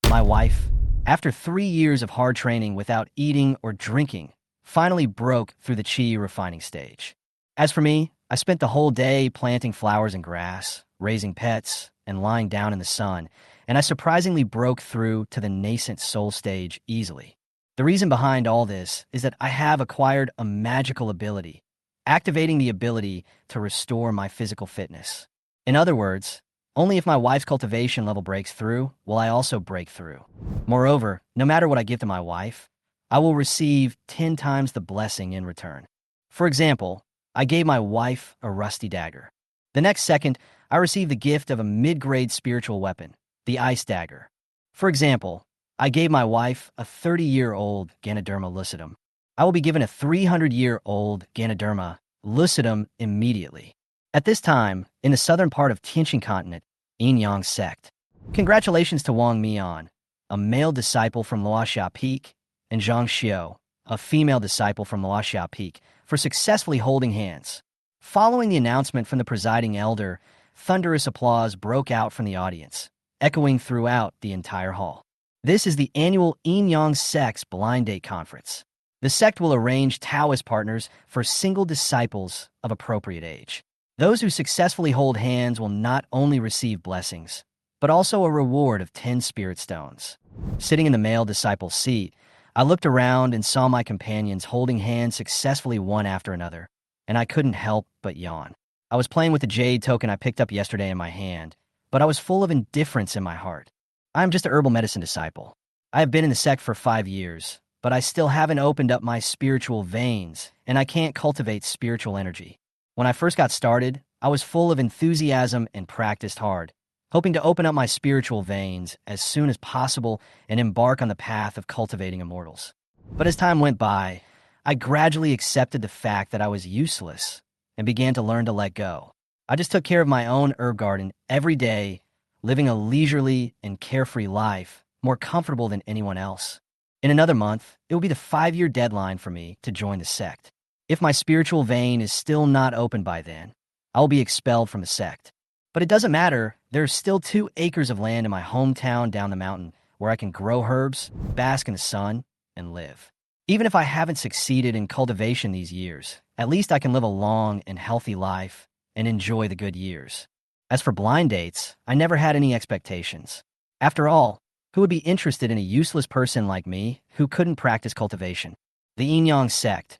My wife, after 3 years of hard training without eating or drinking, finally broke through the chi refining stage. As for me, I spent the whole day planting flowers and grass, raising pets, and lying down in the sun, and I surprisingly broke through to the Nascent Soul stage easily. The reason behind all this is that I have acquired a magical ability, activating the ability to restore my physical fitness. In other words, only if my wife's cultivation level breaks through will I also break through. Moreover, no matter what I give to my wife, I will receive 10 times the blessing in return. For example, I gave my wife a rusty dagger. The next second, I received the gift of a mid-grade spiritual weapon, the ice dagger. For example, I gave my wife a 30-year-old Ganoderma lucidum. I will be given a 300-year-old Ganoderma lucidum immediately. At this time, in the southern part of Tianjin continent, Yin-Yang sect. Congratulations to Wong Mean, a male disciple from Luoxia Peak, and Zhang Xiu, a female disciple from Luoxia Peak, for successfully holding hands. Following the announcement from the presiding elder, thunderous applause broke out from the audience, echoing throughout the entire hall. This is the annual Yin-Yang sect's blind date conference. The sect will arrange Taoist partners for single disciples of appropriate age. Those who successfully hold hands will not only receive blessings, but also a reward of 10 spirit stones. Sitting in the male disciple's seat, I looked around and saw my companions holding hands successfully one after another, and I couldn't help but yawn. I was playing with the jade token I picked up yesterday in my hand, but I was full of indifference in my heart. I am just a herbal medicine disciple. I have been in the sect for 5 years, but I still haven't opened up my spiritual veins, and I can't cultivate spiritual energy. When I first got started, I was full of enthusiasm and practiced hard, hoping to open up my spiritual veins as soon as possible and embark on the path of cultivating immortals. But as time went by, I gradually accepted the fact that I was useless and began to learn to let go. I just took care of my own herb garden every day, living a leisurely and carefree life, more comfortable than anyone else. In another month, it will be the 5-year deadline for me to join the sect. If my spiritual vein is still not open by then, I will be expelled from the sect. But it doesn't matter, there's still 2 acres of land in my hometown down the mountain where I can grow herbs, bask in the sun, and live. Even if I haven't succeeded in cultivation these years, at least I can live a long and healthy life and enjoy the good years. As for blind dates, I never had any expectations. After all, who would be interested in a useless person like me who couldn't practice cultivation? The Yin-Yang sect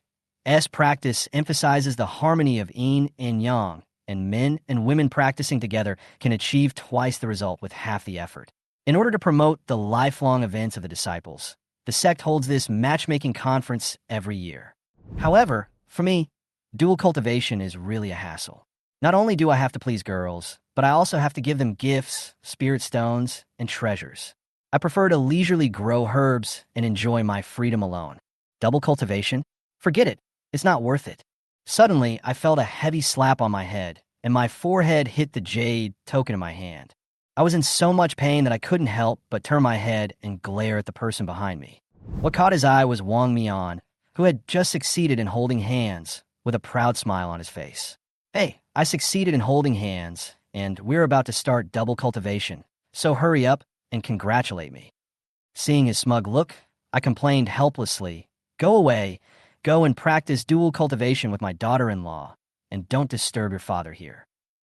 practice emphasizes the harmony of yin and yang, and men and women practicing together can achieve twice the result with half the effort. In order to promote the lifelong events of the disciples, the sect holds this matchmaking conference every year. However, for me, dual cultivation is really a hassle. Not only do I have to please girls, but I also have to give them gifts, spirit stones, and treasures. I prefer to leisurely grow herbs and enjoy my freedom alone. Double cultivation? Forget it. It's not worth it. Suddenly, I felt a heavy slap on my head, and my forehead hit the jade token in my hand. I was in so much pain that I couldn't help but turn my head and glare at the person behind me. What caught his eye was Wong Mean, who had just succeeded in holding hands, with a proud smile on his face. Hey, I succeeded in holding hands, and we're about to start double cultivation, so hurry up and congratulate me. Seeing his smug look, I complained helplessly, Go away. Go and practice dual cultivation with my daughter-in-law, and don't disturb your father here.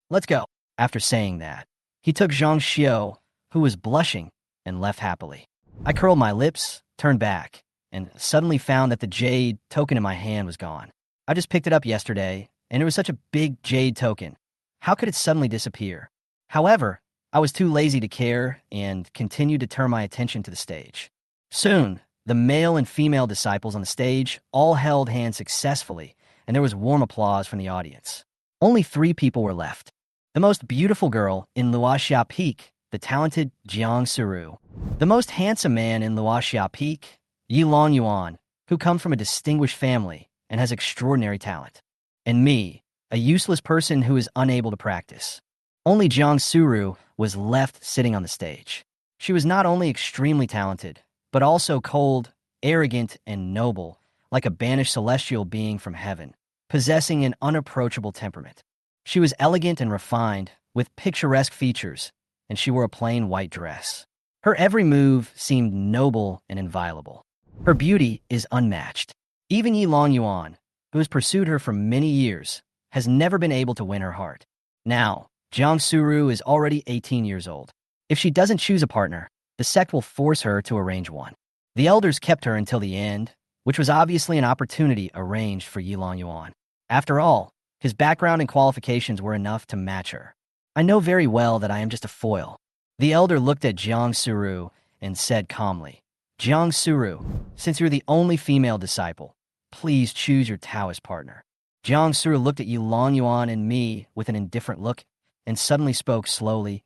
Let's go. After saying that, he took Zhang Xiu, who was blushing, and left happily. I curled my lips, turned back, and suddenly found that the jade token in my hand was gone. I just picked it up yesterday, and it was such a big jade token. How could it suddenly disappear? However, I was too lazy to care and continued to turn my attention to the stage. Soon, the male and female disciples on the stage all held hands successfully, and there was warm applause from the audience. Only 3 people were left. The most beautiful girl in Luoxia Peak, the talented Jang Suru. The most handsome man in Luoxia Peak, Yilong Yuan, who comes from a distinguished family and has extraordinary talent. And me, a useless person who is unable to practice. Only Jang Suru was left sitting on the stage. She was not only extremely talented, but also cold, arrogant, and noble, like a banished celestial being from heaven, possessing an unapproachable temperament. She was elegant and refined, with picturesque features, and she wore a plain white dress. Her every move seemed noble and inviolable. Her beauty is unmatched. Even Yilong Yuan, who has pursued her for many years, has never been able to win her heart. Now, Jang Suru is already 18 years old. If she doesn't choose a partner, the sect will force her to arrange one. The elders kept her until the end, which was obviously an opportunity arranged for Yilong Yuan. After all, his background and qualifications were enough to match her. I know very well that I am just a foil. The elder looked at Jang Suru and said calmly, Jang Suru, since you're the only female disciple, please choose your Taoist partner. Jang Suru looked at Yilong Yuan and me with an indifferent look and suddenly spoke slowly,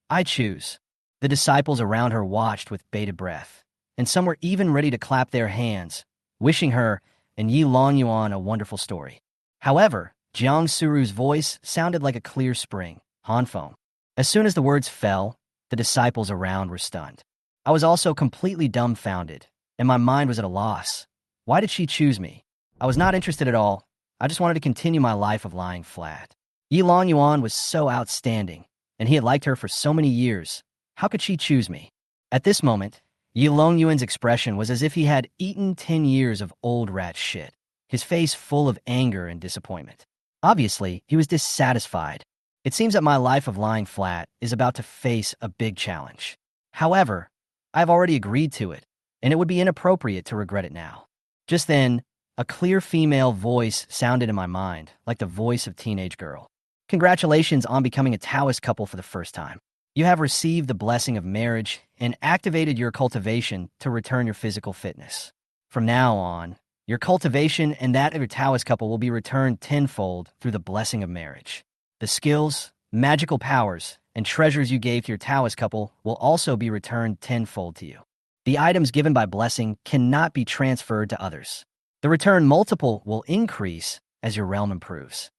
I choose. The disciples around her watched with bated breath, and some were even ready to clap their hands, wishing her and Yilong Yuan a wonderful story. However, Jang Suru's voice sounded like a clear spring, Hanfeng. As soon as the words fell, the disciples around were stunned. I was also completely dumbfounded, and my mind was at a loss. Why did she choose me? I was not interested at all. I just wanted to continue my life of lying flat. Yilong Yuan was so outstanding, and he had liked her for so many years. How could she choose me? At this moment, Yilong Yuan's expression was as if he had eaten 10 years of old rat shit, his face full of anger and disappointment. Obviously, he was dissatisfied. It seems that my life of lying flat is about to face a big challenge. However, I've already agreed to it, and it would be inappropriate to regret it now. Just then, a clear female voice sounded in my mind, like the voice of a teenage girl. Congratulations on becoming a Taoist couple for the first time. You have received the blessing of marriage and activated your cultivation to return your physical fitness. From now on, your cultivation and that of your Taoist couple will be returned tenfold through the blessing of marriage. The skills, magical powers, and treasures you gave to your Taoist couple will also be returned tenfold to you. The items given by blessing cannot be transferred to others. The return multiple will increase as your realm improves.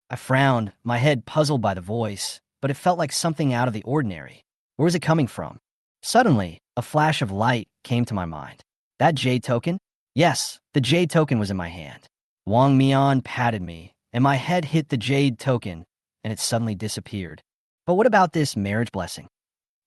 I frowned, my head puzzled by the voice, but it felt like something out of the ordinary. Where was it coming from? Suddenly, a flash of light came to my mind. That jade token? Yes, the jade token was in my hand. Wong Mean patted me, and my head hit the jade token, and it suddenly disappeared. But what about this marriage blessing?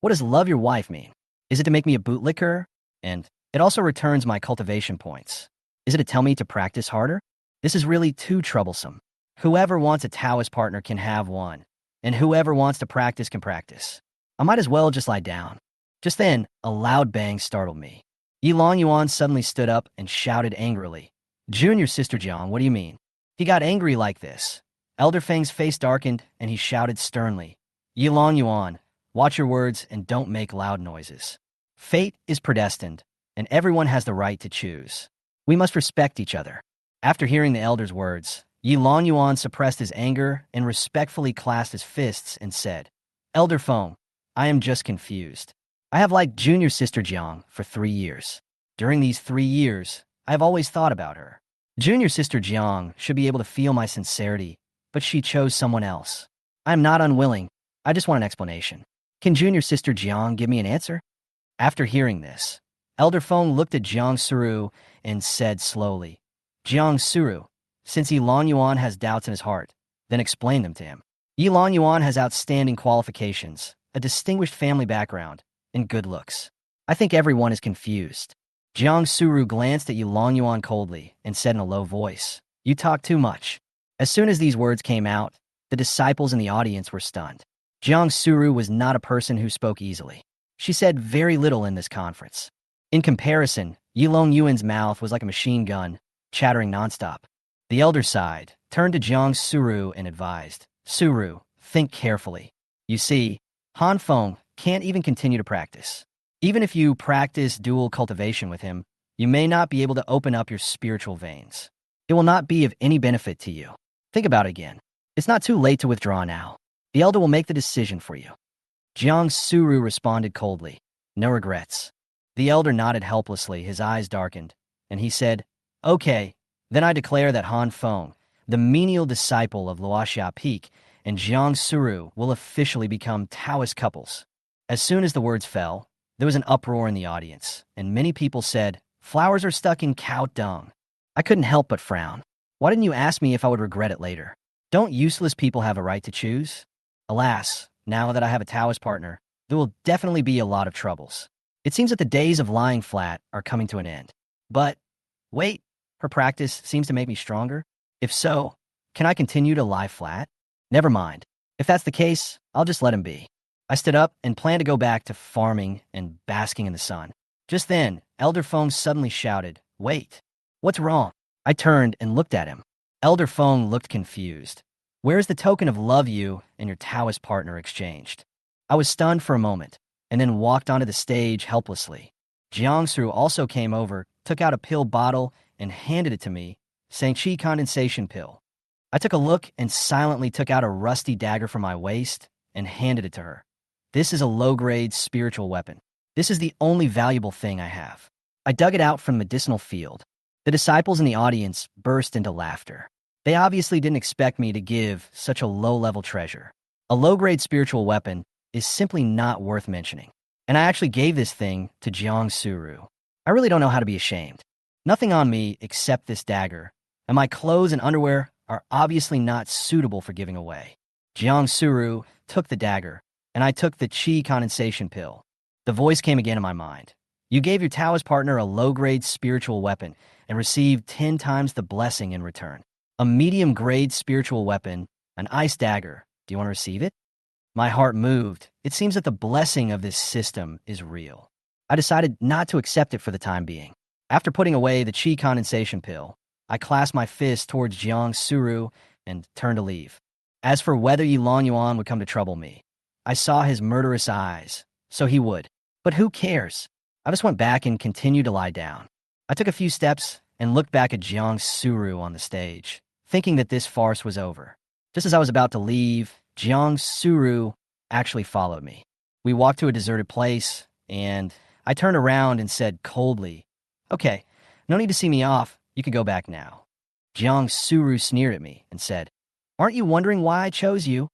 What does love your wife mean? Is it to make me a bootlicker? And it also returns my cultivation points. Is it to tell me to practice harder? This is really too troublesome. Whoever wants a Taoist partner can have one, and whoever wants to practice can practice. I might as well just lie down. Just then, a loud bang startled me. Yilong Yuan suddenly stood up and shouted angrily, Junior Sister Jiang, what do you mean? He got angry like this. Elder Feng's face darkened, and he shouted sternly, Yilong Yuan, watch your words and don't make loud noises. Fate is predestined, and everyone has the right to choose. We must respect each other. After hearing the elder's words, Yilong Yuan suppressed his anger and respectfully clasped his fists and said, Elder Feng, I am just confused. I have liked Junior Sister Jiang for 3 years. During these 3 years, I have always thought about her. Junior Sister Jiang should be able to feel my sincerity, but she chose someone else. I am not unwilling. I just want an explanation. Can Junior Sister Jiang give me an answer? After hearing this, Elder Feng looked at Jang Suru and said slowly, Jang Suru, since Yilong Yuan has doubts in his heart, then explain them to him. Yilong Yuan has outstanding qualifications, a distinguished family background, and good looks. I think everyone is confused. Jang Suru glanced at Yilong Yuan coldly and said in a low voice, You talk too much. As soon as these words came out, the disciples in the audience were stunned. Jang Suru was not a person who spoke easily. She said very little in this conference. In comparison, Yilong Yuan's mouth was like a machine gun, chattering nonstop. The elder sighed, turned to Jang Suru and advised, Suru, think carefully. You see, Han Feng can't even continue to practice. Even if you practice dual cultivation with him, you may not be able to open up your spiritual veins. It will not be of any benefit to you. Think about it again. It's not too late to withdraw now. The elder will make the decision for you. Jang Suru responded coldly, No regrets. The elder nodded helplessly, his eyes darkened, and he said, Okay, then I declare that Han Feng, the menial disciple of Luoxia Peak, and Jang Suru will officially become Taoist couples. As soon as the words fell, there was an uproar in the audience, and many people said, Flowers are stuck in cow dung. I couldn't help but frown. Why didn't you ask me if I would regret it later? Don't useless people have a right to choose? Alas, now that I have a Taoist partner, there will definitely be a lot of troubles. It seems that the days of lying flat are coming to an end. But, wait, her practice seems to make me stronger? If so, can I continue to lie flat? Never mind. If that's the case, I'll just let him be. I stood up and planned to go back to farming and basking in the sun. Just then, Elder Fong suddenly shouted, "Wait, what's wrong?" I turned and looked at him. Elder Fong looked confused. "Where's the token of love you and your Taoist partner exchanged?" I was stunned for a moment, and then walked onto the stage helplessly. Jang Suru also came over, took out a pill bottle, and handed it to me, saying "Qi condensation pill." I took a look and silently took out a rusty dagger from my waist and handed it to her. "This is a low-grade spiritual weapon. This is the only valuable thing I have." I dug it out from the medicinal field. The disciples in the audience burst into laughter. They obviously didn't expect me to give such a low-level treasure. A low-grade spiritual weapon is simply not worth mentioning. And I actually gave this thing to Jang Suru. I really don't know how to be ashamed. Nothing on me except this dagger, and my clothes and underwear are obviously not suitable for giving away. Jang Suru took the dagger, and I took the Qi condensation pill. The voice came again in my mind. "You gave your Taoist partner a low-grade spiritual weapon and received 10 times the blessing in return. A medium-grade spiritual weapon, an ice dagger. Do you want to receive it?" My heart moved. It seems that the blessing of this system is real. I decided not to accept it for the time being. After putting away the Qi condensation pill, I clasped my fist towards Jang Suru and turned to leave. As for whether Yilong Yuan would come to trouble me, I saw his murderous eyes, so he would. But who cares? I just went back and continued to lie down. I took a few steps and looked back at Jang Suru on the stage, thinking that this farce was over. Just as I was about to leave, Jang Suru actually followed me. We walked to a deserted place, and I turned around and said coldly, "Okay, no need to see me off. You can go back now." Jang Suru sneered at me and said, "Aren't you wondering why I chose you?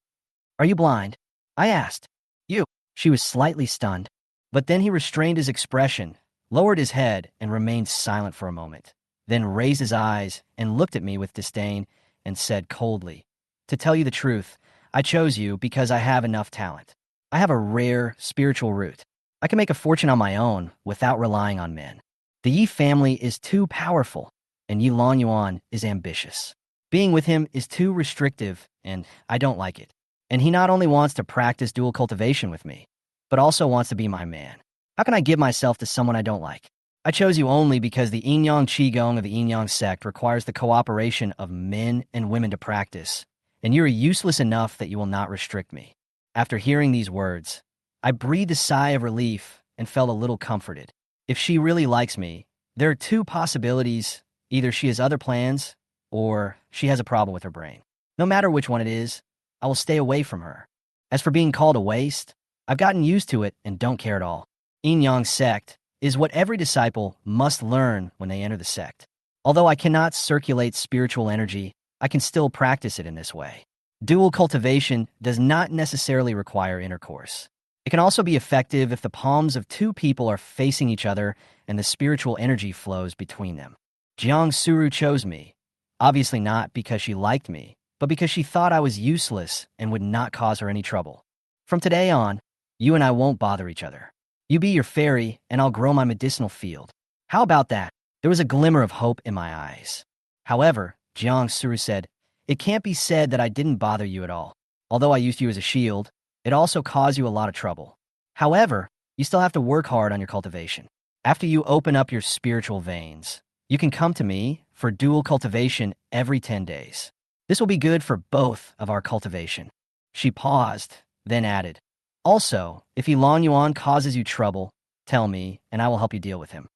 Are you blind?" I asked. "You." She was slightly stunned, but then he restrained his expression, lowered his head, and remained silent for a moment, then raised his eyes and looked at me with disdain and said coldly, "To tell you the truth, I chose you because I have enough talent. I have a rare spiritual root. I can make a fortune on my own without relying on men. The Yi family is too powerful, and Yilong Yuan is ambitious. Being with him is too restrictive, and I don't like it. And he not only wants to practice dual cultivation with me, but also wants to be my man. How can I give myself to someone I don't like? I chose you only because the Yin-Yang Qigong of the Yin-Yang sect requires the cooperation of men and women to practice, and you're useless enough that you will not restrict me." After hearing these words, I breathed a sigh of relief and felt a little comforted. If she really likes me, there are two possibilities. Either she has other plans, or she has a problem with her brain. No matter which one it is, I will stay away from her. As for being called a waste, I've gotten used to it and don't care at all. Yin-Yang sect is what every disciple must learn when they enter the sect. Although I cannot circulate spiritual energy, I can still practice it in this way. Dual cultivation does not necessarily require intercourse. It can also be effective if the palms of two people are facing each other and the spiritual energy flows between them. Jang Suru chose me, obviously not because she liked me, but because she thought I was useless and would not cause her any trouble. From today on, you and I won't bother each other. You be your fairy, and I'll grow my medicinal field. How about that? There was a glimmer of hope in my eyes. However, Jang Suru said, "It can't be said that I didn't bother you at all. Although I used you as a shield, it also caused you a lot of trouble. However, you still have to work hard on your cultivation. After you open up your spiritual veins, you can come to me for dual cultivation every 10 days. This will be good for both of our cultivation." She paused, then added, "Also, if Yilong Yuan causes you trouble, tell me, and I will help you deal with him."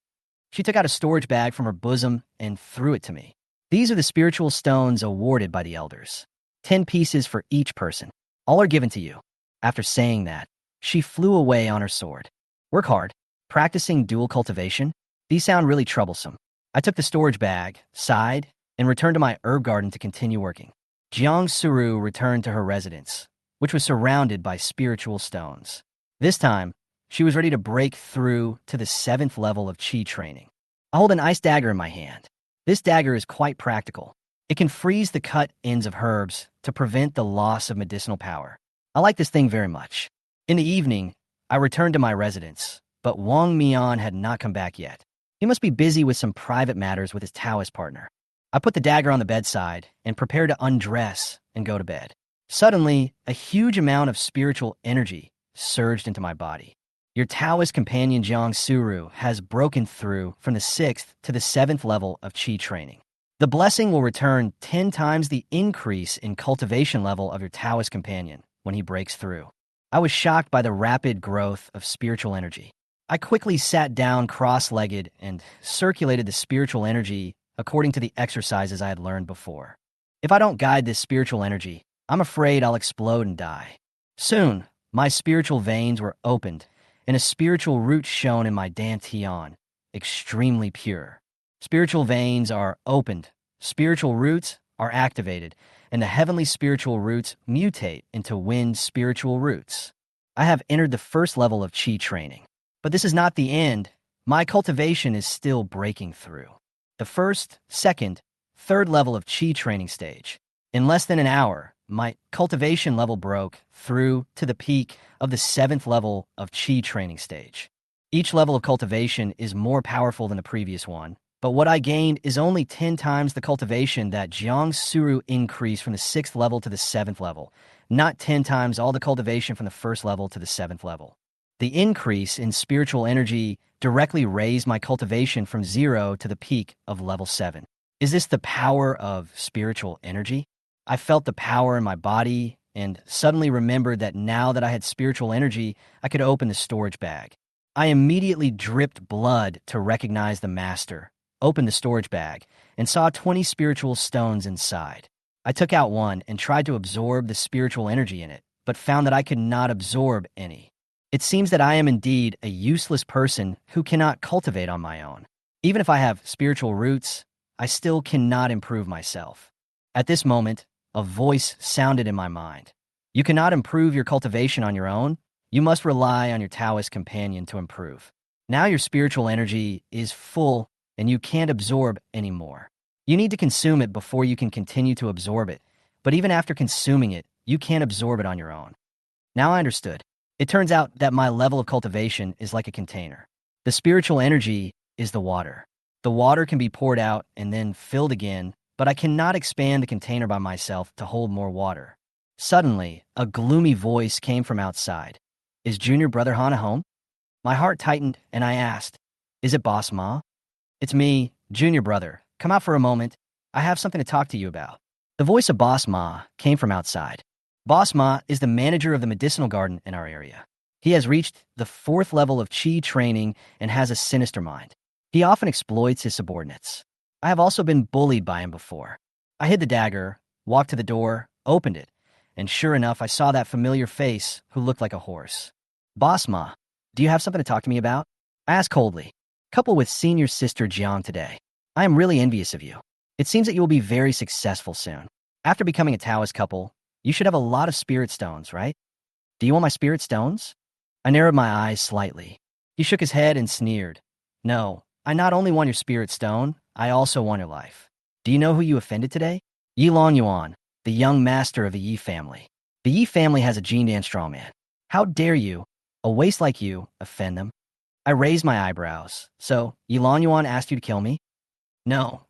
She took out a storage bag from her bosom and threw it to me. "These are the spiritual stones awarded by the elders. 10 pieces for each person. All are given to you." After saying that, she flew away on her sword. Work hard. Practicing dual cultivation? These sound really troublesome. I took the storage bag, sighed, and returned to my herb garden to continue working. Jang Suru returned to her residence, which was surrounded by spiritual stones. This time, she was ready to break through to the 7th level of Qi training. I hold an ice dagger in my hand. This dagger is quite practical. It can freeze the cut ends of herbs to prevent the loss of medicinal power. I like this thing very much. In the evening, I returned to my residence, but Wong Mean had not come back yet. He must be busy with some private matters with his Taoist partner. I put the dagger on the bedside and prepared to undress and go to bed. Suddenly, a huge amount of spiritual energy surged into my body. Your Taoist companion Jang Suru has broken through from the 6th to the 7th level of Qi training. The blessing will return 10 times the increase in cultivation level of your Taoist companion when he breaks through. I was shocked by the rapid growth of spiritual energy. I quickly sat down cross-legged and circulated the spiritual energy according to the exercises I had learned before. If I don't guide this spiritual energy, I'm afraid I'll explode and die. Soon, my spiritual veins were opened, and a spiritual root shone in my dantian, extremely pure. Spiritual veins are opened, spiritual roots are activated, and the heavenly spiritual roots mutate into wind spiritual roots. I have entered the 1st level of Qi training. But this is not the end. My cultivation is still breaking through. The 1st, 2nd, 3rd level of Qi training stage. In less than an hour, my cultivation level broke through to the peak of the 7th level of Qi training stage. Each level of cultivation is more powerful than the previous one, but what I gained is only 10 times the cultivation that Jang Suru increased from the 6th level to the 7th level, not 10 times all the cultivation from the 1st level to the 7th level. The increase in spiritual energy directly raised my cultivation from 0 to the peak of level 7. Is this the power of spiritual energy? I felt the power in my body and suddenly remembered that now that I had spiritual energy, I could open the storage bag. I immediately dripped blood to recognize the master, opened the storage bag, and saw 20 spiritual stones inside. I took out one and tried to absorb the spiritual energy in it, but found that I could not absorb any. It seems that I am indeed a useless person who cannot cultivate on my own. Even if I have spiritual roots, I still cannot improve myself. At this moment, a voice sounded in my mind. You cannot improve your cultivation on your own. You must rely on your Taoist companion to improve. Now your spiritual energy is full and you can't absorb anymore. You need to consume it before you can continue to absorb it. But even after consuming it, you can't absorb it on your own. Now I understood. It turns out that my level of cultivation is like a container. The spiritual energy is the water. The water can be poured out and then filled again, but I cannot expand the container by myself to hold more water. Suddenly, a gloomy voice came from outside. Is Junior Brother Hana home? My heart tightened and I asked, is it Boss Ma? It's me, Junior Brother. Come out for a moment. I have something to talk to you about. The voice of Boss Ma came from outside. Boss Ma is the manager of the medicinal garden in our area. He has reached the 4th level of Qi training and has a sinister mind. He often exploits his subordinates. I have also been bullied by him before. I hid the dagger, walked to the door, opened it, and sure enough, I saw that familiar face who looked like a horse. Boss Ma, do you have something to talk to me about? I asked coldly. Couple with senior sister Jiang today. I am really envious of you. It seems that you will be very successful soon. After becoming a Taoist couple, you should have a lot of spirit stones, right? Do you want my spirit stones? I narrowed my eyes slightly. He shook his head and sneered. No, I not only want your spirit stone, I also want your life. Do you know who you offended today? Yilong Yuan, the young master of the Yi family. The Yi family has a Jin Dan strawman. How dare you, a waste like you, offend them? I raised my eyebrows. So, Yilong Yuan asked you to kill me? No.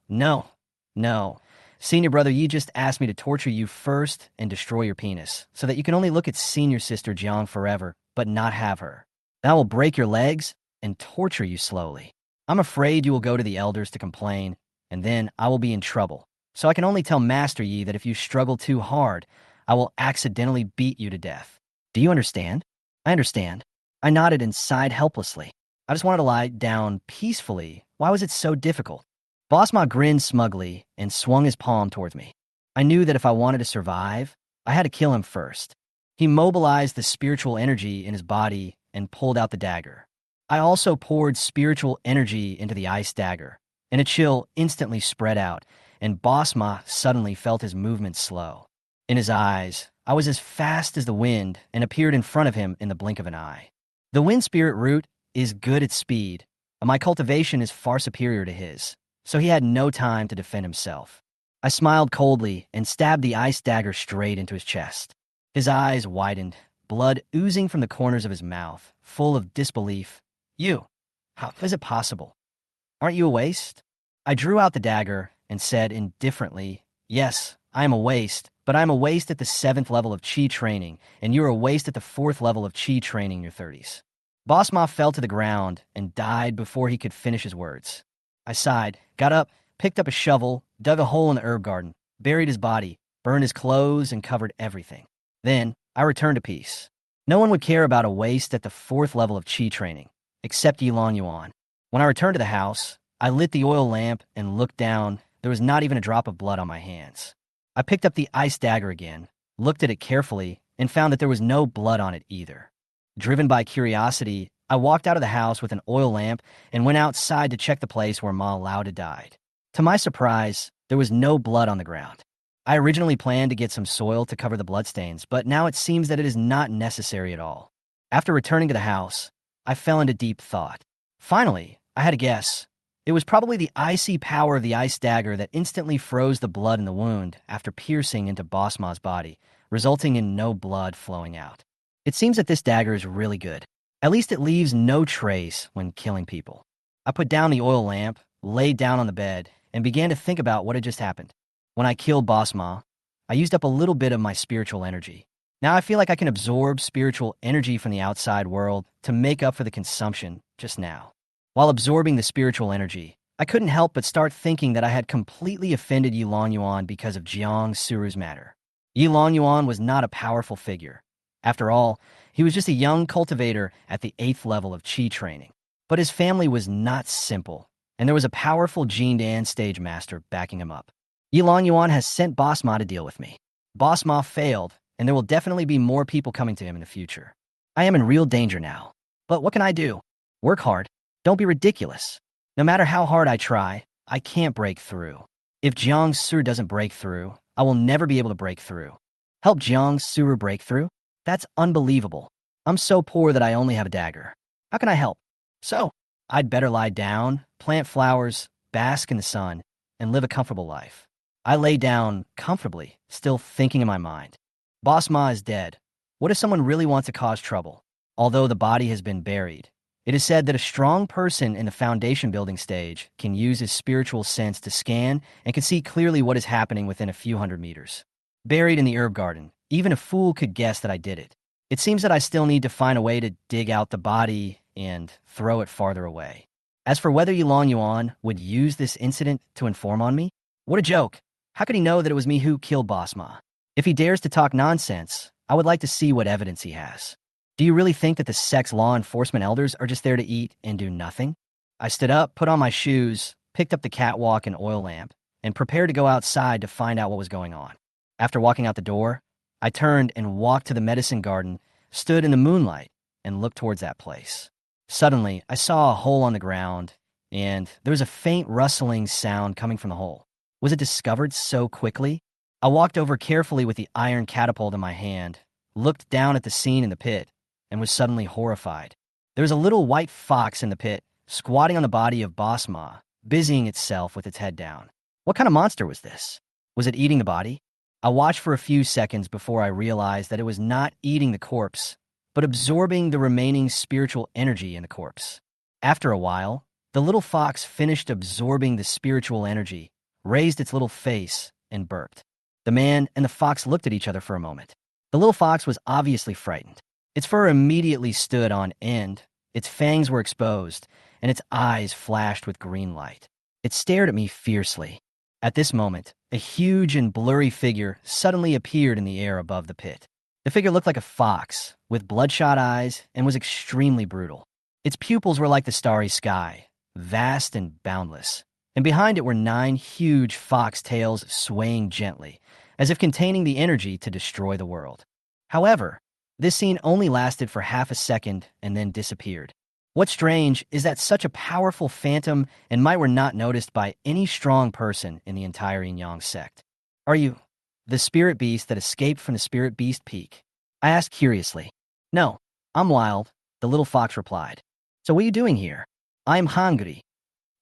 Senior brother, you just asked me to torture you first and destroy your penis, so that you can only look at senior sister Jiang forever, but not have her. Then I will break your legs and torture you slowly. I'm afraid you will go to the elders to complain, and then I will be in trouble. So I can only tell Master Yi that if you struggle too hard, I will accidentally beat you to death. Do you understand? I understand. I nodded and sighed helplessly. I just wanted to lie down peacefully. Why was it so difficult? Boss Ma grinned smugly and swung his palm towards me. I knew that if I wanted to survive, I had to kill him first. He mobilized the spiritual energy in his body and pulled out the dagger. I also poured spiritual energy into the ice dagger, and a chill instantly spread out, and Boss Ma suddenly felt his movement slow. In his eyes, I was as fast as the wind and appeared in front of him in the blink of an eye. The wind spirit root is good at speed, and my cultivation is far superior to his, so he had no time to defend himself. I smiled coldly and stabbed the ice dagger straight into his chest. His eyes widened, blood oozing from the corners of his mouth, full of disbelief You. How is it possible? Aren't you a waste? I drew out the dagger and said indifferently, yes, I am a waste, but I am a waste at the 7th level of chi training, and you're a waste at the 4th level of chi training in your 30s. Boss Ma fell to the ground and died before he could finish his words. I sighed, got up, picked up a shovel, dug a hole in the herb garden, buried his body, burned his clothes, and covered everything. Then I returned to peace. No one would care about a waste at the 4th level of chi training, except Yilong Yuan. When I returned to the house, I lit the oil lamp and looked down. There was not even a drop of blood on my hands. I picked up the ice dagger again, looked at it carefully, and found that there was no blood on it either. Driven by curiosity, I walked out of the house with an oil lamp and went outside to check the place where Ma Lauda died. To my surprise, there was no blood on the ground. I originally planned to get some soil to cover the bloodstains, but now it seems that it is not necessary at all. After returning to the house, I fell into deep thought. Finally, I had a guess. It was probably the icy power of the ice dagger that instantly froze the blood in the wound after piercing into Boss Ma's body, resulting in no blood flowing out. It seems that this dagger is really good. At least it leaves no trace when killing people. I put down the oil lamp, laid down on the bed, and began to think about what had just happened. When I killed Boss Ma, I used up a little bit of my spiritual energy. Now I feel like I can absorb spiritual energy from the outside world to make up for the consumption just now. While absorbing the spiritual energy, I couldn't help but start thinking that I had completely offended Yilong Yuan because of Jang Suru's matter. Yilong Yuan was not a powerful figure. After all, he was just a young cultivator at the 8th level of chi training. But his family was not simple, and there was a powerful Jin Dan stage master backing him up. Yilong Yuan has sent Boss Ma to deal with me. Boss Ma failed, and there will definitely be more people coming to him in the future. I am in real danger now. But what can I do? Work hard. Don't be ridiculous. No matter how hard I try, I can't break through. If Jang Suru doesn't break through, I will never be able to break through. Help Jang Suru break through? That's unbelievable. I'm so poor that I only have a dagger. How can I help? So, I'd better lie down, plant flowers, bask in the sun, and live a comfortable life. I lay down comfortably, still thinking in my mind. Boss Ma is dead. What if someone really wants to cause trouble? Although the body has been buried, it is said that a strong person in the foundation building stage can use his spiritual sense to scan and can see clearly what is happening within a few hundred meters. Buried in the herb garden, even a fool could guess that I did it. It seems that I still need to find a way to dig out the body and throw it farther away. As for whether Yilong Yuan would use this incident to inform on me, what a joke. How could he know that it was me who killed Boss Ma? If he dares to talk nonsense, I would like to see what evidence he has. Do you really think that the sex law enforcement elders are just there to eat and do nothing? I stood up, put on my shoes, picked up the catwalk and oil lamp, and prepared to go outside to find out what was going on. After walking out the door, I turned and walked to the medicine garden, stood in the moonlight, and looked towards that place. Suddenly, I saw a hole on the ground, and there was a faint rustling sound coming from the hole. Was it discovered so quickly? I walked over carefully with the iron catapult in my hand, looked down at the scene in the pit, and was suddenly horrified. There was a little white fox in the pit, squatting on the body of Boss Ma, busying itself with its head down. What kind of monster was this? Was it eating the body? I watched for a few seconds before I realized that it was not eating the corpse, but absorbing the remaining spiritual energy in the corpse. After a while, the little fox finished absorbing the spiritual energy, raised its little face, and burped. The man and the fox looked at each other for a moment. The little fox was obviously frightened. Its fur immediately stood on end, its fangs were exposed, and its eyes flashed with green light. It stared at me fiercely. At this moment, a huge and blurry figure suddenly appeared in the air above the pit. The figure looked like a fox, with bloodshot eyes, and was extremely brutal. Its pupils were like the starry sky, vast and boundless, and behind it were 9 huge fox tails swaying gently, as if containing the energy to destroy the world. However, this scene only lasted for half a second and then disappeared. What's strange is that such a powerful phantom and might were not noticed by any strong person in the entire Yin-Yang sect. Are you the spirit beast that escaped from the spirit beast peak? I asked curiously. No, I'm wild, the little fox replied. So what are you doing here? I'm hungry.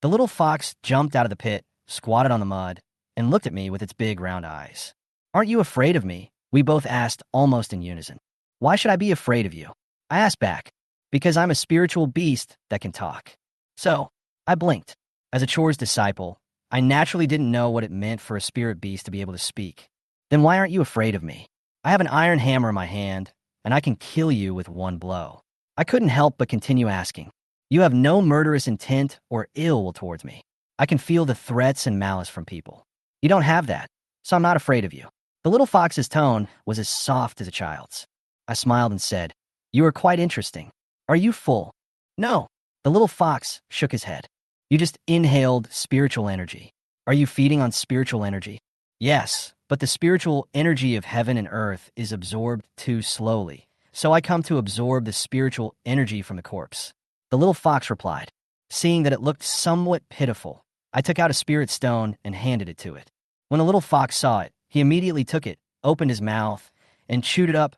The little fox jumped out of the pit, squatted on the mud, and looked at me with its big round eyes. Aren't you afraid of me? We both asked almost in unison. Why should I be afraid of you? I asked back. Because I'm a spiritual beast that can talk. So, I blinked. As a chores disciple, I naturally didn't know what it meant for a spirit beast to be able to speak. Then why aren't you afraid of me? I have an iron hammer in my hand, and I can kill you with one blow. I couldn't help but continue asking. You have no murderous intent or ill will towards me. I can feel the threats and malice from people. You don't have that, so I'm not afraid of you. The little fox's tone was as soft as a child's. I smiled and said, You are quite interesting. Are you full? No. The little fox shook his head. You just inhaled spiritual energy. Are you feeding on spiritual energy? Yes, but the spiritual energy of heaven and earth is absorbed too slowly, so I come to absorb the spiritual energy from the corpse. The little fox replied. Seeing that it looked somewhat pitiful, I took out a spirit stone and handed it to it. When the little fox saw it, he immediately took it, opened his mouth, and chewed it up,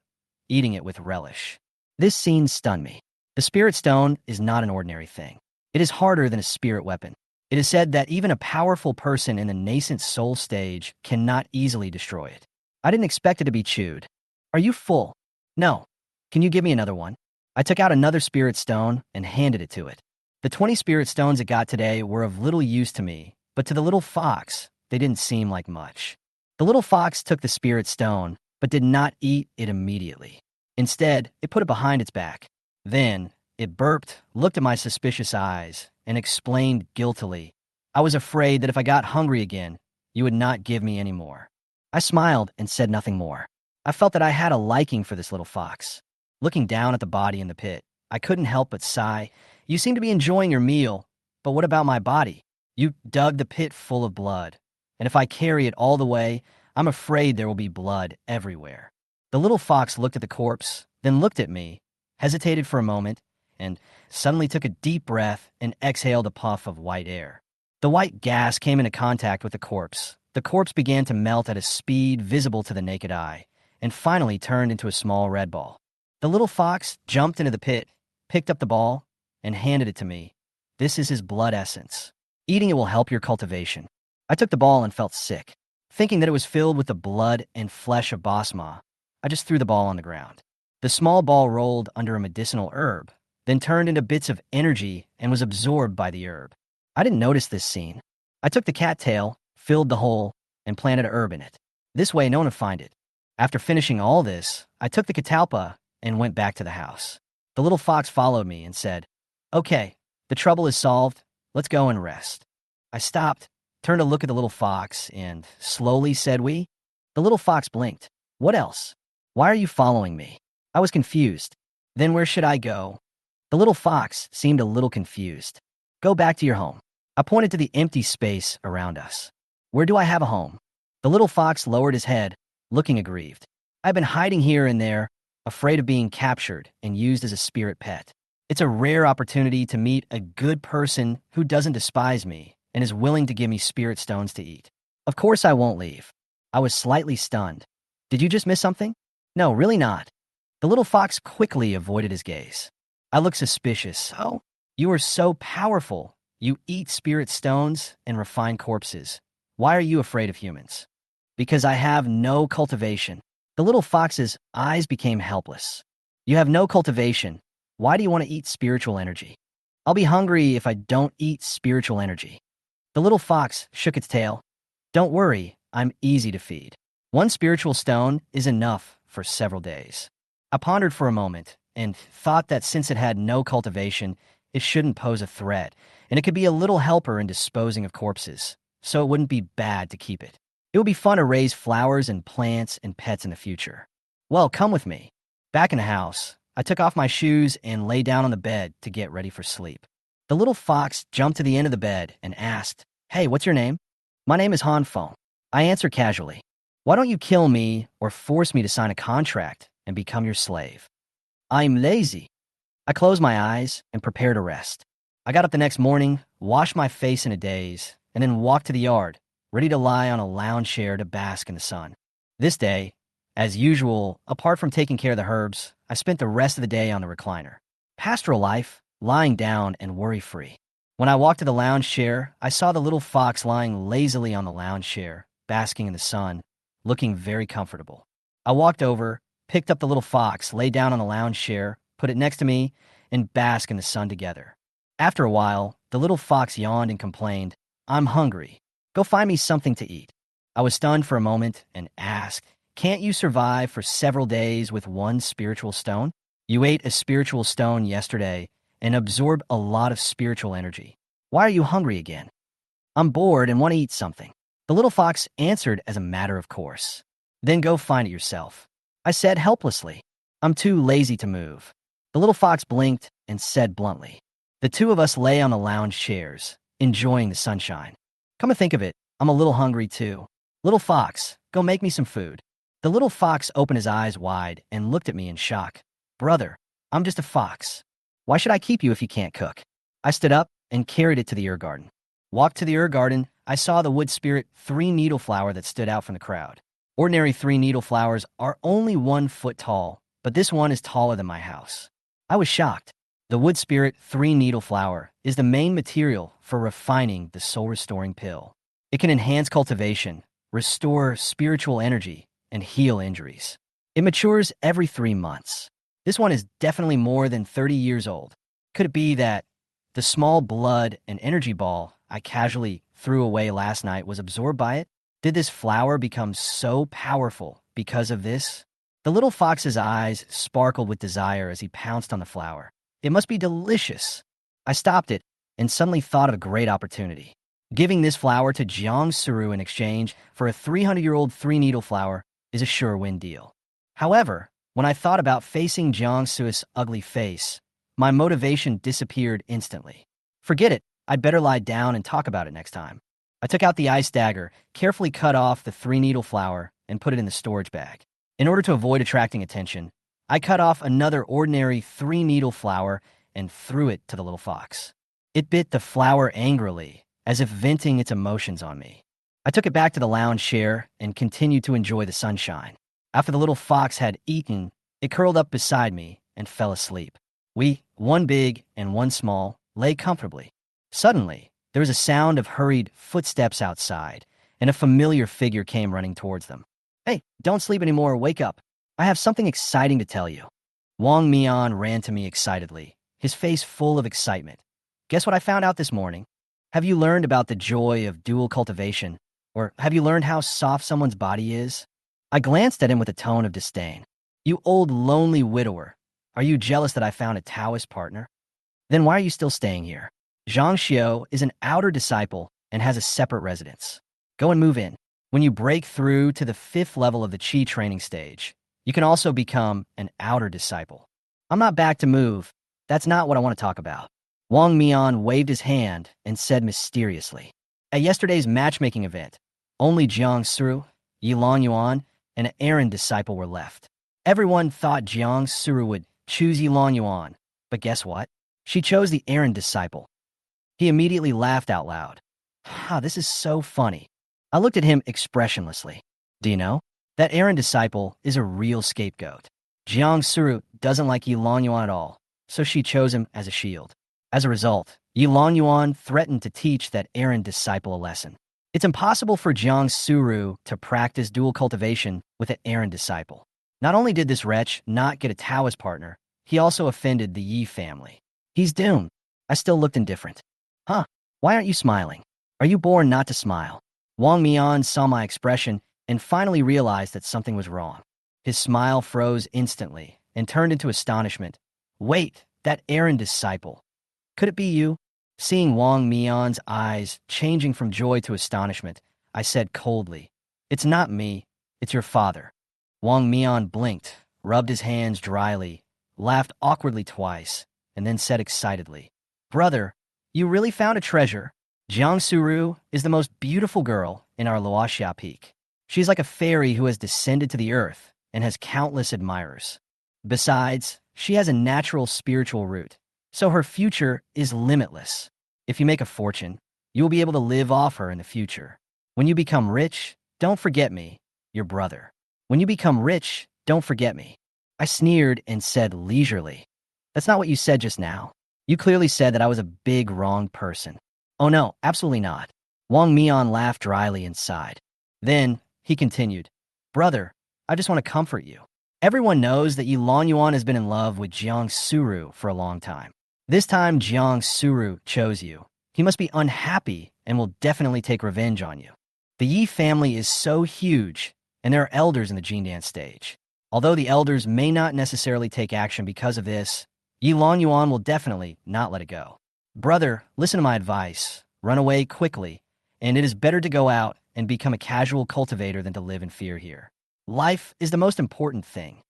eating it with relish. This scene stunned me. The spirit stone is not an ordinary thing. It is harder than a spirit weapon. It is said that even a powerful person in the nascent soul stage cannot easily destroy it. I didn't expect it to be chewed. Are you full? No. Can you give me another one? I took out another spirit stone and handed it to it. The 20 spirit stones it got today were of little use to me, but to the little fox, they didn't seem like much. The little fox took the spirit stone, but did not eat it immediately. Instead, it put it behind its back. Then, it burped, looked at my suspicious eyes, and explained guiltily, I was afraid that if I got hungry again, you would not give me any more. I smiled and said nothing more. I felt that I had a liking for this little fox. Looking down at the body in the pit, I couldn't help but sigh. You seem to be enjoying your meal, but what about my body? You dug the pit full of blood, and if I carry it all the way, I'm afraid there will be blood everywhere. The little fox looked at the corpse, then looked at me, hesitated for a moment, and suddenly took a deep breath and exhaled a puff of white air. The white gas came into contact with the corpse. The corpse began to melt at a speed visible to the naked eye, and finally turned into a small red ball. The little fox jumped into the pit, picked up the ball, and handed it to me. This is his blood essence. Eating it will help your cultivation. I took the ball and felt sick. Thinking that it was filled with the blood and flesh of Basma, I just threw the ball on the ground. The small ball rolled under a medicinal herb, then turned into bits of energy and was absorbed by the herb. I didn't notice this scene. I took the cattail, filled the hole, and planted a herb in it. This way no one would find it. After finishing all this, I took the catalpa and went back to the house. The little fox followed me and said, Okay, the trouble is solved. Let's go and rest. I stopped, turned to look at the little fox, and slowly said we. The little fox blinked. What else? Why are you following me? I was confused. Then where should I go? The little fox seemed a little confused. Go back to your home. I pointed to the empty space around us. Where do I have a home? The little fox lowered his head, looking aggrieved. I've been hiding here and there, afraid of being captured and used as a spirit pet. It's a rare opportunity to meet a good person who doesn't despise me and is willing to give me spirit stones to eat. Of course I won't leave. I was slightly stunned. Did you just miss something? No, really not. The little fox quickly avoided his gaze. I looked suspicious. Oh, you are so powerful. You eat spirit stones and refine corpses. Why are you afraid of humans? Because I have no cultivation. The little fox's eyes became helpless. You have no cultivation. Why do you want to eat spiritual energy? I'll be hungry if I don't eat spiritual energy. The little fox shook its tail. Don't worry, I'm easy to feed. One spiritual stone is enough for several days. I pondered for a moment and thought that since it had no cultivation, it shouldn't pose a threat, and it could be a little helper in disposing of corpses, so it wouldn't be bad to keep it. It would be fun to raise flowers and plants and pets in the future. Well, come with me. Back in the house, I took off my shoes and lay down on the bed to get ready for sleep. The little fox jumped to the end of the bed and asked, Hey, what's your name? My name is Han Feng. I answered casually. Why don't you kill me or force me to sign a contract and become your slave? I'm lazy. I closed my eyes and prepared to rest. I got up the next morning, washed my face in a daze, and then walked to the yard, ready to lie on a lounge chair to bask in the sun. This day, as usual, apart from taking care of the herbs, I spent the rest of the day on the recliner. Pastoral life, lying down and worry-free. When I walked to the lounge chair, I saw the little fox lying lazily on the lounge chair, basking in the sun, looking very comfortable. I walked over, picked up the little fox, lay down on the lounge chair, put it next to me, and bask in the sun together. After a while, the little fox yawned and complained, "I'm hungry. Go find me something to eat." I was stunned for a moment and asked, "Can't you survive for several days with one spiritual stone? You ate a spiritual stone yesterday and absorbed a lot of spiritual energy. Why are you hungry again?" "I'm bored and want to eat something." The little fox answered as a matter of course. "Then go find it yourself," I said helplessly. "I'm too lazy to move." The little fox blinked and said bluntly. The two of us lay on the lounge chairs, enjoying the sunshine. "Come to think of it, I'm a little hungry too. Little fox, go make me some food." The little fox opened his eyes wide and looked at me in shock. "Brother, I'm just a fox. Why should I keep you if you can't cook?" I stood up and carried it to the herb garden. Walked to the herb garden, I saw the wood spirit 3-needle flower that stood out from the crowd. Ordinary 3-needle flowers are only 1 foot tall, but this one is taller than my house. I was shocked. The wood spirit 3-needle flower is the main material for refining the soul-restoring pill. It can enhance cultivation, restore spiritual energy, and heal injuries. It matures every 3 months. This one is definitely more than 30 years old. Could it be that the small blood and energy ball I casually threw away last night was absorbed by it? Did this flower become so powerful because of this? The little fox's eyes sparkled with desire as he pounced on the flower. It must be delicious. I stopped it and suddenly thought of a great opportunity. Giving this flower to Jang Suru in exchange for a 300-year-old 3-needle flower is a sure-win deal. However, when I thought about facing Jang Suru's ugly face, my motivation disappeared instantly. Forget it, I'd better lie down and talk about it next time. I took out the ice dagger, carefully cut off the 3-needle flower, and put it in the storage bag. In order to avoid attracting attention, I cut off another ordinary 3-needle flower and threw it to the little fox. It bit the flower angrily, as if venting its emotions on me. I took it back to the lounge chair and continued to enjoy the sunshine. After the little fox had eaten, it curled up beside me and fell asleep. We, one big and one small, lay comfortably. Suddenly, there was a sound of hurried footsteps outside, and a familiar figure came running towards them. "Hey, don't sleep anymore, wake up. I have something exciting to tell you." Wong Mean ran to me excitedly, his face full of excitement. "Guess what I found out this morning? Have you learned about the joy of dual cultivation? Or have you learned how soft someone's body is?" I glanced at him with a tone of disdain. "You old lonely widower, are you jealous that I found a Taoist partner? Then why are you still staying here? Zhang Xiao is an outer disciple and has a separate residence. Go and move in. When you break through to the 5th level of the Qi training stage, you can also become an outer disciple." "I'm not back to move. That's not what I want to talk about." Wong Mean waved his hand and said mysteriously, "At yesterday's matchmaking event, only Jang Suru, Yilong Yuan, and an errand disciple were left. Everyone thought Jang Suru would choose Yilong Yuan, but guess what? She chose the errand disciple." He immediately laughed out loud. This is so funny." I looked at him expressionlessly. "Do you know? That errand disciple is a real scapegoat. Jiang Suru doesn't like Yilong Yuan at all, so she chose him as a shield. As a result, Yilong Yuan threatened to teach that errand disciple a lesson. It's impossible for Jang Suru to practice dual cultivation with an errand disciple. Not only did this wretch not get a Taoist partner, he also offended the Yi family. He's doomed." I still looked indifferent. Why aren't you smiling? Are you born not to smile?" Wong Mean saw my expression and finally realized that something was wrong. His smile froze instantly and turned into astonishment. "Wait, that errand disciple. Could it be you?" Seeing Wong Mean's eyes changing from joy to astonishment, I said coldly, "It's not me, it's your father." Wong Mean blinked, rubbed his hands dryly, laughed awkwardly twice, and then said excitedly, "Brother, you really found a treasure. Jiang Suru is the most beautiful girl in our Luoxia Peak. She's like a fairy who has descended to the earth and has countless admirers. Besides, she has a natural spiritual root, so her future is limitless. If you make a fortune, you will be able to live off her in the future. When you become rich, don't forget me, your brother. When you become rich, don't forget me." I sneered and said leisurely, "That's not what you said just now. You clearly said that I was a big wrong person." "Oh no, absolutely not." Wong Mean laughed dryly and sighed. Then he continued, "Brother, I just want to comfort you. Everyone knows that Yilong Yuan has been in love with Jang Suru for a long time. This time, Jang Suru chose you. He must be unhappy and will definitely take revenge on you. The Yi family is so huge, and there are elders in the Gene Dance stage. Although the elders may not necessarily take action because of this, Yilong Yuan will definitely not let it go. Brother, listen to my advice. Run away quickly, and it is better to go out and become a casual cultivator than to live in fear here. Life is the most important thing.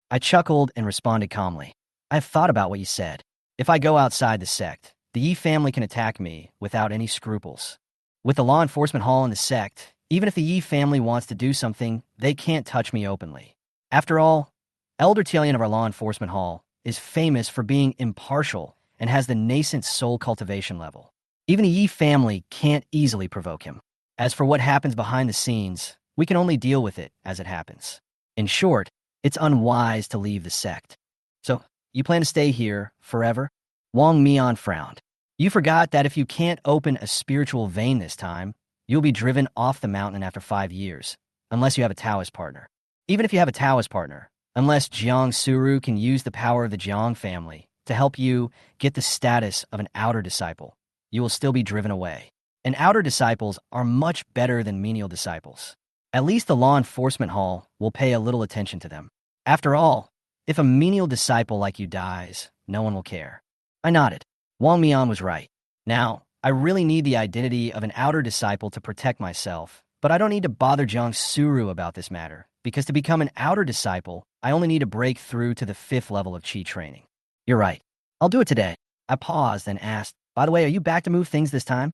I chuckled and responded calmly. I have thought about what you said. If I go outside the sect, the Yi family can attack me without any scruples. With the law enforcement hall in the sect, even if the Yi family wants to do something, they can't touch me openly. After all, Elder Tian of our law enforcement hall is famous for being impartial and has the Nascent Soul cultivation level. Even the Yi family can't easily provoke him. As for what happens behind the scenes, we can only deal with it as it happens. In short, it's unwise to leave the sect. So, you plan to stay here forever? Wong Mean frowned. You forgot that if you can't open a spiritual vein this time, you'll be driven off the mountain after 5 years, unless you have a Taoist partner. Even if you have a Taoist partner, unless Jang Suru can use the power of the Jiang family to help you get the status of an outer disciple, you will still be driven away. And outer disciples are much better than menial disciples. At least the law enforcement hall will pay a little attention to them. After all, if a menial disciple like you dies, no one will care. I nodded. Wong Mean was right. Now, I really need the identity of an outer disciple to protect myself, but I don't need to bother Jang Suru about this matter, because to become an outer disciple, I only need to break through to the 5th level of Qi training. You're right. I'll do it today. I paused and asked, by the way, are you back to move things this time?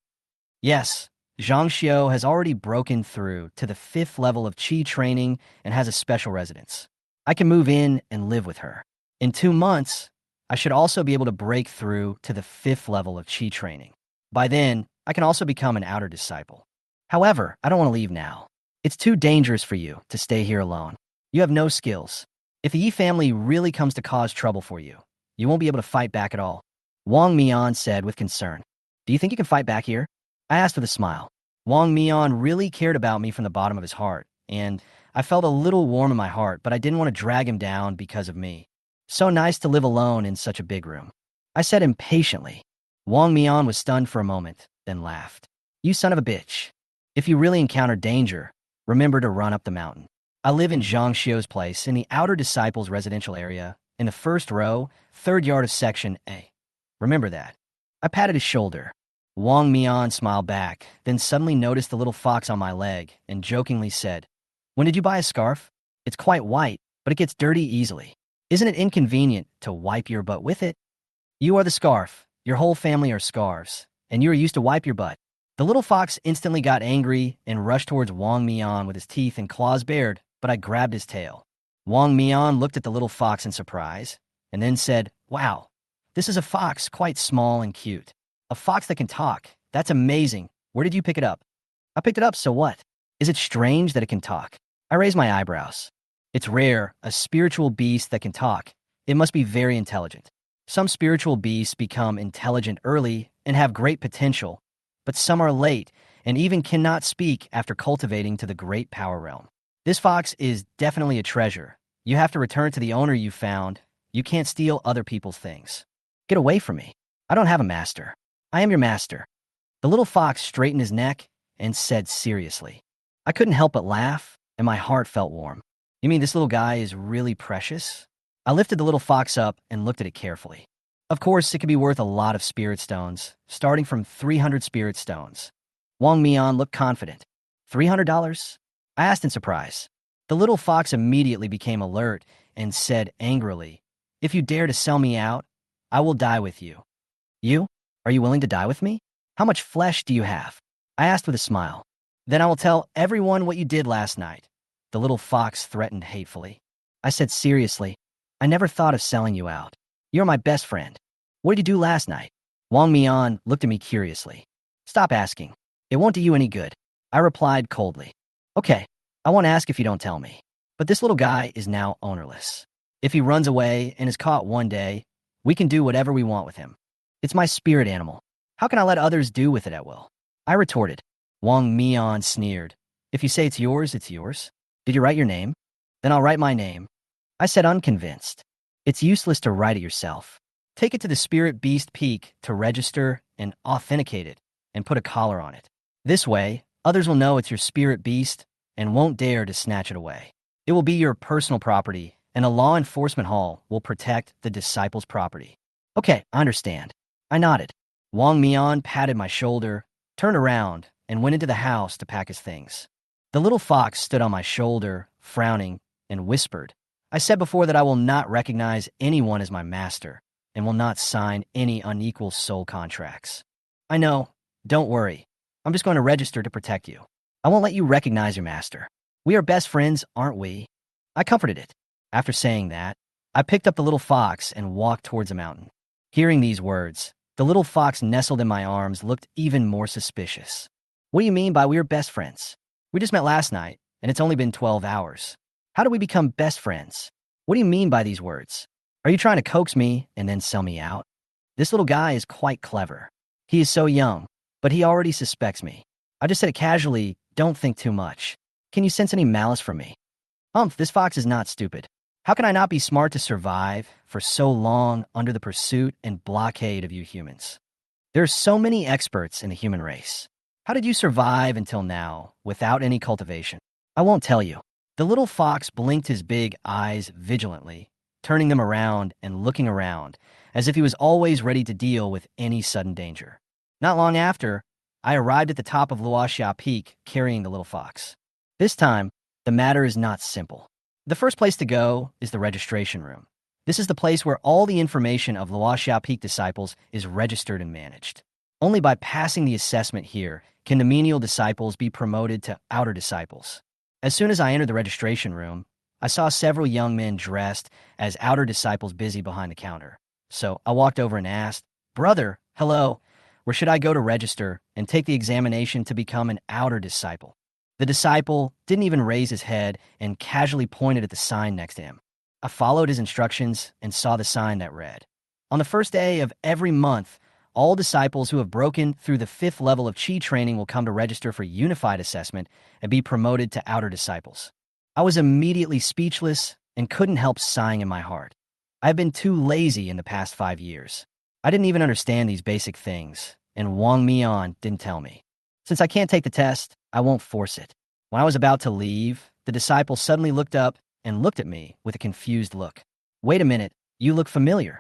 Yes. Zhang Xiao has already broken through to the 5th level of Qi training and has a special residence. I can move in and live with her. In 2 months, I should also be able to break through to the 5th level of Qi training. By then, I can also become an outer disciple. However, I don't want to leave now. It's too dangerous for you to stay here alone. You have no skills. If the Yi family really comes to cause trouble for you, you won't be able to fight back at all. Wong Mean said with concern. Do you think you can fight back here? I asked with a smile. Wong Mean really cared about me from the bottom of his heart, and I felt a little warm in my heart, but I didn't want to drag him down because of me. So nice to live alone in such a big room. I said impatiently. Wong Mean was stunned for a moment, then laughed. You son of a bitch. If you really encounter danger, remember to run up the mountain. I live in Zhang Xiao's place in the outer disciples' residential area, in the 1st row, 3rd yard of section A. Remember that. I patted his shoulder. Wong Mean smiled back, then suddenly noticed the little fox on my leg and jokingly said, When did you buy a scarf? It's quite white, but it gets dirty easily. Isn't it inconvenient to wipe your butt with it? You are the scarf. Your whole family are scarves, and you are used to wipe your butt. The little fox instantly got angry and rushed towards Wong Mean with his teeth and claws bared, but I grabbed his tail. Wong Mean looked at the little fox in surprise, and then said, Wow, this is a fox quite small and cute. A fox that can talk. That's amazing. Where did you pick it up? I picked it up, so what? Is it strange that it can talk? I raised my eyebrows. It's rare, a spiritual beast that can talk. It must be very intelligent. Some spiritual beasts become intelligent early and have great potential, but some are late and even cannot speak after cultivating to the great power realm. This fox is definitely a treasure. You have to return it to the owner you found. You can't steal other people's things. Get away from me. I don't have a master. I am your master. The little fox straightened his neck and said seriously. I couldn't help but laugh, and my heart felt warm. You mean this little guy is really precious? I lifted the little fox up and looked at it carefully. Of course, it could be worth a lot of spirit stones, starting from 300 spirit stones. Wong Mean looked confident. $300? I asked in surprise. The little fox immediately became alert and said angrily, If you dare to sell me out, I will die with you. You? Are you willing to die with me? How much flesh do you have? I asked with a smile. Then I will tell everyone what you did last night. The little fox threatened hatefully. I said seriously, I never thought of selling you out. You're my best friend. What did you do last night? Wong Mean looked at me curiously. Stop asking. It won't do you any good. I replied coldly. Okay, I won't ask if you don't tell me. But this little guy is now ownerless. If he runs away and is caught one day, we can do whatever we want with him. It's my spirit animal. How can I let others do with it at will? I retorted. Wong Mean sneered. If you say it's yours, it's yours. Did you write your name? Then I'll write my name. I said unconvinced. It's useless to write it yourself. Take it to the Spirit Beast Peak to register and authenticate it and put a collar on it. This way, others will know it's your spirit beast and won't dare to snatch it away. It will be your personal property, and a law enforcement hall will protect the disciple's property. Okay, I understand. I nodded. Wong Mean patted my shoulder, turned around, and went into the house to pack his things. The little fox stood on my shoulder, frowning, and whispered, I said before that I will not recognize anyone as my master and will not sign any unequal soul contracts. I know. Don't worry. I'm just going to register to protect you. I won't let you recognize your master. We are best friends, aren't we? I comforted it. After saying that, I picked up the little fox and walked towards the mountain. Hearing these words, the little fox nestled in my arms looked even more suspicious. What do you mean by we are best friends? We just met last night, and it's only been 12 hours. How do we become best friends? What do you mean by these words? Are you trying to coax me and then sell me out? This little guy is quite clever. He is so young, but he already suspects me. I just said it casually, don't think too much. Can you sense any malice from me? This fox is not stupid. How can I not be smart to survive for so long under the pursuit and blockade of you humans? There are so many experts in the human race. How did you survive until now without any cultivation? I won't tell you. The little fox blinked his big eyes vigilantly, turning them around and looking around, as if he was always ready to deal with any sudden danger. Not long after, I arrived at the top of Luoxia Peak carrying the little fox. This time, the matter is not simple. The first place to go is the registration room. This is the place where all the information of Luoxia Peak disciples is registered and managed. Only by passing the assessment here can the menial disciples be promoted to outer disciples. As soon as I entered the registration room, I saw several young men dressed as outer disciples busy behind the counter. So I walked over and asked, Brother, hello, where should I go to register and take the examination to become an outer disciple? The disciple didn't even raise his head and casually pointed at the sign next to him. I followed his instructions and saw the sign that read, On the first day of every month, all disciples who have broken through the 5th level of Qi training will come to register for unified assessment and be promoted to outer disciples. I was immediately speechless and couldn't help sighing in my heart. I've been too lazy in the past 5 years. I didn't even understand these basic things, and Wong Mean didn't tell me. Since I can't take the test, I won't force it. When I was about to leave, the disciple suddenly looked up and looked at me with a confused look. Wait a minute, you look familiar.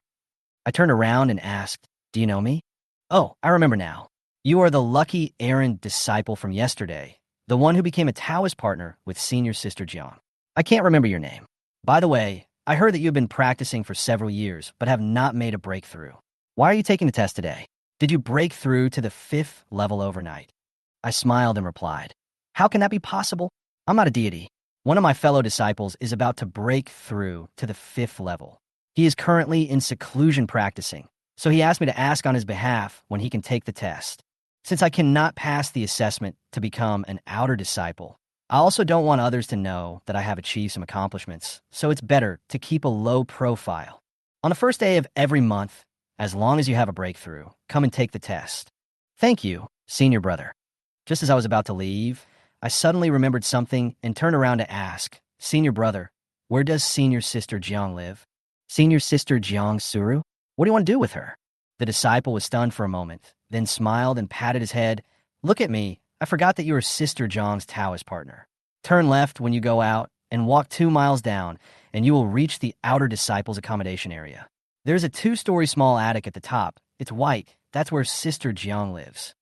I turned around and asked, Do you know me? Oh, I remember now. You are the lucky errand disciple from yesterday, the one who became a Taoist partner with senior sister Jiang. I can't remember your name. By the way, I heard that you've been practicing for several years, but have not made a breakthrough. Why are you taking the test today? Did you break through to the 5th level overnight? I smiled and replied, How can that be possible? I'm not a deity. One of my fellow disciples is about to break through to the 5th level. He is currently in seclusion practicing, so he asked me to ask on his behalf when he can take the test. Since I cannot pass the assessment to become an outer disciple, I also don't want others to know that I have achieved some accomplishments, so it's better to keep a low profile. On the first day of every month, as long as you have a breakthrough, come and take the test. Thank you, senior brother. Just as I was about to leave, I suddenly remembered something and turned around to ask, Senior brother, where does senior sister Jiang live? Senior sister Jang Suru? What do you want to do with her? The disciple was stunned for a moment, then smiled and patted his head. Look at me. I forgot that you are Sister Jiang's Taoist partner. Turn left when you go out and walk 2 miles down, and you will reach the outer disciples' accommodation area. There's a 2-story small attic at the top. It's white. That's where Sister Jiang lives.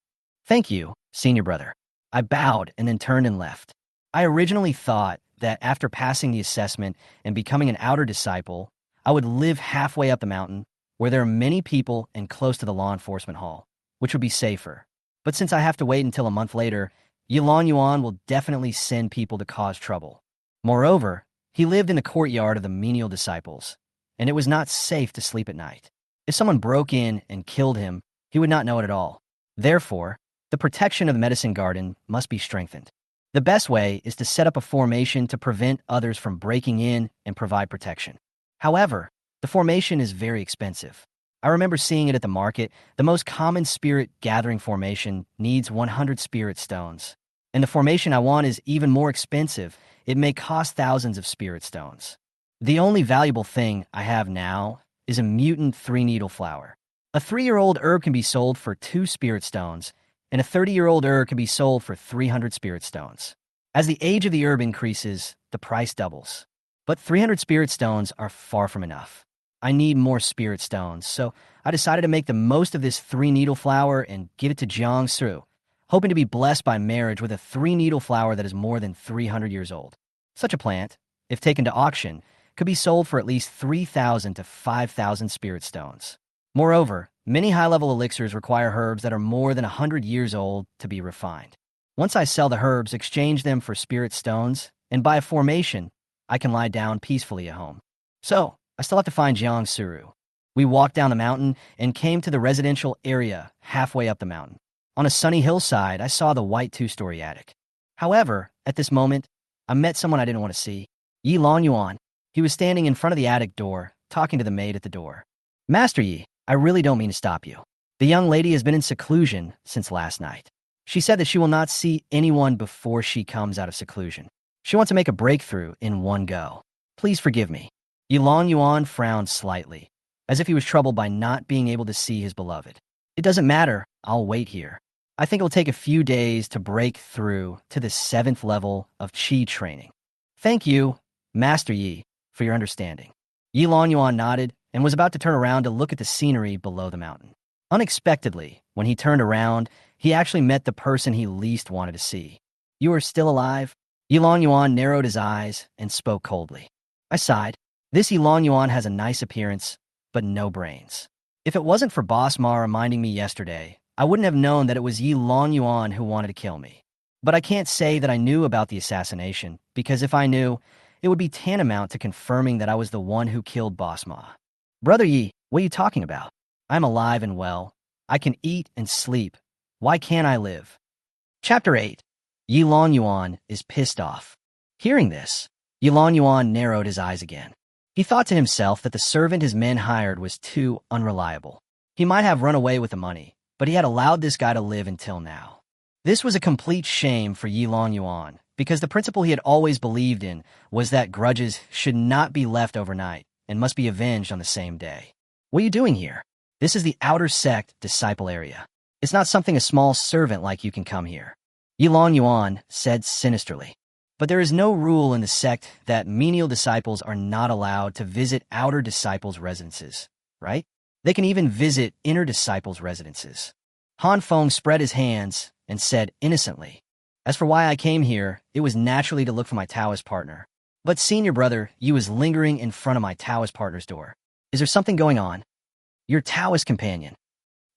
Thank you, senior brother. I bowed and then turned and left. I originally thought that after passing the assessment and becoming an outer disciple, I would live halfway up the mountain, where there are many people and close to the law enforcement hall, which would be safer. But since I have to wait until a month later, Yilong Yuan will definitely send people to cause trouble. Moreover, he lived in the courtyard of the menial disciples, and it was not safe to sleep at night. If someone broke in and killed him, he would not know it at all. Therefore, the protection of the medicine garden must be strengthened. The best way is to set up a formation to prevent others from breaking in and provide protection. However, the formation is very expensive. I remember seeing it at the market. The most common spirit gathering formation needs 100 spirit stones. And the formation I want is even more expensive. It may cost thousands of spirit stones. The only valuable thing I have now is a mutant three-needle flower. A 3-year-old herb can be sold for 2 spirit stones, and a 30-year-old herb can be sold for 300 spirit stones. As the age of the herb increases, the price doubles. But 300 spirit stones are far from enough. I need more spirit stones, so I decided to make the most of this 3-needle flower and give it to Jang Suru, hoping to be blessed by marriage with a 3-needle flower that is more than 300 years old. Such a plant, if taken to auction, could be sold for at least 3,000 to 5,000 spirit stones. Moreover, many high-level elixirs require herbs that are more than 100 years old to be refined. Once I sell the herbs, exchange them for spirit stones, and by a formation, I can lie down peacefully at home. So, I still have to find Jang Suru. We walked down the mountain and came to the residential area halfway up the mountain. On a sunny hillside, I saw the white 2-story attic. However, at this moment, I met someone I didn't want to see. Yilong Yuan. He was standing in front of the attic door, talking to the maid at the door. Master Yi, I really don't mean to stop you. The young lady has been in seclusion since last night. She said that she will not see anyone before she comes out of seclusion. She wants to make a breakthrough in one go. Please forgive me. Yilong Yuan frowned slightly, as if he was troubled by not being able to see his beloved. It doesn't matter, I'll wait here. I think it will take a few days to break through to the 7th level of Qi training. Thank you, Master Yi, for your understanding. Yilong Yuan nodded and was about to turn around to look at the scenery below the mountain. Unexpectedly, when he turned around, he actually met the person he least wanted to see. You are still alive? Yilong Yuan narrowed his eyes and spoke coldly. I sighed. This Yilong Yuan has a nice appearance, but no brains. If it wasn't for Boss Ma reminding me yesterday, I wouldn't have known that it was Yilong Yuan who wanted to kill me. But I can't say that I knew about the assassination, because if I knew, it would be tantamount to confirming that I was the one who killed Boss Ma. Brother Yi, what are you talking about? I'm alive and well. I can eat and sleep. Why can't I live? Chapter 8. Yilong Yuan is pissed off. Hearing this, Yilong Yuan narrowed his eyes again. He thought to himself that the servant his men hired was too unreliable. He might have run away with the money, but he had allowed this guy to live until now. This was a complete shame for Yilong Yuan, because the principle he had always believed in was that grudges should not be left overnight and must be avenged on the same day. What are you doing here? This is the outer sect disciple area. It's not something a small servant like you can come here. Yilong Yuan said sinisterly. But there is no rule in the sect that menial disciples are not allowed to visit outer disciples' residences, right? They can even visit inner disciples' residences. Han Feng spread his hands and said innocently, as for why I came here, it was naturally to look for my Taoist partner. But senior brother, you was lingering in front of my Taoist partner's door. Is there something going on? Your Taoist companion.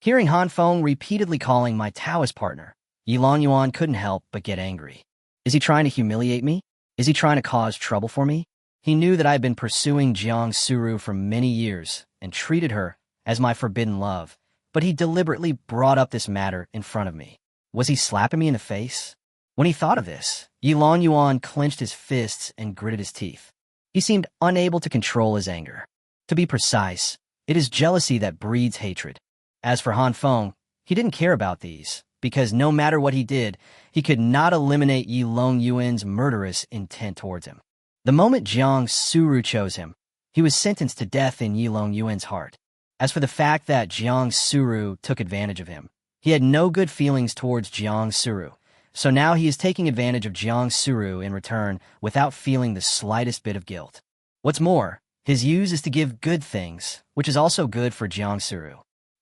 Hearing Han Feng repeatedly calling my Taoist partner, Yilong Yuan couldn't help but get angry. Is he trying to humiliate me? Is he trying to cause trouble for me? He knew that I had been pursuing Jang Suru for many years and treated her as my forbidden love, but he deliberately brought up this matter in front of me. Was he slapping me in the face? When he thought of this, Yilong Yuan clenched his fists and gritted his teeth. He seemed unable to control his anger. To be precise, it is jealousy that breeds hatred. As for Han Feng, he didn't care about these, because no matter what he did, he could not eliminate Yilong Yuan's murderous intent towards him. The moment Jang Suru chose him, he was sentenced to death in Yilong Yuan's heart. As for the fact that Jang Suru took advantage of him, he had no good feelings towards Jang Suru, so now he is taking advantage of Jang Suru in return without feeling the slightest bit of guilt. What's more, his use is to give good things, which is also good for Jang Suru.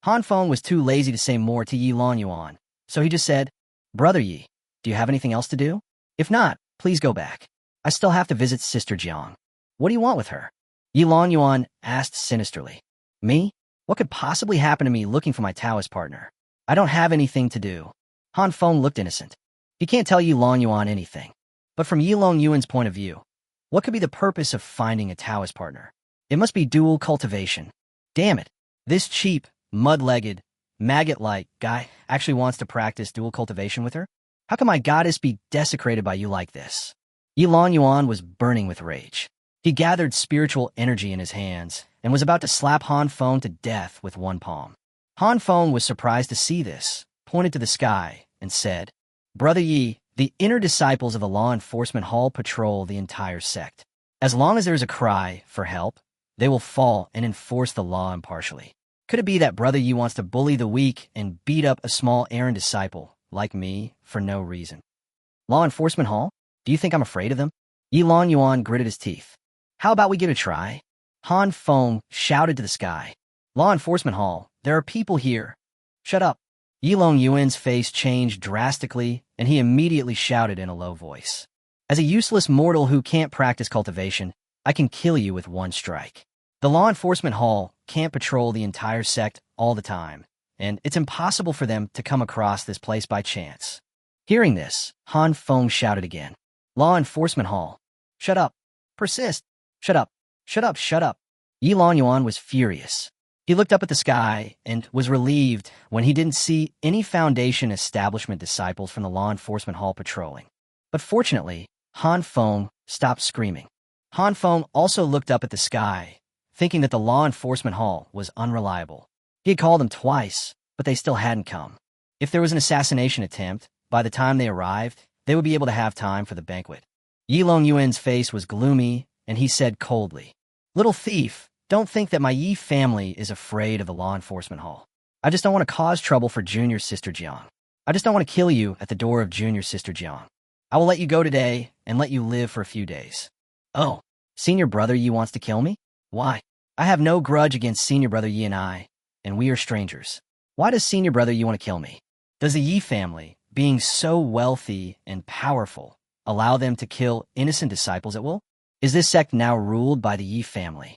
Han Feng was too lazy to say more to Yilong Yuan, so he just said, Brother Yi, do you have anything else to do? If not, please go back. I still have to visit Sister Jiang. What do you want with her? Yilong Yuan asked sinisterly. Me? What could possibly happen to me looking for my Taoist partner? I don't have anything to do. Han Feng looked innocent. He can't tell Yilong Yuan anything. But from Yilong Yuan's point of view, what could be the purpose of finding a Taoist partner? It must be dual cultivation. Damn it. This cheap, mud-legged, maggot-like guy actually wants to practice dual cultivation with her? How can my goddess be desecrated by you like this? Yilong Yuan was burning with rage. He gathered spiritual energy in his hands and was about to slap Han Feng to death with one palm. Han Feng was surprised to see this, pointed to the sky, and said, Brother Yi, the inner disciples of the law enforcement hall patrol the entire sect. As long as there is a cry for help, they will fall and enforce the law impartially. Could it be that Brother Yi wants to bully the weak and beat up a small errand disciple, like me, for no reason? Law Enforcement Hall? Do you think I'm afraid of them? Yilong Yuan gritted his teeth. How about we give it a try? Han Feng shouted to the sky. Law Enforcement Hall, there are people here. Shut up. Yilong Yuan's face changed drastically, and he immediately shouted in a low voice. As a useless mortal who can't practice cultivation, I can kill you with one strike. The Law Enforcement Hall can't patrol the entire sect all the time, and it's impossible for them to come across this place by chance. Hearing this, Han Feng shouted again. Law Enforcement Hall. Shut up. Persist. Shut up. Shut up. Shut up. Yilong Yuan was furious. He looked up at the sky and was relieved when he didn't see any Foundation establishment disciples from the Law Enforcement Hall patrolling. But fortunately, Han Feng stopped screaming. Han Feng also looked up at the sky, thinking that the Law Enforcement Hall was unreliable. He had called them twice, but they still hadn't come. If there was an assassination attempt, by the time they arrived, they would be able to have time for the banquet. Yilong Yuan's face was gloomy, and he said coldly, Little thief, don't think that my Yi family is afraid of the Law Enforcement Hall. I just don't want to cause trouble for Junior Sister Jiang. I just don't want to kill you at the door of Junior Sister Jiang. I will let you go today and let you live for a few days. Oh, Senior Brother Yi wants to kill me? Why? I have no grudge against Senior Brother Yi and we are strangers. Why does Senior Brother Yi want to kill me? Does the Yi family, being so wealthy and powerful, allow them to kill innocent disciples at will? Is this sect now ruled by the Yi family?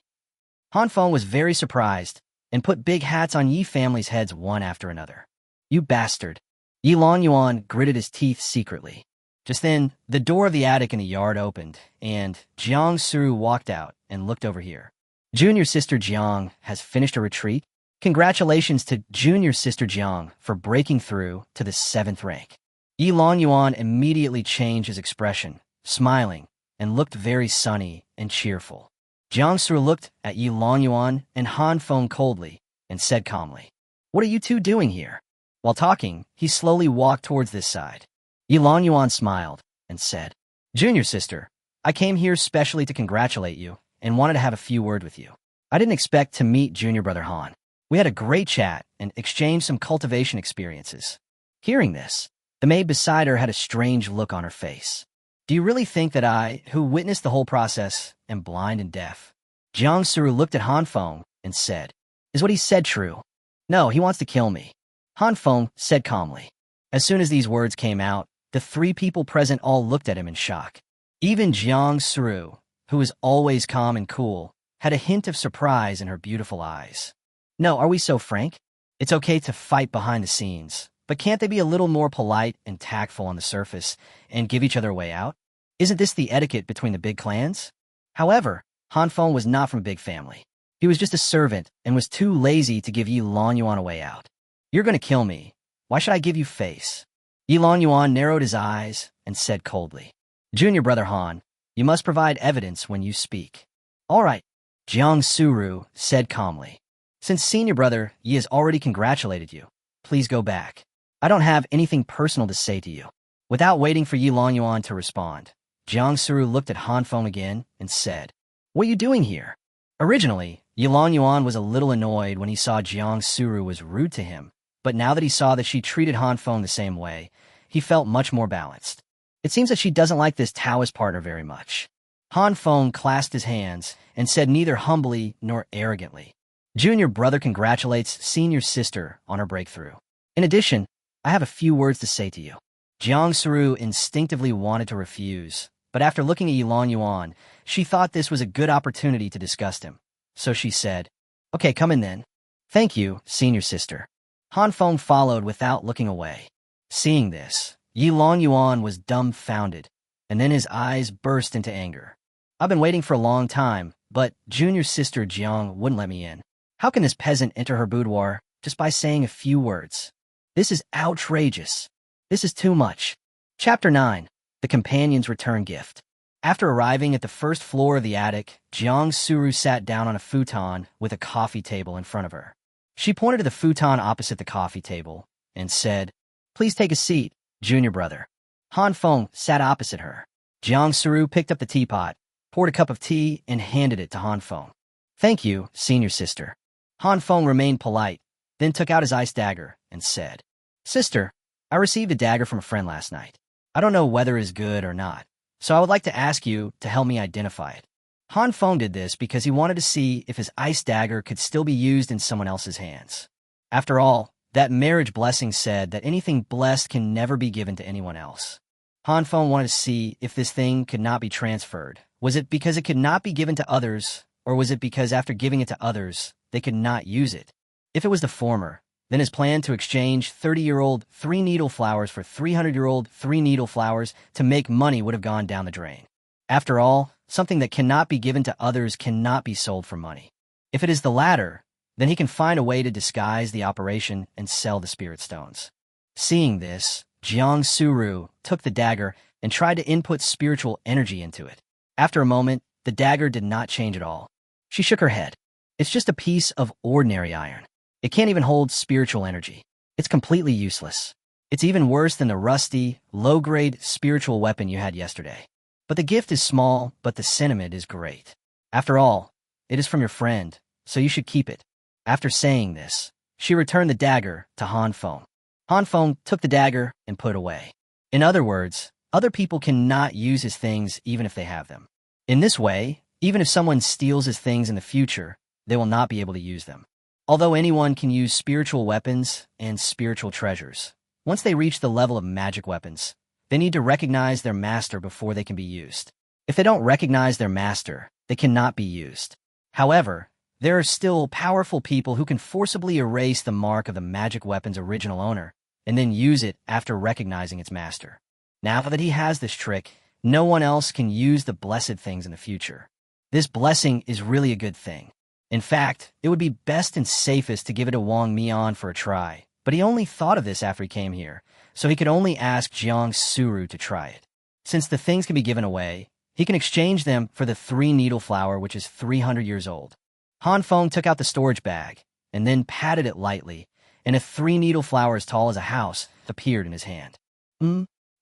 Han Feng was very surprised and put big hats on Yi family's heads one after another. You bastard. Yilong Yuan gritted his teeth secretly. Just then, the door of the attic in the yard opened, and Jang Suru walked out and looked over here. Junior Sister Jiang has finished a retreat. Congratulations to Junior Sister Jiang for breaking through to the 7th rank. Yilong Yuan immediately changed his expression, smiling, and looked very sunny and cheerful. Jang Suru looked at Yilong Yuan and Han Feng coldly and said calmly, What are you two doing here? While talking, he slowly walked towards this side. Yilong Yuan smiled and said, Junior Sister, I came here specially to congratulate you and wanted to have a few words with you. I didn't expect to meet Junior Brother Han. We had a great chat and exchanged some cultivation experiences. Hearing this, the maid beside her had a strange look on her face. Do you really think that I, who witnessed the whole process, am blind and deaf? Jang Suru looked at Han Feng and said, Is what he said true? No, he wants to kill me. Han Feng said calmly. As soon as these words came out, the 3 people present all looked at him in shock. Even Jang Suru, who is always calm and cool, had a hint of surprise in her beautiful eyes. No, are we so frank? It's okay to fight behind the scenes, but can't they be a little more polite and tactful on the surface and give each other a way out? Isn't this the etiquette between the big clans? However, Han Feng was not from a big family. He was just a servant and was too lazy to give Yilong Yuan a way out. You're going to kill me. Why should I give you face? Yilong Yuan narrowed his eyes and said coldly, Junior Brother Han, you must provide evidence when you speak. All right, Jang Suru said calmly. Since Senior Brother Yi has already congratulated you, please go back. I don't have anything personal to say to you. Without waiting for Yilong Yuan to respond, Jang Suru looked at Han Feng again and said, What are you doing here? Originally, Yilong Yuan was a little annoyed when he saw Jang Suru was rude to him, but now that he saw that she treated Han Feng the same way, he felt much more balanced. It seems that she doesn't like this Taoist partner very much. Han Feng clasped his hands and said neither humbly nor arrogantly, Junior Brother congratulates Senior Sister on her breakthrough. In addition, I have a few words to say to you. Jang Suru instinctively wanted to refuse, but after looking at Yilong Yuan, she thought this was a good opportunity to disgust him. So she said, Okay, come in then. Thank you, Senior Sister. Han Feng followed without looking away. Seeing this, Yilong Yuan was dumbfounded, and then his eyes burst into anger. I've been waiting for a long time, but Junior Sister Jiang wouldn't let me in. How can this peasant enter her boudoir just by saying a few words? This is outrageous. This is too much. Chapter 9. The Companion's Return Gift. After arriving at the first floor of the attic, Jang Suru sat down on a futon with a coffee table in front of her. She pointed to the futon opposite the coffee table and said, Please take a seat, Junior Brother. Han Feng sat opposite her. Jang Suru picked up the teapot, poured a cup of tea, and handed it to Han Feng. "Thank you, senior sister." Han Feng remained polite, then took out his ice dagger and said, "Sister, I received a dagger from a friend last night. I don't know whether it is good or not, so I would like to ask you to help me identify it." Han Feng did this because he wanted to see if his ice dagger could still be used in someone else's hands. After all, that marriage blessing said that anything blessed can never be given to anyone else. Han Feng wanted to see if this thing could not be transferred. Was it because it could not be given to others, or was it because after giving it to others, they could not use it? If it was the former, then his plan to exchange 30-year-old 3-needle flowers for 300-year-old 3-needle flowers to make money would have gone down the drain. After all, something that cannot be given to others cannot be sold for money. If it is the latter, then he can find a way to disguise the operation and sell the spirit stones. Seeing this, Jang Suru took the dagger and tried to input spiritual energy into it. After a moment, the dagger did not change at all. She shook her head. "It's just a piece of ordinary iron. It can't even hold spiritual energy. It's completely useless. It's even worse than the rusty, low-grade spiritual weapon you had yesterday. But the gift is small, but the sentiment is great. After all, it is from your friend, so you should keep it." After saying this, she returned the dagger to Han Feng. Han Feng took the dagger and put it away. In other words, other people cannot use his things even if they have them. In this way, even if someone steals his things in the future, they will not be able to use them. Although anyone can use spiritual weapons and spiritual treasures, once they reach the level of magic weapons, they need to recognize their master before they can be used. If they don't recognize their master, they cannot be used. However, there are still powerful people who can forcibly erase the mark of the magic weapon's original owner and then use it after recognizing its master. Now that he has this trick, no one else can use the blessed things in the future. This blessing is really a good thing. In fact, it would be best and safest to give it to Wong Mean for a try, but he only thought of this after he came here, so he could only ask Jang Suru to try it. Since the things can be given away, he can exchange them for the 3-needle flower, which is 300 years old. Han Feng took out the storage bag and then patted it lightly, and a 3-needle flower as tall as a house appeared in his hand.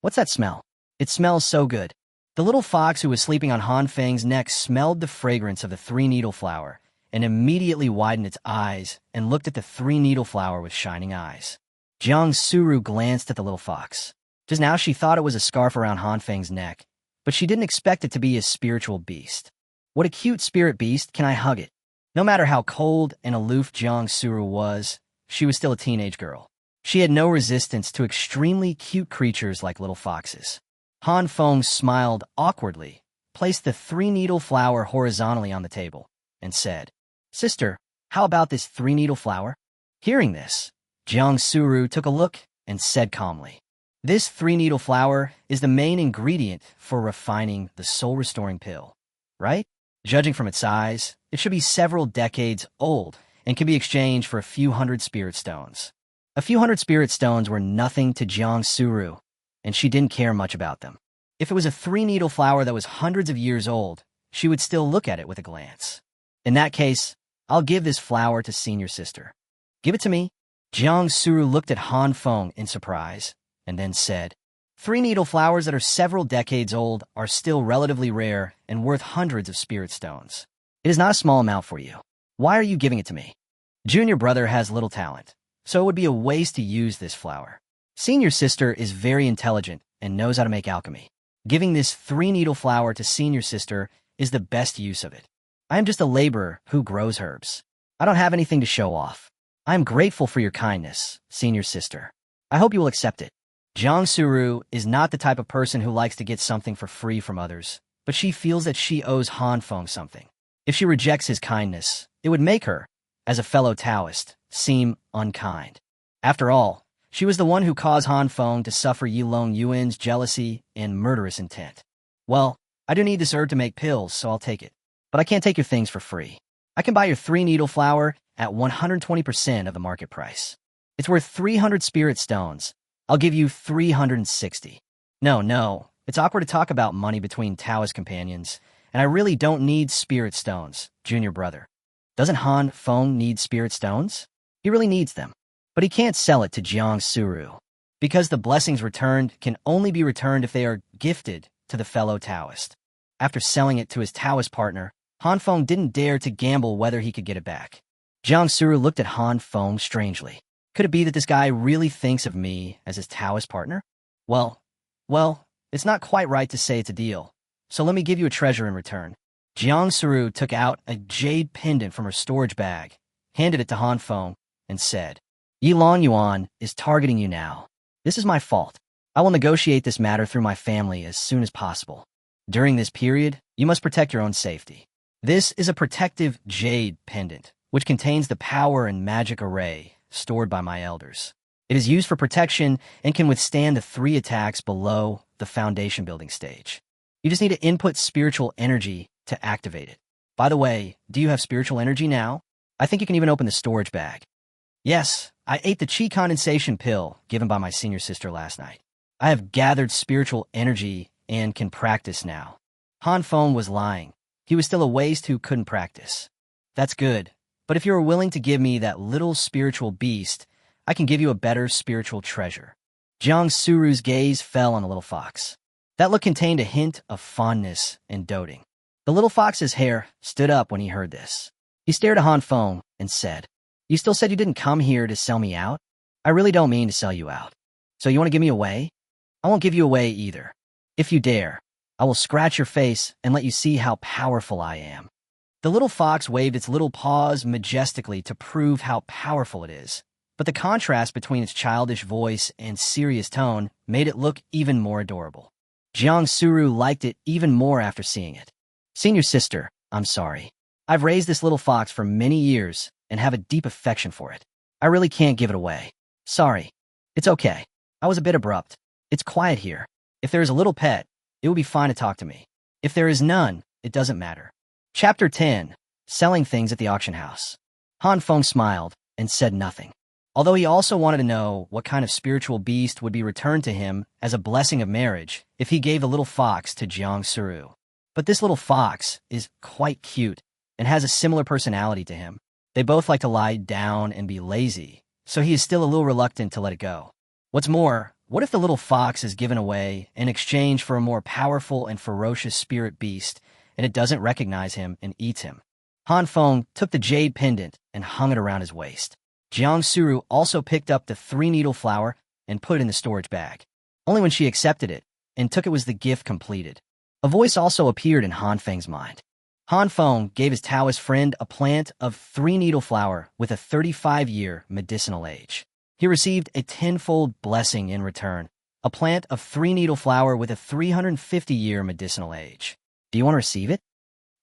What's that smell? It smells so good." The little fox who was sleeping on Han Feng's neck smelled the fragrance of the 3-needle flower and immediately widened its eyes and looked at the 3-needle flower with shining eyes. Jang Suru glanced at the little fox. Just now she thought it was a scarf around Han Feng's neck, but she didn't expect it to be a spiritual beast. What a cute spirit beast, can I hug it? No matter how cold and aloof Jang Suru was, she was still a teenage girl. She had no resistance to extremely cute creatures like little foxes. Han Feng smiled awkwardly, placed the 3-needle flower horizontally on the table, and said, "Sister, how about this 3-needle flower?" Hearing this, Jang Suru took a look and said calmly, "This 3-needle flower is the main ingredient for refining the soul-restoring pill, right? Judging from its size, it should be several decades old and can be exchanged for a few hundred spirit stones." A few hundred spirit stones were nothing to Jang Suru, and she didn't care much about them. If it was a 3-needle flower that was hundreds of years old, she would still look at it with a glance. "In that case, I'll give this flower to senior sister." "Give it to me." Jang Suru looked at Han Feng in surprise, and then said, 3-needle flowers that are several decades old are still relatively rare and worth hundreds of spirit stones. It is not a small amount for you. Why are you giving it to me? Junior brother has little talent, so it would be a waste to use this flower. Senior sister is very intelligent and knows how to make alchemy. Giving this 3-needle flower to senior sister is the best use of it. I am just a laborer who grows herbs. I don't have anything to show off. I am grateful for your kindness, senior sister. I hope you will accept it. Jang Suru is not the type of person who likes to get something for free from others, but she feels that she owes Han Feng something. If she rejects his kindness, it would make her, as a fellow Taoist, seem unkind. After all, she was the one who caused Han Feng to suffer Yilong Yuan's jealousy and murderous intent. Well, I do need this herb to make pills, so I'll take it. But I can't take your things for free. I can buy your 3-needle flower at 120% of the market price. It's worth 300 spirit stones. I'll give you 360. No, it's awkward to talk about money between Taoist companions, and I really don't need spirit stones, junior brother. Doesn't Han Feng need spirit stones? He really needs them. But he can't sell it to Jang Suru, because the blessings returned can only be returned if they are gifted to the fellow Taoist. After selling it to his Taoist partner, Han Feng didn't dare to gamble whether he could get it back. Jang Suru looked at Han Feng strangely. Could it be that this guy really thinks of me as his Taoist partner? Well, it's not quite right to say it's a deal, so let me give you a treasure in return. Jang Suru took out a jade pendant from her storage bag, handed it to Han Feng, and said, Yilong Yuan is targeting you now. This is my fault. I will negotiate this matter through my family as soon as possible. During this period, you must protect your own safety. This is a protective jade pendant, which contains the power and magic array stored by my elders. It is used for protection and can withstand the 3 attacks below the foundation building stage. You just need to input spiritual energy to activate it. By the way, do you have spiritual energy now? I think you can even open the storage bag. Yes, I ate the chi condensation pill given by my senior sister last night. I have gathered spiritual energy and can practice now. Han Feng was lying. He was still a waste who couldn't practice. That's good, but if you are willing to give me that little spiritual beast, I can give you a better spiritual treasure. Jang Suru's gaze fell on the little fox. That look contained a hint of fondness and doting. The little fox's hair stood up when he heard this. He stared at Han Feng and said, You still said you didn't come here to sell me out? I really don't mean to sell you out. So you want to give me away? I won't give you away either. If you dare, I will scratch your face and let you see how powerful I am. The little fox waved its little paws majestically to prove how powerful it is, but the contrast between its childish voice and serious tone made it look even more adorable. Jang Suru liked it even more after seeing it. Senior sister, I'm sorry. I've raised this little fox for many years and have a deep affection for it. I really can't give it away. Sorry. It's okay. I was a bit abrupt. It's quiet here. If there is a little pet, it would be fine to talk to me. If there is none, it doesn't matter. Chapter 10. Selling Things at the Auction House. Han Feng smiled and said nothing, although he also wanted to know what kind of spiritual beast would be returned to him as a blessing of marriage if he gave the little fox to Jang Suru. But this little fox is quite cute and has a similar personality to him. They both like to lie down and be lazy, so he is still a little reluctant to let it go. What's more, what if the little fox is given away in exchange for a more powerful and ferocious spirit beast, and it doesn't recognize him and eats him? Han Feng took the jade pendant and hung it around his waist. Jang Suru also picked up the 3-needle flower and put it in the storage bag. Only when she accepted it and took it was the gift completed. A voice also appeared in Han Feng's mind. Han Feng gave his Taoist friend a plant of 3-needle flower with a 35-year medicinal age. He received a tenfold blessing in return, a plant of 3-needle flower with a 350-year medicinal age. Do you want to receive it?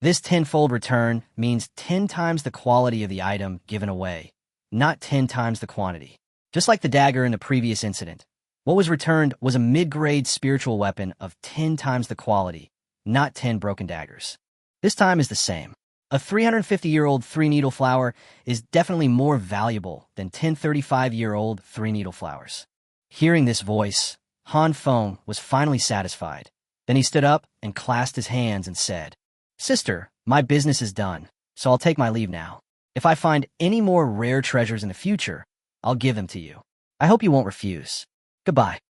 This tenfold return means 10 times the quality of the item given away, not 10 times the quantity. Just like the dagger in the previous incident, what was returned was a mid-grade spiritual weapon of 10 times the quality, not 10 broken daggers. This time is the same. A 350-year-old 3-needle flower is definitely more valuable than 10 35-year-old 3-needle flowers. Hearing this voice, Han Feng was finally satisfied. Then he stood up and clasped his hands and said, Sister, my business is done, so I'll take my leave now. If I find any more rare treasures in the future, I'll give them to you. I hope you won't refuse. Goodbye.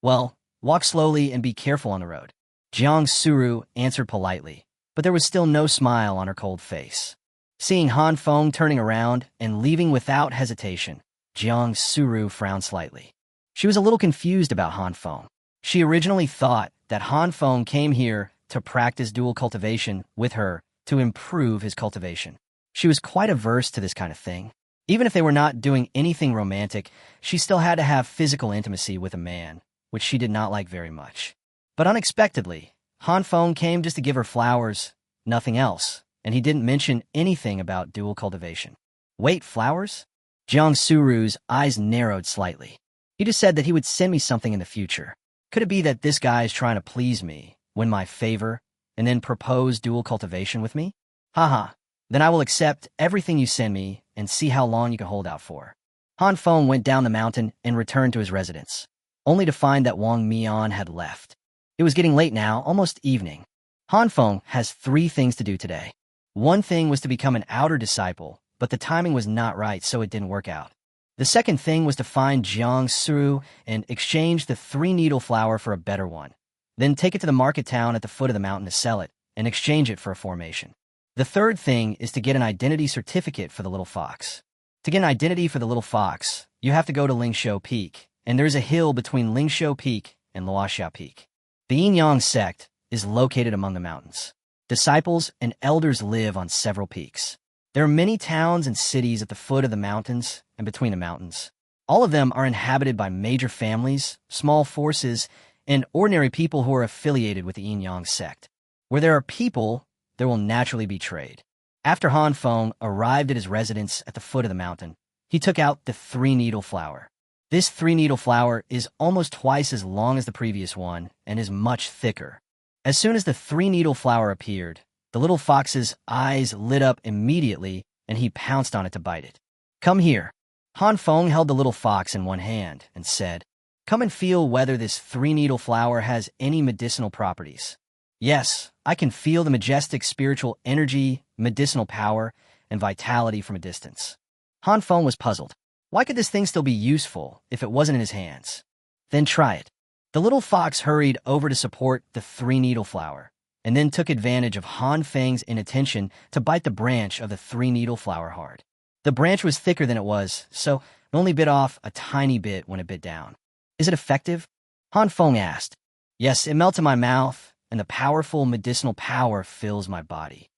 Well, walk slowly and be careful on the road. Jang Suru answered politely, but there was still no smile on her cold face. Seeing Han Feng turning around and leaving without hesitation, Jang Suru frowned slightly. She was a little confused about Han Feng. She originally thought that Han Feng came here to practice dual cultivation with her to improve his cultivation. She was quite averse to this kind of thing. Even if they were not doing anything romantic, she still had to have physical intimacy with a man, which she did not like very much. But unexpectedly, Han Feng came just to give her flowers, nothing else, and he didn't mention anything about dual cultivation. Wait, flowers? Jang Suru's eyes narrowed slightly. He just said that he would send me something in the future. Could it be that this guy is trying to please me, win my favor, and then propose dual cultivation with me? Haha, then I will accept everything you send me and see how long you can hold out for. Han Feng went down the mountain and returned to his residence, only to find that Wong Mean had left. It was getting late now, almost evening. Han Feng has 3 things to do today. One thing was to become an outer disciple, but the timing was not right, so it didn't work out. The second thing was to find Jang Suru and exchange the 3-needle flower for a better one. Then take it to the market town at the foot of the mountain to sell it, and exchange it for a formation. The third thing is to get an identity certificate for the little fox. To get an identity for the little fox, you have to go to Lingshou Peak, and there's a hill between Lingshou Peak and Luoxia Peak. The Yin Yang sect is located among the mountains. Disciples and elders live on several peaks. There are many towns and cities at the foot of the mountains and between the mountains. All of them are inhabited by major families, small forces, and ordinary people who are affiliated with the Yin Yang sect. Where there are people, there will naturally be trade. After Han Feng arrived at his residence at the foot of the mountain, he took out the three-needle flower. This three-needle flower is almost twice as long as the previous one and is much thicker. As soon as the three-needle flower appeared, the little fox's eyes lit up immediately and he pounced on it to bite it. "Come here." Han Feng held the little fox in one hand and said, "Come and feel whether this three-needle flower has any medicinal properties." Yes, I can feel the majestic spiritual energy, medicinal power, and vitality from a distance. Han Feng was puzzled. Why could this thing still be useful if it wasn't in his hands? Then try it. The little fox hurried over to support the three-needle flower, and then took advantage of Han Feng's inattention to bite the branch of the three-needle flower hard. The branch was thicker than it was, so it only bit off a tiny bit when it bit down. "Is it effective?" Han Feng asked. "Yes, it melts in my mouth, and the powerful medicinal power fills my body."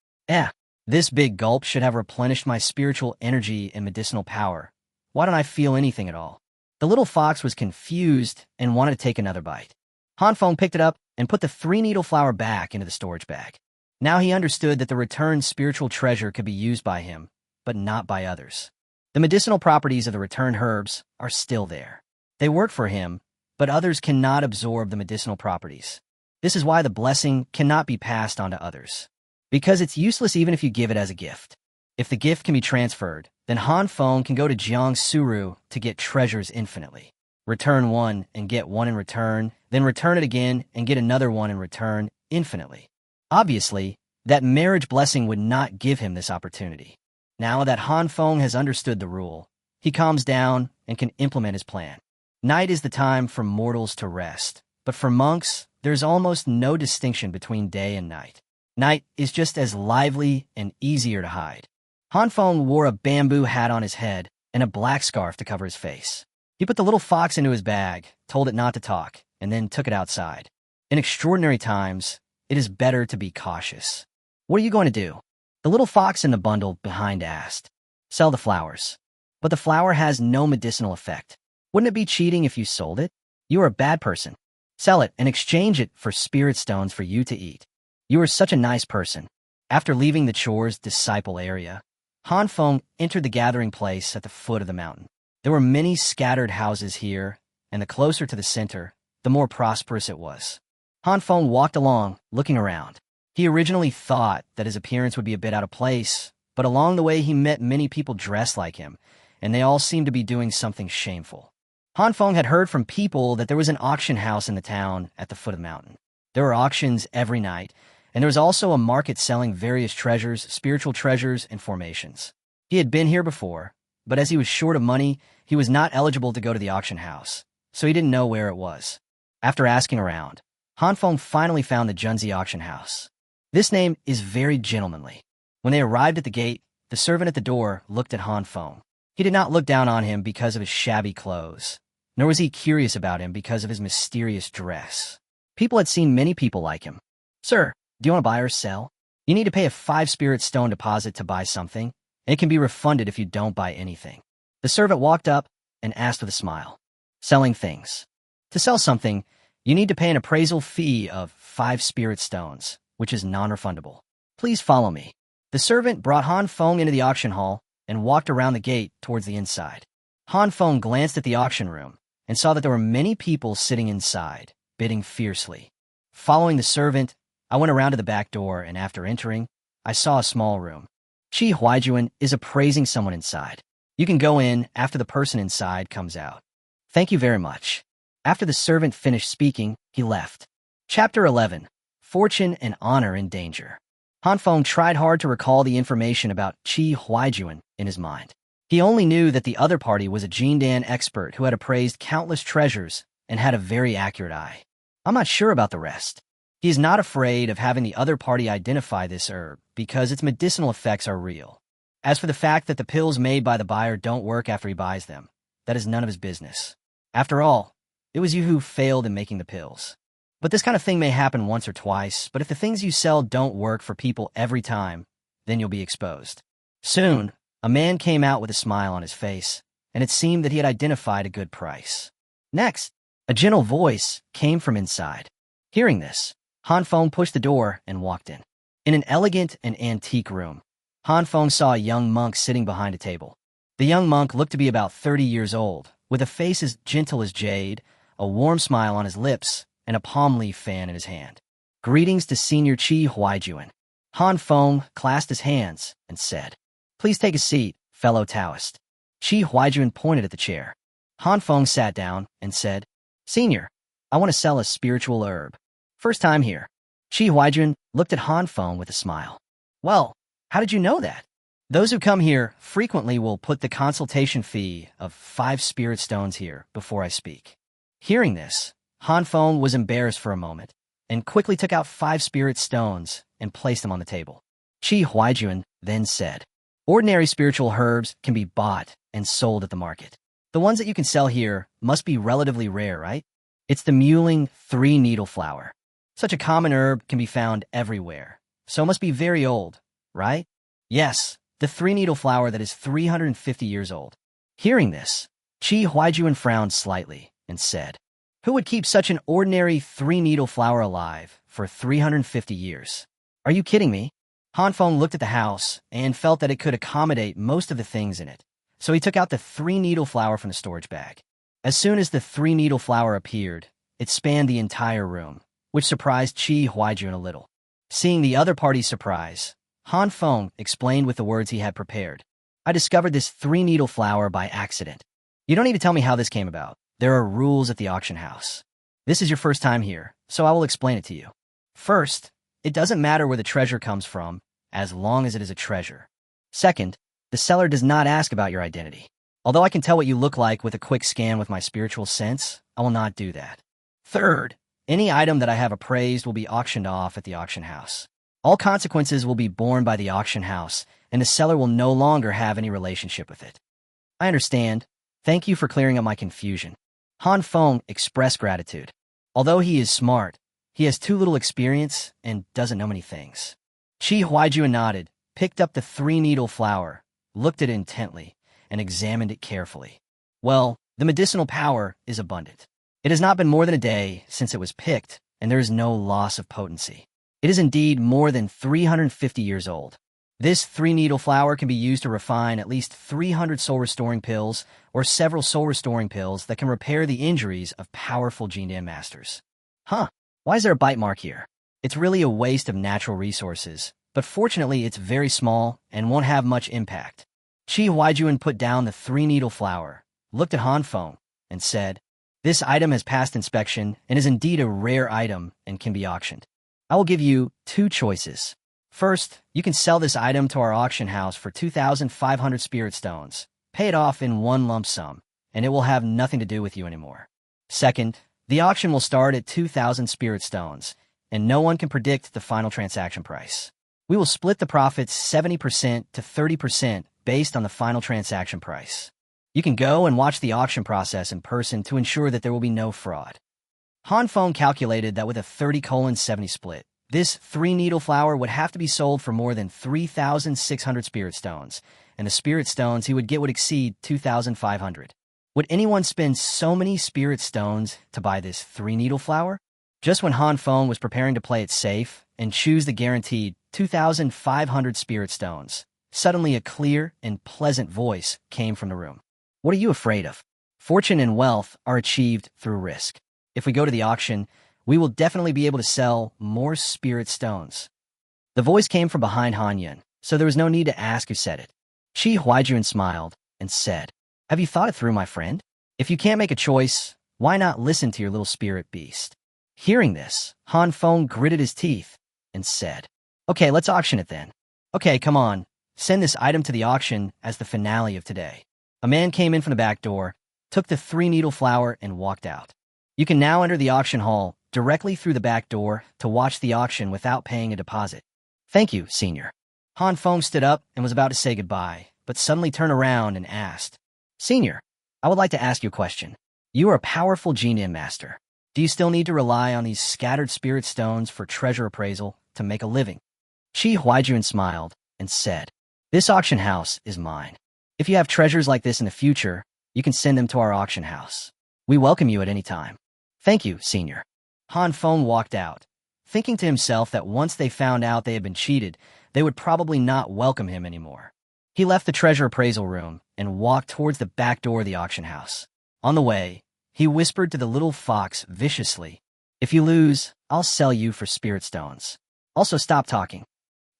This big gulp should have replenished my spiritual energy and medicinal power. Why don't I feel anything at all? The little fox was confused and wanted to take another bite. Han Feng picked it up and put the three-needle flower back into the storage bag. Now he understood that the returned spiritual treasure could be used by him, but not by others. The medicinal properties of the returned herbs are still there. They work for him, but others cannot absorb the medicinal properties. This is why the blessing cannot be passed on to others, because it's useless even if you give it as a gift. If the gift can be transferred, then Han Feng can go to Jang Suru to get treasures infinitely. Return one and get one in return, then return it again and get another one in return infinitely. Obviously, that marriage blessing would not give him this opportunity. Now that Han Feng has understood the rule, he calms down and can implement his plan. Night is the time for mortals to rest, but for monks, there's almost no distinction between day and night. Night is just as lively and easier to hide. Han Feng wore a bamboo hat on his head and a black scarf to cover his face. He put the little fox into his bag, told it not to talk, and then took it outside. In extraordinary times, it is better to be cautious. "What are you going to do?" The little fox in the bundle behind asked. "Sell the flowers." "But the flower has no medicinal effect. Wouldn't it be cheating if you sold it? You are a bad person. Sell it and exchange it for spirit stones for you to eat. You are such a nice person." After leaving the chore's disciple area, Han Feng entered the gathering place at the foot of the mountain. There were many scattered houses here, and the closer to the center, the more prosperous it was. Han Feng walked along, looking around. He originally thought that his appearance would be a bit out of place, but along the way he met many people dressed like him, and they all seemed to be doing something shameful. Han Feng had heard from people that there was an auction house in the town at the foot of the mountain. There were auctions every night, and there was also a market selling various treasures, spiritual treasures, and formations. He had been here before, but as he was short of money, he was not eligible to go to the auction house, so he didn't know where it was. After asking around, Han Feng finally found the Junzi auction house. This name is very gentlemanly. When they arrived at the gate, the servant at the door looked at Han Feng. He did not look down on him because of his shabby clothes, nor was he curious about him because of his mysterious dress. People had seen many people like him. "Sir, do you want to buy or sell? You need to pay a 5 spirit stone deposit to buy something, and it can be refunded if you don't buy anything." The servant walked up and asked with a smile. "Selling things. To sell something, you need to pay an appraisal fee of 5 spirit stones, which is non-refundable. Please follow me." The servant brought Han Feng into the auction hall and walked around the gate towards the inside. Han Feng glanced at the auction room and saw that there were many people sitting inside, bidding fiercely. Following the servant, I went around to the back door, and after entering, I saw a small room. Qi Huaijuan is appraising someone inside. You can go in after the person inside comes out. "Thank you very much." After the servant finished speaking, he left. Chapter 11. Fortune and Honor in Danger. Han Feng tried hard to recall the information about Qi Huaijuan in his mind. He only knew that the other party was a Jindan expert who had appraised countless treasures and had a very accurate eye. I'm not sure about the rest. He He is not afraid of having the other party identify this herb because its medicinal effects are real. As for the fact that the pills made by the buyer don't work after he buys them, that is none of his business. After all, it was you who failed in making the pills. But this kind of thing may happen once or twice, but if the things you sell don't work for people every time, then you'll be exposed. Soon, a man came out with a smile on his face, and it seemed that he had identified a good price. Next, a gentle voice came from inside. Hearing this, Han Feng pushed the door and walked in. In an elegant and antique room, Han Feng saw a young monk sitting behind a table. The young monk looked to be about 30 years old, with a face as gentle as jade, a warm smile on his lips, and a palm leaf fan in his hand. Greetings to Senior Qi Huaijuan. Han Feng clasped his hands and said, Please take a seat, fellow Taoist. Qi Huaijuan pointed at the chair. Han Feng sat down and said, Senior, I want to sell a spiritual herb. First time here. Qi Huaijuan looked at Han Feng with a smile. Well, how did you know that? Those who come here frequently will put the consultation fee of 5 spirit stones here before I speak. Hearing this, Han Feng was embarrassed for a moment and quickly took out 5 spirit stones and placed them on the table. Qi Huaijuan then said, Ordinary spiritual herbs can be bought and sold at the market. The ones that you can sell here must be relatively rare, right? It's the Muling 3-needle flower. Such a common herb can be found everywhere, so it must be very old, right? Yes, the 3-needle flower that is 350 years old. Hearing this, Qi Huaijuan frowned slightly and said, Who would keep such an ordinary 3-needle flower alive for 350 years? Are you kidding me? Han Feng looked at the house and felt that it could accommodate most of the things in it, so he took out the 3-needle flower from the storage bag. As soon as the 3-needle flower appeared, it spanned the entire room, which surprised Qi Huaijuan a little. Seeing the other party's surprise, Han Feng explained with the words he had prepared. I discovered this 3-needle flower by accident. You don't need to tell me how this came about. There are rules at the auction house. This is your first time here, so I will explain it to you. First, it doesn't matter where the treasure comes from, as long as it is a treasure. Second, the seller does not ask about your identity. Although I can tell what you look like with a quick scan with my spiritual sense, I will not do that. Third, any item that I have appraised will be auctioned off at the auction house. All consequences will be borne by the auction house, and the seller will no longer have any relationship with it. I understand. Thank you for clearing up my confusion. Han Feng expressed gratitude. Although he is smart, he has too little experience and doesn't know many things. Qi Huaijuan nodded, picked up the 3-needle flower, looked at it intently, and examined it carefully. Well, the medicinal power is abundant. It has not been more than a day since it was picked, and there is no loss of potency. It is indeed more than 350 years old. This 3-needle flower can be used to refine at least 300 soul-restoring pills or several soul-restoring pills that can repair the injuries of powerful Jindan masters. Huh, why is there a bite mark here? It's really a waste of natural resources, but fortunately it's very small and won't have much impact. Qi Huaijuan put down the 3-needle flower, looked at Han Feng, and said, This item has passed inspection and is indeed a rare item and can be auctioned. I will give you 2 choices. First, you can sell this item to our auction house for 2,500 spirit stones. Pay it off in one lump sum, and it will have nothing to do with you anymore. Second, the auction will start at 2,000 spirit stones, and no one can predict the final transaction price. We will split the profits 70% to 30% based on the final transaction price. You can go and watch the auction process in person to ensure that there will be no fraud. Han Feng calculated that with a 30:70 split, this 3-needle flower would have to be sold for more than 3,600 spirit stones, and the spirit stones he would get would exceed 2,500. Would anyone spend so many spirit stones to buy this 3-needle flower? Just when Han Feng was preparing to play it safe and choose the guaranteed 2,500 spirit stones, suddenly a clear and pleasant voice came from the room. What are you afraid of? Fortune and wealth are achieved through risk. If we go to the auction, we will definitely be able to sell more spirit stones. The voice came from behind Han Yun, so there was no need to ask who said it. Qi Huaijuan smiled and said, Have you thought it through, my friend? If you can't make a choice, why not listen to your little spirit beast? Hearing this, Han Feng gritted his teeth and said, Okay, let's auction it then. Okay, come on. Send this item to the auction as the finale of today. A man came in from the back door, took the 3-needle flower, and walked out. You can now enter the auction hall directly through the back door to watch the auction without paying a deposit. Thank you, Senior. Han Feng stood up and was about to say goodbye, but suddenly turned around and asked, Senior, I would like to ask you a question. You are a powerful Jinan master. Do you still need to rely on these scattered spirit stones for treasure appraisal to make a living? Qi Huaijuan smiled and said, This auction house is mine. If you have treasures like this in the future, you can send them to our auction house. We welcome you at any time. Thank you, Senior. Han Feng walked out, thinking to himself that once they found out they had been cheated, they would probably not welcome him anymore. He left the treasure appraisal room and walked towards the back door of the auction house. On the way, he whispered to the little fox viciously, If you lose, I'll sell you for spirit stones. Also stop talking.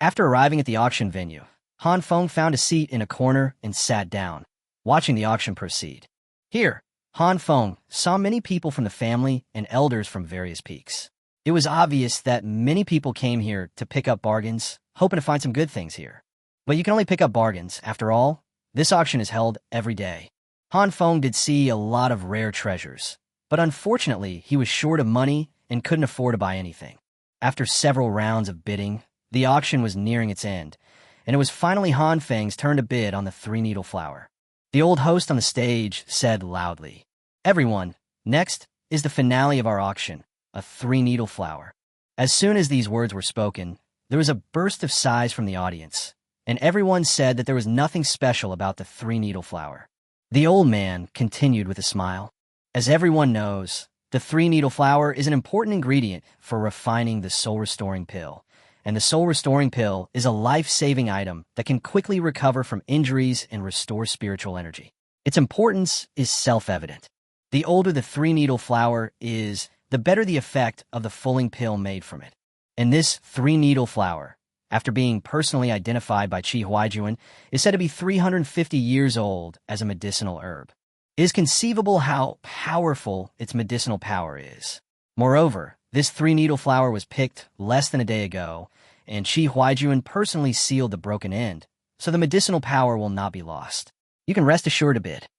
After arriving at the auction venue, Han Feng found a seat in a corner and sat down, watching the auction proceed. Here, Han Feng saw many people from the family and elders from various peaks. It was obvious that many people came here to pick up bargains, hoping to find some good things here. But you can only pick up bargains. After all, this auction is held every day. Han Feng did see a lot of rare treasures, but unfortunately he was short of money and couldn't afford to buy anything. After several rounds of bidding, the auction was nearing its end, and it was finally Han Feng's turn to bid on the three-needle flower. The old host on the stage said loudly, Everyone, next is the finale of our auction, a three-needle flower. As soon as these words were spoken, there was a burst of sighs from the audience, and everyone said that there was nothing special about the three-needle flower. The old man continued with a smile. As everyone knows, the three-needle flower is an important ingredient for refining the soul-restoring pill, and the soul-restoring pill is a life-saving item that can quickly recover from injuries and restore spiritual energy. Its importance is self-evident. The older the three-needle flower is, the better the effect of the fulling pill made from it. And this three-needle flower, after being personally identified by Qi Huaijuan, is said to be 350 years old as a medicinal herb. It is conceivable how powerful its medicinal power is. Moreover, this three-needle flower was picked less than a day ago, and Qi Huaijuan personally sealed the broken end, so the medicinal power will not be lost. You can rest assured a bit.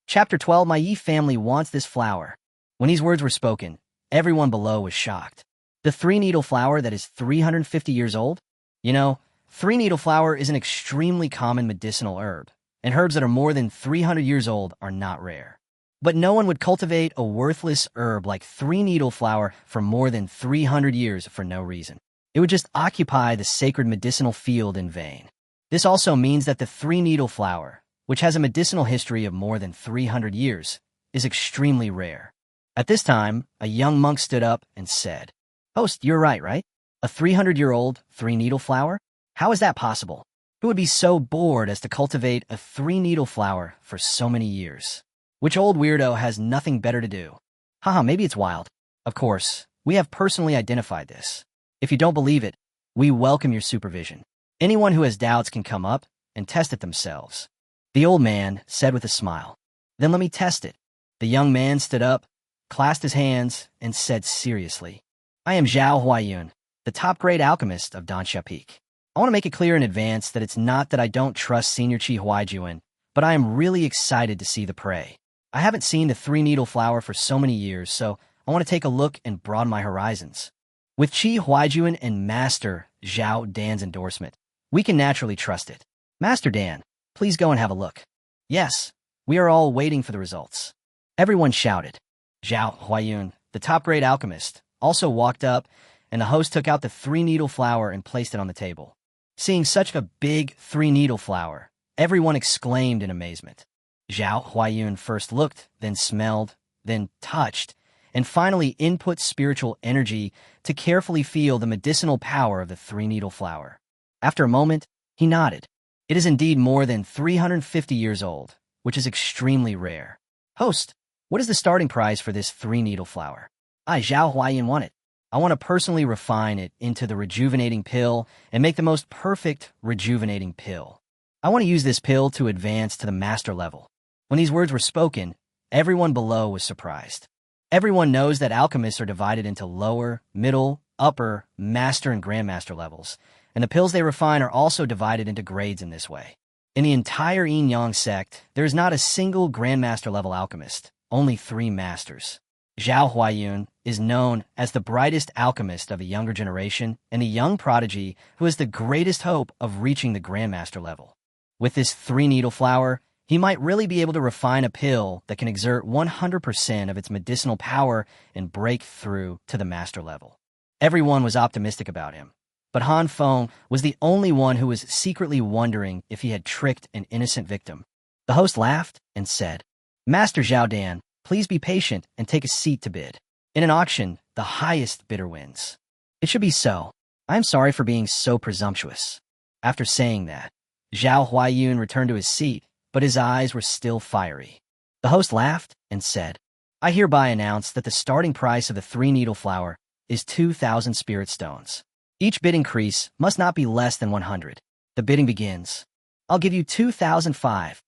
Chapter 12, My Yi family wants this flower. When these words were spoken, everyone below was shocked. The three-needle flower that is 350 years old? You know, three-needle flower is an extremely common medicinal herb, and herbs that are more than 300 years old are not rare. But no one would cultivate a worthless herb like three-needle flower for more than 300 years for no reason. It would just occupy the sacred medicinal field in vain. This also means that the three-needle flower, which has a medicinal history of more than 300 years, is extremely rare. At this time, a young monk stood up and said, Host, you're right? A 300-year-old three-needle flower? How is that possible? Who would be so bored as to cultivate a three-needle flower for so many years? Which old weirdo has nothing better to do? Haha, maybe it's wild. Of course, we have personally identified this. If you don't believe it, we welcome your supervision. Anyone who has doubts can come up and test it themselves. The old man said with a smile. Then let me test it. The young man stood up, clasped his hands, and said seriously, I am Zhao Huayun, the top-grade alchemist of Dansha Peak. I want to make it clear in advance that it's not that I don't trust Senior Qi Huaijuan, but I am really excited to see the prey. I haven't seen the three-needle flower for so many years, so I want to take a look and broaden my horizons. With Qi Huaijuan and Master Zhao Dan's endorsement, we can naturally trust it. Master Dan, please go and have a look. Yes, we are all waiting for the results. Everyone shouted. Zhao Huayun, the top-grade alchemist, also walked up, and the host took out the three-needle flower and placed it on the table. Seeing such a big three-needle flower, everyone exclaimed in amazement. Zhao Huayun first looked, then smelled, then touched, and finally input spiritual energy to carefully feel the medicinal power of the three-needle flower. After a moment, he nodded. It is indeed more than 350 years old, which is extremely rare. Host, what is the starting price for this three-needle flower? I, Zhao Huayun, want it. I want to personally refine it into the rejuvenating pill and make the most perfect rejuvenating pill. I want to use this pill to advance to the master level. When these words were spoken, everyone below was surprised. Everyone knows that alchemists are divided into lower, middle, upper, master, and grandmaster levels, and the pills they refine are also divided into grades in this way. In the entire Yin Yang sect, there is not a single grandmaster level alchemist, only 3 masters. Zhao Huayun is known as the brightest alchemist of a younger generation and a young prodigy who has the greatest hope of reaching the Grandmaster level. With this three-needle flower, he might really be able to refine a pill that can exert 100% of its medicinal power and break through to the master level. Everyone was optimistic about him, but Han Feng was the only one who was secretly wondering if he had tricked an innocent victim. The host laughed and said, "Master Zhao Dan, please be patient and take a seat to bid. In an auction, the highest bidder wins. It should be so. I am sorry for being so presumptuous." After saying that, Zhao Huayun returned to his seat, but his eyes were still fiery. The host laughed and said, "I hereby announce that the starting price of the three-needle flower is 2,000 spirit stones. Each bid increase must not be less than 100. The bidding begins. I'll give you 2,005.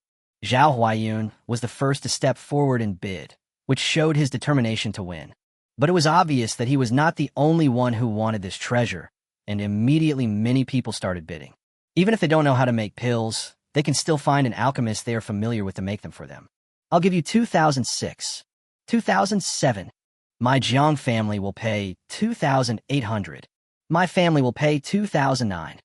Zhao Huayun was the first to step forward and bid, which showed his determination to win. But it was obvious that he was not the only one who wanted this treasure, and immediately many people started bidding. Even if they don't know how to make pills, they can still find an alchemist they are familiar with to make them for them. I'll give you 2,006. 2,007. My Jiang family will pay 2,800. My family will pay 2,009.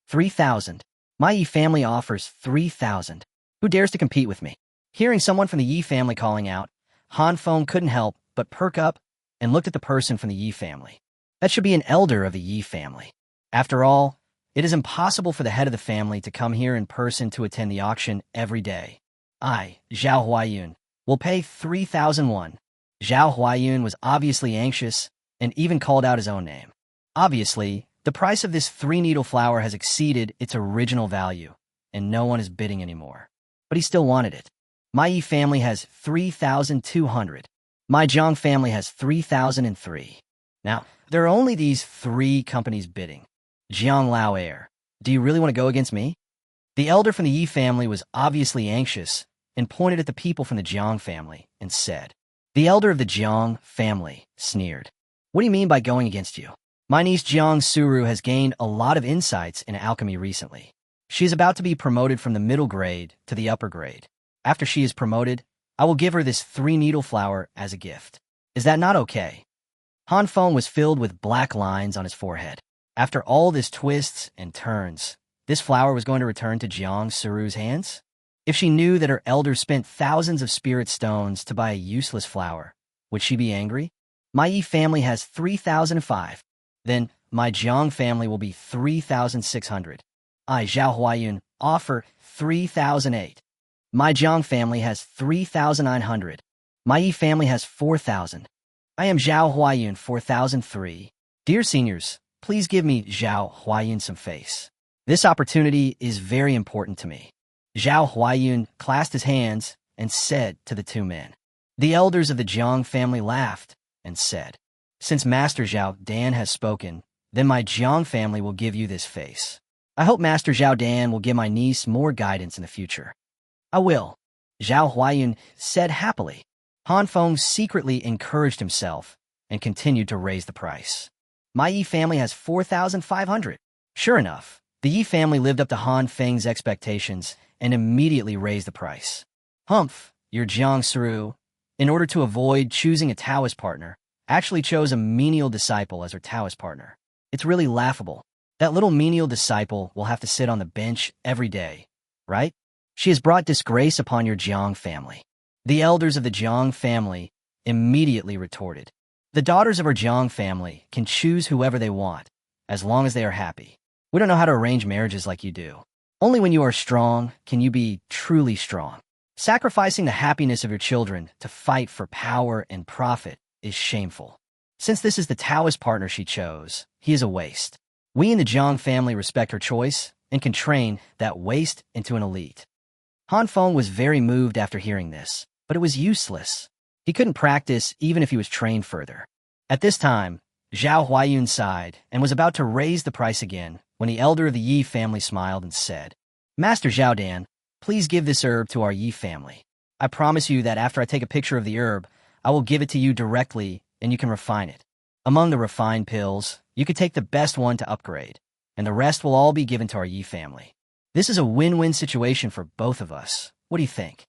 3,000. My Yi family offers 3,000. Who dares to compete with me? Hearing someone from the Yi family calling out, Han Feng couldn't help but perk up and looked at the person from the Yi family. That should be an elder of the Yi family. After all, it is impossible for the head of the family to come here in person to attend the auction every day. I, Zhao Huayun, will pay 3,001. Zhao Huayun was obviously anxious and even called out his own name. Obviously, the price of this three-needle flower has exceeded its original value, and no one is bidding anymore. But he still wanted it. My Yi family has 3,200. My Zhang family has 3,003. Now, there are only these three companies bidding. Jiang Lao Heir, do you really want to go against me? The elder from the Yi family was obviously anxious and pointed at the people from the Jiang family and said, "The elder of the Jiang family sneered. What do you mean by going against you? My niece Jang Suru has gained a lot of insights in alchemy recently. She is about to be promoted from the middle grade to the upper grade. After she is promoted, I will give her this three-needle flower as a gift. Is that not okay?" Han Feng was filled with black lines on his forehead. After all this twists and turns, this flower was going to return to Jang Suru's hands? If she knew that her elder spent thousands of spirit stones to buy a useless flower, would she be angry? My Yi family has 3,005. Then my Jiang family will be 3,600. I, Zhao Huayun, offer 3,008. My Jiang family has 3,900. My Yi family has 4,000. I am Zhao Huayun, 4,003. Dear seniors, please give me Zhao Huayun some face. This opportunity is very important to me. Zhao Huayun clasped his hands and said to the two men. The elders of the Jiang family laughed and said, "Since Master Zhao Dan has spoken, then my Jiang family will give you this face. I hope Master Zhao Dan will give my niece more guidance in the future." "I will," Zhao Huayun said happily. Han Feng secretly encouraged himself and continued to raise the price. My Yi family has 4,500. Sure enough, the Yi family lived up to Han Feng's expectations and immediately raised the price. Humph, your Jang Suru, in order to avoid choosing a Taoist partner, actually chose a menial disciple as her Taoist partner. It's really laughable. That little menial disciple will have to sit on the bench every day, right? She has brought disgrace upon your Jiang family. The elders of the Jiang family immediately retorted. The daughters of our Jiang family can choose whoever they want, as long as they are happy. We don't know how to arrange marriages like you do. Only when you are strong can you be truly strong. Sacrificing the happiness of your children to fight for power and profit is shameful. Since this is the Taoist partner she chose, he is a waste. We in the Jiang family respect her choice and can train that waste into an elite. Han Feng was very moved after hearing this, but it was useless. He couldn't practice even if he was trained further. At this time, Zhao Huayun sighed and was about to raise the price again when the elder of the Yi family smiled and said, "Master Zhao Dan, please give this herb to our Yi family. I promise you that after I take a picture of the herb, I will give it to you directly and you can refine it. Among the refined pills, you could take the best one to upgrade, and the rest will all be given to our Yi family. This is a win-win situation for both of us. What do you think?"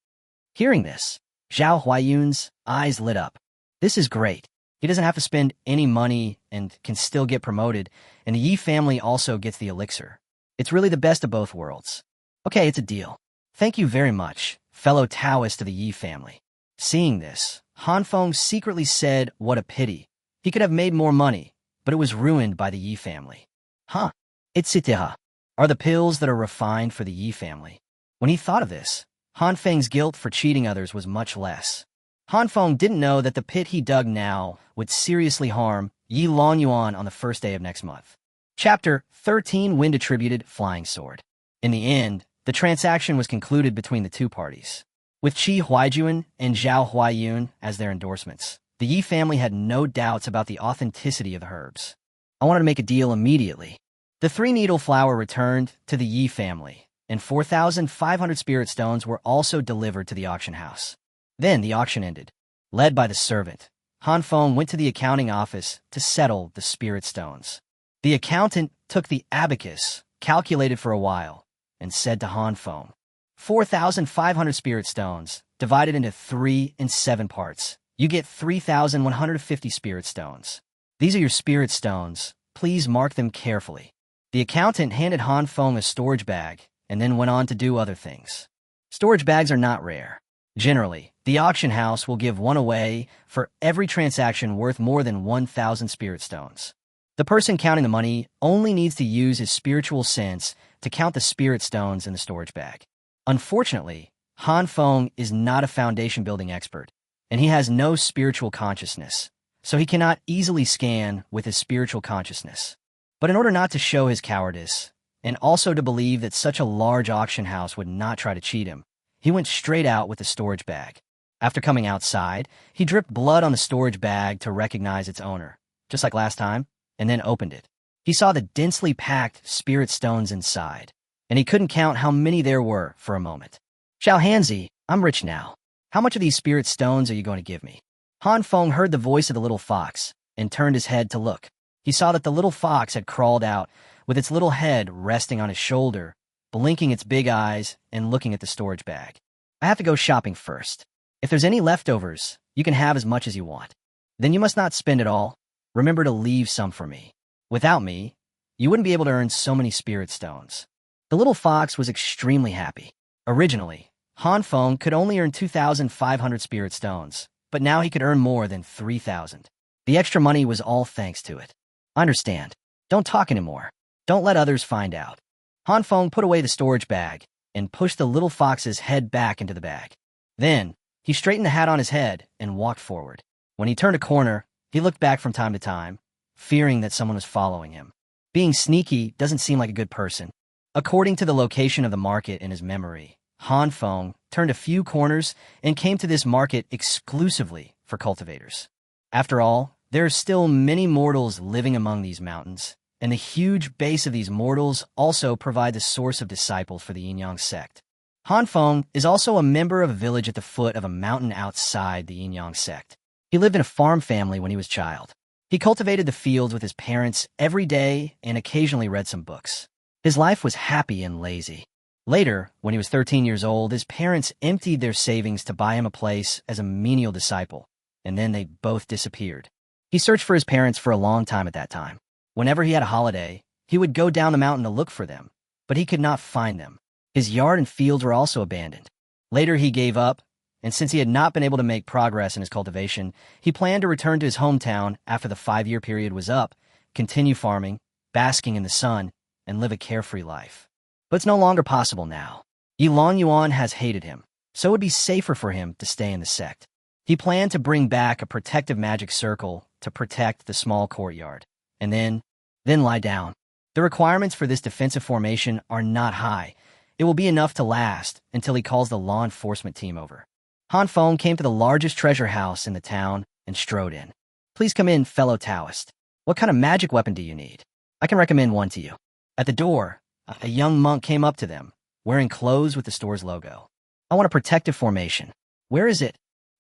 Hearing this, Zhao Huayun's eyes lit up. This is great. He doesn't have to spend any money and can still get promoted, and the Yi family also gets the elixir. It's really the best of both worlds. Okay, it's a deal. Thank you very much, fellow Taoist of the Yi family. Seeing this, Han Feng secretly said what a pity. He could have made more money, but it was ruined by the Yi family. Huh. Itsiteha are the pills that are refined for the Yi family. When he thought of this, Han Feng's guilt for cheating others was much less. Han Feng didn't know that the pit he dug now would seriously harm Yilong Yuan on the first day of next month. Chapter 13 Wind Attributed Flying Sword. In the end, the transaction was concluded between the two parties. With Qi Huaijuan and Zhao Huaiyun as their endorsements, the Yi family had no doubts about the authenticity of the herbs. I wanted to make a deal immediately. The 3-needle flower returned to the Yi family, and 4,500 spirit stones were also delivered to the auction house. Then the auction ended. Led by the servant, Han Feng went to the accounting office to settle the spirit stones. The accountant took the abacus, calculated for a while, and said to Han Feng, 4,500 spirit stones, divided into 3 and 7 parts. You get 3,150 spirit stones. These are your spirit stones. Please mark them carefully. The accountant handed Han Feng a storage bag and then went on to do other things. Storage bags are not rare. Generally, the auction house will give one away for every transaction worth more than 1,000 spirit stones. The person counting the money only needs to use his spiritual sense to count the spirit stones in the storage bag. Unfortunately, Han Feng is not a foundation-building expert, and he has no spiritual consciousness, so he cannot easily scan with his spiritual consciousness. But in order not to show his cowardice, and also to believe that such a large auction house would not try to cheat him, he went straight out with the storage bag. After coming outside, he dripped blood on the storage bag to recognize its owner, just like last time, and then opened it. He saw the densely packed spirit stones inside, and he couldn't count how many there were for a moment. Xiao Hanzi, I'm rich now. How much of these spirit stones are you going to give me? Han Feng heard the voice of the little fox and turned his head to look. He saw that the little fox had crawled out with its little head resting on his shoulder, blinking its big eyes and looking at the storage bag. I have to go shopping first. If there's any leftovers, you can have as much as you want. Then you must not spend it all. Remember to leave some for me. Without me, you wouldn't be able to earn so many spirit stones. The little fox was extremely happy. Originally, Han Feng could only earn 2,500 spirit stones, but now he could earn more than 3,000. The extra money was all thanks to it. I understand. Don't talk anymore. Don't let others find out. Han Feng put away the storage bag and pushed the little fox's head back into the bag. Then, he straightened the hat on his head and walked forward. When he turned a corner, he looked back from time to time, fearing that someone was following him. Being sneaky doesn't seem like a good person. According to the location of the market in his memory, Han Feng turned a few corners and came to this market exclusively for cultivators. After all, there are still many mortals living among these mountains, and the huge base of these mortals also provides a source of disciples for the Yin-Yang sect. Han Feng is also a member of a village at the foot of a mountain outside the Yin-Yang sect. He lived in a farm family when he was a child. He cultivated the fields with his parents every day and occasionally read some books. His life was happy and lazy. Later, when he was 13 years old, his parents emptied their savings to buy him a place as a menial disciple, and then they both disappeared. He searched for his parents for a long time at that time. Whenever he had a holiday, he would go down the mountain to look for them, but he could not find them. His yard and fields were also abandoned. Later, he gave up, and since he had not been able to make progress in his cultivation, he planned to return to his hometown after the 5-year period was up, continue farming, basking in the sun, and live a carefree life. But it's no longer possible now. Yilong Yuan has hated him, so it would be safer for him to stay in the sect. He planned to bring back a protective magic circle to protect the small courtyard, and then lie down. The requirements for this defensive formation are not high. It will be enough to last until he calls the law enforcement team over. Han Feng came to the largest treasure house in the town and strode in. Please come in, fellow Taoist. What kind of magic weapon do you need? I can recommend one to you. At the door, a young monk came up to them, wearing clothes with the store's logo. I want a protective formation. Where is it?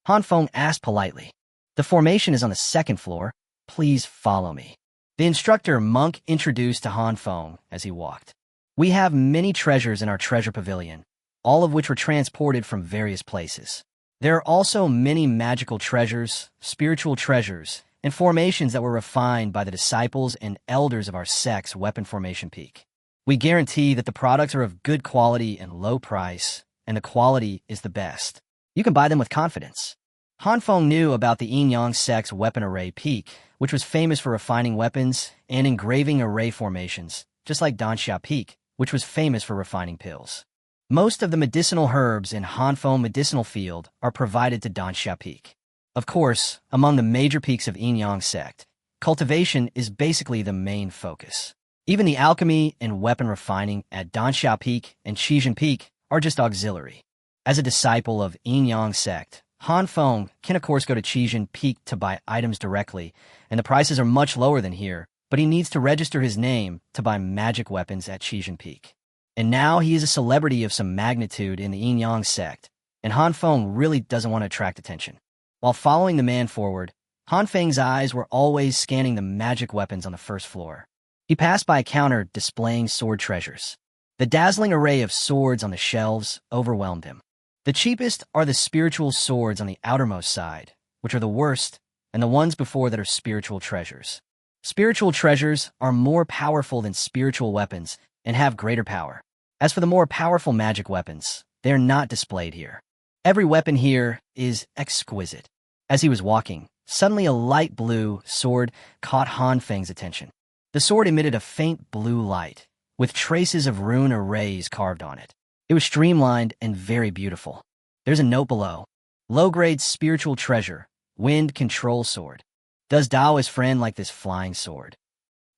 Han Feng asked politely. The formation is on the 2nd floor. Please follow me. The instructor monk introduced to Han Feng as he walked. We have many treasures in our treasure pavilion, all of which were transported from various places. There are also many magical treasures, spiritual treasures, and formations that were refined by the disciples and elders of our sect's weapon formation peak. We guarantee that the products are of good quality and low price, and the quality is the best. You can buy them with confidence. Han Feng knew about the Yin Yang sect's weapon array peak, which was famous for refining weapons and engraving array formations, just like Danxia Peak, which was famous for refining pills. Most of the medicinal herbs in Han Feng medicinal field are provided to Danxia Peak. Of course, among the major peaks of Yin Yang sect, cultivation is basically the main focus. Even the alchemy and weapon refining at Danxia Peak and Qijin Peak are just auxiliary. As a disciple of Yin Yang sect, Han Feng can of course go to Qijin Peak to buy items directly, and the prices are much lower than here, but he needs to register his name to buy magic weapons at Qijin Peak. And now he is a celebrity of some magnitude in the Yin Yang sect, and Han Feng really doesn't want to attract attention. While following the man forward, Han Feng's eyes were always scanning the magic weapons on the first floor. He passed by a counter displaying sword treasures. The dazzling array of swords on the shelves overwhelmed him. The cheapest are the spiritual swords on the outermost side, which are the worst, and the ones before that are spiritual treasures. Spiritual treasures are more powerful than spiritual weapons and have greater power. As for the more powerful magic weapons, they are not displayed here. Every weapon here is exquisite. As he was walking, suddenly a light blue sword caught Han Feng's attention. The sword emitted a faint blue light, with traces of rune arrays carved on it. It was streamlined and very beautiful. There's a note below. Low-grade spiritual treasure, wind control sword. Does Dao's friend like this flying sword?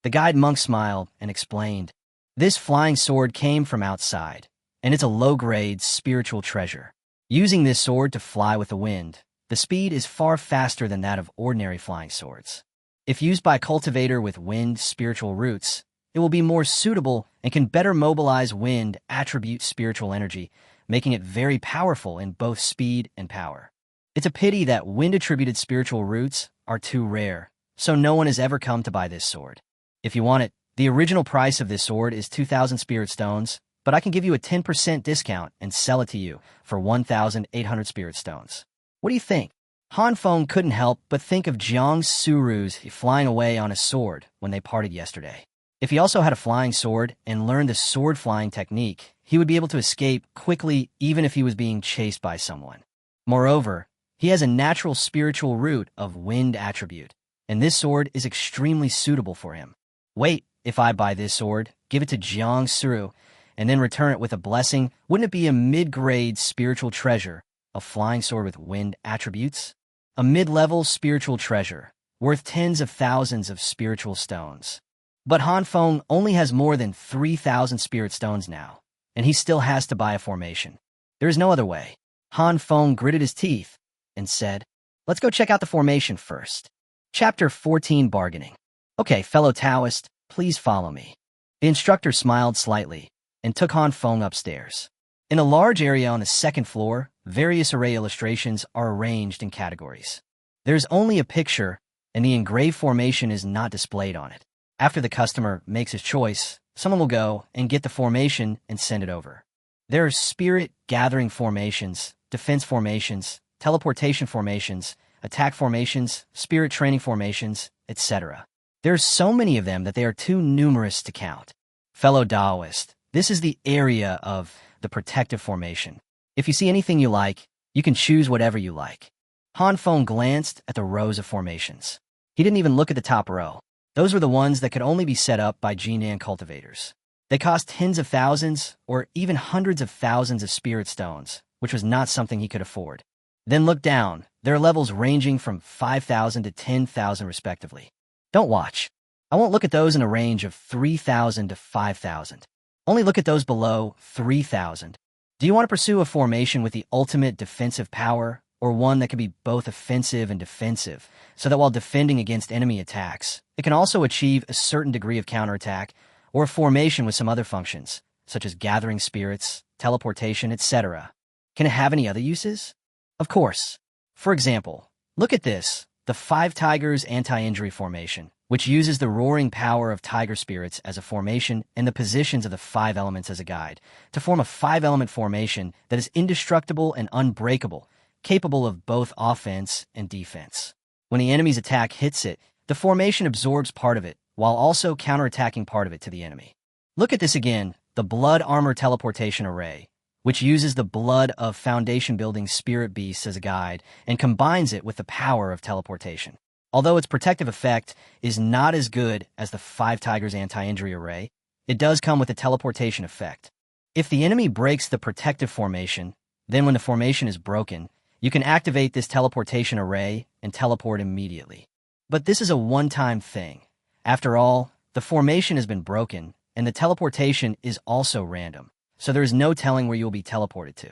The guide monk smiled and explained, this flying sword came from outside, and it's a low-grade spiritual treasure. Using this sword to fly with the wind, the speed is far faster than that of ordinary flying swords. If used by a cultivator with wind spiritual roots, it will be more suitable and can better mobilize wind attribute spiritual energy, making it very powerful in both speed and power. It's a pity that wind-attributed spiritual roots are too rare, so no one has ever come to buy this sword. If you want it, the original price of this sword is 2,000 spirit stones, but I can give you a 10% discount and sell it to you for 1,800 spirit stones. What do you think? Han Feng couldn't help but think of Jang Suru's flying away on a sword when they parted yesterday. If he also had a flying sword and learned the sword flying technique, he would be able to escape quickly even if he was being chased by someone. Moreover, he has a natural spiritual root of wind attribute, and this sword is extremely suitable for him. Wait, if I buy this sword, give it to Jang Suru, and then return it with a blessing, wouldn't it be a mid-grade spiritual treasure, a flying sword with wind attributes? A mid-level spiritual treasure, worth tens of thousands of spiritual stones. But Han Feng only has more than 3,000 spirit stones now, and he still has to buy a formation. There is no other way. Han Feng gritted his teeth and said, let's go check out the formation first. Chapter 14, Bargaining. Okay, fellow Taoist, please follow me. The instructor smiled slightly and took Han Feng upstairs. In a large area on the second floor, various array illustrations are arranged in categories. There's only a picture, and the engraved formation is not displayed on it. After the customer makes his choice, someone will go and get the formation and send it over. There are spirit gathering formations, defense formations, teleportation formations, attack formations, spirit training formations, etc. There are so many of them that they are too numerous to count. Fellow Taoist, this is the area of the protective formation. If you see anything you like, you can choose whatever you like. Han Feng glanced at the rows of formations. He didn't even look at the top row. Those were the ones that could only be set up by Jinan cultivators. They cost tens of thousands or even hundreds of thousands of spirit stones, which was not something he could afford. Then look down. There are levels ranging from 5,000 to 10,000 respectively. Don't watch. I won't look at those in a range of 3,000 to 5,000. Only look at those below 3,000. Do you want to pursue a formation with the ultimate defensive power, or one that can be both offensive and defensive, so that while defending against enemy attacks, it can also achieve a certain degree of counterattack, or a formation with some other functions, such as gathering spirits, teleportation, etc.? Can it have any other uses? Of course. For example, look at this, the 5 Tigers Anti-Injury Formation, which uses the roaring power of tiger spirits as a formation and the positions of the 5 elements as a guide, to form a 5-element formation that is indestructible and unbreakable, capable of both offense and defense. When the enemy's attack hits it, the formation absorbs part of it, while also counterattacking part of it to the enemy. Look at this again, the Blood Armor Teleportation Array, which uses the blood of foundation-building spirit beasts as a guide and combines it with the power of teleportation. Although its protective effect is not as good as the 5 Tigers Anti-Injury Array, it does come with a teleportation effect. If the enemy breaks the protective formation, then when the formation is broken, you can activate this teleportation array and teleport immediately. But this is a one-time thing. After all, the formation has been broken, and the teleportation is also random, so there is no telling where you will be teleported to.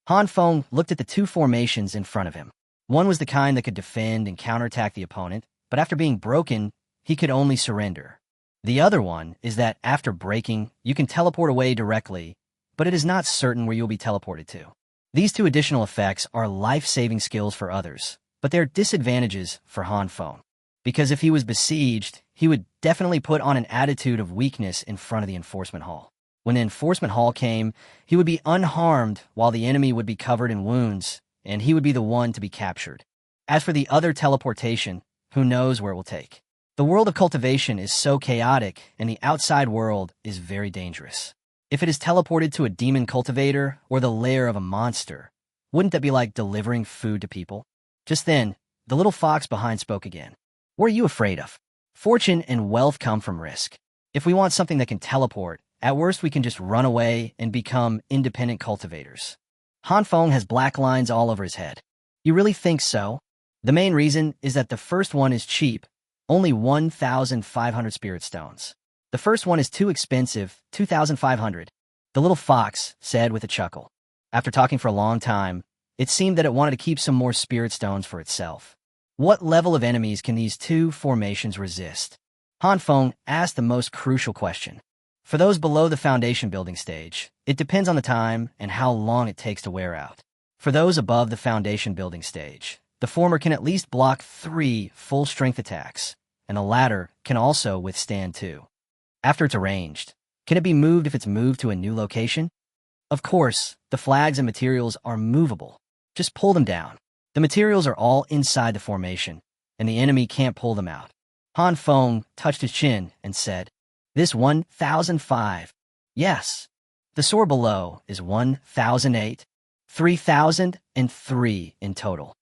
Han Feng looked at the 2 formations in front of him. One was the kind that could defend and counterattack the opponent, but after being broken, he could only surrender. The other one is that after breaking, you can teleport away directly, but it is not certain where you will be teleported to. These 2 additional effects are life-saving skills for others, but they're disadvantages for Han Feng. Because if he was besieged, he would definitely put on an attitude of weakness in front of the enforcement hall. When the enforcement hall came, he would be unharmed while the enemy would be covered in wounds, and he would be the one to be captured. As for the other teleportation, who knows where it will take. The world of cultivation is so chaotic, and the outside world is very dangerous. If it is teleported to a demon cultivator or the lair of a monster, wouldn't that be like delivering food to people? Just then, the little fox behind spoke again. What are you afraid of? Fortune and wealth come from risk. If we want something that can teleport, at worst we can just run away and become independent cultivators. Han Feng has black lines all over his head. You really think so? The main reason is that the first one is cheap, only 1,500 spirit stones. The first one is too expensive, 2,500. The little fox said with a chuckle. After talking for a long time, it seemed that it wanted to keep some more spirit stones for itself. What level of enemies can these 2 formations resist? Han Feng asked the most crucial question. For those below the foundation building stage, it depends on the time and how long it takes to wear out. For those above the foundation building stage, the former can at least block 3 full-strength attacks, and the latter can also withstand 2. After it's arranged, can it be moved if it's moved to a new location? Of course, the flags and materials are movable. Just pull them down. The materials are all inside the formation, and the enemy can't pull them out. Han Feng touched his chin and said, This 1,005. Yes. The sword below is 1,008. 3,003 in total.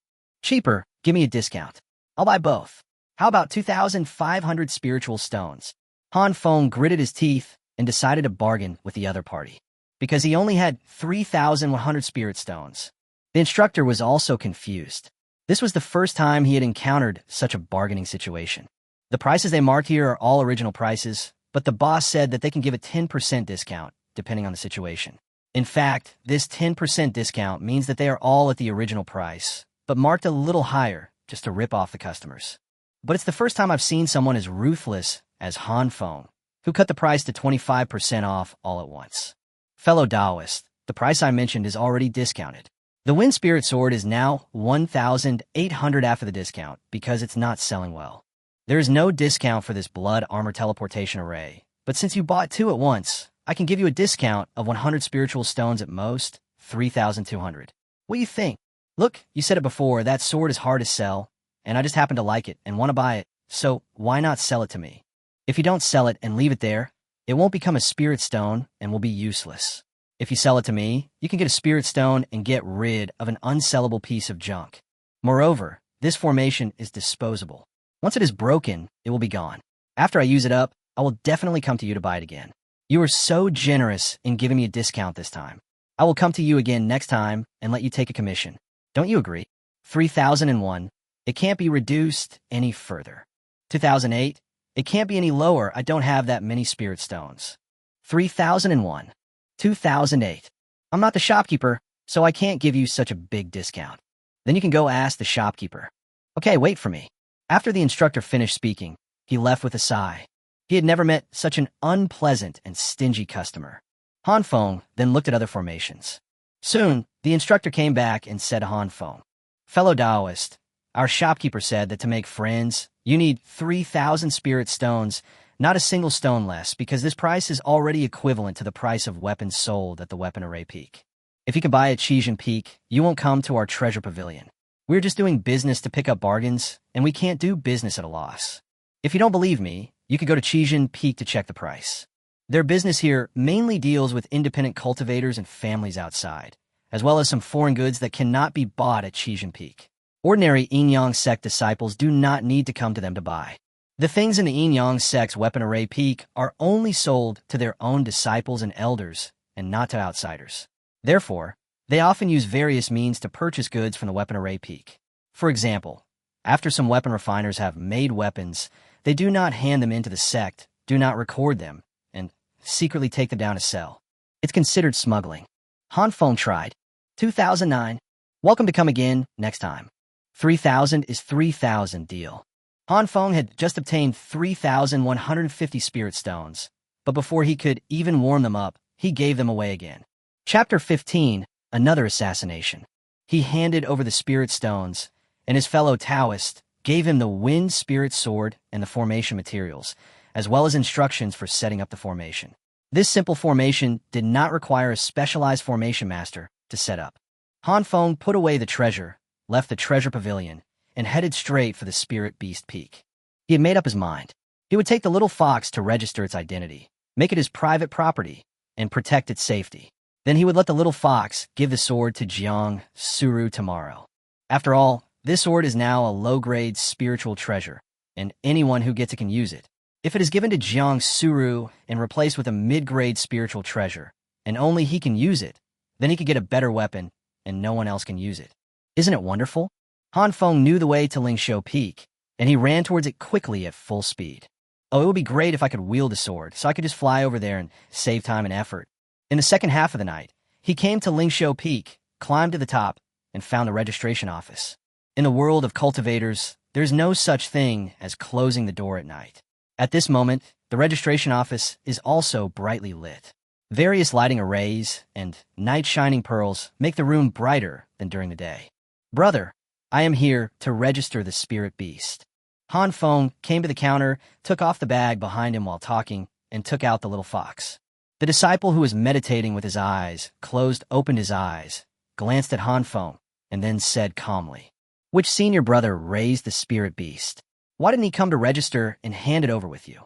Cheaper, give me a discount. I'll buy both. How about 2,500 spiritual stones? Han Feng gritted his teeth and decided to bargain with the other party, because he only had 3,100 spirit stones. The instructor was also confused. This was the first time he had encountered such a bargaining situation. The prices they marked here are all original prices, but the boss said that they can give a 10% discount, depending on the situation. In fact, this 10% discount means that they are all at the original price, but marked a little higher, just to rip off the customers. But it's the first time I've seen someone as ruthless as Han Feng, who cut the price to 25% off all at once. Fellow Taoist, the price I mentioned is already discounted. The Wind Spirit Sword is now 1,800 after the discount because it's not selling well. There is no discount for this Blood Armor Teleportation Array, but since you bought 2 at once, I can give you a discount of 100 spiritual stones at most, 3,200. What do you think? Look, you said it before, that sword is hard to sell, and I just happen to like it and want to buy it, so why not sell it to me? If you don't sell it and leave it there, it won't become a spirit stone and will be useless. If you sell it to me, you can get a spirit stone and get rid of an unsellable piece of junk. Moreover, this formation is disposable. Once it is broken, it will be gone. After I use it up, I will definitely come to you to buy it again. You are so generous in giving me a discount this time. I will come to you again next time and let you take a commission. Don't you agree? 3,001. It can't be reduced any further. 2008. It can't be any lower. I don't have that many spirit stones. 3,001. 2008. I'm not the shopkeeper, so I can't give you such a big discount. Then you can go ask the shopkeeper. Okay, wait for me. After the instructor finished speaking, he left with a sigh. He had never met such an unpleasant and stingy customer. Han Feng then looked at other formations. Soon, the instructor came back and said to Han Feng, Fellow Taoist, our shopkeeper said that to make friends, you need 3,000 spirit stones, not a single stone less, because this price is already equivalent to the price of weapons sold at the weapon array peak. If you can buy at Chijin Peak, you won't come to our treasure pavilion. We're just doing business to pick up bargains, and we can't do business at a loss. If you don't believe me, you could go to Chijin Peak to check the price. Their business here mainly deals with independent cultivators and families outside, as well as some foreign goods that cannot be bought at Chijin Peak. Ordinary Yin-Yang sect disciples do not need to come to them to buy. The things in the Yin-Yang sect's weapon array peak are only sold to their own disciples and elders, and not to outsiders. Therefore, they often use various means to purchase goods from the weapon array peak. For example, after some weapon refiners have made weapons, they do not hand them into the sect, do not record them, and secretly take them down to sell. It's considered smuggling. Han Feng tried. 2009. Welcome to come again next time. 3,000 is 3,000 deal. Han Feng had just obtained 3,150 spirit stones, but before he could even warm them up, he gave them away again. Chapter 15. Another assassination. He handed over the spirit stones, and his fellow Taoist gave him the wind spirit sword and the formation materials, as well as instructions for setting up the formation. This simple formation did not require a specialized formation master to set up. Han Feng put away the treasure, left the treasure pavilion, and headed straight for the spirit beast peak. He had made up his mind. He would take the little fox to register its identity, make it his private property, and protect its safety. Then he would let the little fox give the sword to Jang Suru tomorrow. After all, this sword is now a low-grade spiritual treasure, and anyone who gets it can use it. If it is given to Jang Suru and replaced with a mid-grade spiritual treasure, and only he can use it, then he could get a better weapon, and no one else can use it. Isn't it wonderful? Han Feng knew the way to Lingshou Peak, and he ran towards it quickly at full speed. Oh, it would be great if I could wield a sword, so I could just fly over there and save time and effort. In the second half of the night, he came to Lingshou Peak, climbed to the top, and found the registration office. In the world of cultivators, there's no such thing as closing the door at night. At this moment, the registration office is also brightly lit. Various lighting arrays and night-shining pearls make the room brighter than during the day. Brother, I am here to register the spirit beast. Han Feng came to the counter, took off the bag behind him while talking, and took out the little fox. The disciple who was meditating with his eyes opened his eyes, glanced at Han Feng, and then said calmly, "Which senior brother raised the spirit beast? Why didn't he come to register and hand it over with you?"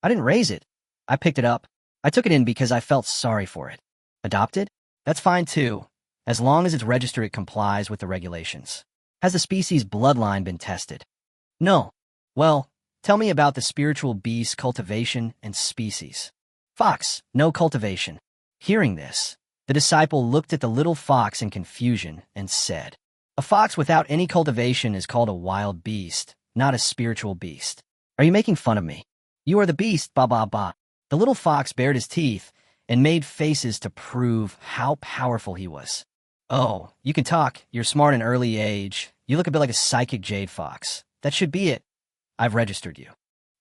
"I didn't raise it. I picked it up. I took it in because I felt sorry for it." "Adopted? That's fine too, as long as it's registered it complies with the regulations. Has the species bloodline been tested?" "No." "Well, tell me about the spiritual beast cultivation and species." "Fox, no cultivation." Hearing this, the disciple looked at the little fox in confusion and said, "A fox without any cultivation is called a wild beast, not a spiritual beast. Are you making fun of me? You are the beast, ba ba ba." The little fox bared his teeth and made faces to prove how powerful he was. "Oh, you can talk. You're smart in early age. You look a bit like a psychic jade fox. That should be it. I've registered you."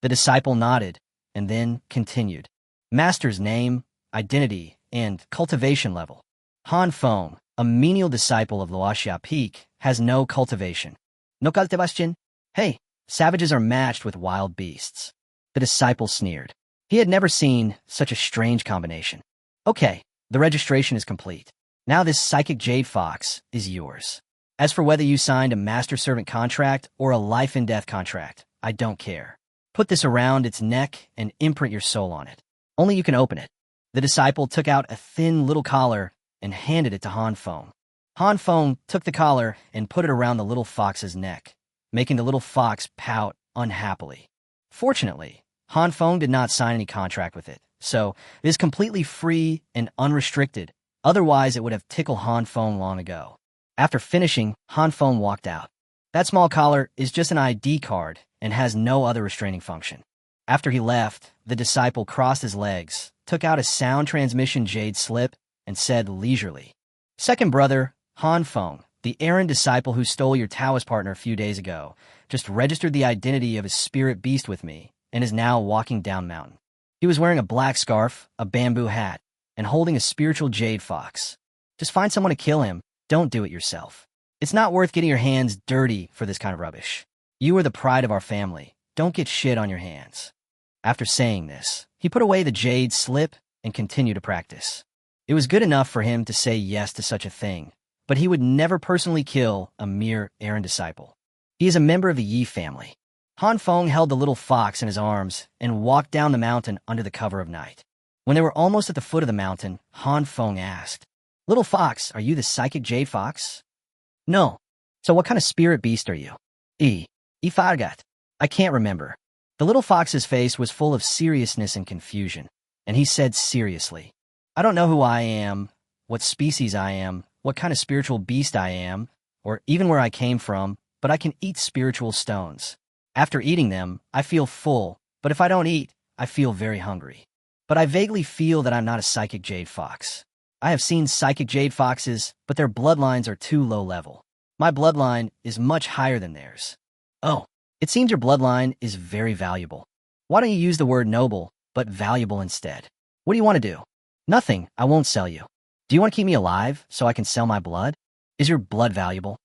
The disciple nodded and then continued. "Master's name, identity, and cultivation level. Han Feng, a menial disciple of Luoxia Peak, has no cultivation." "No cultivation?" "Hey, savages are matched with wild beasts." The disciple sneered. He had never seen such a strange combination. "Okay, the registration is complete. Now this psychic jade fox is yours. As for whether you signed a master-servant contract or a life-and-death contract, I don't care. Put this around its neck and imprint your soul on it. Only you can open it." The disciple took out a thin little collar and handed it to Han Feng. Han Feng took the collar and put it around the little fox's neck, making the little fox pout unhappily. Fortunately, Han Feng did not sign any contract with it, so it is completely free and unrestricted. Otherwise, it would have tickled Han Feng long ago. After finishing, Han Feng walked out. That small collar is just an ID card and has no other restraining function. After he left, the disciple crossed his legs, took out a sound transmission jade slip, and said leisurely, "Second brother, Han Feng, the errand disciple who stole your Taoist partner a few days ago, just registered the identity of his spirit beast with me and is now walking down mountain. He was wearing a black scarf, a bamboo hat, and holding a spiritual jade fox. Just find someone to kill him. Don't do it yourself. It's not worth getting your hands dirty for this kind of rubbish. You are the pride of our family. Don't get shit on your hands." After saying this, he put away the jade slip and continued to practice. It was good enough for him to say yes to such a thing, but he would never personally kill a mere errand disciple. He is a member of the Yi family. Han Feng held the little fox in his arms and walked down the mountain under the cover of night. When they were almost at the foot of the mountain, Han Feng asked, "Little fox, are you the psychic jade fox?" "No." "So what kind of spirit beast are you?" I forgot. I can't remember." The little fox's face was full of seriousness and confusion, and he said seriously, "I don't know who I am, what species I am, what kind of spiritual beast I am, or even where I came from, but I can eat spiritual stones. After eating them, I feel full, but if I don't eat, I feel very hungry. But I vaguely feel that I'm not a psychic jade fox. I have seen psychic jade foxes, but their bloodlines are too low level. My bloodline is much higher than theirs." "Oh, it seems your bloodline is very valuable. Why don't you use the word noble, but valuable instead? What do you want to do?" "Nothing, I won't sell you. Do you want to keep me alive so I can sell my blood? Is your blood valuable?"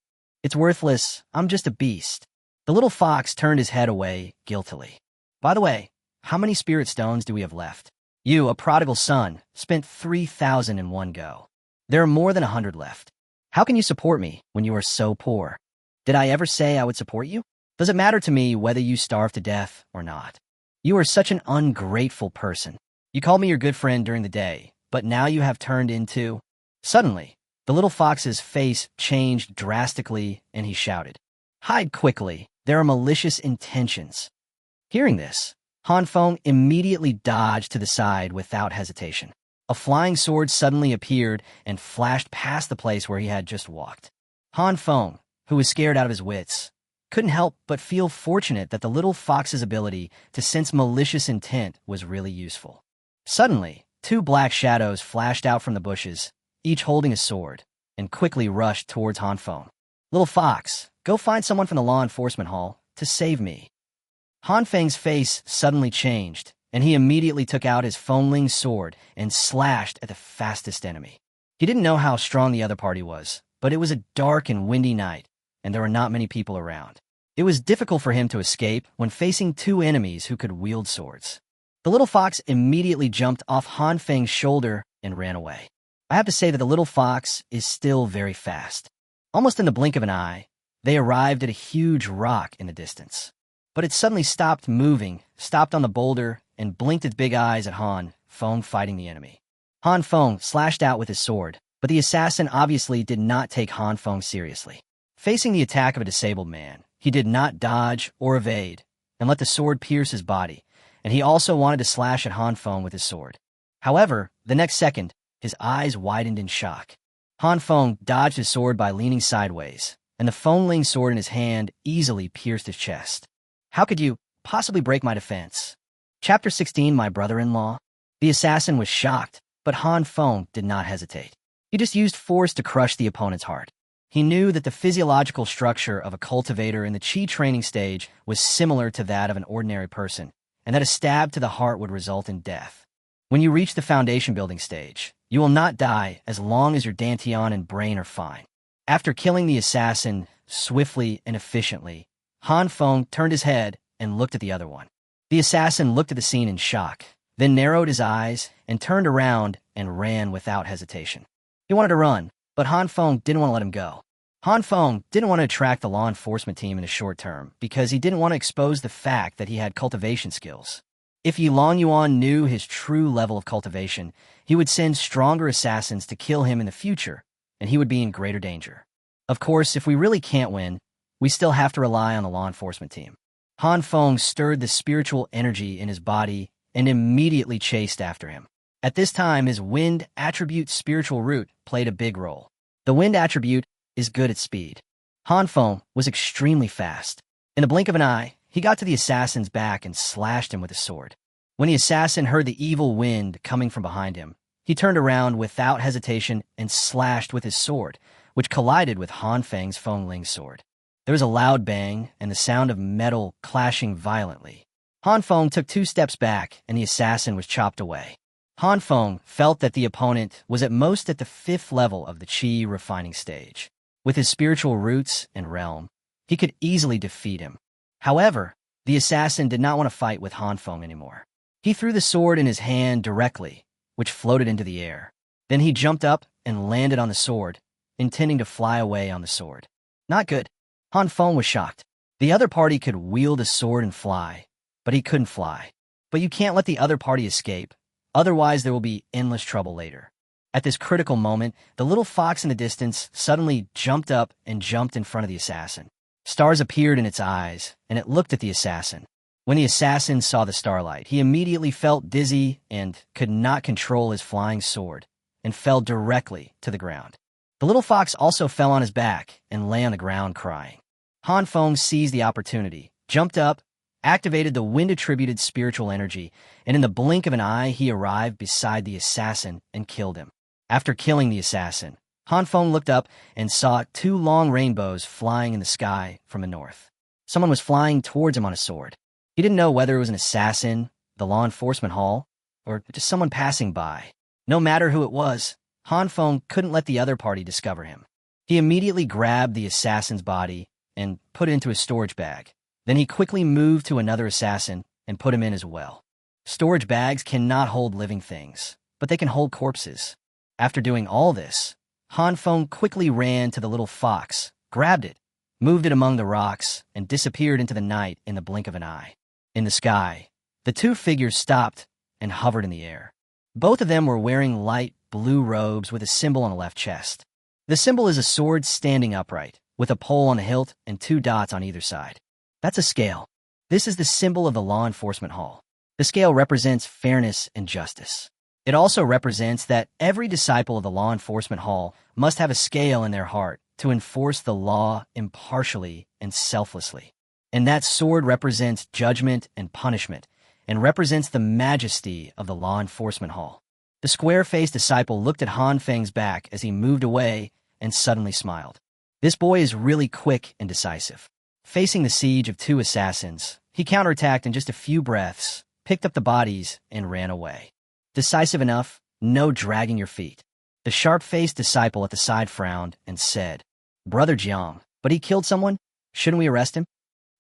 "It's worthless, I'm just a beast." The little fox turned his head away guiltily. "By the way, how many spirit stones do we have left? You, a prodigal son, spent 3,000 in one go. There are more than 100 left. How can you support me when you are so poor? Did I ever say I would support you? Does it matter to me whether you starve to death or not? You are such an ungrateful person. You called me your good friend during the day, but now you have turned into—" Suddenly, the little fox's face changed drastically and he shouted, "Hide quickly, there are malicious intentions." Hearing this, Han Feng immediately dodged to the side without hesitation. A flying sword suddenly appeared and flashed past the place where he had just walked. Han Feng, who was scared out of his wits, couldn't help but feel fortunate that the little fox's ability to sense malicious intent was really useful. Suddenly, two black shadows flashed out from the bushes, each holding a sword, and quickly rushed towards Han Feng. "Little fox, go find someone from the law enforcement hall to save me." Han Feng's face suddenly changed, and he immediately took out his Fengling sword and slashed at the fastest enemy. He didn't know how strong the other party was, but it was a dark and windy night, and there were not many people around. It was difficult for him to escape when facing two enemies who could wield swords. The little fox immediately jumped off Han Feng's shoulder and ran away. I have to say that the little fox is still very fast. Almost in the blink of an eye, they arrived at a huge rock in the distance. But it suddenly stopped moving, stopped on the boulder, and blinked its big eyes at Han Feng fighting the enemy. Han Feng slashed out with his sword, but the assassin obviously did not take Han Feng seriously. Facing the attack of a disabled man, he did not dodge or evade, and let the sword pierce his body, and he also wanted to slash at Han Feng with his sword. However, the next second, his eyes widened in shock. Han Feng dodged his sword by leaning sideways, and the Fengling sword in his hand easily pierced his chest. "How could you possibly break my defense?" Chapter 16, My Brother-in-Law. The assassin was shocked, but Han Feng did not hesitate. He just used force to crush the opponent's heart. He knew that the physiological structure of a cultivator in the Qi training stage was similar to that of an ordinary person, and that a stab to the heart would result in death. When you reach the foundation building stage, you will not die as long as your dantian and brain are fine. After killing the assassin swiftly and efficiently, Han Feng turned his head and looked at the other one. The assassin looked at the scene in shock, then narrowed his eyes and turned around and ran without hesitation. He wanted to run, but Han Feng didn't want to let him go. Han Feng didn't want to attract the law enforcement team in the short term because he didn't want to expose the fact that he had cultivation skills. If Yilong Yuan knew his true level of cultivation, he would send stronger assassins to kill him in the future, and he would be in greater danger. Of course, if we really can't win, we still have to rely on the law enforcement team. Han Feng stirred the spiritual energy in his body and immediately chased after him. At this time, his wind attribute spiritual root played a big role. The wind attribute is good at speed. Han Feng was extremely fast. In the blink of an eye, he got to the assassin's back and slashed him with his sword. When the assassin heard the evil wind coming from behind him, he turned around without hesitation and slashed with his sword, which collided with Han Feng's Fengling sword. There was a loud bang and the sound of metal clashing violently. Han Feng took 2 steps back and the assassin was chopped away. Han Feng felt that the opponent was at most at the 5th level of the Qi refining stage. With his spiritual roots and realm, he could easily defeat him. However, the assassin did not want to fight with Han Feng anymore. He threw the sword in his hand directly, which floated into the air. Then he jumped up and landed on the sword, intending to fly away on the sword. Not good. Han Feng was shocked. The other party could wield a sword and fly, but he couldn't fly. But you can't let the other party escape, otherwise there will be endless trouble later. At this critical moment, the little fox in the distance suddenly jumped up and jumped in front of the assassin. Stars appeared in its eyes, and it looked at the assassin. When the assassin saw the starlight, he immediately felt dizzy and could not control his flying sword, and fell directly to the ground. The little fox also fell on his back and lay on the ground crying. Han Feng seized the opportunity, jumped up, activated the wind-attributed spiritual energy, and in the blink of an eye he arrived beside the assassin and killed him. After killing the assassin, Han Feng looked up and saw 2 long rainbows flying in the sky from the north. Someone was flying towards him on a sword. He didn't know whether it was an assassin, the law enforcement hall, or just someone passing by. No matter who it was, Han Feng couldn't let the other party discover him. He immediately grabbed the assassin's body and put it into a storage bag. Then he quickly moved to another assassin and put him in as well. Storage bags cannot hold living things, but they can hold corpses. After doing all this, Han Feng quickly ran to the little fox, grabbed it, moved it among the rocks, and disappeared into the night in the blink of an eye. In the sky, the 2 figures stopped and hovered in the air. Both of them were wearing light blue robes with a symbol on the left chest. The symbol is a sword standing upright, with a pole on the hilt and 2 dots on either side. That's a scale. This is the symbol of the law enforcement hall. The scale represents fairness and justice. It also represents that every disciple of the law enforcement hall must have a scale in their heart to enforce the law impartially and selflessly. And that sword represents judgment and punishment, and represents the majesty of the law enforcement hall. The square-faced disciple looked at Han Feng's back as he moved away and suddenly smiled. This boy is really quick and decisive. Facing the siege of 2 assassins, he counterattacked in just a few breaths, picked up the bodies, and ran away. Decisive enough, no dragging your feet. The sharp-faced disciple at the side frowned and said, "Brother Jiang, but he killed someone? Shouldn't we arrest him?"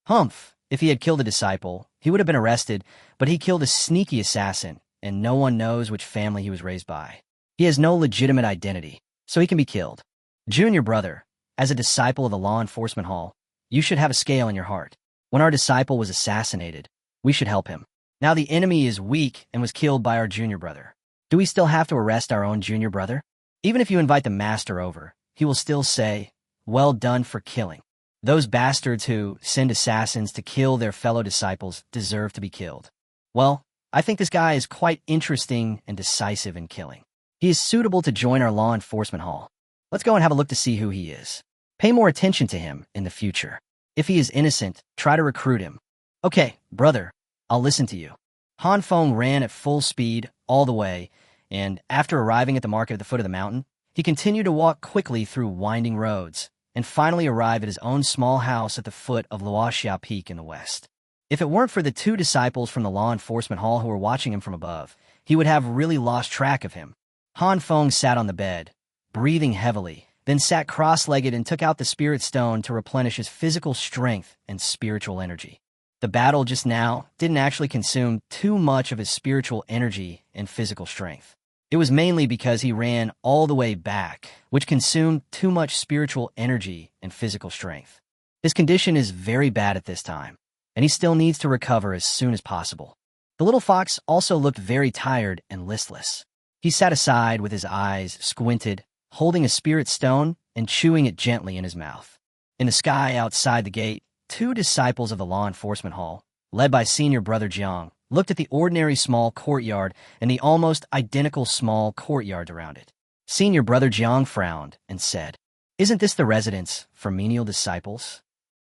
Humph! If he had killed a disciple, he would have been arrested, but he killed a sneaky assassin, and no one knows which family he was raised by. He has no legitimate identity, so he can be killed. Junior brother, as a disciple of the law enforcement hall, you should have a scale in your heart. When our disciple was assassinated, we should help him. Now the enemy is weak and was killed by our junior brother. Do we still have to arrest our own junior brother? Even if you invite the master over, he will still say, "Well done for killing." Those bastards who send assassins to kill their fellow disciples deserve to be killed. Well, I think this guy is quite interesting and decisive in killing. He is suitable to join our law enforcement hall. Let's go and have a look to see who he is. Pay more attention to him in the future. If he is innocent, try to recruit him. Okay, brother, I'll listen to you. Han Feng ran at full speed all the way, and after arriving at the market at the foot of the mountain, he continued to walk quickly through winding roads, and finally arrived at his own small house at the foot of Luoxia Peak in the west. If it weren't for the 2 disciples from the law enforcement hall who were watching him from above, he would have really lost track of him. Han Feng sat on the bed, breathing heavily, then sat cross-legged and took out the spirit stone to replenish his physical strength and spiritual energy. The battle just now didn't actually consume too much of his spiritual energy and physical strength. It was mainly because he ran all the way back, which consumed too much spiritual energy and physical strength. His condition is very bad at this time, and he still needs to recover as soon as possible. The little fox also looked very tired and listless. He sat aside with his eyes squinted, holding a spirit stone and chewing it gently in his mouth. In the sky outside the gate, 2 disciples of the law enforcement hall, led by senior brother Jiang, looked at the ordinary small courtyard and the almost identical small courtyards around it. Senior brother Jiang frowned and said, "Isn't this the residence for menial disciples?"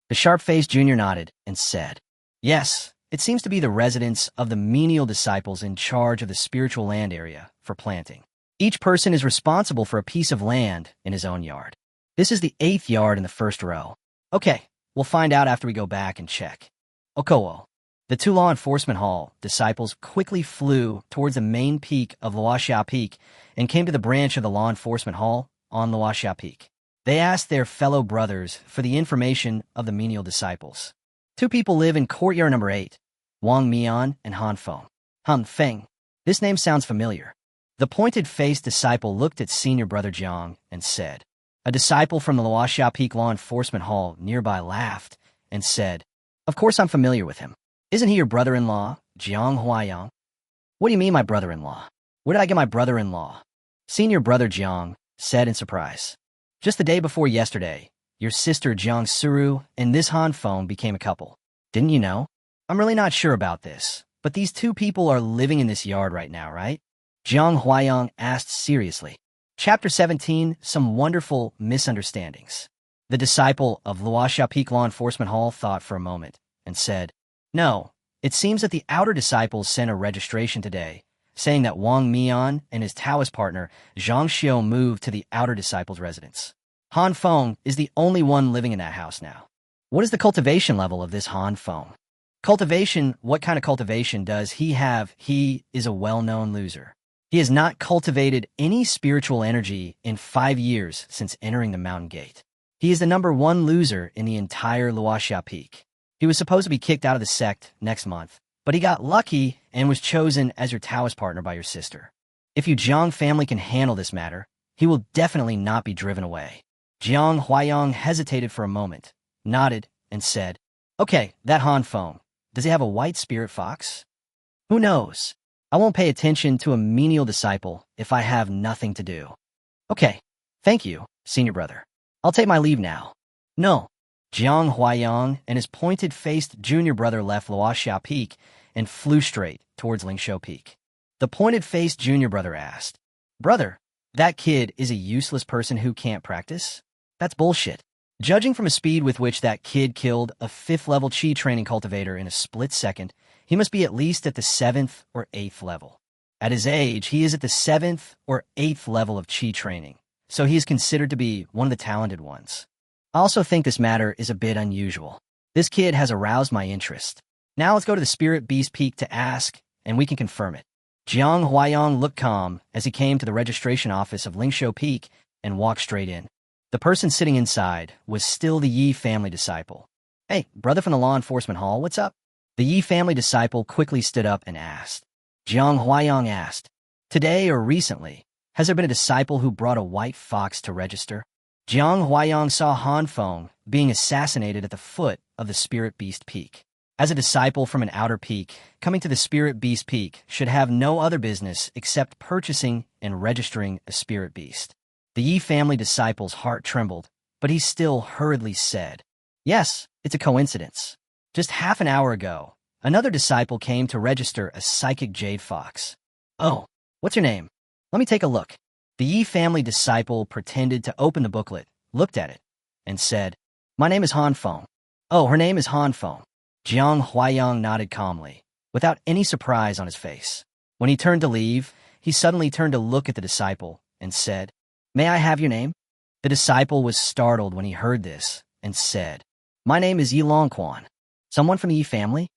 The sharp-faced junior nodded and said, "Yes, it seems to be the residence of the menial disciples in charge of the spiritual land area for planting. Each person is responsible for a piece of land in his own yard. This is the 8th yard in the first row. Okay, we'll find out after we go back and check." Okowo. The 2 law enforcement hall disciples quickly flew towards the main peak of Luoxia Peak and came to the branch of the law enforcement hall on Luoxia Peak. They asked their fellow brothers for the information of the menial disciples. 2 people live in courtyard number 8, Wong Mean and Han Feng. Han Feng. This name sounds familiar. The pointed-faced disciple looked at senior brother Jiang and said. A disciple from the Luoxia Peak Law Enforcement Hall nearby laughed and said, "Of course I'm familiar with him. Isn't he your brother-in-law, Jiang Huayang?" "What do you mean my brother-in-law? Where did I get my brother-in-law?" Senior brother Jiang said in surprise. "Just the day before yesterday, your sister Jang Suru and this Han Feng became a couple. Didn't you know? I'm really not sure about this, but these two people are living in this yard right now, right?" Jiang Huayang asked seriously. Chapter 17, Some Wonderful Misunderstandings. The disciple of Luoxia Peak Law Enforcement Hall thought for a moment and said, "No, it seems that the outer disciples sent a registration today, saying that Wong Mean and his Taoist partner, Zhang Xiu, moved to the outer disciples' residence. Han Feng is the only one living in that house now." "What is the cultivation level of this Han Feng?" "Cultivation? What kind of cultivation does he have? He is a well-known loser. He has not cultivated any spiritual energy in 5 years since entering the mountain gate. He is the #1 loser in the entire Luoxia Peak. He was supposed to be kicked out of the sect next month, but he got lucky and was chosen as your Taoist partner by your sister. If you Jiang family can handle this matter, he will definitely not be driven away." Jiang Huayang hesitated for a moment, nodded, and said, "Okay, that Han Feng, does he have a white spirit fox?" "Who knows? I won't pay attention to a menial disciple if I have nothing to do." "Okay, thank you, senior brother. I'll take my leave now." "No." Jiang Huayang and his pointed-faced junior brother left Luoxia Peak and flew straight towards Lingshu Peak. The pointed-faced junior brother asked, "Brother, that kid is a useless person who can't practice? That's bullshit. Judging from the speed with which that kid killed a 5th-level Qi training cultivator in a split second, he must be at least at the 7th or 8th level. At his age, he is at the 7th or 8th level of Qi training, so he is considered to be one of the talented ones. I also think this matter is a bit unusual. This kid has aroused my interest. Now let's go to the Spirit Beast Peak to ask, and we can confirm it." Jiang Huayang looked calm as he came to the registration office of Lingshu Peak and walked straight in. The person sitting inside was still the Yi family disciple. "Hey, brother from the law enforcement hall, what's up?" The Yi family disciple quickly stood up and asked. Jiang Huayang asked, "Today or recently, has there been a disciple who brought a white fox to register?" Jiang Huayang saw Han Feng being assassinated at the foot of the Spirit Beast Peak. As a disciple from an outer peak, coming to the Spirit Beast Peak should have no other business except purchasing and registering a spirit beast. The Yi family disciple's heart trembled, but he still hurriedly said, "Yes, it's a coincidence. Just half an hour ago, another disciple came to register a psychic jade fox." "Oh, what's your name? Let me take a look." The Yi family disciple pretended to open the booklet, looked at it, and said, "My name is Han Feng." "Oh, her name is Han Feng." Jiang Huayang nodded calmly, without any surprise on his face. When he turned to leave, he suddenly turned to look at the disciple and said, "May I have your name?" The disciple was startled when he heard this and said, "My name is Yilong Yuan." "Someone from the Yi family?"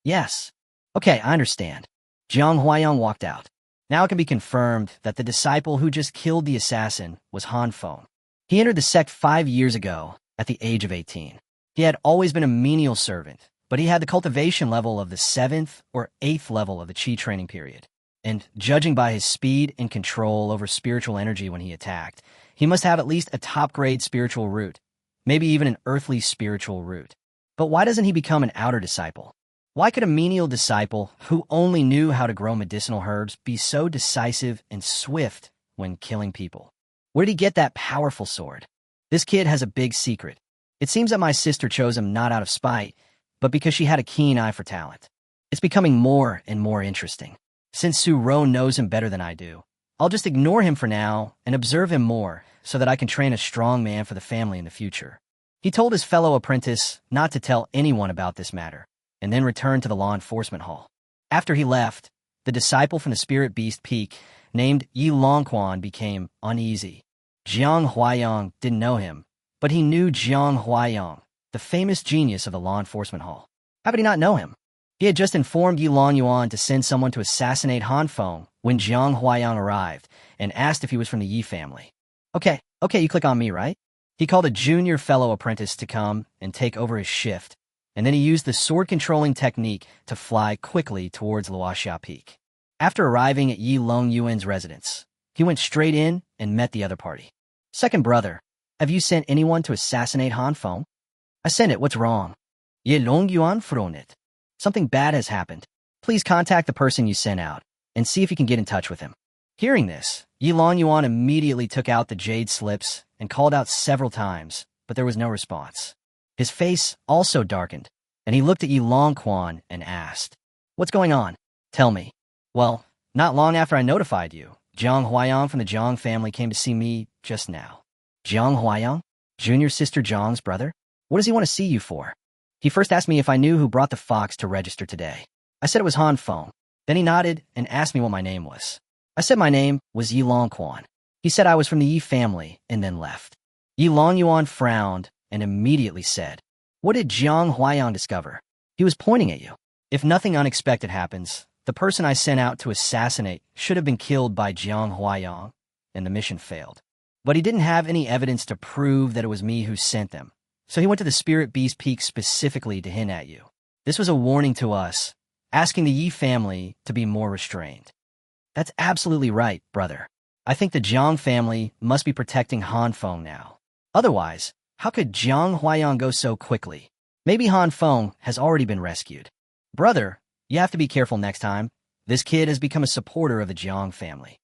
"Yes." "Okay, I understand." Jiang Huayang walked out. Now it can be confirmed that the disciple who just killed the assassin was Han Feng. He entered the sect 5 years ago at the age of 18. He had always been a menial servant, but he had the cultivation level of the 7th or 8th level of the Qi training period. And judging by his speed and control over spiritual energy when he attacked, he must have at least a top-grade spiritual root, maybe even an earthly spiritual root. But why doesn't he become an outer disciple? Why could a menial disciple who only knew how to grow medicinal herbs be so decisive and swift when killing people? Where did he get that powerful sword? This kid has a big secret. It seems that my sister chose him not out of spite, but because she had a keen eye for talent. It's becoming more and more interesting. Since Su Ro knows him better than I do, I'll just ignore him for now and observe him more so that I can train a strong man for the family in the future. He told his fellow apprentice not to tell anyone about this matter, and then returned to the law enforcement hall. After he left, the disciple from the Spirit Beast Peak, named Yilong Yuan, became uneasy. Jiang Huayang didn't know him, but he knew Jiang Huayang, the famous genius of the law enforcement hall. How could he not know him? He had just informed Yilong Yuan to send someone to assassinate Han Feng when Jiang Huayang arrived and asked if he was from the Yi family. Okay, you click on me, right? He called a junior fellow apprentice to come and take over his shift, and then he used the sword-controlling technique to fly quickly towards Luoxia Peak. After arriving at Yilong Yuan's residence, he went straight in and met the other party. Second brother, have you sent anyone to assassinate Han Feng? I sent it, what's wrong? Yilong Yuan thrown it. Something bad has happened. Please contact the person you sent out and see if you can get in touch with him. Hearing this, Yilong Yuan immediately took out the jade slips and called out several times, but there was no response. His face also darkened, and he looked at Yilong Yuan and asked, "What's going on? Tell me." "Well, not long after I notified you, Jiang Huayang from the Jiang family came to see me just now." "Jiang Huayang? Junior sister Jiang's brother? What does he want to see you for?" "He first asked me if I knew who brought the fox to register today. I said it was Han Feng. Then he nodded and asked me what my name was. I said my name was Yilong Yuan. He said I was from the Yi family and then left." Yilong Yuan frowned and immediately said, "What did Jiang Huayang discover?" "He was pointing at you. If nothing unexpected happens, the person I sent out to assassinate should have been killed by Jiang Huayang, and the mission failed. But he didn't have any evidence to prove that it was me who sent them, so he went to the Spirit Beast Peak specifically to hint at you. This was a warning to us, asking the Yi family to be more restrained." "That's absolutely right, brother. I think the Jiang family must be protecting Han Feng now. Otherwise, how could Jiang Huayang go so quickly? Maybe Han Feng has already been rescued. Brother, you have to be careful next time. This kid has become a supporter of the Jiang family."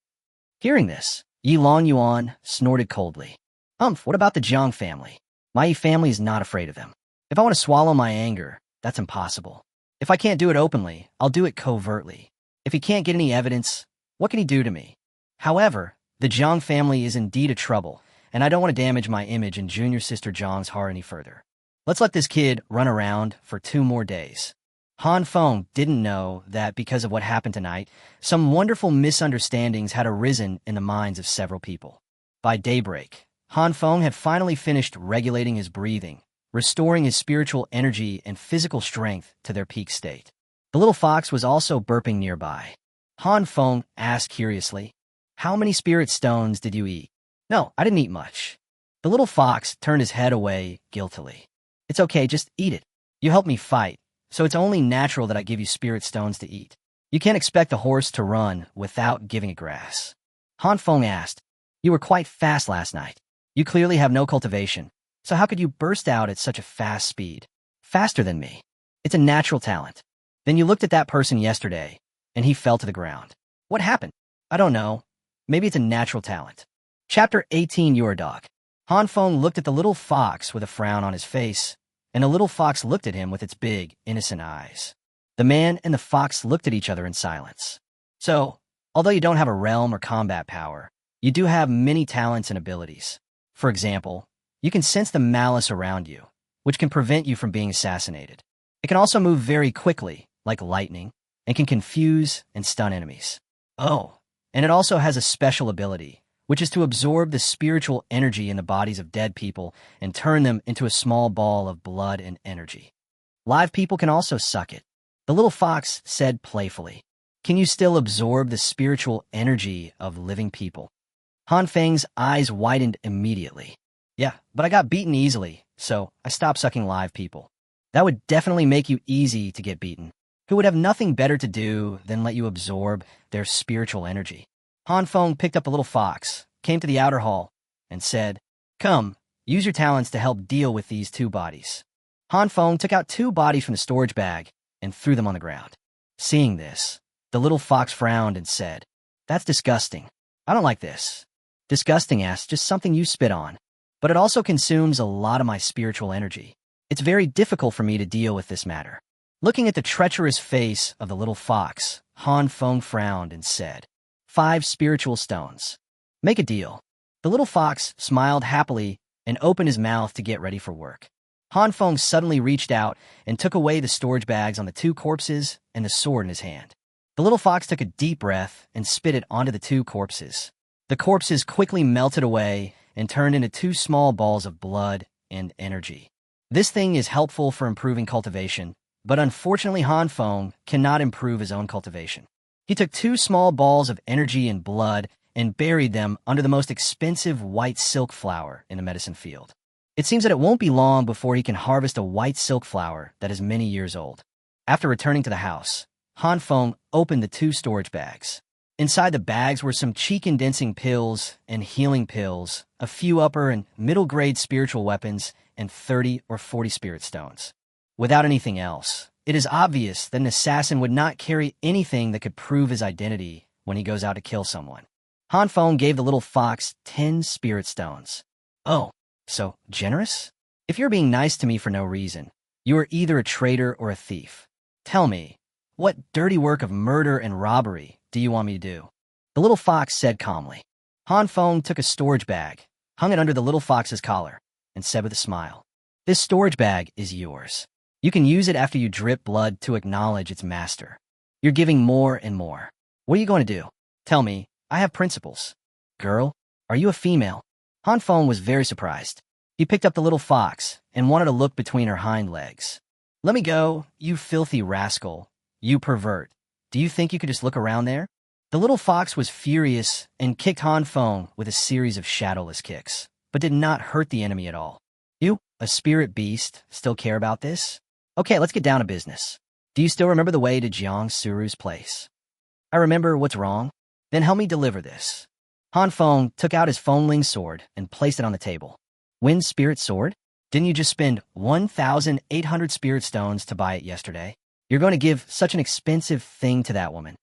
Hearing this, Yilong Yuan snorted coldly. What about the Jiang family? My Yi family is not afraid of them. If I want to swallow my anger, that's impossible. If I can't do it openly, I'll do it covertly. If he can't get any evidence, what can he do to me? However, the Jiang family is indeed a trouble, and I don't want to damage my image in junior sister Jiang's heart any further. Let's let this kid run around for 2 more days. Han Feng didn't know that because of what happened tonight, some wonderful misunderstandings had arisen in the minds of several people. By daybreak, Han Feng had finally finished regulating his breathing, restoring his spiritual energy and physical strength to their peak state. The little fox was also burping nearby. Han Feng asked curiously, "How many spirit stones did you eat?" "No, I didn't eat much." The little fox turned his head away guiltily. "It's okay, just eat it. You helped me fight, so it's only natural that I give you spirit stones to eat. You can't expect a horse to run without giving it grass." Han Feng asked, "You were quite fast last night. You clearly have no cultivation, so how could you burst out at such a fast speed? Faster than me. It's a natural talent. Then you looked at that person yesterday, and he fell to the ground. What happened?" "I don't know. Maybe it's a natural talent." Chapter 18, Your Dog. Han Feng looked at the little fox with a frown on his face, and the little fox looked at him with its big, innocent eyes. The man and the fox looked at each other in silence. "So, although you don't have a realm or combat power, you do have many talents and abilities. For example, you can sense the malice around you, which can prevent you from being assassinated. It can also move very quickly, like lightning, and can confuse and stun enemies. Oh, and it also has a special ability, which is to absorb the spiritual energy in the bodies of dead people and turn them into a small ball of blood and energy. Live people can also suck it." The little fox said playfully, "Can you still absorb the spiritual energy of living people?" Han Feng's eyes widened immediately. "Yeah, but I got beaten easily, so I stopped sucking live people." "That would definitely make you easy to get beaten. Who would have nothing better to do than let you absorb their spiritual energy?" Han Feng picked up the little fox, came to the outer hall, and said, "Come, use your talents to help deal with these 2 bodies." Han Feng took out 2 bodies from the storage bag and threw them on the ground. Seeing this, the little fox frowned and said, "That's disgusting. I don't like this." "Disgusting ass, just something you spit on. But it also consumes a lot of my spiritual energy. It's very difficult for me to deal with this matter." Looking at the treacherous face of the little fox, Han Feng frowned and said, 5 spiritual stones. Make a deal." The little fox smiled happily and opened his mouth to get ready for work. Han Feng suddenly reached out and took away the storage bags on the 2 corpses and the sword in his hand. The little fox took a deep breath and spit it onto the 2 corpses. The corpses quickly melted away and turned into 2 small balls of blood and energy. This thing is helpful for improving cultivation, but unfortunately Han Feng cannot improve his own cultivation. He took 2 small balls of energy and blood and buried them under the most expensive white silk flower in the medicine field. It seems that it won't be long before he can harvest a white silk flower that is many years old. After returning to the house, Han Feng opened the 2 storage bags. Inside the bags were some chi-condensing pills and healing pills, a few upper and middle-grade spiritual weapons, and 30 or 40 spirit stones. Without anything else, it is obvious that an assassin would not carry anything that could prove his identity when he goes out to kill someone. Han Feng gave the little fox 10 spirit stones. Oh, so generous? If you're being nice to me for no reason, you are either a traitor or a thief. Tell me, what dirty work of murder and robbery do you want me to do? The little fox said calmly. Han Feng took a storage bag, hung it under the little fox's collar, and said with a smile, "This storage bag is yours. You can use it after you drip blood to acknowledge its master. You're giving more and more. What are you going to do? Tell me, I have principles." "Girl, are you a female?" Han Feng was very surprised. He picked up the little fox and wanted to look between her hind legs. "Let me go, you filthy rascal. You pervert. Do you think you could just look around there?" The little fox was furious and kicked Han Feng with a series of shadowless kicks, but did not hurt the enemy at all. "You, a spirit beast, still care about this? Okay, let's get down to business. Do you still remember the way to Jang Suru's place?" "I remember. What's wrong?" "Then help me deliver this." Han Feng took out his Fengling sword and placed it on the table. "Wind spirit sword? Didn't you just spend 1,800 spirit stones to buy it yesterday? You're going to give such an expensive thing to that woman."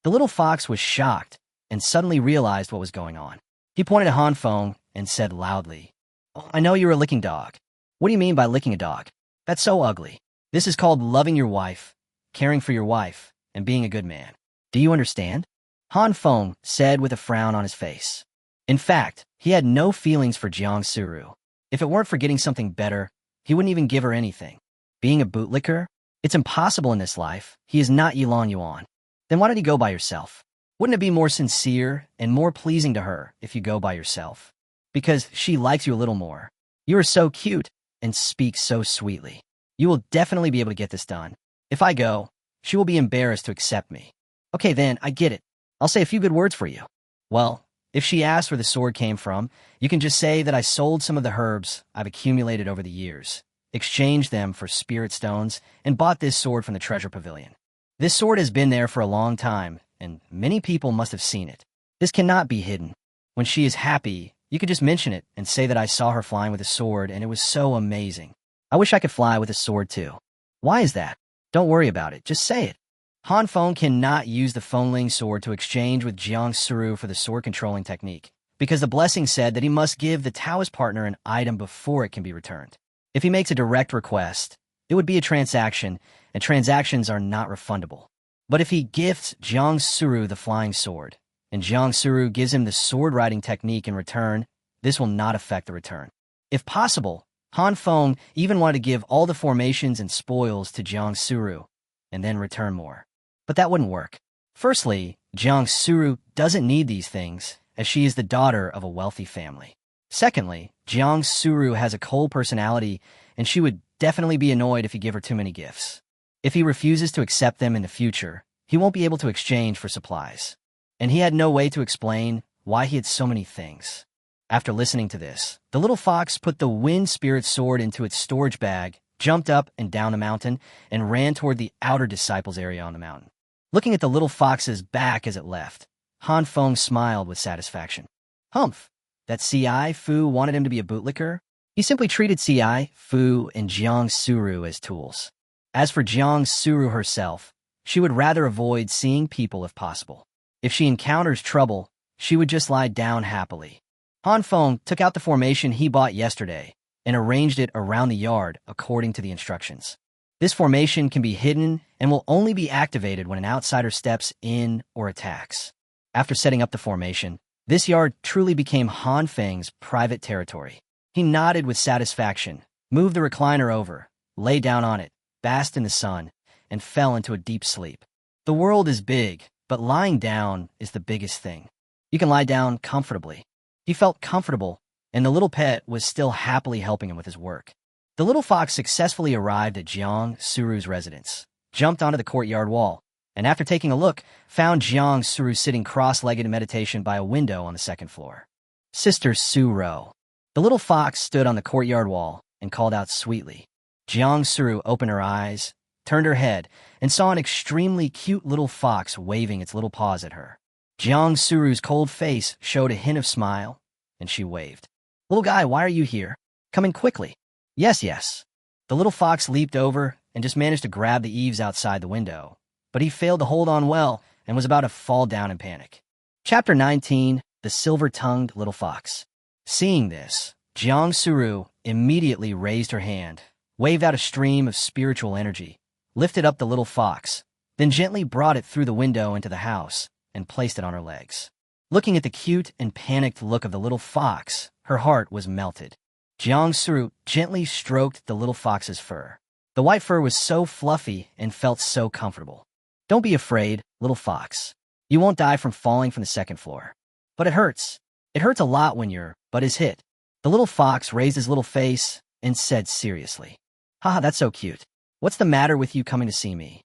The little fox was shocked and suddenly realized what was going on. He pointed at Han Feng and said loudly, "Oh, I know you're a licking dog. What do you mean by licking a dog? That's so ugly. This is called loving your wife, caring for your wife, and being a good man. Do you understand?" Han Feng said with a frown on his face. In fact, he had no feelings for Jang Suru. If it weren't for getting something better, he wouldn't even give her anything. Being a bootlicker? It's impossible in this life. He is not Yilong Yuan. Then why did he go by yourself? Wouldn't it be more sincere and more pleasing to her if you go by yourself? Because she likes you a little more. You are so cute and speak so sweetly. You will definitely be able to get this done. If I go, she will be embarrassed to accept me. Okay then, I get it. I'll say a few good words for you. Well, if she asks where the sword came from, you can just say that I sold some of the herbs I've accumulated over the years, exchanged them for spirit stones, and bought this sword from the treasure pavilion. This sword has been there for a long time, and many people must have seen it. This cannot be hidden. When she is happy, you could just mention it and say that I saw her flying with a sword and it was so amazing. I wish I could fly with a sword too. Why is that? Don't worry about it. Just say it. Han Feng cannot use the Fengling sword to exchange with Jang Suru for the sword controlling technique, because the blessing said that he must give the Taoist partner an item before it can be returned. If he makes a direct request, it would be a transaction, and transactions are not refundable. But if he gifts Jang Suru the flying sword, and Jang Suru gives him the sword-riding technique in return, this will not affect the return. If possible, Han Feng even wanted to give all the formations and spoils to Jang Suru, and then return more. But that wouldn't work. Firstly, Jang Suru doesn't need these things, as she is the daughter of a wealthy family. Secondly, Jang Suru has a cold personality, and she would definitely be annoyed if you give her too many gifts. If he refuses to accept them in the future, he won't be able to exchange for supplies. And he had no way to explain why he had so many things. After listening to this, the little fox put the wind spirit sword into its storage bag, jumped up and down the mountain, and ran toward the outer disciples area on the mountain. Looking at the little fox's back as it left, Han Feng smiled with satisfaction. Humph! That C.I. Fu wanted him to be a bootlicker? He simply treated C.I. Fu and Jang Suru as tools. As for Jang Suru herself, she would rather avoid seeing people if possible. If she encounters trouble, she would just lie down happily. Han Feng took out the formation he bought yesterday and arranged it around the yard according to the instructions. This formation can be hidden and will only be activated when an outsider steps in or attacks. After setting up the formation, this yard truly became Han Feng's private territory. He nodded with satisfaction, moved the recliner over, lay down on it, basked in the sun, and fell into a deep sleep. The world is big, but lying down is the biggest thing. You can lie down comfortably. He felt comfortable, and the little pet was still happily helping him with his work. The little fox successfully arrived at Jang Suru's residence, jumped onto the courtyard wall, and after taking a look, found Jang Suru sitting cross-legged in meditation by a window on the second floor. Sister Suro. The little fox stood on the courtyard wall and called out sweetly. Jang Suru opened her eyes, turned her head, and saw an extremely cute little fox waving its little paws at her. Jang Suru's cold face showed a hint of smile, and she waved. "Little guy, why are you here? Come in quickly." "Yes, yes." The little fox leaped over and just managed to grab the eaves outside the window, but he failed to hold on well and was about to fall down in panic. Chapter 19, The Silver-Tongued Little Fox. Seeing this, Jang Suru immediately raised her hand, waved out a stream of spiritual energy, lifted up the little fox, then gently brought it through the window into the house and placed it on her legs. Looking at the cute and panicked look of the little fox, her heart was melted. Jang Suru gently stroked the little fox's fur. The white fur was so fluffy and felt so comfortable. "Don't be afraid, little fox. You won't die from falling from the second floor. But it hurts. It hurts a lot when your butt is hit." The little fox raised his little face and said seriously, "Haha, that's so cute. What's the matter with you coming to see me?"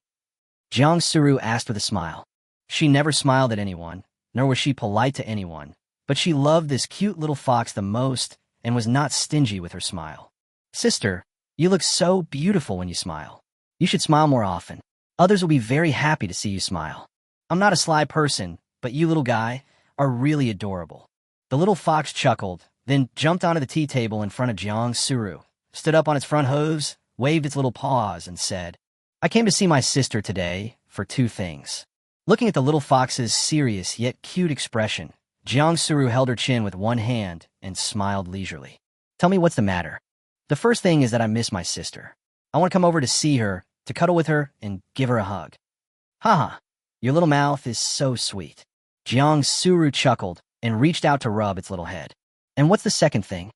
Jang Suru asked with a smile. She never smiled at anyone, nor was she polite to anyone, but she loved this cute little fox the most and was not stingy with her smile. "Sister, you look so beautiful when you smile. You should smile more often. Others will be very happy to see you smile. I'm not a sly person, but you, little guy, are really adorable." The little fox chuckled, then jumped onto the tea table in front of Jang Suru, stood up on its front hooves, waved its little paws, and said, "I came to see my sister today for two things." Looking at the little fox's serious yet cute expression, Jang Suru held her chin with one hand and smiled leisurely. "Tell me what's the matter." "The first thing is that I miss my sister. I want to come over to see her, to cuddle with her, and give her a hug." "Haha, your little mouth is so sweet." Jang Suru chuckled and reached out to rub its little head. "And what's the second thing?"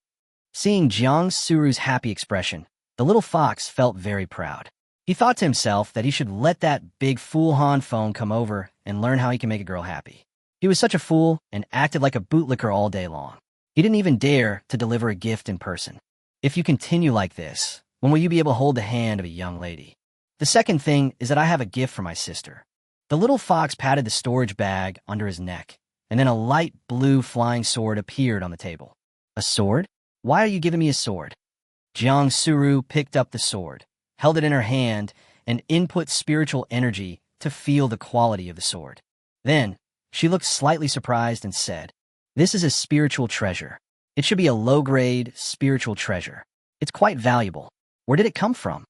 Seeing Jang Suru's happy expression, the little fox felt very proud. He thought to himself that he should let that big fool Han Feng come over and learn how he can make a girl happy. He was such a fool and acted like a bootlicker all day long. He didn't even dare to deliver a gift in person. "If you continue like this, when will you be able to hold the hand of a young lady?" "The second thing is that I have a gift for my sister." The little fox patted the storage bag under his neck, and then a light blue flying sword appeared on the table. "A sword? Why are you giving me a sword?" Jang Suru picked up the sword, held it in her hand, and input spiritual energy to feel the quality of the sword. Then, she looked slightly surprised and said, "This is a spiritual treasure. It should be a low-grade spiritual treasure. It's quite valuable. Where did it come from?"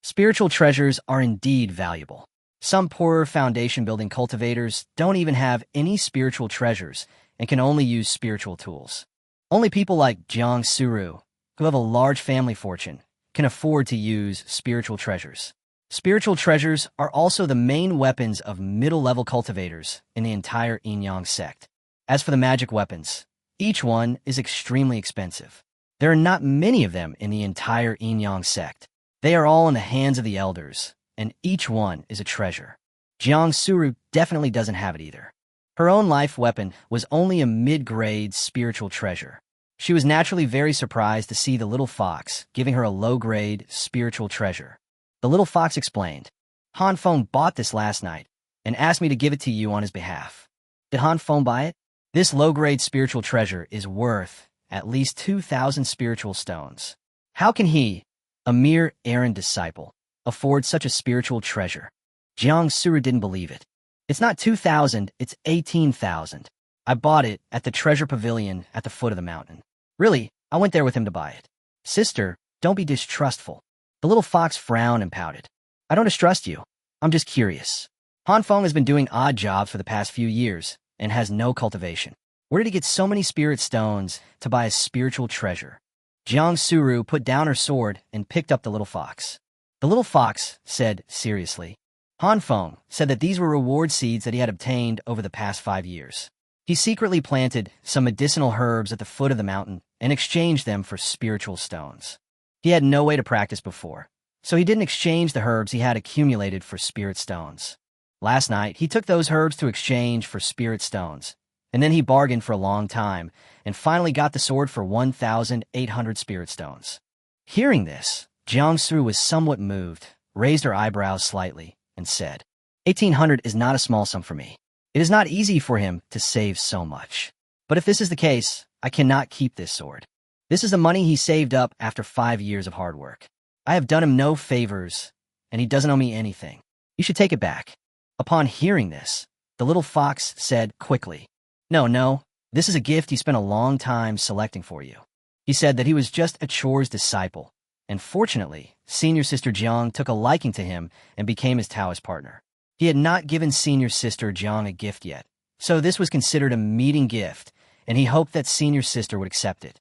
Spiritual treasures are indeed valuable. Some poorer foundation-building cultivators don't even have any spiritual treasures and can only use spiritual tools. Only people like Jang Suru, who have a large family fortune, can afford to use spiritual treasures. Spiritual treasures are also the main weapons of middle-level cultivators in the entire Yin-Yang sect. As for the magic weapons, each one is extremely expensive. There are not many of them in the entire Yin-Yang sect. They are all in the hands of the elders, and each one is a treasure. Jang Suru definitely doesn't have it either. Her own life weapon was only a mid-grade spiritual treasure. She was naturally very surprised to see the little fox giving her a low-grade spiritual treasure. The little fox explained, "Han Feng bought this last night and asked me to give it to you on his behalf." "Did Han Feng buy it?" "This low-grade spiritual treasure is worth at least 2,000 spiritual stones. How can he, a mere errand disciple, afford such a spiritual treasure?" Jang Suru didn't believe it. "It's not 2,000, it's 18,000. I bought it at the treasure pavilion at the foot of the mountain. Really, I went there with him to buy it." "Sister, don't be distrustful." The little fox frowned and pouted. "I don't distrust you. I'm just curious. Han Feng has been doing odd jobs for the past few years and has no cultivation. Where did he get so many spirit stones to buy a spiritual treasure?" Jang Suru put down her sword and picked up the little fox. The little fox said seriously, "Han Feng said that these were reward seeds that he had obtained over the past 5 years. He secretly planted some medicinal herbs at the foot of the mountain and exchanged them for spiritual stones. He had no way to practice before, so he didn't exchange the herbs he had accumulated for spirit stones. Last night, he took those herbs to exchange for spirit stones, and then he bargained for a long time and finally got the sword for 1,800 spirit stones." Hearing this, Jang Suru was somewhat moved, raised her eyebrows slightly, and said, 1,800 is not a small sum for me. It is not easy for him to save so much. But if this is the case, I cannot keep this sword. This is the money he saved up after 5 years of hard work. I have done him no favors, and he doesn't owe me anything. You should take it back." Upon hearing this, the little fox said quickly, No, this is a gift he spent a long time selecting for you." He said that he was just a chore's disciple, and fortunately, senior sister Jiang took a liking to him and became his Taoist partner. He had not given senior sister Jiang a gift yet, so this was considered a meeting gift, and he hoped that senior sister would accept it.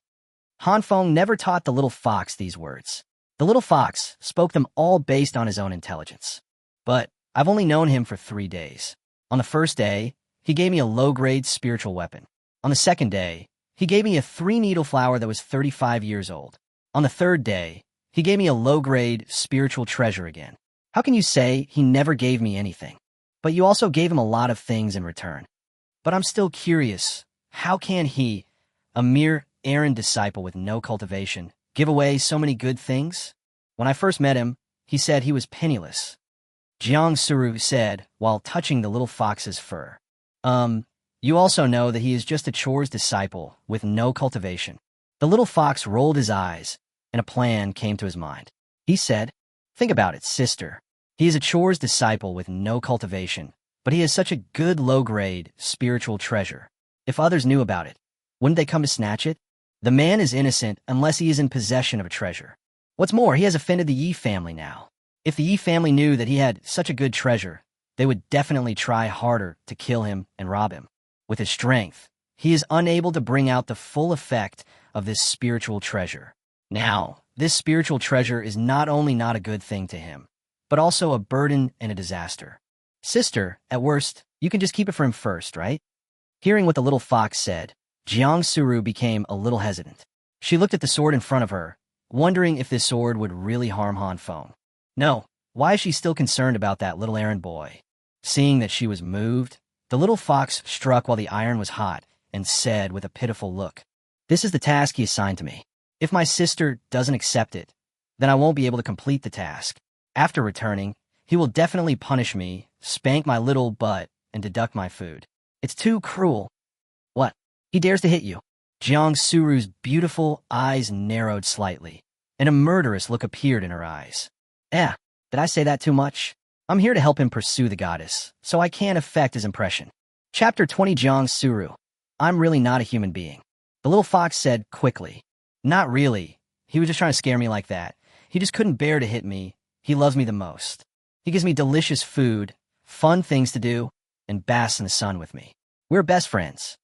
Han Feng never taught the little fox these words. The little fox spoke them all based on his own intelligence. But I've only known him for 3 days. On the first day, he gave me a low-grade spiritual weapon. On the second day, he gave me a 3-needle flower that was 35 years old. On the third day, he gave me a low-grade spiritual treasure again. How can you say he never gave me anything? But you also gave him a lot of things in return. But I'm still curious, how can he, a mere errand disciple with no cultivation, give away so many good things? When I first met him, he said he was penniless. Jang Suru said, while touching the little fox's fur. You also know that he is just a chore's disciple with no cultivation." The little fox rolled his eyes, and a plan came to his mind. He said, "Think about it, sister. He is a chore's disciple with no cultivation, but he has such a good low-grade spiritual treasure. If others knew about it, wouldn't they come to snatch it? The man is innocent unless he is in possession of a treasure. What's more, he has offended the Yi family now. If the Yi family knew that he had such a good treasure, they would definitely try harder to kill him and rob him. With his strength, he is unable to bring out the full effect of this spiritual treasure. Now, this spiritual treasure is not only not a good thing to him, but also a burden and a disaster. Sister, at worst, you can just keep it for him first, right?" Hearing what the little fox said, Jang Suru became a little hesitant. She looked at the sword in front of her, wondering if this sword would really harm Han Feng. No, why is she still concerned about that little errand boy? Seeing that she was moved, the little fox struck while the iron was hot and said with a pitiful look, "This is the task he assigned to me. If my sister doesn't accept it, then I won't be able to complete the task. After returning, he will definitely punish me, spank my little butt, and deduct my food. It's too cruel." "What? He dares to hit you?" Jang Suru's beautiful eyes narrowed slightly, and a murderous look appeared in her eyes. Did I say that too much? I'm here to help him pursue the goddess, so I can't affect his impression. Chapter 20 Jang Suru. I'm really not a human being. The little fox said quickly. Not really. He was just trying to scare me like that. He just couldn't bear to hit me. He loves me the most. He gives me delicious food, fun things to do, and basks in the sun with me. We're best friends.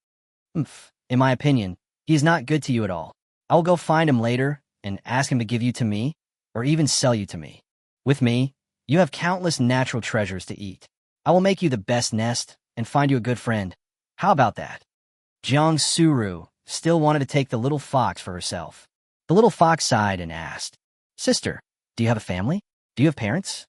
In my opinion, he is not good to you at all. I will go find him later and ask him to give you to me, or even sell you to me. With me, you have countless natural treasures to eat. I will make you the best nest and find you a good friend. How about that?" Jang Suru still wanted to take the little fox for herself. The little fox sighed and asked, "Sister, do you have a family? Do you have parents?"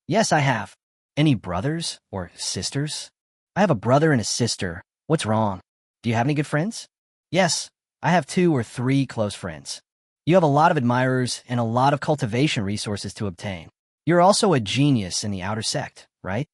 "Yes, I have." "Any brothers or sisters?" "I have a brother and a sister. What's wrong? Do you have any good friends?" "Yes, I have 2 or 3 close friends." "You have a lot of admirers and a lot of cultivation resources to obtain. You're also a genius in the outer sect, right?"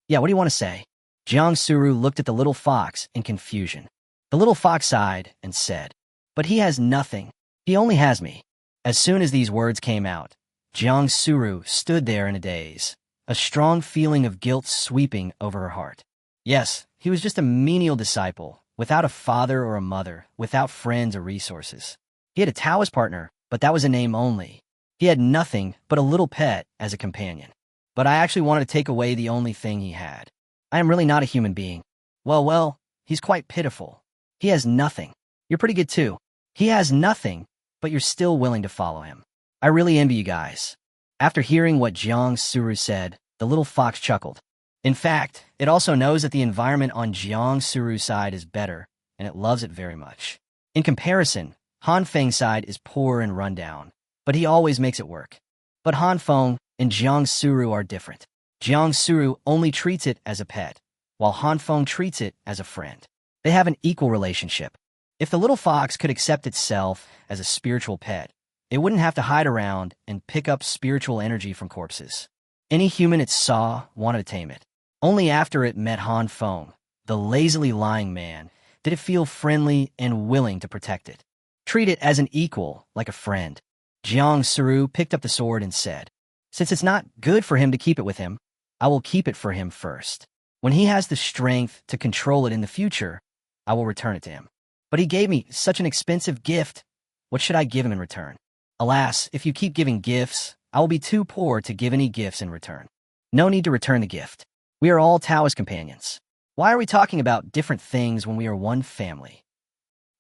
"Yeah, what do you want to say?" Jang Suru looked at the little fox in confusion. The little fox sighed and said, "But he has nothing. He only has me." As soon as these words came out, Jang Suru stood there in a daze, a strong feeling of guilt sweeping over her heart. Yes, he was just a menial disciple, without a father or a mother, without friends or resources. He had a Taoist partner, but that was a name only. He had nothing but a little pet as a companion. But I actually wanted to take away the only thing he had. I am really not a human being. Well, he's quite pitiful. He has nothing. You're pretty good too. He has nothing, but you're still willing to follow him. I really envy you guys." After hearing what Jang Suru said, the little fox chuckled. In fact, it also knows that the environment on Jang Suru's side is better, and it loves it very much. In comparison, Han Feng's side is poor and run down, but he always makes it work. But Han Feng and Jang Suru are different. Jang Suru only treats it as a pet, while Han Feng treats it as a friend. They have an equal relationship. If the little fox could accept itself as a spiritual pet, it wouldn't have to hide around and pick up spiritual energy from corpses. Any human it saw wanted to tame it. Only after it met Han Feng, the lazily lying man, did it feel friendly and willing to protect it. Treat it as an equal, like a friend. Jang Suru picked up the sword and said, Since it's not good for him to keep it with him, I will keep it for him first. When he has the strength to control it in the future, I will return it to him. But he gave me such an expensive gift. What should I give him in return? Alas, if you keep giving gifts, I will be too poor to give any gifts in return. No need to return the gift. We are all Taoist companions. Why are we talking about different things when we are one family?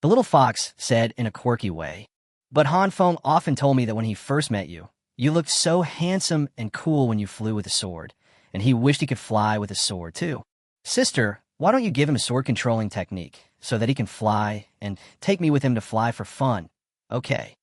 The little fox said in a quirky way, but Han Feng often told me that when he first met you, you looked so handsome and cool when you flew with a sword, and he wished he could fly with a sword too. Sister, why don't you give him a sword-controlling technique so that he can fly and take me with him to fly for fun? Okay.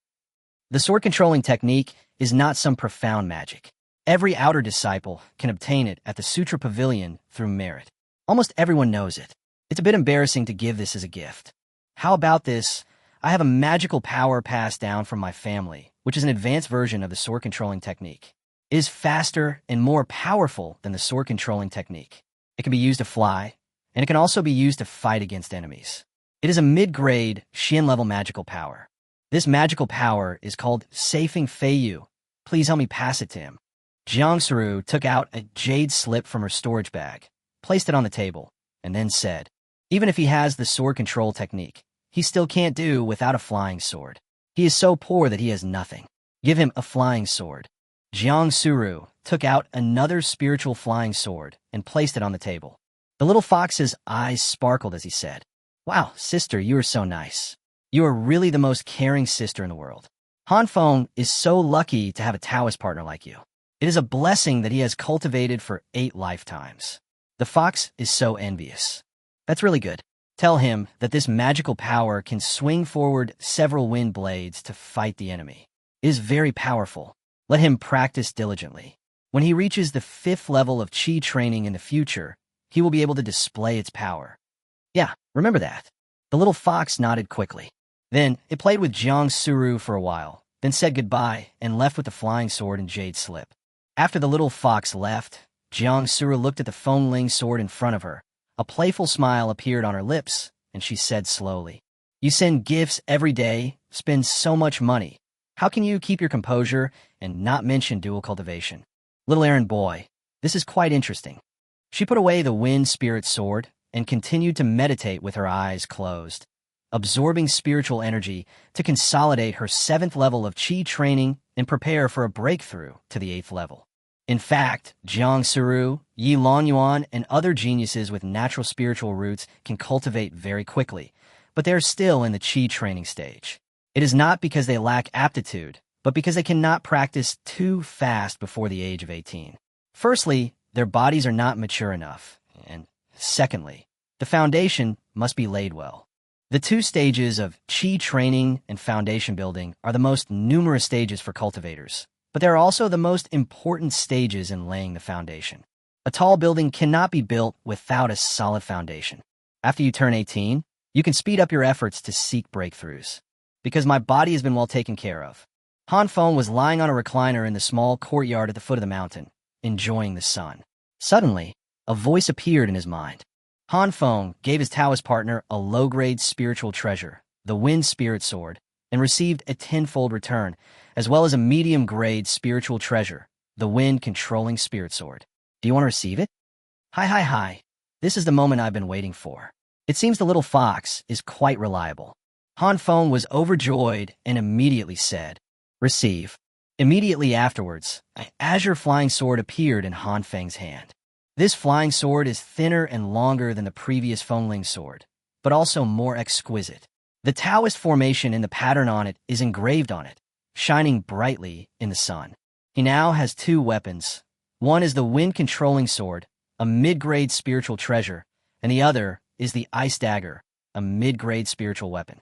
The sword-controlling technique is not some profound magic. Every outer disciple can obtain it at the Sutra Pavilion through merit. Almost everyone knows it. It's a bit embarrassing to give this as a gift. How about this? I have a magical power passed down from my family, which is an advanced version of the sword-controlling technique. It is faster and more powerful than the sword-controlling technique. It can be used to fly, and it can also be used to fight against enemies. It is a mid-grade, Xian-level magical power. This magical power is called Seifeng Feiyu. Please help me pass it to him. Jang Suru took out a jade slip from her storage bag, placed it on the table, and then said, even if he has the sword control technique, he still can't do without a flying sword. He is so poor that he has nothing. Give him a flying sword. Jang Suru took out another spiritual flying sword and placed it on the table. The little fox's eyes sparkled as he said, wow, sister, you are so nice. You are really the most caring sister in the world. Han Feng is so lucky to have a Taoist partner like you. It is a blessing that he has cultivated for 8 lifetimes. The fox is so envious. That's really good. Tell him that this magical power can swing forward several wind blades to fight the enemy. It is very powerful. Let him practice diligently. When he reaches the 5th level of Qi training in the future, he will be able to display its power. Yeah, remember that. The little fox nodded quickly. Then it played with Jang Suru for a while, then said goodbye and left with the flying sword and jade slip. After the little fox left, Jang Suru looked at the Fengling sword in front of her. A playful smile appeared on her lips, and she said slowly, you send gifts every day, spend so much money. How can you keep your composure and not mention dual cultivation? Little errand boy, this is quite interesting. She put away the wind spirit sword and continued to meditate with her eyes closed, absorbing spiritual energy to consolidate her 7th level of Qi training and prepare for a breakthrough to the 8th level. In fact, Jang Suru, Yilong Yuan, and other geniuses with natural spiritual roots can cultivate very quickly, but they're still in the Qi training stage. It is not because they lack aptitude, but because they cannot practice too fast before the age of 18. Firstly, their bodies are not mature enough, and secondly, the foundation must be laid well. The 2 stages of Qi training and foundation building are the most numerous stages for cultivators, but they are also the most important stages in laying the foundation. A tall building cannot be built without a solid foundation. After you turn 18, you can speed up your efforts to seek breakthroughs. Because my body has been well taken care of. Han Feng was lying on a recliner in the small courtyard at the foot of the mountain, enjoying the sun. Suddenly, a voice appeared in his mind. Han Feng gave his Taoist partner a low-grade spiritual treasure, the Wind Spirit Sword, and received a tenfold return, as well as a medium-grade spiritual treasure, the Wind Controlling Spirit Sword. Do you want to receive it? Hi. This is the moment I've been waiting for. It seems the little fox is quite reliable. Han Feng was overjoyed and immediately said, receive. Immediately afterwards, an azure flying sword appeared in Han Feng's hand. This flying sword is thinner and longer than the previous Fengling sword, but also more exquisite. The Taoist formation in the pattern on it is engraved on it, shining brightly in the sun. He now has 2 weapons. One is the wind-controlling sword, a mid-grade spiritual treasure, and the other is the ice dagger, a mid-grade spiritual weapon.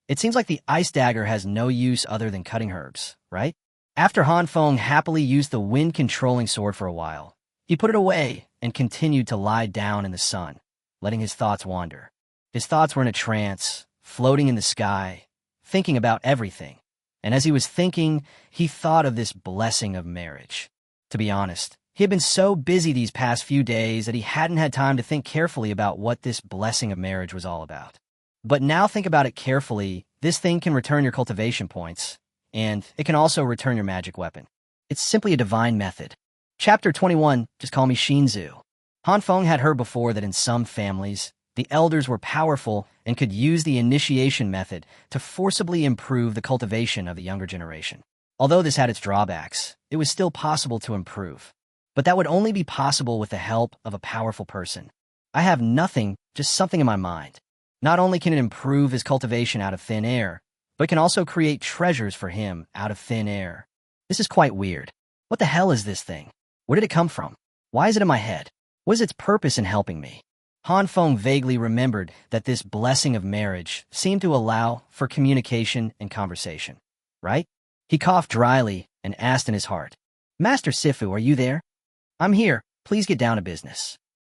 It seems like the ice dagger has no use other than cutting herbs, right? After Han Feng happily used the wind-controlling sword for a while, he put it away and continued to lie down in the sun, letting his thoughts wander. His thoughts were in a trance, floating in the sky, thinking about everything. And as he was thinking, he thought of this blessing of marriage. To be honest, he had been so busy these past few days that he hadn't had time to think carefully about what this blessing of marriage was all about. But now think about it carefully. This thing can return your cultivation points, and it can also return your magic weapon. It's simply a divine method. Chapter 21, just call me Shinzu. Han Feng had heard before that in some families, the elders were powerful and could use the initiation method to forcibly improve the cultivation of the younger generation. Although this had its drawbacks, it was still possible to improve. But that would only be possible with the help of a powerful person. I have nothing, just something in my mind. Not only can it improve his cultivation out of thin air, but it can also create treasures for him out of thin air. This is quite weird. What the hell is this thing? Where did it come from? Why is it in my head? What is its purpose in helping me? Han Feng vaguely remembered that this blessing of marriage seemed to allow for communication and conversation, right? He coughed dryly and asked in his heart, Master Sifu, are you there? I'm here. Please get down to business.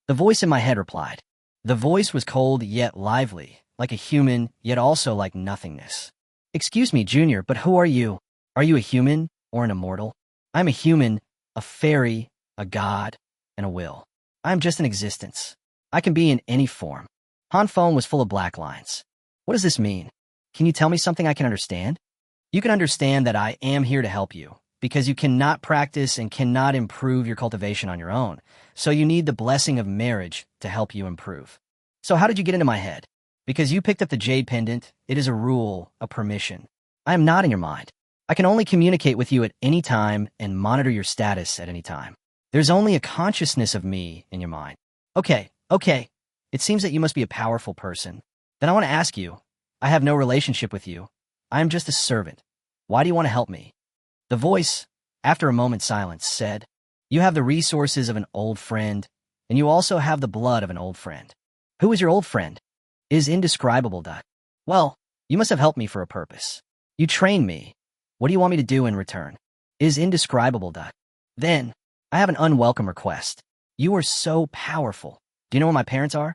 The voice in my head replied. The voice was cold yet lively, like a human, yet also like nothingness. Excuse me, Junior, but who are you? Are you a human or an immortal? I'm a human, a fairy, a god, and a will. I'm just an existence. I can be in any form. Han Feng was full of black lines. What does this mean? Can you tell me something I can understand? You can understand that I am here to help you, because you cannot practice and cannot improve your cultivation on your own, so you need the blessing of marriage to help you improve. So how did you get into my head? Because you picked up the jade pendant, it is a rule, a permission. I am not in your mind. I can only communicate with you at any time and monitor your status at any time. There's only a consciousness of me in your mind. Okay. It seems that you must be a powerful person. Then I want to ask you, I have no relationship with you. I am just a servant. Why do you want to help me? The voice, after a moment's silence, said, You have the resources of an old friend, and you also have the blood of an old friend. Who is your old friend? It is indescribable, Duck. Well, you must have helped me for a purpose. You trained me. What do you want me to do in return? It is indescribable, Duck. Then, I have an unwelcome request. You are so powerful. Do you know where my parents are?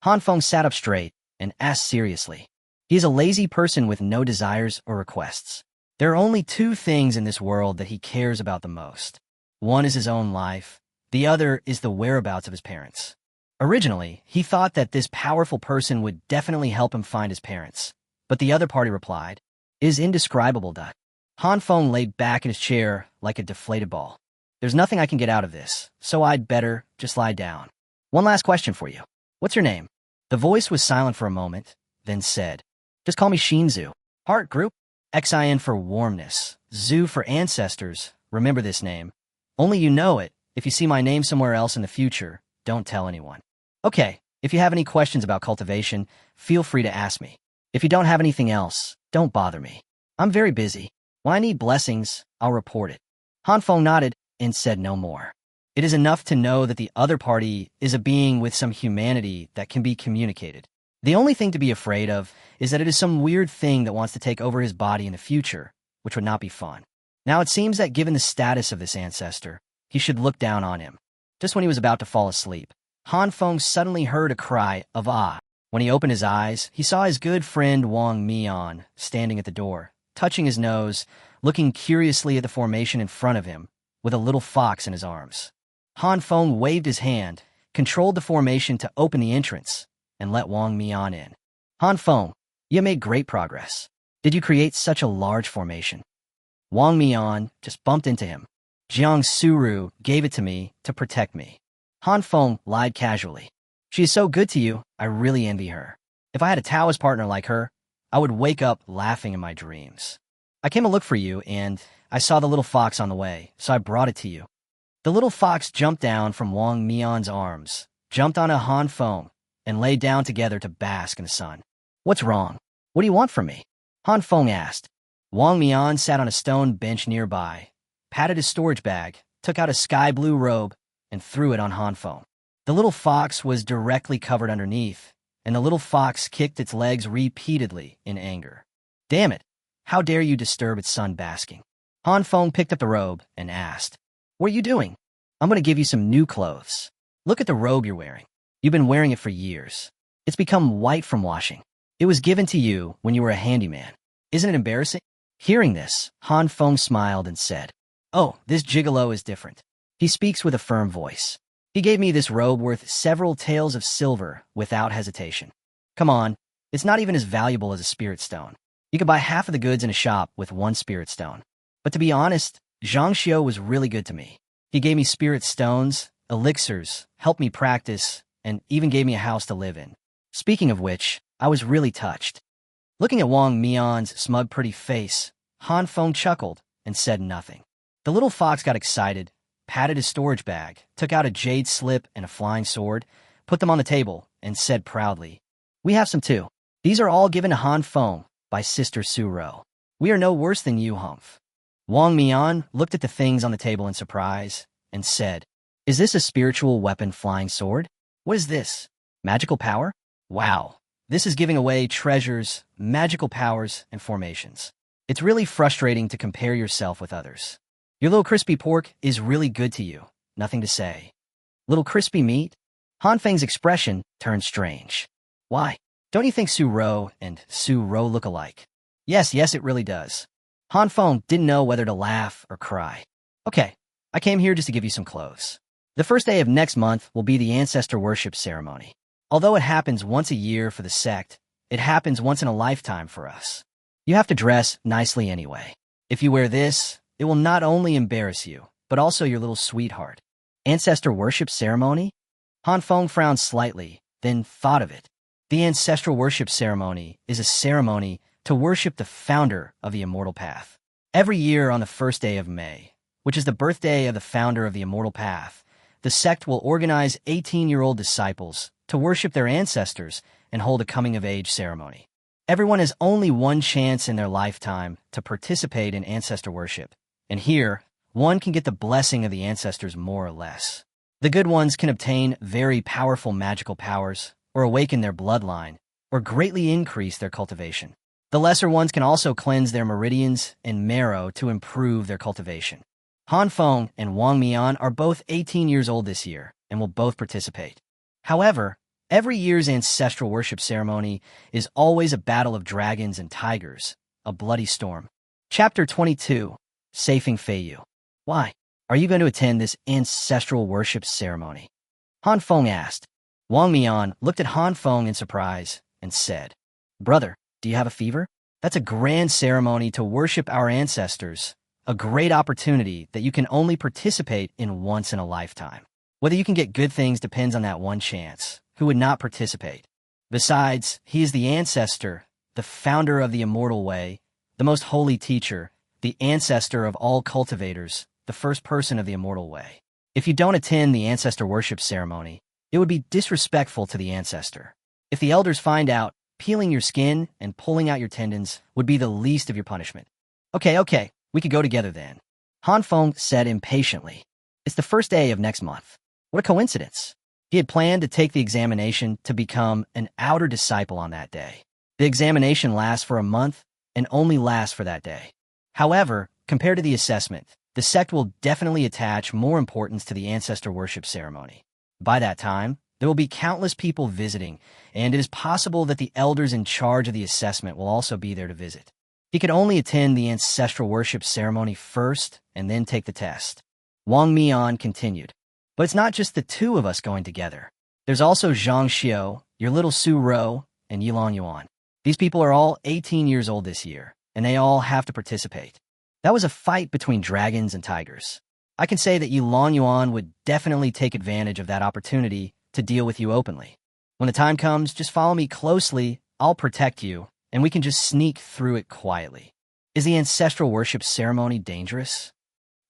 Han Feng sat up straight and asked seriously. He is a lazy person with no desires or requests. There are only two things in this world that he cares about the most. One is his own life. The other is the whereabouts of his parents. Originally, he thought that this powerful person would definitely help him find his parents. But the other party replied, It is indescribable, Duck. Han Feng laid back in his chair like a deflated ball. There's nothing I can get out of this, so I'd better just lie down. One last question for you. What's your name? The voice was silent for a moment, then said, Just call me Shinzu. Heart group? XIN for warmness, Zu for ancestors. Remember this name. Only you know it. If you see my name somewhere else in the future, don't tell anyone. Okay, if you have any questions about cultivation, feel free to ask me. If you don't have anything else, don't bother me. I'm very busy. When I need blessings, I'll report it. Han Feng nodded and said no more. It is enough to know that the other party is a being with some humanity that can be communicated. The only thing to be afraid of is that it is some weird thing that wants to take over his body in the future, which would not be fun. Now it seems that given the status of this ancestor, he should look down on him. Just when he was about to fall asleep, Han Feng suddenly heard a cry of ah. When he opened his eyes, he saw his good friend Wong Mean standing at the door, touching his nose, looking curiously at the formation in front of him, with a little fox in his arms. Han Feng waved his hand, controlled the formation to open the entrance, and let Wong Mean in. Han Feng, you made great progress. Did you create such a large formation? Wong Mean just bumped into him. Jang Suru gave it to me to protect me. Han Feng lied casually. She is so good to you, I really envy her. If I had a Taoist partner like her, I would wake up laughing in my dreams. I came to look for you, and I saw the little fox on the way, so I brought it to you. The little fox jumped down from Wong Mean's arms, jumped onto Han Feng, and lay down together to bask in the sun. What's wrong? What do you want from me? Han Feng asked. Wong Mean sat on a stone bench nearby, patted his storage bag, took out a sky blue robe, and threw it on Han Feng. The little fox was directly covered underneath, and the little fox kicked its legs repeatedly in anger. Damn it! How dare you disturb its sun basking? Han Feng picked up the robe and asked, What are you doing? I'm going to give you some new clothes. Look at the robe you're wearing. You've been wearing it for years. It's become white from washing. It was given to you when you were a handyman. Isn't it embarrassing? Hearing this, Han Feng smiled and said, Oh, this gigolo is different. He speaks with a firm voice. He gave me this robe worth several taels of silver without hesitation. Come on, it's not even as valuable as a spirit stone. You could buy half of the goods in a shop with one spirit stone. But to be honest, Zhang Xiu was really good to me. He gave me spirit stones, elixirs, helped me practice, and even gave me a house to live in. Speaking of which, I was really touched. Looking at Wong Mean's smug pretty face, Han Feng chuckled and said nothing. The little fox got excited, patted his storage bag, took out a jade slip and a flying sword, put them on the table, and said proudly, "We have some too. These are all given to Han Feng by Sister Suro. We are no worse than you, Humph." Wong Mean looked at the things on the table in surprise and said, "Is this a spiritual weapon flying sword? What is this? Magical power? Wow. This is giving away treasures, magical powers, and formations. It's really frustrating to compare yourself with others. Your little crispy pork is really good to you. Nothing to say. Little crispy meat?" Han Feng's expression turned strange. "Why? Don't you think Su Ro and Su Ro look alike?" Yes, it really does." Han Feng didn't know whether to laugh or cry. "Okay, I came here just to give you some clothes. The first day of next month will be the ancestor worship ceremony. Although it happens once a year for the sect, it happens once in a lifetime for us. You have to dress nicely anyway. If you wear this, it will not only embarrass you, but also your little sweetheart." Ancestor worship ceremony? Han Feng frowned slightly, then thought of it. The ancestral worship ceremony is a ceremony to worship the founder of the immortal path. Every year on the first day of May, which is the birthday of the founder of the immortal path, the sect will organize 18-year-old disciples to worship their ancestors and hold a coming-of-age ceremony. Everyone has only one chance in their lifetime to participate in ancestor worship, and here, one can get the blessing of the ancestors more or less. The good ones can obtain very powerful magical powers, or awaken their bloodline, or greatly increase their cultivation. The lesser ones can also cleanse their meridians and marrow to improve their cultivation. Han Feng and Wong Mean are both 18 years old this year and will both participate. However, every year's ancestral worship ceremony is always a battle of dragons and tigers, a bloody storm. Chapter 22, Safing Feiyu. Why? Are you going to attend this ancestral worship ceremony? Han Feng asked. Wong Mean looked at Han Feng in surprise and said, "Brother, do you have a fever? That's a grand ceremony to worship our ancestors, a great opportunity that you can only participate in once in a lifetime. Whether you can get good things depends on that one chance. Who would not participate? Besides, he is the ancestor, the founder of the immortal way, the most holy teacher, the ancestor of all cultivators, the first person of the immortal way. If you don't attend the ancestor worship ceremony, it would be disrespectful to the ancestor. If the elders find out, peeling your skin and pulling out your tendons would be the least of your punishment." Okay, we could go together then," Han Feng said impatiently. "It's the first day of next month. What a coincidence." He had planned to take the examination to become an outer disciple on that day. The examination lasts for a month and only lasts for that day. However, compared to the assessment, the sect will definitely attach more importance to the ancestor worship ceremony. By that time, there will be countless people visiting, and it is possible that the elders in charge of the assessment will also be there to visit. He could only attend the ancestral worship ceremony first and then take the test. Wong Mean continued, "But it's not just the two of us going together. There's also Zhang Xiu, your little Su Ro, and Yilong Yuan. These people are all 18 years old this year, and they all have to participate. That was a fight between dragons and tigers. I can say that Yilong Yuan would definitely take advantage of that opportunity to deal with you openly. When the time comes, just follow me closely, I'll protect you, and we can just sneak through it quietly." Is the ancestral worship ceremony dangerous?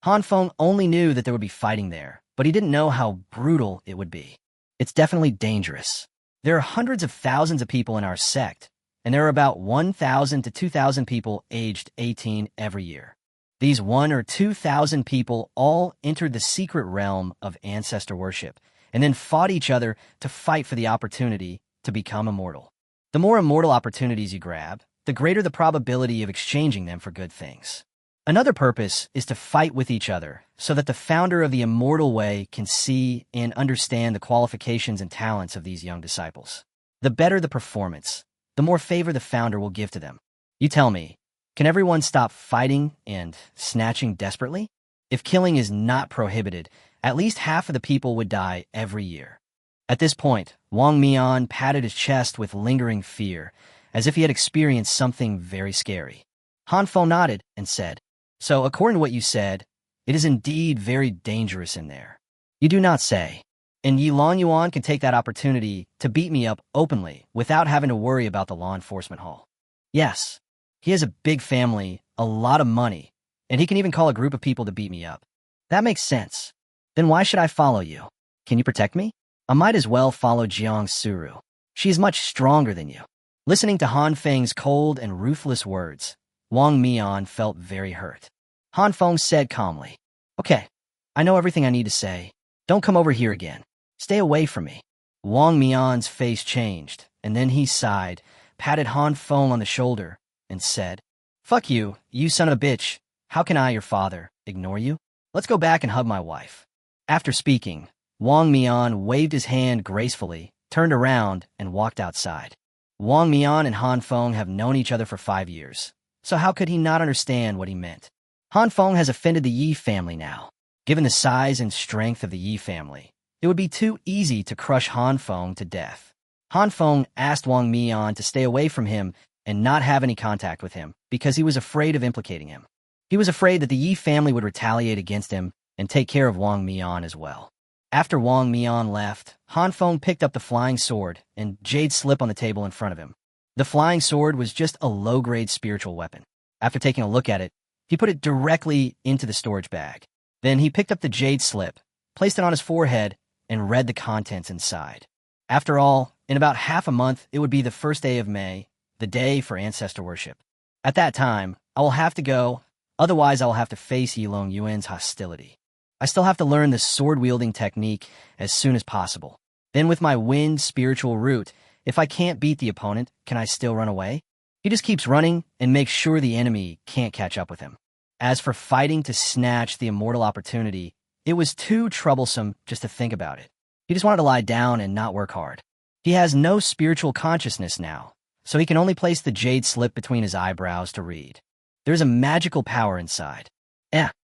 Han Feng only knew that there would be fighting there, but he didn't know how brutal it would be. It's definitely dangerous. There are hundreds of thousands of people in our sect, and there are about 1,000 to 2,000 people aged 18 every year. These 1,000 or 2,000 people all entered the secret realm of ancestor worship, and then fought each other to fight for the opportunity to become immortal. The more immortal opportunities you grab, the greater the probability of exchanging them for good things. Another purpose is to fight with each other so that the founder of the immortal way can see and understand the qualifications and talents of these young disciples. The better the performance, the more favor the founder will give to them. You tell me, can everyone stop fighting and snatching desperately? If killing is not prohibited, at least half of the people would die every year. At this point, Wong Mean patted his chest with lingering fear, as if he had experienced something very scary. Han Feng nodded and said, "So according to what you said, It is indeed very dangerous in there. You do not say. And Yilong Yuan can take that opportunity to beat me up openly without having to worry about the law enforcement haul. Yes, he has a big family, a lot of money, and he can even call a group of people to beat me up. That makes sense. Then why should I follow you? Can you protect me? I might as well follow Jang Suru. She is much stronger than you. Listening to Han Feng's cold and ruthless words, Wong Mean felt very hurt. Han Feng said calmly, "Okay, I know everything I need to say. Don't come over here again. Stay away from me." Wong Mean's face changed, and then he sighed, patted Han Feng on the shoulder, and said, "Fuck you, you son of a bitch. How can I, your father, ignore you? Let's go back and hug my wife." After speaking, Wong Mean waved his hand gracefully, turned around, and walked outside. Wong Mean and Han Feng have known each other for 5 years, so how could he not understand what he meant? Han Feng has offended the Yi family now. Given the size and strength of the Yi family, it would be too easy to crush Han Feng to death. Han Feng asked Wong Mean to stay away from him and not have any contact with him because he was afraid of implicating him. He was afraid that the Yi family would retaliate against him and take care of Wong Mean as well. After Wong Mean left, Han Feng picked up the flying sword and jade slip on the table in front of him. The flying sword was just a low-grade spiritual weapon. After taking a look at it, he put it directly into the storage bag. Then he picked up the jade slip, placed it on his forehead, and read the contents inside. After all, in about half a month, it would be the first day of May, the day for ancestor worship. At that time, I will have to go, otherwise I will have to face Yilong Yuan's hostility. I still have to learn the sword-wielding technique as soon as possible. Then with my wind spiritual root, if I can't beat the opponent, can I still run away? He just keeps running and makes sure the enemy can't catch up with him. As for fighting to snatch the immortal opportunity, it was too troublesome just to think about it. He just wanted to lie down and not work hard. He has no spiritual consciousness now, so he can only place the jade slip between his eyebrows to read. There's a magical power inside.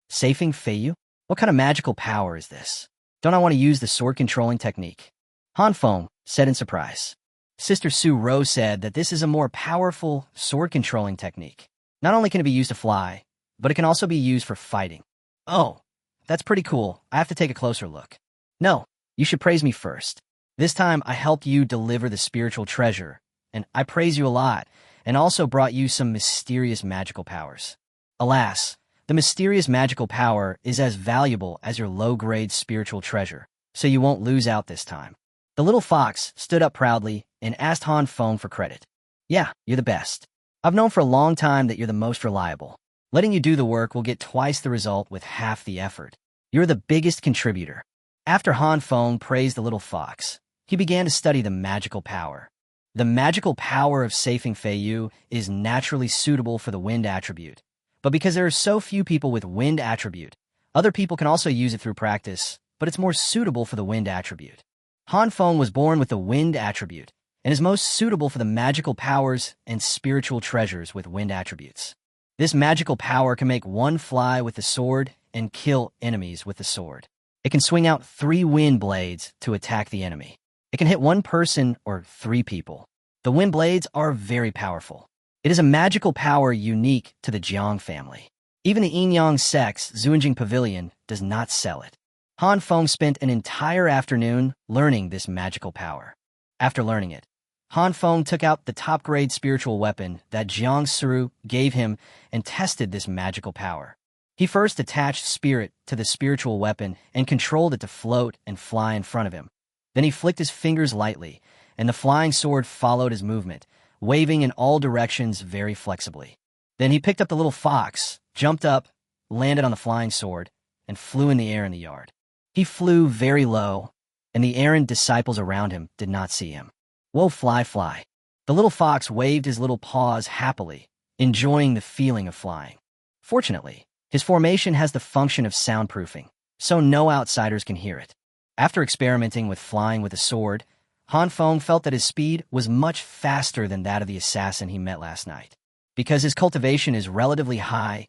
Safing Feiyu? What kind of magical power is this? Don't I want to use the sword-controlling technique? Han Feng said in surprise. Sister Su Ro said that this is a more powerful sword-controlling technique. Not only can it be used to fly, but it can also be used for fighting. Oh, that's pretty cool. I have to take a closer look. No, you should praise me first. This time I helped you deliver the spiritual treasure, and I praise you a lot, and also brought you some mysterious magical powers. Alas, the mysterious magical power is as valuable as your low-grade spiritual treasure, so you won't lose out this time. The little fox stood up proudly and asked Han Feng for credit. Yeah, you're the best. I've known for a long time that you're the most reliable. Letting you do the work will get twice the result with half the effort. You're the biggest contributor. After Han Feng praised the little fox, he began to study the magical power. The magical power of Safing Feiyu is naturally suitable for the wind attribute, but because there are so few people with wind attribute, other people can also use it through practice, but it's more suitable for the wind attribute. Han Feng was born with the wind attribute and is most suitable for the magical powers and spiritual treasures with wind attributes. This magical power can make one fly with the sword and kill enemies with the sword. It can swing out 3 wind blades to attack the enemy. It can hit 1 person or 3 people. The wind blades are very powerful. It is a magical power unique to the Jiang family. Even the Yin-Yang Sect's Zunjing Pavilion does not sell it. Han Feng spent an entire afternoon learning this magical power. After learning it, Han Feng took out the top-grade spiritual weapon that Jang Suru gave him and tested this magical power. He first attached spirit to the spiritual weapon and controlled it to float and fly in front of him. Then he flicked his fingers lightly, and the flying sword followed his movement, waving in all directions very flexibly. Then he picked up the little fox, jumped up, landed on the flying sword, and flew in the air in the yard. He flew very low, and the errant disciples around him did not see him. Whoa, fly, fly. The little fox waved his little paws happily, enjoying the feeling of flying. Fortunately, his formation has the function of soundproofing, so no outsiders can hear it. After experimenting with flying with a sword, Han Feng felt that his speed was much faster than that of the assassin he met last night. Because his cultivation is relatively high,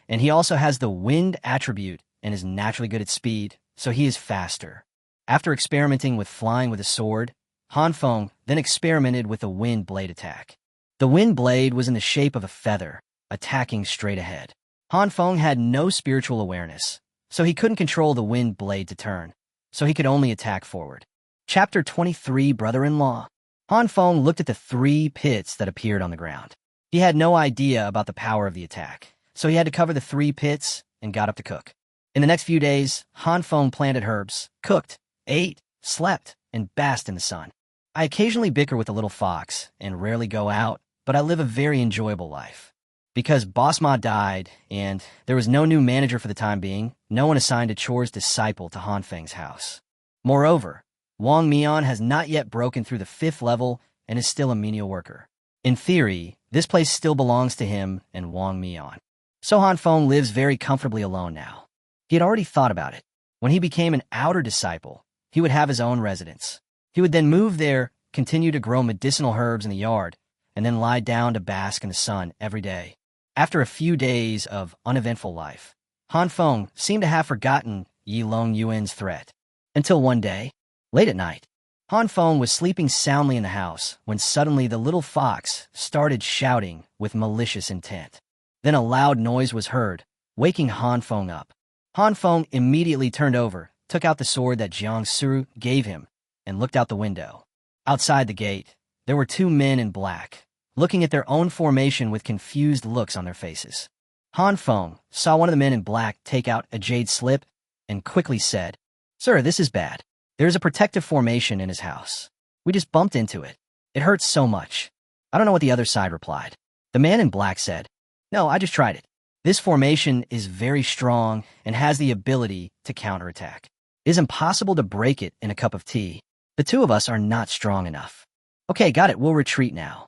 and he also has the wind attribute and is naturally good at speed, so he is faster. After experimenting with flying with a sword, Han Feng then experimented with a wind blade attack. The wind blade was in the shape of a feather, attacking straight ahead. Han Feng had no spiritual awareness, so he couldn't control the wind blade to turn, so he could only attack forward. Chapter 23, Brother-in-Law. Han Feng looked at the 3 pits that appeared on the ground. He had no idea about the power of the attack, so he had to cover the 3 pits and got up to cook. In the next few days, Han Feng planted herbs, cooked, ate, slept, and basked in the sun. I occasionally bicker with the little fox and rarely go out, but I live a very enjoyable life. Because Boss Ma died and there was no new manager for the time being, no one assigned a chores disciple to Han Feng's house. Moreover, Wong Mean has not yet broken through the 5th level and is still a menial worker. In theory, this place still belongs to him and Wong Mean. So Han Feng lives very comfortably alone now. He had already thought about it. When he became an outer disciple, he would have his own residence. He would then move there, continue to grow medicinal herbs in the yard, and then lie down to bask in the sun every day. After a few days of uneventful life, Han Feng seemed to have forgotten Yilong Yuan's threat. Until one day, late at night, Han Feng was sleeping soundly in the house when suddenly the little fox started shouting with malicious intent. Then a loud noise was heard, waking Han Feng up. Han Feng immediately turned over, took out the sword that Jang Suru gave him, and looked out the window. Outside the gate, there were 2 men in black, looking at their own formation with confused looks on their faces. Han Feng saw one of the men in black take out a jade slip and quickly said, "Sir, this is bad. There is a protective formation in his house. We just bumped into it. It hurts so much." I don't know what the other side replied. The man in black said, "No, I just tried it. This formation is very strong and has the ability to counterattack. It is impossible to break it in a cup of tea. The 2 of us are not strong enough." "Okay, got it. We'll retreat now."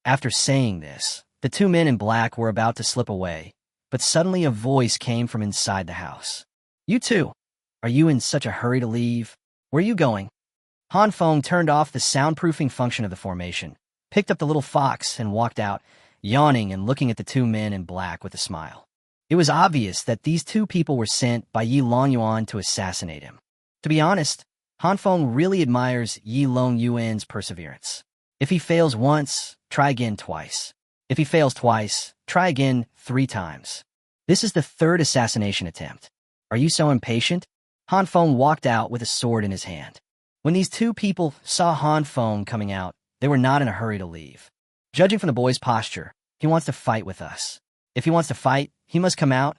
After saying this, the 2 men in black were about to slip away, but suddenly a voice came from inside the house. "You 2, are you in such a hurry to leave? Where are you going?" Han Feng turned off the soundproofing function of the formation, picked up the little fox, and walked out, yawning and looking at the 2 men in black with a smile. It was obvious that these 2 people were sent by Yilong Yuan to assassinate him. To be honest, Han Feng really admires Yilong Yuan's perseverance. If he fails once, try again twice. If he fails twice, try again 3 times. This is the 3rd assassination attempt. Are you so impatient? Han Feng walked out with a sword in his hand. When these 2 people saw Han Feng coming out, they were not in a hurry to leave. Judging from the boy's posture, he wants to fight with us. If he wants to fight, he must come out,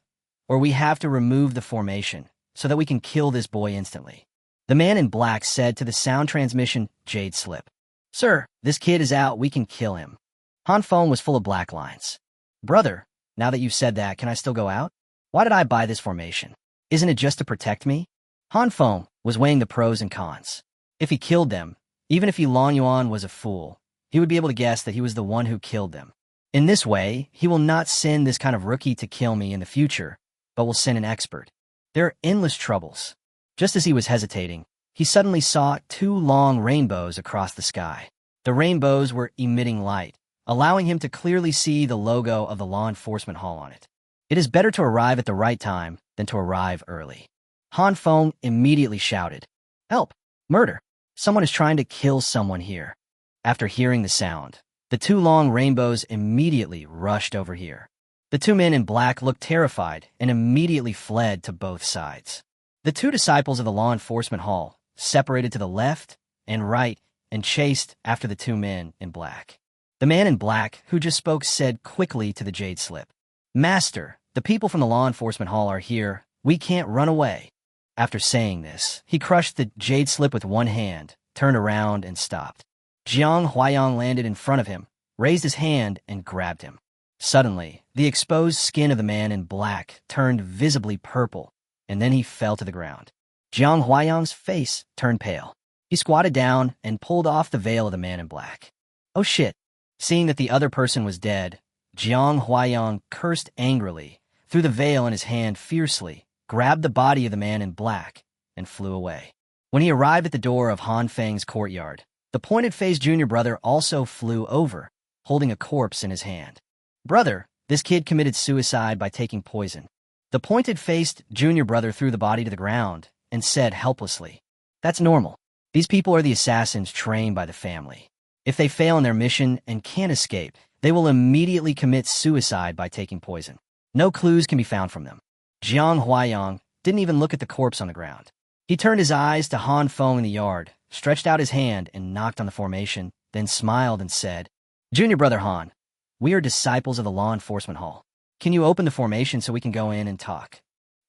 or we have to remove the formation so that we can kill this boy instantly. The man in black said to the sound transmission jade slip, "Sir, this kid is out, we can kill him." Han Feng was full of black lines. "Brother, now that you've said that, can I still go out? Why did I buy this formation? Isn't it just to protect me?" Han Feng was weighing the pros and cons. If he killed them, even if Yilong Yuan was a fool, he would be able to guess that he was the one who killed them. In this way, he will not send this kind of rookie to kill me in the future, but will send an expert. There are endless troubles. Just as he was hesitating, he suddenly saw 2 long rainbows across the sky. The rainbows were emitting light, allowing him to clearly see the logo of the law enforcement hall on it. It is better to arrive at the right time than to arrive early. Han Feng immediately shouted, "Help! Murder! Someone is trying to kill someone here." After hearing the sound, the 2 long rainbows immediately rushed over here. The 2 men in black looked terrified and immediately fled to both sides. The 2 disciples of the law enforcement hall separated to the left and right and chased after the 2 men in black. The man in black who just spoke said quickly to the jade slip, "Master, the people from the law enforcement hall are here. We can't run away." After saying this, he crushed the jade slip with one hand, turned around, and stopped. Jiang Huayang landed in front of him, raised his hand, and grabbed him. Suddenly, the exposed skin of the man in black turned visibly purple, and then he fell to the ground. Jiang Huayang's face turned pale. He squatted down and pulled off the veil of the man in black. "Oh shit." Seeing that the other person was dead, Jiang Huayang cursed angrily, threw the veil in his hand fiercely, grabbed the body of the man in black, and flew away. When he arrived at the door of Han Feng's courtyard, the pointed-faced junior brother also flew over, holding a corpse in his hand. "Brother, this kid committed suicide by taking poison." The pointed-faced junior brother threw the body to the ground and said helplessly, "That's normal. These people are the assassins trained by the family. If they fail in their mission and can't escape, they will immediately commit suicide by taking poison. No clues can be found from them." Jiang Huayang didn't even look at the corpse on the ground. He turned his eyes to Han Feng in the yard, stretched out his hand and knocked on the formation, then smiled and said, "Junior brother Han, we are disciples of the law enforcement hall. Can you open the formation so we can go in and talk?"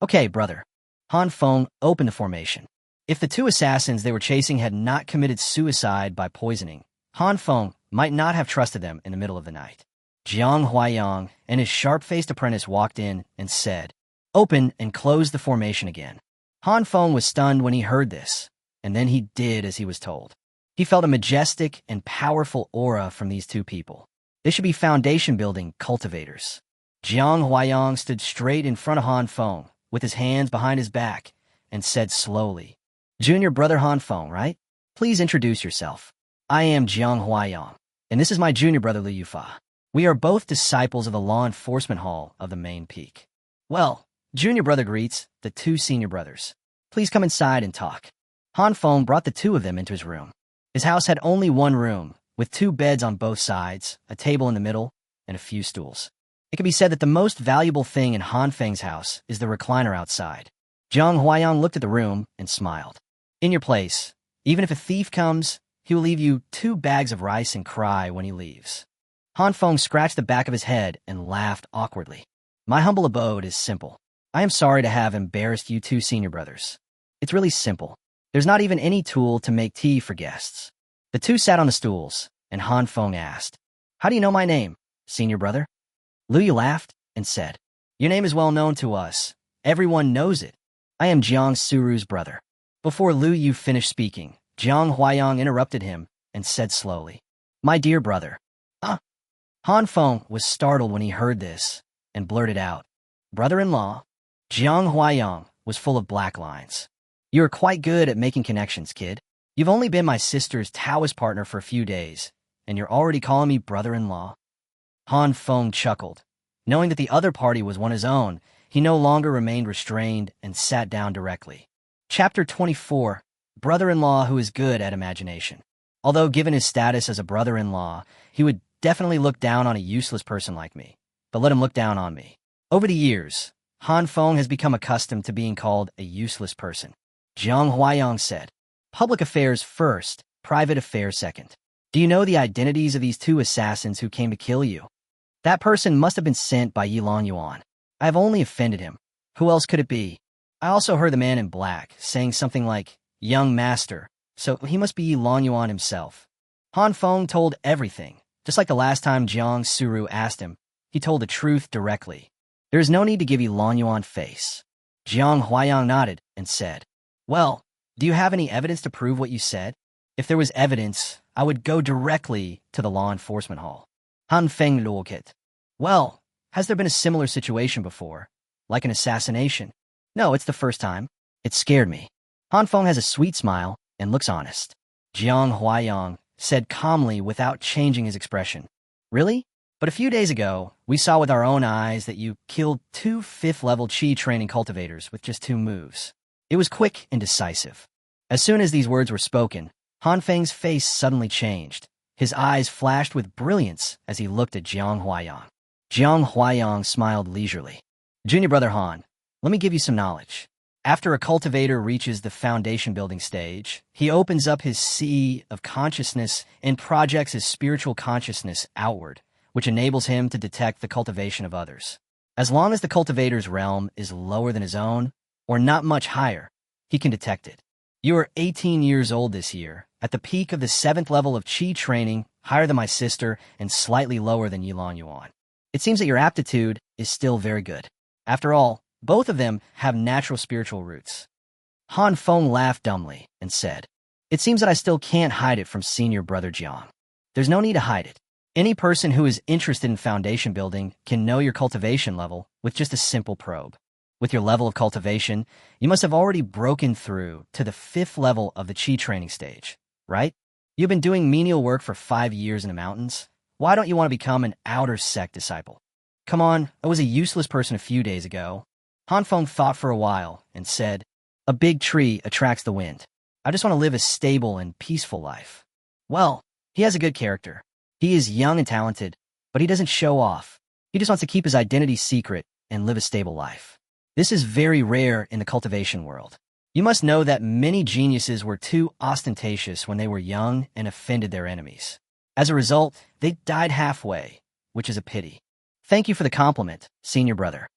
"Okay, brother." Han Feng opened the formation. If the two assassins they were chasing had not committed suicide by poisoning, Han Feng might not have trusted them in the middle of the night. Jiang Huaiyang and his sharp-faced apprentice walked in and said, "Open and close the formation again." Han Feng was stunned when he heard this, and then he did as he was told. He felt a majestic and powerful aura from these two people. They should be foundation-building cultivators. Jiang Huaiyang stood straight in front of Han Feng, with his hands behind his back, and said slowly, "Junior brother Han Feng, right? Please introduce yourself. I am Jiang Huaiyang, and this is my junior brother Liu Yufa. We are both disciples of the law enforcement hall of the main peak." "Well," junior brother greets the two senior brothers. "Please come inside and talk." Han Feng brought the two of them into his room. His house had only one room, with two beds on both sides, a table in the middle, and a few stools. It can be said that the most valuable thing in Han Feng's house is the recliner outside. Jiang Huaiyang looked at the room and smiled. "In your place, even if a thief comes, he will leave you 2 bags of rice and cry when he leaves." Han Feng scratched the back of his head and laughed awkwardly. "My humble abode is simple. I am sorry to have embarrassed you two senior brothers. It's really simple. There's not even any tool to make tea for guests." The two sat on the stools, and Han Feng asked, "How do you know my name, senior brother?" Liu Yu laughed and said, "Your name is well known to us. Everyone knows it. I am Jang Suru's brother." Before Liu Yu finished speaking, Jiang Huaiyang interrupted him and said slowly, "My dear brother." Han Feng was startled when he heard this and blurted out, "Brother-in-law?" Jiang Huaiyang was full of black lines. "You're quite good at making connections, kid. You've only been my sister's Taoist partner for a few days, and you're already calling me brother-in-law?" Han Feng chuckled. Knowing that the other party was one his own, he no longer remained restrained and sat down directly. Chapter 24, Brother-in-law who is good at imagination. Although given his status as a brother-in-law, he would definitely look down on a useless person like me, but let him look down on me. Over the years, Han Feng has become accustomed to being called a useless person. Jiang Huaiyang said, "Public affairs first, private affairs second. Do you know the identities of these two assassins who came to kill you?" "That person must have been sent by Yilong Yuan. I have only offended him. Who else could it be?" I also heard the man in black saying something like, "Young master," so he must be Yilong Yuan himself. Han Feng told everything. Just like the last time Jang Suru asked him, he told the truth directly. There is no need to give Yilong Yuan face. Jiang Huaiyang nodded and said, "Well, do you have any evidence to prove what you said?" "If there was evidence, I would go directly to the law enforcement hall." Han Feng looked at. "Well, has there been a similar situation before? Like an assassination?" "No, it's the first time." "It scared me." Han Feng has a sweet smile and looks honest. Jiang Huaiyang said calmly without changing his expression, "Really? But a few days ago, we saw with our own eyes that you killed 2 5th-level Qi training cultivators with just 2 moves. It was quick and decisive." As soon as these words were spoken, Han Feng's face suddenly changed. His eyes flashed with brilliance as he looked at Jiang Huaiyang. Jiang Huaiyang smiled leisurely. "Junior brother Han, let me give you some knowledge. After a cultivator reaches the foundation-building stage, he opens up his sea of consciousness and projects his spiritual consciousness outward, which enables him to detect the cultivation of others. As long as the cultivator's realm is lower than his own, or not much higher, he can detect it. You are 18 years old this year, at the peak of the 7th level of Qi training, higher than my sister and slightly lower than Yilong Yuan. It seems that your aptitude is still very good. After all, both of them have natural spiritual roots." Han Feng laughed dumbly and said, "It seems that I still can't hide it from senior brother Jiang. There's no need to hide it. Any person who is interested in foundation building can know your cultivation level with just a simple probe. With your level of cultivation, you must have already broken through to the 5th level of the Qi training stage, right? You've been doing menial work for 5 years in the mountains. Why don't you want to become an outer sect disciple? Come on, I was a useless person a few days ago." Han Feng thought for a while and said, "A big tree attracts the wind. I just want to live a stable and peaceful life." Well, he has a good character. He is young and talented, but he doesn't show off. He just wants to keep his identity secret and live a stable life. This is very rare in the cultivation world. You must know that many geniuses were too ostentatious when they were young and offended their enemies. As a result, they died halfway, which is a pity. Thank you for the compliment, senior brother.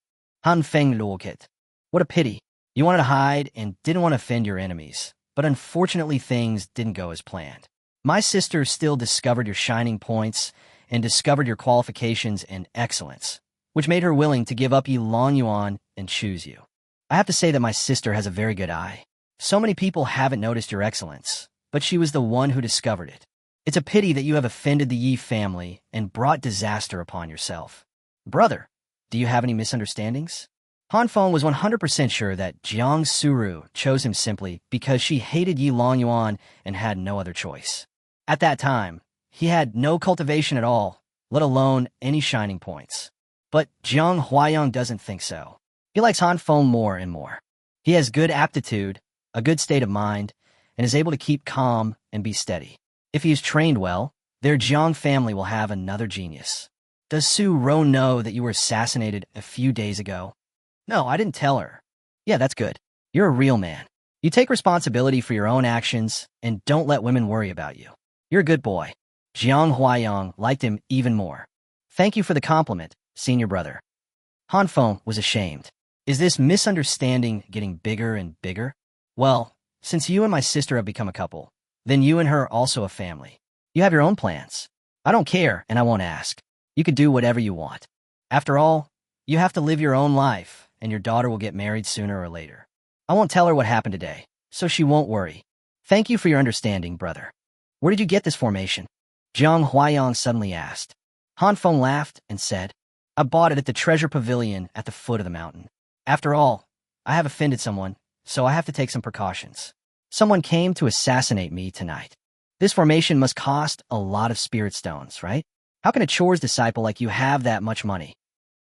Han Feng Luokit. What a pity. You wanted to hide and didn't want to offend your enemies, but unfortunately things didn't go as planned. My sister still discovered your shining points and discovered your qualifications and excellence, which made her willing to give up Yilong Yuan and choose you. I have to say that my sister has a very good eye. So many people haven't noticed your excellence, but she was the one who discovered it. It's a pity that you have offended the Yi family and brought disaster upon yourself. Brother, do you have any misunderstandings? Han Feng was 100% sure that Jang Suru chose him simply because she hated Yilong Yuan and had no other choice. At that time, he had no cultivation at all, let alone any shining points. But Jiang Huayang doesn't think so. He likes Han Feng more and more. He has good aptitude, a good state of mind, and is able to keep calm and be steady. If he is trained well, their Jiang family will have another genius. Does Su Ro know that you were assassinated a few days ago? No, I didn't tell her. Yeah, that's good. You're a real man. You take responsibility for your own actions and don't let women worry about you. You're a good boy. Jiang Huayang liked him even more. Thank you for the compliment, senior brother. Han Feng was ashamed. Is this misunderstanding getting bigger and bigger? Well, since you and my sister have become a couple, then you and her are also a family. You have your own plans. I don't care, and I won't ask. You could do whatever you want. After all, you have to live your own life, and your daughter will get married sooner or later. I won't tell her what happened today, so she won't worry. Thank you for your understanding, brother. Where did you get this formation? Jiang Huayang suddenly asked. Han Feng laughed and said, I bought it at the treasure pavilion at the foot of the mountain. After all, I have offended someone, so I have to take some precautions. Someone came to assassinate me tonight. This formation must cost a lot of spirit stones, right? How can a chores disciple like you have that much money?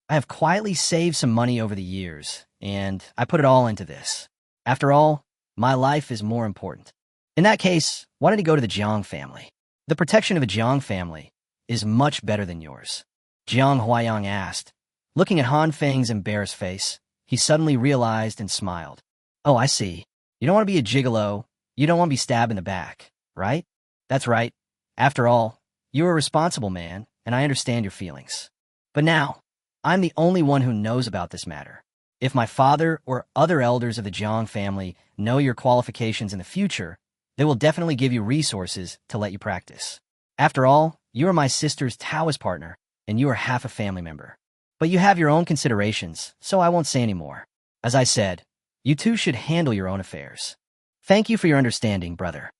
I have quietly saved some money over the years, and I put it all into this. After all, my life is more important. In that case, why did he go to the Jiang family? The protection of a Jiang family is much better than yours. Jiang Huayang asked. Looking at Han Feng's embarrassed face, he suddenly realized and smiled. Oh, I see. You don't want to be a gigolo. You don't want to be stabbed in the back, right? That's right. After all, you're a responsible man, and I understand your feelings. But now, I'm the only one who knows about this matter. If my father or other elders of the Jiang family know your qualifications in the future, they will definitely give you resources to let you practice. After all, you are my sister's Taoist partner, and you are half a family member. But you have your own considerations, so I won't say any more. As I said, you two should handle your own affairs. Thank you for your understanding, brother.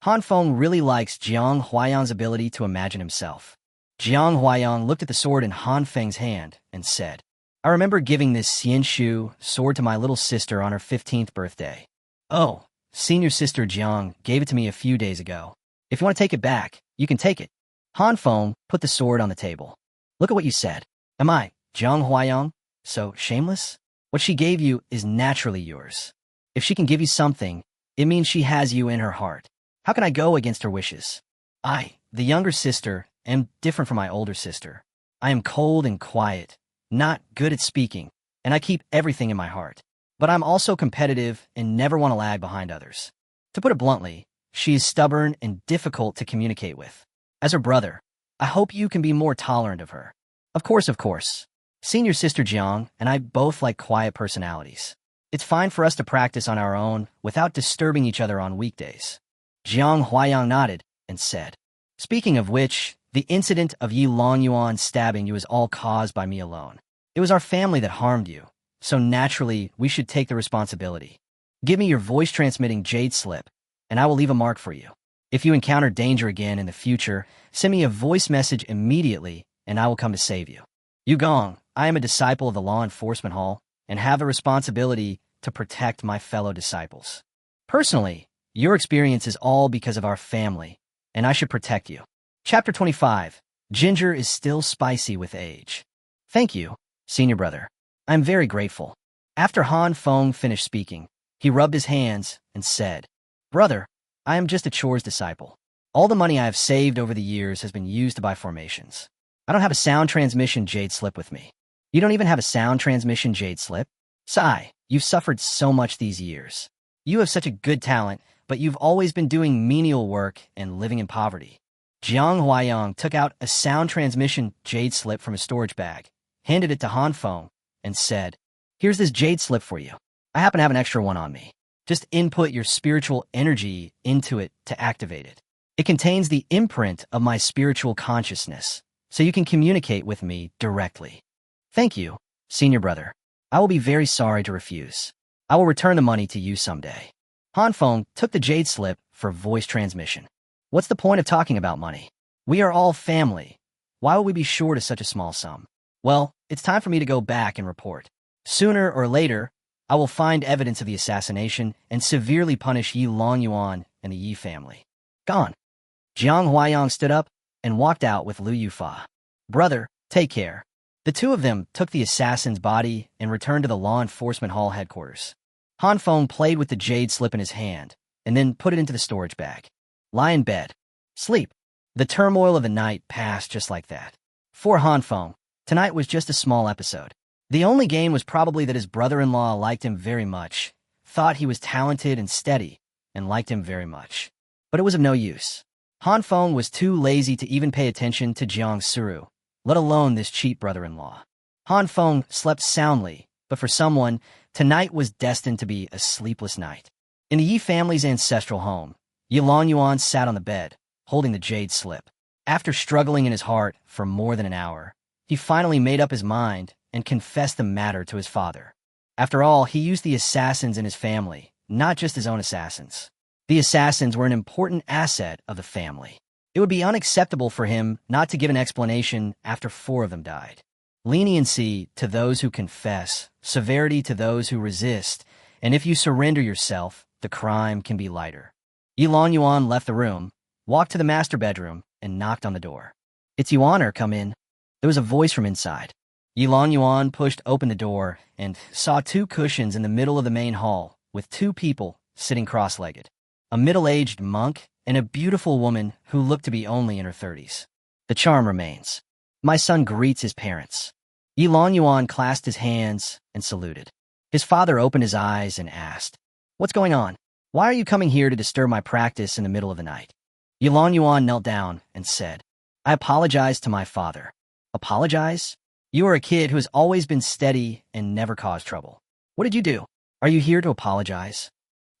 Han Feng really likes Jiang Huayang's ability to imagine himself. Jiang Huayang looked at the sword in Han Feng's hand and said, I remember giving this Xianshu sword to my little sister on her 15th birthday. Oh, senior sister Jiang gave it to me a few days ago. If you want to take it back, you can take it. Han Feng put the sword on the table. Look at what you said. Am I, Jiang Huayang, so shameless? What she gave you is naturally yours. If she can give you something, it means she has you in her heart. How can I go against her wishes? I, the younger sister, am different from my older sister. I am cold and quiet, not good at speaking, and I keep everything in my heart. But I'm also competitive and never want to lag behind others. To put it bluntly, she is stubborn and difficult to communicate with. As her brother, I hope you can be more tolerant of her. Of course. Senior sister Jiang and I both like quiet personalities. It's fine for us to practice on our own without disturbing each other on weekdays. Jiang Huayang nodded and said, Speaking of which, the incident of Yilong Yuan stabbing you is all caused by me alone. It was our family that harmed you, so naturally we should take the responsibility. Give me your voice-transmitting jade slip, and I will leave a mark for you. If you encounter danger again in the future, send me a voice message immediately, and I will come to save you. Yugong, I am a disciple of the Law Enforcement Hall, and have the responsibility to protect my fellow disciples. Personally, your experience is all because of our family, and I should protect you. Chapter 25. Ginger is still spicy with age. Thank you, senior brother. I'm very grateful. After Han Feng finished speaking, he rubbed his hands and said, Brother, I am just a chores disciple. All the money I have saved over the years has been used to buy formations. I don't have a sound transmission jade slip with me. You don't even have a sound transmission jade slip? Sigh, you've suffered so much these years. You have such a good talent, but you've always been doing menial work and living in poverty. Jiang Huayang took out a sound transmission jade slip from a storage bag, handed it to Han Feng, and said, "Here's this jade slip for you. I happen to have an extra one on me. Just input your spiritual energy into it to activate it. It contains the imprint of my spiritual consciousness, so you can communicate with me directly." "Thank you, senior brother. I will be very sorry to refuse. I will return the money to you someday." Han Feng took the jade slip for voice transmission. "What's the point of talking about money? We are all family. Why would we be short of such a small sum? Well, it's time for me to go back and report. Sooner or later, I will find evidence of the assassination and severely punish Yilong Yuan and the Yi family." Gone. Jiang Huayang stood up and walked out with Liu Yufa. "Brother, take care." The two of them took the assassin's body and returned to the law enforcement hall headquarters. Han Feng played with the jade slip in his hand and then put it into the storage bag. Lie in bed. Sleep. The turmoil of the night passed just like that. For Han Feng, tonight was just a small episode. The only gain was probably that his brother-in-law liked him very much, thought he was talented and steady, and liked him very much. But it was of no use. Han Feng was too lazy to even pay attention to Jang Suru, let alone this cheap brother-in-law. Han Feng slept soundly, but for someone, tonight was destined to be a sleepless night. In the Yi family's ancestral home, Yilong Yuan sat on the bed, holding the jade slip. After struggling in his heart for more than an hour, he finally made up his mind and confessed the matter to his father. After all, he used the assassins in his family, not just his own assassins. The assassins were an important asset of the family. It would be unacceptable for him not to give an explanation after 4 of them died. Leniency to those who confess, severity to those who resist, and if you surrender yourself, the crime can be lighter. Yilong Yuan left the room, walked to the master bedroom, and knocked on the door. "It's Yuaner, come in." There was a voice from inside. Yilong Yuan pushed open the door and saw 2 cushions in the middle of the main hall with 2 people sitting cross-legged. A middle-aged monk and a beautiful woman who looked to be only in her 30s. The charm remains. "My son greets his parents." Yilong Yuan clasped his hands and saluted. His father opened his eyes and asked, "What's going on? Why are you coming here to disturb my practice in the middle of the night?" Yilong Yuan knelt down and said, "I apologize to my father." "Apologize? You are a kid who has always been steady and never caused trouble. What did you do? Are you here to apologize?"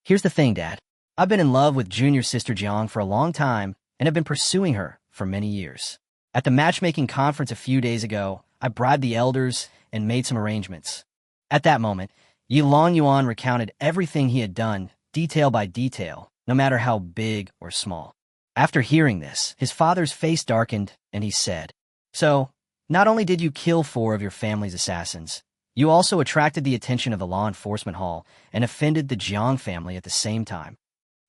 "Here's the thing, Dad. I've been in love with junior sister Jiang for a long time and have been pursuing her for many years. At the matchmaking conference a few days ago, I bribed the elders and made some arrangements." At that moment, Yilong Yuan recounted everything he had done, detail by detail, no matter how big or small. After hearing this, his father's face darkened and he said, "So, not only did you kill 4 of your family's assassins, you also attracted the attention of the law enforcement hall and offended the Jiang family at the same time."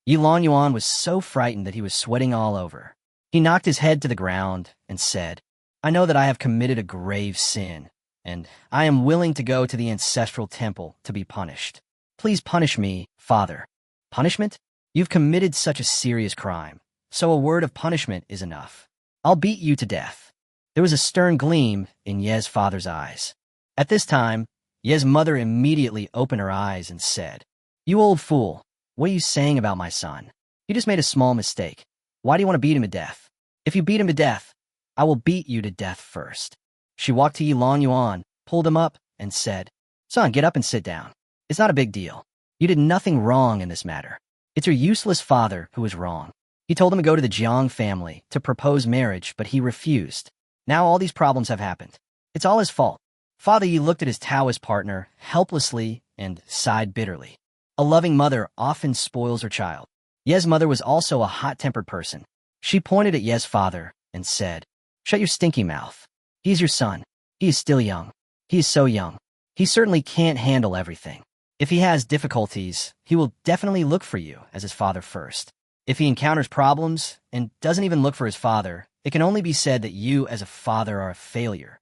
Yilong Yuan was so frightened that he was sweating all over. He knocked his head to the ground and said, "I know that I have committed a grave sin, and I am willing to go to the ancestral temple to be punished. Please punish me, Father." "Punishment? You've committed such a serious crime, so a word of punishment is enough. I'll beat you to death." There was a stern gleam in Ye's father's eyes. At this time, Ye's mother immediately opened her eyes and said, "You old fool, what are you saying about my son? You just made a small mistake. Why do you want to beat him to death? If you beat him to death, I will beat you to death first." She walked to Yilong Yuan, pulled him up, and said, "Son, get up and sit down. It's not a big deal. You did nothing wrong in this matter. It's your useless father who is wrong. He told him to go to the Jiang family to propose marriage, but he refused. Now all these problems have happened. It's all his fault." Father Yi looked at his Taoist partner helplessly and sighed bitterly. A loving mother often spoils her child. Ye's mother was also a hot-tempered person. She pointed at Ye's father and said, "Shut your stinky mouth. He's your son. He is still young. He is so young. He certainly can't handle everything. If he has difficulties, he will definitely look for you as his father first. If he encounters problems and doesn't even look for his father, it can only be said that you as a father are a failure."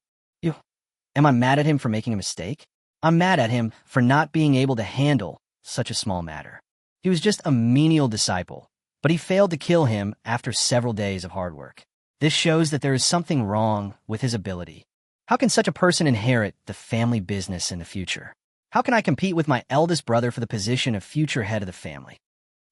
Am I mad at him for making a mistake? I'm mad at him for not being able to handle such a small matter. He was just a menial disciple, but he failed to kill him after several days of hard work. This shows that there is something wrong with his ability. How can such a person inherit the family business in the future? How can I compete with my eldest brother for the position of future head of the family?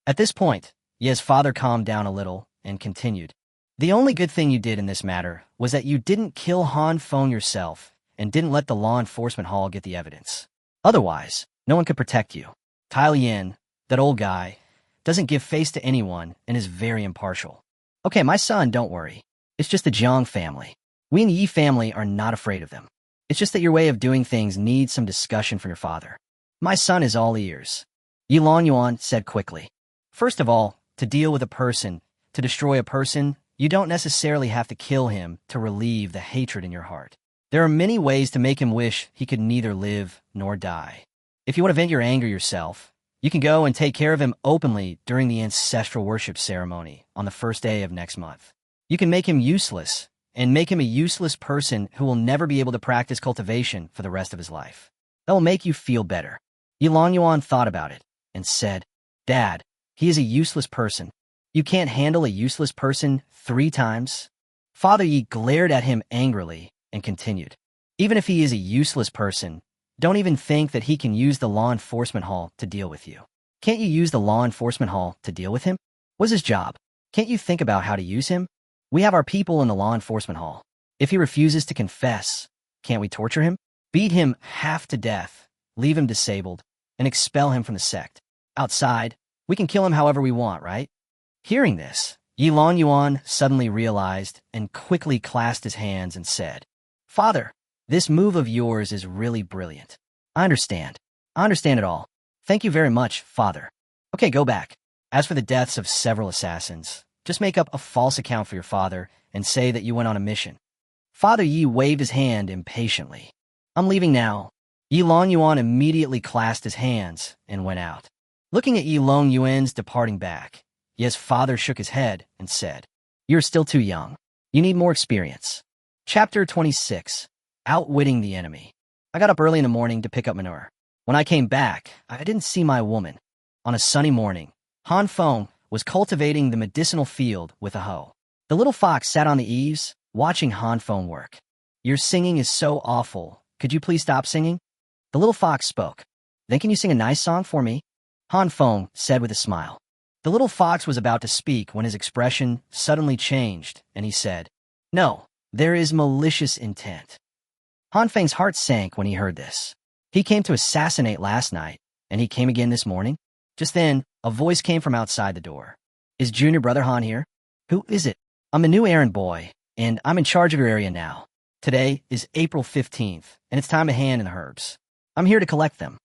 At this point, Ye's father calmed down a little and continued. The only good thing you did in this matter was that you didn't kill Han Feng yourself and didn't let the law enforcement hall get the evidence. Otherwise, no one could protect you. Tai Yin, that old guy, doesn't give face to anyone and is very impartial. Okay, my son, don't worry. It's just the Jiang family. We in the Yi family are not afraid of them. It's just that your way of doing things needs some discussion from your father. My son is all ears. Yilong Yuan said quickly. First of all, to deal with a person, to destroy a person, you don't necessarily have to kill him to relieve the hatred in your heart. There are many ways to make him wish he could neither live nor die. If you want to vent your anger yourself, you can go and take care of him openly during the ancestral worship ceremony on the first day of next month. You can make him useless and make him a useless person who will never be able to practice cultivation for the rest of his life. That will make you feel better. Yilong Yuan thought about it and said, Dad, he is a useless person. You can't handle a useless person 3 times? Father Yi glared at him angrily and continued. Even if he is a useless person, don't even think that he can use the law enforcement hall to deal with you. Can't you use the law enforcement hall to deal with him? What's his job? Can't you think about how to use him? We have our people in the law enforcement hall. If he refuses to confess, can't we torture him? Beat him half to death, leave him disabled, and expel him from the sect. Outside, we can kill him however we want, right? Hearing this, Yilong Yuan suddenly realized and quickly clasped his hands and said, Father, this move of yours is really brilliant. I understand. I understand it all. Thank you very much, Father. Okay, go back. As for the deaths of several assassins, just make up a false account for your father and say that you went on a mission. Father Yi waved his hand impatiently. I'm leaving now. Yilong Yuan immediately clasped his hands and went out. Looking at Yilong Yuan's departing back, Ye's father shook his head and said, You're still too young. You need more experience. Chapter 26. Outwitting the Enemy. I got up early in the morning to pick up manure. When I came back, I didn't see my woman. On a sunny morning, Han Feng was cultivating the medicinal field with a hoe. The little fox sat on the eaves, watching Han Feng work. Your singing is so awful. Could you please stop singing? The little fox spoke. Then can you sing a nice song for me? Han Feng said with a smile. The little fox was about to speak when his expression suddenly changed, and he said, No, there is malicious intent. Han Feng's heart sank when he heard this. He came to assassinate last night, and he came again this morning. Just then, a voice came from outside the door. Is Junior Brother Han here? Who is it? I'm the new errand boy, and I'm in charge of your area now. Today is April 15th, and it's time to hand in the herbs. I'm here to collect them.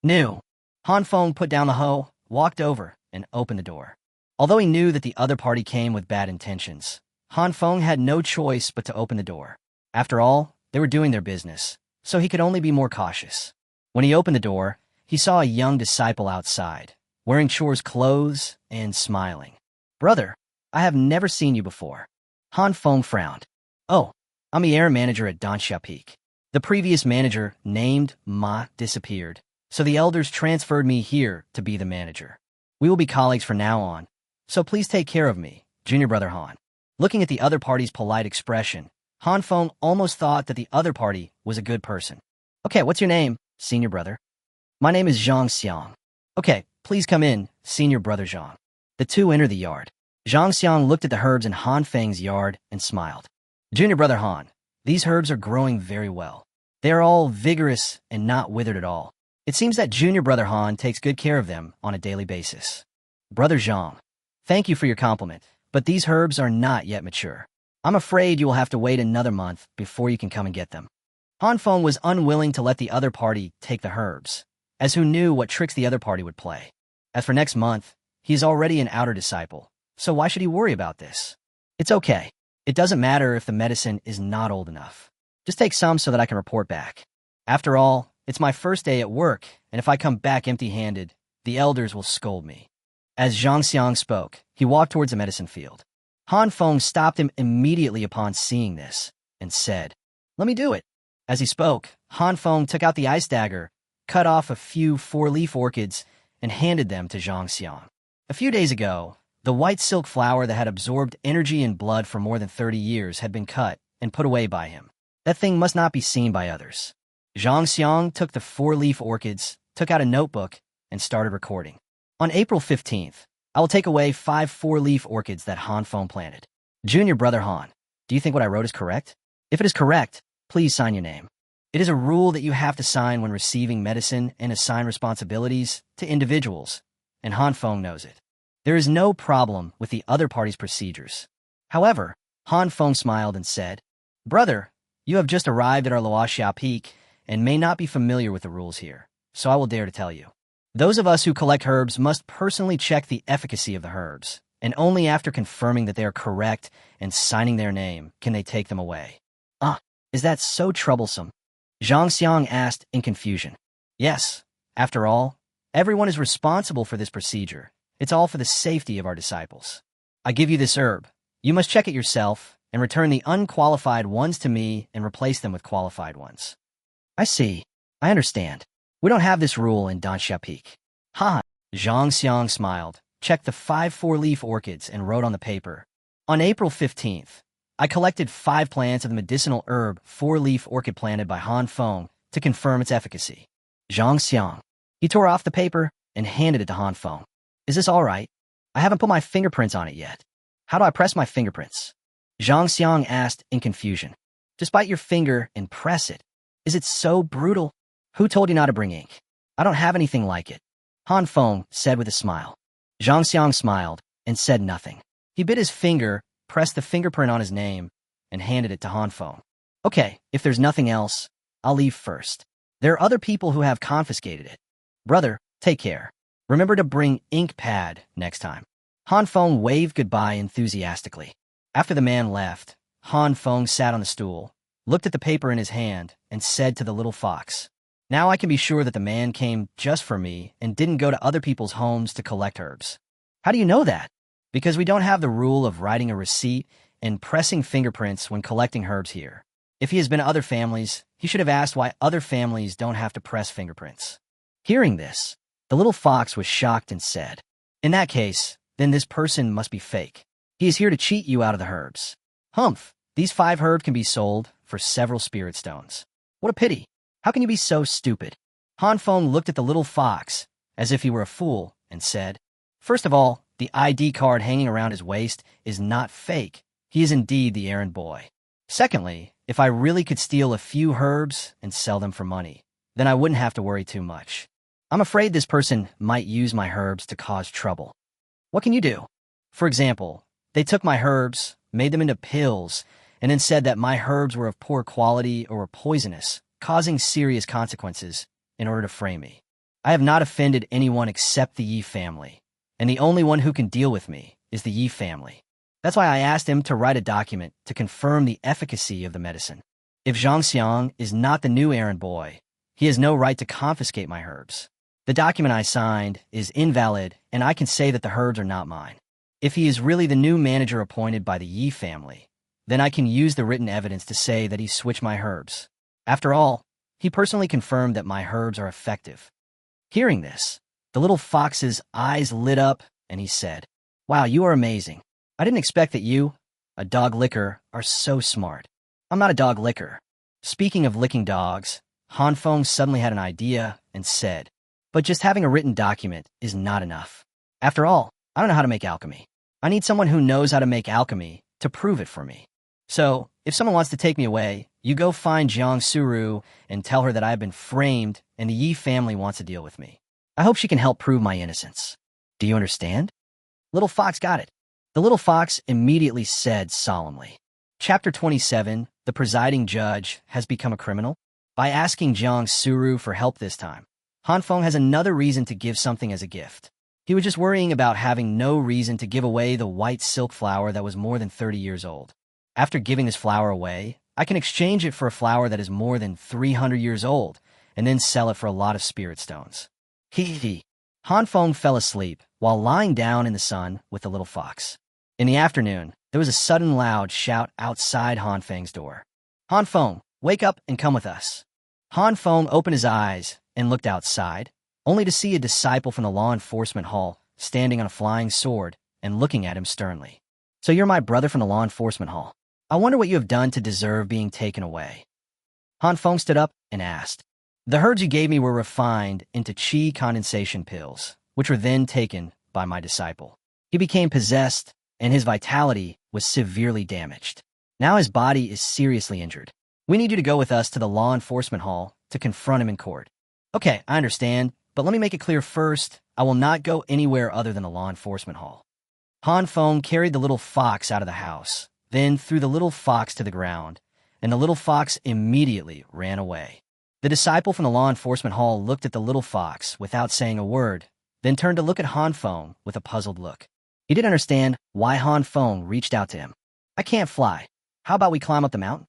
New. Han Feng put down the hoe, walked over, and opened the door. Although he knew that the other party came with bad intentions, Han Feng had no choice but to open the door. After all, they were doing their business, so he could only be more cautious. When he opened the door, he saw a young disciple outside, wearing Chore's clothes and smiling. Brother, I have never seen you before. Han Feng frowned. Oh, I'm the errand manager at Danxia Peak. The previous manager, named Ma, disappeared, so the elders transferred me here to be the manager. We will be colleagues from now on, so please take care of me, Junior Brother Han. Looking at the other party's polite expression, Han Feng almost thought that the other party was a good person. Okay, what's your name, Senior Brother? My name is Zhang Xiang. Okay, please come in, Senior Brother Zhang. The two entered the yard. Zhang Xiang looked at the herbs in Han Feng's yard and smiled. Junior Brother Han, these herbs are growing very well. They are all vigorous and not withered at all. It seems that Junior Brother Han takes good care of them on a daily basis. Brother Zhang, thank you for your compliment, but these herbs are not yet mature. I'm afraid you will have to wait another month before you can come and get them. Han Feng was unwilling to let the other party take the herbs, as who knew what tricks the other party would play. As for next month, he is already an outer disciple, so why should he worry about this? It's okay. It doesn't matter if the medicine is not old enough. Just take some so that I can report back. After all, it's my first day at work, and if I come back empty-handed, the elders will scold me. As Zhang Xiang spoke, he walked towards the medicine field. Han Feng stopped him immediately upon seeing this, and said, Let me do it. As he spoke, Han Feng took out the ice dagger, cut off a few 4-leaf orchids, and handed them to Zhang Xiang. A few days ago, the white silk flower that had absorbed energy and blood for more than 30 years had been cut and put away by him. That thing must not be seen by others. Zhang Xiang took the 4-leaf orchids, took out a notebook, and started recording. On April 15th, I will take away 5 4-leaf orchids that Han Feng planted. Junior Brother Han, do you think what I wrote is correct? If it is correct, please sign your name. It is a rule that you have to sign when receiving medicine and assign responsibilities to individuals, and Han Feng knows it. There is no problem with the other party's procedures. However, Han Feng smiled and said, Brother, you have just arrived at our Luoxia Peak and may not be familiar with the rules here, so I will dare to tell you. Those of us who collect herbs must personally check the efficacy of the herbs, and only after confirming that they are correct and signing their name can they take them away. Is that so troublesome? Zhang Xiang asked in confusion. Yes, after all, everyone is responsible for this procedure. It's all for the safety of our disciples. I give you this herb. You must check it yourself and return the unqualified ones to me and replace them with qualified ones. I see. I understand. We don't have this rule in Danxia Peak. Ha! Zhang Xiang smiled, checked the 5 4-leaf orchids, and wrote on the paper. On April 15th, I collected 5 plants of the medicinal herb 4-leaf orchid planted by Han Feng to confirm its efficacy. Zhang Xiang. He tore off the paper and handed it to Han Feng. Is this all right? I haven't put my fingerprints on it yet. How do I press my fingerprints? Zhang Xiang asked in confusion. Just bite your finger and press it. Is it so brutal? Who told you not to bring ink? I don't have anything like it. Han Feng said with a smile. Zhang Xiang smiled and said nothing. He bit his finger, pressed the fingerprint on his name, and handed it to Han Feng. Okay, if there's nothing else, I'll leave first. There are other people who have confiscated it. Brother, take care. Remember to bring ink pad next time. Han Feng waved goodbye enthusiastically. After the man left, Han Feng sat on the stool, looked at the paper in his hand, and said to the little fox, Now I can be sure that the man came just for me and didn't go to other people's homes to collect herbs. How do you know that? Because we don't have the rule of writing a receipt and pressing fingerprints when collecting herbs here. If he has been to other families, he should have asked why other families don't have to press fingerprints. Hearing this, the little fox was shocked and said, In that case, then this person must be fake. He is here to cheat you out of the herbs. Humph, these 5 herbs can be sold for several spirit stones. What a pity. How can you be so stupid? Han Feng looked at the little fox as if he were a fool and said, First of all, the ID card hanging around his waist is not fake. He is indeed the errand boy. Secondly, if I really could steal a few herbs and sell them for money, then I wouldn't have to worry too much. I'm afraid this person might use my herbs to cause trouble. What can you do? For example, they took my herbs, made them into pills, and then said that my herbs were of poor quality or were poisonous, causing serious consequences in order to frame me. I have not offended anyone except the Yi family, and the only one who can deal with me is the Yi family. That's why I asked him to write a document to confirm the efficacy of the medicine. If Zhang Xiang is not the new errand boy, he has no right to confiscate my herbs. The document I signed is invalid, and I can say that the herbs are not mine. If he is really the new manager appointed by the Yi family, then I can use the written evidence to say that he switched my herbs. After all, he personally confirmed that my herbs are effective. Hearing this, the little fox's eyes lit up, and he said, Wow, you are amazing. I didn't expect that you, a dog licker, are so smart. I'm not a dog licker. Speaking of licking dogs, Han Feng suddenly had an idea and said, But just having a written document is not enough. After all, I don't know how to make alchemy. I need someone who knows how to make alchemy to prove it for me. So, if someone wants to take me away, you go find Jang Suru and tell her that I have been framed and the Yi family wants to deal with me. I hope she can help prove my innocence. Do you understand? Little Fox got it. The little fox immediately said solemnly. Chapter 27, The Presiding Judge Has Become a Criminal. By asking Jang Suru for help this time, Han Feng has another reason to give something as a gift. He was just worrying about having no reason to give away the white silk flower that was more than 30 years old. After giving this flower away, I can exchange it for a flower that is more than 300 years old, and then sell it for a lot of spirit stones. Hee. Han Feng fell asleep while lying down in the sun with the little fox. In the afternoon, there was a sudden loud shout outside Han Feng's door. Han Feng, wake up and come with us. Han Feng opened his eyes and looked outside, only to see a disciple from the law enforcement hall standing on a flying sword and looking at him sternly. So you're my brother from the law enforcement hall. I wonder what you have done to deserve being taken away. Han Feng stood up and asked. The herbs you gave me were refined into qi condensation pills, which were then taken by my disciple. He became possessed, and his vitality was severely damaged. Now his body is seriously injured. We need you to go with us to the law enforcement hall to confront him in court. Okay, I understand, but let me make it clear first, I will not go anywhere other than the law enforcement hall. Han Feng carried the little fox out of the house, then threw the little fox to the ground, and the little fox immediately ran away. The disciple from the law enforcement hall looked at the little fox without saying a word, then turned to look at Han Feng with a puzzled look. He didn't understand why Han Feng reached out to him. I can't fly. How about we climb up the mountain?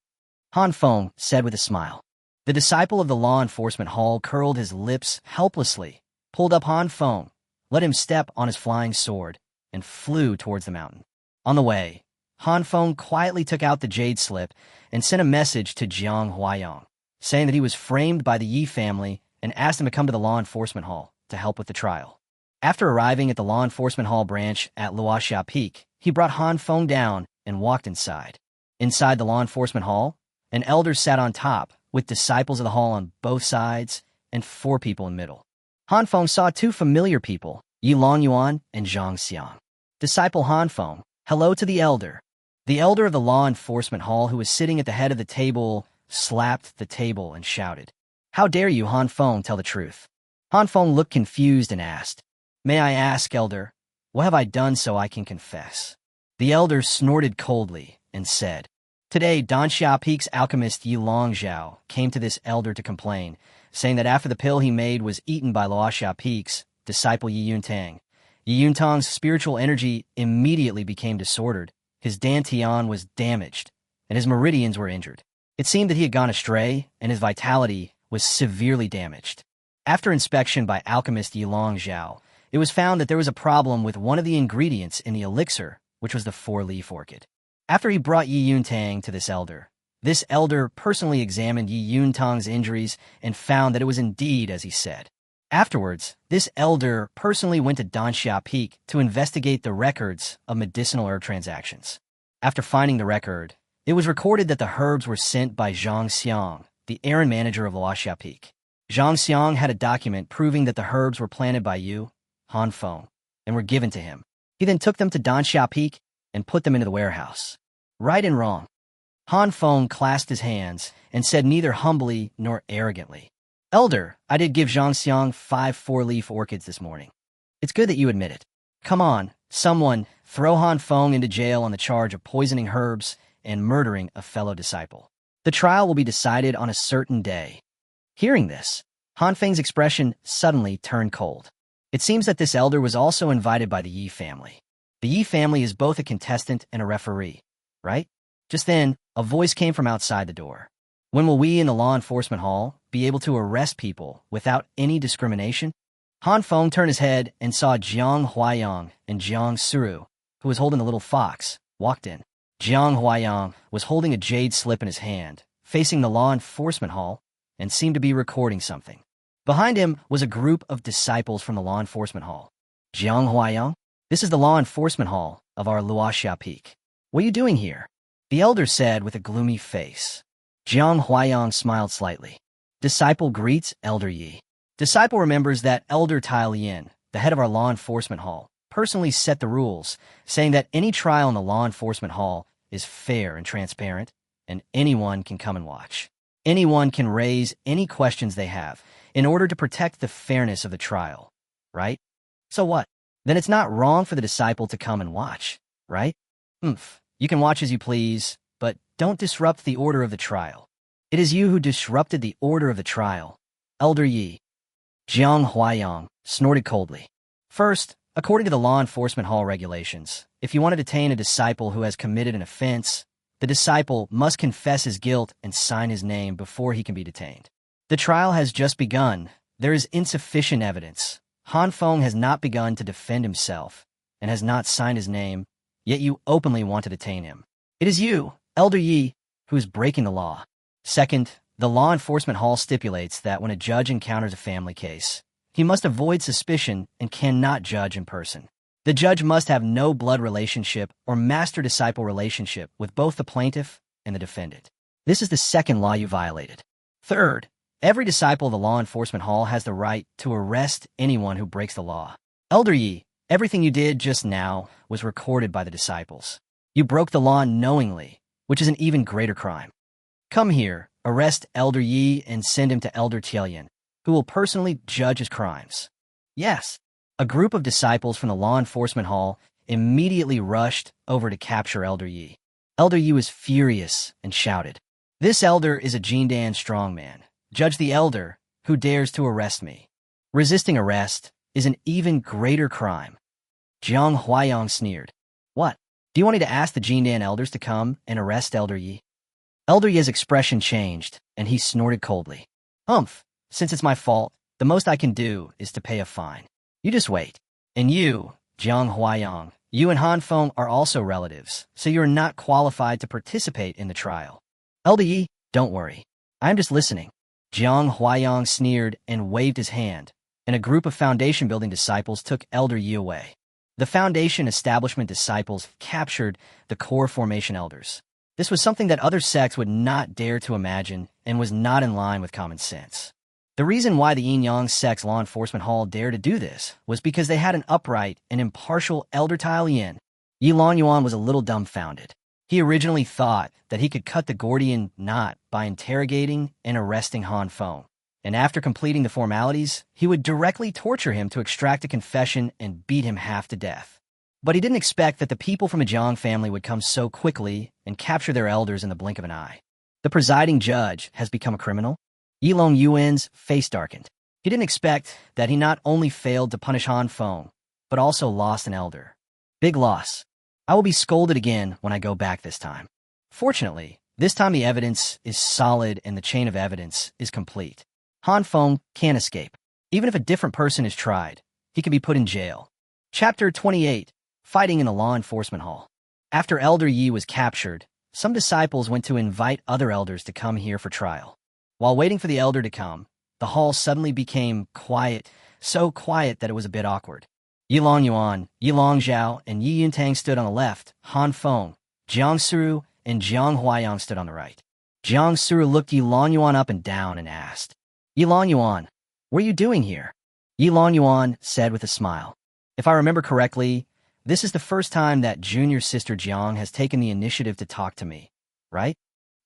Han Feng said with a smile. The disciple of the law enforcement hall curled his lips helplessly, pulled up Han Feng, let him step on his flying sword, and flew towards the mountain. On the way, Han Feng quietly took out the jade slip and sent a message to Jang Suru, saying that he was framed by the Yi family and asked him to come to the law enforcement hall to help with the trial. After arriving at the law enforcement hall branch at Luoxia Peak, he brought Han Feng down and walked inside. Inside the law enforcement hall, an elder sat on top, with disciples of the hall on both sides and 4 people in the middle. Han Feng saw 2 familiar people, Yilong Yuan and Zhang Xiang. Disciple Han Feng, hello to the elder. The elder of the law enforcement hall, who was sitting at the head of the table, slapped the table and shouted, How dare you, Han Feng, tell the truth? Han Feng looked confused and asked, May I ask, elder, what have I done so I can confess? The elder snorted coldly and said, Today, Danxia Peak's alchemist Yilong Zhao came to this elder to complain, saying that after the pill he made was eaten by Luoxia Peak's disciple Yi Yuntang, Yi Yuntang's spiritual energy immediately became disordered, his dantian was damaged, and his meridians were injured. It seemed that he had gone astray, and his vitality was severely damaged. After inspection by alchemist Yilong Zhao, it was found that there was a problem with one of the ingredients in the elixir, which was the 4-leaf orchid. After he brought Yi Yuntang to this elder personally examined Yi Yuntang's injuries and found that it was indeed as he said. Afterwards, this elder personally went to Danxia Peak to investigate the records of medicinal herb transactions. After finding the record, it was recorded that the herbs were sent by Zhang Xiang, the errand manager of Luoxia Peak. Zhang Xiang had a document proving that the herbs were planted by you, Han Feng, and were given to him. He then took them to Danxia Peak and put them into the warehouse. Right and wrong. Han Feng clasped his hands and said neither humbly nor arrogantly, Elder, I did give Zhang Xiang 5 4-leaf orchids this morning. It's good that you admit it. Come on, someone, throw Han Feng into jail on the charge of poisoning herbs and murdering a fellow disciple. The trial will be decided on a certain day. Hearing this, Han Feng's expression suddenly turned cold. It seems that this elder was also invited by the Yi family. The Yi family is both a contestant and a referee, right? Just then, a voice came from outside the door. When will we in the law enforcement hall be able to arrest people without any discrimination? Han Feng turned his head and saw Jiang Huayang and Jang Suru, who was holding the little fox, walked in. Jiang Huayang was holding a jade slip in his hand, facing the law enforcement hall, and seemed to be recording something. Behind him was a group of disciples from the law enforcement hall. Jiang Huayang, this is the law enforcement hall of our Luoxia Peak. What are you doing here? The elder said with a gloomy face. Jiang Huayang smiled slightly. Disciple greets Elder Yi. Disciple remembers that Elder Tai Lien, the head of our law enforcement hall, personally set the rules, saying that any trial in the law enforcement hall is fair and transparent, and anyone can come and watch. Anyone can raise any questions they have in order to protect the fairness of the trial, right? So what? Then it's not wrong for the disciple to come and watch, right? You can watch as you please, but don't disrupt the order of the trial. It is you who disrupted the order of the trial, Elder Yi. Jiang Huayang snorted coldly. First, according to the law enforcement hall regulations, if you want to detain a disciple who has committed an offense, the disciple must confess his guilt and sign his name before he can be detained. The trial has just begun. There is insufficient evidence. Han Feng has not begun to defend himself and has not signed his name, yet you openly want to detain him. It is you, Elder Yi, who is breaking the law. Second, the law enforcement hall stipulates that when a judge encounters a family case, he must avoid suspicion and cannot judge in person. The judge must have no blood relationship or master-disciple relationship with both the plaintiff and the defendant. This is the second law you violated. Third, every disciple of the law enforcement hall has the right to arrest anyone who breaks the law. Elder Yi, everything you did just now was recorded by the disciples. You broke the law knowingly, which is an even greater crime. Come here, arrest Elder Yi and send him to Elder Tianyan, who will personally judge his crimes. Yes, a group of disciples from the law enforcement hall immediately rushed over to capture Elder Yi. Elder Yi was furious and shouted, "This elder is a Jindan strongman. Judge the elder who dares to arrest me. Resisting arrest is an even greater crime." Jiang Huayang sneered. What? Do you want me to ask the Jindan elders to come and arrest Elder Yi? Elder Yi's expression changed, and he snorted coldly. Since it's my fault, the most I can do is to pay a fine. You just wait. And you, Jiang Huayang, you and Han Feng are also relatives, so you're not qualified to participate in the trial. Elder Yi, don't worry. I'm just listening. Jiang Huayang sneered and waved his hand, and a group of foundation-building disciples took Elder Yi away. The foundation establishment disciples captured the core formation elders. This was something that other sects would not dare to imagine and was not in line with common sense. The reason why the Yin-Yang sect's law enforcement hall dared to do this was because they had an upright and impartial Elder Tailian. Yilong Yuan was a little dumbfounded. He originally thought that he could cut the Gordian knot by interrogating and arresting Han Feng, and after completing the formalities, he would directly torture him to extract a confession and beat him half to death. But he didn't expect that the people from a Zhang family would come so quickly and capture their elders in the blink of an eye. The presiding judge has become a criminal? Yilong Yuan's face darkened. He didn't expect that he not only failed to punish Han Feng, but also lost an elder. Big loss. I will be scolded again when I go back this time. Fortunately, this time the evidence is solid and the chain of evidence is complete. Han Feng can't escape. Even if a different person is tried, he can be put in jail. Chapter 28. Fighting in the Law Enforcement Hall. After Elder Yi was captured, some disciples went to invite other elders to come here for trial. While waiting for the elder to come, the hall suddenly became quiet, so quiet that it was a bit awkward. Yilong Yuan, Yilong Zhao, and Yi Yuntang stood on the left, Han Feng, Jang Suru, and Jiang Huayang stood on the right. Jang Suru looked Yilong Yuan up and down and asked, "Yilong Yuan, what are you doing here?" Yilong Yuan said with a smile, "If I remember correctly, this is the first time that junior sister Jiang has taken the initiative to talk to me, right?"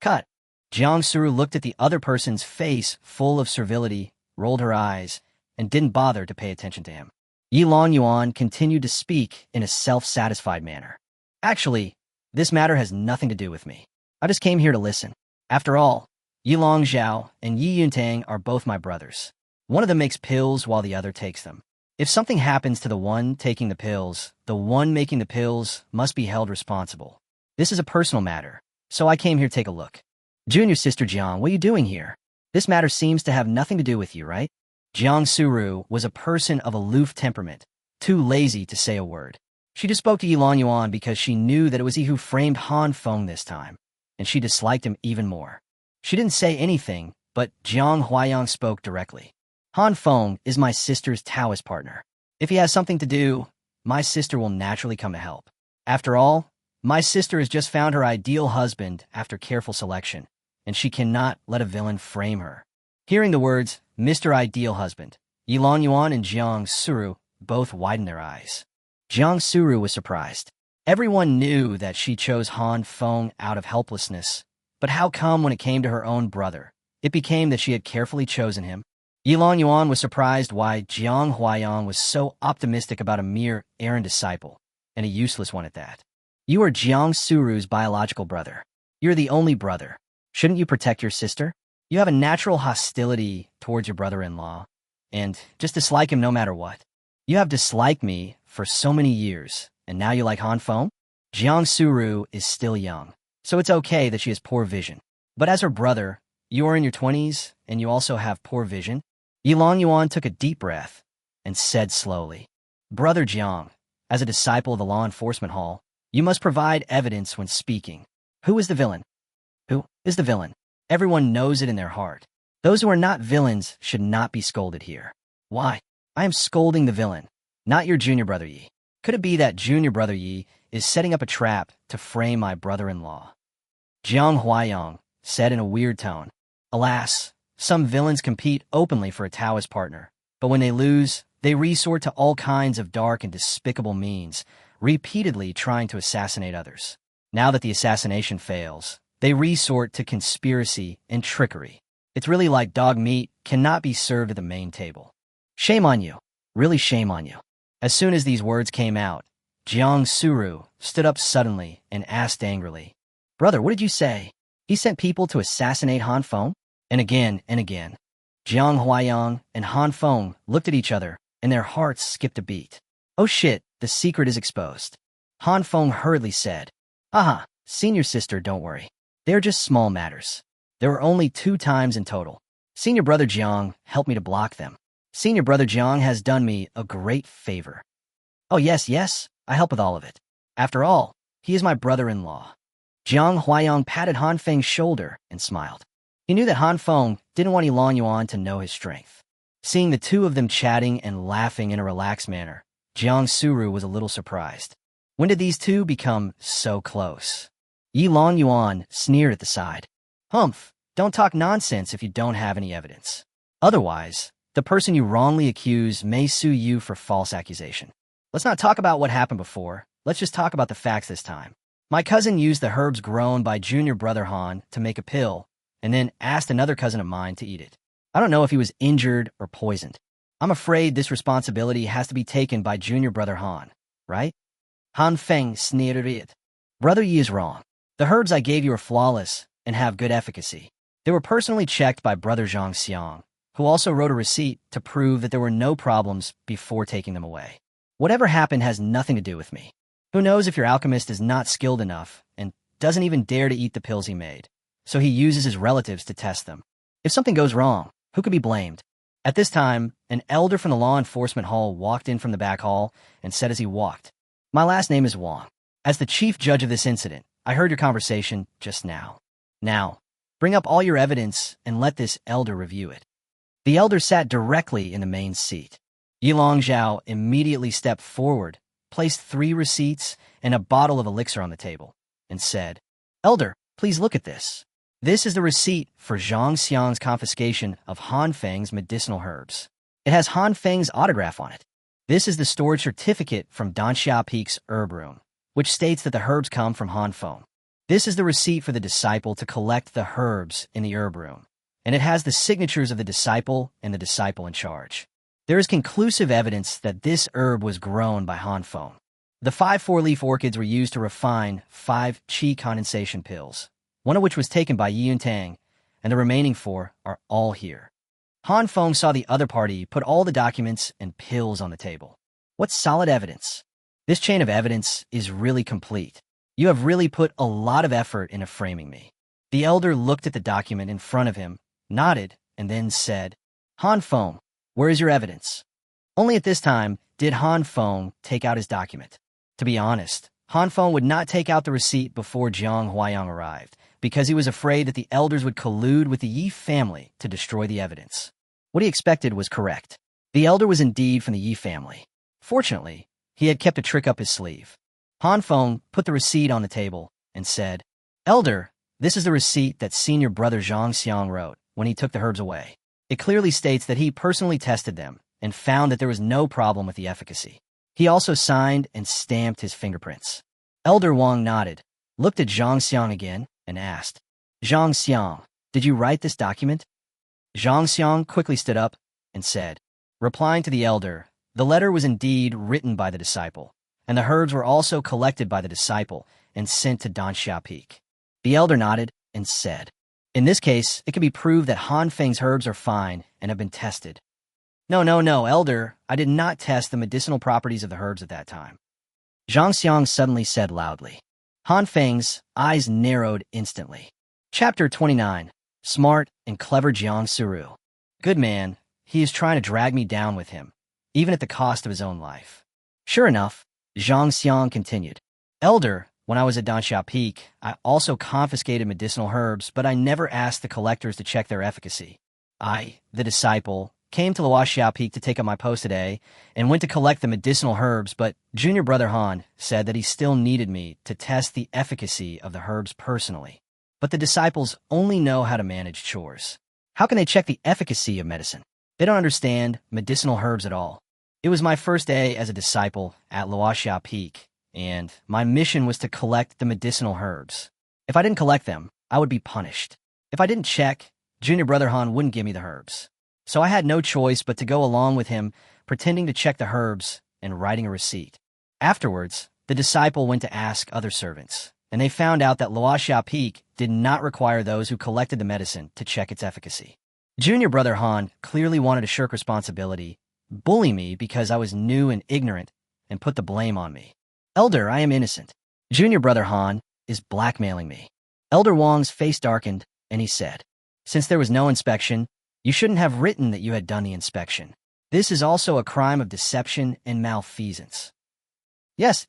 Cut. Jang Suru looked at the other person's face full of servility, rolled her eyes, and didn't bother to pay attention to him. Yilong Yuan continued to speak in a self-satisfied manner. "Actually, this matter has nothing to do with me. I just came here to listen. After all, Yilong Zhao and Yi Yuntang are both my brothers. One of them makes pills while the other takes them. If something happens to the one taking the pills, the one making the pills must be held responsible. This is a personal matter, so I came here to take a look. Junior sister Jiang, what are you doing here? This matter seems to have nothing to do with you, right?" Jang Suru was a person of aloof temperament, too lazy to say a word. She just spoke to Yilong Yuan because she knew that it was he who framed Han Feng this time, and she disliked him even more. She didn't say anything, but Jiang Huayang spoke directly. "Han Feng is my sister's Taoist partner. If he has something to do, my sister will naturally come to help. After all, my sister has just found her ideal husband after careful selection, and she cannot let a villain frame her." Hearing the words, Mr. Ideal Husband, Yilong Yuan and Jiang Suru both widened their eyes. Jiang Suru was surprised. Everyone knew that she chose Han Feng out of helplessness, but how come when it came to her own brother, it became that she had carefully chosen him? Yilong Yuan was surprised why Jiang Huayang was so optimistic about a mere errand disciple, and a useless one at that. "You are Jiang Suru's biological brother. You're the only brother. Shouldn't you protect your sister? You have a natural hostility towards your brother-in-law, and just dislike him no matter what. You have disliked me for so many years, and now you like Han Feng?" Jiang Suru is still young, so it's okay that she has poor vision. But as her brother, you are in your 20s, and you also have poor vision? Yilong Yuan took a deep breath and said slowly, "Brother Jiang, as a disciple of the law enforcement hall, you must provide evidence when speaking. Who is the villain? Who is the villain? Everyone knows it in their heart. Those who are not villains should not be scolded here." "Why? I am scolding the villain, not your junior brother Yi. Could it be that junior brother Yi is setting up a trap to frame my brother-in-law?" Jiang Huayang said in a weird tone, "Alas, Some villains compete openly for a Taoist partner, but when they lose, they resort to all kinds of dark and despicable means, repeatedly trying to assassinate others. Now that the assassination fails, they resort to conspiracy and trickery. It's really like dog meat cannot be served at the main table. Shame on you. Really shame on you. As soon as these words came out, Jang Suru stood up suddenly and asked angrily, "Brother, what did you say? He sent people to assassinate Han Feng?" And again and again. Jiang Huayang and Han Feng looked at each other, and their hearts skipped a beat. "Oh shit, the secret is exposed." Han Feng hurriedly said, "Aha, senior sister, don't worry. They're just small matters. There were only 2 times in total. Senior brother Jiang helped me to block them. Senior brother Jiang has done me a great favor." "Oh yes, I help with all of it. After all, he is my brother-in-law." Jiang Huayang patted Han Feng's shoulder and smiled. He knew that Han Feng didn't want Yilong Yuan to know his strength. Seeing the two of them chatting and laughing in a relaxed manner, Jang Suru was a little surprised. When did these two become so close? Yilong Yuan sneered at the side. "Humph, don't talk nonsense if you don't have any evidence. Otherwise, the person you wrongly accuse may sue you for false accusation. Let's not talk about what happened before. Let's just talk about the facts this time. My cousin used the herbs grown by junior brother Han to make a pill, and then asked another cousin of mine to eat it. I don't know if he was injured or poisoned. I'm afraid this responsibility has to be taken by junior brother Han, right?" Han Feng sneered at it. "Brother Yi is wrong. The herbs I gave you are flawless and have good efficacy. They were personally checked by brother Zhang Xiang, who also wrote a receipt to prove that there were no problems before taking them away. Whatever happened has nothing to do with me. Who knows if your alchemist is not skilled enough and doesn't even dare to eat the pills he made, so he uses his relatives to test them. If something goes wrong, who could be blamed?" At this time, an elder from the law enforcement hall walked in from the back hall and said as he walked, "My last name is Wong. As the chief judge of this incident, I heard your conversation just now. Now, bring up all your evidence and let this elder review it." The elder sat directly in the main seat. Yilong Zhao immediately stepped forward, placed 3 receipts and a bottle of elixir on the table, and said, "Elder, please look at this. This is the receipt for Zhang Xiang's confiscation of Han Feng's medicinal herbs. It has Han Feng's autograph on it. This is the storage certificate from Danxia Peak's herb room, which states that the herbs come from Han Feng. This is the receipt for the disciple to collect the herbs in the herb room, and it has the signatures of the disciple and the disciple in charge. There is conclusive evidence that this herb was grown by Han Feng. The 5 4-leaf orchids were used to refine 5 qi condensation pills, one of which was taken by Yi Yuntang, and the remaining 4 are all here." Han Feng saw the other party put all the documents and pills on the table. "What solid evidence. This chain of evidence is really complete. You have really put a lot of effort into framing me." The elder looked at the document in front of him, nodded, and then said, "Han Feng, where is your evidence?" Only at this time did Han Feng take out his document. To be honest, Han Feng would not take out the receipt before Jiang Huayang arrived, because he was afraid that the elders would collude with the Yi family to destroy the evidence. What he expected was correct. The elder was indeed from the Yi family. Fortunately, he had kept a trick up his sleeve. Han Feng put the receipt on the table and said, "Elder, this is the receipt that senior brother Zhang Xiang wrote when he took the herbs away. It clearly states that he personally tested them and found that there was no problem with the efficacy. He also signed and stamped his fingerprints." Elder Wong nodded, looked at Zhang Xiang again, and asked, "Zhang Xiang, did you write this document?" Zhang Xiang quickly stood up and said, replying to the elder, "The letter was indeed written by the disciple, and the herbs were also collected by the disciple and sent to Danxia Peak." The elder nodded and said, "In this case, it can be proved that Han Feng's herbs are fine and have been tested." No, elder, I did not test the medicinal properties of the herbs at that time," Zhang Xiang suddenly said loudly. Han Feng's eyes narrowed instantly. Chapter 29. Smart and Clever Jang Suru. "Good man, he is trying to drag me down with him, even at the cost of his own life." Sure enough, Zhang Xiang continued, "Elder, when I was at Danxia Peak, I also confiscated medicinal herbs, but I never asked the collectors to check their efficacy. I, the disciple, came to Luoxiao Peak to take up my post today and went to collect the medicinal herbs, but junior brother Han said that he still needed me to test the efficacy of the herbs personally. But the disciples only know how to manage chores. How can they check the efficacy of medicine? They don't understand medicinal herbs at all. It was my first day as a disciple at Luoxia Peak, and my mission was to collect the medicinal herbs. If I didn't collect them, I would be punished. If I didn't check, Junior Brother Han wouldn't give me the herbs. So I had no choice but to go along with him, pretending to check the herbs and writing a receipt. Afterwards, the disciple went to ask other servants, and they found out that Luoxia Peak did not require those who collected the medicine to check its efficacy. Junior Brother Han clearly wanted to shirk responsibility, bully me because I was new and ignorant, and put the blame on me. Elder, I am innocent. Junior Brother Han is blackmailing me. Elder Wong's face darkened, and he said, since there was no inspection, you shouldn't have written that you had done the inspection. This is also a crime of deception and malfeasance. Yes.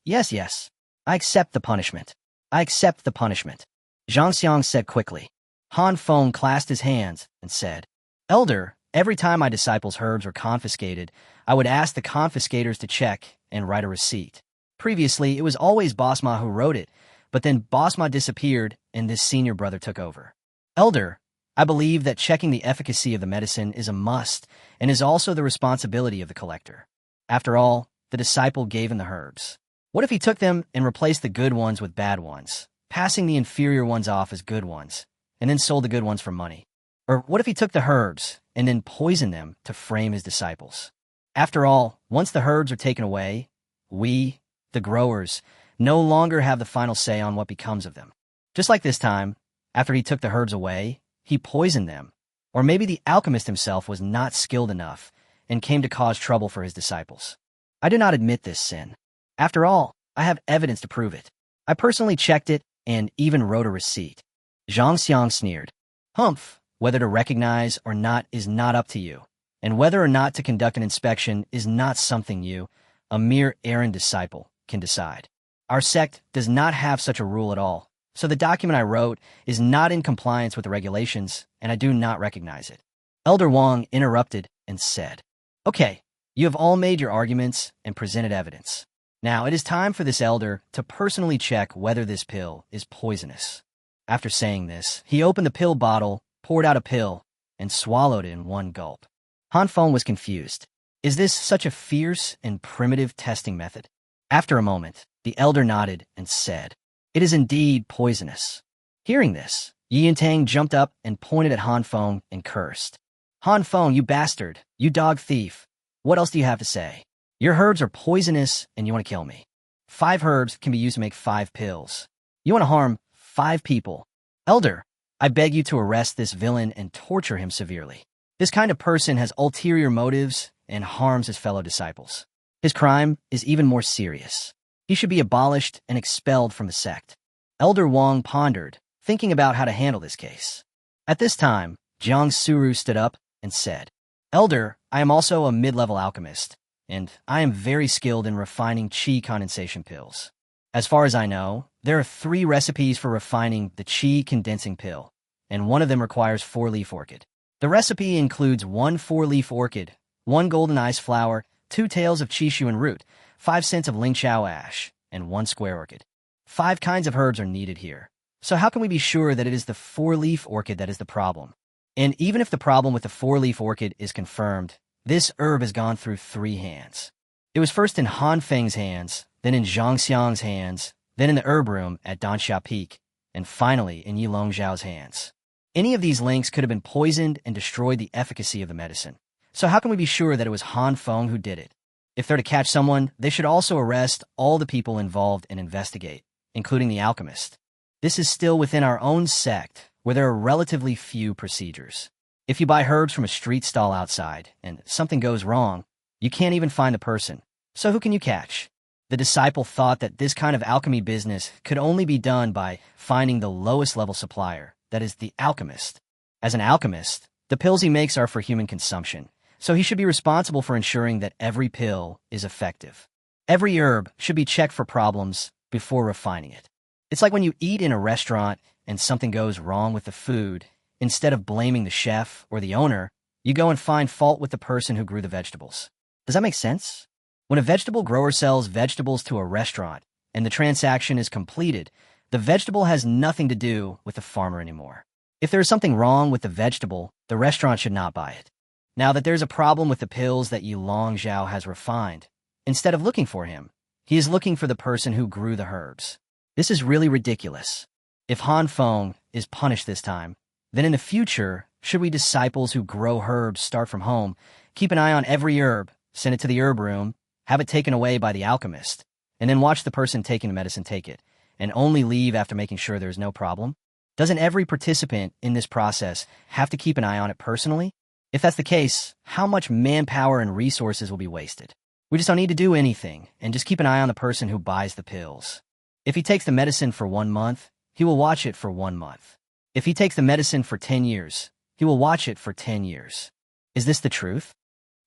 I accept the punishment. Zhang Xiang said quickly. Han Feng clasped his hands and said, Elder, every time my disciples' herbs were confiscated, I would ask the confiscators to check and write a receipt. Previously, it was always Boss Ma who wrote it, but then Boss Ma disappeared and this senior brother took over. Elder, I believe that checking the efficacy of the medicine is a must and is also the responsibility of the collector. After all, the disciple gave him the herbs. What if he took them and replaced the good ones with bad ones, passing the inferior ones off as good ones, and then sold the good ones for money? Or what if he took the herbs and then poisoned them to frame his disciples? After all, once the herbs are taken away, we, the growers, no longer have the final say on what becomes of them. Just like this time, after he took the herbs away, he poisoned them. Or maybe the alchemist himself was not skilled enough and came to cause trouble for his disciples. I do not admit this sin. After all, I have evidence to prove it. I personally checked it and even wrote a receipt. Zhang Xiang sneered. Humph, whether to recognize or not is not up to you, and whether or not to conduct an inspection is not something you, a mere errand disciple, can decide. Our sect does not have such a rule at all, so the document I wrote is not in compliance with the regulations, and I do not recognize it. Elder Wong interrupted and said, Okay, you have all made your arguments and presented evidence. Now it is time for this elder to personally check whether this pill is poisonous. After saying this, he opened the pill bottle, poured out a pill, and swallowed it in one gulp. Han Feng was confused. Is this such a fierce and primitive testing method? After a moment, the elder nodded and said, It is indeed poisonous. Hearing this, Yi Yintang jumped up and pointed at Han Feng and cursed. Han Feng, you bastard, you dog thief. What else do you have to say? Your herbs are poisonous and you want to kill me. 5 herbs can be used to make 5 pills. You want to harm 5 people. Elder, I beg you to arrest this villain and torture him severely. This kind of person has ulterior motives and harms his fellow disciples. His crime is even more serious. He should be abolished and expelled from the sect. Elder Wong pondered, thinking about how to handle this case. At this time, Jang Suru stood up and said, Elder, I am also a mid-level alchemist, and I am very skilled in refining qi condensation pills. As far as I know, there are 3 recipes for refining the qi condensing pill, and one of them requires 4-leaf orchid. The recipe includes 1 4-leaf orchid, 1 golden ice flower, 2 tails of qishuan root, 5 cents of lingqiao ash, and 1 square orchid. 5 kinds of herbs are needed here. So how can we be sure that it is the 4-leaf orchid that is the problem? And even if the problem with the 4-leaf orchid is confirmed, this herb has gone through 3 hands. It was first in Han Feng's hands, then in Zhang Xiang's hands, then in the herb room at Danxia Peak, and finally in Yilong Zhao's hands. Any of these links could have been poisoned and destroyed the efficacy of the medicine. So how can we be sure that it was Han Feng who did it? If they're to catch someone, they should also arrest all the people involved and investigate, including the alchemist. This is still within our own sect, where there are relatively few procedures. If you buy herbs from a street stall outside and something goes wrong, you can't even find the person. So who can you catch? The disciple thought that this kind of alchemy business could only be done by finding the lowest level supplier, that is, the alchemist. As an alchemist, the pills he makes are for human consumption, so he should be responsible for ensuring that every pill is effective. Every herb should be checked for problems before refining it. It's like when you eat in a restaurant and something goes wrong with the food, instead of blaming the chef or the owner, you go and find fault with the person who grew the vegetables. Does that make sense? When a vegetable grower sells vegetables to a restaurant and the transaction is completed, the vegetable has nothing to do with the farmer anymore. If there is something wrong with the vegetable, the restaurant should not buy it. Now that there's a problem with the pills that Yilong Yuan has refined, instead of looking for him, he is looking for the person who grew the herbs. This is really ridiculous. If Han Feng is punished this time, then in the future, should we disciples who grow herbs start from home, keep an eye on every herb, send it to the herb room, have it taken away by the alchemist, and then watch the person taking the medicine take it, and only leave after making sure there's no problem? Doesn't every participant in this process have to keep an eye on it personally? If that's the case, how much manpower and resources will be wasted? We just don't need to do anything, and just keep an eye on the person who buys the pills. If he takes the medicine for 1 month, he will watch it for 1 month. If he takes the medicine for 10 years, he will watch it for 10 years. Is this the truth?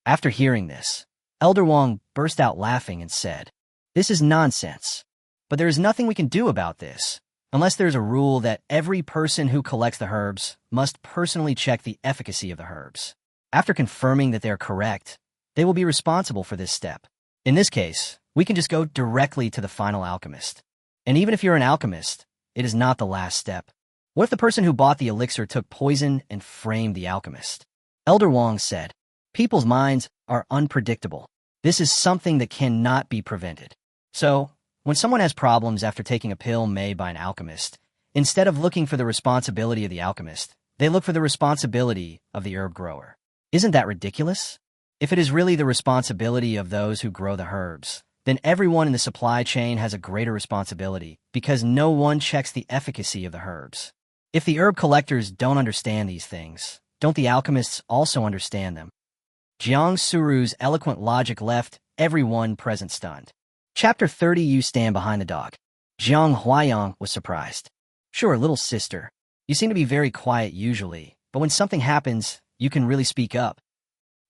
After hearing this, Elder Wong burst out laughing and said, "This is nonsense. But there is nothing we can do about this, unless there's a rule that every person who collects the herbs must personally check the efficacy of the herbs. After confirming that they are correct, they will be responsible for this step. In this case, we can just go directly to the final alchemist. And even if you're an alchemist, it is not the last step. What if the person who bought the elixir took poison and framed the alchemist?" Elder Wong said, "People's minds are unpredictable. This is something that cannot be prevented. So, when someone has problems after taking a pill made by an alchemist, instead of looking for the responsibility of the alchemist, they look for the responsibility of the herb grower. Isn't that ridiculous? If it is really the responsibility of those who grow the herbs, then everyone in the supply chain has a greater responsibility because no one checks the efficacy of the herbs. If the herb collectors don't understand these things, don't the alchemists also understand them?" Jang Suru's eloquent logic left everyone present stunned. Chapter 30. You stand behind the dog. Zhang Huayang was surprised. "Sure, little sister. You seem to be very quiet usually, but when something happens, you can really speak up.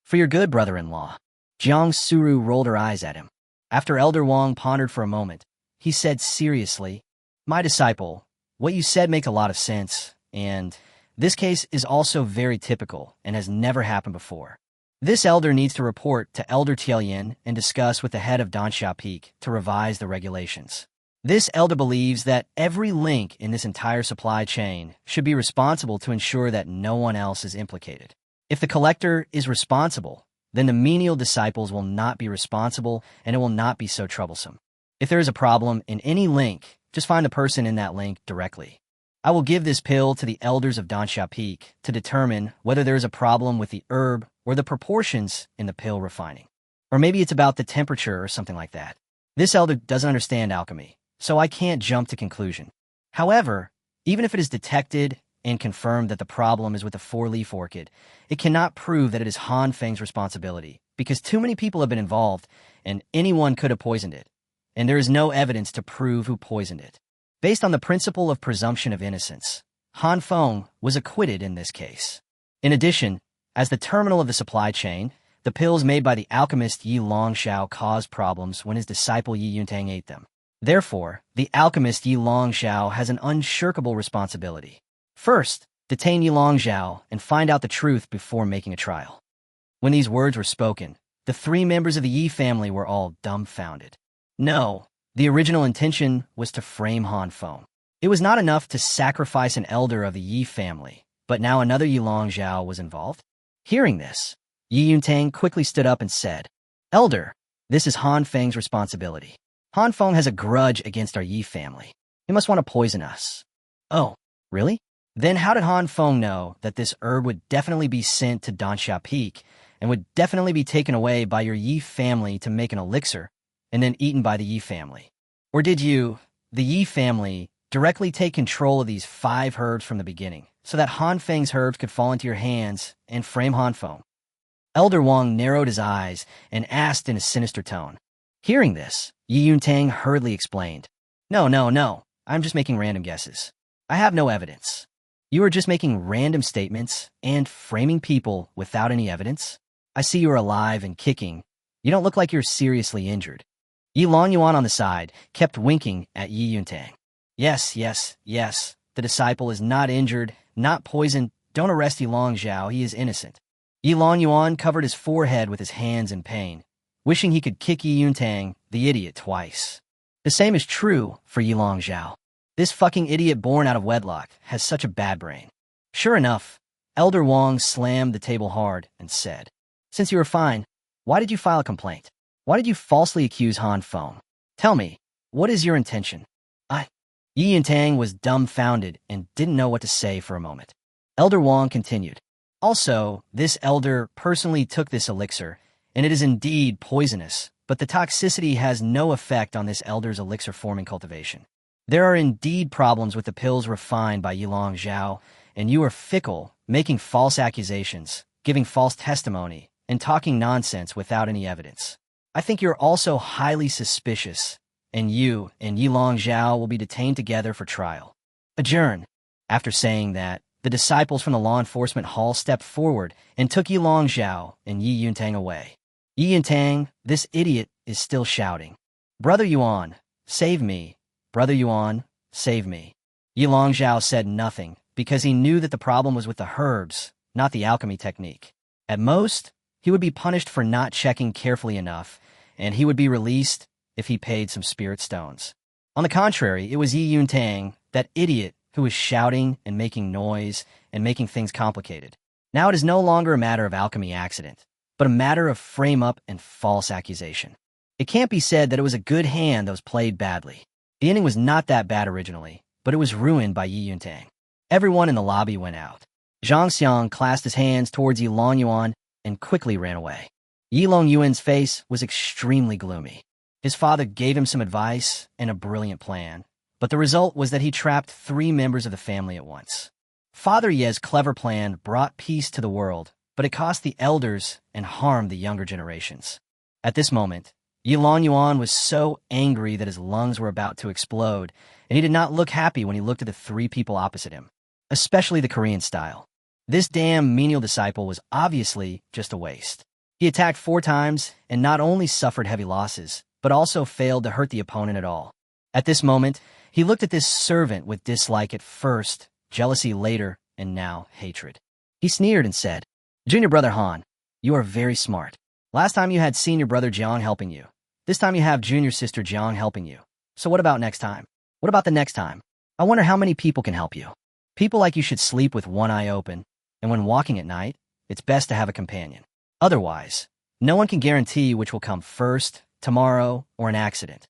For your good, brother-in-law." Jang Suru rolled her eyes at him. After Elder Wong pondered for a moment, he said seriously, "My disciple, what you said makes a lot of sense, and this case is also very typical and has never happened before. This elder needs to report to Elder Tianyan and discuss with the head of Dansha Peak to revise the regulations. This elder believes that every link in this entire supply chain should be responsible to ensure that no one else is implicated. If the collector is responsible, then the menial disciples will not be responsible and it will not be so troublesome. If there is a problem in any link, just find the person in that link directly. I will give this pill to the elders of Dansha Peak to determine whether there is a problem with the herb or the proportions in the pill refining. Or maybe it's about the temperature or something like that. This elder doesn't understand alchemy, so I can't jump to conclusion. However, even if it is detected and confirmed that the problem is with the 4-leaf orchid, it cannot prove that it is Han Feng's responsibility, because too many people have been involved, and anyone could have poisoned it, and there is no evidence to prove who poisoned it. Based on the principle of presumption of innocence, Han Feng was acquitted in this case. In addition, as the terminal of the supply chain, the pills made by the alchemist Yilong Yuan caused problems when his disciple Yi Yuntang ate them. Therefore, the alchemist Yilong Yuan has an unshirkable responsibility. First, detain Yilong Yuan and find out the truth before making a trial. When these words were spoken, the 3 members of the Yi family were all dumbfounded. No, the original intention was to frame Han Feng. It was not enough to sacrifice an elder of the Yi family, but now another Yilong Yuan was involved. Hearing this, Yi Yuntang quickly stood up and said, "Elder, this is Han Feng's responsibility. Han Feng has a grudge against our Yi family. He must want to poison us." "Oh, really? Then how did Han Feng know that this herb would definitely be sent to Dansha Peak and would definitely be taken away by your Yi family to make an elixir and then eaten by the Yi family? Or did you, the Yi family, directly take control of these 5 herbs from the beginning so that Han Feng's herbs could fall into your hands and frame Han Feng?" Elder Wong narrowed his eyes and asked in a sinister tone. Hearing this, Yi Yuntang hurriedly explained, No, I'm just making random guesses. I have no evidence." "You are just making random statements and framing people without any evidence? I see you are alive and kicking. You don't look like you're seriously injured." Yilong Yuan on the side kept winking at Yi Yuntang. Yes. The disciple is not injured, not poisoned. Don't arrest Yilong Yuan, he is innocent." Yilong Yuan covered his forehead with his hands in pain, wishing he could kick Yi Yuntang, the idiot, twice. The same is true for Yilong Yuan. This fucking idiot born out of wedlock has such a bad brain. Sure enough, Elder Wong slammed the table hard and said, "Since you were fine, why did you file a complaint? Why did you falsely accuse Han Feng? Tell me, what is your intention?" Yi Yuntang was dumbfounded and didn't know what to say for a moment. Elder Wong continued, "Also, this elder personally took this elixir, and it is indeed poisonous, but the toxicity has no effect on this elder's elixir-forming cultivation. There are indeed problems with the pills refined by Yilong Zhao, and you are fickle, making false accusations, giving false testimony, and talking nonsense without any evidence. I think you're also highly suspicious, and you and Yilong Zhao will be detained together for trial. Adjourn." After saying that, the disciples from the law enforcement hall stepped forward and took Yilong Zhao and Yi Yuntang away. Yi Yuntang, this idiot, is still shouting, "Brother Yuan, save me! Brother Yuan, save me!" Yilong Zhao said nothing because he knew that the problem was with the herbs, not the alchemy technique. At most, he would be punished for not checking carefully enough, and he would be released if he paid some spirit stones. On the contrary, it was Yi Yuntang, that idiot, who was shouting and making noise and making things complicated. Now it is no longer a matter of alchemy accident, but a matter of frame-up and false accusation. It can't be said that it was a good hand that was played badly. The ending was not that bad originally, but it was ruined by Yi Yuntang. Everyone in the lobby went out. Zhang Xiang clasped his hands towards Yilong Yuan and quickly ran away. Yilong Yuan's face was extremely gloomy. His father gave him some advice and a brilliant plan, but the result was that he trapped 3 members of the family at once. Father Ye's clever plan brought peace to the world, but it cost the elders and harmed the younger generations. At this moment, Yilong Yuan was so angry that his lungs were about to explode, and he did not look happy when he looked at the 3 people opposite him, especially the Korean style. This damn menial disciple was obviously just a waste. He attacked 4 times and not only suffered heavy losses, but also failed to hurt the opponent at all. At this moment, he looked at this servant with dislike at first, jealousy later, and now hatred. He sneered and said, "Junior brother Han, you are very smart. Last time you had senior brother Jiang helping you. This time you have junior sister Jiang helping you. So what about next time? What about the next time? I wonder how many people can help you. People like you should sleep with one eye open, and when walking at night, it's best to have a companion. Otherwise, no one can guarantee which will come first, tomorrow, or an accident."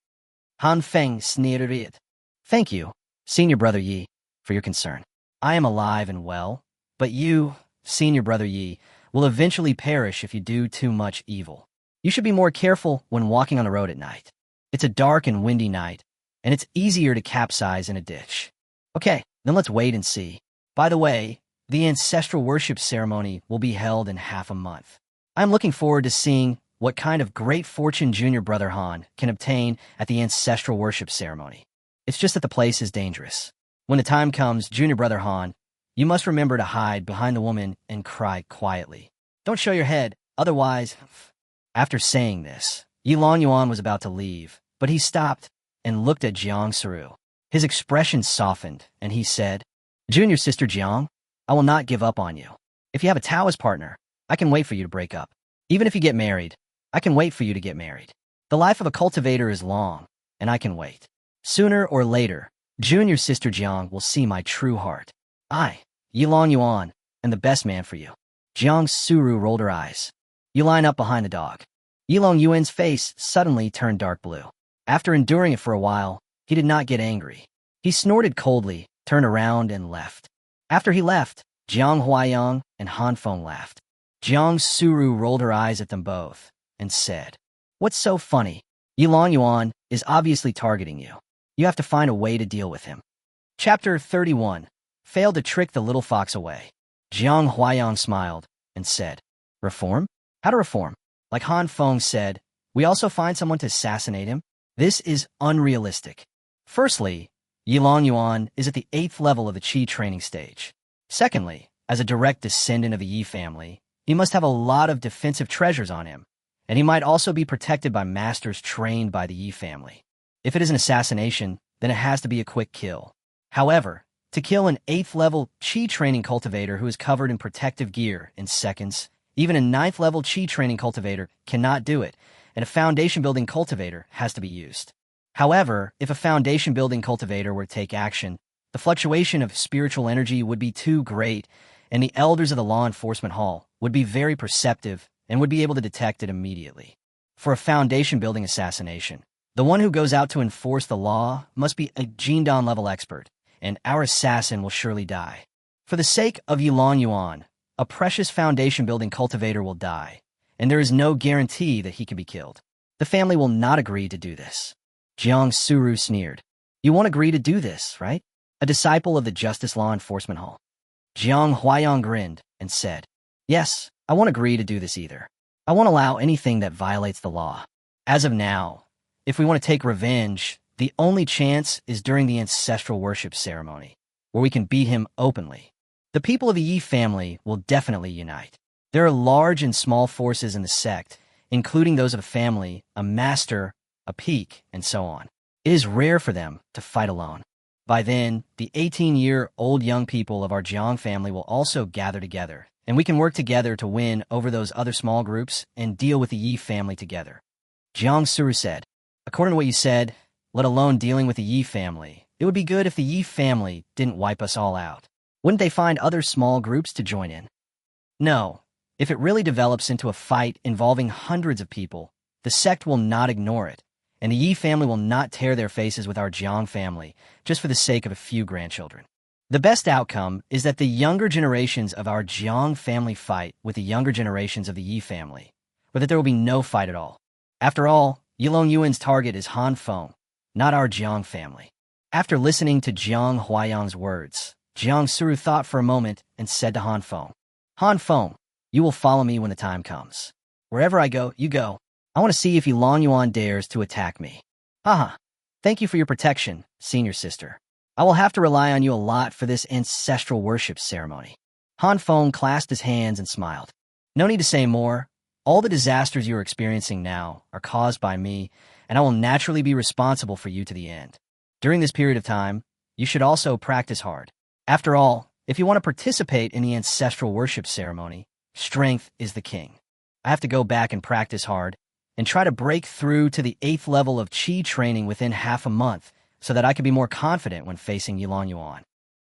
Han Feng sneered. "Thank you, senior brother Yi, for your concern. I am alive and well, but you, senior brother Yi, will eventually perish if you do too much evil. You should be more careful when walking on the road at night. It's a dark and windy night, and it's easier to capsize in a ditch. Okay, then let's wait and see. By the way, the ancestral worship ceremony will be held in half a month. I'm looking forward to seeing what kind of great fortune junior brother Han can obtain at the ancestral worship ceremony. It's just that the place is dangerous. When the time comes, junior brother Han, you must remember to hide behind the woman and cry quietly. Don't show your head, otherwise..." After saying this, Yilong Yuan was about to leave, but he stopped and looked at Jang Suru. His expression softened, and he said, "Junior sister Jiang, I will not give up on you. If you have a Taoist partner, I can wait for you to break up. Even if you get married, I can wait for you to get married. The life of a cultivator is long, and I can wait. Sooner or later, junior sister Jiang will see my true heart. I, Yilong Yuan, am the best man for you." Jang Suru rolled her eyes. "You line up behind the dog." Yilong Yuan's face suddenly turned dark blue. After enduring it for a while, he did not get angry. He snorted coldly, turned around, and left. After he left, Jiang Huayang and Han Feng laughed. Jang Suru rolled her eyes at them both and said, "What's so funny? Yilong Yuan is obviously targeting you. You have to find a way to deal with him." Chapter 31. Failed to trick the little fox away. Jiang Huayang smiled and said, "Reform? How to reform? Like Han Feng said, we also find someone to assassinate him? This is unrealistic. Firstly, Yilong Yuan is at the 8th level of the Qi training stage. Secondly, as a direct descendant of the Yi family, he must have a lot of defensive treasures on him, and he might also be protected by masters trained by the Yi family. If it is an assassination, then it has to be a quick kill. However, to kill an 8th level Qi training cultivator who is covered in protective gear in seconds, even a 9th level Qi training cultivator cannot do it, and a foundation building cultivator has to be used. However, if a foundation building cultivator were to take action, The fluctuation of spiritual energy would be too great, and the elders of the law enforcement hall would be very perceptive and would be able to detect it immediately. For a foundation-building assassination, the one who goes out to enforce the law must be a Jindan-level expert, and our assassin will surely die. For the sake of Yilong Yuan, a precious foundation-building cultivator will die, and there is no guarantee that he can be killed. The family will not agree to do this. Jang Suru sneered. You won't agree to do this, right? A disciple of the Justice Law Enforcement Hall. Jiang Huayang grinned and said, Yes, I won't agree to do this either. I won't allow anything that violates the law. As of now, if we want to take revenge, the only chance is during the ancestral worship ceremony, where we can beat him openly. The people of the Yi family will definitely unite. There are large and small forces in the sect, including those of a family, a master, a peak, and so on. It is rare for them to fight alone. By then, the 18-year-old young people of our Jiang family will also gather together, and we can work together to win over those other small groups and deal with the Yi family together. Jang Suru said, According to what you said, let alone dealing with the Yi family, it would be good if the Yi family didn't wipe us all out. Wouldn't they find other small groups to join in? No. If it really develops into a fight involving hundreds of people, the sect will not ignore it, and the Yi family will not tear their faces with our Jiang family just for the sake of a few grandchildren. The best outcome is that the younger generations of our Jiang family fight with the younger generations of the Yi family, or that there will be no fight at all. After all, Yilong Yuan's target is Han Feng, not our Jiang family. After listening to Jiang Huayang's words, Jang Suru thought for a moment and said to Han Feng, you will follow me when the time comes. Wherever I go, you go. I want to see if Yilong Yuan dares to attack me. Haha. Thank you for your protection, senior sister. I will have to rely on you a lot for this ancestral worship ceremony. Han Feng clasped his hands and smiled. No need to say more. All the disasters you are experiencing now are caused by me, and I will naturally be responsible for you to the end. During this period of time, you should also practice hard. After all, if you want to participate in the ancestral worship ceremony, strength is the king. I have to go back and practice hard and try to break through to the 8th level of Qi training within half a month so that I can be more confident when facing Yilong Yuan.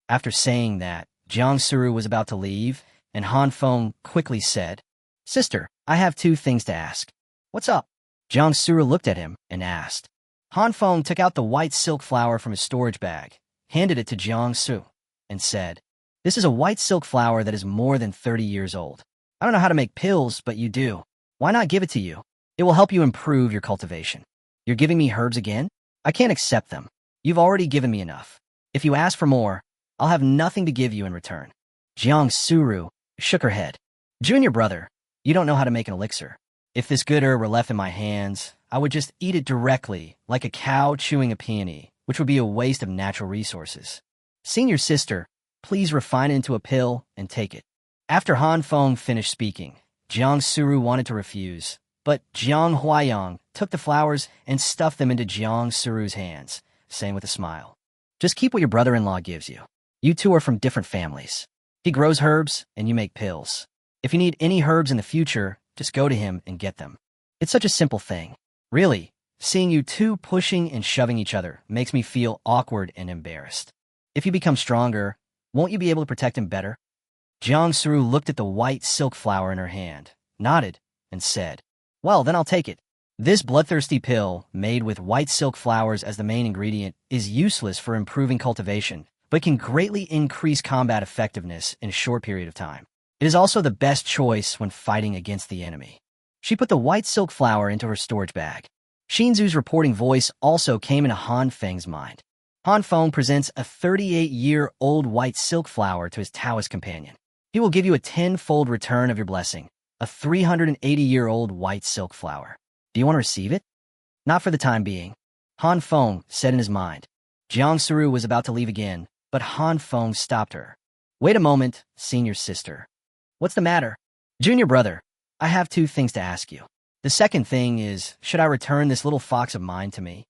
After saying that, Jang Suru was about to leave, and Han Feng quickly said, Sister, I have 2 things to ask. What's up? Jang Suru looked at him and asked. Han Feng took out the white silk flower from his storage bag, handed it to Jang Suru, and said, This is a white silk flower that is more than 30 years old. I don't know how to make pills, but you do. Why not give it to you? It will help you improve your cultivation. You're giving me herbs again? I can't accept them. You've already given me enough. If you ask for more, I'll have nothing to give you in return. Jang Suru shook her head. Junior brother, you don't know how to make an elixir. If this good herb were left in my hands, I would just eat it directly, like a cow chewing a peony, which would be a waste of natural resources. Senior sister, please refine it into a pill and take it. After Han Feng finished speaking, Jang Suru wanted to refuse, but Jiang Huayang took the flowers and stuffed them into Jang Suru's hands, saying with a smile, Just keep what your brother-in-law gives you. You two are from different families. He grows herbs, and you make pills. If you need any herbs in the future, just go to him and get them. It's such a simple thing. Really, seeing you two pushing and shoving each other makes me feel awkward and embarrassed. If you become stronger, won't you be able to protect him better? Jang Suru looked at the white silk flower in her hand, nodded, and said, Well, then I'll take it. This bloodthirsty pill, made with white silk flowers as the main ingredient, is useless for improving cultivation, but can greatly increase combat effectiveness in a short period of time. It is also the best choice when fighting against the enemy. She put the white silk flower into her storage bag. Shinzu's reporting voice also came into Han Feng's mind. Han Feng presents a 38-year-old white silk flower to his Taoist companion. He will give you a tenfold return of your blessing, a 380-year-old white silk flower. Do you want to receive it? Not for the time being, Han Feng said in his mind. Jang Suru was about to leave again, but Han Feng stopped her. Wait a moment, senior sister. What's the matter? Junior brother, I have 2 things to ask you. The second thing is, should I return this little fox of mine to me?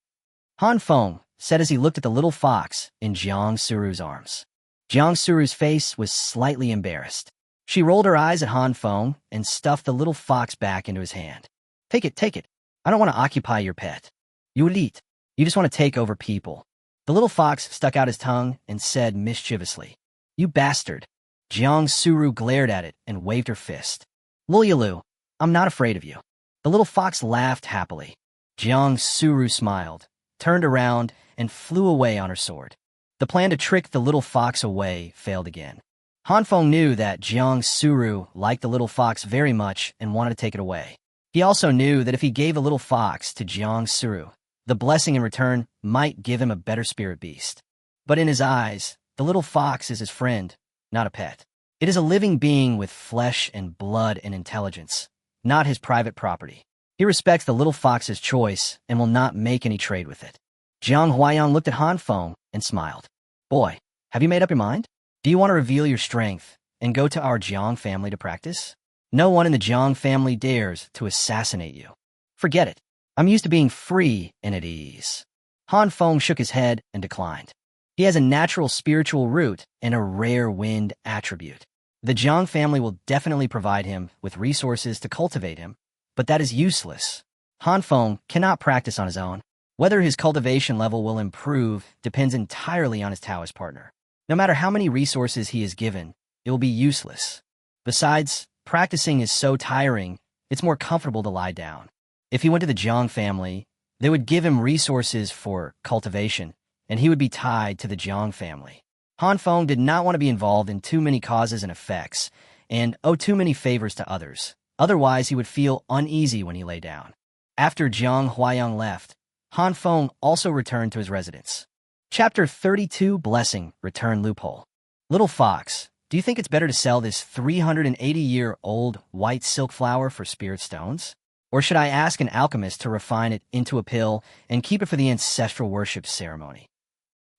Han Feng said as he looked at the little fox in Jang Suru's arms. Jang Suru's face was slightly embarrassed. She rolled her eyes at Han Feng and stuffed the little fox back into his hand. Take it, take it. I don't want to occupy your pet. You elite. You just want to take over people. The little fox stuck out his tongue and said mischievously, "You bastard." Jang Suru glared at it and waved her fist. "Lulyalu, I'm not afraid of you." The little fox laughed happily. Jang Suru smiled, turned around, and flew away on her sword. The plan to trick the little fox away failed again. Hanfeng knew that Jang Suru liked the little fox very much and wanted to take it away. He also knew that if he gave the little fox to Jang Suru, the blessing in return might give him a better spirit beast. But in his eyes, the little fox is his friend, not a pet. It is a living being with flesh and blood and intelligence, not his private property. He respects the little fox's choice and will not make any trade with it. Jiang Huaiyang looked at Hanfeng and smiled. "Boy, have you made up your mind? Do you want to reveal your strength and go to our Jiang family to practice? No one in the Jiang family dares to assassinate you. Forget it. I'm used to being free and at ease." Hanfeng shook his head and declined. He has a natural spiritual root and a rare wind attribute. The Jiang family will definitely provide him with resources to cultivate him, but that is useless. Hanfeng cannot practice on his own. Whether his cultivation level will improve depends entirely on his Taoist partner. No matter how many resources he is given, it will be useless. Besides, practicing is so tiring, it's more comfortable to lie down. If he went to the Jiang family, they would give him resources for cultivation, and he would be tied to the Jiang family. Hanfeng did not want to be involved in too many causes and effects and owe too many favors to others. Otherwise, he would feel uneasy when he lay down. After Jiang Huaiyang left, Hanfeng also returned to his residence. Chapter 32, Blessing, Return Loophole. Little Fox, do you think it's better to sell this 380-year-old white silk flower for spirit stones? Or should I ask an alchemist to refine it into a pill and keep it for the ancestral worship ceremony?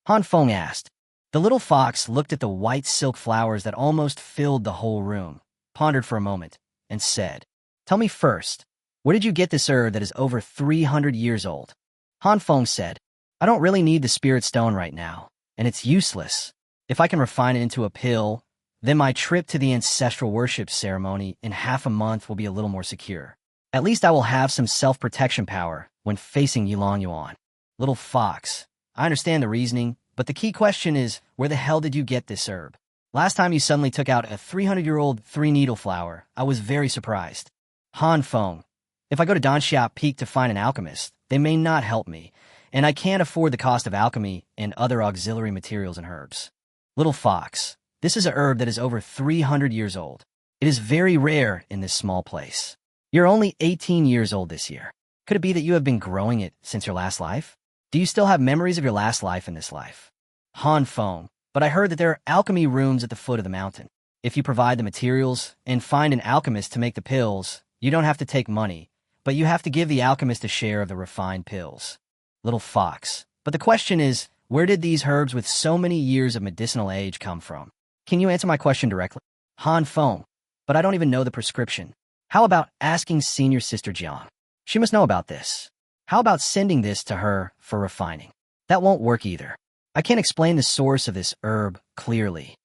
Hanfeng asked. The little fox looked at the white silk flowers that almost filled the whole room, pondered for a moment, and said, "Tell me first, where did you get this herb that is over 300 years old?" Hanfeng said, "I don't really need the spirit stone right now, and it's useless. If I can refine it into a pill, then my trip to the ancestral worship ceremony in half a month will be a little more secure. At least I will have some self-protection power when facing Yilong Yuan." Little fox, I understand the reasoning, but the key question is, where the hell did you get this herb? Last time you suddenly took out a 300-year-old three-needle flower, I was very surprised. Hanfeng, if I go to Danxia Peak to find an alchemist, they may not help me, and I can't afford the cost of alchemy and other auxiliary materials and herbs. Little fox, this is a herb that is over 300 years old. It is very rare in this small place. You're only 18 years old this year. Could it be that you have been growing it since your last life? Do you still have memories of your last life in this life? Hanfeng, but I heard that there are alchemy rooms at the foot of the mountain. If you provide the materials and find an alchemist to make the pills, you don't have to take money, but you have to give the alchemist a share of the refined pills. Little fox, but the question is, where did these herbs with so many years of medicinal age come from? Can you answer my question directly? Hanfeng, but I don't even know the prescription. How about asking senior sister Jiang? She must know about this. How about sending this to her for refining? That won't work either. I can't explain the source of this herb clearly.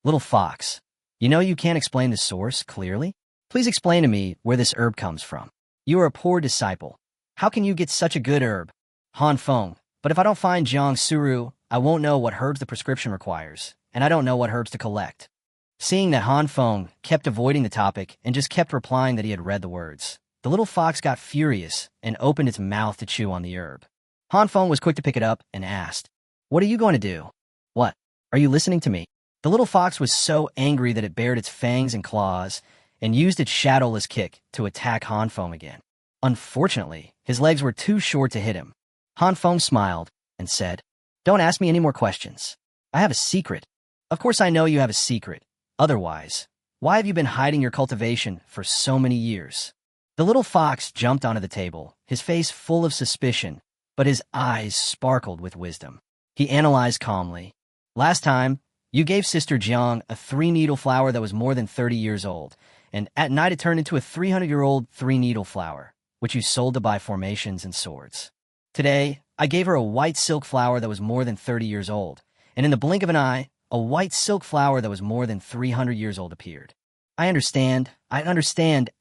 Little fox, you know you can't explain the source clearly? Please explain to me where this herb comes from. You are a poor disciple. How can you get such a good herb? Hanfeng, but if I don't find Jang Suru, I won't know what herbs the prescription requires, and I don't know what herbs to collect. Seeing that Hanfeng kept avoiding the topic and just kept replying that he had read the words, the little fox got furious and opened its mouth to chew on the herb. Hanfeng was quick to pick it up and asked, "What are you going to do?" "What? Are you listening to me?" The little fox was so angry that it bared its fangs and claws and used its shadowless kick to attack Hanfeng again. Unfortunately, his legs were too short to hit him. Hanfeng smiled and said, "Don't ask me any more questions. I have a secret." "Of course I know you have a secret. Otherwise, why have you been hiding your cultivation for so many years?" The little fox jumped onto the table, his face full of suspicion, but his eyes sparkled with wisdom. He analyzed calmly. "Last time, you gave Sister Jiang a three-needle flower that was more than 30 years old, and at night it turned into a 300-year-old three-needle flower, which you sold to buy formations and swords. Today, I gave her a white silk flower that was more than 30 years old, and in the blink of an eye, a white silk flower that was more than 300 years old appeared. I understand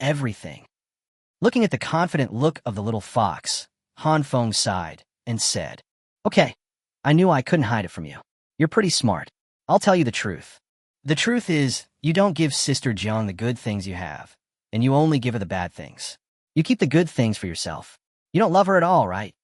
everything." Looking at the confident look of the little fox, Hanfeng sighed and said, "Okay, I knew I couldn't hide it from you. You're pretty smart. I'll tell you the truth. The truth is, you don't give Sister Jiang the good things you have, and you only give her the bad things. You keep the good things for yourself. You don't love her at all, right?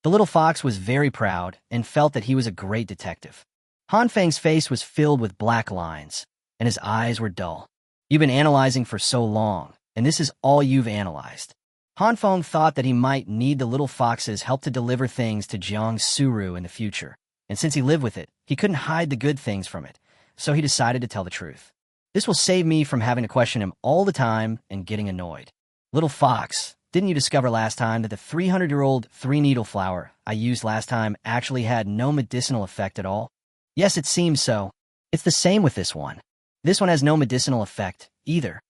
The little fox was very proud and felt that he was a great detective. Han Feng's face was filled with black lines, and his eyes were dull. You've been analyzing for so long, and this is all you've analyzed. Han Feng thought that he might need the little fox's help to deliver things to Jang Suru in the future, and since he lived with it, he couldn't hide the good things from it, so he decided to tell the truth. This will save me from having to question him all the time and getting annoyed. Little fox, didn't you discover last time that the 300-year-old three-needle flower I used last time actually had no medicinal effect at all? Yes, it seems so. It's the same with this one. This one has no medicinal effect, either.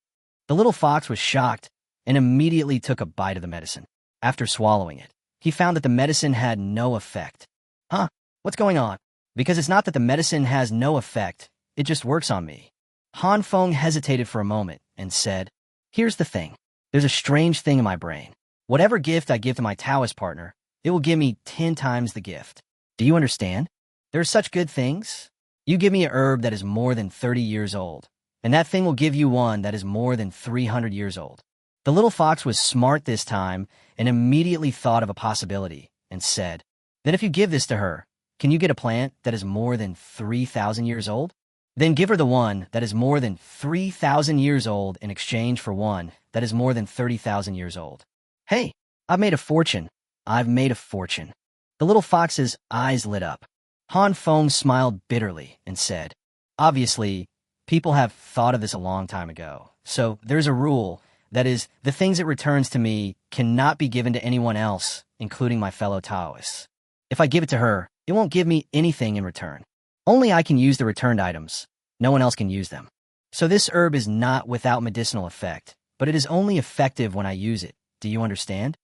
The little fox was shocked and immediately took a bite of the medicine. After swallowing it, he found that the medicine had no effect. Huh? What's going on? Because it's not that the medicine has no effect, it just works on me. Han Feng hesitated for a moment and said, Here's the thing. There's a strange thing in my brain. Whatever gift I give to my Taoist partner, it will give me 10 times the gift. Do you understand? There are such good things. You give me a herb that is more than 30 years old, and that thing will give you one that is more than 300 years old. The little fox was smart this time and immediately thought of a possibility and said, Then if you give this to her, can you get a plant that is more than 3,000 years old? Then give her the one that is more than 3,000 years old in exchange for one that is more than 30,000 years old. Hey, I've made a fortune. I've made a fortune. The little fox's eyes lit up. Han Feng smiled bitterly and said, Obviously, people have thought of this a long time ago. So there's a rule, that is, the things it returns to me cannot be given to anyone else, including my fellow Taoists. If I give it to her, it won't give me anything in return. Only I can use the returned items. No one else can use them. So this herb is not without medicinal effect, but it is only effective when I use it. Do you understand?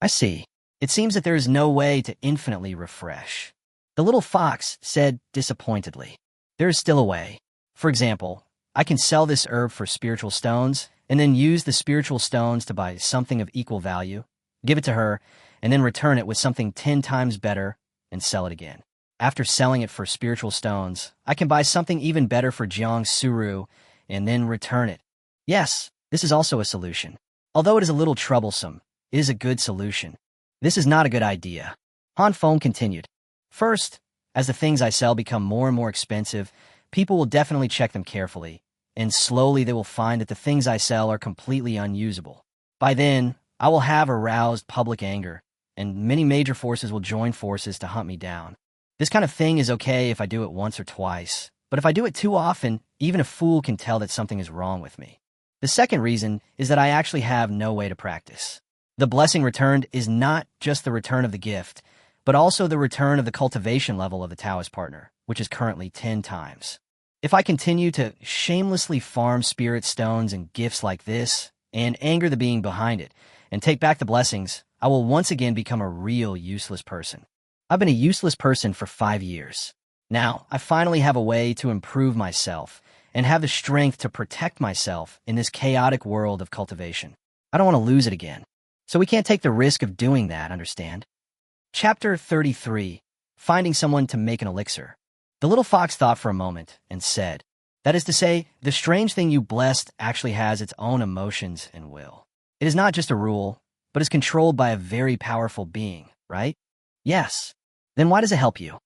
I see. It seems that there is no way to infinitely refresh. The little fox said disappointedly. There is still a way. For example, I can sell this herb for spiritual stones, and then use the spiritual stones to buy something of equal value, give it to her, and then return it with something 10 times better, and sell it again. After selling it for spiritual stones, I can buy something even better for Jang Suru, and then return it. Yes, this is also a solution. Although it is a little troublesome, it is a good solution. This is not a good idea. Han Feng continued. First, as the things I sell become more and more expensive, people will definitely check them carefully, and slowly they will find that the things I sell are completely unusable. By then, I will have aroused public anger, and many major forces will join forces to hunt me down. This kind of thing is okay if I do it once or twice, but if I do it too often, even a fool can tell that something is wrong with me. The second reason is that I actually have no way to practice. The blessing returned is not just the return of the gift, but also the return of the cultivation level of the Taoist partner, which is currently 10 times. If I continue to shamelessly farm spirit stones and gifts like this, and anger the being behind it, and take back the blessings, I will once again become a real useless person. I've been a useless person for 5 years. Now, I finally have a way to improve myself and have the strength to protect myself in this chaotic world of cultivation. I don't want to lose it again. So we can't take the risk of doing that, understand? Chapter 33, Finding Someone to Make an Elixir. The little fox thought for a moment and said, That is to say, the strange thing you blessed actually has its own emotions and will. It is not just a rule, but is controlled by a very powerful being, right? Yes. Then why does it help you?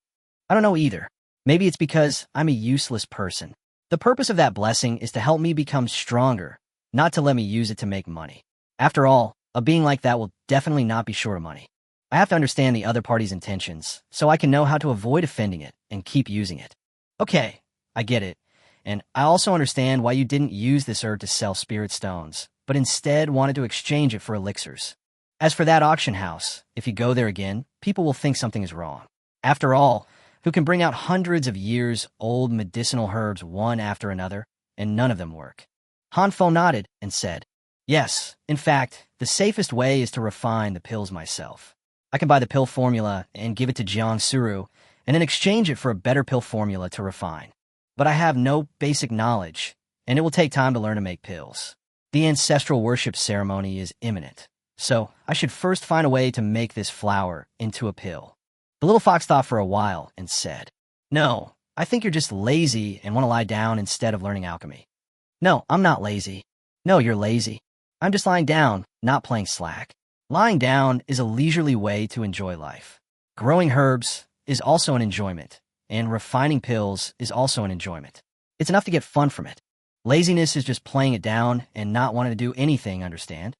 I don't know either. Maybe it's because I'm a useless person. The purpose of that blessing is to help me become stronger, not to let me use it to make money. After all, a being like that will definitely not be short of money. I have to understand the other party's intentions, so I can know how to avoid offending it and keep using it. Okay, I get it. And I also understand why you didn't use this herb to sell spirit stones, but instead wanted to exchange it for elixirs. As for that auction house, if you go there again, people will think something is wrong. After all, who can bring out hundreds of years old medicinal herbs one after another, and none of them work? Han Feng nodded and said, Yes, in fact, the safest way is to refine the pills myself. I can buy the pill formula and give it to Jang Suru, and then exchange it for a better pill formula to refine. But I have no basic knowledge, and it will take time to learn to make pills. The ancestral worship ceremony is imminent. So I should first find a way to make this flower into a pill. The The little fox thought for a while and said, "No, I think you're just lazy and want to lie down instead of learning alchemy." "No, I'm not lazy." "No, you're lazy. I'm just lying down, not playing slack." Lying down is a leisurely way to enjoy life. Growing herbs is also an enjoyment, and refining pills is also an enjoyment. It's enough to get fun from it. Laziness is just playing it down and not wanting to do anything, understand?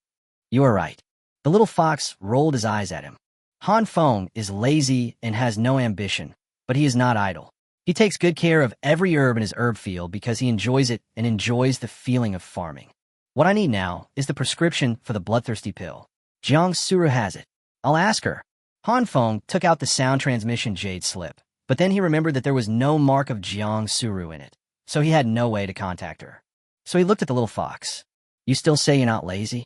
You are right. The little fox rolled his eyes at him. Han Feng is lazy and has no ambition, but he is not idle. He takes good care of every herb in his herb field because he enjoys it and enjoys the feeling of farming. What I need now is the prescription for the bloodthirsty pill. Jang Suru has it. I'll ask her. Han Feng took out the sound transmission jade slip, but then he remembered that there was no mark of Jang Suru in it, so he had no way to contact her. So he looked at the little fox. "You still say you're not lazy?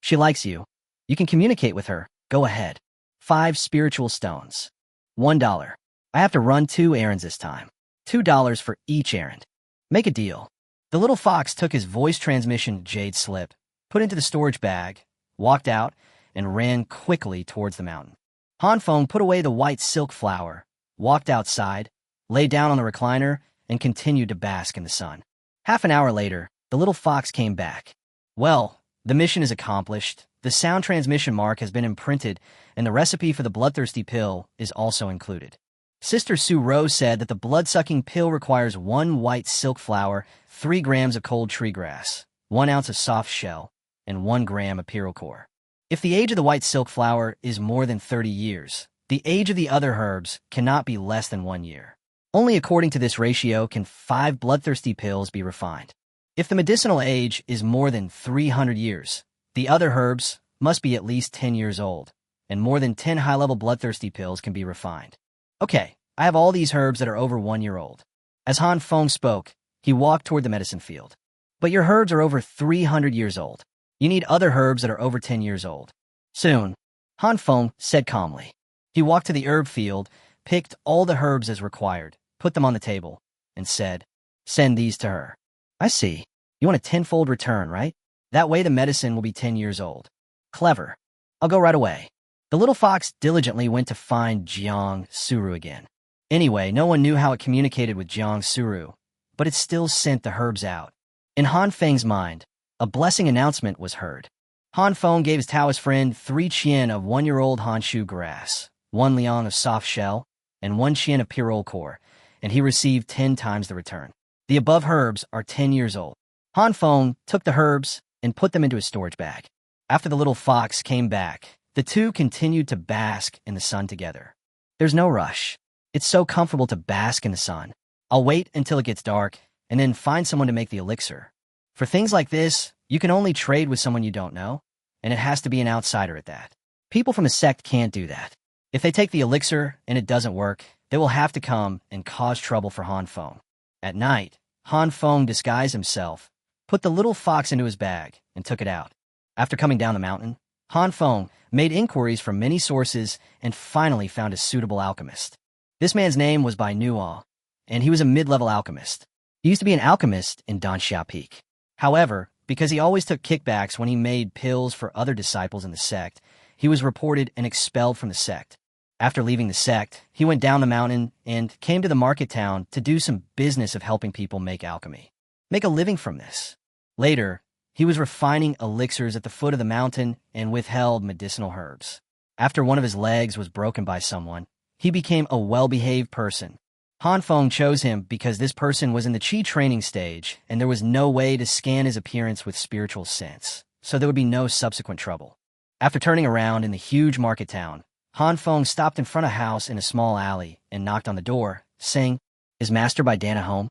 She likes you. You can communicate with her. Go ahead. 5 spiritual stones. $1. I have to run 2 errands this time. $2 for each errand. Make a deal." The little fox took his voice transmission jade slip, put it into the storage bag, walked out, and ran quickly towards the mountain. Han Feng put away the white silk flower, walked outside, lay down on the recliner, and continued to bask in the sun. Half an hour later, the little fox came back. "Well, the mission is accomplished. The sound transmission mark has been imprinted, and the recipe for the bloodthirsty pill is also included." Sister Su Rose said that the blood-sucking pill requires 1 white silk flower, 3 grams of cold tree grass, 1 ounce of soft shell, and 1 gram of pyrocore. If the age of the white silk flower is more than 30 years, the age of the other herbs cannot be less than 1 year. Only according to this ratio can 5 bloodthirsty pills be refined. If the medicinal age is more than 300 years, the other herbs must be at least 10 years old, and more than 10 high-level bloodthirsty pills can be refined. "Okay, I have all these herbs that are over 1 year old." As Han Feng spoke, he walked toward the medicine field. "But your herbs are over 300 years old. You need other herbs that are over 10 years old." "Soon," Han Feng said calmly. He walked to the herb field, picked all the herbs as required, put them on the table, and said, "Send these to her." "I see. You want a tenfold return, right? That way the medicine will be 10 years old." "Clever. I'll go right away." The little fox diligently went to find Jang Suru again. Anyway, no one knew how it communicated with Jang Suru, but it still sent the herbs out. In Han Feng's mind, a blessing announcement was heard. Han Feng gave his Taoist friend 3 qian of 1-year-old Hanshu grass, 1 liang of soft shell, and 1 qian of pirol core, and he received 10 times the return. The above herbs are 10 years old. Han Feng took the herbs and put them into his storage bag. After the little fox came back, the two continued to bask in the sun together. "There's no rush. It's so comfortable to bask in the sun. I'll wait until it gets dark and then find someone to make the elixir. For things like this, you can only trade with someone you don't know, and it has to be an outsider at that. People from a sect can't do that. If they take the elixir and it doesn't work, they will have to come and cause trouble for Han Feng." At night, Han Feng disguised himself, put the little fox into his bag, and took it out. After coming down the mountain, Han Feng made inquiries from many sources and finally found a suitable alchemist. This man's name was Bai Nuo, and he was a mid-level alchemist. He used to be an alchemist in Danxia Peak. However, because he always took kickbacks when he made pills for other disciples in the sect, he was reported and expelled from the sect. After leaving the sect, he went down the mountain and came to the market town to do some business of helping people make alchemy. Make a living from this. Later, he was refining elixirs at the foot of the mountain and withheld medicinal herbs. After one of his legs was broken by someone, he became a well-behaved person. Han Feng chose him because this person was in the Qi training stage and there was no way to scan his appearance with spiritual sense, so there would be no subsequent trouble. After turning around in the huge market town, Han Feng stopped in front of a house in a small alley and knocked on the door, saying, "Is Master Baidana home?"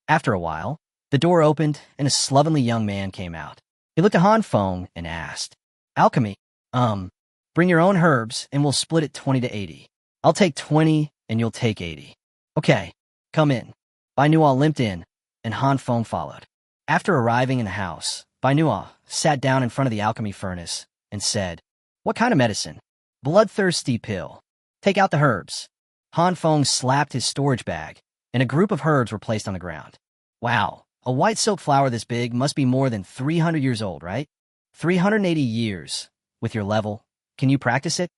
After a while, the door opened and a slovenly young man came out. He looked at Han Feng and asked, "Alchemy? Bring your own herbs and we'll split it 20 to 80. I'll take 20 and you'll take 80. Okay, come in." Bai Nuo limped in, and Han Feng followed. After arriving in the house, Bai Nuo sat down in front of the alchemy furnace and said, "What kind of medicine?" "Bloodthirsty pill. Take out the herbs." Han Feng slapped his storage bag, and a group of herbs were placed on the ground. "Wow, a white silk flower this big must be more than 300 years old, right?" 380 years. With your level, can you practice it?"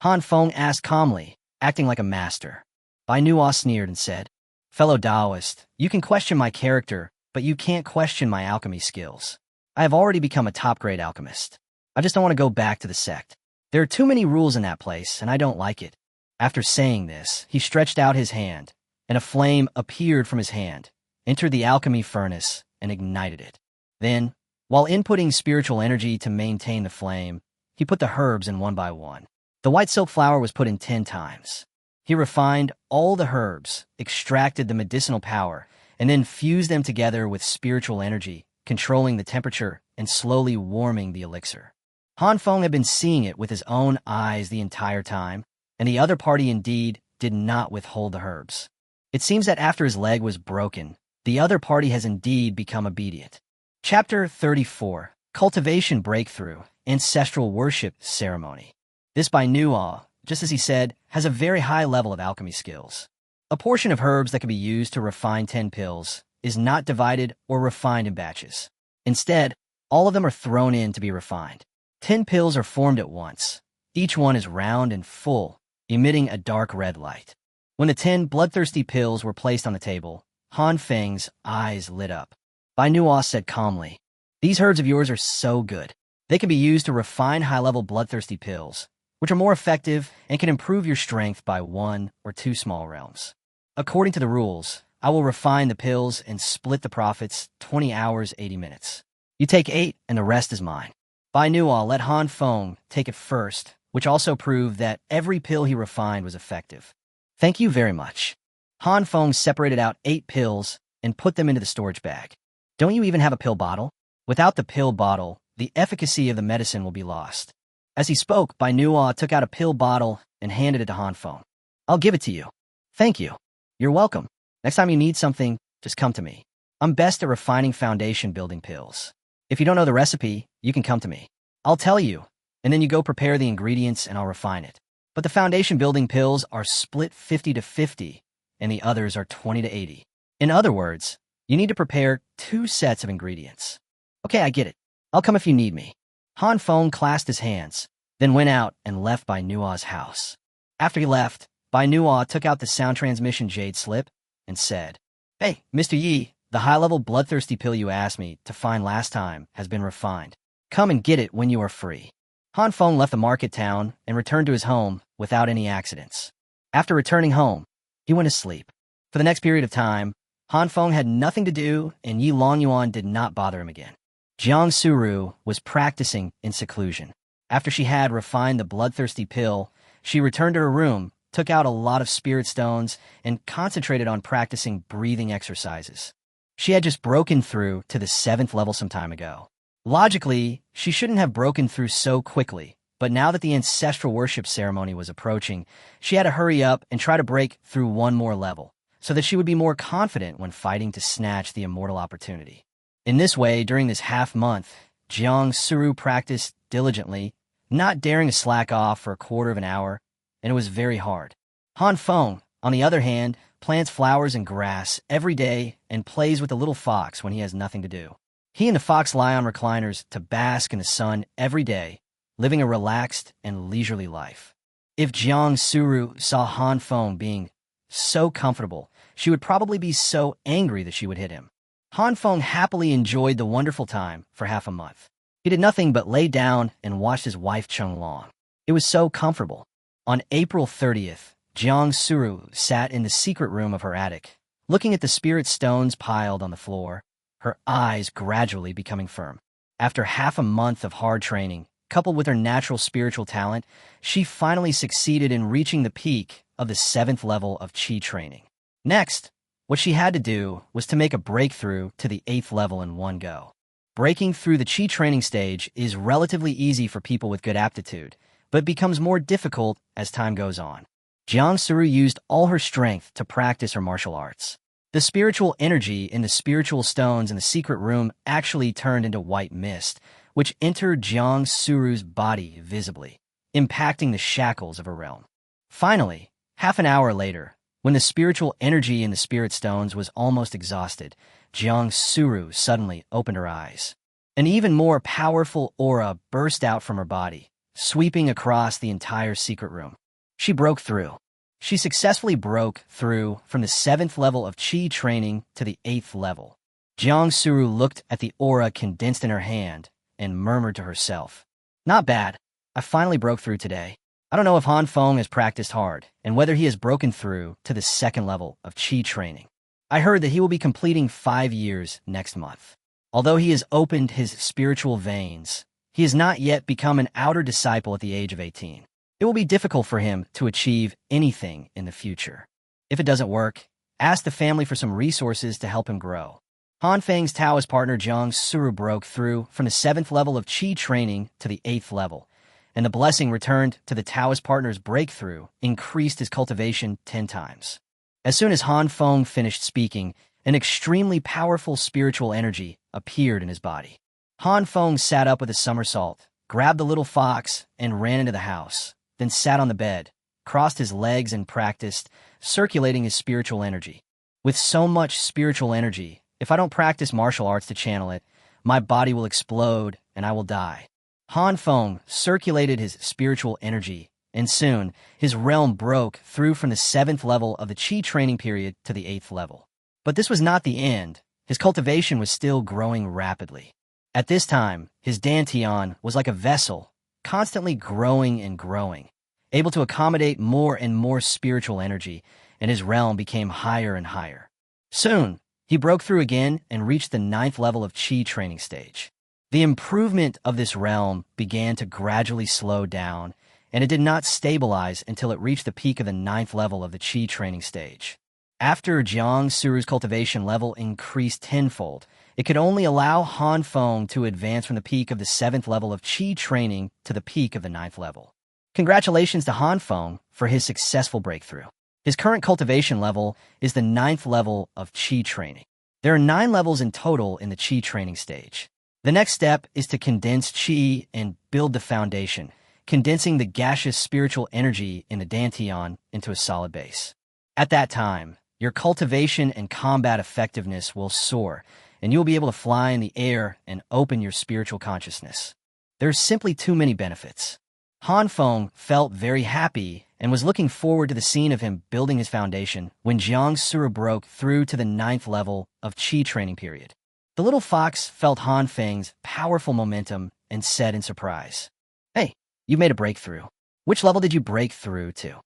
Han Feng asked calmly, acting like a master. Bai Nuo sneered and said, "Fellow Taoist, you can question my character, but you can't question my alchemy skills. I have already become a top-grade alchemist. I just don't want to go back to the sect. There are too many rules in that place, and I don't like it." After saying this, he stretched out his hand, and a flame appeared from his hand, entered the alchemy furnace, and ignited it. Then, while inputting spiritual energy to maintain the flame, he put the herbs in one by one. The white silk flower was put in 10 times. He refined all the herbs, extracted the medicinal power, and then fused them together with spiritual energy, controlling the temperature and slowly warming the elixir. Han Feng had been seeing it with his own eyes the entire time, and the other party indeed did not withhold the herbs. It seems that after his leg was broken, the other party has indeed become obedient. Chapter 34, Cultivation Breakthrough, Ancestral Worship Ceremony. This Bai Nuo, just as he said, has a very high level of alchemy skills. A portion of herbs that can be used to refine 10 pills is not divided or refined in batches. Instead, all of them are thrown in to be refined. 10 pills are formed at once. Each one is round and full, emitting a dark red light. When the 10 bloodthirsty pills were placed on the table, Han Feng's eyes lit up. Bai Nuo said calmly, "These herbs of yours are so good. They can be used to refine high-level bloodthirsty pills, which are more effective and can improve your strength by 1 or 2 small realms. According to the rules, I will refine the pills and split the profits 20 hours, 80 minutes. You take 8 and the rest is mine." Bai Nuo let Han Feng take it first, which also proved that every pill he refined was effective. "Thank you very much." Han Feng separated out 8 pills and put them into the storage bag. "Don't you even have a pill bottle? Without the pill bottle, the efficacy of the medicine will be lost." As he spoke, Bai Nuo took out a pill bottle and handed it to Han Feng. "I'll give it to you." "Thank you." "You're welcome. Next time you need something, just come to me. I'm best at refining foundation building pills. If you don't know the recipe, you can come to me. I'll tell you, and then you go prepare the ingredients and I'll refine it. But the foundation building pills are split 50 to 50, and the others are 20 to 80. In other words, you need to prepare 2 sets of ingredients." "Okay, I get it. I'll come if you need me." Han Feng clasped his hands, then went out and left Bai Nuo's house. After he left, Bai Nuo took out the sound transmission jade slip and said, "Hey, Mr. Yi, the high-level bloodthirsty pill you asked me to find last time has been refined. Come and get it when you are free." Han Feng left the market town and returned to his home without any accidents. After returning home, he went to sleep. For the next period of time, Han Feng had nothing to do and Yilong Yuan did not bother him again. Jang Suru was practicing in seclusion. After she had refined the bloodthirsty pill, she returned to her room, took out a lot of spirit stones, and concentrated on practicing breathing exercises. She had just broken through to the 7th level some time ago. Logically, she shouldn't have broken through so quickly, but now that the ancestral worship ceremony was approaching, she had to hurry up and try to break through one more level, so that she would be more confident when fighting to snatch the immortal opportunity. In this way, during this half-month, Jang Suru practiced diligently, not daring to slack off for a quarter of an hour, and it was very hard. Han Feng, on the other hand, plants flowers and grass every day and plays with the little fox when he has nothing to do. He and the fox lie on recliners to bask in the sun every day, living a relaxed and leisurely life. If Jang Suru saw Han Feng being so comfortable, she would probably be so angry that she would hit him. Han Feng happily enjoyed the wonderful time for half a month. He did nothing but lay down and watched his wife Cheng Long. It was so comfortable. On April 30th, Jang Suru sat in the secret room of her attic, looking at the spirit stones piled on the floor, her eyes gradually becoming firm. After half a month of hard training, coupled with her natural spiritual talent, she finally succeeded in reaching the peak of the 7th level of Qi training. Next, what she had to do was to make a breakthrough to the 8th level in one go. Breaking through the Qi training stage is relatively easy for people with good aptitude, but becomes more difficult as time goes on. Jang Suru used all her strength to practice her martial arts. The spiritual energy in the spiritual stones in the secret room actually turned into white mist, which entered Jang Suru's body visibly, impacting the shackles of her realm. Finally, half an hour later, when the spiritual energy in the spirit stones was almost exhausted, Jang Suru suddenly opened her eyes. An even more powerful aura burst out from her body, sweeping across the entire secret room. She broke through. She successfully broke through from the 7th level of Qi training to the 8th level. Jang Suru looked at the aura condensed in her hand and murmured to herself, "Not bad. I finally broke through today." I don't know if Han Feng has practiced hard and whether he has broken through to the 2nd level of Qi training. I heard that he will be completing 5 years next month. Although he has opened his spiritual veins, he has not yet become an outer disciple at the age of 18. It will be difficult for him to achieve anything in the future. If it doesn't work, ask the family for some resources to help him grow. Han Feng's Taoist partner Jang Suru broke through from the 7th level of Qi training to the 8th level, and the blessing returned to the Taoist partner's breakthrough increased his cultivation 10 times. As soon as Han Feng finished speaking, an extremely powerful spiritual energy appeared in his body. Han Feng sat up with a somersault, grabbed the little fox, and ran into the house, then sat on the bed, crossed his legs and practiced, circulating his spiritual energy. With so much spiritual energy, if I don't practice martial arts to channel it, my body will explode and I will die. Han Feng circulated his spiritual energy, and soon his realm broke through from the 7th level of the Qi training period to the 8th level. But this was not the end. His cultivation was still growing rapidly. At this time, his dantian was like a vessel, constantly growing and growing, able to accommodate more and more spiritual energy, and his realm became higher and higher. Soon, he broke through again and reached the 9th level of Qi training stage. The improvement of this realm began to gradually slow down, and it did not stabilize until it reached the peak of the 9th level of the Qi training stage. After Jang Suru's cultivation level increased tenfold, it could only allow Han Feng to advance from the peak of the 7th level of Qi training to the peak of the 9th level. Congratulations to Han Feng for his successful breakthrough. His current cultivation level is the 9th level of Qi training. There are 9 levels in total in the Qi training stage. The next step is to condense Qi and build the foundation, condensing the gaseous spiritual energy in the dantian into a solid base. At that time, your cultivation and combat effectiveness will soar, and you will be able to fly in the air and open your spiritual consciousness. There's simply too many benefits. Han Feng felt very happy and was looking forward to the scene of him building his foundation when Jang Suru broke through to the 9th level of Qi training period. The little fox felt Han Feng's powerful momentum and said in surprise, "Hey, you made a breakthrough. Which level did you break through to?"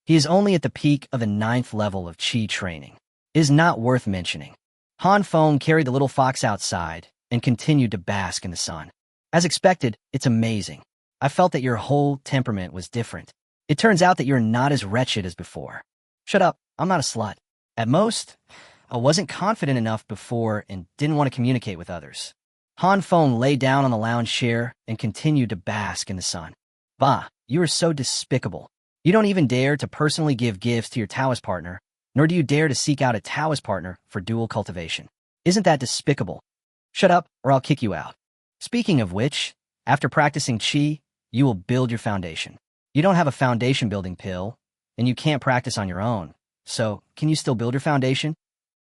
He is only at the peak of the 9th level of Qi training. It is not worth mentioning. Han Feng carried the little fox outside and continued to bask in the sun. As expected, it's amazing. I felt that your whole temperament was different. It turns out that you're not as wretched as before. Shut up, I'm not a slut. At most, I wasn't confident enough before and didn't want to communicate with others. Han Feng lay down on the lounge chair and continued to bask in the sun. Bah, you are so despicable. You don't even dare to personally give gifts to your Taoist partner, nor do you dare to seek out a Taoist partner for dual cultivation. Isn't that despicable? Shut up, or I'll kick you out. Speaking of which, after practicing Qi, you will build your foundation. You don't have a foundation building pill, and you can't practice on your own. So, can you still build your foundation?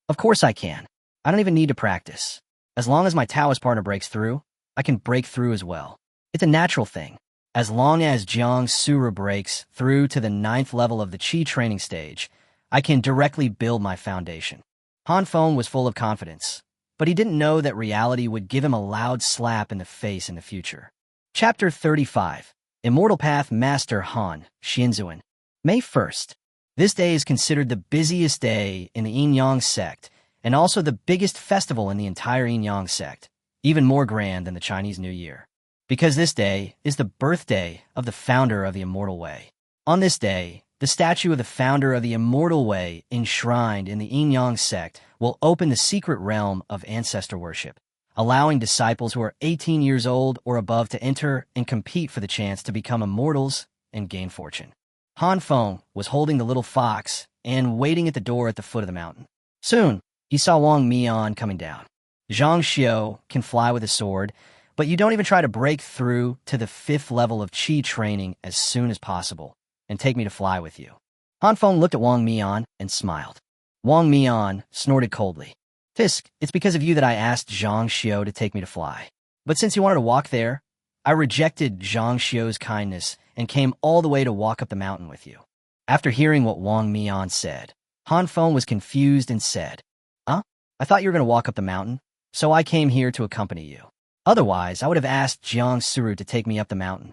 Of course I can. I don't even need to practice. As long as my Taoist partner breaks through, I can break through as well. It's a natural thing. As long as Jang Suru breaks through to the 9th level of the Qi training stage, I can directly build my foundation. Han Feng was full of confidence, but he didn't know that reality would give him a loud slap in the face in the future. Chapter 35. Immortal Path Master Han Xianzuan. May 1st. This day is considered the busiest day in the Yin-Yang sect, and also the biggest festival in the entire Yin-Yang sect, even more grand than the Chinese New Year. Because this day is the birthday of the founder of the Immortal Way. On this day, the statue of the founder of the Immortal Way, enshrined in the Yin-Yang sect, will open the secret realm of ancestor worship, allowing disciples who are 18 years old or above to enter and compete for the chance to become immortals and gain fortune. Han Feng was holding the little fox and waiting at the door at the foot of the mountain. Soon, he saw Wong Mean coming down. Zhang Xiao can fly with a sword, but you don't even try to break through to the 5th level of Qi training as soon as possible and take me to fly with you. Han Feng looked at Wong Mean and smiled. Wong Mean snorted coldly. Fisk, it's because of you that I asked Zhang Xiao to take me to fly. But since you wanted to walk there, I rejected Zhang Xiao's kindness and came all the way to walk up the mountain with you. After hearing what Wong Mean said, Han Feng was confused and said, "Huh? I thought you were going to walk up the mountain, so I came here to accompany you. Otherwise, I would have asked Jang Suru to take me up the mountain."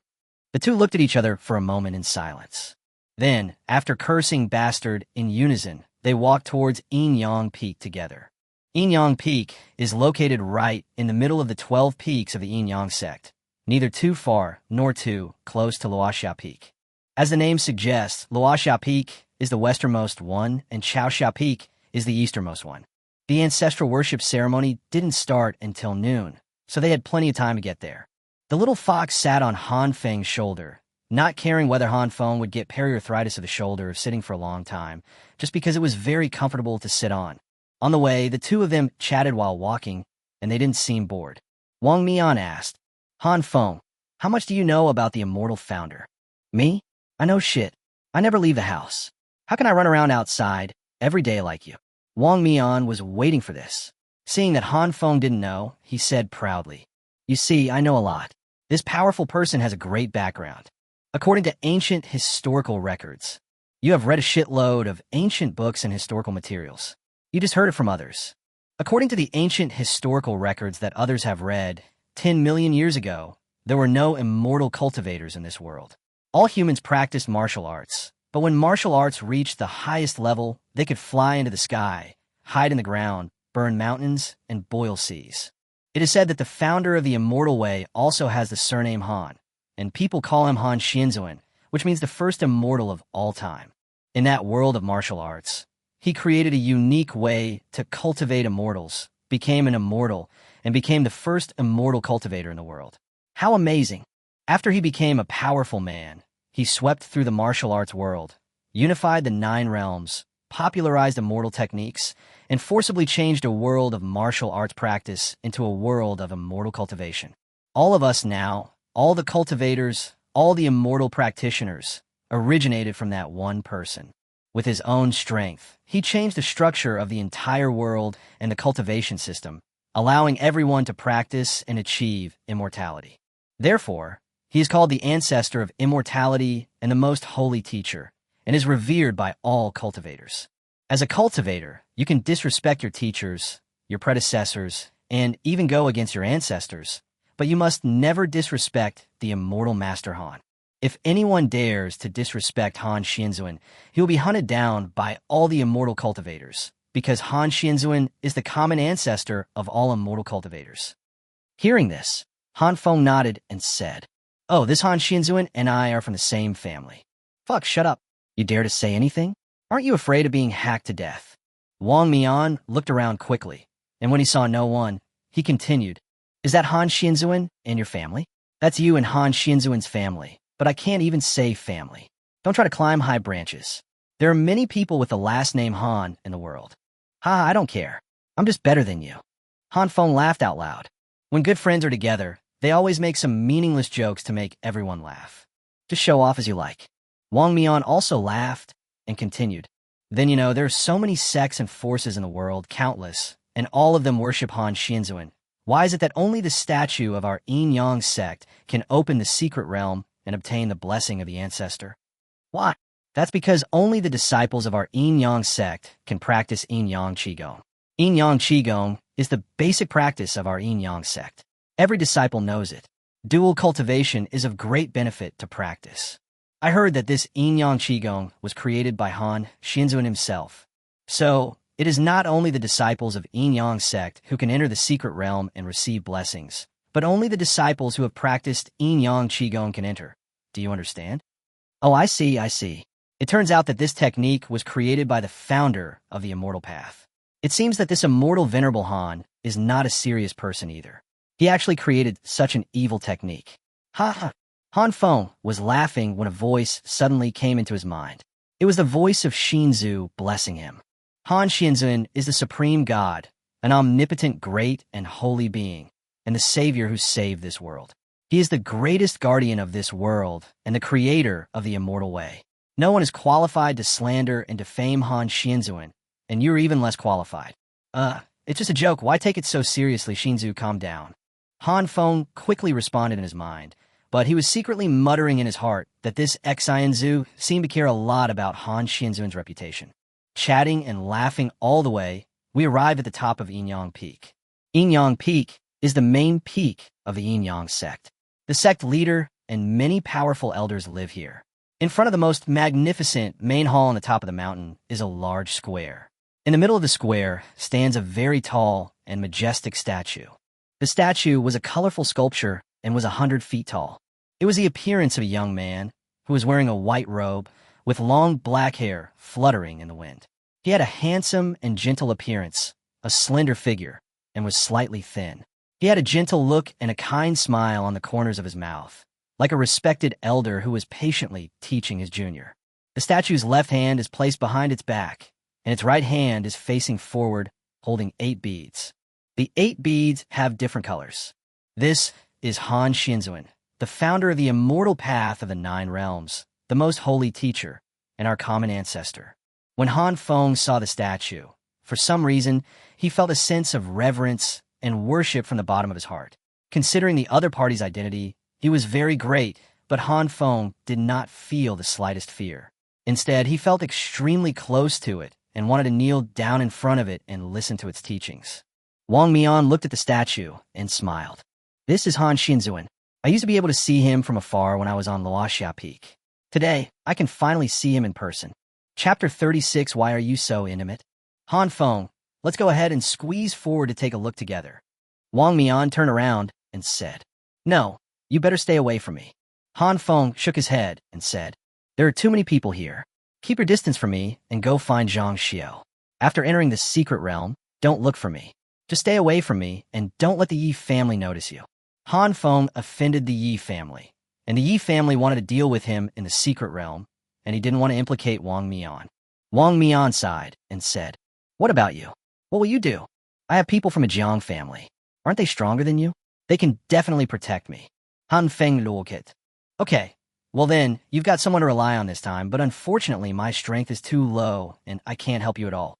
The two looked at each other for a moment in silence. Then, after cursing bastard in unison, they walked towards Yilong Peak together. Yilong Peak is located right in the middle of the 12 peaks of the Yilong sect, neither too far nor too close to Luoxia Peak. As the name suggests, Luoxia Peak is the westernmost one and Chaoxia Peak is the easternmost one. The ancestral worship ceremony didn't start until noon, so they had plenty of time to get there. The little fox sat on Han Feng's shoulder, not caring whether Han Feng would get periarthritis of the shoulder sitting for a long time, just because it was very comfortable to sit on. On the way, the two of them chatted while walking, and they didn't seem bored. Wong Mean asked, "Han Feng, how much do you know about the immortal founder?" "Me? I know shit. I never leave the house. How can I run around outside every day like you?" Wong Mean was waiting for this. Seeing that Han Feng didn't know, he said proudly, "You see, I know a lot. This powerful person has a great background. According to ancient historical records, you have read a shitload of ancient books and historical materials. You just heard it from others. According to the ancient historical records that others have read, 10 million years ago, there were no immortal cultivators in this world. All humans practiced martial arts, but when martial arts reached the highest level, they could fly into the sky, hide in the ground, burn mountains, and boil seas. It is said that the founder of the immortal way also has the surname Han, and people call him Han Xianzuan, which means the first immortal of all time. In that world of martial arts, he created a unique way to cultivate immortals, became an immortal, and became the first immortal cultivator in the world. How amazing! After he became a powerful man, he swept through the martial arts world, unified the 9 realms, popularized immortal techniques, and forcibly changed a world of martial arts practice into a world of immortal cultivation. All of us now, all the cultivators, all the immortal practitioners, originated from that one person. With his own strength, he changed the structure of the entire world and the cultivation system, allowing everyone to practice and achieve immortality. Therefore, he is called the ancestor of immortality and the most holy teacher, and is revered by all cultivators. As a cultivator, you can disrespect your teachers, your predecessors, and even go against your ancestors, but you must never disrespect the immortal Master Han. If anyone dares to disrespect Han Xianzuan, he will be hunted down by all the immortal cultivators, because Han Xianzuan is the common ancestor of all immortal cultivators. Hearing this, Han Feng nodded and said, "Oh, this Han Xianzuan and I are from the same family." "Fuck, shut up. You dare to say anything? Aren't you afraid of being hacked to death?" Wong Mean looked around quickly, and when he saw no one, he continued, "Is that Han Xianzuan and your family?" "That's you and Han Xianzuan's family, but I can't even say family. Don't try to climb high branches. There are many people with the last name Han in the world." "Ha, I don't care. I'm just better than you." Han Feng laughed out loud. When good friends are together, they always make some meaningless jokes to make everyone laugh. Just show off as you like. Wong Mean also laughed and continued, "Then there are so many sects and forces in the world, countless, and all of them worship Han Xianzuan. Why is it that only the statue of our Yilong sect can open the secret realm and obtain the blessing of the ancestor?" "Why?" "That's because only the disciples of our Yilong sect can practice Yilong Qigong. Yilong Qigong is the basic practice of our Yilong sect. Every disciple knows it. Dual cultivation is of great benefit to practice. I heard that this Yilong Qigong was created by Han Xianzuan himself. So, it is not only the disciples of Yilong sect who can enter the secret realm and receive blessings, but only the disciples who have practiced Yilong Qigong can enter. Do you understand?" "Oh, I see. It turns out that this technique was created by the founder of the immortal path. It seems that this immortal venerable Han is not a serious person either. He actually created such an evil technique." "Ha ha." Han Feng was laughing when a voice suddenly came into his mind. It was the voice of Shinzu blessing him. Han Xianzuan is the supreme god, an omnipotent great and holy being, and the savior who saved this world. He is the greatest guardian of this world and the creator of the immortal way. No one is qualified to slander and defame Han Xianzuan, and you're even less qualified. It's just a joke. Why take it so seriously?" Shinzu calmed down. Han Feng quickly responded in his mind, but he was secretly muttering in his heart that this ex-Xianzu seemed to care a lot about Han Xianzun's reputation. Chatting and laughing all the way, we arrived at the top of Yinyang Peak. Yinyang Peak is the main peak of the Yinyang sect. The sect leader and many powerful elders live here. In front of the most magnificent main hall on the top of the mountain is a large square. In the middle of the square stands a very tall and majestic statue. The statue was a colorful sculpture and was 100 feet tall. It was the appearance of a young man who was wearing a white robe with long black hair fluttering in the wind. He had a handsome and gentle appearance, a slender figure, and was slightly thin. He had a gentle look and a kind smile on the corners of his mouth, like a respected elder who was patiently teaching his junior. The statue's left hand is placed behind its back, and its right hand is facing forward, holding 8 beads. The 8 beads have different colors. This is Han Xianzun, the founder of the immortal path of the 9 realms, the most holy teacher, and our common ancestor. When Han Feng saw the statue, for some reason, he felt a sense of reverence and worship from the bottom of his heart. Considering the other party's identity, he was very great, but Han Feng did not feel the slightest fear. Instead, he felt extremely close to it and wanted to kneel down in front of it and listen to its teachings. Wong Mean looked at the statue and smiled. This is Han Xianzun. I used to be able to see him from afar when I was on Luoxia Peak. Today, I can finally see him in person. Chapter 36, Why Are You So Intimate? Han Feng, let's go ahead and squeeze forward to take a look together. Wong Mean turned around and said, No, you better stay away from me. Han Feng shook his head and said, There are too many people here. Keep your distance from me and go find Zhang Xiao. After entering the secret realm, don't look for me. Just stay away from me and don't let the Yi family notice you. Han Feng offended the Yi family, and the Yi family wanted to deal with him in the secret realm, and he didn't want to implicate Wong Mean. Wong Mean sighed and said, What about you? What will you do? I have people from a Jiang family. Aren't they stronger than you? They can definitely protect me. Han Feng looked it. Okay, well then, you've got someone to rely on this time, but unfortunately my strength is too low and I can't help you at all.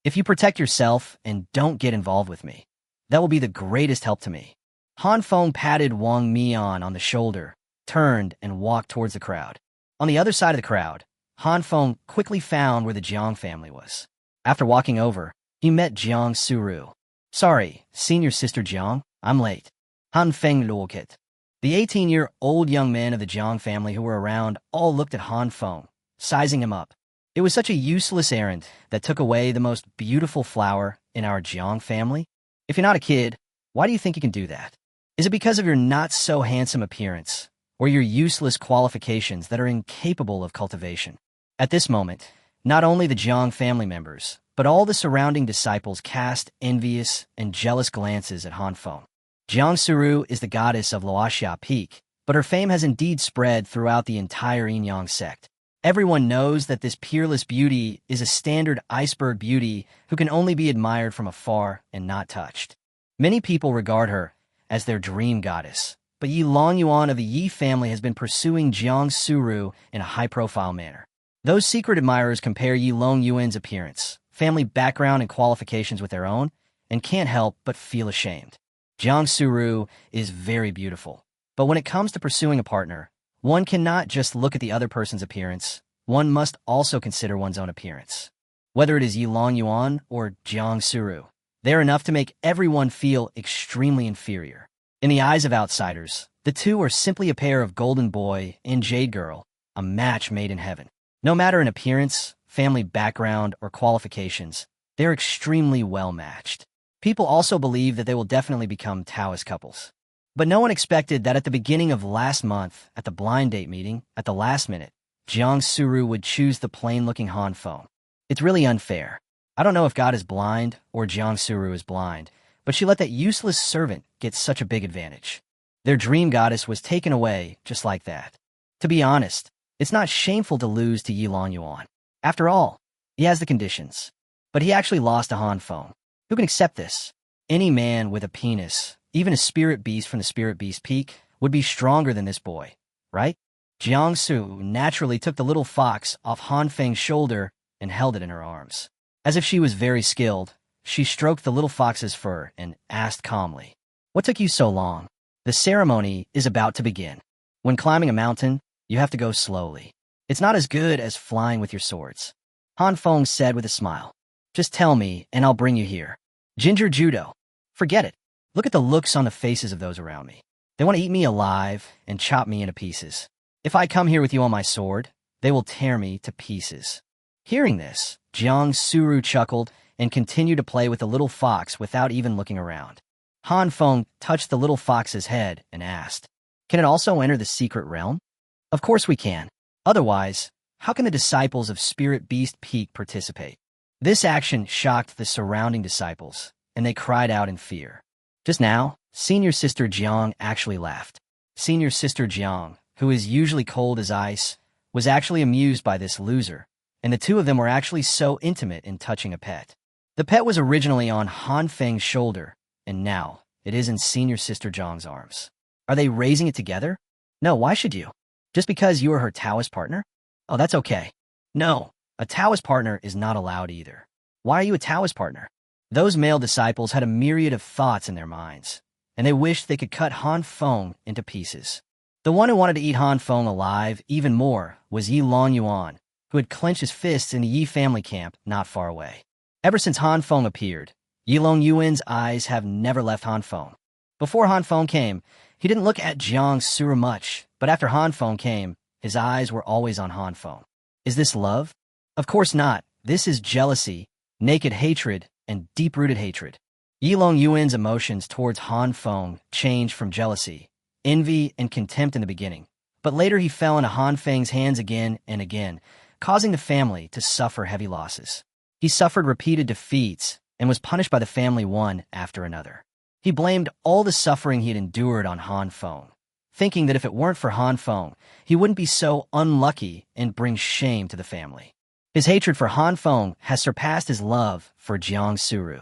If you protect yourself and don't get involved with me, that will be the greatest help to me. Han Feng patted Wong Mean on the shoulder, turned, and walked towards the crowd. On the other side of the crowd, Han Feng quickly found where the Jiang family was. After walking over, he met Jang Suru. Sorry, senior sister Jiang, I'm late. Han Feng looked it. The 18-year-old young men of the Jiang family who were around all looked at Han Feng, sizing him up. It was such a useless errand that took away the most beautiful flower in our Jiang family. If you're not a kid, why do you think you can do that? Is it because of your not-so-handsome appearance, or your useless qualifications that are incapable of cultivation? At this moment, not only the Jiang family members, but all the surrounding disciples cast envious and jealous glances at Han Feng. Jang Suru is the goddess of Luoxia Peak, but her fame has indeed spread throughout the entire Yinyang sect. Everyone knows that this peerless beauty is a standard iceberg beauty who can only be admired from afar and not touched. Many people regard her as their dream goddess, but Yilong Yuan of the Yi family has been pursuing Jang Suru in a high-profile manner. Those secret admirers compare Yilong Yuan's appearance, family background, and qualifications with their own, and can't help but feel ashamed. Jang Suru is very beautiful, but when it comes to pursuing a partner, one cannot just look at the other person's appearance, one must also consider one's own appearance. Whether it is Yilong Yuan or Jang Suru, they are enough to make everyone feel extremely inferior. In the eyes of outsiders, the two are simply a pair of golden boy and jade girl, a match made in heaven. No matter in appearance, family background, or qualifications, they're extremely well matched. People also believe that they will definitely become Taoist couples. But no one expected that at the beginning of last month, at the blind date meeting, at the last minute, Jang Suru would choose the plain-looking Han Feng. It's really unfair. I don't know if God is blind or Jang Suru is blind, but she let that useless servant get such a big advantage. Their dream goddess was taken away just like that. To be honest, it's not shameful to lose to Yilong Yuan. After all, he has the conditions. But he actually lost to Han Feng. Who can accept this? Any man with a penis, even a spirit beast from the Spirit Beast Peak, would be stronger than this boy, right? Jang Suru naturally took the little fox off Han Feng's shoulder and held it in her arms. As if she was very skilled, she stroked the little fox's fur and asked calmly, What took you so long? The ceremony is about to begin. When climbing a mountain, you have to go slowly. It's not as good as flying with your swords. Han Feng said with a smile. Just tell me, and I'll bring you here. Ginger Judo. Forget it. Look at the looks on the faces of those around me. They want to eat me alive and chop me into pieces. If I come here with you on my sword, they will tear me to pieces. Hearing this, Jang Suru chuckled and continued to play with the little fox without even looking around. Han Feng touched the little fox's head and asked, "Can it also enter the secret realm?" Of course we can. Otherwise, how can the disciples of Spirit Beast Peak participate? This action shocked the surrounding disciples, and they cried out in fear. Just now, Senior Sister Jiang actually laughed. Senior Sister Jiang, who is usually cold as ice, was actually amused by this loser, and the two of them were actually so intimate in touching a pet. The pet was originally on Han Feng's shoulder, and now it is in Senior Sister Jiang's arms. Are they raising it together? No, why should you? Just because you are her Taoist partner? Oh, that's okay. No, a Taoist partner is not allowed either. Why are you a Taoist partner? Those male disciples had a myriad of thoughts in their minds, and they wished they could cut Han Feng into pieces. The one who wanted to eat Han Feng alive even more was Yilong Yuan, who had clenched his fists in the Yi family camp not far away. Ever since Han Feng appeared, Yilong Yuan's eyes have never left Han Feng. Before Han Feng came, he didn't look at Jang Suru much, but after Han Feng came, his eyes were always on Han Feng. Is this love? Of course not. This is jealousy, naked hatred, and deep-rooted hatred. Yilong Yuan's emotions towards Han Feng changed from jealousy, envy, and contempt in the beginning, but later he fell into Han Feng's hands again and again, causing the family to suffer heavy losses. He suffered repeated defeats and was punished by the family one after another. He blamed all the suffering he had endured on Han Feng, thinking that if it weren't for Han Feng, he wouldn't be so unlucky and bring shame to the family. His hatred for Han Feng has surpassed his love for Jang Suru.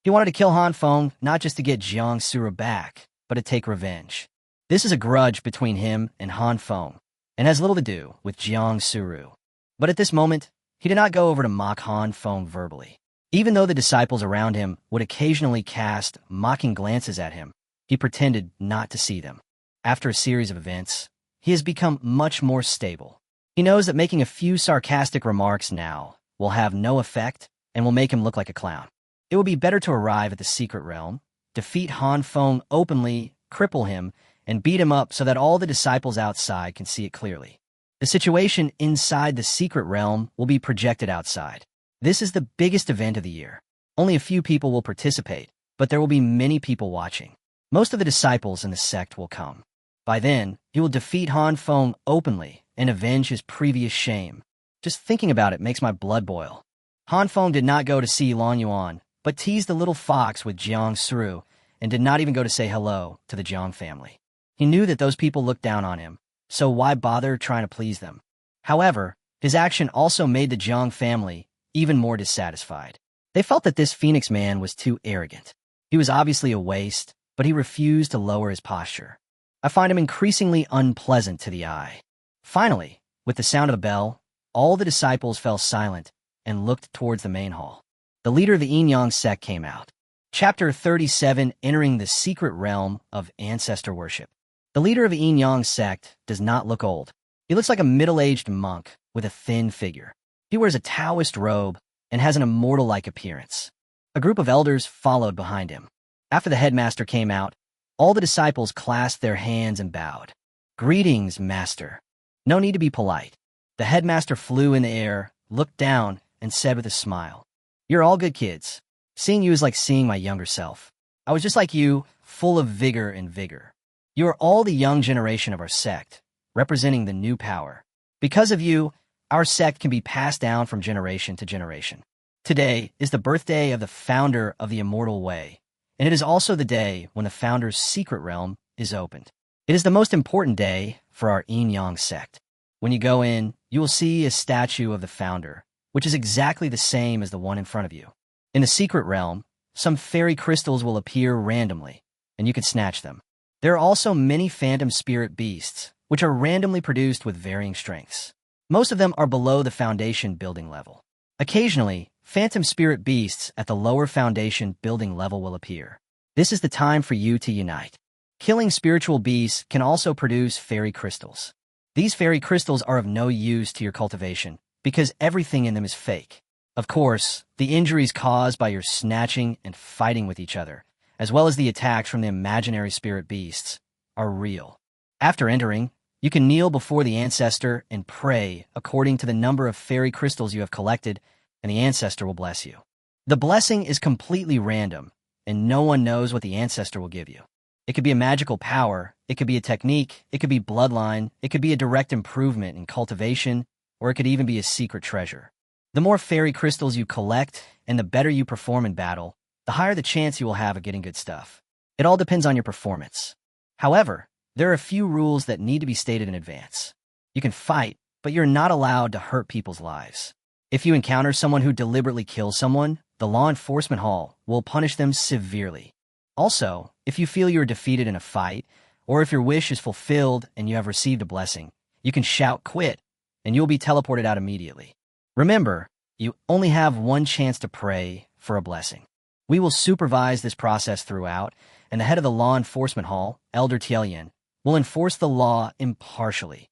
He wanted to kill Han Feng not just to get Jang Suru back, but to take revenge. This is a grudge between him and Han Feng, and has little to do with Jang Suru. But at this moment, he did not go over to mock Han Feng verbally. Even though the disciples around him would occasionally cast mocking glances at him, he pretended not to see them. After a series of events, he has become much more stable. He knows that making a few sarcastic remarks now will have no effect and will make him look like a clown. It would be better to arrive at the secret realm, defeat Han Feng openly, cripple him, and beat him up so that all the disciples outside can see it clearly. The situation inside the secret realm will be projected outside. This is the biggest event of the year. Only a few people will participate, but there will be many people watching. Most of the disciples in the sect will come. By then, he will defeat Han Feng openly and avenge his previous shame. Just thinking about it makes my blood boil. Han Feng did not go to see Yilong Yuan, but teased the little fox with Jang Suru and did not even go to say hello to the Jiang family. He knew that those people looked down on him, so why bother trying to please them? However, his action also made the Jiang family even more dissatisfied. They felt that this Phoenix man was too arrogant. He was obviously a waste, but he refused to lower his posture. I find him increasingly unpleasant to the eye. Finally, with the sound of the bell, all the disciples fell silent and looked towards the main hall. The leader of the Yin Yang sect came out. Chapter 37, Entering the Secret Realm of Ancestor Worship. The leader of the Yin Yang sect does not look old. He looks like a middle-aged monk with a thin figure. He wears a Taoist robe and has an immortal-like appearance. A group of elders followed behind him. After the headmaster came out, all the disciples clasped their hands and bowed. Greetings, master. No need to be polite. The headmaster flew in the air, looked down, and said with a smile, "You're all good kids. Seeing you is like seeing my younger self. I was just like you, full of vigor and vigor. You are all the young generation of our sect, representing the new power. Because of you, our sect can be passed down from generation to generation. Today is the birthday of the founder of the Immortal Way, and it is also the day when the founder's secret realm is opened. It is the most important day for our Yin Yang sect. When you go in, you will see a statue of the founder, which is exactly the same as the one in front of you. In the secret realm, some fairy crystals will appear randomly, and you can snatch them. There are also many phantom spirit beasts, which are randomly produced with varying strengths. Most of them are below the foundation building level. Occasionally, phantom spirit beasts at the lower foundation building level will appear. This is the time for you to unite. Killing spiritual beasts can also produce fairy crystals. These fairy crystals are of no use to your cultivation because everything in them is fake. Of course, the injuries caused by your snatching and fighting with each other, as well as the attacks from the imaginary spirit beasts, are real. After entering, you can kneel before the ancestor and pray according to the number of fairy crystals you have collected, and the ancestor will bless you. The blessing is completely random, and no one knows what the ancestor will give you. It could be a magical power, it could be a technique, it could be bloodline, it could be a direct improvement in cultivation, or it could even be a secret treasure. The more fairy crystals you collect and the better you perform in battle, the higher the chance you will have of getting good stuff. It all depends on your performance. However, there are a few rules that need to be stated in advance. You can fight, but you're not allowed to hurt people's lives. If you encounter someone who deliberately kills someone, the law enforcement hall will punish them severely. Also, if you feel you are defeated in a fight, or if your wish is fulfilled and you have received a blessing, you can shout quit, and you'll be teleported out immediately. Remember, you only have one chance to pray for a blessing. We will supervise this process throughout, and the head of the law enforcement hall, Elder Tielian, will enforce the law impartially.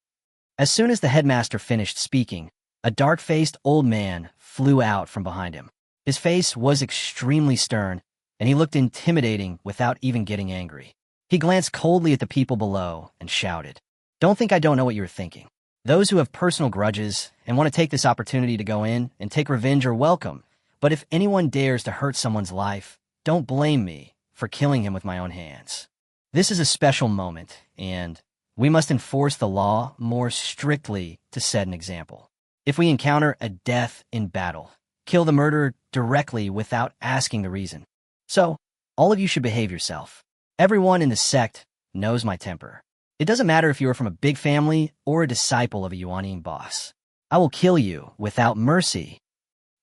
As soon as the headmaster finished speaking, a dark-faced old man flew out from behind him. His face was extremely stern, and he looked intimidating without even getting angry. He glanced coldly at the people below and shouted, "Don't think I don't know what you're thinking. Those who have personal grudges and want to take this opportunity to go in and take revenge are welcome, but if anyone dares to hurt someone's life, don't blame me for killing him with my own hands. This is a special moment, and we must enforce the law more strictly to set an example. If we encounter a death in battle, kill the murderer directly without asking the reason. So, all of you should behave yourself. Everyone in the sect knows my temper. It doesn't matter if you are from a big family or a disciple of a Yuanian boss. I will kill you without mercy."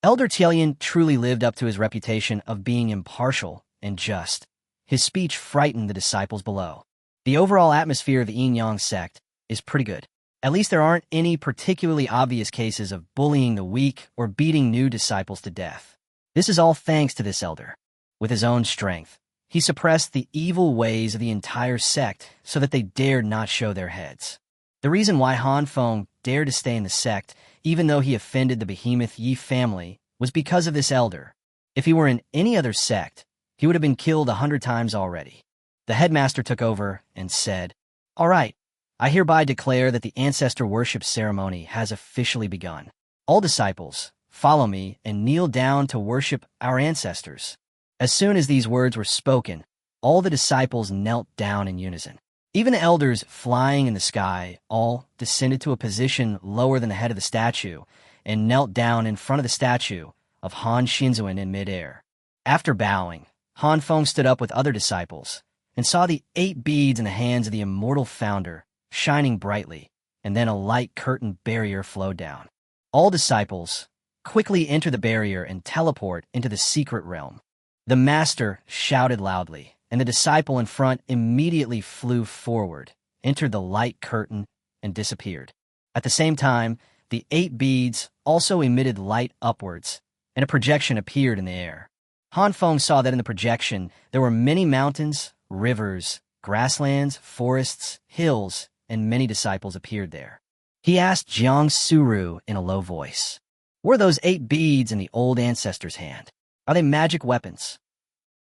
Elder Tielian truly lived up to his reputation of being impartial and just. His speech frightened the disciples below. The overall atmosphere of the Yin Yang sect is pretty good. At least there aren't any particularly obvious cases of bullying the weak or beating new disciples to death. This is all thanks to this elder. With his own strength, he suppressed the evil ways of the entire sect so that they dared not show their heads. The reason why Han Feng dared to stay in the sect, even though he offended the behemoth Yi family, was because of this elder. If he were in any other sect, he would have been killed 100 times already. The headmaster took over and said, "All right, I hereby declare that the ancestor worship ceremony has officially begun. All disciples, follow me and kneel down to worship our ancestors." As soon as these words were spoken, all the disciples knelt down in unison. Even the elders flying in the sky all descended to a position lower than the head of the statue and knelt down in front of the statue of Han Shinzuan in midair. After bowing, Han Feng stood up with other disciples and saw the 8 beads in the hands of the immortal founder shining brightly, and then a light curtain barrier flowed down. All disciples quickly enter the barrier and teleport into the secret realm. The master shouted loudly, and the disciple in front immediately flew forward, entered the light curtain, and disappeared. At the same time, the 8 beads also emitted light upwards, and a projection appeared in the air. Han Feng saw that in the projection there were many mountains, rivers, grasslands, forests, hills, and many disciples appeared there. He asked Jang Suru in a low voice, "Were those 8 beads in the old ancestor's hand? Are they magic weapons?"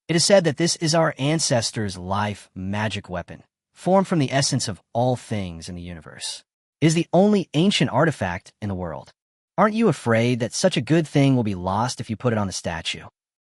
It is said that this is our ancestor's life magic weapon, formed from the essence of all things in the universe. It is the only ancient artifact in the world. Aren't you afraid that such a good thing will be lost if you put it on the statue?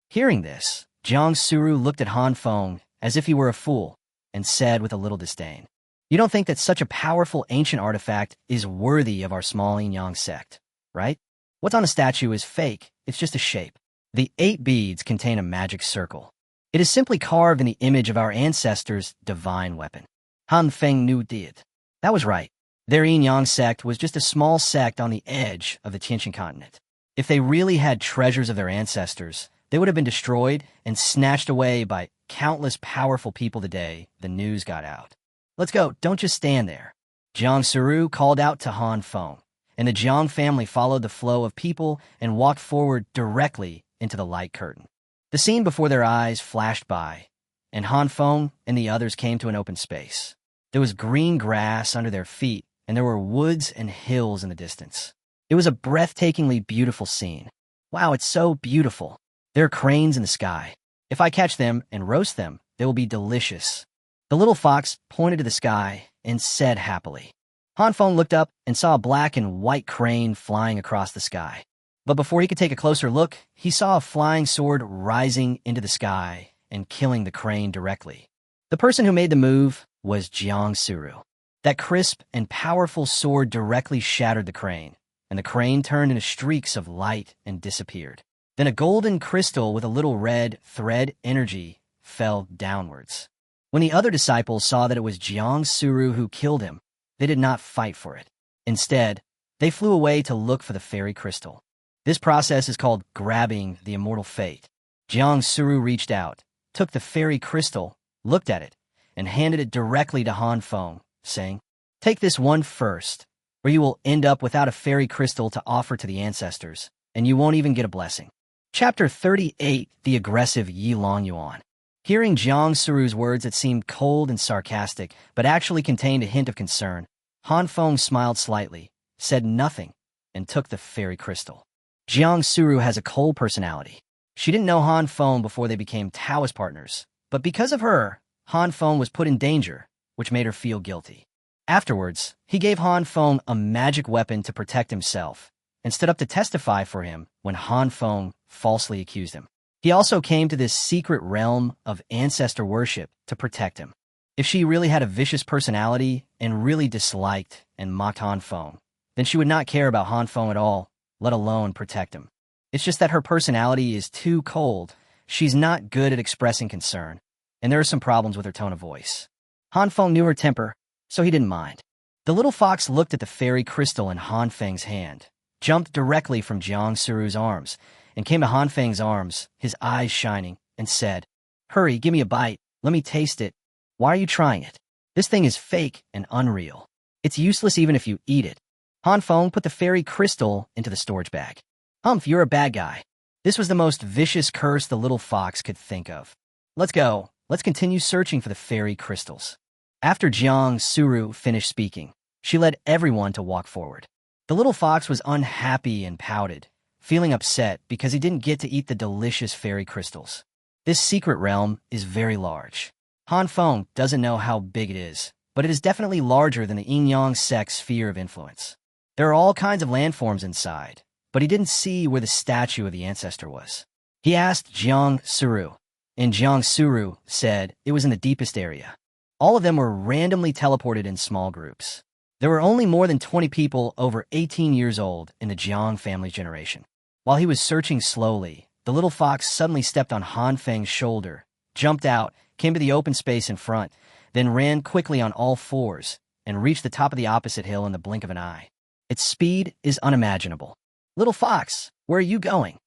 Hearing this, Jang Suru looked at Han Feng as if he were a fool and said with a little disdain, "You don't think that such a powerful ancient artifact is worthy of our small Yin Yang sect, right? What's on the statue is fake, it's just a shape. The 8 beads contain a magic circle. It is simply carved in the image of our ancestors' divine weapon." Han Feng knew did. That was right. Their Yin Yang sect was just a small sect on the edge of the Tianqian continent. If they really had treasures of their ancestors, they would have been destroyed and snatched away by countless powerful people the day the news got out. "Let's go, don't just stand there." Jang Suru called out to Han Feng, and the Jiang family followed the flow of people and walked forward directly into the light curtain. The scene before their eyes flashed by, and Han Feng and the others came to an open space. There was green grass under their feet, and there were woods and hills in the distance. It was a breathtakingly beautiful scene. Wow, it's so beautiful. There are cranes in the sky. If I catch them and roast them, they will be delicious. The little fox pointed to the sky and said happily. Han Feng looked up and saw a black and white crane flying across the sky. But before he could take a closer look, he saw a flying sword rising into the sky and killing the crane directly. The person who made the move was Jang Suru. That crisp and powerful sword directly shattered the crane, and the crane turned into streaks of light and disappeared. Then a golden crystal with a little red thread energy fell downwards. When the other disciples saw that it was Jang Suru who killed him, they did not fight for it. Instead, they flew away to look for the fairy crystal. This process is called grabbing the immortal fate. Jang Suru reached out, took the fairy crystal, looked at it, and handed it directly to Han Feng, saying, "Take this one first, or you will end up without a fairy crystal to offer to the ancestors, and you won't even get a blessing." Chapter 38, The Aggressive Yilong Yuan. Hearing Jang Suru's words that seemed cold and sarcastic, but actually contained a hint of concern, Han Feng smiled slightly, said nothing, and took the fairy crystal. Jang Suru has a cold personality. She didn't know Han Feng before they became Taoist partners, but because of her, Han Feng was put in danger, which made her feel guilty. Afterwards, he gave Han Feng a magic weapon to protect himself, and stood up to testify for him when Han Feng falsely accused him. He also came to this secret realm of ancestor worship to protect him. If she really had a vicious personality and really disliked and mocked Han Feng, then she would not care about Han Feng at all, let alone protect him. It's just that her personality is too cold. She's not good at expressing concern, and there are some problems with her tone of voice. Han Feng knew her temper, so he didn't mind. The little fox looked at the fairy crystal in Han Feng's hand, jumped directly from Jang Suru's arms, and came to Han Feng's arms, his eyes shining, and said, "Hurry, give me a bite. Let me taste it. Why are you trying it? This thing is fake and unreal. It's useless even if you eat it." Han Feng put the fairy crystal into the storage bag. "Humph, you're a bad guy." This was the most vicious curse the little fox could think of. "Let's go. Let's continue searching for the fairy crystals." After Jang Suru finished speaking, she led everyone to walk forward. The little fox was unhappy and pouted, feeling upset because he didn't get to eat the delicious fairy crystals. This secret realm is very large. Han Feng doesn't know how big it is, but it is definitely larger than the Yin-Yang sect's sphere of influence. There are all kinds of landforms inside, but he didn't see where the statue of the ancestor was. He asked Jang Suru, and Jang Suru said it was in the deepest area. All of them were randomly teleported in small groups. There were only more than 20 people over 18 years old in the Jiang family's generation. While he was searching slowly, the little fox suddenly stepped on Han Feng's shoulder, jumped out, came to the open space in front, then ran quickly on all fours and reached the top of the opposite hill in the blink of an eye. Its speed is unimaginable. "Little fox, where are you going?"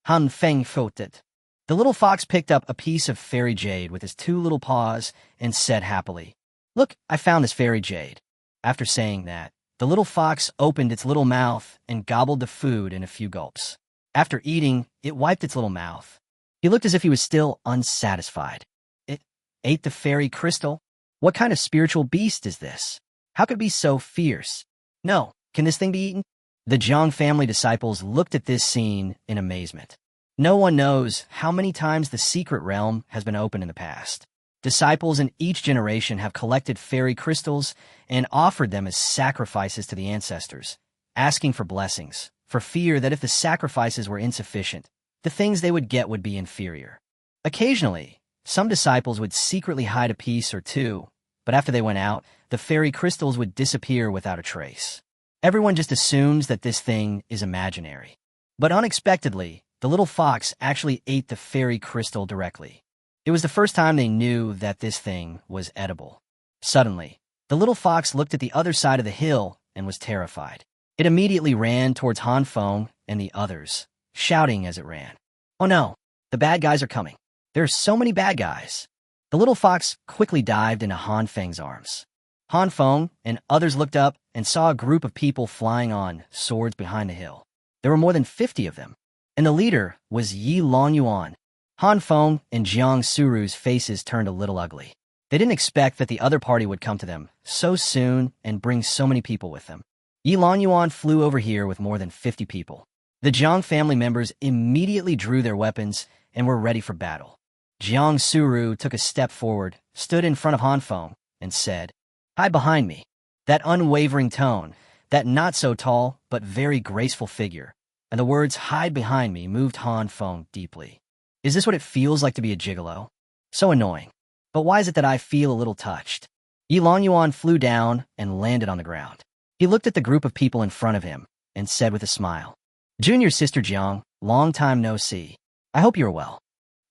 Han Feng floated. The little fox picked up a piece of fairy jade with his two little paws and said happily, "Look, I found this fairy jade." After saying that, the little fox opened its little mouth and gobbled the food in a few gulps. After eating, it wiped its little mouth. He looked as if he was still unsatisfied. It ate the fairy crystal? What kind of spiritual beast is this? How could it be so fierce? No, can this thing be eaten? The Zhang family disciples looked at this scene in amazement. No one knows how many times the secret realm has been opened in the past. Disciples in each generation have collected fairy crystals and offered them as sacrifices to the ancestors, asking for blessings, for fear that if the sacrifices were insufficient, the things they would get would be inferior. Occasionally, some disciples would secretly hide a piece or two, but after they went out, the fairy crystals would disappear without a trace. Everyone just assumes that this thing is imaginary. But unexpectedly, the little fox actually ate the fairy crystal directly. It was the first time they knew that this thing was edible. Suddenly, the little fox looked at the other side of the hill and was terrified. It immediately ran towards Han Feng and the others, shouting as it ran, "Oh no, the bad guys are coming. There are so many bad guys." The little fox quickly dived into Han Feng's arms. Han Feng and others looked up and saw a group of people flying on swords behind the hill. There were more than 50 of them, and the leader was Yilong Yuan. Han Feng and Jang Suru's faces turned a little ugly. They didn't expect that the other party would come to them so soon and bring so many people with them. Yilong Yuan flew over here with more than 50 people. The Jang family members immediately drew their weapons and were ready for battle. Jang Suru took a step forward, stood in front of Han Feng, and said, "Hide behind me." That unwavering tone, that not-so-tall but very graceful figure, and the words "hide behind me" moved Han Feng deeply. Is this what it feels like to be a gigolo? So annoying. But why is it that I feel a little touched? Yilong Yuan flew down and landed on the ground. He looked at the group of people in front of him and said with a smile, "Junior Sister Jiang, long time no see. I hope you're well.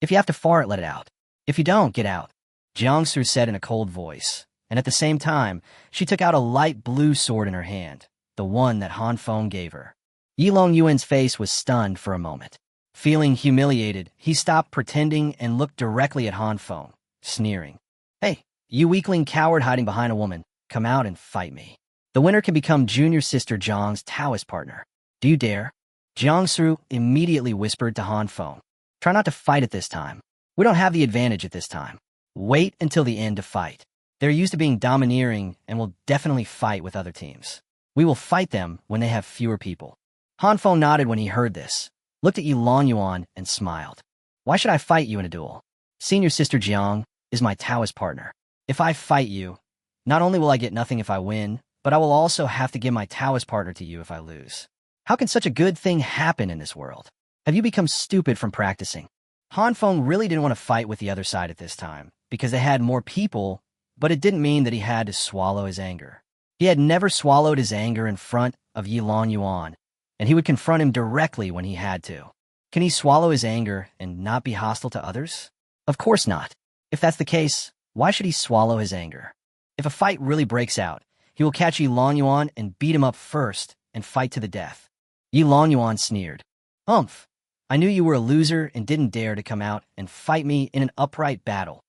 If you have to fart, let it out. If you don't, get out." Jang Suru said in a cold voice, and at the same time, she took out a light blue sword in her hand, the one that Han Feng gave her. Yilong Yuan's face was stunned for a moment. Feeling humiliated, he stopped pretending and looked directly at Han Feng, sneering. "Hey, you weakling coward hiding behind a woman, come out and fight me. The winner can become Junior Sister Jiang's Taoist partner. Do you dare?" Jang Suru immediately whispered to Han Feng, "Try not to fight at this time. We don't have the advantage at this time. Wait until the end to fight. They're used to being domineering and will definitely fight with other teams. We will fight them when they have fewer people." Han Feng nodded when he heard this, looked at Yilong Yuan, and smiled. "Why should I fight you in a duel? Senior Sister Jiang is my Taoist partner. If I fight you, not only will I get nothing if I win, but I will also have to give my Taoist partner to you if I lose. How can such a good thing happen in this world? Have you become stupid from practicing?" Han Feng really didn't want to fight with the other side at this time, because they had more people, but it didn't mean that he had to swallow his anger. He had never swallowed his anger in front of Yilong Yuan, and he would confront him directly when he had to. Can he swallow his anger and not be hostile to others? Of course not. If that's the case, why should he swallow his anger? If a fight really breaks out, he will catch Yilong Yuan and beat him up first and fight to the death. Yilong Yuan sneered. "Humph! I knew you were a loser and didn't dare to come out and fight me in an upright battle."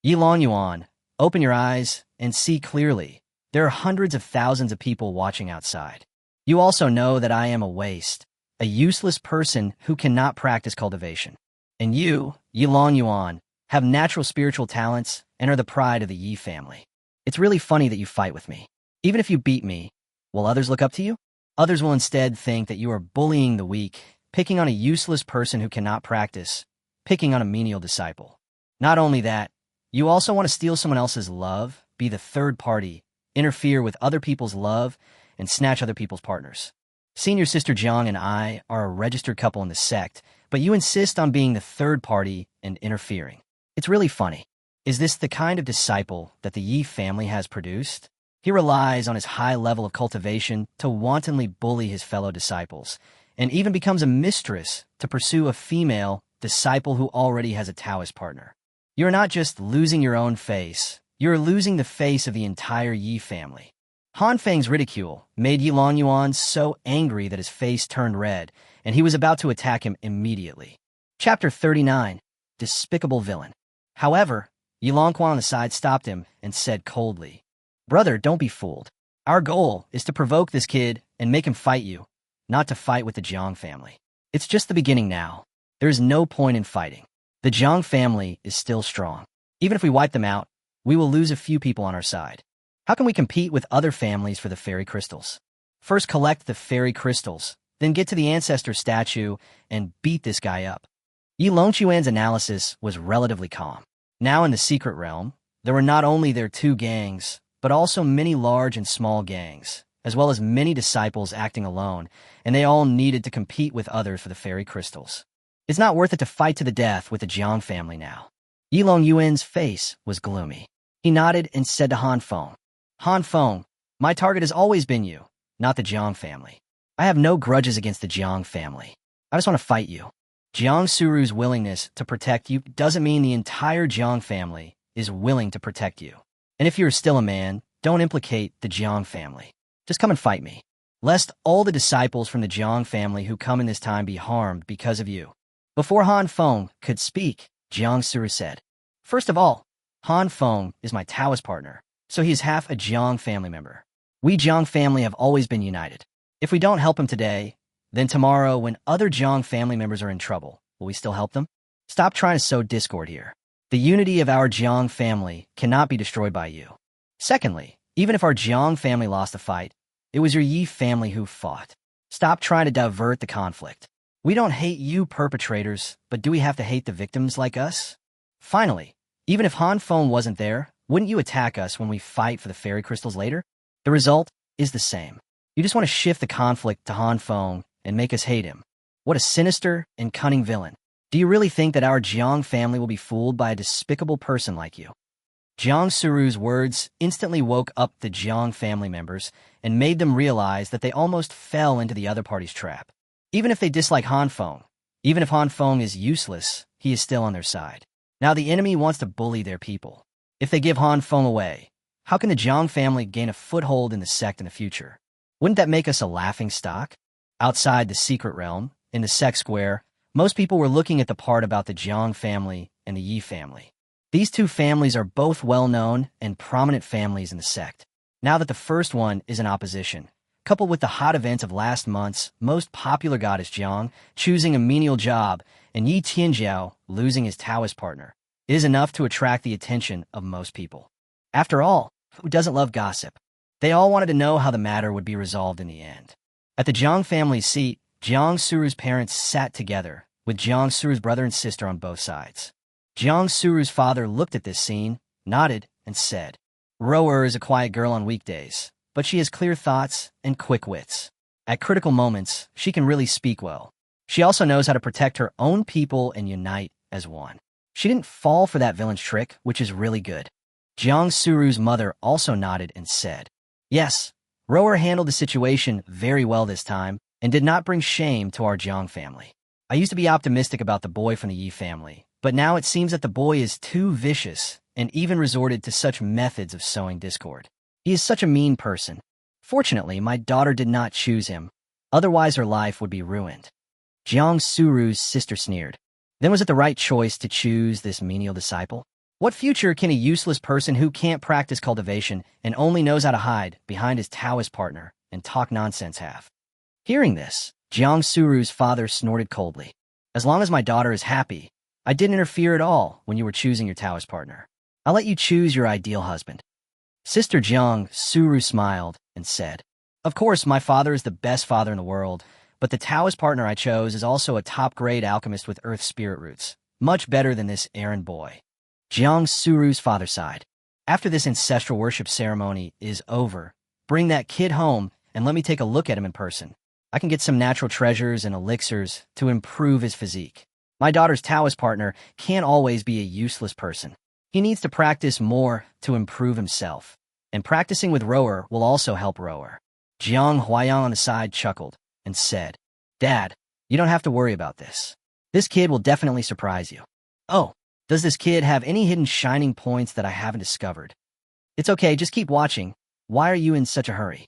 Yilong Yuan, open your eyes and see clearly. There are hundreds of thousands of people watching outside. You also know that I am a waste, a useless person who cannot practice cultivation. And you, Yilong Yuan, have natural spiritual talents and are the pride of the Yi family. It's really funny that you fight with me. Even if you beat me, will others look up to you? Others will instead think that you are bullying the weak, picking on a useless person who cannot practice, picking on a menial disciple. Not only that, you also want to steal someone else's love, be the third party, interfere with other people's love, and snatch other people's partners. Senior Sister Jiang and I are a registered couple in the sect, but you insist on being the third party and interfering. It's really funny. Is this the kind of disciple that the Yi family has produced? He relies on his high level of cultivation to wantonly bully his fellow disciples, and even becomes a mistress to pursue a female disciple who already has a Taoist partner. You're not just losing your own face, you're losing the face of the entire Yi family. Han Feng's ridicule made Yilong Yuan so angry that his face turned red, and he was about to attack him immediately. Chapter 39, Despicable Villain. However, Yilong Yuan on the side stopped him and said coldly, "Brother, don't be fooled. Our goal is to provoke this kid and make him fight you, not to fight with the Jiang family. It's just the beginning now. There is no point in fighting. The Jiang family is still strong. Even if we wipe them out, we will lose a few people on our side. How can we compete with other families for the fairy crystals? First collect the fairy crystals, then get to the ancestor statue and beat this guy up." Yilong Yuan's analysis was relatively calm. Now in the secret realm, there were not only their two gangs, but also many large and small gangs, as well as many disciples acting alone, and they all needed to compete with others for the fairy crystals. It's not worth it to fight to the death with the Jiang family now. Yilong Yuan's face was gloomy. He nodded and said to Han Feng, "Han Feng, my target has always been you, not the Jiang family. I have no grudges against the Jiang family. I just want to fight you. Jang Suru's willingness to protect you doesn't mean the entire Jiang family is willing to protect you. And if you're still a man, don't implicate the Jiang family. Just come and fight me, lest all the disciples from the Jiang family who come in this time be harmed because of you." Before Han Feng could speak, Jang Suru said, "First of all, Han Feng is my Taoist partner, so he is half a Jiang family member. We Jiang family have always been united. If we don't help him today, then tomorrow when other Jiang family members are in trouble, will we still help them? Stop trying to sow discord here. The unity of our Jiang family cannot be destroyed by you. Secondly, even if our Jiang family lost the fight, it was your Yi family who fought. Stop trying to divert the conflict. We don't hate you perpetrators, but do we have to hate the victims like us? Finally, even if Han Feng wasn't there, wouldn't you attack us when we fight for the fairy crystals later? The result is the same. You just want to shift the conflict to Han Feng and make us hate him. What a sinister and cunning villain. Do you really think that our Jiang family will be fooled by a despicable person like you? Jang Suru's words instantly woke up the Jiang family members and made them realize that they almost fell into the other party's trap. Even if they dislike Han Feng, even if Han Feng is useless, he is still on their side. Now the enemy wants to bully their people. If they give Han Feng away, how can the Jiang family gain a foothold in the sect in the future? Wouldn't that make us a laughing stock? Outside the secret realm, in the sect square, most people were looking at the part about the Jiang family and the Yi family. These two families are both well-known and prominent families in the sect. Now that the first one is in opposition, coupled with the hot events of last month's most popular goddess Jiang choosing a menial job and Yi Tianjiao losing his Taoist partner, it is enough to attract the attention of most people. After all, who doesn't love gossip? They all wanted to know how the matter would be resolved in the end. At the Jiang family's seat, Jang Suru's parents sat together, with Jang Suru's brother and sister on both sides. Jang Suru's father looked at this scene, nodded, and said, Rower is a quiet girl on weekdays, but she has clear thoughts and quick wits. At critical moments, she can really speak well. She also knows how to protect her own people and unite as one. She didn't fall for that villain's trick, which is really good. Jang Suru's mother also nodded and said, Yes, Rower handled the situation very well this time, and did not bring shame to our Jiang family. I used to be optimistic about the boy from the Yi family, but now it seems that the boy is too vicious and even resorted to such methods of sowing discord. He is such a mean person. Fortunately, my daughter did not choose him. Otherwise, her life would be ruined. Jang Suru's sister sneered. Then was it the right choice to choose this menial disciple? What future can a useless person who can't practice cultivation and only knows how to hide behind his Taoist partner and talk nonsense have? Hearing this, Jang Suru's father snorted coldly. As long as my daughter is happy, I didn't interfere at all when you were choosing your Taoist partner. I'll let you choose your ideal husband. Sister Jang Suru smiled and said, Of course, my father is the best father in the world, but the Taoist partner I chose is also a top-grade alchemist with earth spirit roots, much better than this errand boy. Jang Suru's father sighed. After this ancestral worship ceremony is over, bring that kid home and let me take a look at him in person. I can get some natural treasures and elixirs to improve his physique. My daughter's Taoist partner can't always be a useless person. He needs to practice more to improve himself, and practicing with Rower will also help Rower. Jiang Huayang on the side chuckled and said, Dad, you don't have to worry about this. This kid will definitely surprise you. Oh, does this kid have any hidden shining points that I haven't discovered? It's okay, just keep watching. Why are you in such a hurry?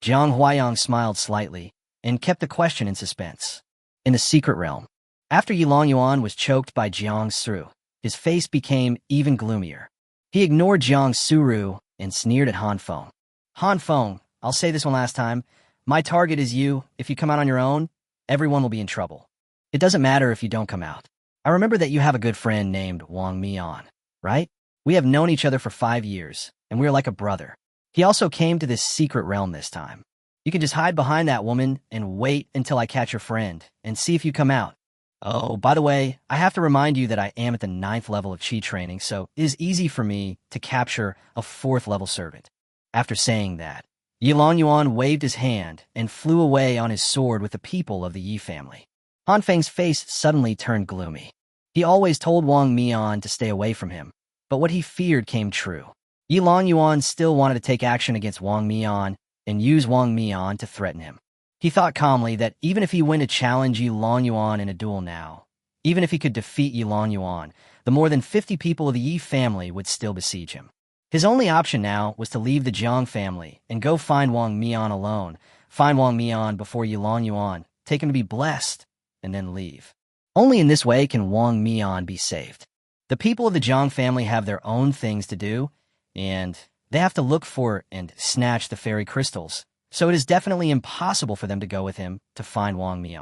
Jiang Huayang smiled slightly and kept the question in suspense. In the secret realm, after Yilong Yuan was choked by Jang Suru, his face became even gloomier. He ignored Jang Suru and sneered at Han Feng. Han Feng, I'll say this one last time. My target is you. If you come out on your own, everyone will be in trouble. It doesn't matter if you don't come out. I remember that you have a good friend named Wong Mean, right? We have known each other for 5 years, and we're like a brother. He also came to this secret realm this time. You can just hide behind that woman and wait until I catch your friend and see if you come out. Oh, by the way, I have to remind you that I am at the 9th level of Qi training, so it is easy for me to capture a 4th level servant. After saying that, Yilong Yuan waved his hand and flew away on his sword with the people of the Yi family. Han Feng's face suddenly turned gloomy. He always told Wong Mean to stay away from him, but what he feared came true. Yilong Yuan still wanted to take action against Wong Mean and use Wong Mean to threaten him. He thought calmly that even if he went to challenge Yilong Yuan in a duel now, even if he could defeat Yilong Yuan, the more than 50 people of the Yi family would still besiege him. His only option now was to leave the Jiang family and go find Wong Mean alone, find Wong Mean before Yilong Yuan, take him to be blessed, and then leave. Only in this way can Wong Mean be saved. The people of the Jiang family have their own things to do, and they have to look for and snatch the fairy crystals, so it is definitely impossible for them to go with him to find Wong Mean.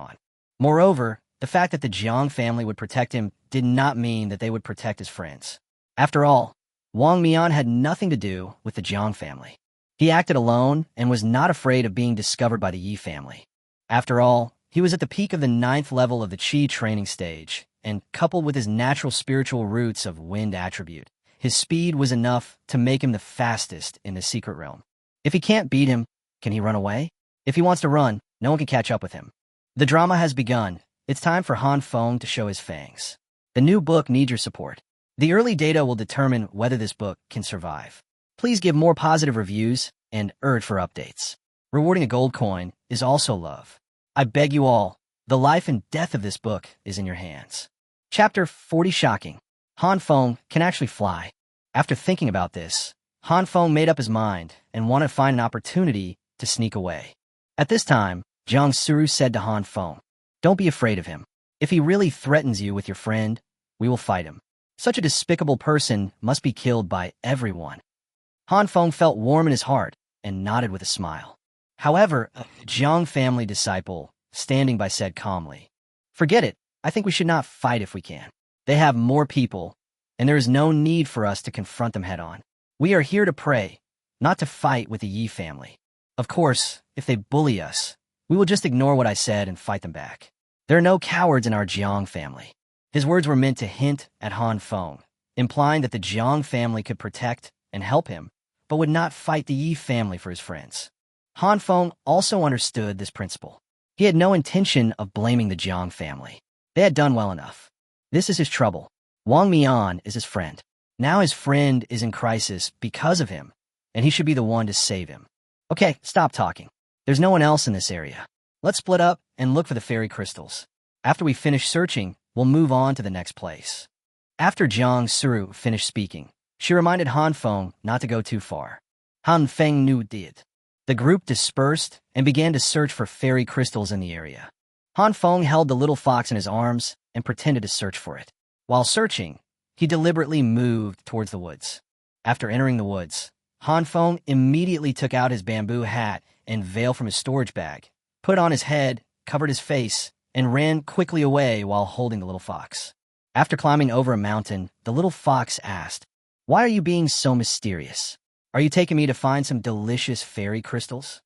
Moreover, The fact that the Jiang family would protect him did not mean that they would protect his friends. After all, Wong Mean had nothing to do with the Jiang family. He acted alone and was not afraid of being discovered by the Yi family. After all, he was at the peak of the 9th level of the Qi training stage, and coupled with his natural spiritual roots of wind attribute, his speed was enough to make him the fastest in the secret realm. If he can't beat him, can he run away? If he wants to run, no one can catch up with him. The drama has begun. It's time for Han Feng to show his fangs. The new book needs your support. The early data will determine whether this book can survive. Please give more positive reviews and urge for updates. Rewarding a gold coin is also love. I beg you all, the life and death of this book is in your hands. Chapter 40 Shocking. Han Feng can actually fly. After thinking about this, Han Feng made up his mind and wanted to find an opportunity to sneak away. At this time, Jang Suru said to Han Feng, "Don't be afraid of him. If he really threatens you with your friend, we will fight him. Such a despicable person must be killed by everyone." Han Feng felt warm in his heart and nodded with a smile. However, a Jiang family disciple, standing by, said calmly, "Forget it. I think we should not fight if we can. They have more people, and there is no need for us to confront them head-on. We are here to pray, not to fight with the Yi family. Of course, if they bully us, we will just ignore what I said and fight them back. There are no cowards in our Jiang family." His words were meant to hint at Han Feng, implying that the Jiang family could protect and help him, but would not fight the Yi family for his friends. Han Feng also understood this principle. He had no intention of blaming the Jiang family. They had done well enough. This is his trouble. Wong Mean is his friend. Now his friend is in crisis because of him, and he should be the one to save him. Okay, stop talking. There's no one else in this area. Let's split up and look for the fairy crystals. After we finish searching, we'll move on to the next place. After Jang Suru finished speaking, she reminded Han Feng not to go too far. Han Feng knew did. The group dispersed and began to search for fairy crystals in the area. Han Feng held the little fox in his arms and pretended to search for it. While searching, he deliberately moved towards the woods. After entering the woods, Han Feng immediately took out his bamboo hat and veil from his storage bag, put on his head, covered his face, and ran quickly away while holding the little fox. After climbing over a mountain, the little fox asked, "Why are you being so mysterious? Are you taking me to find some delicious fairy crystals?"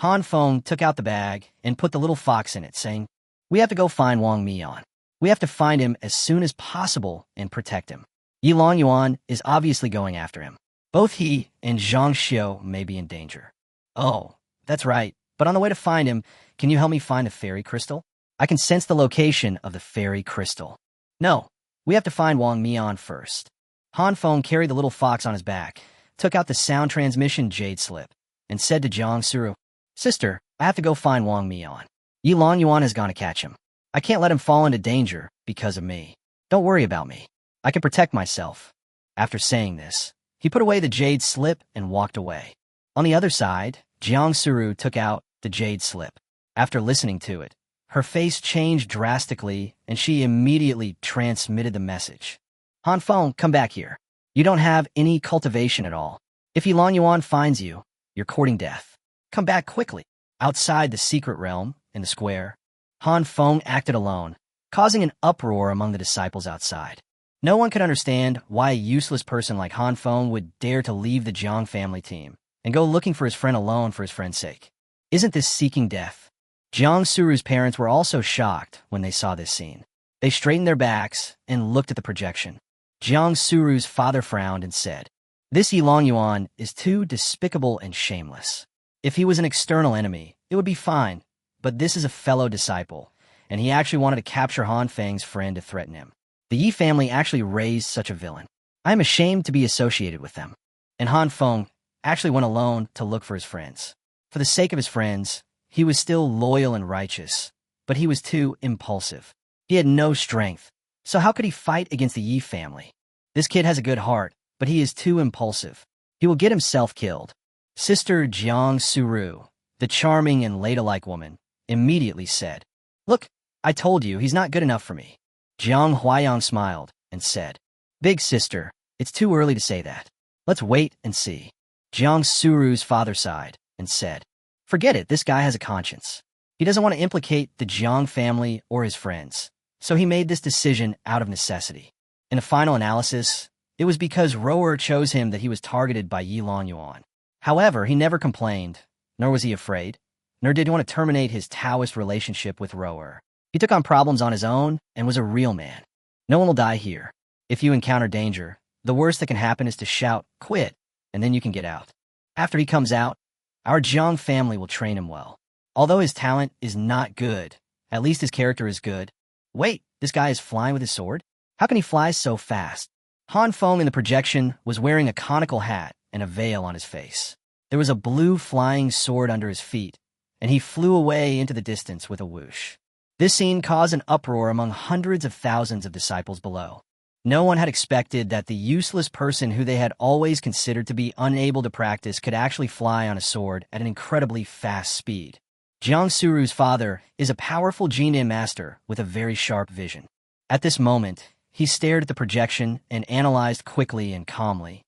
Han Feng took out the bag and put the little fox in it, saying, "We have to go find Wong Mean. We have to find him as soon as possible and protect him. Yilong Yuan is obviously going after him. Both he and Zhang Xiu may be in danger." "Oh, that's right. But on the way to find him, can you help me find the fairy crystal? I can sense the location of the fairy crystal." "No, we have to find Wong Mean first." Han Feng carried the little fox on his back, took out the sound transmission jade slip, and said to Jang Suru, "Sister, I have to go find Wong Mean. Yilong Yuan has gone to catch him. I can't let him fall into danger because of me. Don't worry about me. I can protect myself." After saying this, he put away the jade slip and walked away. On the other side, Jang Suru took out the jade slip. After listening to it, her face changed drastically, and she immediately transmitted the message. "Han Feng, come back here. You don't have any cultivation at all. If Yilong Yuan finds you, you're courting death. Come back quickly." Outside the secret realm, in the square, Han Feng acted alone, causing an uproar among the disciples outside. No one could understand why a useless person like Han Feng would dare to leave the Jiang family team and go looking for his friend alone for his friend's sake. Isn't this seeking death? Jang Suru's parents were also shocked when they saw this scene. They straightened their backs and looked at the projection. Jang Suru's father frowned and said, "This Yilong Yuan is too despicable and shameless. If he was an external enemy, it would be fine, but this is a fellow disciple, and he actually wanted to capture Han Feng's friend to threaten him. The Yi family actually raised such a villain. I am ashamed to be associated with them." And Han Feng actually went alone to look for his friends. For the sake of his friends, he was still loyal and righteous, but he was too impulsive. He had no strength, so how could he fight against the Yi family? This kid has a good heart, but he is too impulsive. He will get himself killed. Sister Jang Suru, the charming and ladylike woman, immediately said, "Look, I told you he's not good enough for me." Jiang Huayang smiled and said, "Big sister, it's too early to say that. Let's wait and see." Jiang Suru's father sighed and said, "Forget it, this guy has a conscience. He doesn't want to implicate the Jiang family or his friends, so he made this decision out of necessity. In the final analysis, it was because Rower chose him that he was targeted by Yilong Yuan. However, he never complained, nor was he afraid, nor did he want to terminate his Taoist relationship with Rower. He took on problems on his own and was a real man. No one will die here. If you encounter danger, the worst that can happen is to shout, "Quit," and then you can get out. After he comes out, our Jiang family will train him well. Although his talent is not good, at least his character is good. Wait, this guy is flying with his sword? How can he fly so fast? Han Feng in the projection was wearing a conical hat and a veil on his face. There was a blue flying sword under his feet, and he flew away into the distance with a whoosh. This scene caused an uproar among hundreds of thousands of disciples below. No one had expected that the useless person who they had always considered to be unable to practice could actually fly on a sword at an incredibly fast speed. Jang Suru's father is a powerful Jinan master with a very sharp vision. At this moment, he stared at the projection and analyzed quickly and calmly.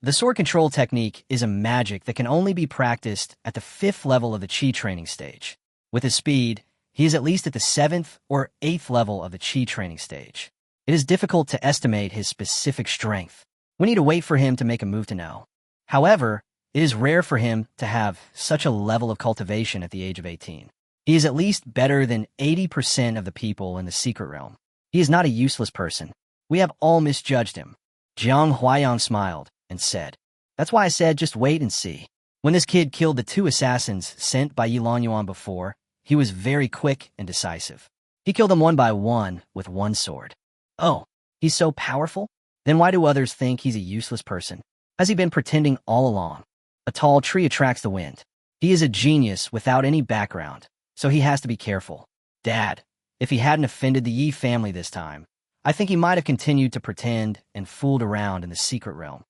The sword control technique is a magic that can only be practiced at the 5th level of the Qi training stage. With his speed, he is at least at the 7th or 8th level of the Qi training stage. It is difficult to estimate his specific strength. We need to wait for him to make a move to know. However, it is rare for him to have such a level of cultivation at the age of 18. He is at least better than 80% of the people in the secret realm. He is not a useless person. We have all misjudged him. Jiang Huayang smiled and said, "That's why I said just wait and see." When this kid killed the 2 assassins sent by Yilong Yuan before, he was very quick and decisive. He killed them one by one with one sword. Oh, he's so powerful? Then why do others think he's a useless person? Has he been pretending all along? A tall tree attracts the wind. He is a genius without any background, so he has to be careful. Dad, if he hadn't offended the Yi family this time, I think he might have continued to pretend and fooled around in the secret realm.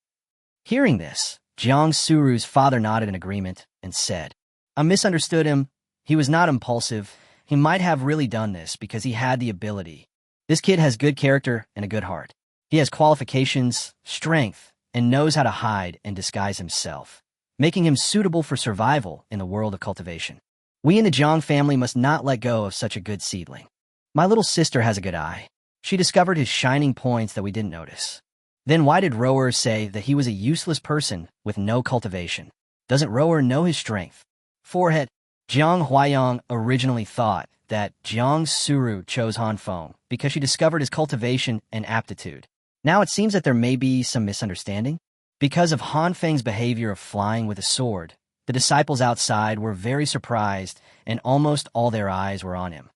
Hearing this, Jang Suru's father nodded in agreement and said, "I misunderstood him. He was not impulsive. He might have really done this because he had the ability. This kid has good character and a good heart. He has qualifications, strength, and knows how to hide and disguise himself, making him suitable for survival in the world of cultivation. We in the Jiang family must not let go of such a good seedling. My little sister has a good eye. She discovered his shining points that we didn't notice. Then why did Rower say that he was a useless person with no cultivation? Doesn't Rower know his strength?" Forehead. Jiang Huayang originally thought that Jang Suru chose Han Feng because she discovered his cultivation and aptitude. Now it seems that there may be some misunderstanding. Because of Han Feng's behavior of flying with a sword, the disciples outside were very surprised and almost all their eyes were on him.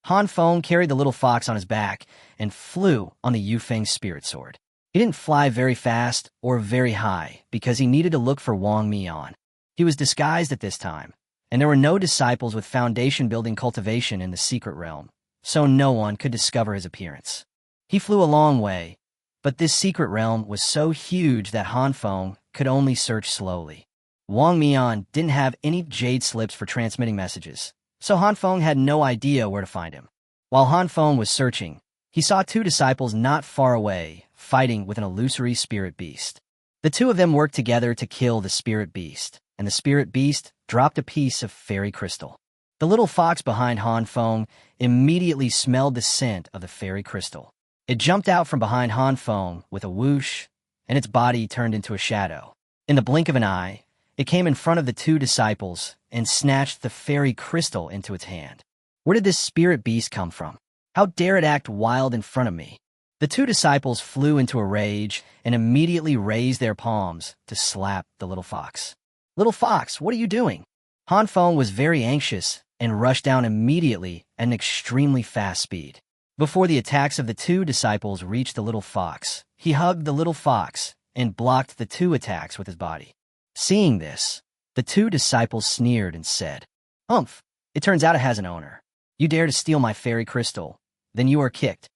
Han Feng carried the little fox on his back and flew on the Yufeng spirit sword. He didn't fly very fast or very high because he needed to look for Wong Mean. He was disguised at this time, and there were no disciples with foundation-building cultivation in the secret realm, so no one could discover his appearance. He flew a long way, but this secret realm was so huge that Han Feng could only search slowly. Wong Mean didn't have any jade slips for transmitting messages, so Han Feng had no idea where to find him. While Han Feng was searching, he saw 2 disciples not far away fighting with an illusory spirit beast. The 2 of them worked together to kill the spirit beast, and the spirit beast dropped a piece of fairy crystal. The little fox behind Han Feng immediately smelled the scent of the fairy crystal. It jumped out from behind Han Feng with a whoosh, and its body turned into a shadow. In the blink of an eye, it came in front of the 2 disciples and snatched the fairy crystal into its hand. Where did this spirit beast come from? How dare it act wild in front of me? The 2 disciples flew into a rage and immediately raised their palms to slap the little fox. "Little fox, what are you doing?" Han Feng was very anxious and rushed down immediately at an extremely fast speed. Before the attacks of the 2 disciples reached the little fox, he hugged the little fox and blocked the 2 attacks with his body. Seeing this, the 2 disciples sneered and said, "Humph, it turns out it has an owner. You dare to steal my fairy crystal, then you are kicked."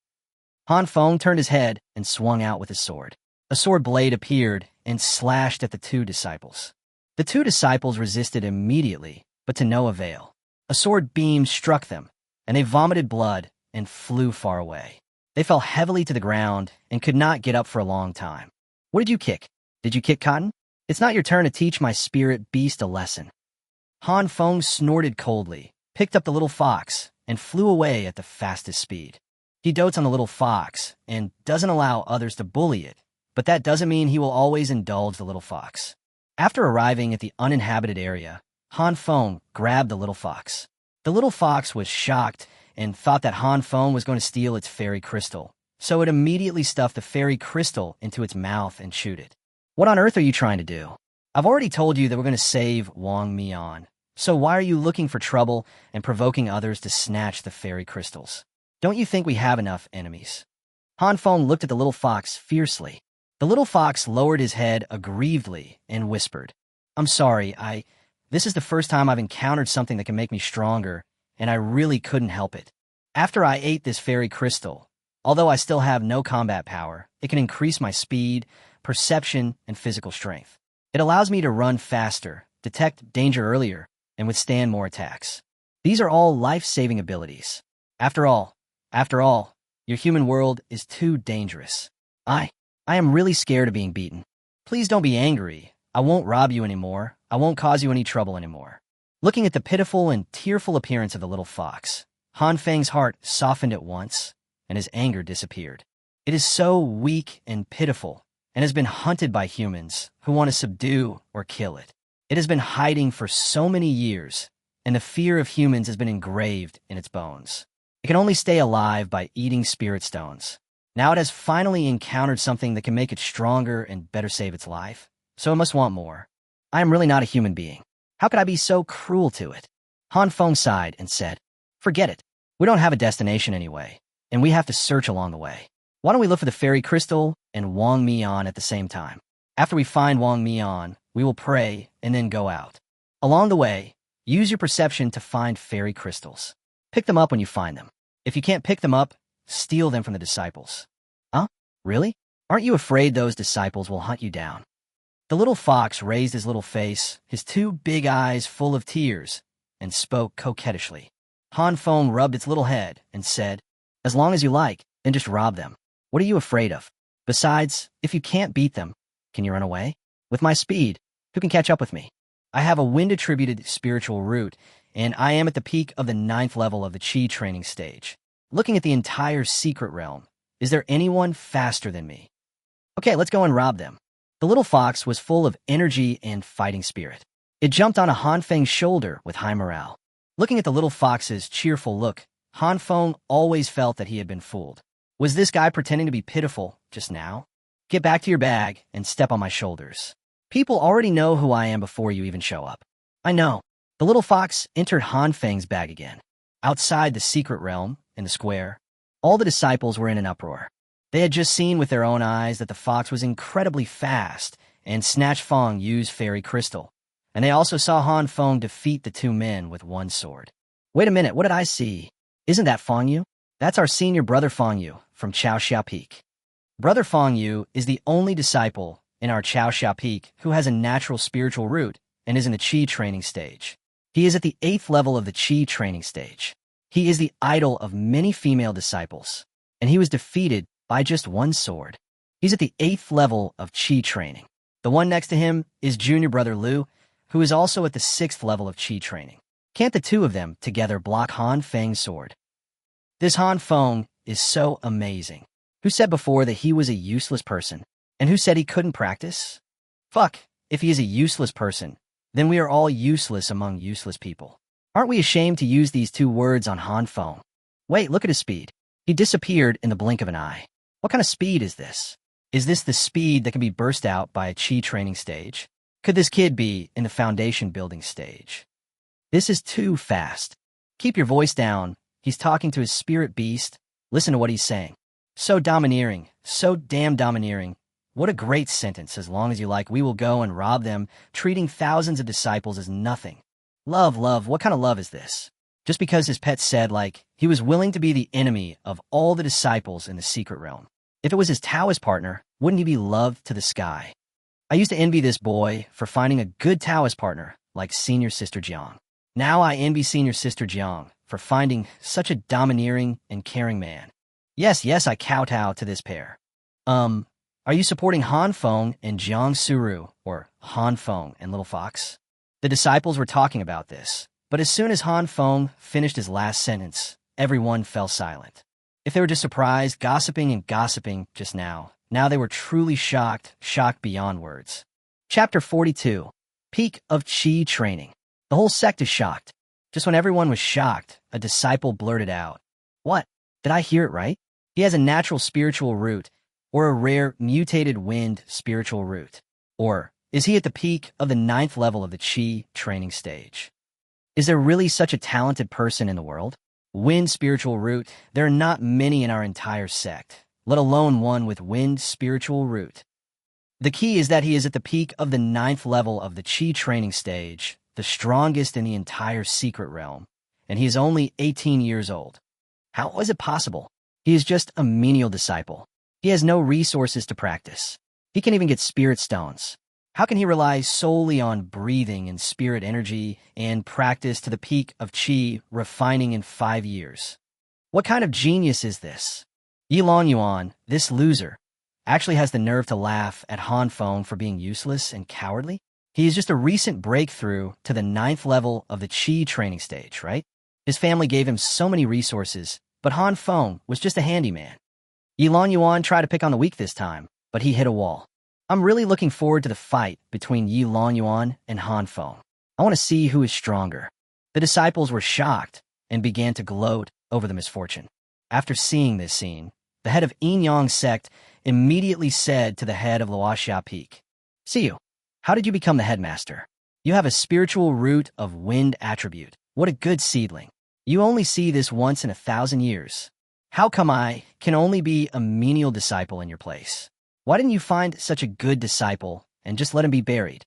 Han Feng turned his head and swung out with his sword. A sword blade appeared and slashed at the 2 disciples. The 2 disciples resisted immediately, but to no avail. A sword beam struck them, and they vomited blood and flew far away. They fell heavily to the ground and could not get up for a long time. "What did you kick? Did you kick Cotton? It's not your turn to teach my spirit beast a lesson." Han Feng snorted coldly, picked up the little fox, and flew away at the fastest speed. He dotes on the little fox and doesn't allow others to bully it, but that doesn't mean he will always indulge the little fox. After arriving at the uninhabited area, Han Feng grabbed the little fox. The little fox was shocked and thought that Han Feng was going to steal its fairy crystal, so it immediately stuffed the fairy crystal into its mouth and chewed it. What on earth are you trying to do? I've already told you that we're going to save Wong Mean, so why are you looking for trouble and provoking others to snatch the fairy crystals? Don't you think we have enough enemies? Han Feng looked at the little fox fiercely. The little fox lowered his head aggrievedly and whispered, I'm sorry, this is the first time I've encountered something that can make me stronger, and I really couldn't help it. After I ate this fairy crystal, although I still have no combat power, it can increase my speed, perception, and physical strength. It allows me to run faster, detect danger earlier, and withstand more attacks. These are all life-saving abilities. After all, your human world is too dangerous. I am really scared of being beaten. Please don't be angry. I won't rob you anymore. I won't cause you any trouble anymore. Looking at the pitiful and tearful appearance of the little fox, Han Feng's heart softened at once, and his anger disappeared. It is so weak and pitiful, and has been hunted by humans who want to subdue or kill it. It has been hiding for so many years, and the fear of humans has been engraved in its bones. It can only stay alive by eating spirit stones. Now it has finally encountered something that can make it stronger and better save its life, so it must want more. I am really not a human being. How could I be so cruel to it? Han Feng sighed and said, Forget it. We don't have a destination anyway, and we have to search along the way. Why don't we look for the fairy crystal and Wong Mean at the same time? After we find Wong Mean, we will pray and then go out. Along the way, use your perception to find fairy crystals. Pick them up when you find them. If you can't pick them up, steal them from the disciples. Huh? Really? Aren't you afraid those disciples will hunt you down? The little fox raised his little face, his two big eyes full of tears, and spoke coquettishly. Han Feng rubbed its little head and said, As long as you like, then just rob them. What are you afraid of? Besides, if you can't beat them, can you run away? With my speed, who can catch up with me? I have a wind-attributed spiritual root, and I am at the peak of the 9th level of the Qi training stage. Looking at the entire secret realm, is there anyone faster than me? Okay, let's go and rob them. The little fox was full of energy and fighting spirit. It jumped on a Han Feng's shoulder with high morale. Looking at the little fox's cheerful look, Han Feng always felt that he had been fooled. Was this guy pretending to be pitiful just now? Get back to your bag and step on my shoulders. People already know who I am before you even show up. I know. The little fox entered Han Feng's bag again. Outside the secret realm, in the square, all the disciples were in an uproar. They had just seen with their own eyes that the fox was incredibly fast and snatched Feng Yu's fairy crystal, and they also saw Han Feng defeat the two men with one sword. Wait a minute, what did I see? Isn't that Feng Yu? That's our senior brother Feng Yu from Chao Xia Peak. Brother Feng Yu is the only disciple in our Chao Xia Peak who has a natural spiritual root and is in the Qi training stage. He is at the 8th level of the Qi training stage. He is the idol of many female disciples, and he was defeated by just one sword. He's at the 8th level of Qi training. The one next to him is junior brother Lu, who is also at the 6th level of Qi training. Can't the two of them together block Han Feng's sword? This Han Feng is so amazing. Who said before that he was a useless person? And who said he couldn't practice? Fuck, if he is a useless person, then we are all useless among useless people. Aren't we ashamed to use these two words on Han Feng? Wait, look at his speed. He disappeared in the blink of an eye. What kind of speed is this? Is this the speed that can be burst out by a Qi training stage? Could this kid be in the foundation building stage? This is too fast. Keep your voice down. He's talking to his spirit beast. Listen to what he's saying. So domineering, so damn domineering. What a great sentence. As long as you like, we will go and rob them, treating thousands of disciples as nothing. Love, what kind of love is this? Just because his pet said, he was willing to be the enemy of all the disciples in the secret realm. If it was his Taoist partner, wouldn't he be loved to the sky? I used to envy this boy for finding a good Taoist partner like Senior Sister Jiang. Now I envy Senior Sister Jiang for finding such a domineering and caring man. Yes, I kowtow to this pair. Are you supporting Han Feng and Jang Suru, or Han Feng and Little Fox? The disciples were talking about this, but as soon as Han Feng finished his last sentence, everyone fell silent. If they were just surprised, gossiping and gossiping just now they were truly shocked beyond words. Chapter 42. Peak of Qi Training. The whole sect is shocked. Just when everyone was shocked, a disciple blurted out, "What? Did I hear it right? He has a natural spiritual root, or a rare mutated wind spiritual root. Or is he at the peak of the 9th level of the Qi training stage? Is there really such a talented person in the world? Wind spiritual root, there are not many in our entire sect, let alone one with wind spiritual root. The key is that he is at the peak of the 9th level of the Qi training stage, the strongest in the entire secret realm, and he is only 18 years old. How is it possible? He is just a menial disciple. He has no resources to practice. He can't even get spirit stones. How can he rely solely on breathing and spirit energy and practice to the peak of Qi refining in 5 years? What kind of genius is this? Yilong Yuan, this loser, actually has the nerve to laugh at Han Feng for being useless and cowardly? He is just a recent breakthrough to the 9th level of the Qi training stage, right? His family gave him so many resources, but Han Feng was just a handyman. Yilong Yuan tried to pick on the weak this time, but he hit a wall. I'm really looking forward to the fight between Yilong Yuan and Han Feng. I want to see who is stronger. The disciples were shocked and began to gloat over the misfortune. After seeing this scene, the head of Yin Yang sect immediately said to the head of Luoxia Peak, "Siyu, how did you become the headmaster? You have a spiritual root of wind attribute. What a good seedling. You only see this once in 1,000 years. How come I can only be a menial disciple in your place? Why didn't you find such a good disciple and just let him be buried?"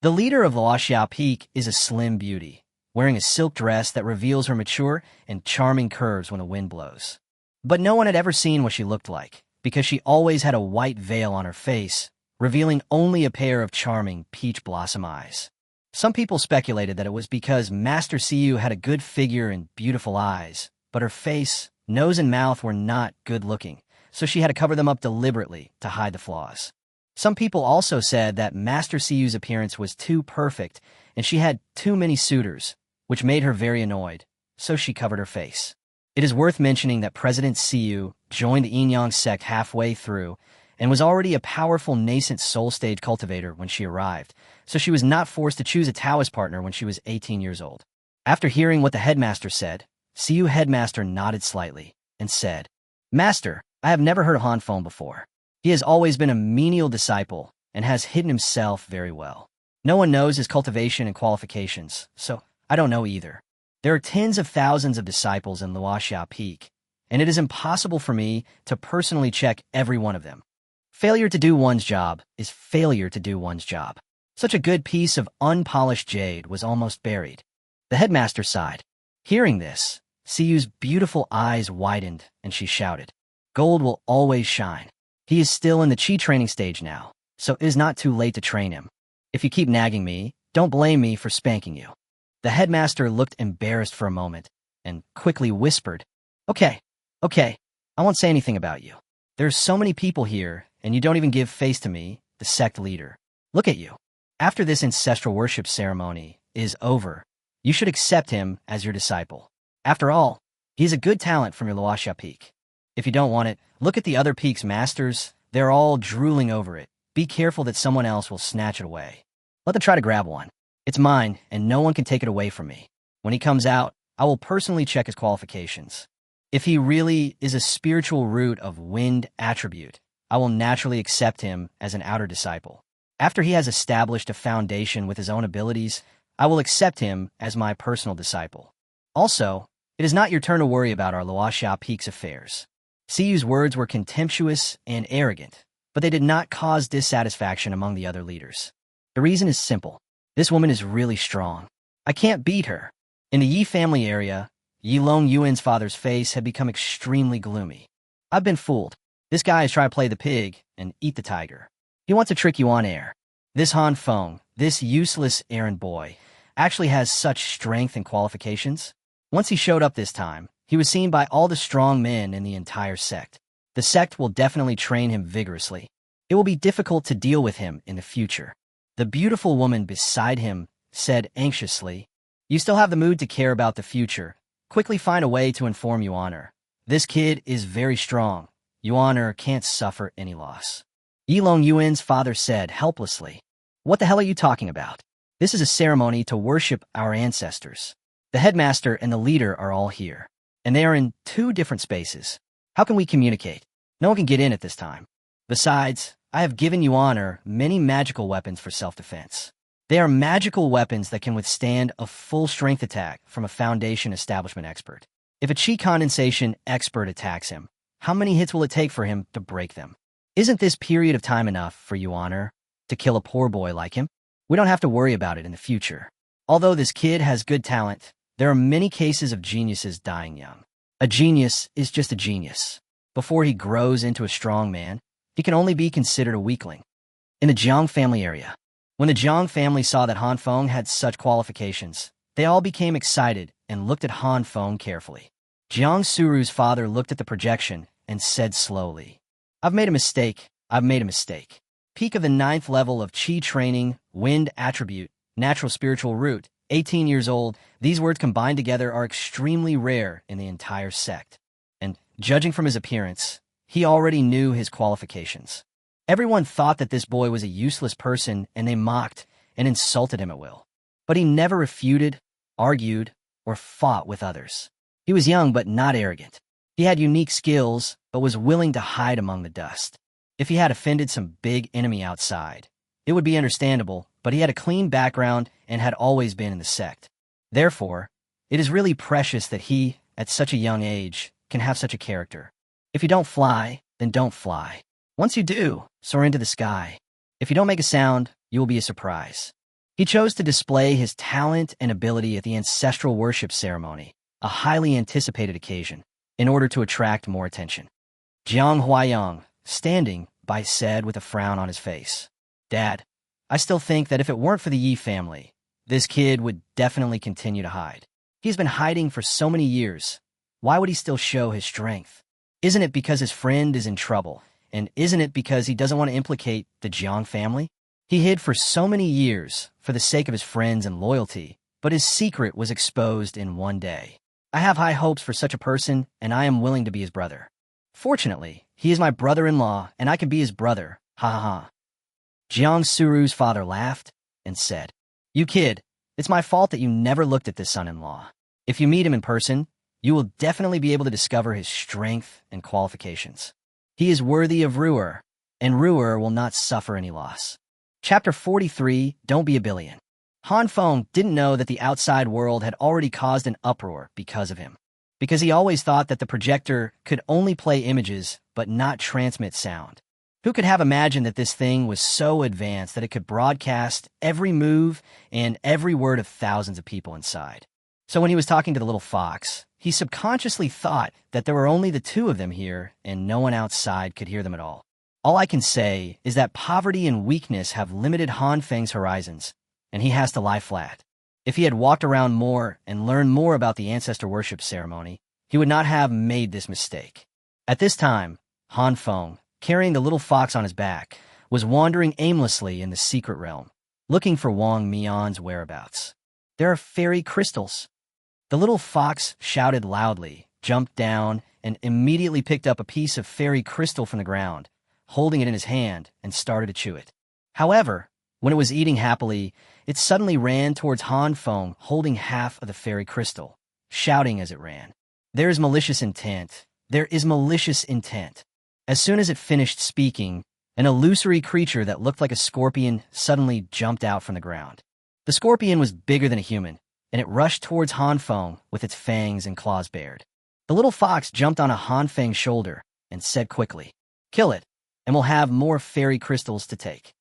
The leader of Luoxia Peak is a slim beauty, wearing a silk dress that reveals her mature and charming curves when the wind blows. But no one had ever seen what she looked like, because she always had a white veil on her face, revealing only a pair of charming peach blossom eyes. Some people speculated that it was because Master Siyu had a good figure and beautiful eyes, but her face, nose, and mouth were not good-looking, so she had to cover them up deliberately to hide the flaws. Some people also said that Master Siyu's appearance was too perfect, and she had too many suitors, which made her very annoyed, so she covered her face. It is worth mentioning that President Siyu joined the Yin Yang sect halfway through and was already a powerful Nascent Soul stage cultivator when she arrived, so she was not forced to choose a Taoist partner when she was 18 years old. After hearing what the headmaster said, Siyu headmaster nodded slightly and said, "Master, I have never heard of Han Feng before. He has always been a menial disciple and has hidden himself very well. No one knows his cultivation and qualifications, so I don't know either. There are tens of thousands of disciples in Luoxia Peak, and it is impossible for me to personally check every one of them. Failure to do one's job is failure to do one's job." Such a good piece of unpolished jade was almost buried. The headmaster sighed. Hearing this, Siyu's beautiful eyes widened, and she shouted, "Gold will always shine. He is still in the Qi training stage now, so it is not too late to train him. If you keep nagging me, don't blame me for spanking you." The headmaster looked embarrassed for a moment and quickly whispered, Okay, I won't say anything about you. There's so many people here, and you don't even give face to me, the sect leader. Look at you. After this ancestral worship ceremony is over, you should accept him as your disciple. After all, he's a good talent from your Luoxia Peak. If you don't want it, look at the other peak's masters. They're all drooling over it. Be careful that someone else will snatch it away. Let them try to grab one. It's mine, and no one can take it away from me. When he comes out, I will personally check his qualifications. If he really is a spiritual root of wind attribute, I will naturally accept him as an outer disciple. After he has established a foundation with his own abilities, I will accept him as my personal disciple. Also, it is not your turn to worry about our Luoxia Peak's affairs." Siyu's words were contemptuous and arrogant, but they did not cause dissatisfaction among the other leaders. The reason is simple. This woman is really strong. I can't beat her. In the Yi family area, Yilong Yuan's father's face had become extremely gloomy. "I've been fooled. This guy is trying to play the pig and eat the tiger. He wants to trick you on air. This Han Feng, this useless errand boy, actually has such strength and qualifications. Once he showed up this time, he was seen by all the strong men in the entire sect. The sect will definitely train him vigorously. It will be difficult to deal with him in the future." The beautiful woman beside him said anxiously. You still have the mood to care about the future. Quickly find a way to inform Yuan. This kid is very strong. Yuan can't suffer any loss. Yilong Yuan's father said helplessly. What the hell are you talking about? This is a ceremony to worship our ancestors. The headmaster and the leader are all here, and they are in 2 different spaces. How can we communicate? No one can get in at this time. Besides, I have given Yuan many magical weapons for self-defense. They are magical weapons that can withstand a full strength attack from a Foundation establishment expert. If a chi condensation expert attacks him, how many hits will it take for him to break them? Isn't this period of time enough for Yuan to kill a poor boy like him? We don't have to worry about it in the future. Although this kid has good talent, there are many cases of geniuses dying young. A genius is just a genius. Before he grows into a strong man, he can only be considered a weakling. In the Jiang family area, when the Jiang family saw that Han Feng had such qualifications, they all became excited and looked at Han Feng carefully. Jang Suru's father looked at the projection and said slowly, I've made a mistake. Peak of the 9th level of Qi training, wind attribute, natural spiritual root, 18 years old. These words combined together are extremely rare in the entire sect. And, judging from his appearance, he already knew his qualifications. Everyone thought that this boy was a useless person, and they mocked and insulted him at will. But he never refuted, argued, or fought with others. He was young but not arrogant. He had unique skills, but was willing to hide among the dust. If he had offended some big enemy outside, it would be understandable, but he had a clean background and had always been in the sect. Therefore, it is really precious that he, at such a young age, can have such a character. If you don't fly, then don't fly. Once you do, soar into the sky. If you don't make a sound, you will be a surprise. He chose to display his talent and ability at the ancestral worship ceremony, a highly anticipated occasion, in order to attract more attention. Jiang Huayang, standing by, said with a frown on his face, Dad, I still think that if it weren't for the Yi family, this kid would definitely continue to hide. He's been hiding for so many years. Why would he still show his strength? Isn't it because his friend is in trouble? And isn't it because he doesn't want to implicate the Jiang family? He hid for so many years for the sake of his friends and loyalty, but his secret was exposed in one day. I have high hopes for such a person, and I am willing to be his brother. Fortunately, he is my brother-in-law, and I can be his brother. Ha ha ha. Jang Suru's father laughed and said, You kid, it's my fault that you never looked at this son-in-law. If you meet him in person, you will definitely be able to discover his strength and qualifications. He is worthy of Ruer, and Ruer will not suffer any loss. Chapter 43, Don't Be a Billion. Han Feng didn't know that the outside world had already caused an uproar because of him, because he always thought that the projector could only play images but not transmit sound. Who could have imagined that this thing was so advanced that it could broadcast every move and every word of thousands of people inside? So when he was talking to the little fox, he subconsciously thought that there were only the 2 of them here and no one outside could hear them at all. All I can say is that poverty and weakness have limited Han Feng's horizons, and he has to lie flat. If he had walked around more and learned more about the ancestor worship ceremony, he would not have made this mistake. At this time, Han Feng, carrying the little fox on his back, was wandering aimlessly in the secret realm, looking for Wong Mean's whereabouts. There are fairy crystals. The little fox shouted loudly, jumped down, and immediately picked up a piece of fairy crystal from the ground, holding it in his hand, and started to chew it. However, when it was eating happily, it suddenly ran towards Han Feng, holding half of the fairy crystal, shouting as it ran, There is malicious intent. There is malicious intent. As soon as it finished speaking, an illusory creature that looked like a scorpion suddenly jumped out from the ground. The scorpion was bigger than a human, and it rushed towards Han Feng with its fangs and claws bared. The little fox jumped on a Han Feng's shoulder and said quickly, Kill it, and we'll have more fairy crystals to take.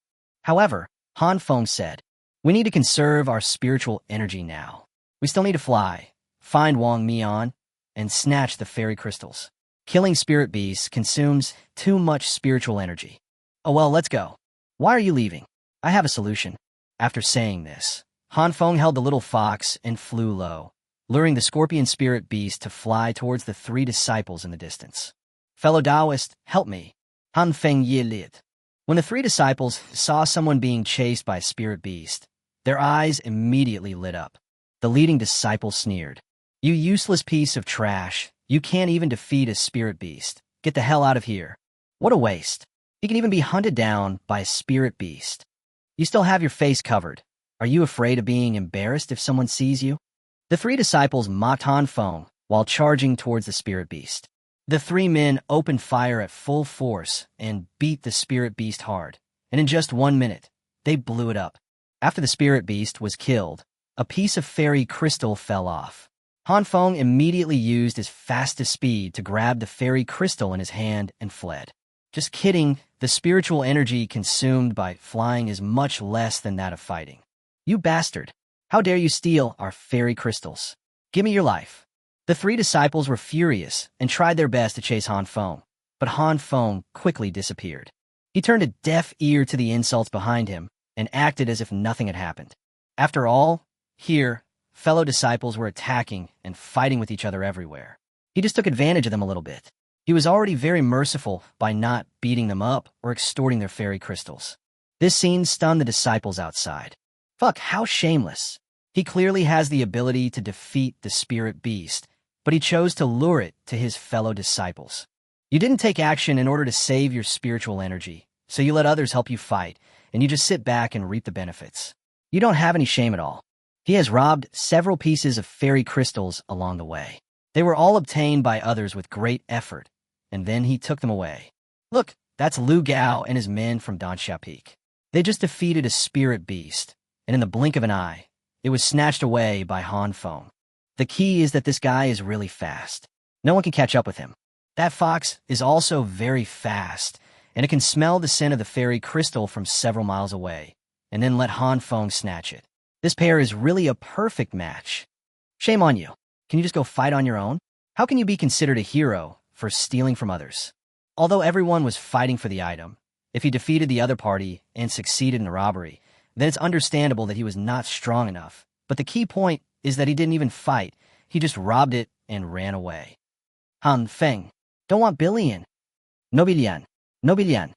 However, Han Feng said, We need to conserve our spiritual energy now. We still need to fly, find Wong Mean, and snatch the fairy crystals. Killing spirit beasts consumes too much spiritual energy. Oh well, let's go. Why are you leaving? I have a solution. After saying this, Han Feng held the little fox and flew low, luring the scorpion spirit beast to fly towards the 3 disciples in the distance. Fellow Taoist, help me. Han Feng Yi Lit. When the 3 disciples saw someone being chased by a spirit beast, Their eyes immediately lit up. The leading disciple sneered. You useless piece of trash. You can't even defeat a spirit beast. Get the hell out of here. What a waste. He can even be hunted down by a spirit beast. You still have your face covered. Are you afraid of being embarrassed if someone sees you? The three disciples mocked Han Feng while charging towards the spirit beast. The three men opened fire at full force and beat the spirit beast hard, and in just 1 minute, they blew it up. After the spirit beast was killed, a piece of fairy crystal fell off. Han Feng immediately used his fastest speed to grab the fairy crystal in his hand and fled. Just kidding, the spiritual energy consumed by flying is much less than that of fighting. You bastard! How dare you steal our fairy crystals? Give me your life. The three disciples were furious and tried their best to chase Han Feng, but Han Feng quickly disappeared. He turned a deaf ear to the insults behind him and acted as if nothing had happened. After all, here, fellow disciples were attacking and fighting with each other everywhere. He just took advantage of them a little bit. He was already very merciful by not beating them up or extorting their fairy crystals. This scene stunned the disciples outside. Fuck, how shameless. He clearly has the ability to defeat the spirit beast, but he chose to lure it to his fellow disciples. You didn't take action in order to save your spiritual energy, so you let others help you fight, and you just sit back and reap the benefits. You don't have any shame at all. He has robbed several pieces of fairy crystals along the way. They were all obtained by others with great effort, and then he took them away. Look, that's Lu Gao and his men from Dansha Peak. They just defeated a spirit beast, and in the blink of an eye, it was snatched away by Han Feng. The key is that this guy is really fast. No one can catch up with him. That fox is also very fast, and it can smell the scent of the fairy crystal from several miles away, and then let Han Feng snatch it. This pair is really a perfect match. Shame on you. Can you just go fight on your own? How can you be considered a hero for stealing from others? Although everyone was fighting for the item, if he defeated the other party and succeeded in the robbery, then it's understandable that he was not strong enough. But the key point is that he didn't even fight. He just robbed it and ran away. Han Feng, don't want billion. No billion. No billion.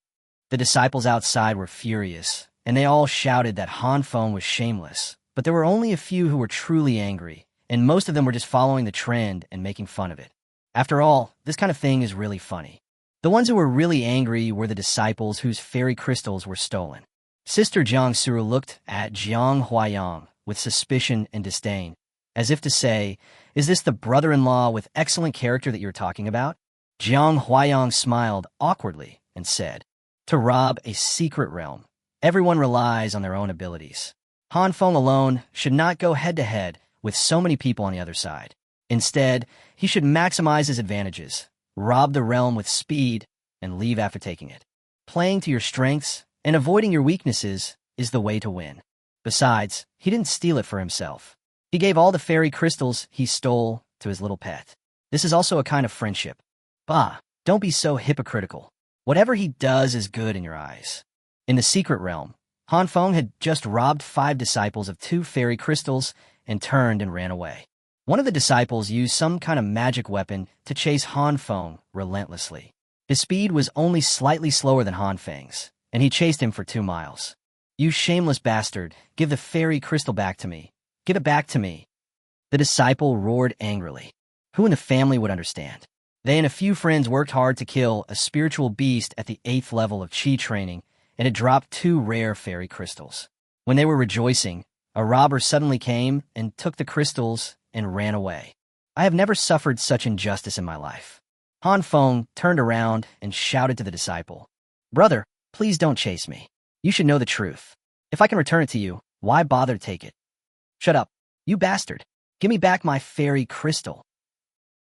The disciples outside were furious, and they all shouted that Han Feng was shameless. But there were only a few who were truly angry, and most of them were just following the trend and making fun of it. After all, this kind of thing is really funny. The ones who were really angry were the disciples whose fairy crystals were stolen. Sister Jang Suru looked at Jiang Huayang with suspicion and disdain, as if to say, is this the brother-in-law with excellent character that you're talking about? Jiang Huayang smiled awkwardly and said, to rob a secret realm, everyone relies on their own abilities. Han Feng alone should not go head-to-head with so many people on the other side. Instead, he should maximize his advantages, rob the realm with speed, and leave after taking it. Playing to your strengths and avoiding your weaknesses is the way to win. Besides, he didn't steal it for himself. He gave all the fairy crystals he stole to his little pet. This is also a kind of friendship. Bah, don't be so hypocritical. Whatever he does is good in your eyes. In the secret realm, Han Feng had just robbed 5 disciples of 2 fairy crystals and turned and ran away. One of the disciples used some kind of magic weapon to chase Han Feng relentlessly. His speed was only slightly slower than Han Feng's, and he chased him for 2 miles. You shameless bastard, give the fairy crystal back to me. Give it back to me. The disciple roared angrily. Who in the family would understand? They and a few friends worked hard to kill a spiritual beast at the 8th level of Qi training, and it dropped 2 rare fairy crystals. When they were rejoicing, a robber suddenly came and took the crystals and ran away. I have never suffered such injustice in my life. Han Feng turned around and shouted to the disciple, brother, please don't chase me. You should know the truth. If I can return it to you, why bother to take it? Shut up, you bastard. Give me back my fairy crystal.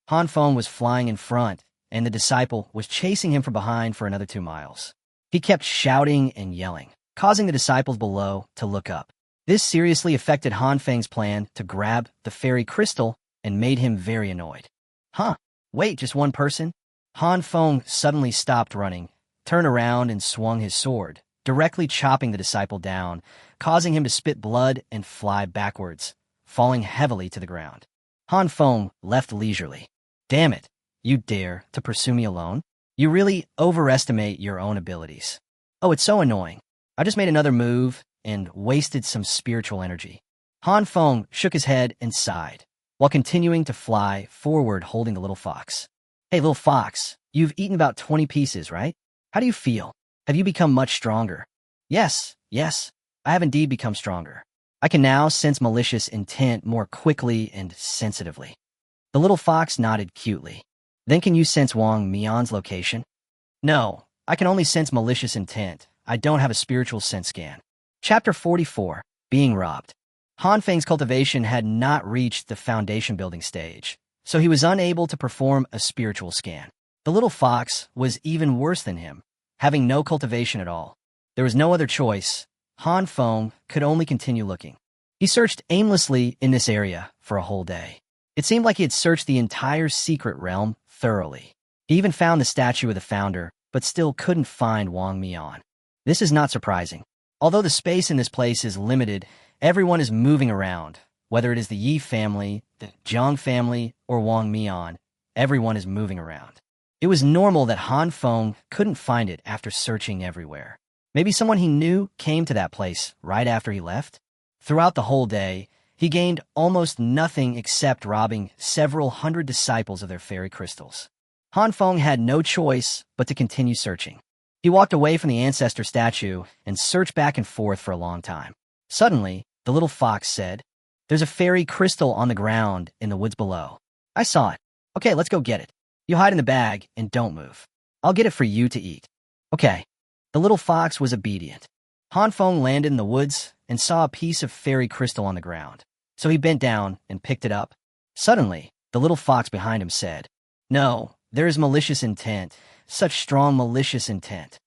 Han Feng was flying in front, and the disciple was chasing him from behind for another 2 miles. He kept shouting and yelling, causing the disciples below to look up. This seriously affected Han Feng's plan to grab the fairy crystal and made him very annoyed. Huh, wait, just one person? Han Feng suddenly stopped running, turned around and swung his sword, directly chopping the disciple down, causing him to spit blood and fly backwards, falling heavily to the ground. Han Feng left leisurely. Damn it, you dare to pursue me alone? You really overestimate your own abilities. Oh, it's so annoying. I just made another move, and wasted some spiritual energy. Han Feng shook his head and sighed, while continuing to fly forward holding the little fox. Hey, little fox, you've eaten about 20 pieces, right? How do you feel? Have you become much stronger? Yes, I have indeed become stronger. I can now sense malicious intent more quickly and sensitively. The little fox nodded cutely. Then can you sense Wong Mean's location? No, I can only sense malicious intent. I don't have a spiritual sense scan. Chapter 44, Being Robbed. Han Feng's cultivation had not reached the foundation building stage, so he was unable to perform a spiritual scan. The little fox was even worse than him, having no cultivation at all. There was no other choice. Han Feng could only continue looking. He searched aimlessly in this area for a whole day. It seemed like he had searched the entire secret realm thoroughly. He even found the statue of the founder, but still couldn't find Wong Mean. This is not surprising. Although the space in this place is limited, everyone is moving around. Whether it is the Yi family, the Zhang family, or Wong Mean, everyone is moving around. It was normal that Han Feng couldn't find it after searching everywhere. Maybe someone he knew came to that place right after he left? Throughout the whole day, he gained almost nothing except robbing several hundred disciples of their fairy crystals. Han Feng had no choice but to continue searching. He walked away from the ancestor statue and searched back and forth for a long time. Suddenly, the little fox said, "There's a fairy crystal on the ground in the woods below. I saw it. Okay, let's go get it. You hide in the bag and don't move. I'll get it for you to eat." Okay. The little fox was obedient. Han Feng landed in the woods and saw a piece of fairy crystal on the ground, so he bent down and picked it up. Suddenly, the little fox behind him said, "No, there is malicious intent, such strong malicious intent."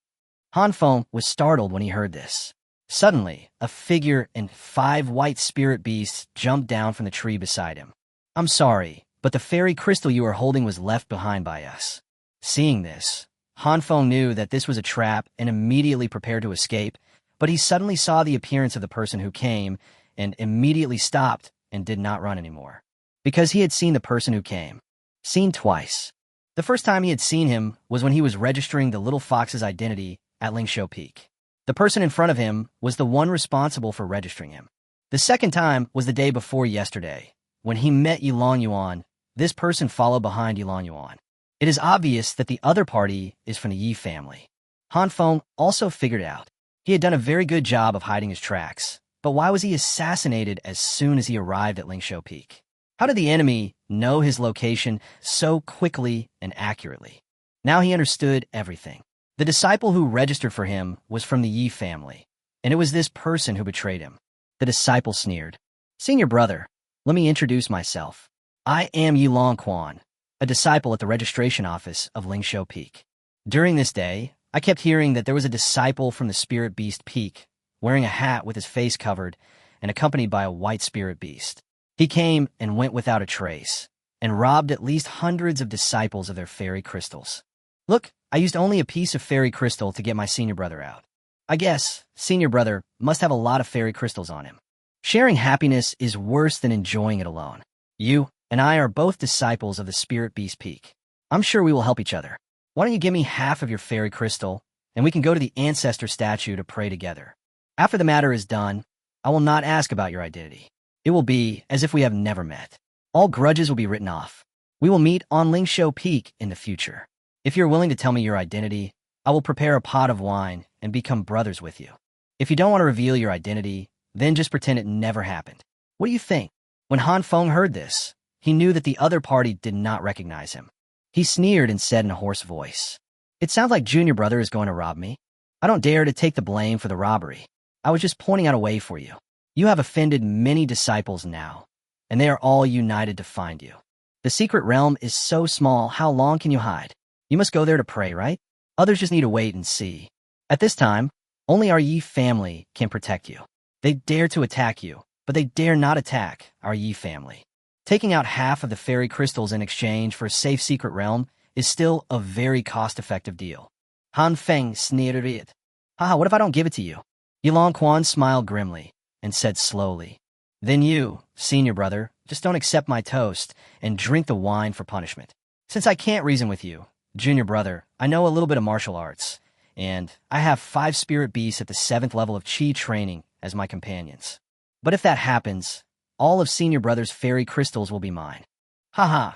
Han Feng was startled when he heard this. Suddenly, a figure and 5 white spirit beasts jumped down from the tree beside him. "I'm sorry, but the fairy crystal you are holding was left behind by us." Seeing this, Han Feng knew that this was a trap and immediately prepared to escape, but he suddenly saw the appearance of the person who came and immediately stopped and did not run anymore. Because he had seen the person who came. Seen twice. The first time he had seen him was when he was registering the little fox's identity at Lingsho Peak. The person in front of him was the one responsible for registering him. The second time was the day before yesterday, when he met Yilong Yuan. This person followed behind Yilong Yuan. It is obvious that the other party is from the Yi family. Han Feng also figured out. He had done a very good job of hiding his tracks, but why was he assassinated as soon as he arrived at Lingsho Peak? How did the enemy know his location so quickly and accurately? Now he understood everything. The disciple who registered for him was from the Yi family, and it was this person who betrayed him. The disciple sneered. "Senior brother, let me introduce myself. I am Yilong Yuan, a disciple at the registration office of Lingsho Peak. During this day, I kept hearing that there was a disciple from the Spirit Beast Peak, wearing a hat with his face covered and accompanied by a white spirit beast. He came and went without a trace, and robbed at least hundreds of disciples of their fairy crystals. Look, I used only a piece of fairy crystal to get my senior brother out. I guess senior brother must have a lot of fairy crystals on him. Sharing happiness is worse than enjoying it alone. You and I are both disciples of the Spirit Beast Peak. I'm sure we will help each other. Why don't you give me half of your fairy crystal, and we can go to the ancestor statue to pray together. After the matter is done, I will not ask about your identity. It will be as if we have never met. All grudges will be written off. We will meet on Lingsho Peak in the future. If you're willing to tell me your identity, I will prepare a pot of wine and become brothers with you. If you don't want to reveal your identity, then just pretend it never happened. What do you think?" When Han Feng heard this, he knew that the other party did not recognize him. He sneered and said in a hoarse voice, "It sounds like junior brother is going to rob me. I don't dare to take the blame for the robbery. I was just pointing out a way for you. You have offended many disciples now, and they are all united to find you. The secret realm is so small, how long can you hide? You must go there to pray, right? Others just need to wait and see. At this time, only our Yi family can protect you. They dare to attack you, but they dare not attack our Yi family. Taking out half of the fairy crystals in exchange for a safe secret realm is still a very cost-effective deal." Han Feng sneered. "Haha, what if I don't give it to you?" Yilong Yuan smiled grimly and said slowly, "Then you, senior brother, just don't accept my toast and drink the wine for punishment. Since I can't reason with you, junior brother, I know a little bit of martial arts, and I have 5 spirit beasts at the 7th level of Qi training as my companions. But if that happens, all of Senior Brother's fairy crystals will be mine. Haha.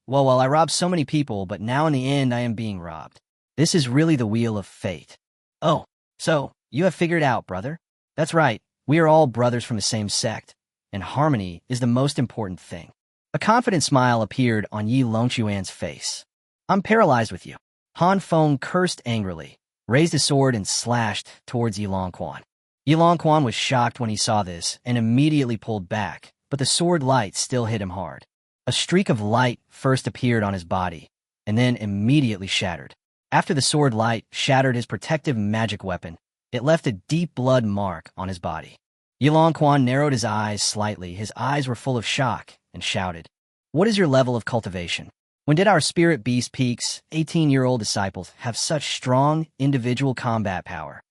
Well, I robbed so many people, but now in the end I am being robbed. This is really the wheel of fate. Oh, so you have figured out, brother? That's right, we are all brothers from the same sect, and harmony is the most important thing. A confident smile appeared on Yilong Yuan's face. I'm paralyzed with you. Han Feng cursed angrily, raised his sword and slashed towards Yilong Yuan. Yilong Yuan was shocked when he saw this and immediately pulled back, but the sword light still hit him hard. A streak of light first appeared on his body, and then immediately shattered. After the sword light shattered his protective magic weapon, it left a deep blood mark on his body. Yilong Yuan narrowed his eyes slightly. His eyes were full of shock and shouted, "What is your level of cultivation? When did our spirit beast peaks, 18-year-old disciples, have such strong individual combat power?"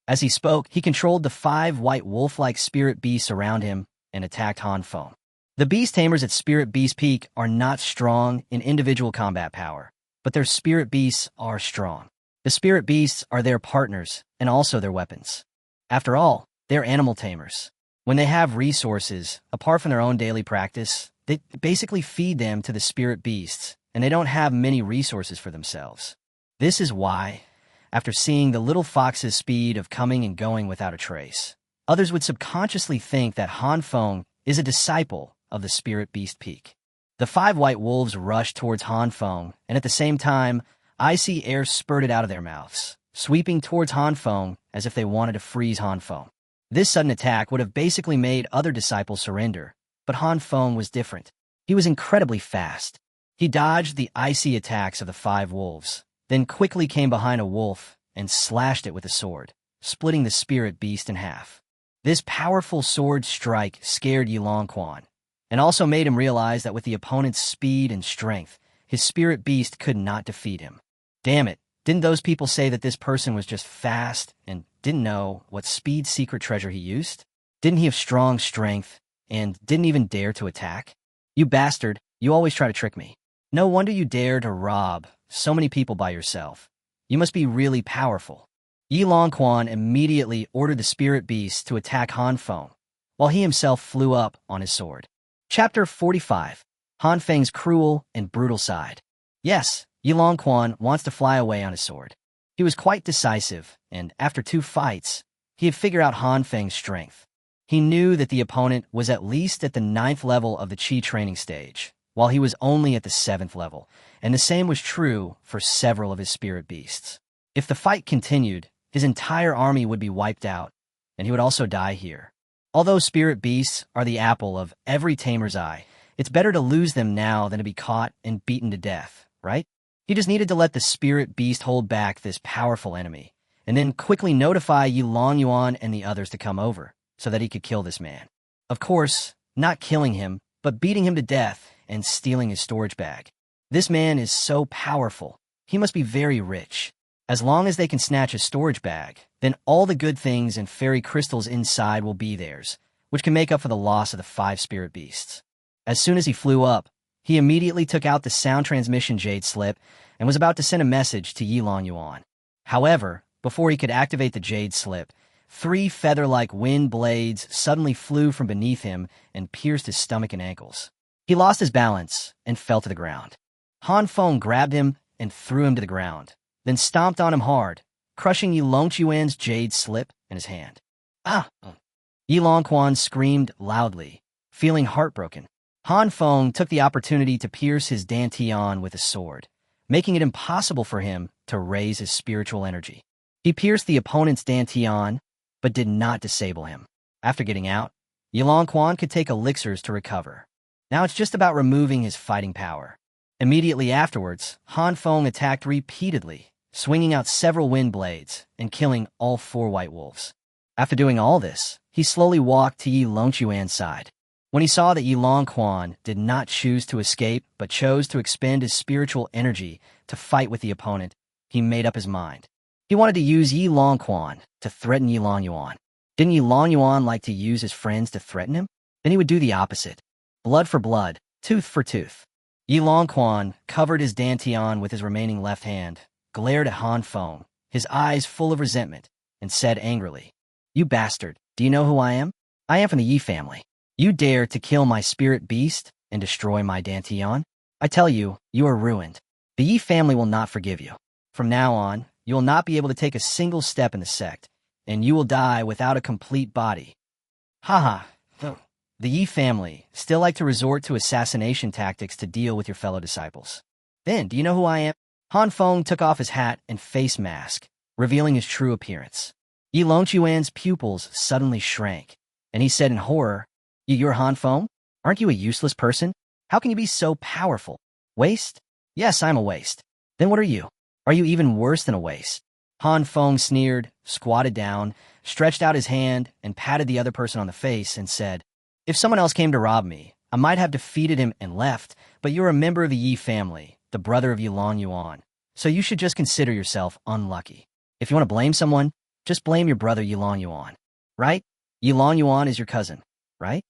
As he spoke, he controlled the 5 white wolf-like spirit beasts around him and attacked Han Feng. The beast tamers at Spirit Beast Peak are not strong in individual combat power, but their spirit beasts are strong. The spirit beasts are their partners and also their weapons. After all, they're animal tamers. When they have resources, apart from their own daily practice, they basically feed them to the spirit beasts, and they don't have many resources for themselves. This is why, after seeing the little fox's speed of coming and going without a trace, others would subconsciously think that Han Feng is a disciple of the Spirit Beast Peak. The 5 white wolves rushed towards Han Feng, and at the same time, icy air spurted out of their mouths, sweeping towards Han Feng as if they wanted to freeze Han Feng. This sudden attack would have basically made other disciples surrender, but Han Feng was different. He was incredibly fast. He dodged the icy attacks of the 5 wolves, then quickly came behind a wolf and slashed it with a sword, splitting the spirit beast in half. This powerful sword strike scared Yilong Yuan, and also made him realize that with the opponent's speed and strength, his spirit beast could not defeat him. Damn it, didn't those people say that this person was just fast and didn't know what speed secret treasure he used? Didn't he have strong strength and didn't even dare to attack? You bastard, you always try to trick me. No wonder you dare to rob so many people by yourself. You must be really powerful. Yilong Yuan immediately ordered the spirit beast to attack Han Feng, while he himself flew up on his sword. Chapter 45. Han Feng's Cruel and Brutal Side. Yes, Yilong Yuan wants to fly away on his sword. He was quite decisive, and after 2 fights, he had figured out Han Feng's strength. He knew that the opponent was at least at the 9th level of the Qi training stage, while he was only at the 7th level, and the same was true for several of his spirit beasts. If the fight continued, his entire army would be wiped out, and he would also die here. Although spirit beasts are the apple of every tamer's eye, it's better to lose them now than to be caught and beaten to death, right? He just needed to let the spirit beast hold back this powerful enemy, and then quickly notify Yilong Yuan and the others to come over, so that he could kill this man. Of course, not killing him, but beating him to death and stealing his storage bag. This man is so powerful. He must be very rich. As long as they can snatch his storage bag, then all the good things and fairy crystals inside will be theirs, which can make up for the loss of the 5 spirit beasts. As soon as he flew up, he immediately took out the sound transmission jade slip and was about to send a message to Yilong Yuan. However, before he could activate the jade slip, 3 feather-like wind blades suddenly flew from beneath him and pierced his stomach and ankles. He lost his balance and fell to the ground. Han Feng grabbed him and threw him to the ground, then stomped on him hard, crushing Yilong Yuan's jade slip in his hand. Ah! Yilong Yuan screamed loudly, feeling heartbroken. Han Feng took the opportunity to pierce his dantian with a sword, making it impossible for him to raise his spiritual energy. He pierced the opponent's dantian, but did not disable him. After getting out, Yilong Yuan could take elixirs to recover. Now it's just about removing his fighting power. Immediately afterwards, Han Feng attacked repeatedly, swinging out several wind blades and killing all 4 white wolves. After doing all this, he slowly walked to Yilong Yuan's side. When he saw that Yilong Yuan did not choose to escape but chose to expend his spiritual energy to fight with the opponent, he made up his mind. He wanted to use Yilong Yuan to threaten Yilong Yuan. Didn't Yilong Yuan like to use his friends to threaten him? Then he would do the opposite. Blood for blood, tooth for tooth. Yilong Yuan covered his dantian with his remaining left hand, glared at Han Feng, his eyes full of resentment, and said angrily, "You bastard, Do you know who I am? I am from the Yi family. You dare to kill my spirit beast and destroy my Dantian? I tell you, you are ruined. The Yi family will not forgive you. From now on, you will not be able to take a single step in the sect, and you will die without a complete body. Haha. The Yi family still like to resort to assassination tactics to deal with your fellow disciples. Then, do you know who I am? Han Feng took off his hat and face mask, revealing his true appearance. Yilong Yuan's pupils suddenly shrank, and he said in horror, You're Han Feng? Aren't you a useless person? How can you be so powerful? Waste? Yes, I'm a waste. Then what are you? Are you even worse than a waste? Han Feng sneered, squatted down, stretched out his hand, and patted the other person on the face and said, If someone else came to rob me, I might have defeated him and left, but you're a member of the Yi family, the brother of Yilong Yuan, so you should just consider yourself unlucky. If you want to blame someone, just blame your brother Yilong Yuan, right? Yilong Yuan is your cousin, right?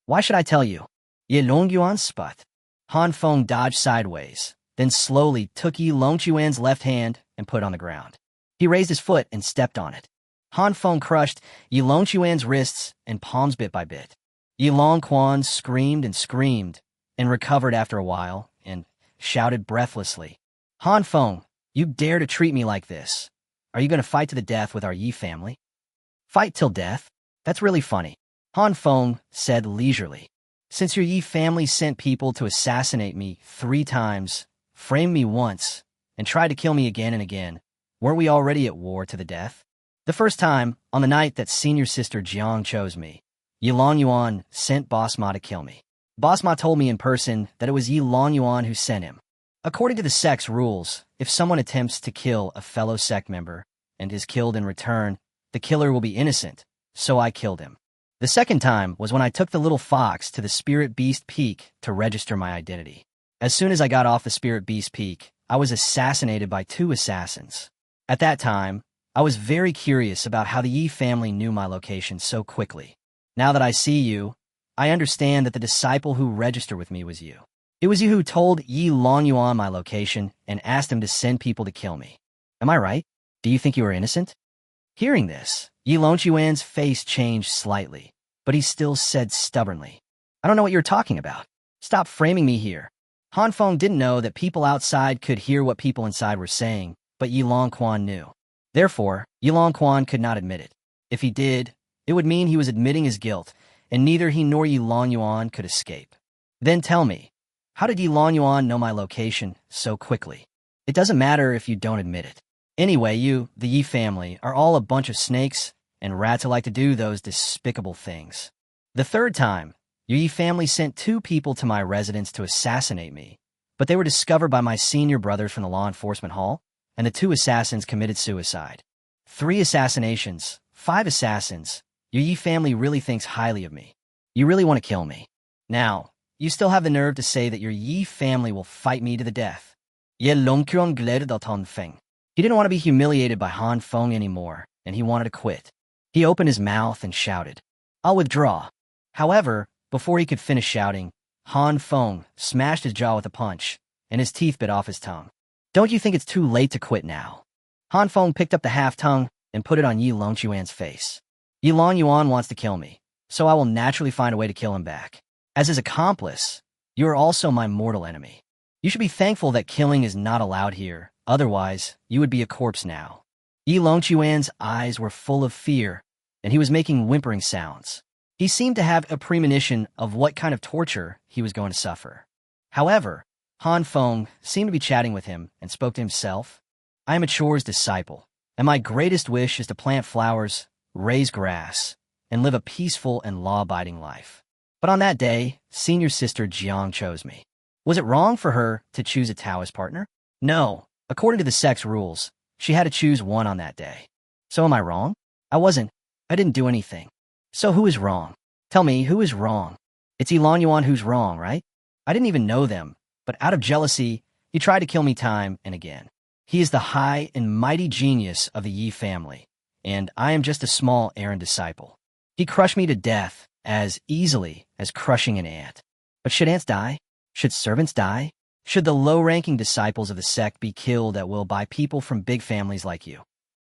Why should I tell you? Yilong Yuan sput. Han Feng dodged sideways, then slowly took Yilong Yuan's left hand and put it on the ground. He raised his foot and stepped on it. Han Feng crushed Yilong Yuan's wrists and palms bit by bit. Yilong Yuan screamed and recovered after a while and shouted breathlessly, Han Feng, you dare to treat me like this. Are you going to fight to the death with our Yi family? Fight till death? That's really funny. Han Feng said leisurely. Since your Yi family sent people to assassinate me 3 times, framed me once, and tried to kill me again and again, weren't we already at war to the death? The first time, on the night that senior sister Jiang chose me, Yilong Yuan sent Boss Ma to kill me. Boss Ma told me in person that it was Yilong Yuan who sent him. According to the sect's rules, if someone attempts to kill a fellow sect member and is killed in return, the killer will be innocent, so I killed him. The second time was when I took the little fox to the Spirit Beast Peak to register my identity. As soon as I got off the Spirit Beast Peak, I was assassinated by 2 assassins. At that time, I was very curious about how the Yi family knew my location so quickly. Now that I see you, I understand that the disciple who registered with me was you. It was you who told Yilong Yuan my location and asked him to send people to kill me. Am I right? Do you think you are innocent? Hearing this, Yilong Yuan's face changed slightly, but he still said stubbornly, I don't know what you're talking about. Stop framing me here. Han Feng didn't know that people outside could hear what people inside were saying, but Yilong Yuan knew. Therefore, Yilong Yuan could not admit it. If he did, it would mean he was admitting his guilt, and neither he nor Yilong Yuan could escape. Then tell me, how did Yilong Yuan know my location so quickly? It doesn't matter if you don't admit it. Anyway, you, the Yi family, are all a bunch of snakes and rats who like to do those despicable things. The third time, your Yi family sent 2 people to my residence to assassinate me, but they were discovered by my senior brothers from the law enforcement hall, and the 2 assassins committed suicide. 3 assassinations, 5 assassins. Your Yi family really thinks highly of me. You really want to kill me. Now, you still have the nerve to say that your Yi family will fight me to the death. Yilong Yuan glared at Han Feng. He didn't want to be humiliated by Han Feng anymore, and he wanted to quit. He opened his mouth and shouted, I'll withdraw. However, before he could finish shouting, Han Feng smashed his jaw with a punch, and his teeth bit off his tongue. Don't you think it's too late to quit now? Han Feng picked up the half-tongue and put it on Yilong Yuan's face. Yilong Yuan wants to kill me, so I will naturally find a way to kill him back. As his accomplice, you are also my mortal enemy. You should be thankful that killing is not allowed here, otherwise you would be a corpse now. Yilong Yuan's eyes were full of fear, and he was making whimpering sounds. He seemed to have a premonition of what kind of torture he was going to suffer. However, Han Feng seemed to be chatting with him and spoke to himself. I am a chore's disciple, and my greatest wish is to plant flowers, raise grass, and live a peaceful and law-abiding life. But on that day, senior sister Jiang chose me. Was it wrong for her to choose a Taoist partner? No. According to the sect's rules, she had to choose one on that day. So am I wrong? I wasn't. I didn't do anything. So who is wrong? Tell me, who is wrong? It's Yilong Yuan who's wrong, right? I didn't even know them, but out of jealousy, he tried to kill me time and again. He is the high and mighty genius of the Yi family, and I am just a small errand disciple. He crushed me to death as easily as crushing an ant. But should ants die? Should servants die? Should the low-ranking disciples of the sect be killed at will by people from big families like you?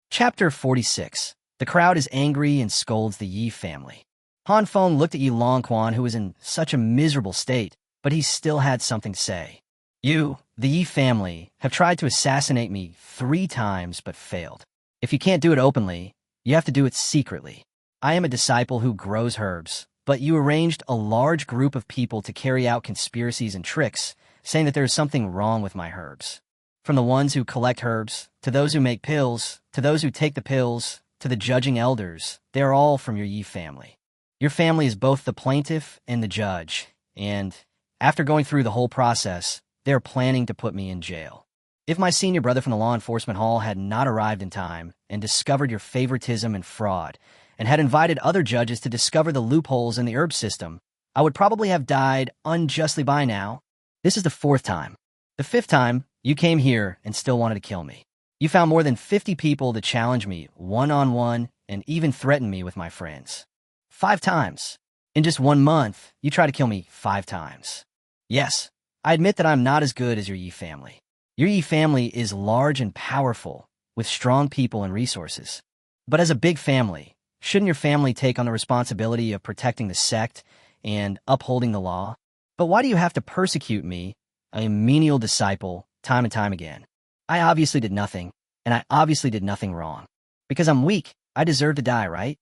Chapter 46. The crowd is angry and scolds the Yi family. Han Feng looked at Yilong Yuan, who was in such a miserable state, but he still had something to say. You, the Yi family, have tried to assassinate me 3 times but failed. If you can't do it openly, you have to do it secretly. I am a disciple who grows herbs, but you arranged a large group of people to carry out conspiracies and tricks, saying that there is something wrong with my herbs. From the ones who collect herbs, to those who make pills, to those who take the pills, to the judging elders, they are all from your Yi family. Your family is both the plaintiff and the judge, and after going through the whole process, they are planning to put me in jail. If my senior brother from the law enforcement hall had not arrived in time and discovered your favoritism and fraud, and had invited other judges to discover the loopholes in the herb system, I would probably have died unjustly by now. This is the 4th time. The 5th time, you came here and still wanted to kill me. You found more than 50 people to challenge me one-on-one and even threaten me with my friends. 5 times. In just 1 month, you tried to kill me 5 times. Yes, I admit that I'm not as good as your Yi family. Your Yi family is large and powerful, with strong people and resources. But as a big family, shouldn't your family take on the responsibility of protecting the sect and upholding the law? But why do you have to persecute me, a menial disciple, time and time again? I obviously did nothing, and I obviously did nothing wrong. Because I'm weak, I deserve to die, right?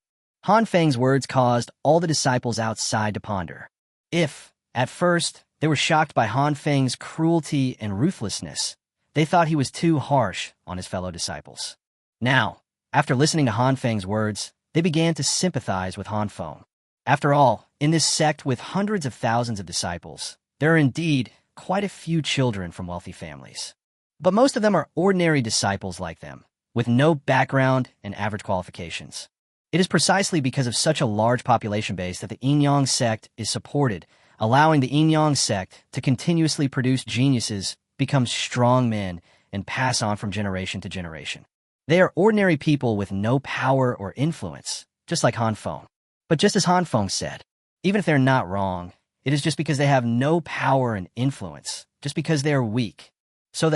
Han Feng's words caused all the disciples outside to ponder. If, at first, they were shocked by Han Feng's cruelty and ruthlessness, they thought he was too harsh on his fellow disciples. Now, after listening to Han Feng's words, they began to sympathize with Han Feng. After all, in this sect with hundreds of thousands of disciples, there are indeed quite a few children from wealthy families. But most of them are ordinary disciples like them, with no background and average qualifications. It is precisely because of such a large population base that the Yin-Yang sect is supported, allowing the Yin-Yang sect to continuously produce geniuses, become strong men, and pass on from generation to generation. They are ordinary people with no power or influence, just like Han Feng. But just as Han Feng said, even if they're not wrong, it is just because they have no power and influence, just because they are weak. So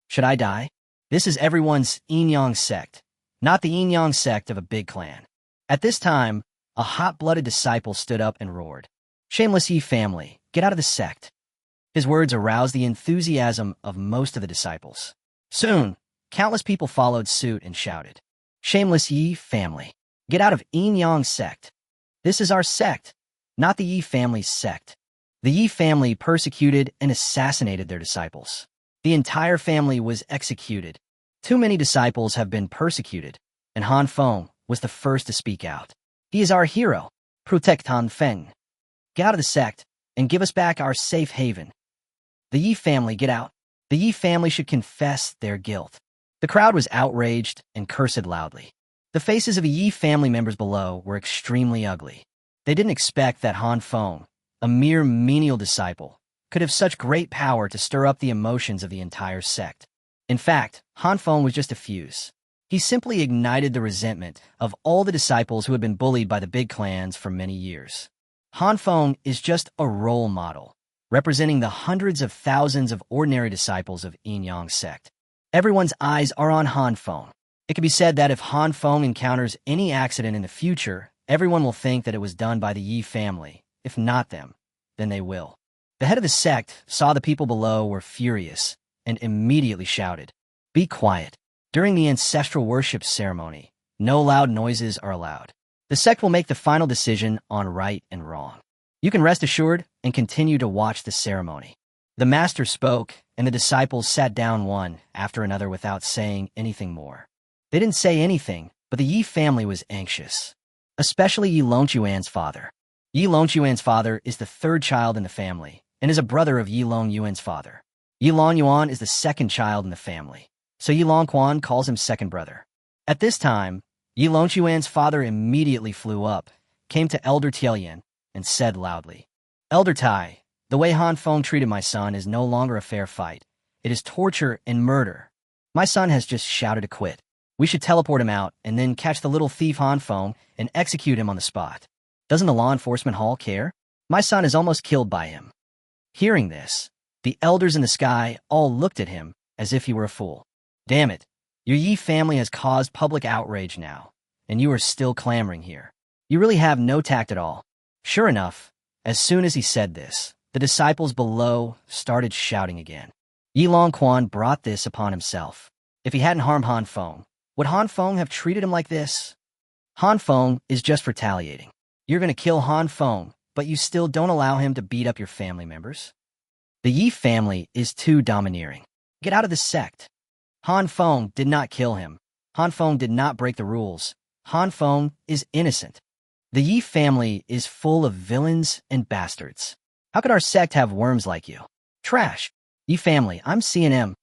should I die? This is everyone's Yin-Yang sect, not the Yin-Yang sect of a big clan. At this time, a hot-blooded disciple stood up and roared, "Shameless Yi family, get out of the sect." His words aroused the enthusiasm of most of the disciples. Soon, countless people followed suit and shouted, "Shameless Yi family, get out of Yin-Yang sect. This is our sect, not the Yi family's sect." The Yi family persecuted and assassinated their disciples. The entire family was executed. Too many disciples have been persecuted, and Han Feng was the first to speak out. He is our hero. Protect Han Feng. Get out of the sect and give us back our safe haven. The Yi family, get out. The Yi family should confess their guilt. The crowd was outraged and cursed loudly. The faces of the Yi family members below were extremely ugly. They didn't expect that Han Feng, a mere menial disciple, could have such great power to stir up the emotions of the entire sect. In fact, Han Feng was just a fuse. He simply ignited the resentment of all the disciples who had been bullied by the big clans for many years. Han Feng is just a role model, representing the hundreds of thousands of ordinary disciples of Yin-Yang sect. Everyone's eyes are on Han Feng. It can be said that if Han Feng encounters any accident in the future, everyone will think that it was done by the Yi family. If not them, then they will. The head of the sect saw the people below were furious and immediately shouted, "Be quiet. During the ancestral worship ceremony, no loud noises are allowed. The sect will make the final decision on right and wrong. You can rest assured and continue to watch the ceremony." The master spoke, and the disciples sat down one after another without saying anything more. They didn't say anything, but the Yi family was anxious, especially Yilong Yuan's father. Yilong Yuan's father is the 3rd child in the family and is a brother of Yilong Yuan's father. Yilong Yuan is the 2nd child in the family, so Yilong Yuan calls him second brother. At this time, Yilong Yuan's father immediately flew up, came to Elder Tianyan, and said loudly, "Elder Tai, the way Han Feng treated my son is no longer a fair fight. It is torture and murder. My son has just shouted to quit. We should teleport him out and then catch the little thief Han Feng and execute him on the spot. Doesn't the law enforcement hall care? My son is almost killed by him." Hearing this, the elders in the sky all looked at him as if he were a fool. "Damn it, your Yi family has caused public outrage now, and you are still clamoring here. You really have no tact at all." Sure enough, as soon as he said this, the disciples below started shouting again. Yilong Yuan brought this upon himself. If he hadn't harmed Han Feng, would Han Feng have treated him like this? Han Feng is just retaliating. You're going to kill Han Feng, but you still don't allow him to beat up your family members? The Yi family is too domineering. Get out of the sect. Han Feng did not kill him. Han Feng did not break the rules. Han Feng is innocent. The Yi family is full of villains and bastards. How could our sect have worms like you? Trash. Yi family, I'm C&M.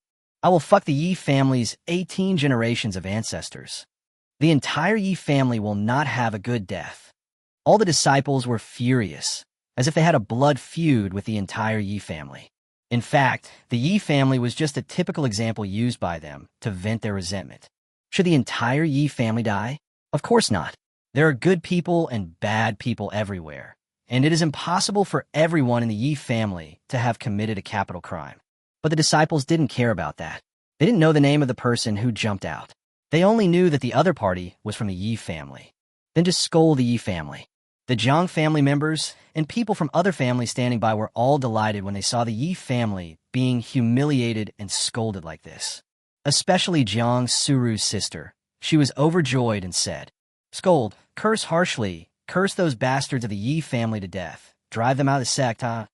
I will fuck the Yi family's 18 generations of ancestors. The entire Yi family will not have a good death. All the disciples were furious, as if they had a blood feud with the entire Yi family. In fact, the Yi family was just a typical example used by them to vent their resentment. Should the entire Yi family die? Of course not. There are good people and bad people everywhere, and it is impossible for everyone in the Yi family to have committed a capital crime. But the disciples didn't care about that. They didn't know the name of the person who jumped out. They only knew that the other party was from the Yi family. Then just scold the Yi family. The Zhang family members and people from other families standing by were all delighted when they saw the Yi family being humiliated and scolded like this. Especially Jang Suru's sister. She was overjoyed and said, "Scold, curse harshly, curse those bastards of the Yi family to death. Drive them out of the sect, huh?"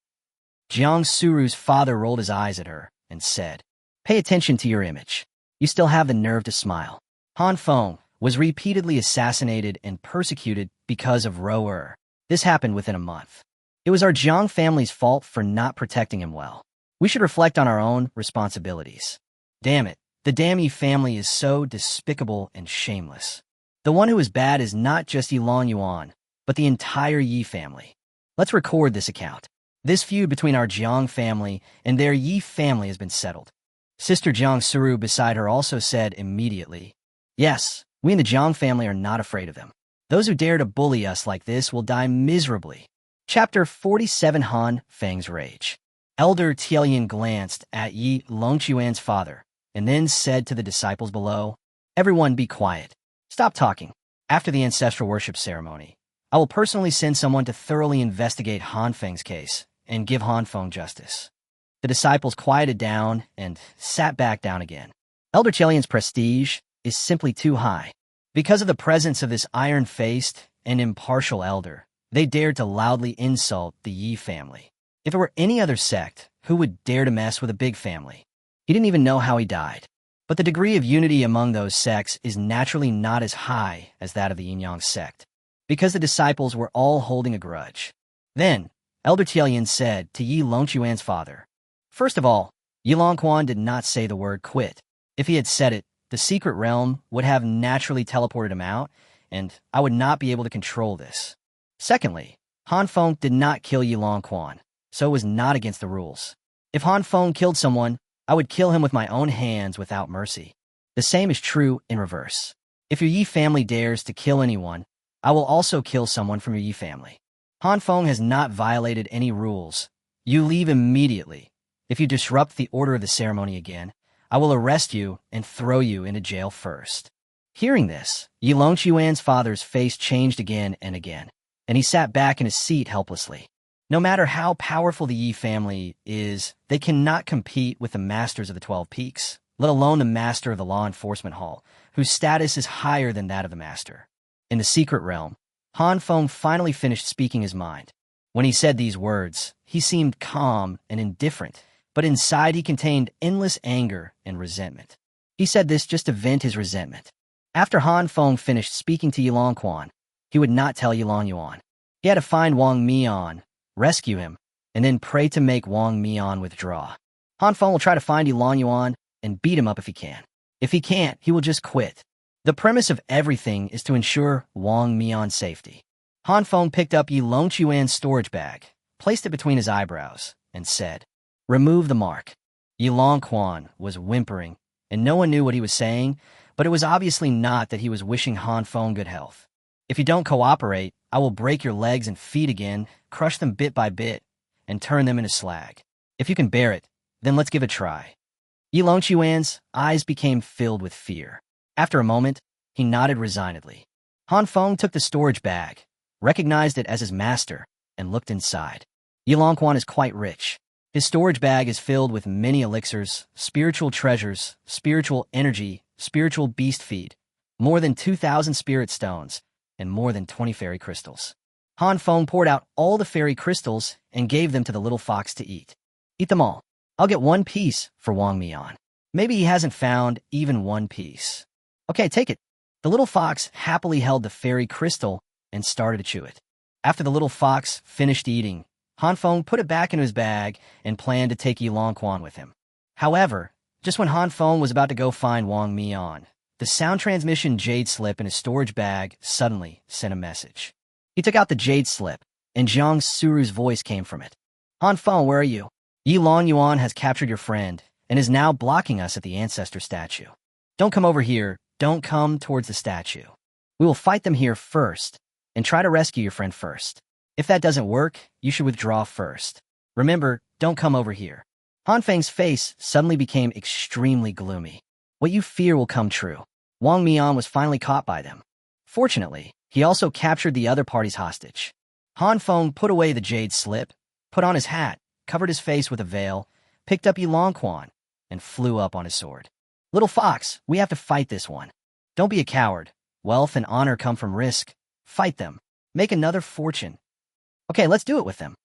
Jang Suru's father rolled his eyes at her and said, "Pay attention to your image. You still have the nerve to smile." Han Feng was repeatedly assassinated and persecuted because of Ro-er. This happened within a month. It was our Zhang family's fault for not protecting him well. We should reflect on our own responsibilities. Damn it, the damn Yi family is so despicable and shameless. The one who is bad is not just Yilong Yuan, but the entire Yi family. Let's record this account. This feud between our Jiang family and their Yi family has been settled. Sister Jang Suru beside her also said immediately, "Yes, we in the Jiang family are not afraid of them. Those who dare to bully us like this will die miserably." Chapter 47 Han Feng's Rage. Elder Tianyin glanced at Yilong Yuan's father and then said to the disciples below, "Everyone be quiet. Stop talking. After the ancestral worship ceremony, I will personally send someone to thoroughly investigate Han Feng's case and give Han Feng justice." The disciples quieted down and sat back down again. Elder Tianyin's prestige is simply too high. Because of the presence of this iron-faced and impartial elder, they dared to loudly insult the Yi family. If it were any other sect, who would dare to mess with a big family? He didn't even know how he died. But the degree of unity among those sects is naturally not as high as that of the Yin-Yang sect, because the disciples were all holding a grudge. Then, Elder Tianyin said to Yilong Yuan's father, "First of all, Yilong Yuan did not say the word quit. If he had said it, the secret realm would have naturally teleported him out, and I would not be able to control this. Secondly, Han Feng did not kill Yilong Yuan, so it was not against the rules. If Han Feng killed someone, I would kill him with my own hands without mercy. The same is true in reverse. If your Yi family dares to kill anyone, I will also kill someone from your Yi family. Han Feng has not violated any rules. You leave immediately. If you disrupt the order of the ceremony again, I will arrest you and throw you into jail first." Hearing this, Yilong Yuan's father's face changed again and again, and he sat back in his seat helplessly. No matter how powerful the Yi family is, they cannot compete with the masters of the 12 Peaks, let alone the master of the Law Enforcement Hall, whose status is higher than that of the master. In the secret realm, Han Feng finally finished speaking his mind. When he said these words, he seemed calm and indifferent, but inside he contained endless anger and resentment. He said this just to vent his resentment. After Han Feng finished speaking to Yilong Yuan, he would not tell Yilong Yuan. He had to find Wong Mean, rescue him, and then pray to make Wong Mean withdraw. Han Feng will try to find Yilong Yuan and beat him up if he can. If he can't, he will just quit. The premise of everything is to ensure Wong Mean's safety. Han Feng picked up Yilong Yuan's storage bag, placed it between his eyebrows, and said, "Remove the mark." Yilong Yuan was whimpering, and no one knew what he was saying, but it was obviously not that he was wishing Han Feng good health. "If you don't cooperate, I will break your legs and feet again, crush them bit by bit, and turn them into slag. If you can bear it, then let's give it a try." Yilong Yuan's eyes became filled with fear. After a moment, he nodded resignedly. Han Feng took the storage bag, recognized it as his master, and looked inside. Yilong Yuan is quite rich. His storage bag is filled with many elixirs, spiritual treasures, spiritual energy, spiritual beast feed, more than 2,000 spirit stones, and more than 20 fairy crystals. Han Feng poured out all the fairy crystals and gave them to the little fox to eat. Eat them all. I'll get one piece for Wong Mean. Maybe he hasn't found even one piece. Okay, take it. The little fox happily held the fairy crystal and started to chew it. After the little fox finished eating, Han Feng put it back into his bag and planned to take Yilong Yuan with him. However, just when Han Feng was about to go find Wong Mean, the sound transmission jade slip in his storage bag suddenly sent a message. He took out the jade slip, and Jang Suru's voice came from it. Han Feng, where are you? Yilong Yuan has captured your friend and is now blocking us at the ancestor statue. Don't come over here. Don't come towards the statue. We will fight them here first and try to rescue your friend first. If that doesn't work, you should withdraw first. Remember, don't come over here. Han Feng's face suddenly became extremely gloomy. What you fear will come true. Wong Mean was finally caught by them. Fortunately, he also captured the other party's hostage. Han Feng put away the jade slip, put on his hat, covered his face with a veil, picked up Yilong Yuan, and flew up on his sword. Little fox, we have to fight this one. Don't be a coward. Wealth and honor come from risk. Fight them. Make another fortune. Okay, let's do it with them.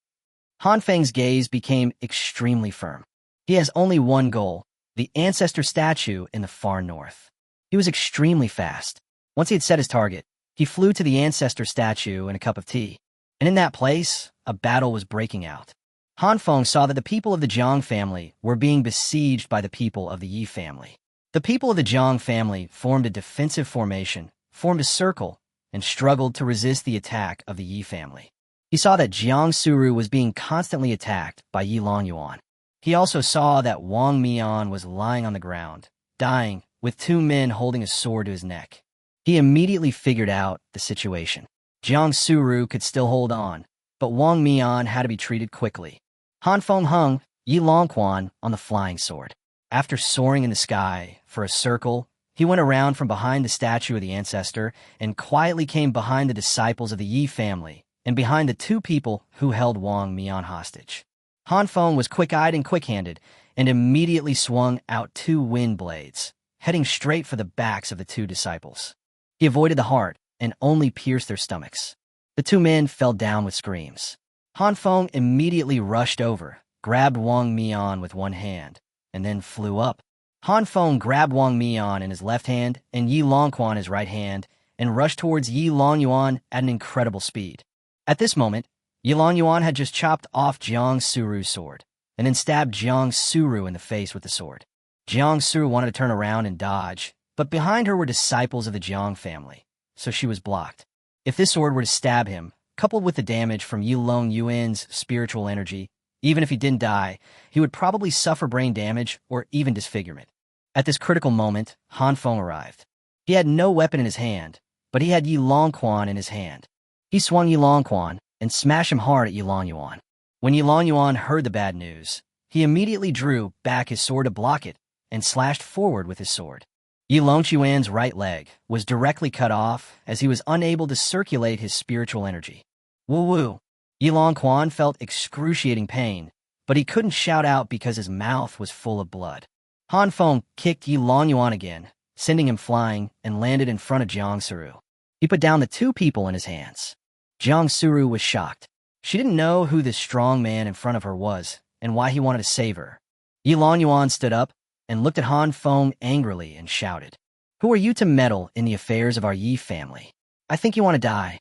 Han Feng's gaze became extremely firm. He has only one goal, the ancestor statue in the far north. He was extremely fast. Once he had set his target, he flew to the ancestor statue and a cup of tea. And in that place, a battle was breaking out. Han Feng saw that the people of the Zhang family were being besieged by the people of the Yi family. The people of the Zhang family formed a defensive formation, formed a circle, and struggled to resist the attack of the Yi family. He saw that Jang Suru was being constantly attacked by Yilong Yuan. He also saw that Wong Mean was lying on the ground, dying, with two men holding a sword to his neck. He immediately figured out the situation. Jang Suru could still hold on, but Wong Mean had to be treated quickly. Han Feng hung Yilong Yuan on the flying sword. After soaring in the sky for a circle, he went around from behind the statue of the ancestor and quietly came behind the disciples of the Yi family and behind the two people who held Wong Mean hostage. Han Feng was quick-eyed and quick-handed and immediately swung out two wind blades, heading straight for the backs of the two disciples. He avoided the heart and only pierced their stomachs. The two men fell down with screams. Han Feng immediately rushed over, grabbed Wong Mean with one hand, and then flew up. Han Feng grabbed Wong Mean in his left hand and Yilong Yuan in his right hand and rushed towards Yilong Yuan at an incredible speed. At this moment, Yilong Yuan had just chopped off Jang Suru's sword and then stabbed Jang Suru in the face with the sword. Jang Suru wanted to turn around and dodge, but behind her were disciples of the Zhang family, so she was blocked. If this sword were to stab him, coupled with the damage from Yilong Yuan's spiritual energy, even if he didn't die, he would probably suffer brain damage or even disfigurement. At this critical moment, Han Feng arrived. He had no weapon in his hand, but he had Yilong Yuan in his hand. He swung Yilong Yuan and smashed him hard at Yilong Yuan. When Yilong Yuan heard the bad news, he immediately drew back his sword to block it and slashed forward with his sword. Yilong Yuan's right leg was directly cut off as he was unable to circulate his spiritual energy. Woo-woo! Yilong Yuan felt excruciating pain, but he couldn't shout out because his mouth was full of blood. Han Feng kicked Yilong Yuan again, sending him flying, and landed in front of Jang Suru. He put down the two people in his hands. Jang Suru was shocked. She didn't know who this strong man in front of her was and why he wanted to save her. Yilong Yuan stood up and looked at Han Feng angrily and shouted, "Who are you to meddle in the affairs of our Yi family? I think you want to die."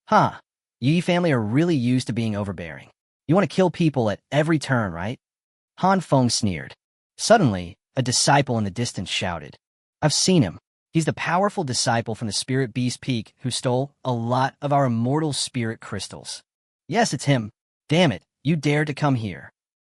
Huh, Yi family are really used to being overbearing. You want to kill people at every turn, right? Han Feng sneered. Suddenly, a disciple in the distance shouted, "I've seen him. He's the powerful disciple from the Spirit Beast Peak who stole a lot of our immortal spirit crystals. Yes, it's him. Damn it, you dared to come here."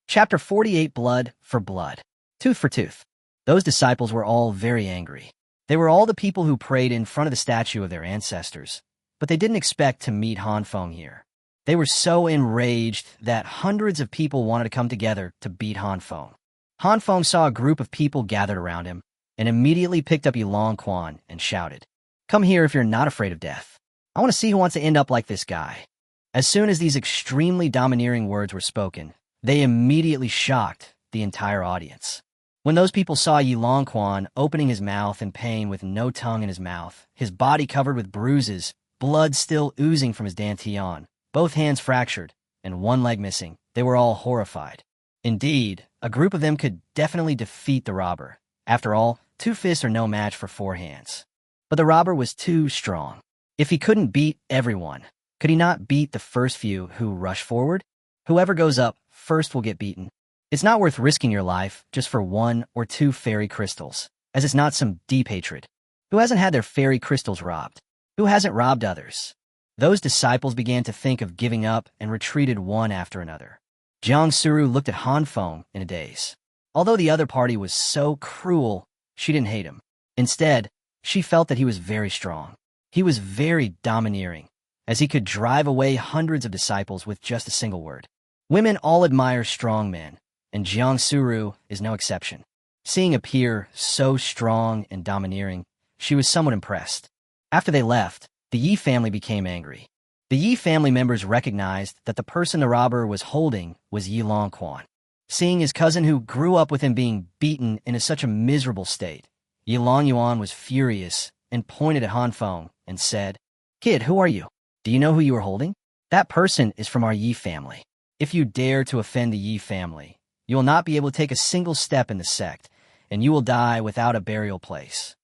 Chapter 48, Blood for Blood. Tooth for tooth. Those disciples were all very angry. They were all the people who prayed in front of the statue of their ancestors, but they didn't expect to meet Han Feng here. They were so enraged that hundreds of people wanted to come together to beat Han Feng. Han Feng saw a group of people gathered around him and immediately picked up Yilong Yuan and shouted, Come here if you're not afraid of death. I want to see who wants to end up like this guy." As soon as these extremely domineering words were spoken, they immediately shocked the entire audience. When those people saw Yilong Yuan opening his mouth in pain with no tongue in his mouth, his body covered with bruises, blood still oozing from his dantian, both hands fractured, and one leg missing, they were all horrified. Indeed, a group of them could definitely defeat the robber. After all, 2 fists are no match for 4 hands. But the robber was too strong. If he couldn't beat everyone, could he not beat the first few who rush forward? Whoever goes up first will get beaten. It's not worth risking your life just for 1 or 2 fairy crystals, as it's not some deep hatred. Who hasn't had their fairy crystals robbed? Who hasn't robbed others? Those disciples began to think of giving up and retreated one after another. Jang Suru looked at Han Feng in a daze. Although the other party was so cruel, she didn't hate him. Instead, she felt that he was very strong. He was very domineering, as he could drive away hundreds of disciples with just a single word. Women all admire strong men, and Jang Suru is no exception. Seeing a peer so strong and domineering, she was somewhat impressed. After they left, the Yi family became angry. The Yi family members recognized that the person the robber was holding was Yilong Yuan. Seeing his cousin who grew up with him being beaten in such a miserable state, Yilong Yuan was furious and pointed at Han Feng and said, "Kid, who are you? Do you know who you are holding? That person is from our Yi family. If you dare to offend the Yi family, you will not be able to take a single step in the sect, and you will die without a burial place."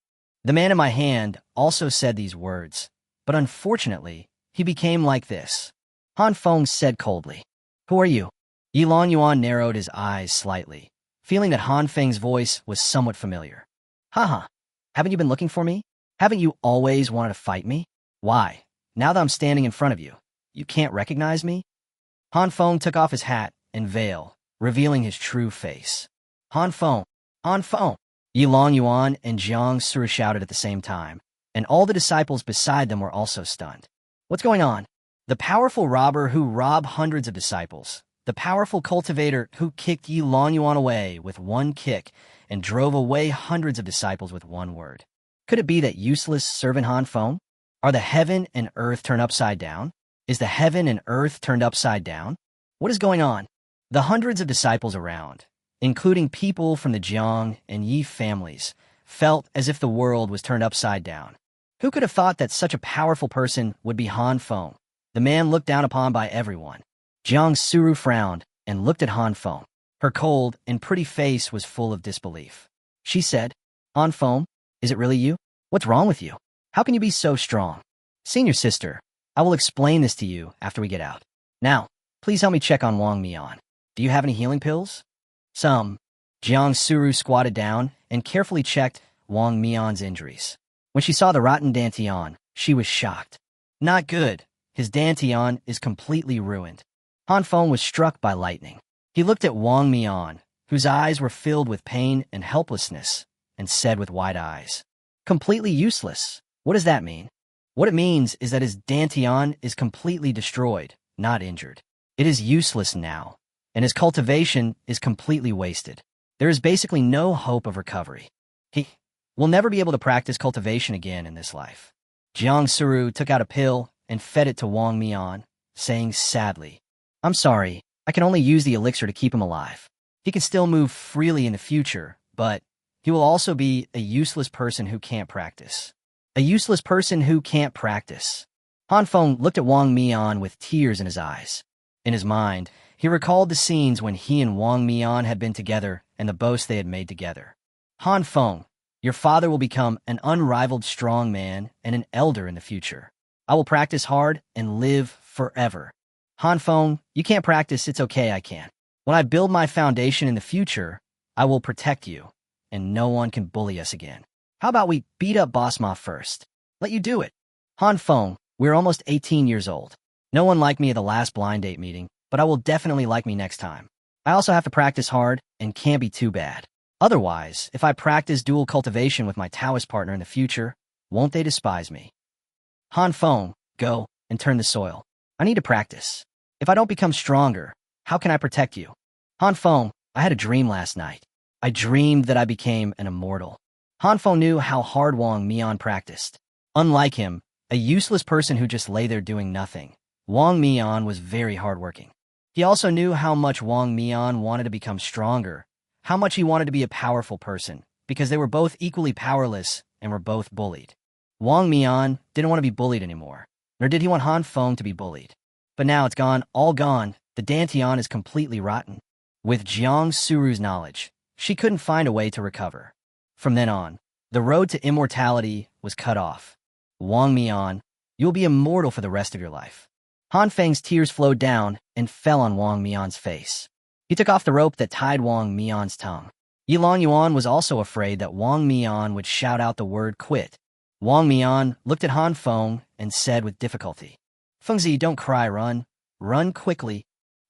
The man in my hand also said these words, but unfortunately, he became like this. Han Feng said coldly, "Who are you?" Yilong Yuan narrowed his eyes slightly, feeling that Han Feng's voice was somewhat familiar. Haha, haven't you been looking for me? Haven't you always wanted to fight me? Why, now that I'm standing in front of you, you can't recognize me? Han Feng took off his hat and veil, revealing his true face. Han Feng! Han Feng! Yilong Yuan and Jang Suru shouted at the same time, and all the disciples beside them were also stunned. What's going on? The powerful robber who robbed hundreds of disciples, the powerful cultivator who kicked Yilong Yuan away with one kick and drove away hundreds of disciples with one word. Could it be that useless servant Han Feng? Are the heaven and earth turned upside down? Is the heaven and earth turned upside down? What is going on? The hundreds of disciples around, including people from the Jiang and Yi families, felt as if the world was turned upside down. Who could have thought that such a powerful person would be Han Feng, the man looked down upon by everyone? Jang Suru frowned and looked at Han Feng. Her cold and pretty face was full of disbelief. She said, "Han Feng, is it really you? What's wrong with you? How can you be so strong? Senior sister, I will explain this to you after we get out. Now, please help me check on Wong Mean. Do you have any healing pills?" Some. Jang Suru squatted down and carefully checked Wong Mean's injuries. When she saw the rotten dantian, she was shocked. Not good. His dantian is completely ruined. Han Feng was struck by lightning. He looked at Wong Mean, whose eyes were filled with pain and helplessness, and said with wide eyes, "Completely useless. What does that mean?" What it means is that his dantian is completely destroyed, not injured. It is useless now, and his cultivation is completely wasted. There is basically no hope of recovery. He will never be able to practice cultivation again in this life. Jang Suru took out a pill and fed it to Wong Mean, saying sadly, "I'm sorry, I can only use the elixir to keep him alive. He can still move freely in the future, but he will also be a useless person who can't practice." A useless person who can't practice. Han Feng looked at Wong Mean with tears in his eyes. In his mind, he recalled the scenes when he and Wong Mean had been together and the boasts they had made together. Han Feng, your father will become an unrivaled strong man and an elder in the future. I will practice hard and live forever. Han Feng, you can't practice, it's okay, I can. When I build my foundation in the future, I will protect you, and no one can bully us again. How about we beat up Boss Ma first? Let you do it. Han Feng, we're almost 18 years old. No one liked me at the last blind date meeting, but I will definitely like me next time. I also have to practice hard and can't be too bad. Otherwise, if I practice dual cultivation with my Taoist partner in the future, won't they despise me? Han Feng, go and turn the soil. I need to practice. If I don't become stronger, how can I protect you? Han Feng, I had a dream last night. I dreamed that I became an immortal. Han Feng knew how hard Wong Mean practiced. Unlike him, a useless person who just lay there doing nothing, Wong Mean was very hardworking. He also knew how much Wong Mean wanted to become stronger, how much he wanted to be a powerful person, because they were both equally powerless and were both bullied. Wong Mean didn't want to be bullied anymore, nor did he want Han Feng to be bullied. But now it's gone, all gone. The Dantian is completely rotten. With Jang Suru's knowledge, she couldn't find a way to recover. From then on, the road to immortality was cut off. Wong Mean, you'll be immortal for the rest of your life. Han Feng's tears flowed down and fell on Wong Mean's face. He took off the rope that tied Wong Mean's tongue. Yilong Yuan was also afraid that Wong Mean would shout out the word quit. Wong Mean looked at Han Feng and said with difficulty, "Fengzi, don't cry, run. Run quickly."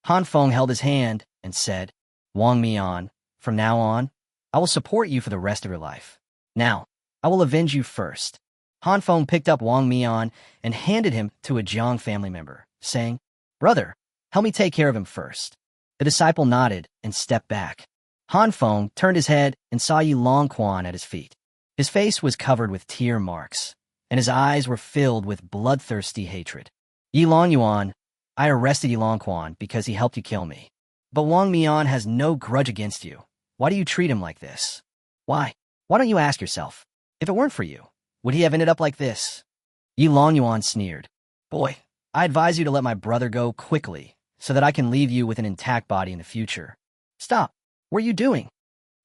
Han Feng held his hand and said, "Wong Mean, from now on, I will support you for the rest of your life. Now, I will avenge you first." Han Feng picked up Wong Mean and handed him to a Jiang family member, saying, "Brother, help me take care of him first." The disciple nodded and stepped back. Han Feng turned his head and saw Yilong Yuan at his feet. His face was covered with tear marks, and his eyes were filled with bloodthirsty hatred. "Yilong Yuan, I arrested Yilong Yuan because he helped you kill me. But Wong Mean has no grudge against you. Why do you treat him like this? Why? Why don't you ask yourself, if it weren't for you, would he have ended up like this?" Yilong Yuan sneered. "Boy, I advise you to let my brother go quickly so that I can leave you with an intact body in the future. Stop. What are you doing?"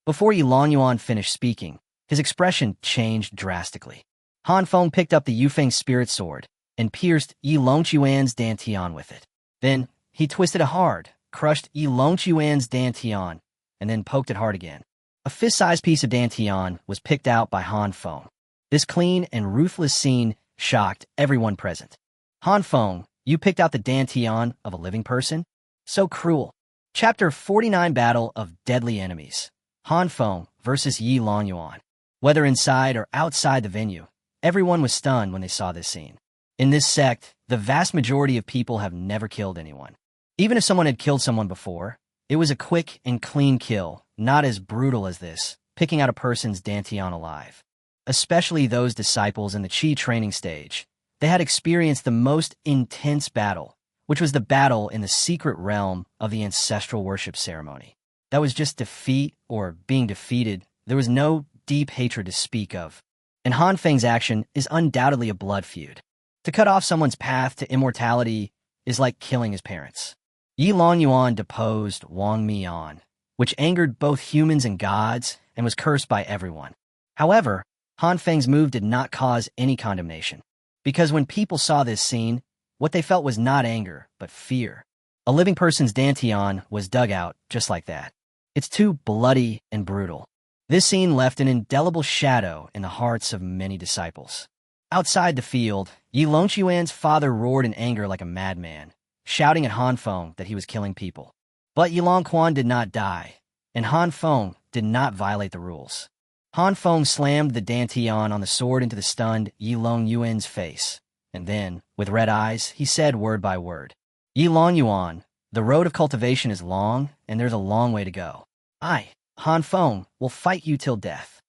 Before Yilong Yuan finished speaking, his expression changed drastically. Han Feng picked up the Yufeng spirit sword and pierced Yilong Yuan's dantian with it. Then he twisted it hard, crushed Yilong Yuan's dantian, and then poked it hard again. A fist-sized piece of dantian was picked out by Han Feng. This clean and ruthless scene shocked everyone present. "Han Feng, you picked out the dantian of a living person? So cruel." Chapter 49, Battle of Deadly Enemies. Han Feng versus Yilong Yuan. Whether inside or outside the venue, everyone was stunned when they saw this scene. In this sect, the vast majority of people have never killed anyone. Even if someone had killed someone before, it was a quick and clean kill, not as brutal as this, picking out a person's dantian alive. Especially those disciples in the Qi training stage. They had experienced the most intense battle, which was the battle in the secret realm of the ancestral worship ceremony. That was just defeat or being defeated. There was no deep hatred to speak of. And Han Feng's action is undoubtedly a blood feud. To cut off someone's path to immortality is like killing his parents. Yilong Yuan deposed Wong Mean, which angered both humans and gods and was cursed by everyone. However, Han Feng's move did not cause any condemnation, because when people saw this scene, what they felt was not anger, but fear. A living person's dantian was dug out just like that. It's too bloody and brutal. This scene left an indelible shadow in the hearts of many disciples. Outside the field, Yilong Yuan's father roared in anger like a madman, shouting at Han Feng that he was killing people. But Yilong Yuan did not die, and Han Feng did not violate the rules. Han Feng slammed the dantian on the sword into the stunned Yilong Yuan's face, and then, with red eyes, he said word by word, "Yilong Yuan, the road of cultivation is long, and there's a long way to go. I, Han Feng, will fight you till death."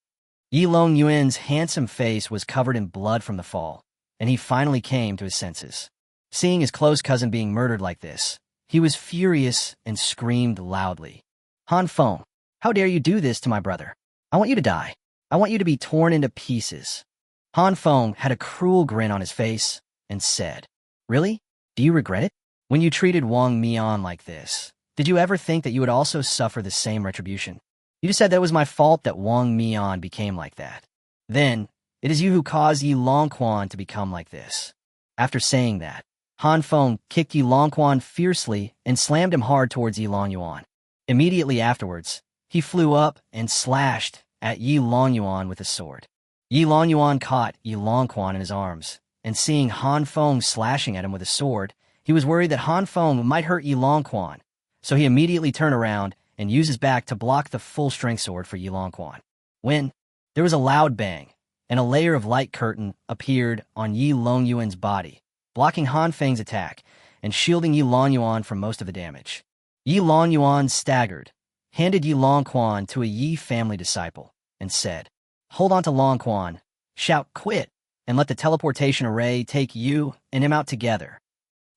Yilong Yuan's handsome face was covered in blood from the fall, and he finally came to his senses. Seeing his close cousin being murdered like this, he was furious and screamed loudly, "Han Feng, how dare you do this to my brother? I want you to die. I want you to be torn into pieces." Han Feng had a cruel grin on his face and said, "Really? Do you regret it? When you treated Wong Mean like this, did you ever think that you would also suffer the same retribution? You just said that it was my fault that Wong Mean became like that. Then, it is you who caused Yilong Yuan to become like this." After saying that, Han Feng kicked Yilong Yuan fiercely and slammed him hard towards Yilong Yuan. Immediately afterwards, he flew up and slashed at Yilong Yuan with his sword. Yilong Yuan caught Yilong Yuan in his arms, and seeing Han Feng slashing at him with a sword, he was worried that Han Feng might hurt Yilong Yuan, so he immediately turned around and used his back to block the full-strength sword for Yilong Yuan. When there was a loud bang, and a layer of light curtain appeared on Yilong Yuan's body, blocking Han Feng's attack and shielding Yilong Yuan from most of the damage. Yilong Yuan staggered, handed Yilong Yuan to a Yi family disciple, and said, "Hold on to Long Quan. Shout, 'Quit!' and let the teleportation array take you and him out together.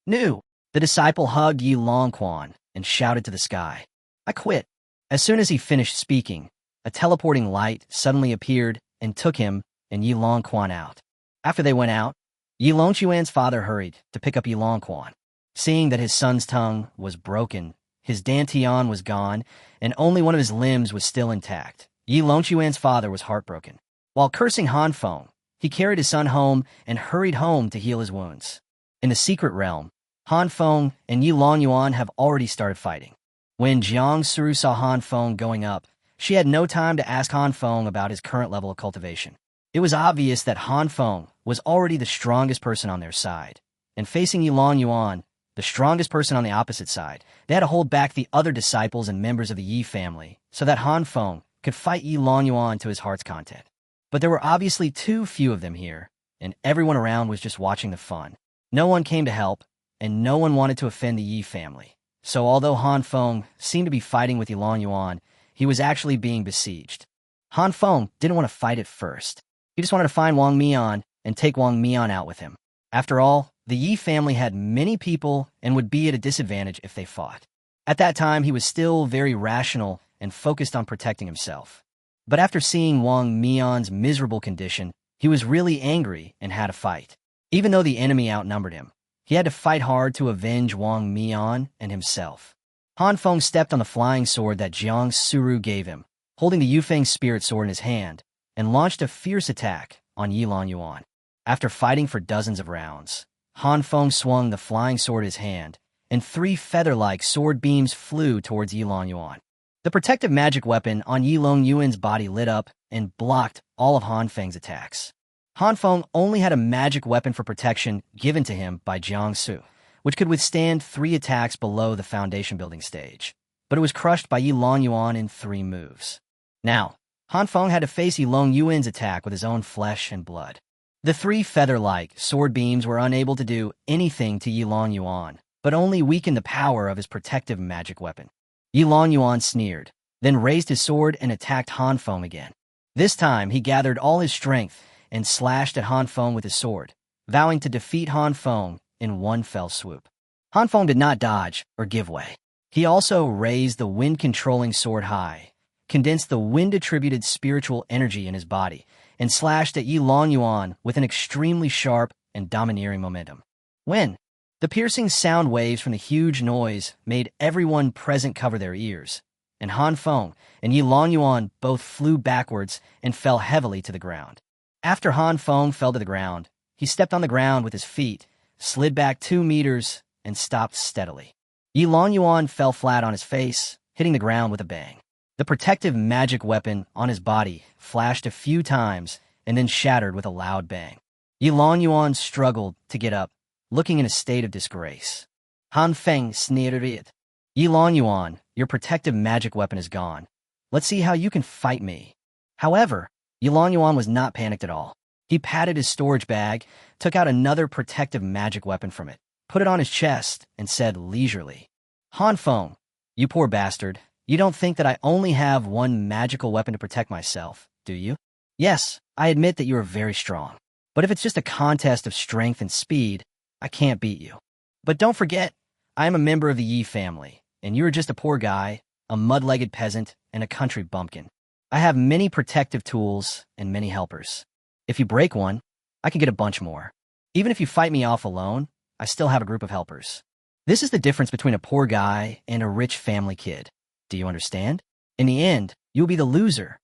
No! The disciple hugged Yilong Yuan and shouted to the sky. I quit. As soon as he finished speaking, a teleporting light suddenly appeared and took him and Yilong Yuan out. After they went out, Yilong Yuan's father hurried to pick up Yilong Yuan. Seeing that his son's tongue was broken, his dantian was gone, and only one of his limbs was still intact, Yilong Yuan's father was heartbroken. While cursing Han Feng, he carried his son home and hurried home to heal his wounds. In the secret realm, Han Feng and Yilong Yuan have already started fighting. When Jang Suru saw Han Feng going up, she had no time to ask Han Feng about his current level of cultivation. It was obvious that Han Feng was already the strongest person on their side, and facing Yilong Yuan, the strongest person on the opposite side, they had to hold back the other disciples and members of the Yi family so that Han Feng could fight Yilong Yuan to his heart's content. But there were obviously too few of them here, and everyone around was just watching the fun. No one came to help, and no one wanted to offend the Yi family. So although Han Feng seemed to be fighting with Yilong Yuan, he was actually being besieged. Han Feng didn't want to fight at first. He just wanted to find Wong Mean and take Wong Mean out with him. After all, the Yi family had many people and would be at a disadvantage if they fought. At that time, he was still very rational and focused on protecting himself. But after seeing Wong Mean's miserable condition, he was really angry and had a fight. Even though the enemy outnumbered him, he had to fight hard to avenge Wong Mean and himself. Han Feng stepped on the flying sword that Jang Suru gave him, holding the Yufeng spirit sword in his hand, and launched a fierce attack on Yilong Yuan. After fighting for dozens of rounds, Han Feng swung the flying sword in his hand, and 3 feather-like sword beams flew towards Yilong Yuan. The protective magic weapon on Yilong Yuan's body lit up and blocked all of Han Feng's attacks. Han Feng only had a magic weapon for protection given to him by Jang Suru, which could withstand 3 attacks below the foundation building stage, but it was crushed by Yilong Yuan in 3 moves. Now, Han Feng had to face Yilong Yuan's attack with his own flesh and blood. The 3 feather-like sword beams were unable to do anything to Yilong Yuan, but only weakened the power of his protective magic weapon. Yilong Yuan sneered, then raised his sword and attacked Han Feng again. This time, he gathered all his strength and slashed at Han Feng with his sword, vowing to defeat Han Feng in one fell swoop. Han Feng did not dodge or give way. He also raised the wind-controlling sword high, condensed the wind-attributed spiritual energy in his body, and slashed at Yilong Yuan with an extremely sharp and domineering momentum. When the piercing sound waves from the huge noise made everyone present cover their ears, and Han Feng and Yilong Yuan both flew backwards and fell heavily to the ground. After Han Feng fell to the ground, he stepped on the ground with his feet, slid back 2 meters, and stopped steadily. Yilong Yuan fell flat on his face, hitting the ground with a bang. The protective magic weapon on his body flashed a few times and then shattered with a loud bang. Yilong Yuan struggled to get up, looking in a state of disgrace. Han Feng sneered. Yilong Yuan, your protective magic weapon is gone. Let's see how you can fight me. However, Yilong Yuan was not panicked at all. He patted his storage bag, took out another protective magic weapon from it, put it on his chest, and said leisurely, Han Feng, you poor bastard, you don't think that I only have one magical weapon to protect myself, do you? Yes, I admit that you are very strong. But if it's just a contest of strength and speed, I can't beat you. But don't forget, I am a member of the Yi family, and you are just a poor guy, a mud-legged peasant, and a country bumpkin. I have many protective tools and many helpers. If you break one, I can get a bunch more. Even if you fight me off alone, I still have a group of helpers. This is the difference between a poor guy and a rich family kid. Do you understand? In the end, you'll be the loser.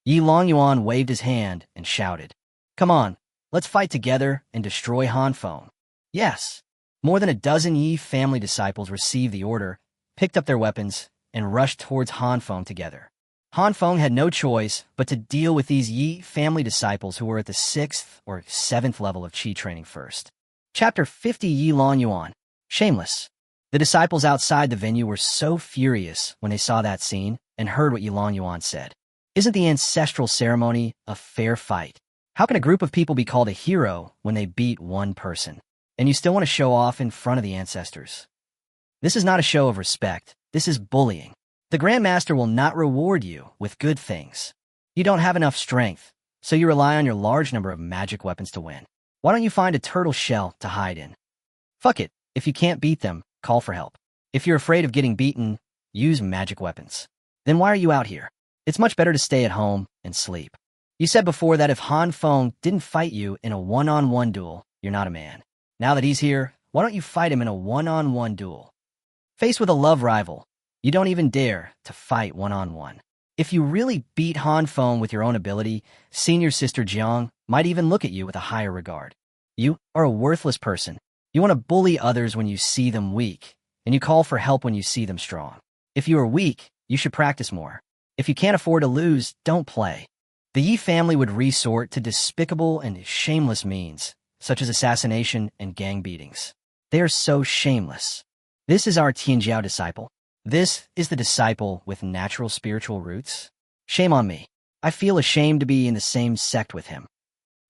Yilong Yuan waved his hand and shouted, Come on, let's fight together and destroy Han Feng. Yes. More than a dozen Yi family disciples received the order, picked up their weapons, and rushed towards Han Feng together. Han Feng had no choice but to deal with these Yi family disciples who were at the 6th or 7th level of Qi training first. Chapter 50 Yilong Yuan. Shameless. The disciples outside the venue were so furious when they saw that scene and heard what Yilong Yuan said. Isn't the ancestral ceremony a fair fight? How can a group of people be called a hero when they beat one person? And you still want to show off in front of the ancestors? This is not a show of respect. This is bullying. The Grandmaster will not reward you with good things. You don't have enough strength, so you rely on your large number of magic weapons to win. Why don't you find a turtle shell to hide in? Fuck it, if you can't beat them, call for help. If you're afraid of getting beaten, use magic weapons. Then why are you out here? It's much better to stay at home and sleep. You said before that if Han Feng didn't fight you in a one-on-one duel, you're not a man. Now that he's here, why don't you fight him in a one-on-one duel? Faced with a love rival, you don't even dare to fight one-on-one. If you really beat Han Feng with your own ability, senior sister Jiang might even look at you with a higher regard. You are a worthless person. You want to bully others when you see them weak, and you call for help when you see them strong. If you are weak, you should practice more. If you can't afford to lose, don't play. The Yi family would resort to despicable and shameless means, such as assassination and gang beatings. They are so shameless. This is our Tianjiao disciple. This is the disciple with natural spiritual roots. Shame on me. I feel ashamed to be in the same sect with him.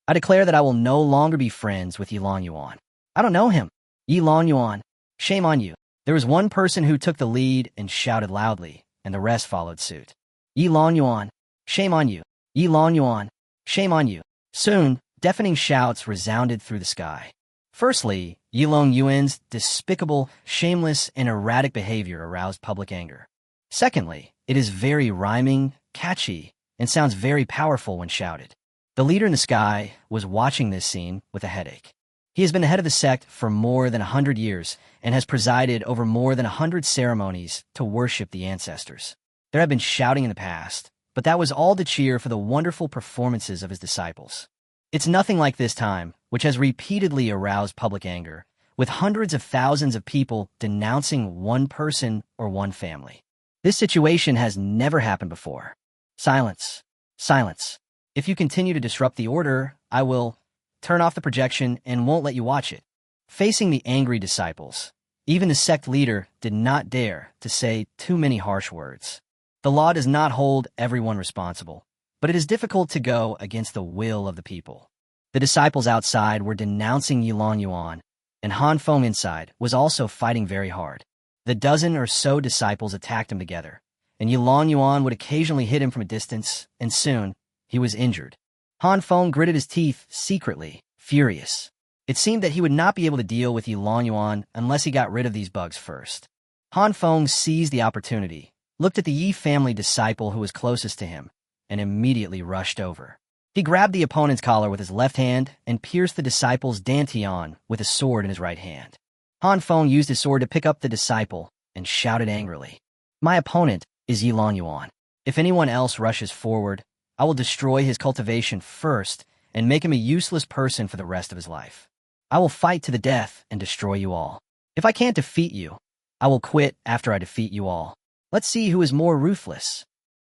I declare that I will no longer be friends with Yilong Yuan. I don't know him. Yilong Yuan, shame on you. There was one person who took the lead and shouted loudly, and the rest followed suit. Yilong Yuan, shame on you. Yilong Yuan, shame on you. Soon, deafening shouts resounded through the sky. Firstly, Yilong Yuan's despicable, shameless, and erratic behavior aroused public anger. Secondly, it is very rhyming, catchy, and sounds very powerful when shouted. The leader in the sky was watching this scene with a headache. He has been the head of the sect for more than 100 years and has presided over more than 100 ceremonies to worship the ancestors. There have been shouting in the past, but that was all to cheer for the wonderful performances of his disciples. It's nothing like this time, which has repeatedly aroused public anger, with hundreds of thousands of people denouncing one person or one family. This situation has never happened before. Silence. Silence. If you continue to disrupt the order, I will turn off the projection and won't let you watch it. Facing the angry disciples, even the sect leader did not dare to say too many harsh words. The law does not hold everyone responsible, but it is difficult to go against the will of the people. The disciples outside were denouncing Yilong Yuan, and Han Feng inside was also fighting very hard. The dozen or so disciples attacked him together, and Yilong Yuan would occasionally hit him from a distance, and soon, he was injured. Han Feng gritted his teeth secretly, furious. It seemed that he would not be able to deal with Yilong Yuan unless he got rid of these bugs first. Han Feng seized the opportunity, looked at the Yi family disciple who was closest to him, and immediately rushed over. He grabbed the opponent's collar with his left hand and pierced the disciple's dantian with a sword in his right hand. Han Feng used his sword to pick up the disciple and shouted angrily, "My opponent is Yilong Yuan. If anyone else rushes forward, I will destroy his cultivation first and make him a useless person for the rest of his life. I will fight to the death and destroy you all. If I can't defeat you, I will quit after I defeat you all. Let's see who is more ruthless."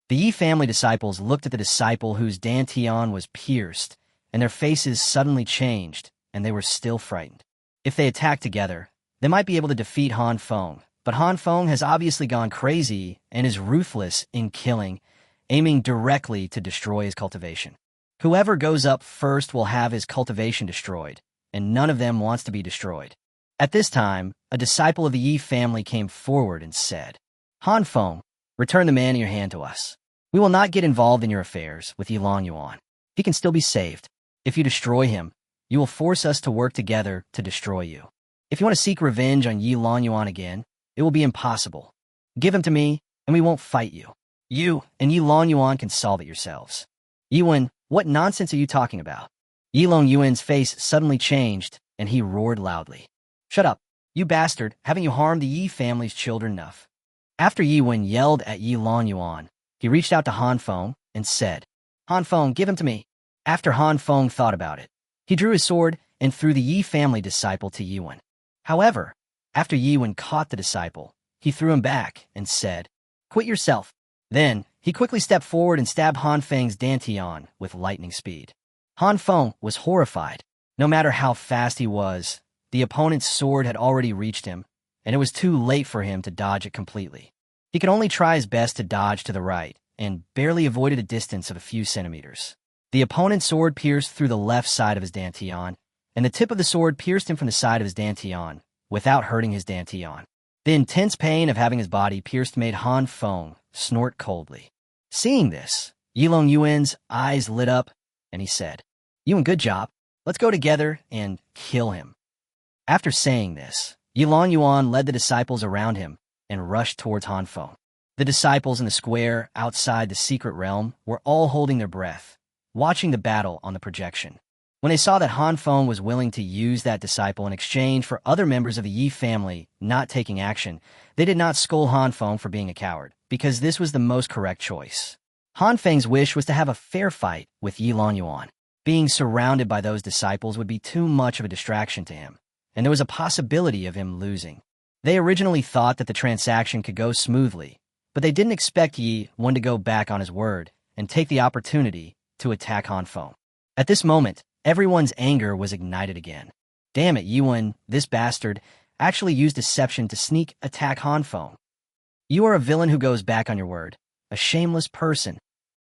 The Yi family disciples looked at the disciple whose dantian was pierced, and their faces suddenly changed, and they were still frightened. If they attacked together, they might be able to defeat Han Feng, but Han Feng has obviously gone crazy and is ruthless in killing, aiming directly to destroy his cultivation. Whoever goes up first will have his cultivation destroyed, and none of them wants to be destroyed. At this time, a disciple of the Yi family came forward and said, "Han Feng, return the man in your hand to us. We will not get involved in your affairs with Yilong Yuan. He can still be saved. If you destroy him, you will force us to work together to destroy you. If you want to seek revenge on Yilong Yuan again, it will be impossible. Give him to me, and we won't fight you. You and Yilong Yuan can solve it yourselves." "Yuan, what nonsense are you talking about?" Yilong Yuan's face suddenly changed, and he roared loudly. "Shut up, you bastard, haven't you harmed the Yi family's children enough?" After Yiwen yelled at Yilong Yuan, he reached out to Han Feng and said, "Han Feng, give him to me." After Han Feng thought about it, he drew his sword and threw the Yi family disciple to Yiwen. However, after Yiwen caught the disciple, he threw him back and said, "Quit yourself." Then, he quickly stepped forward and stabbed Han Feng's dantian with lightning speed. Han Feng was horrified. No matter how fast he was, the opponent's sword had already reached him, and it was too late for him to dodge it completely. He could only try his best to dodge to the right, and barely avoided a distance of a few centimeters. The opponent's sword pierced through the left side of his dantian, and the tip of the sword pierced him from the side of his dantian, without hurting his dantian. The intense pain of having his body pierced made Han Feng snort coldly. Seeing this, Yilong Yuan's eyes lit up, and he said, "You and good job. Let's go together and kill him." After saying this, Yilong Yuan led the disciples around him and rushed towards Han Feng. The disciples in the square outside the secret realm were all holding their breath, watching the battle on the projection. When they saw that Han Feng was willing to use that disciple in exchange for other members of the Yi family not taking action, they did not scold Han Feng for being a coward, because this was the most correct choice. Han Feng's wish was to have a fair fight with Yilong Yuan. Being surrounded by those disciples would be too much of a distraction to him, and there was a possibility of him losing. They originally thought that the transaction could go smoothly, but they didn't expect Yi Yuan to go back on his word and take the opportunity to attack Han Feng. At this moment, everyone's anger was ignited again. Damn it, Yi Yuan, this bastard, actually used deception to sneak attack Han Feng. You are a villain who goes back on your word, a shameless person.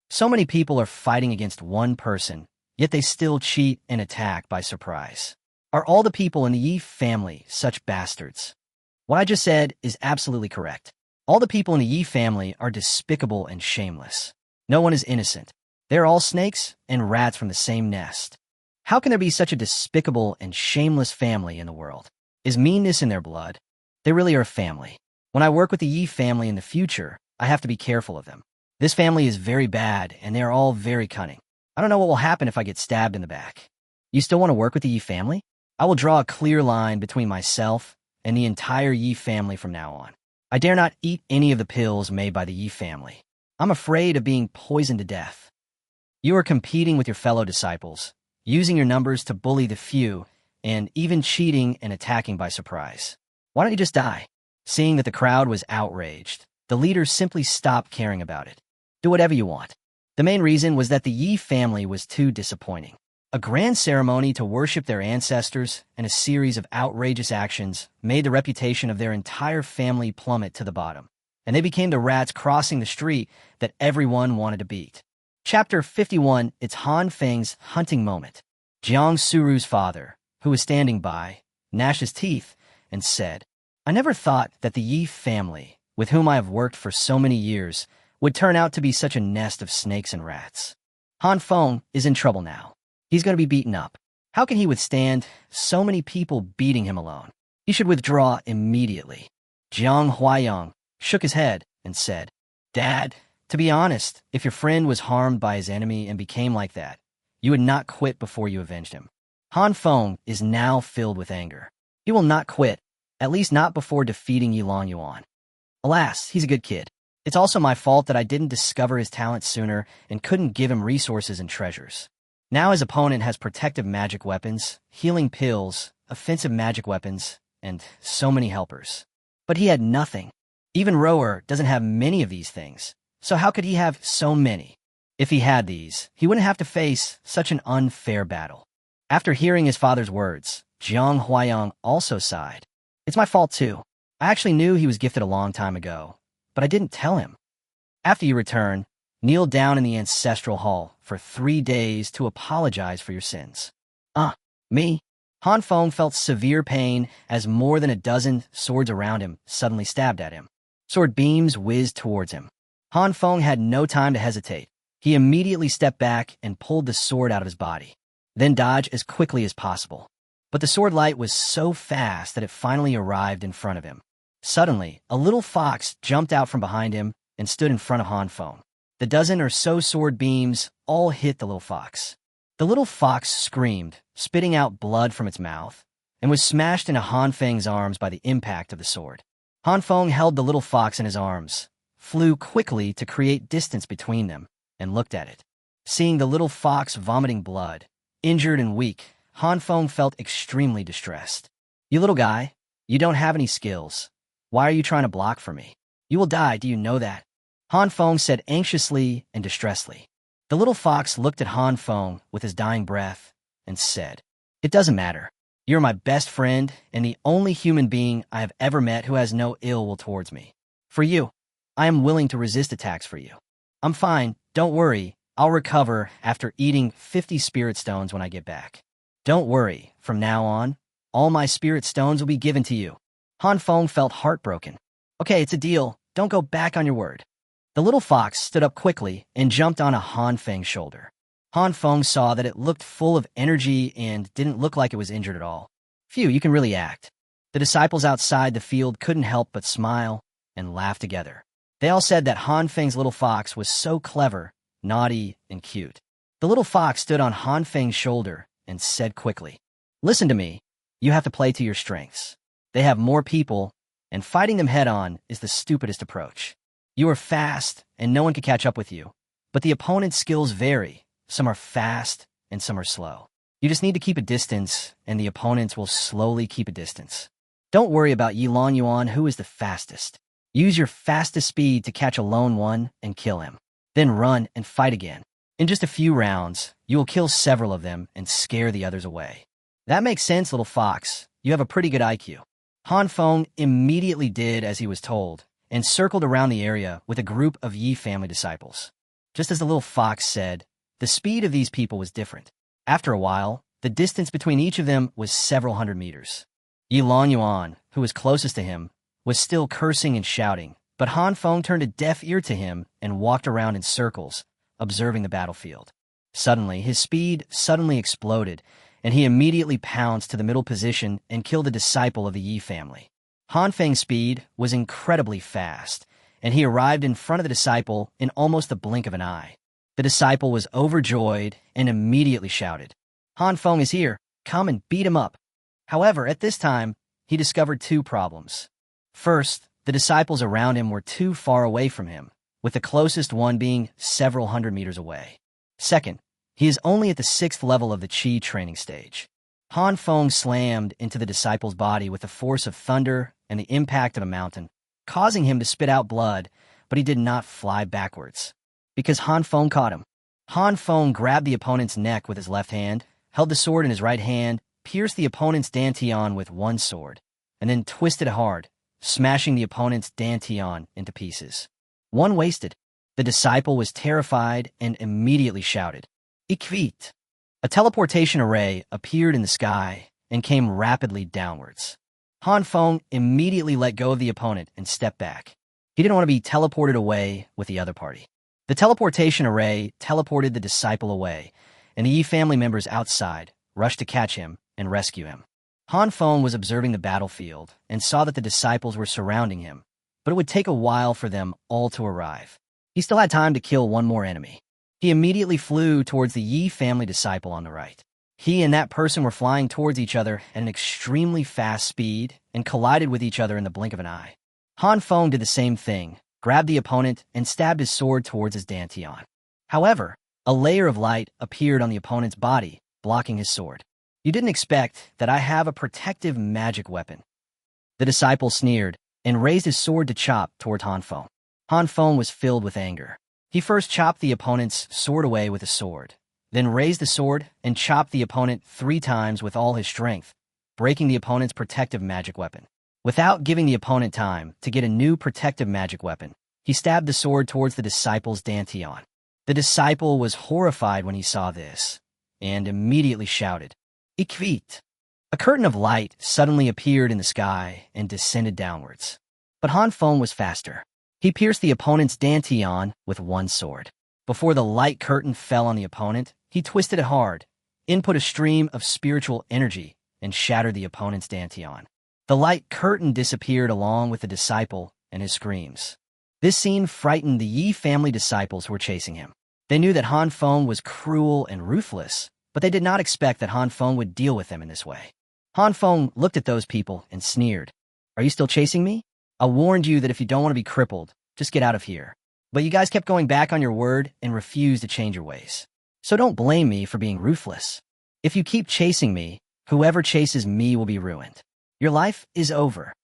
So many people are fighting against one person, yet they still cheat and attack by surprise. Are all the people in the Yi family such bastards? What I just said is absolutely correct. All the people in the Yi family are despicable and shameless. No one is innocent. They're all snakes and rats from the same nest. How can there be such a despicable and shameless family in the world? Is meanness in their blood? They really are a family. When I work with the Yi family in the future, I have to be careful of them. This family is very bad, and they are all very cunning. I don't know what will happen if I get stabbed in the back. You still want to work with the Yi family? I will draw a clear line between myself and the entire Yi family from now on. I dare not eat any of the pills made by the Yi family. I'm afraid of being poisoned to death. You are competing with your fellow disciples, using your numbers to bully the few, and even cheating and attacking by surprise. Why don't you just die? Seeing that the crowd was outraged, the leaders simply stopped caring about it. Do whatever you want. The main reason was that the Yi family was too disappointing. A grand ceremony to worship their ancestors and a series of outrageous actions made the reputation of their entire family plummet to the bottom, and they became the rats crossing the street that everyone wanted to beat. Chapter 51, it's Han Feng's hunting moment. Jang Suru's father, who was standing by, gnashed his teeth and said, "I never thought that the Yi family, with whom I have worked for so many years, would turn out to be such a nest of snakes and rats. Han Feng is in trouble now. He's going to be beaten up. How can he withstand so many people beating him alone? He should withdraw immediately." Jiang Huayang shook his head and said, "Dad, to be honest, if your friend was harmed by his enemy and became like that, you would not quit before you avenged him." Han Feng is now filled with anger. He will not quit, at least not before defeating Yilong Yuan. Alas, he's a good kid. It's also my fault that I didn't discover his talent sooner and couldn't give him resources and treasures. Now his opponent has protective magic weapons, healing pills, offensive magic weapons, and so many helpers. But he had nothing. Even Rower doesn't have many of these things, so how could he have so many? If he had these, he wouldn't have to face such an unfair battle. After hearing his father's words, Jiang Huayang also sighed. "It's my fault too. I actually knew he was gifted a long time ago, but I didn't tell him. After you return, kneel down in the ancestral hall for 3 days to apologize for your sins." Me? Han Feng felt severe pain as more than a dozen swords around him suddenly stabbed at him. Sword beams whizzed towards him. Han Feng had no time to hesitate. He immediately stepped back and pulled the sword out of his body, then dodged as quickly as possible. But the sword light was so fast that it finally arrived in front of him. Suddenly, a little fox jumped out from behind him and stood in front of Han Feng. The dozen or so sword beams all hit the little fox. The little fox screamed, spitting out blood from its mouth, and was smashed into Han Feng's arms by the impact of the sword. Han Feng held the little fox in his arms, flew quickly to create distance between them, and looked at it. Seeing the little fox vomiting blood, injured and weak, Han Feng felt extremely distressed. "You little guy, you don't have any skills. Why are you trying to block for me? You will die, do you know that?" Han Feng said anxiously and distressedly. The little fox looked at Han Feng with his dying breath and said, "It doesn't matter. You're my best friend and the only human being I have ever met who has no ill will towards me. For you, I am willing to resist attacks for you. I'm fine, don't worry. I'll recover after eating 50 spirit stones when I get back. Don't worry, from now on, all my spirit stones will be given to you." Han Feng felt heartbroken. "Okay, it's a deal. Don't go back on your word." The little fox stood up quickly and jumped on a Han Feng's shoulder. Han Feng saw that it looked full of energy and didn't look like it was injured at all. Phew, you can really act. The disciples outside the field couldn't help but smile and laugh together. They all said that Han Feng's little fox was so clever, naughty, and cute. The little fox stood on Han Feng's shoulder and said quickly, "Listen to me. You have to play to your strengths. They have more people, and fighting them head-on is the stupidest approach. You are fast, and no one can catch up with you. But the opponent's skills vary. Some are fast, and some are slow. You just need to keep a distance, and the opponents will slowly keep a distance. Don't worry about Yilong Yuan, who is the fastest. Use your fastest speed to catch a lone one and kill him. Then run and fight again. In just a few rounds, you will kill several of them and scare the others away." "That makes sense, little fox. You have a pretty good IQ." Han Feng immediately did as he was told and circled around the area with a group of Yi family disciples. Just as the little fox said, the speed of these people was different. After a while, the distance between each of them was several hundred meters. Yilong Yuan, who was closest to him, was still cursing and shouting, but Han Feng turned a deaf ear to him and walked around in circles, observing the battlefield. Suddenly, his speed suddenly exploded, and he immediately pounced to the middle position and killed a disciple of the Yi family. Han Feng's speed was incredibly fast, and he arrived in front of the disciple in almost the blink of an eye. The disciple was overjoyed and immediately shouted, "Han Feng is here, come and beat him up." However, at this time, he discovered two problems. First, the disciples around him were too far away from him, with the closest one being several hundred meters away. Second, he is only at the 6th level of the Qi training stage. Han Feng slammed into the disciple's body with the force of thunder and the impact of a mountain, causing him to spit out blood, but he did not fly backwards, because Han Feng caught him. Han Feng grabbed the opponent's neck with his left hand, held the sword in his right hand, pierced the opponent's dantian with one sword, and then twisted it hard, smashing the opponent's dantian into pieces. One wasted. The disciple was terrified and immediately shouted, "Ikvit!" A teleportation array appeared in the sky and came rapidly downwards. Han Feng immediately let go of the opponent and stepped back. He didn't want to be teleported away with the other party. The teleportation array teleported the disciple away, and the Yi family members outside rushed to catch him and rescue him. Han Feng was observing the battlefield and saw that the disciples were surrounding him, but it would take a while for them all to arrive. He still had time to kill one more enemy. He immediately flew towards the Yi family disciple on the right. He and that person were flying towards each other at an extremely fast speed and collided with each other in the blink of an eye. Han Feng did the same thing, grabbed the opponent, and stabbed his sword towards his dantian. However, a layer of light appeared on the opponent's body, blocking his sword. "You didn't expect that I have a protective magic weapon." The disciple sneered and raised his sword to chop toward Han Feng. Han Feng was filled with anger. He first chopped the opponent's sword away with a sword, then raised the sword and chopped the opponent 3 times with all his strength, breaking the opponent's protective magic weapon. Without giving the opponent time to get a new protective magic weapon, he stabbed the sword towards the disciple's dantian. The disciple was horrified when he saw this, and immediately shouted, "Ikvit!" A curtain of light suddenly appeared in the sky and descended downwards. But Han Feng was faster. He pierced the opponent's dantian with one sword. Before the light curtain fell on the opponent, he twisted it hard, input a stream of spiritual energy, and shattered the opponent's dantian. The light curtain disappeared along with the disciple and his screams. This scene frightened the Yi family disciples who were chasing him. They knew that Han Feng was cruel and ruthless, but they did not expect that Han Feng would deal with them in this way. Han Feng looked at those people and sneered, "Are you still chasing me? I warned you that if you don't want to be crippled, just get out of here. But you guys kept going back on your word and refused to change your ways. So don't blame me for being ruthless. If you keep chasing me, whoever chases me will be ruined. Your life is over."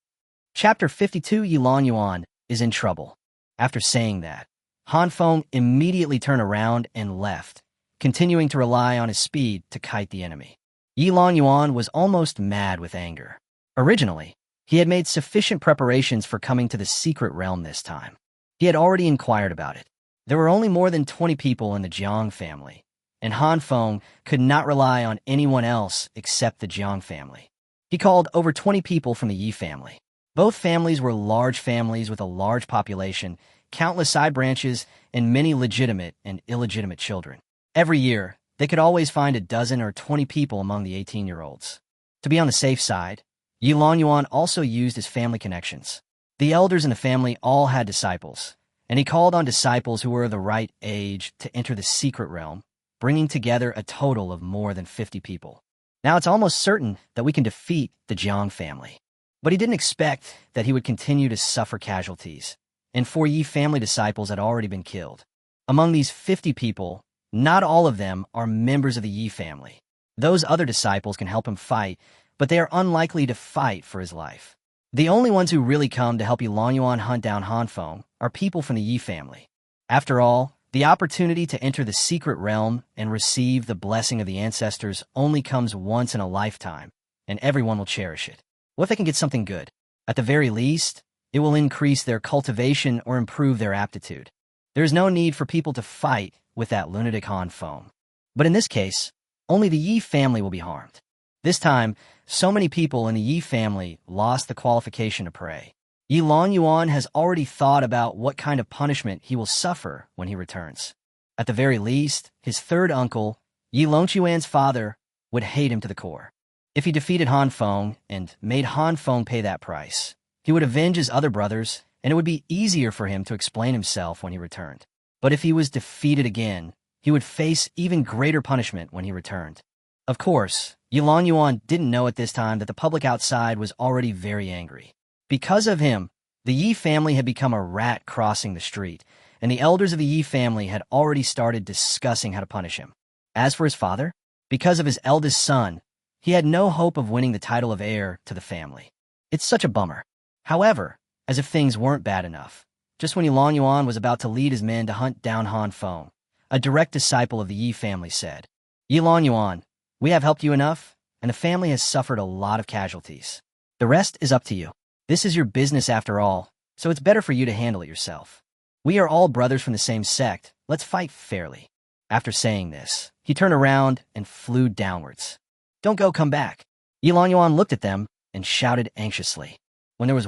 Chapter 52, Yilong Yuan is in trouble. After saying that, Han Feng immediately turned around and left, continuing to rely on his speed to kite the enemy. Yilong Yuan was almost mad with anger. Originally, he had made sufficient preparations for coming to the secret realm this time. He had already inquired about it. There were only more than 20 people in the Jiang family, and Han Feng could not rely on anyone else except the Jiang family. He called over 20 people from the Yi family. Both families were large families with a large population, countless side branches, and many legitimate and illegitimate children. Every year, they could always find a dozen or 20 people among the 18-year-olds. To be on the safe side, Yilong Yuan also used his family connections. The elders in the family all had disciples, and he called on disciples who were of the right age to enter the secret realm, bringing together a total of more than 50 people. Now it's almost certain that we can defeat the Jiang family. But he didn't expect that he would continue to suffer casualties, and 4 Yi family disciples had already been killed. Among these 50 people, not all of them are members of the Yi family. Those other disciples can help him fight, but they are unlikely to fight for his life. The only ones who really come to help Yilong Yuan hunt down Han Feng are people from the Yi family. After all, the opportunity to enter the secret realm and receive the blessing of the ancestors only comes once in a lifetime, and everyone will cherish it. What if they can get something good? At the very least, it will increase their cultivation or improve their aptitude. There is no need for people to fight with that lunatic Han Feng. But in this case, only the Yi family will be harmed. This time, so many people in the Yi family lost the qualification to pray. Yilong Yuan has already thought about what kind of punishment he will suffer when he returns. At the very least, his third uncle, Yilong Yuan's father, would hate him to the core. If he defeated Han Feng and made Han Feng pay that price, he would avenge his other brothers, and it would be easier for him to explain himself when he returned. But if he was defeated again, he would face even greater punishment when he returned. Of course, Yilong Yuan didn't know at this time that the public outside was already very angry. Because of him, the Yi family had become a rat crossing the street, and the elders of the Yi family had already started discussing how to punish him. As for his father, because of his eldest son, he had no hope of winning the title of heir to the family. It's such a bummer. However, as if things weren't bad enough, just when Yilong Yuan was about to lead his men to hunt down Han Feng, a direct disciple of the Yi family said, "Yilong Yuan, we have helped you enough, and the family has suffered a lot of casualties. The rest is up to you. This is your business after all, so it's better for you to handle it yourself. We are all brothers from the same sect. Let's fight fairly." After saying this, he turned around and flew downwards. "Don't go, come back." Yilong Yuan looked at them and shouted anxiously. When there was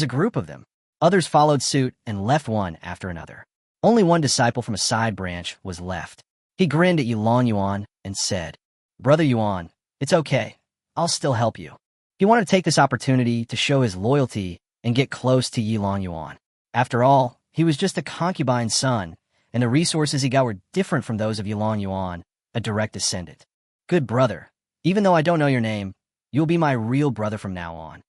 a group of them. Others followed suit and left one after another. Only one disciple from a side branch was left. He grinned at Yilong Yuan and said, "Brother Yuan, it's okay. I'll still help you." He wanted to take this opportunity to show his loyalty and get close to Yilong Yuan. After all, he was just a concubine's son, and the resources he got were different from those of Yilong Yuan, a direct descendant. "Good brother, even though I don't know your name, you'll be my real brother from now on."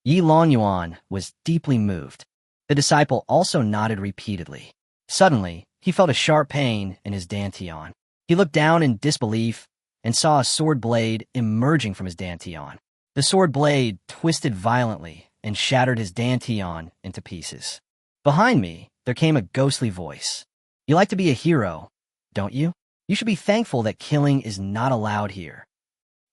Yilong Yuan was deeply moved. The disciple also nodded repeatedly. Suddenly, he felt a sharp pain in his dantian. He looked down in disbelief and saw a sword blade emerging from his dantian. The sword blade twisted violently and shattered his dantian into pieces. Behind me, there came a ghostly voice. "You like to be a hero, don't you? You should be thankful that killing is not allowed here."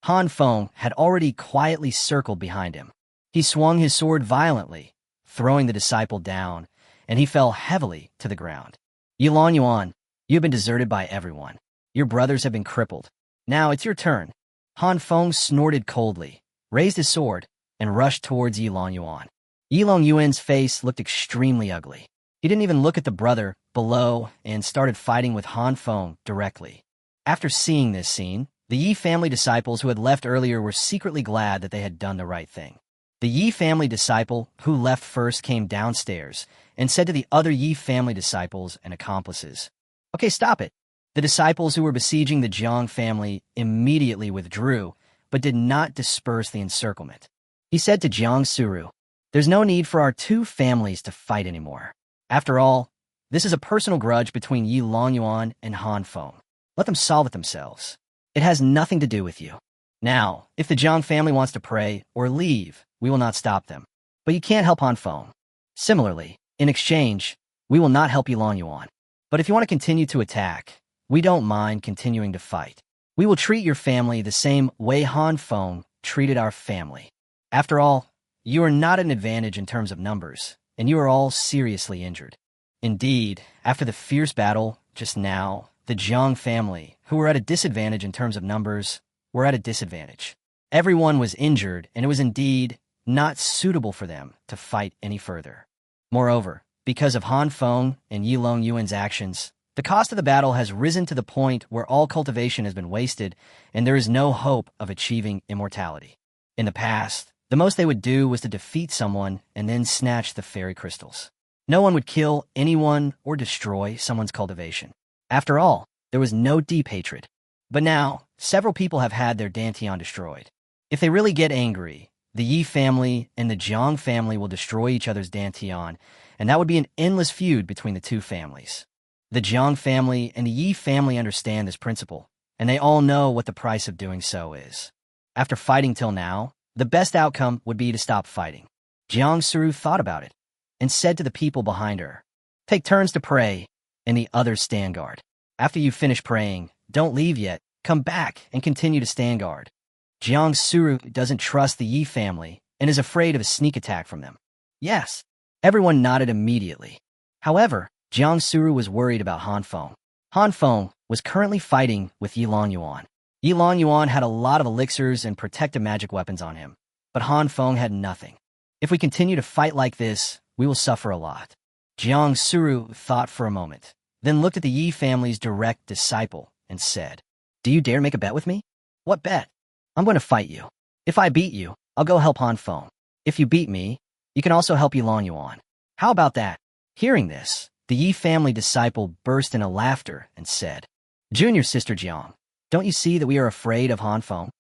Han Feng had already quietly circled behind him. He swung his sword violently, throwing the disciple down, and he fell heavily to the ground. "Yilong Yuan, you have been deserted by everyone. Your brothers have been crippled. Now it's your turn." Han Feng snorted coldly, raised his sword, and rushed towards Yilong Yuan. Yilong Yuan's face looked extremely ugly. He didn't even look at the brother below and started fighting with Han Feng directly. After seeing this scene, the Yi family disciples who had left earlier were secretly glad that they had done the right thing. The Yi family disciple who left first came downstairs and said to the other Yi family disciples and accomplices, "Okay, stop it." The disciples who were besieging the Jiang family immediately withdrew, but did not disperse the encirclement. He said to Jang Suru, "There's no need for our 2 families to fight anymore. After all, this is a personal grudge between Yilong Yuan and Han Feng. Let them solve it themselves. It has nothing to do with you. Now, if the Jiang family wants to pray or leave, we will not stop them. But you can't help Han Feng. Similarly, in exchange, we will not help Yilong Yuan. But if you want to continue to attack, we don't mind continuing to fight. We will treat your family the same way Han Feng treated our family. After all, you are not an advantage in terms of numbers, and you are all seriously injured." Indeed, after the fierce battle just now, the Jiang family, who were at a disadvantage in terms of numbers, were at a disadvantage. Everyone was injured, and it was indeed not suitable for them to fight any further. Moreover, because of Han Feng and Yilong Yuan's actions, The cost of the battle has risen to the point where all cultivation has been wasted, and there is no hope of achieving immortality. In the past, the most they would do was to defeat someone and then snatch the fairy crystals. No one would kill anyone or destroy someone's cultivation. After all, there was no deep hatred. But now, several people have had their dantian destroyed. If they really get angry, the Yi family and the Jiang family will destroy each other's dantian, and that would be an endless feud between the two families. The Jiang family and the Yi family understand this principle, and they all know what the price of doing so is. After fighting till now, the best outcome would be to stop fighting. Jang Suru thought about it and said to the people behind her, "Take turns to pray, and the others stand guard. After you finish praying, don't leave yet. Come back and continue to stand guard." Jang Suru doesn't trust the Yi family and is afraid of a sneak attack from them. Yes, everyone nodded immediately. However, Jang Suru was worried about Han Feng. Han Feng was currently fighting with Yilong Yuan. Yilong Yuan had a lot of elixirs and protective magic weapons on him, but Han Feng had nothing. If we continue to fight like this, we will suffer a lot. Jang Suru thought for a moment, then looked at the Yi family's direct disciple and said, "Do you dare make a bet with me?" "What bet?" "I'm going to fight you. If I beat you, I'll go help Han Feng. If you beat me, you can also help Yilong Yuan. How about that?" Hearing this, the Yi family disciple burst into laughter and said, "Junior sister Jiang, don't you see that we are afraid of Han Feng?"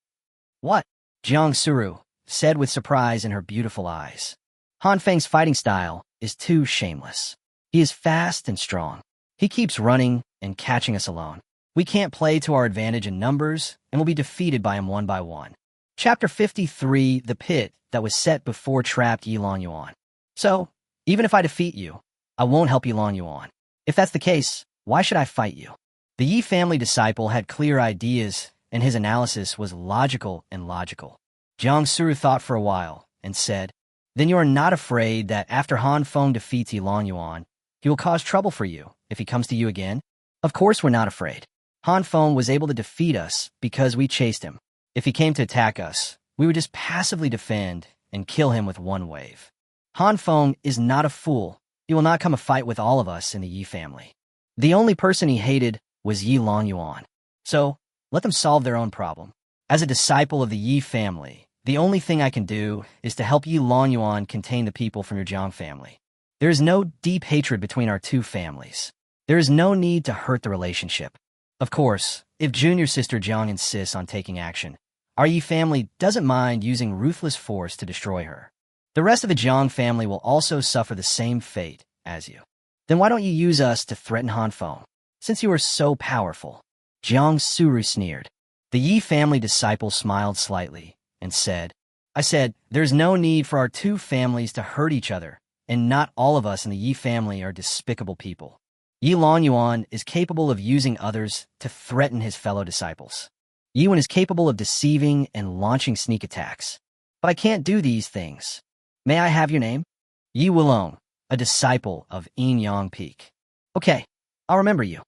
"What?" Jang Suru said with surprise in her beautiful eyes. "Han Feng's fighting style is too shameless. He is fast and strong. He keeps running and catching us alone. We can't play to our advantage in numbers and will be defeated by him one by one." Chapter 53, The Pit That Was Set Before Trapped Yilong Yuan. "So, even if I defeat you, I won't help Yilong Yuan. If that's the case, why should I fight you?" The Yi family disciple had clear ideas, and his analysis was logical and logical. Jang Suru thought for a while and said, "Then you are not afraid that after Han Feng defeats Yilong Yuan, he will cause trouble for you if he comes to you again?" "Of course we're not afraid. Han Feng was able to defeat us because we chased him. If he came to attack us, we would just passively defend and kill him with one wave. Han Feng is not a fool. He will not come a fight with all of us in the Yi family. The only person he hated was Yilong Yuan. So, let them solve their own problem. As a disciple of the Yi family, the only thing I can do is to help Yilong Yuan contain the people from your Jiang family. There is no deep hatred between our two families. There is no need to hurt the relationship. Of course, if junior sister Jiang insists on taking action, our Yi family doesn't mind using ruthless force to destroy her. The rest of the Jiang family will also suffer the same fate as you. Then why don't you use us to threaten Han Feng, since you are so powerful?" Jang Suru sneered. The Yi family disciple smiled slightly and said, "I said, there's no need for our two families to hurt each other, and not all of us in the Yi family are despicable people. Yilong Yuan is capable of using others to threaten his fellow disciples. Yuan is capable of deceiving and launching sneak attacks. But I can't do these things. May I have your name?" "Yi Wulong, a disciple of Yin Yang Peak." "Okay, I'll remember you."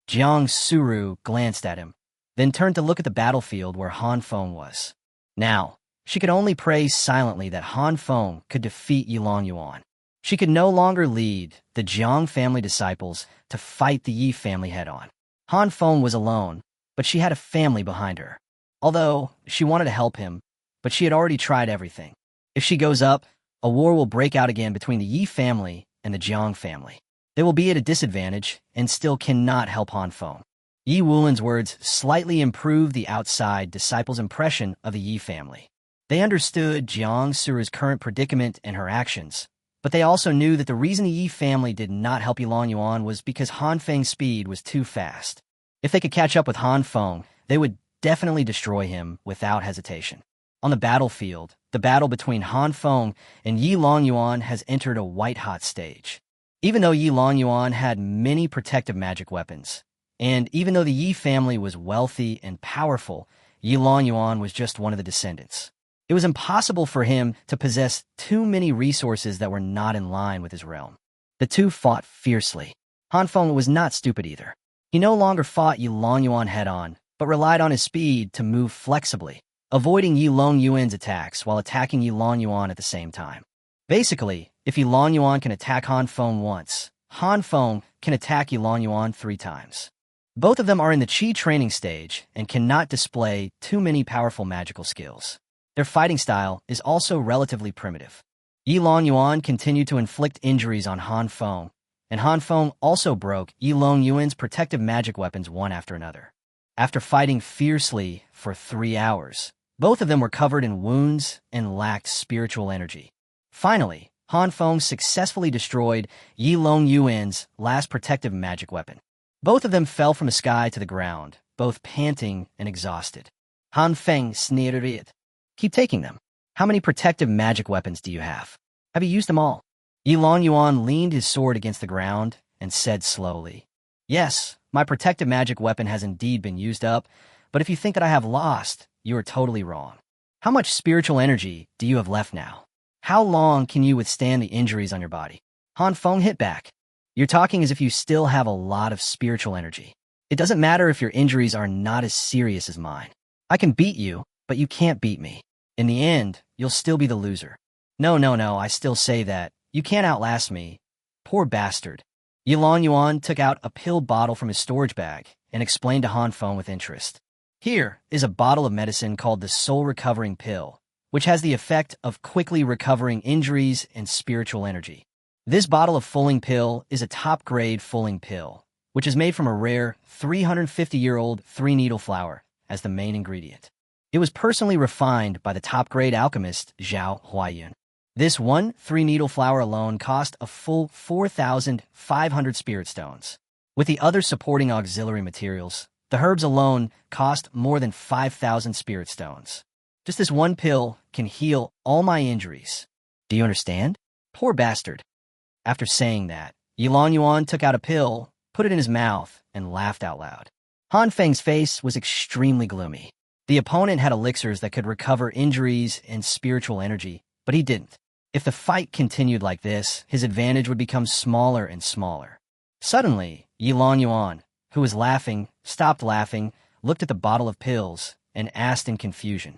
Jang Suru glanced at him, then turned to look at the battlefield where Han Feng was. Now, she could only pray silently that Han Feng could defeat Yilong Yuan. She could no longer lead the Jiang family disciples to fight the Yi family head-on. Han Feng was alone, but she had a family behind her. Although she wanted to help him, but she had already tried everything. If she goes up, a war will break out again between the Yi family and the Jiang family. They will be at a disadvantage and still cannot help Han Feng. Yi Wulin's words slightly improved the outside disciples' impression of the Yi family. They understood Jang Suru's current predicament and her actions, but they also knew that the reason the Yi family did not help Yilong Yuan was because Han Feng's speed was too fast. If they could catch up with Han Feng, they would definitely destroy him without hesitation. On the battlefield, the battle between Han Feng and Yilong Yuan has entered a white-hot stage. Even though Yilong Yuan had many protective magic weapons, and even though the Yi family was wealthy and powerful, Yilong Yuan was just one of the descendants. It was impossible for him to possess too many resources that were not in line with his realm. The two fought fiercely. Han Feng was not stupid either. He no longer fought Yilong Yuan head-on, but relied on his speed to move flexibly, avoiding Yilong Yuan's attacks while attacking Yilong Yuan at the same time. Basically, if Yilong Yuan can attack Han Feng once, Han Feng can attack Yilong Yuan 3 times. Both of them are in the Qi training stage and cannot display too many powerful magical skills. Their fighting style is also relatively primitive. Yilong Yuan continued to inflict injuries on Han Feng, and Han Feng also broke Yilong Yuan's protective magic weapons one after another. After fighting fiercely for 3 hours, both of them were covered in wounds and lacked spiritual energy. Finally, Han Feng successfully destroyed Yilong Yuan's last protective magic weapon. Both of them fell from the sky to the ground, both panting and exhausted. Han Feng sneered. Keep taking them. How many protective magic weapons do you have? Have you used them all? Yilong Yuan leaned his sword against the ground and said slowly, Yes, my protective magic weapon has indeed been used up, but if you think that I have lost, you are totally wrong. How much spiritual energy do you have left now? How long can you withstand the injuries on your body? Han Feng hit back. You're talking as if you still have a lot of spiritual energy. It doesn't matter if your injuries are not as serious as mine. I can beat you, but you can't beat me. In the end, you'll still be the loser. No, I still say that. You can't outlast me. Poor bastard. Yilong Yuan took out a pill bottle from his storage bag and explained to Han Feng with interest. Here is a bottle of medicine called the Soul Recovering Pill, which has the effect of quickly recovering injuries and spiritual energy. This bottle of fulling pill is a top-grade fulling pill, which is made from a rare 350-year-old 3-needle flower as the main ingredient. It was personally refined by the top-grade alchemist Zhao Huayun. This one 3-needle flower alone cost a full 4,500 spirit stones. With the other supporting auxiliary materials, the herbs alone cost more than 5,000 spirit stones. Just this one pill can heal all my injuries. Do you understand? Poor bastard. After saying that, Yilong Yuan took out a pill, put it in his mouth, and laughed out loud. Han Feng's face was extremely gloomy. The opponent had elixirs that could recover injuries and spiritual energy, but he didn't. If the fight continued like this, his advantage would become smaller and smaller. Suddenly, Yilong Yuan, who was laughing, stopped laughing, looked at the bottle of pills, and asked in confusion,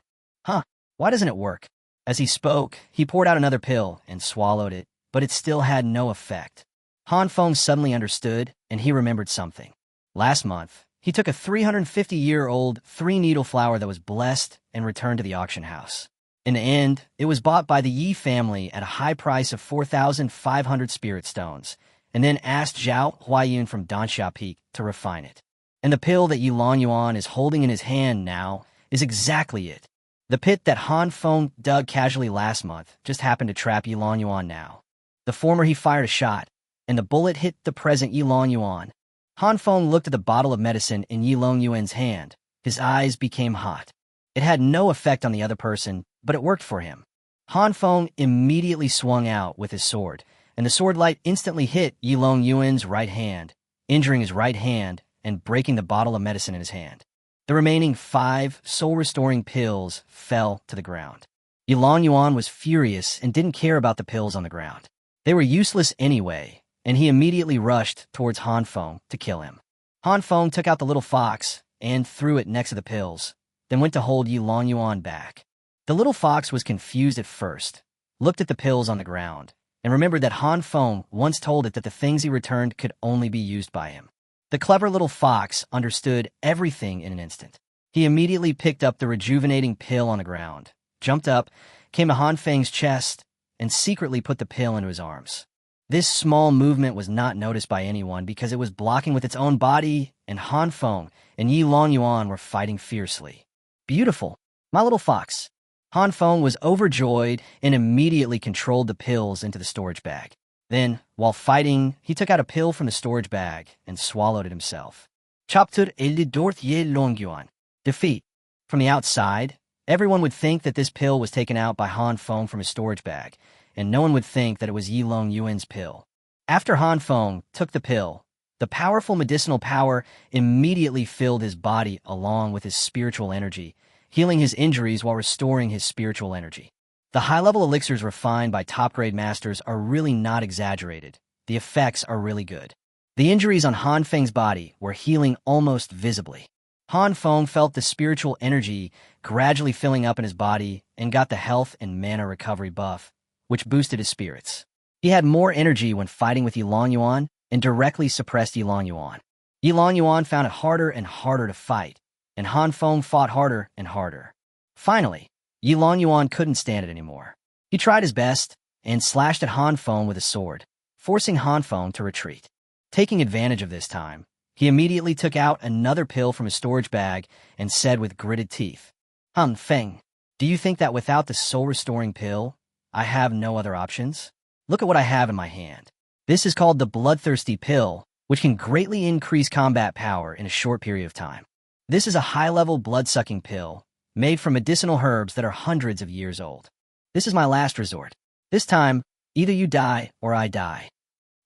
Why doesn't it work? As he spoke, he poured out another pill and swallowed it, but it still had no effect. Han Feng suddenly understood, and he remembered something. Last month, he took a 350-year-old 3-needle flower that was blessed and returned to the auction house. In the end, it was bought by the Yi family at a high price of 4,500 spirit stones, and then asked Zhao Huayun from Danxia Peak to refine it. And the pill that Yilong Yuan is holding in his hand now is exactly it. The pit that Han Feng dug casually last month just happened to trap Yilong Yuan now. The former he fired a shot, and the bullet hit the present Yilong Yuan. Han Feng looked at the bottle of medicine in Yilong Yuan's hand. His eyes became hot. It had no effect on the other person, but it worked for him. Han Feng immediately swung out with his sword, and the sword light instantly hit Yilong Yuan's right hand, injuring his right hand and breaking the bottle of medicine in his hand. The remaining 5 soul-restoring pills fell to the ground. Yilong Yuan was furious and didn't care about the pills on the ground. They were useless anyway, and he immediately rushed towards Han Feng to kill him. Han Feng took out the little fox and threw it next to the pills, then went to hold Yilong Yuan back. The little fox was confused at first, looked at the pills on the ground, and remembered that Han Feng once told it that the things he returned could only be used by him. The clever little fox understood everything in an instant. He immediately picked up the rejuvenating pill on the ground, jumped up, came to Han Feng's chest, and secretly put the pill into his arms. This small movement was not noticed by anyone because it was blocking with its own body, and Han Feng and Yilong Yuan were fighting fiercely. Beautiful, my little fox. Han Feng was overjoyed and immediately controlled the pills into the storage bag. Then, while fighting, he took out a pill from the storage bag and swallowed it himself. Chapter 8 Yilong Yuan. Defeat. From the outside, everyone would think that this pill was taken out by Han Feng from his storage bag, and no one would think that it was Yilong Yuan's pill. After Han Feng took the pill, the powerful medicinal power immediately filled his body along with his spiritual energy, healing his injuries while restoring his spiritual energy. The high-level elixirs refined by top-grade masters are really not exaggerated. The effects are really good. The injuries on Han Feng's body were healing almost visibly. Han Feng felt the spiritual energy gradually filling up in his body and got the health and mana recovery buff, which boosted his spirits. He had more energy when fighting with Yilong Yuan, and directly suppressed Yilong Yuan. Yilong Yuan found it harder and harder to fight, and Han Feng fought harder and harder. Finally, Yilong Yuan couldn't stand it anymore. He tried his best and slashed at Han Feng with a sword, forcing Han Feng to retreat. Taking advantage of this time, he immediately took out another pill from his storage bag and said with gritted teeth, "Han Feng, do you think that without the soul-restoring pill, I have no other options? Look at what I have in my hand. This is called the bloodthirsty pill, which can greatly increase combat power in a short period of time. This is a high-level blood-sucking pill made from medicinal herbs that are hundreds of years old. This is my last resort. This time, either you die or I die."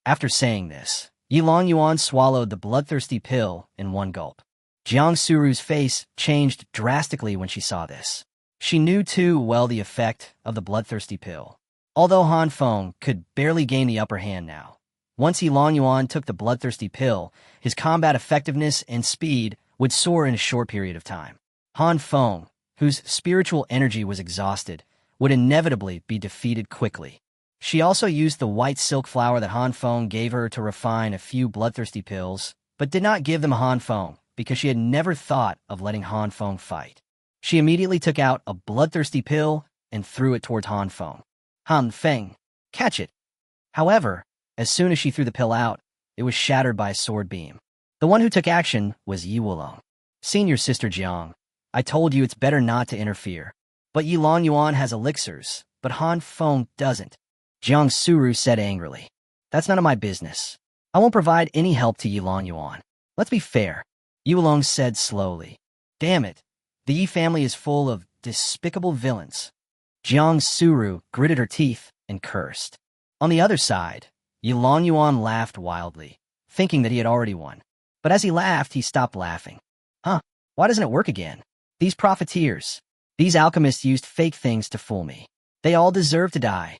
After saying this, Yilong Yuan swallowed the bloodthirsty pill in one gulp. Jang Suru's face changed drastically when she saw this. She knew too well the effect of the bloodthirsty pill. Although Han Feng could barely gain the upper hand now, once Yilong Yuan took the bloodthirsty pill, his combat effectiveness and speed would soar in a short period of time. Han Feng, whose spiritual energy was exhausted, would inevitably be defeated quickly. She also used the white silk flower that Han Feng gave her to refine a few bloodthirsty pills, but did not give them to Han Feng because she had never thought of letting Han Feng fight. She immediately took out a bloodthirsty pill and threw it towards Han Feng. "Han Feng, catch it." However, as soon as she threw the pill out, it was shattered by a sword beam. The one who took action was Yilong. "Senior Sister Jiang, I told you it's better not to interfere. But Yilong Yuan has elixirs, but Han Feng doesn't," Jang Suru said angrily. "That's none of my business. I won't provide any help to Yilong Yuan. Let's be fair," Yilong said slowly. "Damn it, the Yi family is full of despicable villains." Jang Suru gritted her teeth and cursed. On the other side, Yilong Yuan laughed wildly, thinking that he had already won. But as he laughed, he stopped laughing. Why doesn't it work again? These profiteers, these alchemists used fake things to fool me. They all deserve to die."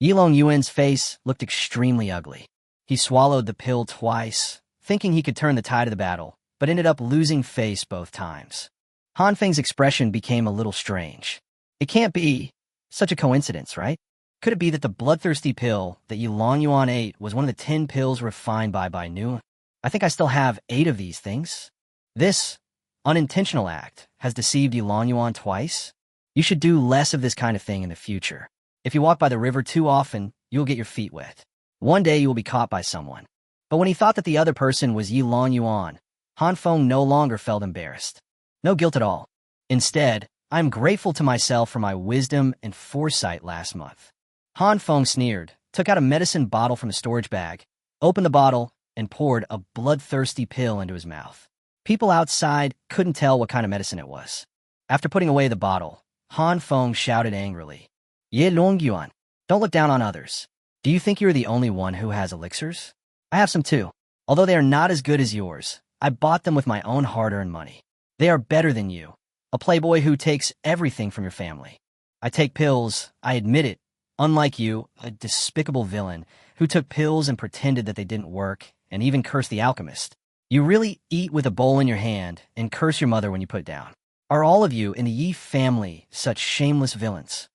Yilong Yuan's face looked extremely ugly. He swallowed the pill twice, thinking he could turn the tide of the battle, but ended up losing face both times. Han Feng's expression became a little strange. It can't be such a coincidence, right? Could it be that the bloodthirsty pill that Yilong Yuan ate was one of the 10 pills refined by Nu? I think I still have 8 of these things. This unintentional act has deceived Yilong Yuan twice. You should do less of this kind of thing in the future. If you walk by the river too often, you'll get your feet wet. One day you will be caught by someone. But when he thought that the other person was Yilong Yuan, Han Feng no longer felt embarrassed. No guilt at all. Instead, I am grateful to myself for my wisdom and foresight last month. Han Feng sneered, took out a medicine bottle from a storage bag, opened the bottle, and poured a bloodthirsty pill into his mouth. People outside couldn't tell what kind of medicine it was. After putting away the bottle, Han Feng shouted angrily, "Yilong Yuan, don't look down on others. Do you think you're the only one who has elixirs? I have some too. Although they are not as good as yours, I bought them with my own hard-earned money. They are better than you, a playboy who takes everything from your family. I take pills, I admit it, unlike you, a despicable villain who took pills and pretended that they didn't work and even cursed the alchemist. You really eat with a bowl in your hand and curse your mother when you put it down. Are all of you in the Yi family such shameless villains?"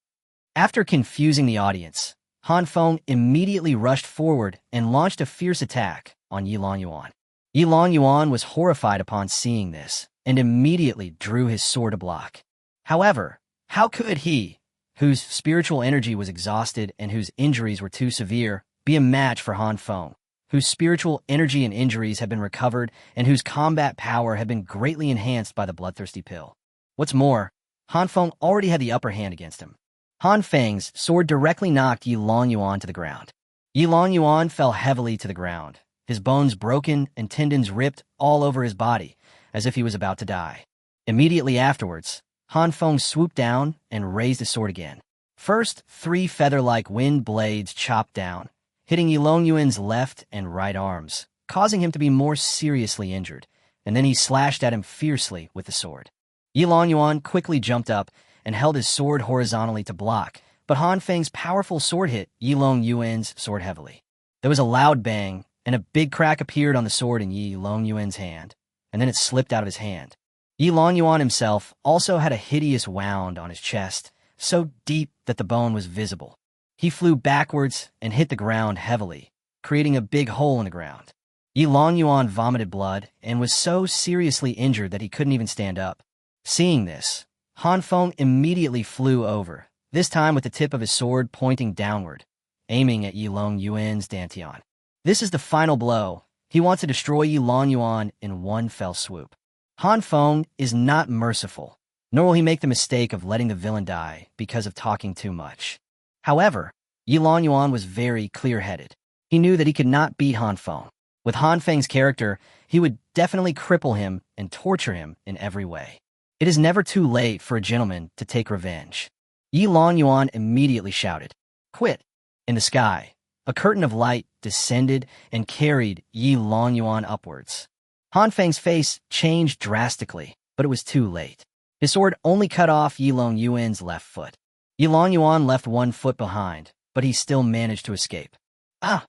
After confusing the audience, Han Feng immediately rushed forward and launched a fierce attack on Yilong Yuan. Yilong Yuan was horrified upon seeing this and immediately drew his sword to block. However, how could he, whose spiritual energy was exhausted and whose injuries were too severe, be a match for Han Feng, whose spiritual energy and injuries had been recovered and whose combat power had been greatly enhanced by the bloodthirsty pill? What's more, Han Feng already had the upper hand against him. Han Feng's sword directly knocked Yilong Yuan to the ground. Yilong Yuan fell heavily to the ground, his bones broken and tendons ripped all over his body, as if he was about to die. Immediately afterwards, Han Feng swooped down and raised his sword again. First, 3 feather-like wind blades chopped down, hitting Yilong Yuan's left and right arms, causing him to be more seriously injured, and then he slashed at him fiercely with the sword. Yilong Yuan quickly jumped up and held his sword horizontally to block, but Han Feng's powerful sword hit Yilong Yuan's sword heavily. There was a loud bang, and a big crack appeared on the sword in Yilong Yuan's hand, and then it slipped out of his hand. Yilong Yuan himself also had a hideous wound on his chest, so deep that the bone was visible. He flew backwards and hit the ground heavily, creating a big hole in the ground. Yilong Yuan vomited blood and was so seriously injured that he couldn't even stand up. Seeing this, Han Feng immediately flew over, this time with the tip of his sword pointing downward, aiming at Yilong Yuan's dantian. This is the final blow. He wants to destroy Yilong Yuan in one fell swoop. Han Feng is not merciful, nor will he make the mistake of letting the villain die because of talking too much. However, Yilong Yuan was very clear-headed. He knew that he could not beat Han Feng. With Han Feng's character, he would definitely cripple him and torture him in every way. It is never too late for a gentleman to take revenge. Yilong Yuan immediately shouted, "Quit!" In the sky, a curtain of light descended and carried Yilong Yuan upwards. Han Feng's face changed drastically, but it was too late. His sword only cut off Yilong Yuan's left foot. Yilong Yuan left one foot behind, but he still managed to escape. Ah!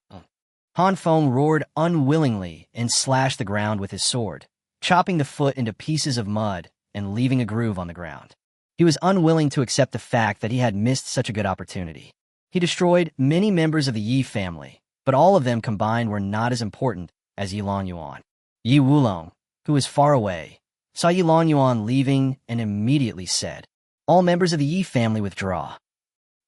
Han Feng roared unwillingly and slashed the ground with his sword, chopping the foot into pieces of mud and leaving a groove on the ground. He was unwilling to accept the fact that he had missed such a good opportunity. He destroyed many members of the Yi family, but all of them combined were not as important as Yilong Yuan. Yi Wulong, who was far away, saw Yilong Yuan leaving and immediately said, "All members of the Yi family withdraw."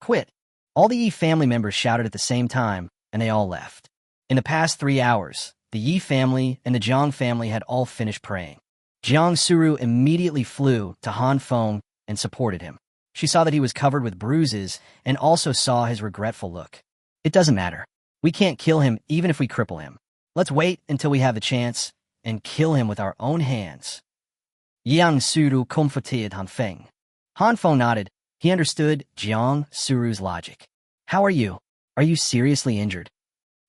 "Quit!" All the Yi family members shouted at the same time, and they all left. In the past 3 hours, the Yi family and the Jang family had all finished praying. Jang Suru immediately flew to Han Feng and supported him. She saw that he was covered with bruises and also saw his regretful look. "It doesn't matter. We can't kill him even if we cripple him. Let's wait until we have the chance and kill him with our own hands." Jang Suru comforted Han Feng. Han Feng nodded. He understood Jang Suru's logic. "How are you? Are you seriously injured?"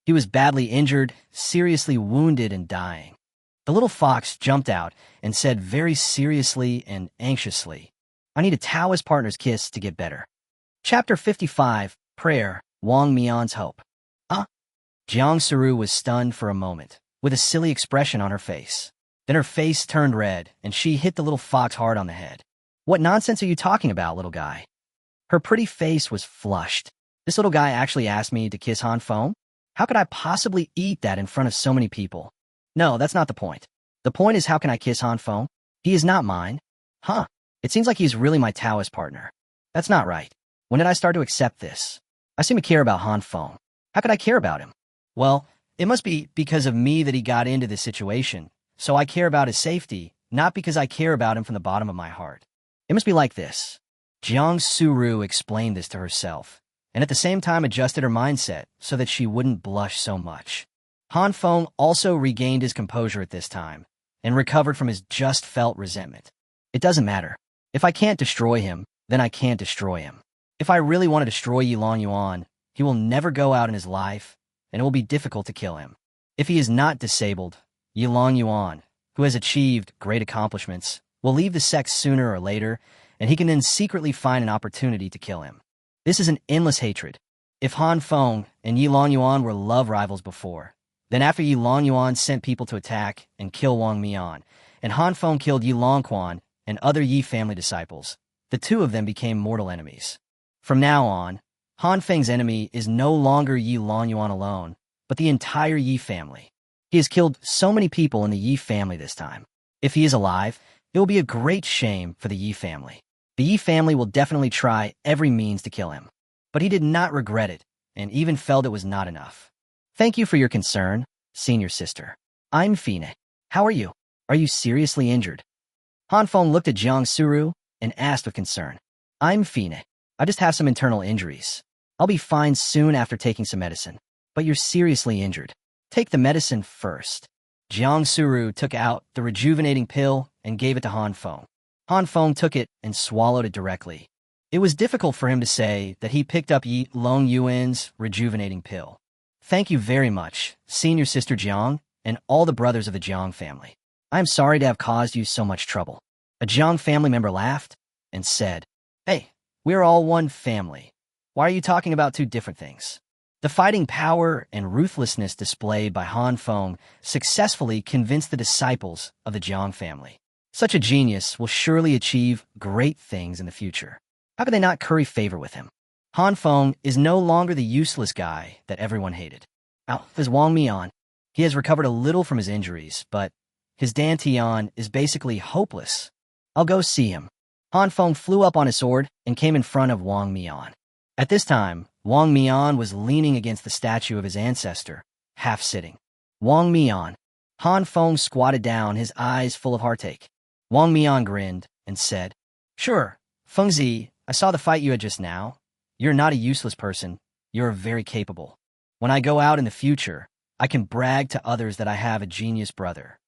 He was badly injured, seriously wounded, and dying. The little fox jumped out and said very seriously and anxiously, "I need a Taoist partner's kiss to get better." Chapter 55, Prayer, Wong Mean's Hope. Jang Suru was stunned for a moment, with a silly expression on her face. Then her face turned red, and she hit the little fox hard on the head. "What nonsense are you talking about, little guy?" Her pretty face was flushed. This little guy actually asked me to kiss Han Feng? How could I possibly eat that in front of so many people? No, that's not the point. The point is, how can I kiss Han Feng? He is not mine. It seems like he's really my Taoist partner. That's not right. When did I start to accept this? I seem to care about Han Feng. How could I care about him? Well, it must be because of me that he got into this situation, so I care about his safety, not because I care about him from the bottom of my heart. It must be like this. Jang Suru explained this to herself, and at the same time adjusted her mindset so that she wouldn't blush so much. Han Feng also regained his composure at this time and recovered from his just felt resentment. It doesn't matter. If I can't destroy him, then I can't destroy him. If I really want to destroy Yilong Yuan, he will never go out in his life, and it will be difficult to kill him. If he is not disabled, Yilong Yuan, who has achieved great accomplishments, will leave the sect sooner or later, and he can then secretly find an opportunity to kill him. This is an endless hatred. If Han Feng and Yilong Yuan were love rivals before, then after Yilong Yuan sent people to attack and kill Wong Mean, and Han Feng killed Yilong Quan and other Yi family disciples, the two of them became mortal enemies. From now on, Han Feng's enemy is no longer Yilong Yuan alone, but the entire Yi family. He has killed so many people in the Yi family this time. If he is alive, it will be a great shame for the Yi family. The Yi family will definitely try every means to kill him. But he did not regret it, and even felt it was not enough. "Thank you for your concern, senior sister. I'm Fine. How are you? Are you seriously injured?" Han Feng looked at Jang Suru and asked with concern. "I'm Fine. I just have some internal injuries. I'll be fine soon after taking some medicine. But you're seriously injured. Take the medicine first." Jang Suru took out the rejuvenating pill and gave it to Han Feng. Han Feng took it and swallowed it directly. It was difficult for him to say that he picked up Yilong Yuan's rejuvenating pill. "Thank you very much, senior sister Jiang, and all the brothers of the Jiang family. I am sorry to have caused you so much trouble." A Jiang family member laughed and said, "Hey, we're all one family. Why are you talking about two different things?" The fighting power and ruthlessness displayed by Han Feng successfully convinced the disciples of the Jiang family. Such a genius will surely achieve great things in the future. How could they not curry favor with him? Han Feng is no longer the useless guy that everyone hated. Is Wong Mean. He has recovered a little from his injuries, but his dantian is basically hopeless. I'll go see him. Han Feng flew up on his sword and came in front of Wong Mean. At this time, Wong Mean was leaning against the statue of his ancestor, half sitting. Wong Mean. Han Feng squatted down, his eyes full of heartache. Wong Mean grinned and said, "Sure, Fengzi, I saw the fight you had just now. You're not a useless person. You're very capable. When I go out in the future, I can brag to others that I have a genius brother."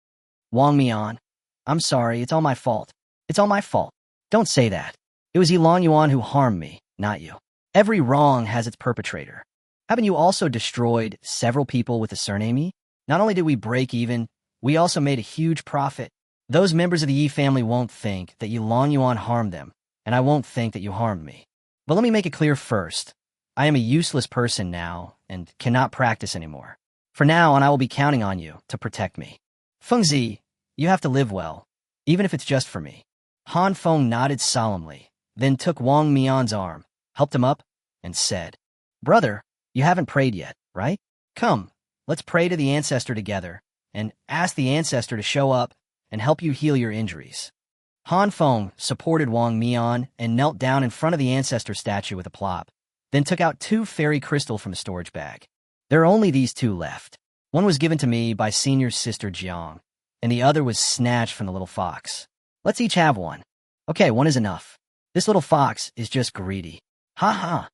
Wong Mean, "I'm sorry, it's all my fault. It's all my fault. Don't say that. It was Yilong Yuan who harmed me, not you. Every wrong has its perpetrator. Haven't you also destroyed several people with the surname Yi? Not only did we break even, we also made a huge profit. Those members of the Yi family won't think that Yilong Yuan harmed them, and I won't think that you harmed me. But let me make it clear first. I am a useless person now and cannot practice anymore. For now on, I will be counting on you to protect me. Fengzi, you have to live well, even if it's just for me." Han Feng nodded solemnly, then took Wong Mean's arm, helped him up, and said, "Brother, you haven't prayed yet, right? Come, let's pray to the ancestor together and ask the ancestor to show up and help you heal your injuries." Han Feng supported Wong Mean and knelt down in front of the ancestor statue with a plop, then took out 2 fairy crystal from a storage bag. There are only these 2 left. One was given to me by Senior's sister Jiang, and the other was snatched from the little fox. Let's each have one. Okay, one is enough. This little fox is just greedy. Ha ha.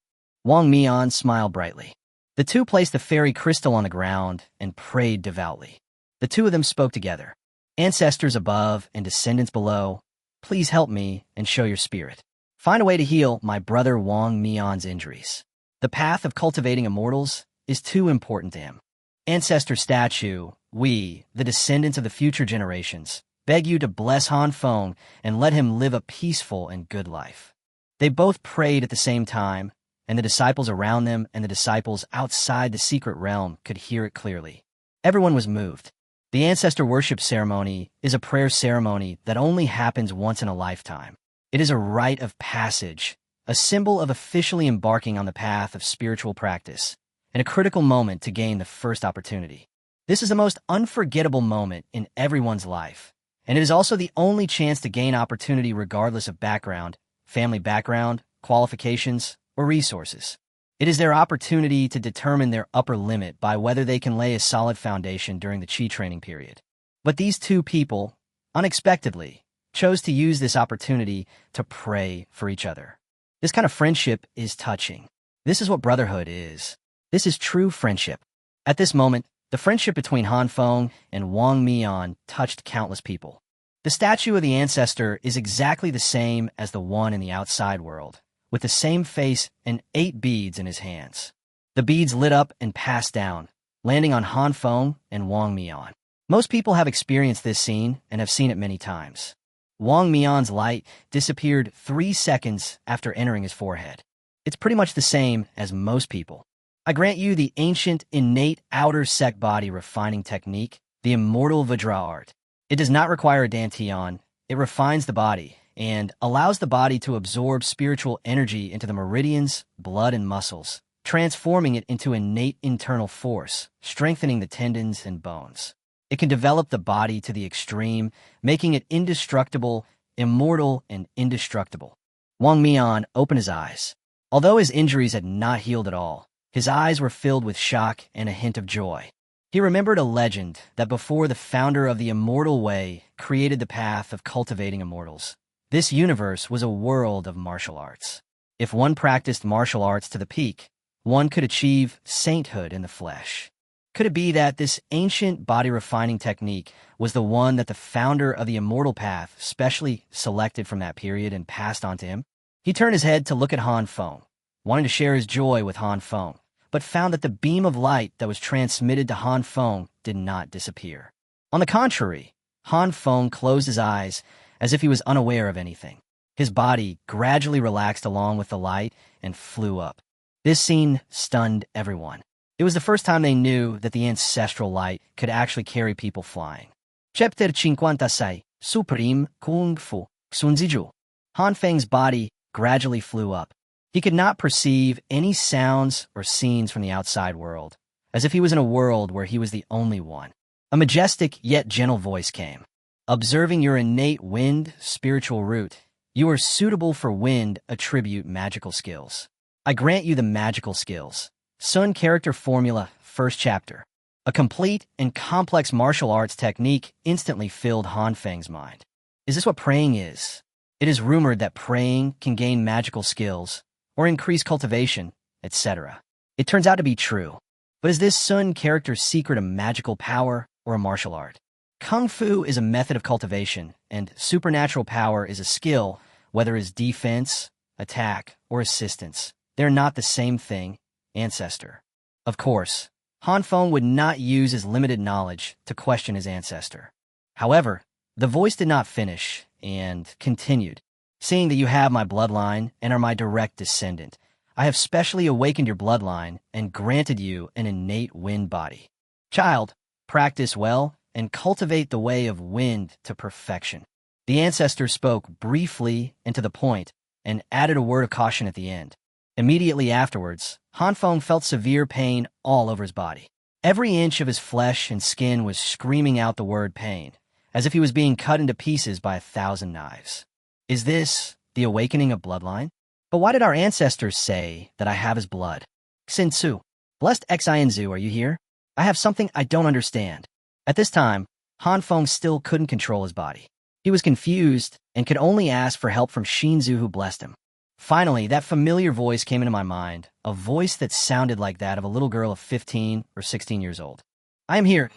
Wong Mean smiled brightly. The 2 placed the fairy crystal on the ground and prayed devoutly. The 2 of them spoke together. "Ancestors above and descendants below, please help me and show your spirit. Find a way to heal my brother Wong Mean's injuries. The path of cultivating immortals is too important to him. Ancestor statue, we, the descendants of the future generations, beg you to bless Han Feng and let him live a peaceful and good life." They both prayed at the same time, and the disciples around them and the disciples outside the secret realm could hear it clearly. Everyone was moved. The ancestor worship ceremony is a prayer ceremony that only happens once in a lifetime. It is a rite of passage, a symbol of officially embarking on the path of spiritual practice, and a critical moment to gain the first opportunity. This is the most unforgettable moment in everyone's life, and it is also the only chance to gain opportunity regardless of background, family background, qualifications, or resources. It is their opportunity to determine their upper limit by whether they can lay a solid foundation during the Qi training period. But these 2 people, unexpectedly, chose to use this opportunity to pray for each other. This kind of friendship is touching. This is what brotherhood is. This is true friendship. At this moment, the friendship between Han Feng and Wong Mean touched countless people. The statue of the ancestor is exactly the same as the one in the outside world, with the same face and 8 beads in his hands. The beads lit up and passed down, landing on Han Feng and Wong Mean. Most people have experienced this scene and have seen it many times. Wong Mean's light disappeared 3 seconds after entering his forehead. It's pretty much the same as most people. I grant you the ancient, innate outer sect body refining technique, the immortal Vajra art. It does not require a dantian. It refines the body and allows the body to absorb spiritual energy into the meridians, blood, and muscles, transforming it into innate internal force, strengthening the tendons and bones. It can develop the body to the extreme, making it indestructible, immortal, and indestructible. Wong Mean opened his eyes. Although his injuries had not healed at all, his eyes were filled with shock and a hint of joy. He remembered a legend that before the founder of the Immortal Way created the path of cultivating immortals, this universe was a world of martial arts. If one practiced martial arts to the peak, one could achieve sainthood in the flesh. Could it be that this ancient body-refining technique was the one that the founder of the Immortal Path specially selected from that period and passed on to him? He turned his head to look at Han Feng, wanting to share his joy with Han Feng, but found that the beam of light that was transmitted to Han Feng did not disappear. On the contrary, Han Feng closed his eyes as if he was unaware of anything. His body gradually relaxed along with the light and flew up. This scene stunned everyone. It was the first time they knew that the ancestral light could actually carry people flying. Chapter 56, Supreme Kung Fu, Sunziju. Han Feng's body gradually flew up. He could not perceive any sounds or scenes from the outside world, as if he was in a world where he was the only one. A majestic yet gentle voice came. Observing your innate wind spiritual root, you are suitable for wind attribute magical skills. I grant you the magical skills. Sun character formula, first chapter. A complete and complex martial arts technique instantly filled Han Feng's mind. Is this what praying is? It is rumored that praying can gain magical skills, or increase cultivation, etc. It turns out to be true. But is this Sun character's secret a magical power or a martial art? Kung Fu is a method of cultivation, and supernatural power is a skill, whether it's defense, attack, or assistance. They're not the same thing, ancestor. Of course, Han Feng would not use his limited knowledge to question his ancestor. However, the voice did not finish, and continued. Seeing that you have my bloodline and are my direct descendant, I have specially awakened your bloodline and granted you an innate wind body. Child, practice well and cultivate the way of wind to perfection. The ancestor spoke briefly and to the point, and added a word of caution at the end. Immediately afterwards, Han Feng felt severe pain all over his body. Every inch of his flesh and skin was screaming out the word pain, as if he was being cut into pieces by 1,000 knives. Is this the awakening of bloodline? But why did our ancestors say that I have his blood? Xinzu, blessed Xinzu, are you here? I have something I don't understand. At this time, Han Feng still couldn't control his body. He was confused and could only ask for help from Xinzu, who blessed him. Finally, that familiar voice came into my mind, a voice that sounded like that of a little girl of 15 or 16 years old. I am here.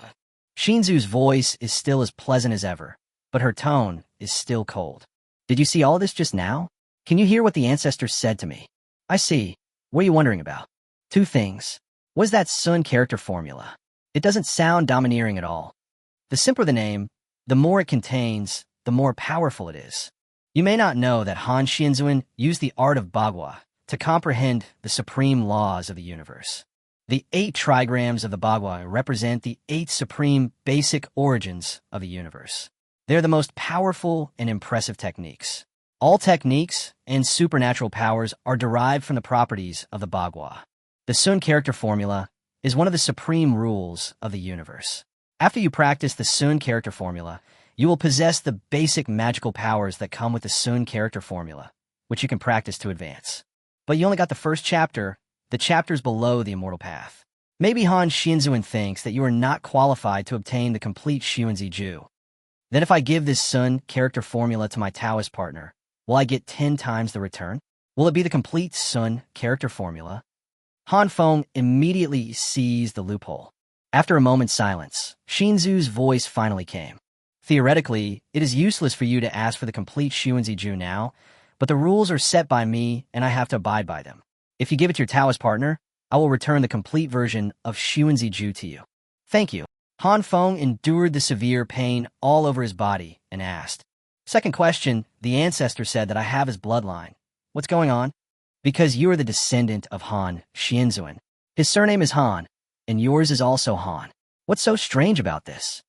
Xinzu's voice is still as pleasant as ever, but her tone is still cold. Did you see all this just now? Can you hear what the ancestors said to me? I see. What are you wondering about? Two things. What is that Sun character formula? It doesn't sound domineering at all. The simpler the name, the more it contains, the more powerful it is. You may not know that Han Xianzuan used the art of Bagua to comprehend the supreme laws of the universe. The 8 trigrams of the Bagua represent the 8 supreme basic origins of the universe. They're the most powerful and impressive techniques. All techniques and supernatural powers are derived from the properties of the Bagua. The Sun character formula is one of the supreme rules of the universe. After you practice the Sun character formula, you will possess the basic magical powers that come with the Sun character formula, which you can practice to advance. But you only got the first chapter, the chapters below the immortal path. Maybe Han Xianzuan thinks that you are not qualified to obtain the complete Xuanzi Ju. Then if I give this Sun character formula to my Taoist partner, will I get 10 times the return? Will it be the complete Sun character formula? Han Feng immediately seized the loophole. After a moment's silence, Xinzu's voice finally came. Theoretically, it is useless for you to ask for the complete Xuanzi Ju now, but the rules are set by me and I have to abide by them. If you give it to your Taoist partner, I will return the complete version of Xuanzi Ju to you. Thank you. Han Feng endured the severe pain all over his body and asked. Second question, the ancestor said that I have his bloodline. What's going on? Because you are the descendant of Han Xianzuan. His surname is Han, and yours is also Han. What's so strange about this?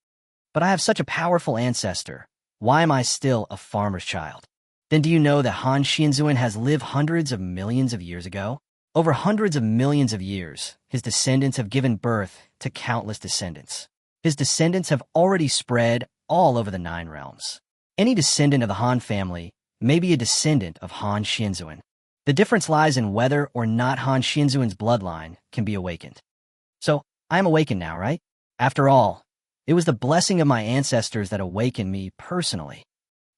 But I have such a powerful ancestor. Why am I still a farmer's child? Then do you know that Han Xianzuan has lived hundreds of millions of years ago? Over hundreds of millions of years, his descendants have given birth to countless descendants. His descendants have already spread all over the 9 realms. Any descendant of the Han family may be a descendant of Han Xianzuan. The difference lies in whether or not Han Xianzuan's bloodline can be awakened. So, I am awakened now, right? After all, it was the blessing of my ancestors that awakened me personally.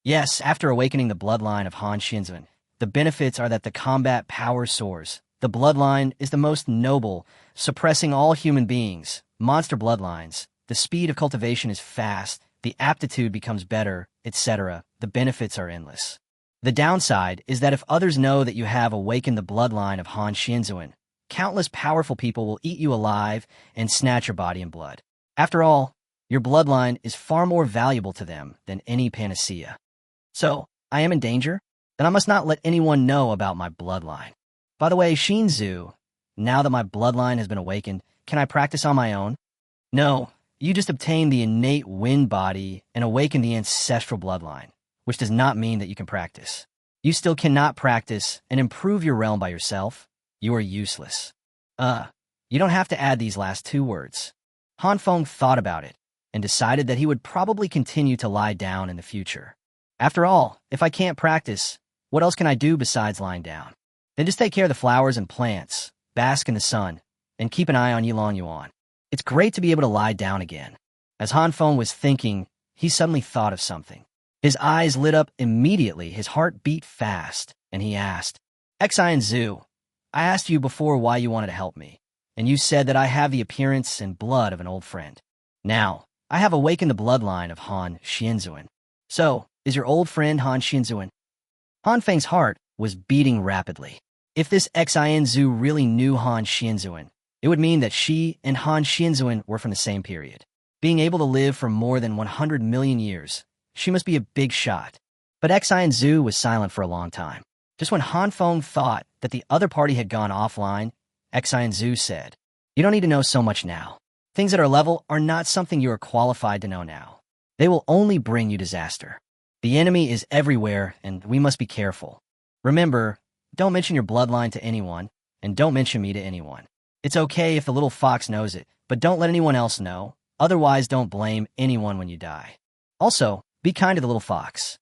Yes, after awakening the bloodline of Han Xianzuan, the benefits are that the combat power soars. The bloodline is the most noble, suppressing all human beings, monster bloodlines. The speed of cultivation is fast, the aptitude becomes better, etc. The benefits are endless. The downside is that if others know that you have awakened the bloodline of Han Xianzuan, countless powerful people will eat you alive and snatch your body and blood. After all, your bloodline is far more valuable to them than any panacea. So, I am in danger? Then I must not let anyone know about my bloodline. By the way, Xinzu, now that my bloodline has been awakened, can I practice on my own? No, you just obtained the innate wind body and awakened the ancestral bloodline, which does not mean that you can practice. You still cannot practice and improve your realm by yourself. You are useless. You don't have to add these last two words. Han Feng thought about it and decided that he would probably continue to lie down in the future. After all, if I can't practice, what else can I do besides lying down? Then just take care of the flowers and plants, bask in the sun, and keep an eye on Yilong Yuan. It's great to be able to lie down again. As Han Feng was thinking, he suddenly thought of something. His eyes lit up immediately, his heart beat fast, and he asked, Xian Zhu, I asked you before why you wanted to help me, and you said that I have the appearance and blood of an old friend. Now, I have awakened the bloodline of Han Xianzuan. So, is your old friend Han Xianzuan? Han Feng's heart was beating rapidly. If this Xian Zhu really knew Han Xianzuan, it would mean that she and Han Xianzuan were from the same period. Being able to live for more than 100 million years, she must be a big shot. But Xian Zhu was silent for a long time. Just when Han Feng thought that the other party had gone offline, Xian Zhu said, You don't need to know so much now. Things at our level are not something you are qualified to know now. They will only bring you disaster. The enemy is everywhere, and we must be careful. Remember, don't mention your bloodline to anyone, and don't mention me to anyone. It's okay if the little fox knows it, but don't let anyone else know. Otherwise, don't blame anyone when you die. Also, be kind to the little fox.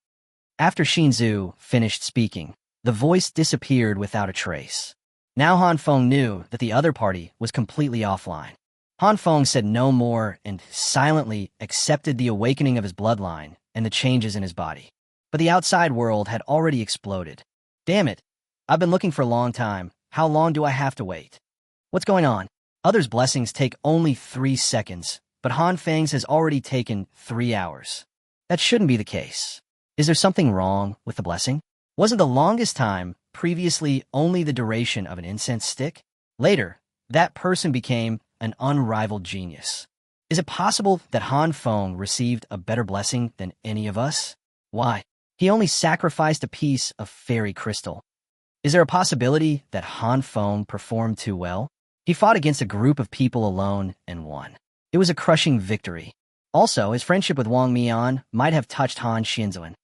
After Xinzu finished speaking, the voice disappeared without a trace. Now Han Feng knew that the other party was completely offline. Han Feng said no more and silently accepted the awakening of his bloodline and the changes in his body. But the outside world had already exploded. Damn it, I've been looking for a long time. How long do I have to wait? What's going on? Others' blessings take only 3 seconds, but Han Feng's has already taken 3 hours. That shouldn't be the case. Is there something wrong with the blessing? Wasn't the longest time previously only the duration of an incense stick? Later, that person became an unrivaled genius. Is it possible that Han Feng received a better blessing than any of us? Why? He only sacrificed a piece of fairy crystal. Is there a possibility that Han Feng performed too well? He fought against a group of people alone and won. It was a crushing victory. Also, his friendship with Wong Mean might have touched Han Xianzuan.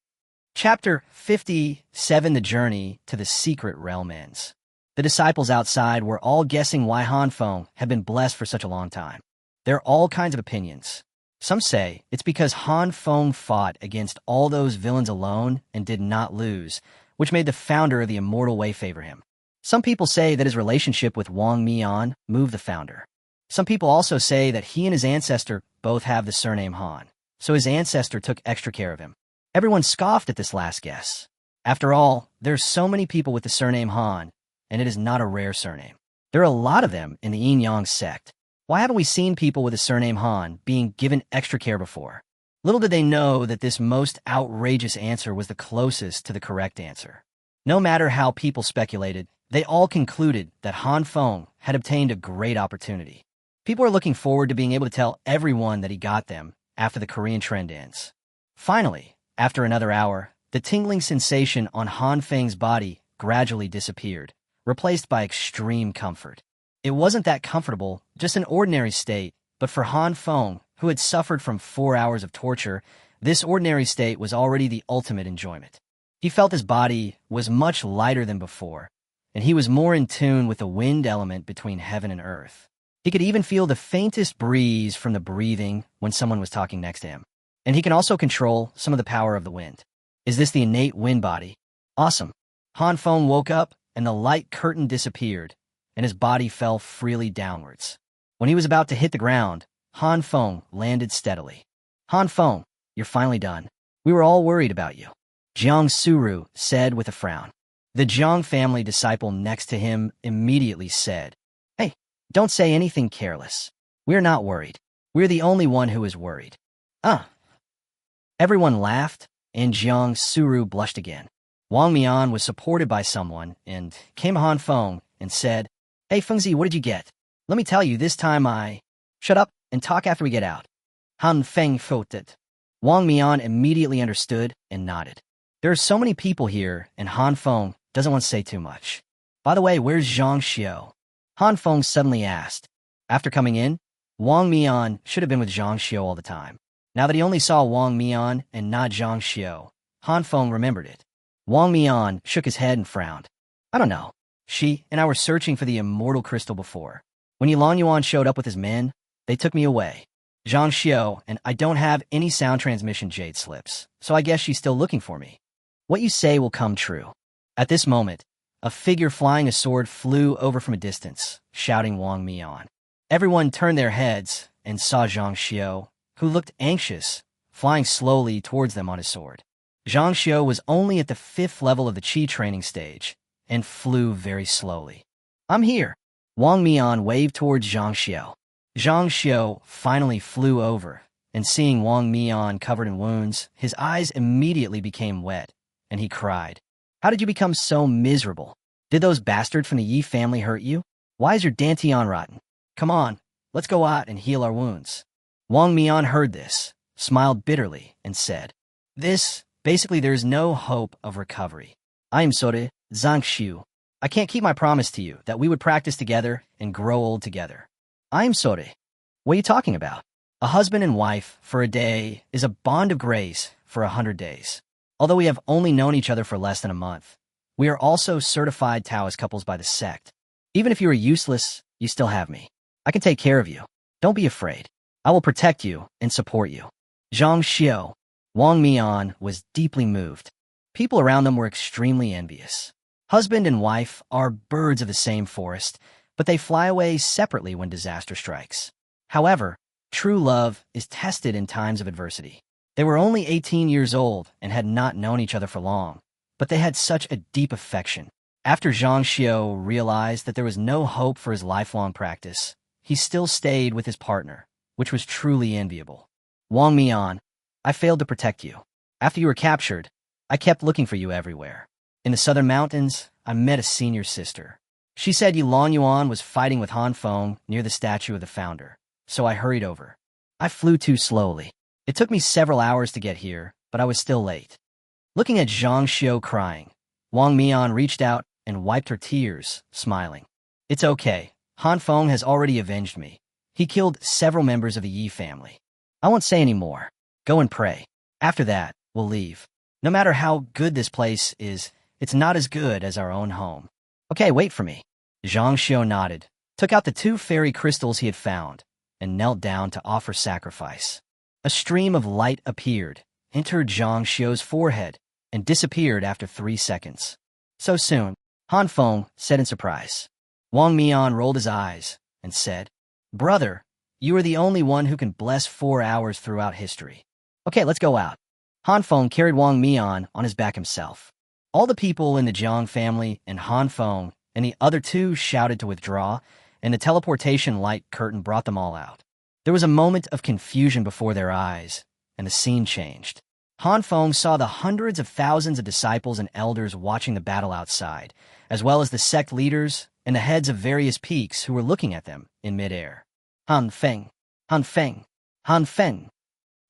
Chapter 57: The Journey to the Secret Realm ends. The disciples outside were all guessing why Han Feng had been blessed for such a long time. There are all kinds of opinions. Some say it's because Han Feng fought against all those villains alone and did not lose, which made the founder of the Immortal Way favor him. Some people say that his relationship with Wong Mean moved the founder. Some people also say that he and his ancestor both have the surname Han, so his ancestor took extra care of him. Everyone scoffed at this last guess. After all, there's so many people with the surname Han, and it is not a rare surname. There are a lot of them in the Yin-Yang sect. Why haven't we seen people with the surname Han being given extra care before? Little did they know that this most outrageous answer was the closest to the correct answer. No matter how people speculated, they all concluded that Han Feng had obtained a great opportunity. People are looking forward to being able to tell everyone that he got them after the Korean trend ends. Finally, after another hour, the tingling sensation on Han Feng's body gradually disappeared, replaced by extreme comfort. It wasn't that comfortable, just an ordinary state, but for Han Feng, who had suffered from 4 hours of torture, this ordinary state was already the ultimate enjoyment. He felt his body was much lighter than before, and he was more in tune with the wind element between heaven and earth. He could even feel the faintest breeze from the breathing when someone was talking next to him. And he can also control some of the power of the wind. Is this the innate wind body? Awesome. Han Feng woke up, and the light curtain disappeared, and his body fell freely downwards. When he was about to hit the ground, Han Feng landed steadily. Han Feng, you're finally done. We were all worried about you, Jang Suru said with a frown. The Jang family disciple next to him immediately said, Hey, don't say anything careless. We're not worried. We're the only one who is worried. Everyone laughed, and Jang Suru blushed again. Wong Mean was supported by someone and came to Han Feng and said, Hey Fengzi, what did you get? Let me tell you, this time Shut up and talk after we get out. Han Feng felt it. Wong Mean immediately understood and nodded. There are so many people here, and Han Feng doesn't want to say too much. By the way, where's Zhang Xiao? Han Feng suddenly asked. After coming in, Wong Mean should have been with Zhang Xiao all the time. Now that he only saw Wong Mean and not Zhang Xiao, Han Feng remembered it. Wong Mean shook his head and frowned. I don't know. She and I were searching for the immortal crystal before. When Yilong Yuan showed up with his men, they took me away. Zhang Xiu, and I don't have any sound transmission jade slips, so I guess she's still looking for me. What you say will come true. At this moment, a figure flying a sword flew over from a distance, shouting Wong Mean. Everyone turned their heads and saw Zhang Xiu, who looked anxious, flying slowly towards them on his sword. Zhang Xiu was only at the 5th level of the Qi training stage and flew very slowly. I'm here. Wong Mean waved towards Zhang Xiu. Zhang Xiu finally flew over, and seeing Wong Mean covered in wounds, his eyes immediately became wet, and he cried. How did you become so miserable? Did those bastards from the Yi family hurt you? Why is your dantian rotten? Come on, let's go out and heal our wounds. Wong Mean heard this, smiled bitterly, and said, Basically there's no hope of recovery. I am sorry, Zhang Xiu. I can't keep my promise to you that we would practice together and grow old together. I am sorry. What are you talking about? A husband and wife for a day is a bond of grace for 100 days. Although we have only known each other for less than a month, we are also certified Taoist couples by the sect. Even if you are useless, you still have me. I can take care of you. Don't be afraid. I will protect you and support you. Zhang Xiu. Wong Mean was deeply moved. People around them were extremely envious. Husband and wife are birds of the same forest, but they fly away separately when disaster strikes. However, true love is tested in times of adversity. They were only 18 years old and had not known each other for long, but they had such a deep affection. After Zhang Xiu realized that there was no hope for his lifelong practice, he still stayed with his partner, which was truly enviable. Wong Mean, I failed to protect you. After you were captured, I kept looking for you everywhere. In the southern mountains, I met a senior sister. She said Yilong Yuan was fighting with Han Feng near the statue of the founder, so I hurried over. I flew too slowly. It took me several hours to get here, but I was still late. Looking at Zhang Xiu crying, Wong Mean reached out and wiped her tears, smiling. It's okay. Han Feng has already avenged me. He killed several members of the Yi family. I won't say any more. Go and pray. After that, we'll leave. No matter how good this place is, it's not as good as our own home. Okay, wait for me. Zhang Xiu nodded, took out the 2 fairy crystals he had found, and knelt down to offer sacrifice. A stream of light appeared, entered Zhang Xiu's forehead, and disappeared after 3 seconds. So soon, Han Feng said in surprise. Wong Mean rolled his eyes and said, Brother, you are the only one who can bless 4 hours throughout history. Okay, let's go out. Han Feng carried Wong Mean on his back himself. All the people in the Jiang family and Han Feng and the other 2 shouted to withdraw, and the teleportation light curtain brought them all out. There was a moment of confusion before their eyes, and the scene changed. Han Feng saw the hundreds of thousands of disciples and elders watching the battle outside, as well as the sect leaders and the heads of various peaks who were looking at them in midair. Han Feng, Han Feng, Han Feng.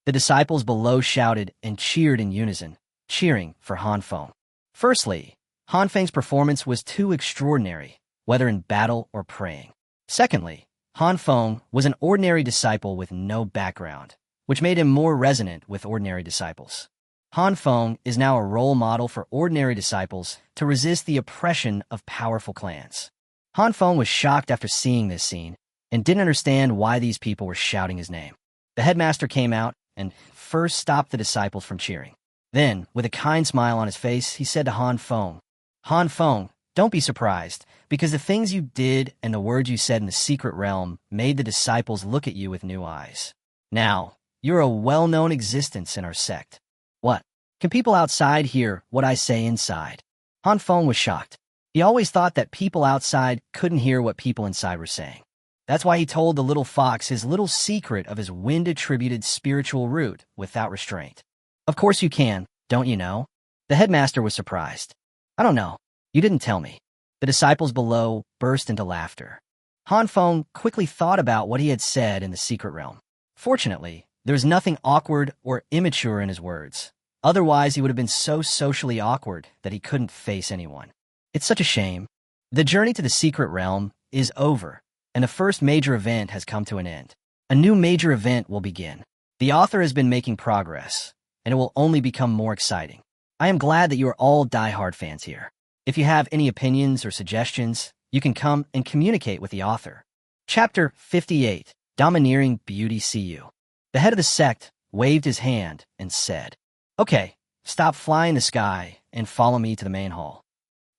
The disciples below shouted and cheered in unison, cheering for Han Feng. Firstly, Han Feng's performance was too extraordinary, whether in battle or praying. Secondly, Han Feng was an ordinary disciple with no background, which made him more resonant with ordinary disciples. Han Feng is now a role model for ordinary disciples to resist the oppression of powerful clans. Han Feng was shocked after seeing this scene and didn't understand why these people were shouting his name. The headmaster came out and first stopped the disciples from cheering. Then, with a kind smile on his face, he said to Han Feng, Han Feng, don't be surprised, because the things you did and the words you said in the secret realm made the disciples look at you with new eyes. Now, you're a well-known existence in our sect. What? Can people outside hear what I say inside? Han Feng was shocked. He always thought that people outside couldn't hear what people inside were saying. That's why he told the little fox his little secret of his wind-attributed spiritual root without restraint. Of course you can, don't you know? The headmaster was surprised. I don't know. You didn't tell me. The disciples below burst into laughter. Han Feng quickly thought about what he had said in the secret realm. Fortunately, there was nothing awkward or immature in his words. Otherwise, he would have been so socially awkward that he couldn't face anyone. It's such a shame. The journey to the secret realm is over, and the first major event has come to an end. A new major event will begin. The author has been making progress, and it will only become more exciting. I am glad that you are all die-hard fans here. If you have any opinions or suggestions, you can come and communicate with the author. Chapter 58, Domineering Beauty Cu. The head of the sect waved his hand and said, "Okay, stop flying the sky and follow me to the main hall."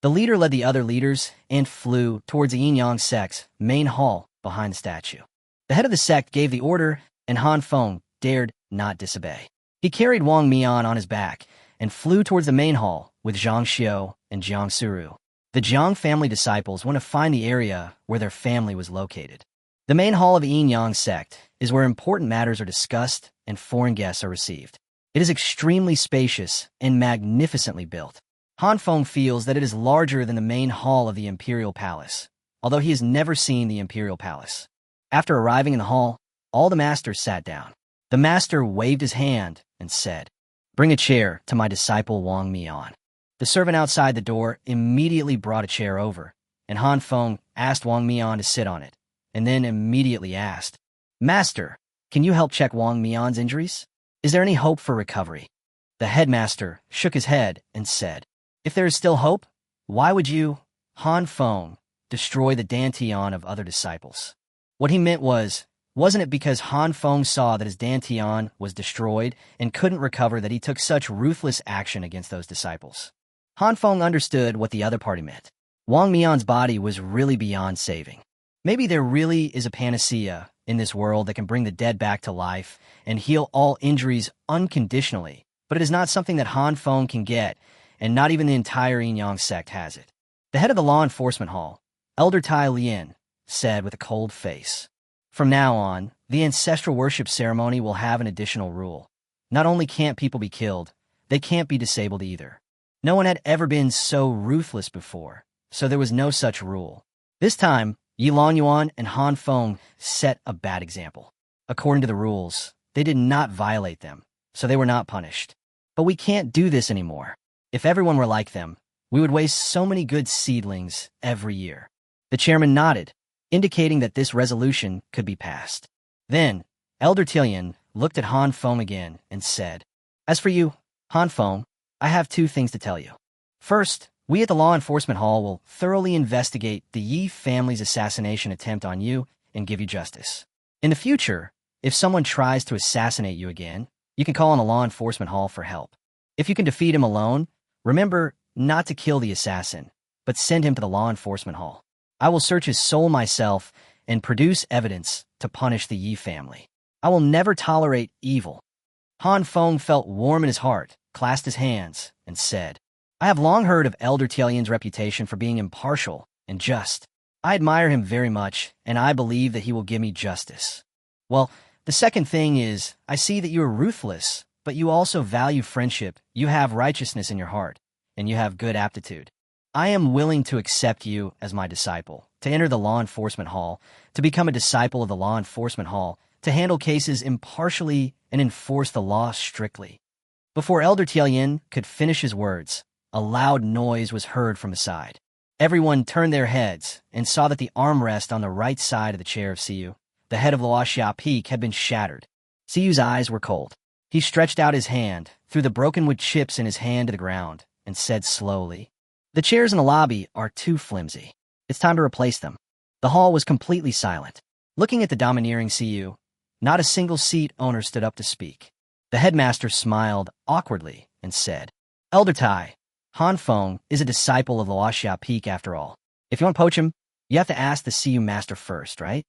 The leader led the other leaders and flew towards the Yin Yang sect's main hall behind the statue. The head of the sect gave the order, and Han Feng dared not disobey. He carried Wong Mean on his back and flew towards the main hall with Zhang Xiu and Jang Suru. The Jiang family disciples want to find the area where their family was located. The main hall of the Yin Yang sect is where important matters are discussed and foreign guests are received. It is extremely spacious and magnificently built. Han Feng feels that it is larger than the main hall of the Imperial Palace, although he has never seen the Imperial Palace. After arriving in the hall, all the masters sat down. The master waved his hand and said, "Bring a chair to my disciple Wong Mean." The servant outside the door immediately brought a chair over, and Han Feng asked Wong Mean to sit on it, and then immediately asked, "Master, can you help check Wong Mean's injuries? Is there any hope for recovery?" The headmaster shook his head and said, "If there is still hope, why would you, Han Feng, destroy the dantian of other disciples?" What he meant wasn't it because Han Feng saw that his dantian was destroyed and couldn't recover that he took such ruthless action against those disciples? Han Feng understood what the other party meant. Wong Mean's body was really beyond saving. Maybe there really is a panacea in this world that can bring the dead back to life and heal all injuries unconditionally, but it is not something that Han Feng can get, and not even the entire Yin Yang sect has it. The head of the law enforcement hall, Elder Tai Lien, said with a cold face, "From now on, the ancestral worship ceremony will have an additional rule. Not only can't people be killed, they can't be disabled either. No one had ever been so ruthless before, so there was no such rule. This time, Yilong Yuan and Han Feng set a bad example. According to the rules, they did not violate them, so they were not punished. But we can't do this anymore. If everyone were like them, we would waste so many good seedlings every year." The chairman nodded, indicating that this resolution could be passed. Then, Elder Tilian looked at Han Feng again and said, "As for you, Han Feng, I have two things to tell you. First, we at the Law Enforcement Hall will thoroughly investigate the Yi family's assassination attempt on you and give you justice. In the future, if someone tries to assassinate you again, you can call on the Law Enforcement Hall for help. If you can defeat him alone, remember not to kill the assassin, but send him to the Law Enforcement Hall. I will search his soul myself and produce evidence to punish the Yi family. I will never tolerate evil." Han Feng felt warm in his heart, clasped his hands, and said, "I have long heard of Elder Talian's reputation for being impartial and just. I admire him very much, and I believe that he will give me justice. Well, the second thing is, I see that you are ruthless, but you also value friendship, you have righteousness in your heart, and you have good aptitude. I am willing to accept you as my disciple, to enter the Law Enforcement Hall, to become a disciple of the Law Enforcement Hall, to handle cases impartially and enforce the law strictly." Before Elder Talian could finish his words, a loud noise was heard from his side. Everyone turned their heads and saw that the armrest on the right side of the chair of Siu, the head of Luoxia Peak, had been shattered. Siu's eyes were cold. He stretched out his hand, threw the broken wood chips in his hand to the ground, and said slowly, "The chairs in the lobby are too flimsy. It's time to replace them." The hall was completely silent. Looking at the domineering Siu, not a single seat owner stood up to speak. The headmaster smiled awkwardly and said, "Elder Tai, Han Feng is a disciple of Luoxia Peak after all. If you want to poach him, you have to ask the Siu master first, right?"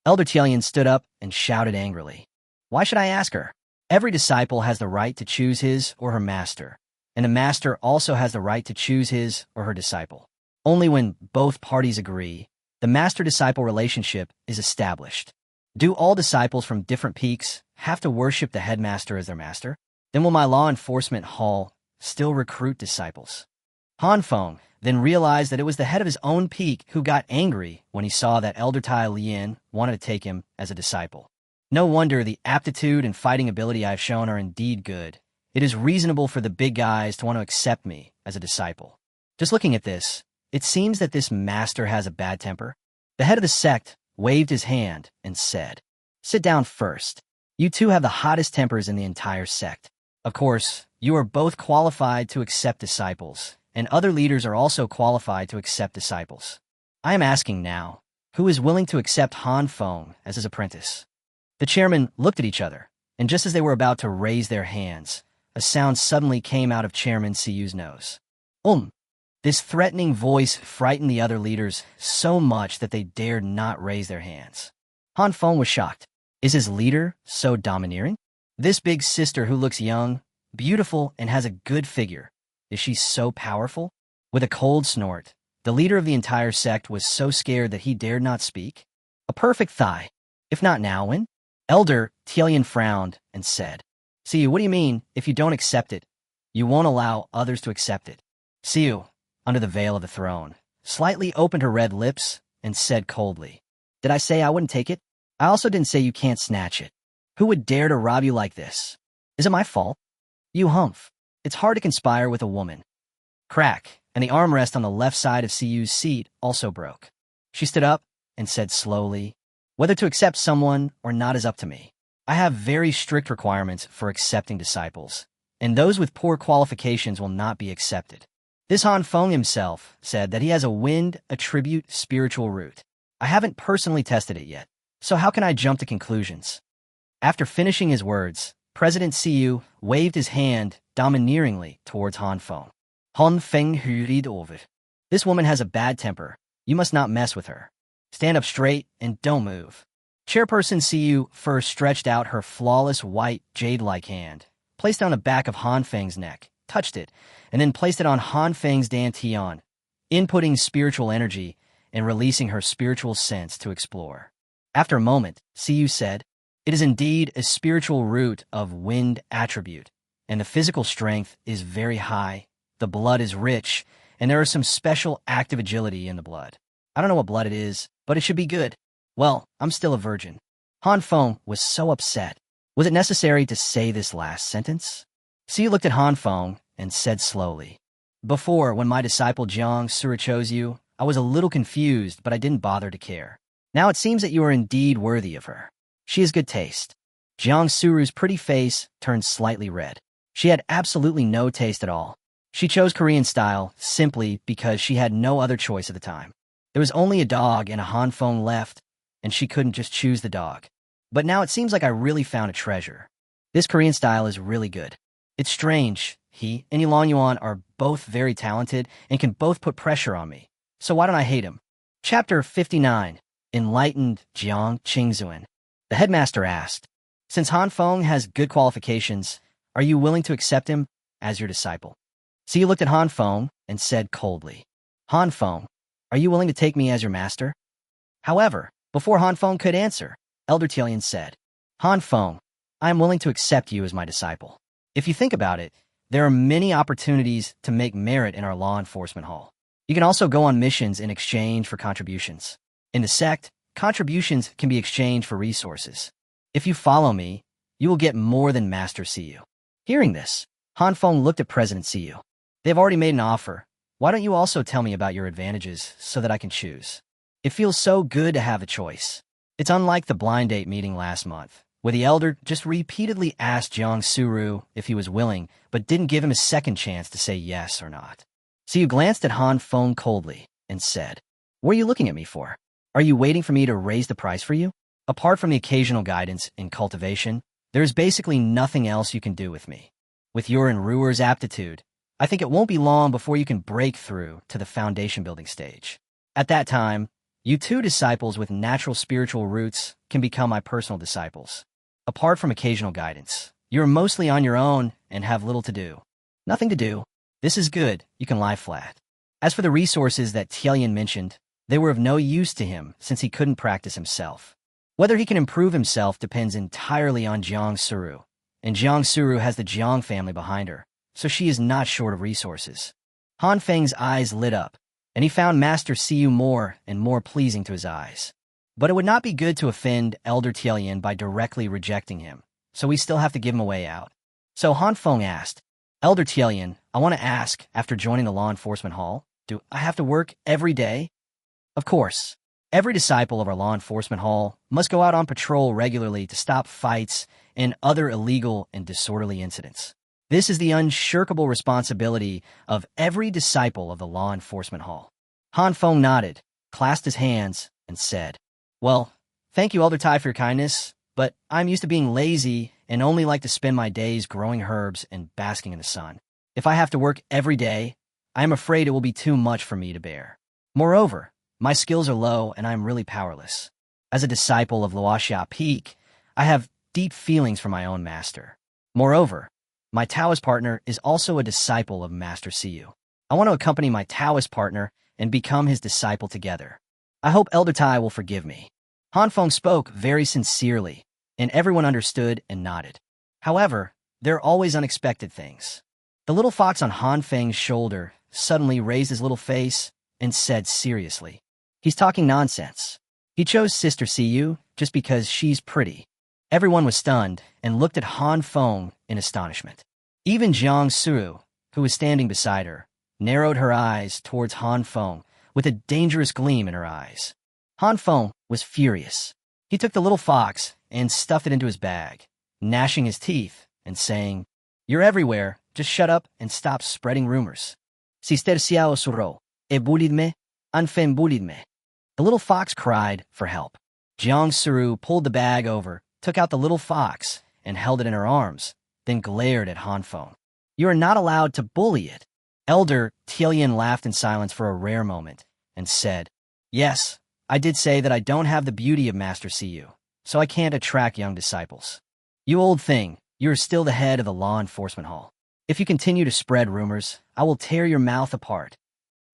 Elder Talian stood up and shouted angrily, "Why should I ask her? Every disciple has the right to choose his or her master, and the master also has the right to choose his or her disciple. Only when both parties agree, the master-disciple relationship is established. Do all disciples from different peaks have to worship the headmaster as their master? Then will my law enforcement hall still recruit disciples?" Han Feng then realized that it was the head of his own peak who got angry when he saw that Elder Tai Lien wanted to take him as a disciple. No wonder the aptitude and fighting ability I have shown are indeed good. It is reasonable for the big guys to want to accept me as a disciple. Just looking at this, it seems that this master has a bad temper. The head of the sect waved his hand and said, "Sit down first. You two have the hottest tempers in the entire sect. Of course, you are both qualified to accept disciples, and other leaders are also qualified to accept disciples. I am asking now, who is willing to accept Han Feng as his apprentice. The chairmen looked at each other, and just as they were about to raise their hands, a sound suddenly came out of Chairman Siyu's nose. This threatening voice frightened the other leaders so much that they dared not raise their hands. Han Feng was shocked. Is his leader so domineering? This big sister who looks young, beautiful, and has a good figure, is she so powerful? With a cold snort, the leader of the entire sect was so scared that he dared not speak. A perfect thigh. If not now, when? Elder Tielian frowned and said, Siyu, what do you mean, if you don't accept it? You won't allow others to accept it. Siyu, under the veil of the throne, slightly opened her red lips and said coldly, Did I say I wouldn't take it? I also didn't say you can't snatch it. Who would dare to rob you like this? Is it my fault? You humph. It's hard to conspire with a woman. Crack, and the armrest on the left side of Siyu's seat also broke. She stood up and said slowly, Whether to accept someone or not is up to me. I have very strict requirements for accepting disciples, and those with poor qualifications will not be accepted. This Han Feng himself said that he has a wind attribute spiritual root. I haven't personally tested it yet, so how can I jump to conclusions? After finishing his words, President Siyu waved his hand domineeringly towards Han Feng. Han Feng hurried over. This woman has a bad temper. You must not mess with her. Stand up straight and don't move. Chairperson Siyu first stretched out her flawless white jade-like hand, placed it on the back of Han Feng's neck, touched it, and then placed it on Han Feng's dantian, inputting spiritual energy and releasing her spiritual sense to explore. After a moment, Siyu said, It is indeed a spiritual root of wind attribute, and the physical strength is very high, the blood is rich, and there is some special active agility in the blood. I don't know what blood it is, but it should be good. Well, I'm still a virgin. Han Feng was so upset. Was it necessary to say this last sentence? Siyu looked at Han Feng and said slowly, Before, when my disciple Jang Suru chose you, I was a little confused, but I didn't bother to care. Now it seems that you are indeed worthy of her. She has good taste. Jang Suru's pretty face turned slightly red. She had absolutely no taste at all. She chose Korean style simply because she had no other choice at the time. There was only a dog and a Han Feng left, and she couldn't just choose the dog. But now it seems like I really found a treasure. This Korean style is really good. It's strange. He and Yilong Yuan are both very talented and can both put pressure on me. So why don't I hate him? Chapter 59. Enlightened Jiang Qingzuan. The headmaster asked, Since Han Feng has good qualifications, are you willing to accept him as your disciple? Siyu looked at Han Feng and said coldly, Han Feng, are you willing to take me as your master? However, before Han Feng could answer, Elder Tielian said, Han Feng, I am willing to accept you as my disciple. If you think about it, there are many opportunities to make merit in our law enforcement hall. You can also go on missions in exchange for contributions. In the sect, contributions can be exchanged for resources. If you follow me, you will get more than Master Siyu. Hearing this, Han Feng looked at President Siyu. They have already made an offer. Why don't you also tell me about your advantages so that I can choose? It feels so good to have a choice. It's unlike the blind date meeting last month, where the elder just repeatedly asked Jang Suru if he was willing, but didn't give him a second chance to say yes or not. Siyu glanced at Han Feng coldly and said, What are you looking at me for? Are you waiting for me to raise the price for you? Apart from the occasional guidance in cultivation, there is basically nothing else you can do with me. With your enruer's aptitude, I think it won't be long before you can break through to the foundation building stage. At that time, you two disciples with natural spiritual roots can become my personal disciples. Apart from occasional guidance, you're mostly on your own and have little to do. Nothing to do. This is good. You can lie flat. As for the resources that Tielian mentioned, they were of no use to him since he couldn't practice himself. Whether he can improve himself depends entirely on Jang Suru, and Jang Suru has the Jiang family behind her, so she is not short of resources. Han Feng's eyes lit up, and he found Master Siyu more and more pleasing to his eyes. But it would not be good to offend Elder Tielian by directly rejecting him, so we still have to give him a way out. So Han Feng asked, Elder Tielian, I want to ask, after joining the law enforcement hall, do I have to work every day? Of course. Every disciple of our law enforcement hall must go out on patrol regularly to stop fights and other illegal and disorderly incidents. This is the unshirkable responsibility of every disciple of the law enforcement hall. Han Feng nodded, clasped his hands, and said, "Well, thank you, Elder Tai, for your kindness, but I'm used to being lazy and only like to spend my days growing herbs and basking in the sun. If I have to work every day, I am afraid it will be too much for me to bear. Moreover, my skills are low and I am really powerless. As a disciple of Luoxia Peak, I have deep feelings for my own master. Moreover, my Taoist partner is also a disciple of Master Siyu. I want to accompany my Taoist partner and become his disciple together. I hope Elder Tai will forgive me." Han Feng spoke very sincerely, and everyone understood and nodded. However, there are always unexpected things. The little fox on Han Feng's shoulder suddenly raised his little face and said seriously, "He's talking nonsense. He chose Sister Siyu just because she's pretty." Everyone was stunned and looked at Han Feng in astonishment. Even Jang Suru, who was standing beside her, narrowed her eyes towards Han Feng with a dangerous gleam in her eyes. Han Feng was furious. He took the little fox and stuffed it into his bag, gnashing his teeth and saying, "You're everywhere. Just shut up and stop spreading rumors. Sister Xiao Suro, bullied me, Anfen bullied me." The little fox cried for help. Jang Suru pulled the bag over, took out the little fox, and held it in her arms, then glared at Han Feng. "You are not allowed to bully it." Elder Tielian laughed in silence for a rare moment and said, "Yes, I did say that I don't have the beauty of Master Siyu, so I can't attract young disciples. You old thing, you are still the head of the law enforcement hall. If you continue to spread rumors, I will tear your mouth apart."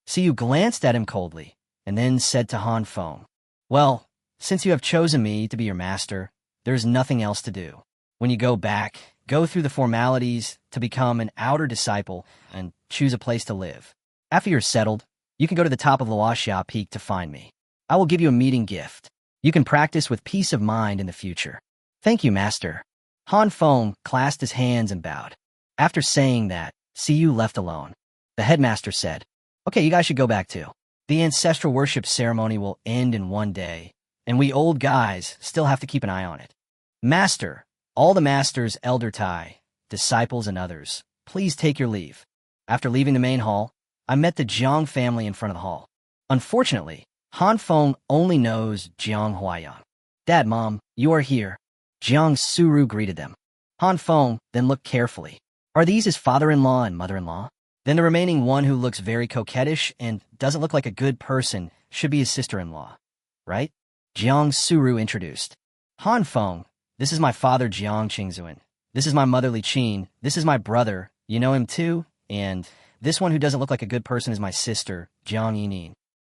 Siyu glanced at him coldly and then said to Han Feng, "Well, since you have chosen me to be your master, there is nothing else to do. When you go back, go through the formalities to become an outer disciple and choose a place to live. After you're settled, you can go to the top of Luoxia Peak to find me. I will give you a meeting gift. You can practice with peace of mind in the future." "Thank you, master." Han Feng clasped his hands and bowed. After saying that, Siyu left alone. The headmaster said, "Okay, you guys should go back too. The ancestral worship ceremony will end in one day, and we old guys still have to keep an eye on it. Master, all the masters, Elder Tai, disciples, and others, please take your leave." After leaving the main hall, I met the Jiang family in front of the hall. Unfortunately, Han Feng only knows Jiang Huaiyang. "Dad, Mom, you are here." Jang Suru greeted them. Han Feng then looked carefully. Are these his father-in-law and mother-in-law? Then the remaining one who looks very coquettish and doesn't look like a good person should be his sister-in-law, right? Jang Suru introduced. "Han Feng, this is my father Jiang Qingzuan. This is my mother Li Qin. This is my brother, you know him too, and this one who doesn't look like a good person is my sister, Jiang Yining."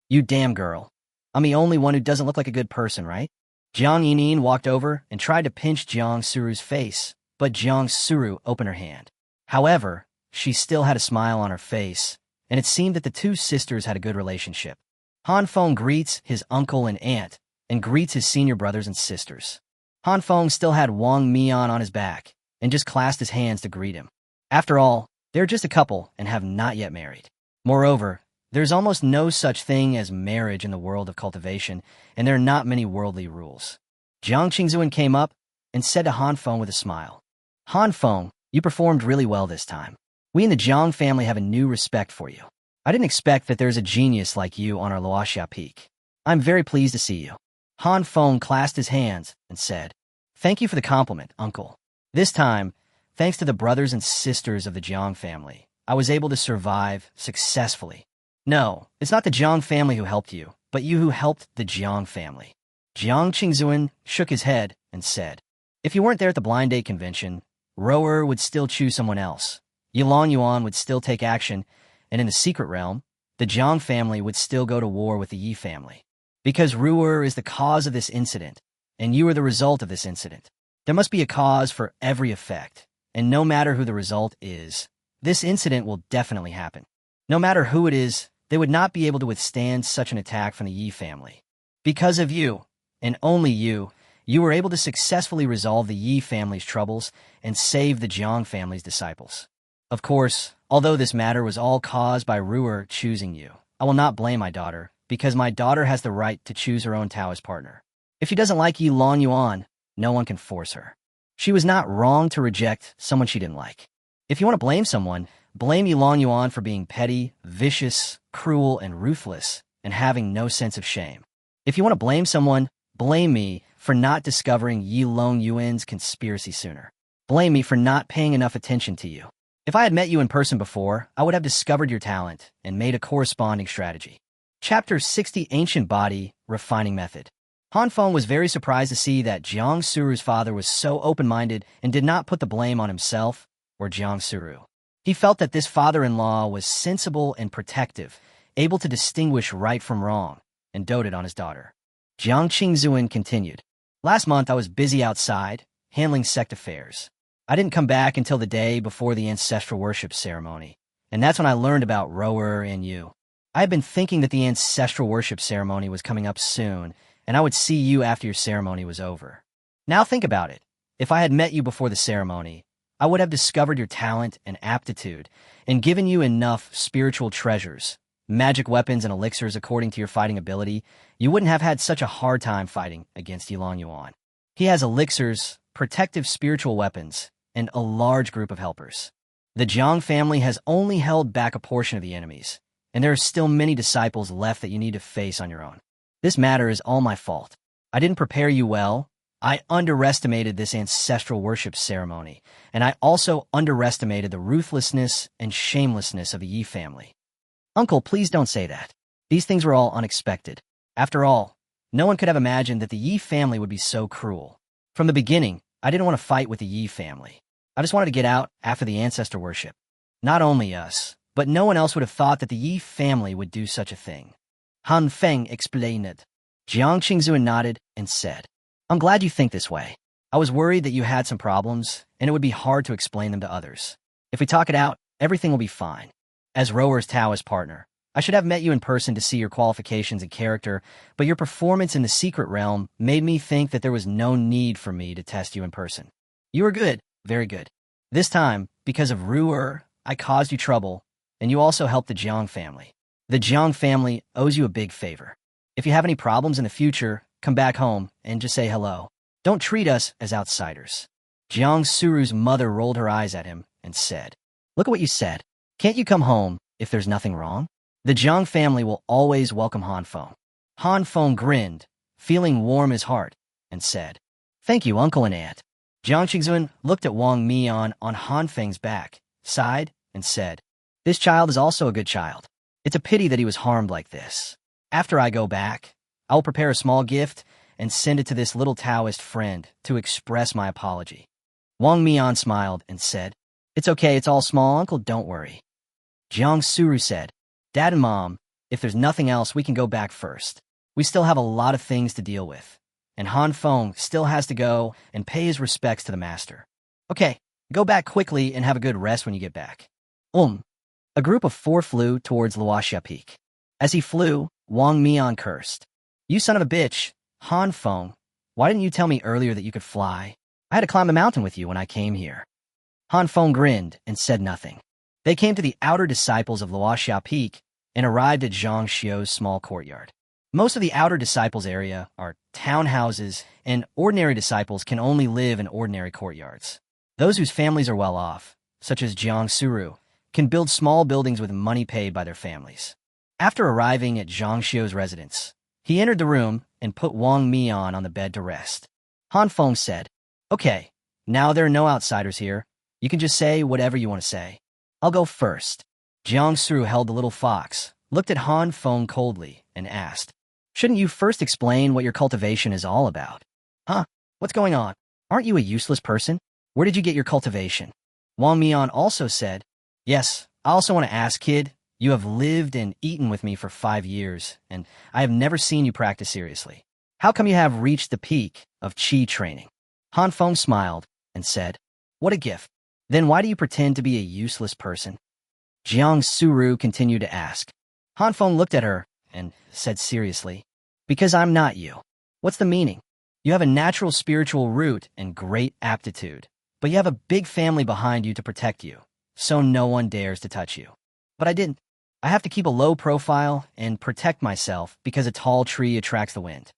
"You damn girl. I'm the only one who doesn't look like a good person, right?" Jiang Yining walked over and tried to pinch Jang Suru's face, but Jang Suru opened her hand. However, she still had a smile on her face, and it seemed that the two sisters had a good relationship. Han Feng greets his uncle and aunt, and greets his senior brothers and sisters. Han Feng still had Wong Mean on his back, and just clasped his hands to greet him. After all, they're just a couple and have not yet married. Moreover, there's almost no such thing as marriage in the world of cultivation, and there are not many worldly rules. Jiang Qingzuan came up and said to Han Feng with a smile, "Han Feng, you performed really well this time. We in the Jiang family have a new respect for you. I didn't expect that there's a genius like you on our Luoxia Peak. I'm very pleased to see you." Han Feng clasped his hands and said, "Thank you for the compliment, uncle. This time, thanks to the brothers and sisters of the Jiang family, I was able to survive successfully. No, it's not the Jiang family who helped you, but you who helped the Jiang family." Jiang Qingzuan shook his head and said, "If you weren't there at the blind date convention, Rower would still choose someone else. Yilong Yuan would still take action, and in the secret realm, the Jiang family would still go to war with the Yi family. Because Rower is the cause of this incident, and you are the result of this incident. There must be a cause for every effect, and no matter who the result is, this incident will definitely happen. No matter who it is, they would not be able to withstand such an attack from the Yi family. Because of you, and only you, you were able to successfully resolve the Yi family's troubles and save the Jiang family's disciples. Of course, although this matter was all caused by Rower choosing you, I will not blame my daughter, because my daughter has the right to choose her own Taoist partner. If she doesn't like Yilong Yuan, no one can force her. She was not wrong to reject someone she didn't like. If you want to blame someone, blame Yilong Yuan for being petty, vicious, cruel, and ruthless, and having no sense of shame. If you want to blame someone, blame me for not discovering Yilong Yuan's conspiracy sooner. Blame me for not paying enough attention to you. If I had met you in person before, I would have discovered your talent and made a corresponding strategy. Chapter 60, Ancient Body, Refining Method. Han Feng was very surprised to see that Jang Suru's father was so open-minded and did not put the blame on himself or Jang Suru. He felt that this father-in-law was sensible and protective, able to distinguish right from wrong, and doted on his daughter. Jiang Qingzuan continued. Last month I was busy outside, handling sect affairs. I didn't come back until the day before the ancestral worship ceremony, and that's when I learned about Rower and you. I had been thinking that the ancestral worship ceremony was coming up soon, and I would see you after your ceremony was over. Now think about it. If I had met you before the ceremony, I would have discovered your talent and aptitude, and given you enough spiritual treasures, magic weapons and elixirs according to your fighting ability. You wouldn't have had such a hard time fighting against Yilong Yuan. He has elixirs, protective spiritual weapons, and a large group of helpers. The Jiang family has only held back a portion of the enemies, and there are still many disciples left that you need to face on your own. This matter is all my fault. I didn't prepare you well. I underestimated this ancestral worship ceremony, and I also underestimated the ruthlessness and shamelessness of the Yi family. Uncle, please don't say that. These things were all unexpected. After all, no one could have imagined that the Yi family would be so cruel. From the beginning, I didn't want to fight with the Yi family. I just wanted to get out after the ancestor worship. Not only us, but no one else would have thought that the Yi family would do such a thing. Han Feng explained it. Jiang Qingzuan nodded and said, I'm glad you think this way. I was worried that you had some problems, and it would be hard to explain them to others. If we talk it out, everything will be fine. As Rower's Taoist partner, I should have met you in person to see your qualifications and character, but your performance in the secret realm made me think that there was no need for me to test you in person. You were good, very good. This time, because of Rower, I caused you trouble, and you also helped the Jiang family. The Jiang family owes you a big favor. If you have any problems in the future, come back home and just say hello. Don't treat us as outsiders. Jang Suru's mother rolled her eyes at him and said, Look at what you said. Can't you come home if there's nothing wrong? The Jiang family will always welcome Han Feng. Han Feng grinned, feeling warm his heart, and said, Thank you, uncle and aunt. Jiang Qingzuan looked at Wong Mean on Han Feng's back, sighed, and said, This child is also a good child. It's a pity that he was harmed like this. After I go back, I will prepare a small gift and send it to this little Taoist friend to express my apology. Wong Mean smiled and said, It's okay, it's all small, uncle, don't worry. Jang Suru said, Dad and Mom, if there's nothing else, we can go back first. We still have a lot of things to deal with. And Han Feng still has to go and pay his respects to the master. Okay, go back quickly and have a good rest when you get back. A group of 4 flew towards Luoxia Peak. As he flew, Wong Mean cursed. You son of a bitch, Han Feng, why didn't you tell me earlier that you could fly? I had to climb a mountain with you when I came here. Han Feng grinned and said nothing. They came to the outer disciples of Luoxia Peak and arrived at Zhang Xiu's small courtyard. Most of the outer disciples area are townhouses, and ordinary disciples can only live in ordinary courtyards. Those whose families are well off, such as Jang Suru, can build small buildings with money paid by their families. After arriving at Zhang Xiu's residence, he entered the room and put Wong Mean on the bed to rest. Han Feng said, Okay, now there are no outsiders here. You can just say whatever you want to say. I'll go first. Jang Suru held the little fox, looked at Han Feng coldly, and asked, Shouldn't you first explain what your cultivation is all about? Huh? What's going on? Aren't you a useless person? Where did you get your cultivation? Wong Mean also said, Yes, I also want to ask, kid, you have lived and eaten with me for 5 years, and I have never seen you practice seriously. How come you have reached the peak of Qi training? Han Feng smiled and said, What a gift. Then why do you pretend to be a useless person? Jiang Suru continued to ask. Han Feng looked at her and said seriously, Because I'm not you. What's the meaning? You have a natural spiritual root and great aptitude, but you have a big family behind you to protect you, so no one dares to touch you. But I didn't. I have to keep a low profile and protect myself because a tall tree attracts the wind.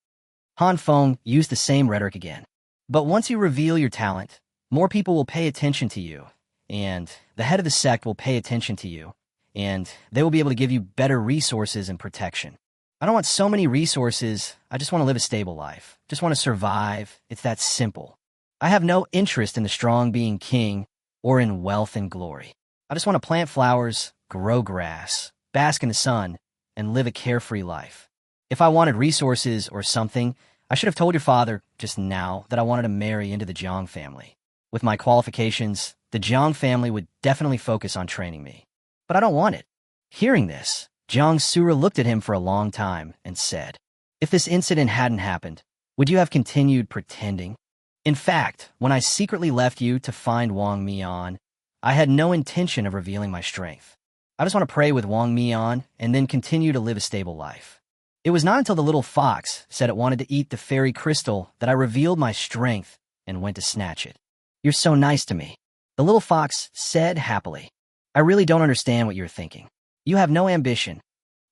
Han Feng used the same rhetoric again. But once you reveal your talent, more people will pay attention to you, and the head of the sect will pay attention to you, and they will be able to give you better resources and protection. I don't want so many resources. I just want to live a stable life. Just want to survive. It's that simple. I have no interest in the strong being king or in wealth and glory. I just want to plant flowers, grow grass, bask in the sun, and live a carefree life. If I wanted resources or something, I should have told your father just now that I wanted to marry into the Jang family. With my qualifications, the Jang family would definitely focus on training me. But I don't want it. Hearing this, Jang Suru looked at him for a long time and said, "If this incident hadn't happened, would you have continued pretending? In fact, when I secretly left you to find Wong Mean, I had no intention of revealing my strength. I just want to pray with Wong Mean and then continue to live a stable life. It was not until the little fox said it wanted to eat the fairy crystal that I revealed my strength and went to snatch it. You're so nice to me," the little fox said happily. "I really don't understand what you're thinking. You have no ambition."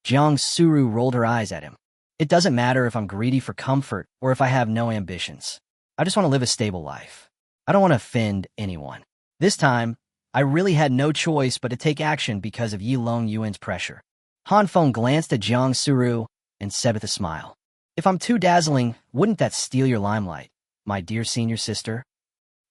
Jang Suru rolled her eyes at him. "It doesn't matter if I'm greedy for comfort or if I have no ambitions. I just want to live a stable life. I don't want to offend anyone." This time, I really had no choice but to take action because of Yilong Yuan's pressure. Han Feng glanced at Jang Suru and said with a smile, "If I'm too dazzling, wouldn't that steal your limelight, my dear senior sister?"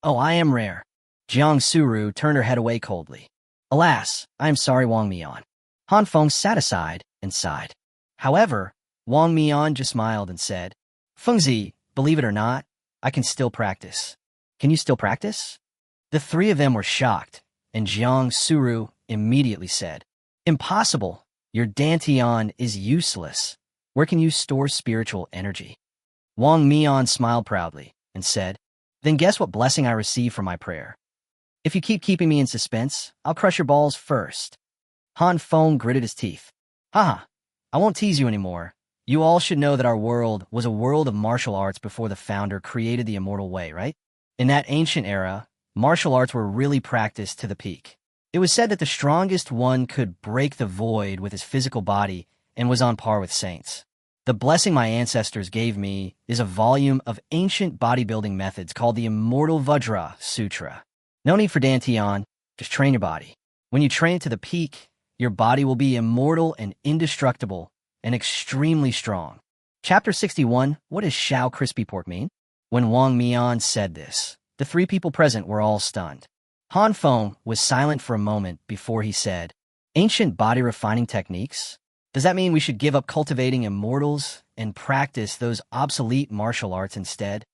"Oh, I am rare." Jang Suru turned her head away coldly. "Alas, I am sorry, Wong Mean." Han Feng sat aside and sighed. However, Wong Mean just smiled and said, "Fengzi, believe it or not, I can still practice." "Can you still practice?" The three of them were shocked, and Jang Suru immediately said, "Impossible. Your dantian is useless. Where can you store spiritual energy?" Wong Mean smiled proudly and said, "Then guess what blessing I receive from my prayer. If you keep keeping me in suspense, I'll crush your balls first." Han Feng gritted his teeth. "Haha, I won't tease you anymore. You all should know that our world was a world of martial arts before the founder created the immortal way, right? In that ancient era, martial arts were really practiced to the peak. It was said that the strongest one could break the void with his physical body and was on par with saints. The blessing my ancestors gave me is a volume of ancient bodybuilding methods called the Immortal Vajra Sutra. No need for dantian, just train your body. When you train it to the peak, your body will be immortal and indestructible and extremely strong. Chapter 61, what does Shao Crispy Pork mean? When Wong Mean said this, the three people present were all stunned. Han Feng was silent for a moment before he said, "Ancient body refining techniques? Does that mean we should give up cultivating immortals and practice those obsolete martial arts instead?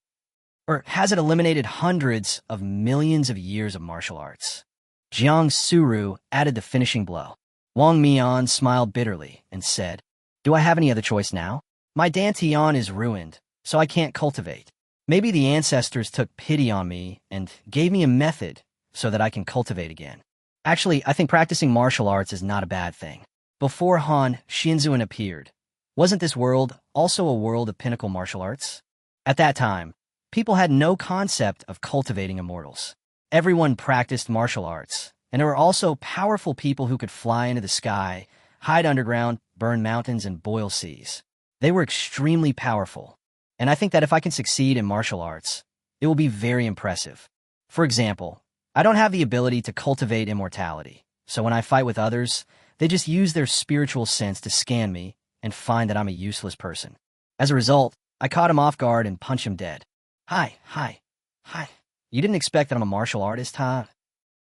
Or has it eliminated hundreds of millions of years of martial arts?" Jang Suru added the finishing blow. Wong Mean smiled bitterly and said, "Do I have any other choice now? My dantian is ruined, so I can't cultivate. Maybe the ancestors took pity on me and gave me a method so that I can cultivate again. Actually, I think practicing martial arts is not a bad thing. Before Han Shinzuan appeared, wasn't this world also a world of pinnacle martial arts? At that time, people had no concept of cultivating immortals. Everyone practiced martial arts, and there were also powerful people who could fly into the sky, hide underground, burn mountains, and boil seas. They were extremely powerful, and I think that if I can succeed in martial arts, it will be very impressive. For example, I don't have the ability to cultivate immortality, so when I fight with others, they just use their spiritual sense to scan me and find that I'm a useless person. As a result, I caught him off guard and punched him dead. Hi. You didn't expect that I'm a martial artist, huh?"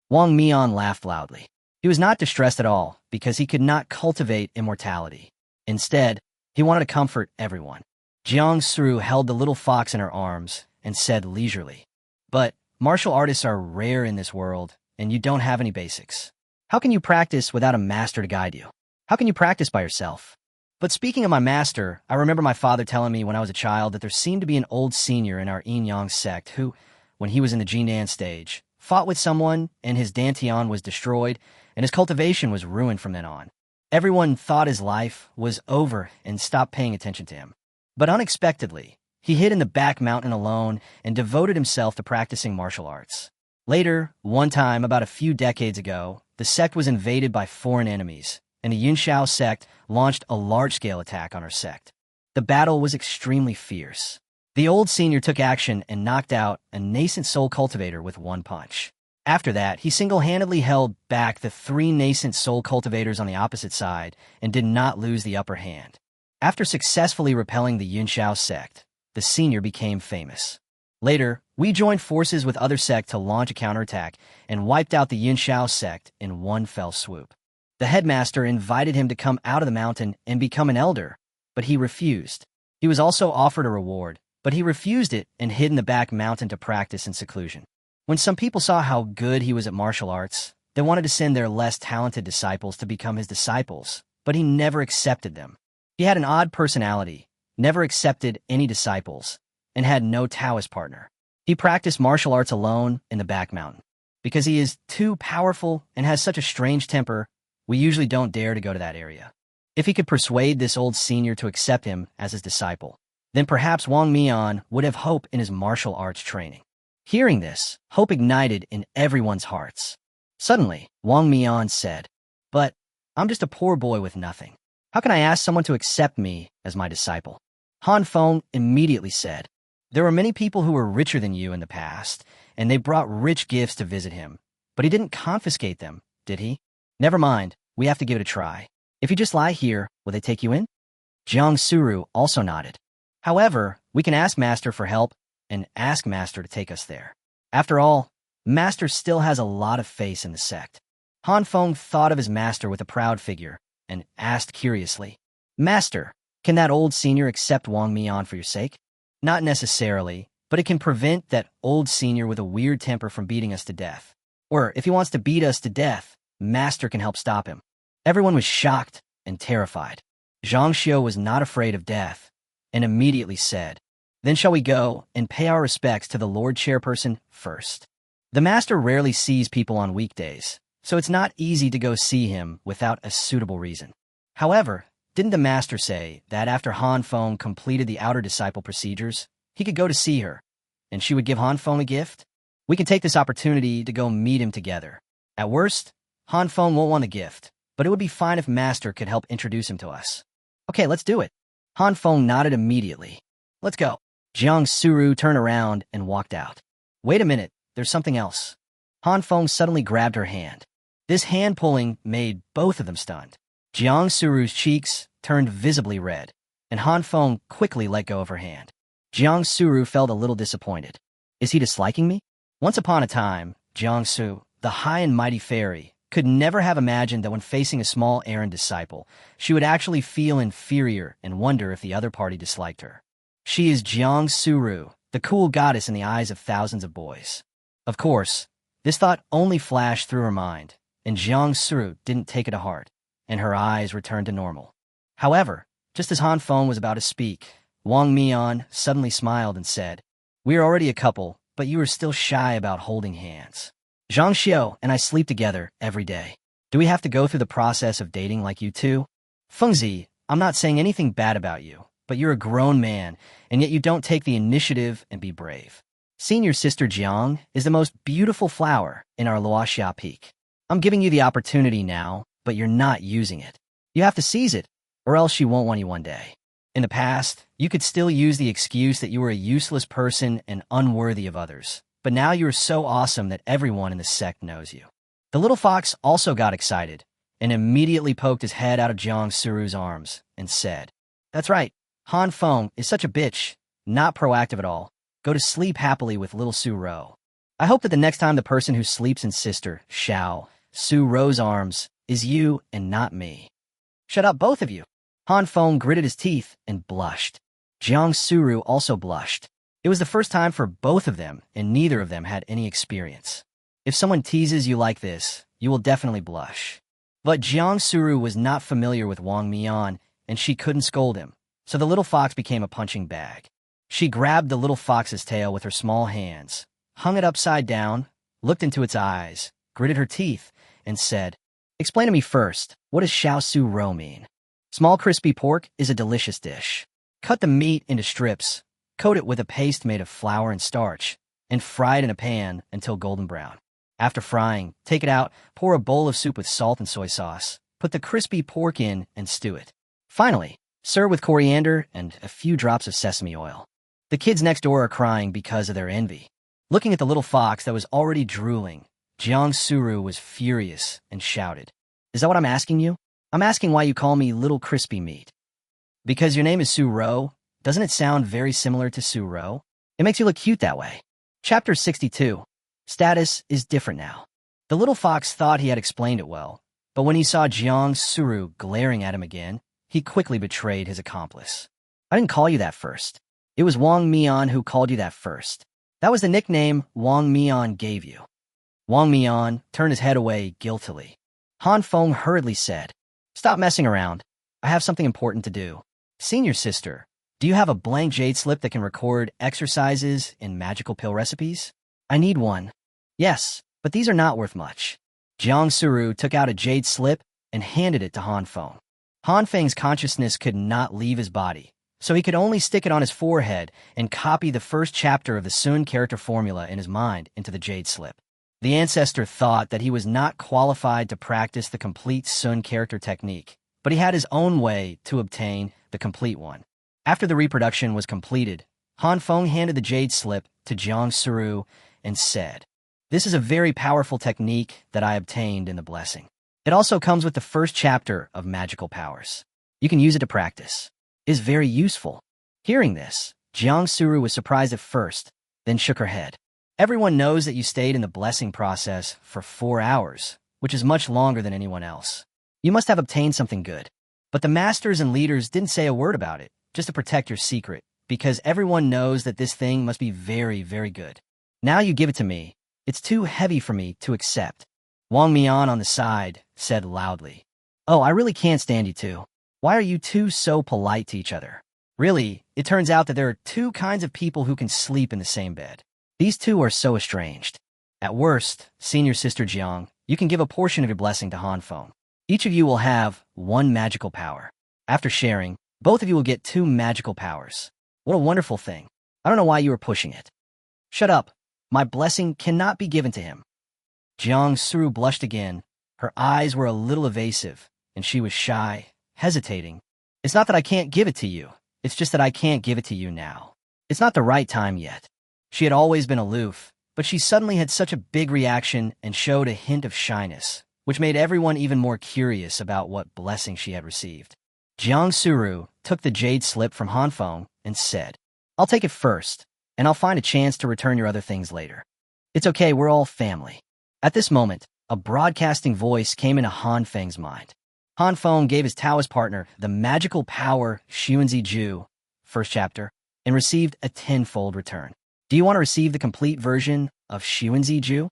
Wong Mean laughed loudly. He was not distressed at all because he could not cultivate immortality. Instead, he wanted to comfort everyone. Jang Suru held the little fox in her arms and said leisurely, "But martial artists are rare in this world, and you don't have any basics. How can you practice without a master to guide you? How can you practice by yourself?" But speaking of my master, I remember my father telling me when I was a child that there seemed to be an old senior in our Yin-Yang sect who, when he was in the Jindan stage, fought with someone and his dantian was destroyed and his cultivation was ruined from then on. Everyone thought his life was over and stopped paying attention to him. But unexpectedly, he hid in the back mountain alone and devoted himself to practicing martial arts. Later, one time about a few decades ago, the sect was invaded by foreign enemies, and the Yunshao sect launched a large-scale attack on our sect. The battle was extremely fierce. The old senior took action and knocked out a Nascent Soul cultivator with one punch. After that, he single-handedly held back the three Nascent Soul cultivators on the opposite side and did not lose the upper hand. After successfully repelling the Yunxiao sect, the senior became famous. Later, we joined forces with other sects to launch a counterattack and wiped out the Yunxiao sect in one fell swoop. The headmaster invited him to come out of the mountain and become an elder, but he refused. He was also offered a reward, but he refused it and hid in the back mountain to practice in seclusion. When some people saw how good he was at martial arts, they wanted to send their less talented disciples to become his disciples, but he never accepted them. He had an odd personality, never accepted any disciples, and had no Taoist partner. He practiced martial arts alone in the back mountain. Because he is too powerful and has such a strange temper, we usually don't dare to go to that area. If he could persuade this old senior to accept him as his disciple, then perhaps Wong Mean would have hope in his martial arts training. Hearing this, hope ignited in everyone's hearts. Suddenly, Wong Mean said, "But I'm just a poor boy with nothing. How can I ask someone to accept me as my disciple?" Han Feng immediately said, "There were many people who were richer than you in the past, and they brought rich gifts to visit him. But he didn't confiscate them, did he? Never mind, we have to give it a try. If you just lie here, will they take you in?" Jang Suru also nodded. "However, we can ask Master for help and ask Master to take us there. After all, Master still has a lot of faith in the sect." Han Feng thought of his master with a proud figure and asked curiously, "Master, can that old senior accept Wong Mean for your sake?" "Not necessarily, but it can prevent that old senior with a weird temper from beating us to death. Or if he wants to beat us to death, Master can help stop him." Everyone was shocked and terrified. Zhang Xiu was not afraid of death and immediately said, "Then shall we go and pay our respects to the Lord Chairperson first?" The master rarely sees people on weekdays, so it's not easy to go see him without a suitable reason. However, didn't the master say that after Han Feng completed the outer disciple procedures, he could go to see her, and she would give Han Feng a gift? We can take this opportunity to go meet him together. At worst, Han Feng won't want a gift, but it would be fine if Master could help introduce him to us. Okay, let's do it. Han Feng nodded immediately. Let's go. Jang Suru turned around and walked out. Wait a minute, there's something else. Han Feng suddenly grabbed her hand. This hand-pulling made both of them stunned. Jang Suru's cheeks turned visibly red, and Han Feng quickly let go of her hand. Jang Suru felt a little disappointed. Is he disliking me? Once upon a time, Jang Suru, the high and mighty fairy, could never have imagined that when facing a small errand disciple, she would actually feel inferior and wonder if the other party disliked her. She is Jang Suru, the cool goddess in the eyes of thousands of boys. Of course, this thought only flashed through her mind, and Jang Suru didn't take it to heart, and her eyes returned to normal. However, just as Han Feng was about to speak, Wong Mean suddenly smiled and said, "We are already a couple, but you are still shy about holding hands. Zhang Xiu and I sleep together every day. Do we have to go through the process of dating like you two?" "Fengzi, I'm not saying anything bad about you, but you're a grown man, and yet you don't take the initiative and be brave. Senior sister Jiang is the most beautiful flower in our Luoxia Peak. I'm giving you the opportunity now, but you're not using it. You have to seize it, or else she won't want you one day. In the past, you could still use the excuse that you were a useless person and unworthy of others, but now you are so awesome that everyone in the sect knows you." The little fox also got excited and immediately poked his head out of Jang Suru's arms and said, "That's right, Han Feng is such a bitch, not proactive at all. Go to sleep happily with little Su Ro. I hope that the next time the person who sleeps in sister, Xiao, Su Ro's arms, is you and not me." "Shut up, both of you." Han Feng gritted his teeth and blushed. Jang Suru also blushed. It was the first time for both of them, and neither of them had any experience. If someone teases you like this, you will definitely blush. But Jang Suru was not familiar with Wong Mean, and she couldn't scold him, so the little fox became a punching bag. She grabbed the little fox's tail with her small hands, hung it upside down, looked into its eyes, gritted her teeth, and said, "Explain to me first, what does Xiao Su Ro mean?" "Small crispy pork is a delicious dish. Cut the meat into strips, coat it with a paste made of flour and starch, and fry it in a pan until golden brown. After frying, take it out, pour a bowl of soup with salt and soy sauce, put the crispy pork in, and stew it. Finally, serve with coriander and a few drops of sesame oil." The kids next door are crying because of their envy. Looking at the little fox that was already drooling, Jang Suru was furious and shouted, "Is that what I'm asking you? I'm asking why you call me little crispy meat." Because your name is Suro, doesn't it sound very similar to Suro? It makes you look cute that way. Chapter 62. Status is different now. The little fox thought he had explained it well, but when he saw Jang Suru glaring at him again, he quickly betrayed his accomplice. I didn't call you that first. It was Wong Mean who called you that first. That was the nickname Wong Mean gave you. Wong Mean turned his head away guiltily. Han Feng hurriedly said, "Stop messing around. I have something important to do. Senior sister, do you have a blank jade slip that can record exercises in magical pill recipes? I need one." "Yes, but these are not worth much." Jang Suru took out a jade slip and handed it to Han Feng. Han Feng's consciousness could not leave his body, so he could only stick it on his forehead and copy the first chapter of the Sun character formula in his mind into the jade slip. The ancestor thought that he was not qualified to practice the complete Sun character technique, but he had his own way to obtain the complete one. After the reproduction was completed, Han Feng handed the jade slip to Jang Suru and said, "This is a very powerful technique that I obtained in the blessing. It also comes with the first chapter of magical powers. You can use it to practice. It is very useful." Hearing this, Jang Suru was surprised at first, then shook her head. "Everyone knows that you stayed in the blessing process for 4 hours, which is much longer than anyone else. You must have obtained something good. But the masters and leaders didn't say a word about it, just to protect your secret, because everyone knows that this thing must be very, very good. Now you give it to me. It's too heavy for me to accept." Wong Mean on the side said loudly, "Oh, I really can't stand you two. Why are you two so polite to each other? Really, it turns out that there are two kinds of people who can sleep in the same bed. These two are so estranged. At worst, senior sister Jiang, you can give a portion of your blessing to Han Feng. Each of you will have 1 magical power. After sharing, both of you will get 2 magical powers. What a wonderful thing. I don't know why you are pushing it." "Shut up. My blessing cannot be given to him." Jang Suru blushed again. Her eyes were a little evasive, and she was shy, hesitating. "It's not that I can't give it to you. It's just that I can't give it to you now. It's not the right time yet." She had always been aloof, but she suddenly had such a big reaction and showed a hint of shyness, which made everyone even more curious about what blessing she had received. Jang Suru took the jade slip from Han Feng and said, "I'll take it first, and I'll find a chance to return your other things later. It's okay, we're all family." At this moment, a broadcasting voice came into Han Feng's mind. Han Feng gave his Taoist partner the magical power Xuanzi Ju, first chapter, and received a tenfold return. "Do you want to receive the complete version of Xuanzi Ju?"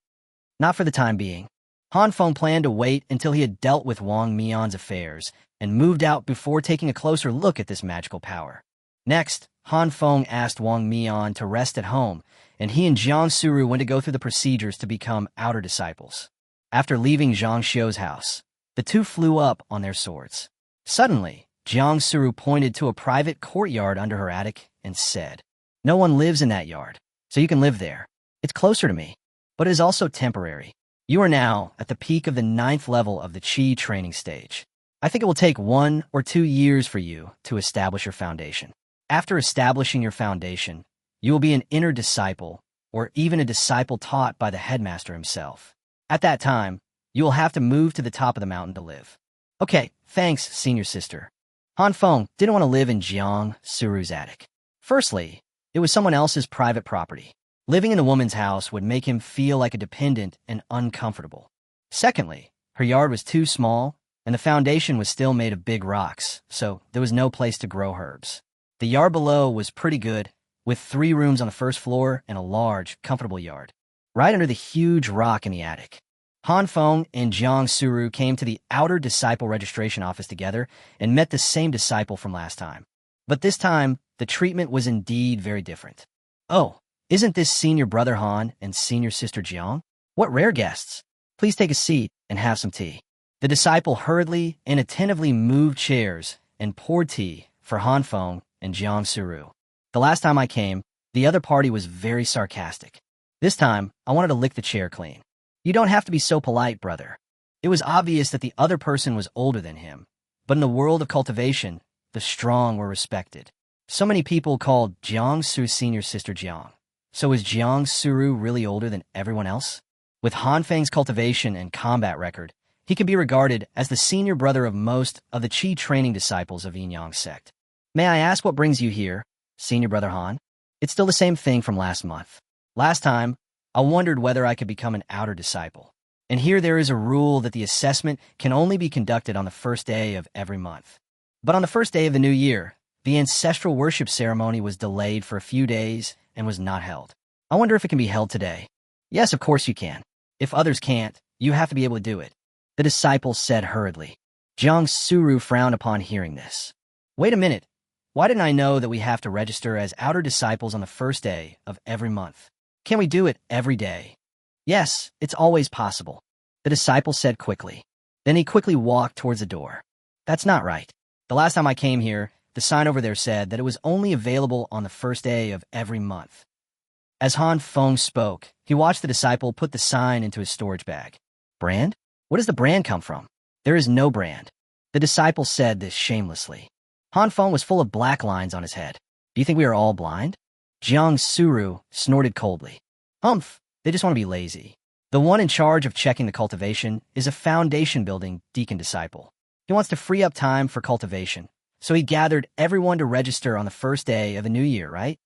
"Not for the time being." Han Feng planned to wait until he had dealt with Wong Mean's affairs and moved out before taking a closer look at this magical power. Next, Han Feng asked Wong Mean to rest at home, and he and Jang Suru went to go through the procedures to become outer disciples. After leaving Zhang Xiu's house, the two flew up on their swords. Suddenly, Jang Suru pointed to a private courtyard under her attic and said, "No one lives in that yard, so you can live there. It's closer to me, but it is also temporary. You are now at the peak of the 9th level of the Qi training stage. I think it will take 1 or 2 years for you to establish your foundation. After establishing your foundation, you will be an inner disciple, or even a disciple taught by the headmaster himself. At that time, you will have to move to the top of the mountain to live." "Okay, thanks, senior sister." Han Feng didn't want to live in Jiang Suru's attic. Firstly, it was someone else's private property. Living in the woman's house would make him feel like a dependent and uncomfortable. Secondly, her yard was too small, and the foundation was still made of big rocks, so there was no place to grow herbs. The yard below was pretty good, with 3 rooms on the first floor and a large, comfortable yard, right under the huge rock in the attic. Han Feng and Jang Suru came to the outer disciple registration office together and met the same disciple from last time. But this time, the treatment was indeed very different. "Oh, isn't this senior brother Han and senior sister Jiang? What rare guests. Please take a seat and have some tea." The disciple hurriedly and attentively moved chairs and poured tea for Han Feng and Jang Suru. "The last time I came, the other party was very sarcastic. This time, I wanted to lick the chair clean. You don't have to be so polite, brother." It was obvious that the other person was older than him, but in the world of cultivation, the strong were respected. So many people called Jang Suru's senior sister Jiang. So is Jang Suru really older than everyone else? With Han Feng's cultivation and combat record, he can be regarded as the senior brother of most of the Qi training disciples of Yin Yang sect. May I ask what brings you here, Senior Brother Han? It's still the same thing from last month. Last time, I wondered whether I could become an outer disciple. And here there is a rule that the assessment can only be conducted on the first day of every month. But on the first day of the new year, the ancestral worship ceremony was delayed for a few days and was not held. I wonder if it can be held today. Yes, of course you can. If others can't, you have to be able to do it, the disciple said hurriedly. Jang Suru frowned upon hearing this. Wait a minute. Why didn't I know that we have to register as outer disciples on the first day of every month? Can we do it every day? Yes, it's always possible, the disciple said quickly. Then he quickly walked towards the door. That's not right. The last time I came here, the sign over there said that it was only available on the first day of every month. As Han Feng spoke, he watched the disciple put the sign into his storage bag. Brand? Where does the brand come from? There is no brand. The disciple said this shamelessly. Han Feng was full of black lines on his head. Do you think we are all blind? Jang Suru snorted coldly. Humph, they just want to be lazy. The one in charge of checking the cultivation is a foundation-building deacon disciple. He wants to free up time for cultivation, so he gathered everyone to register on the first day of the new year, right?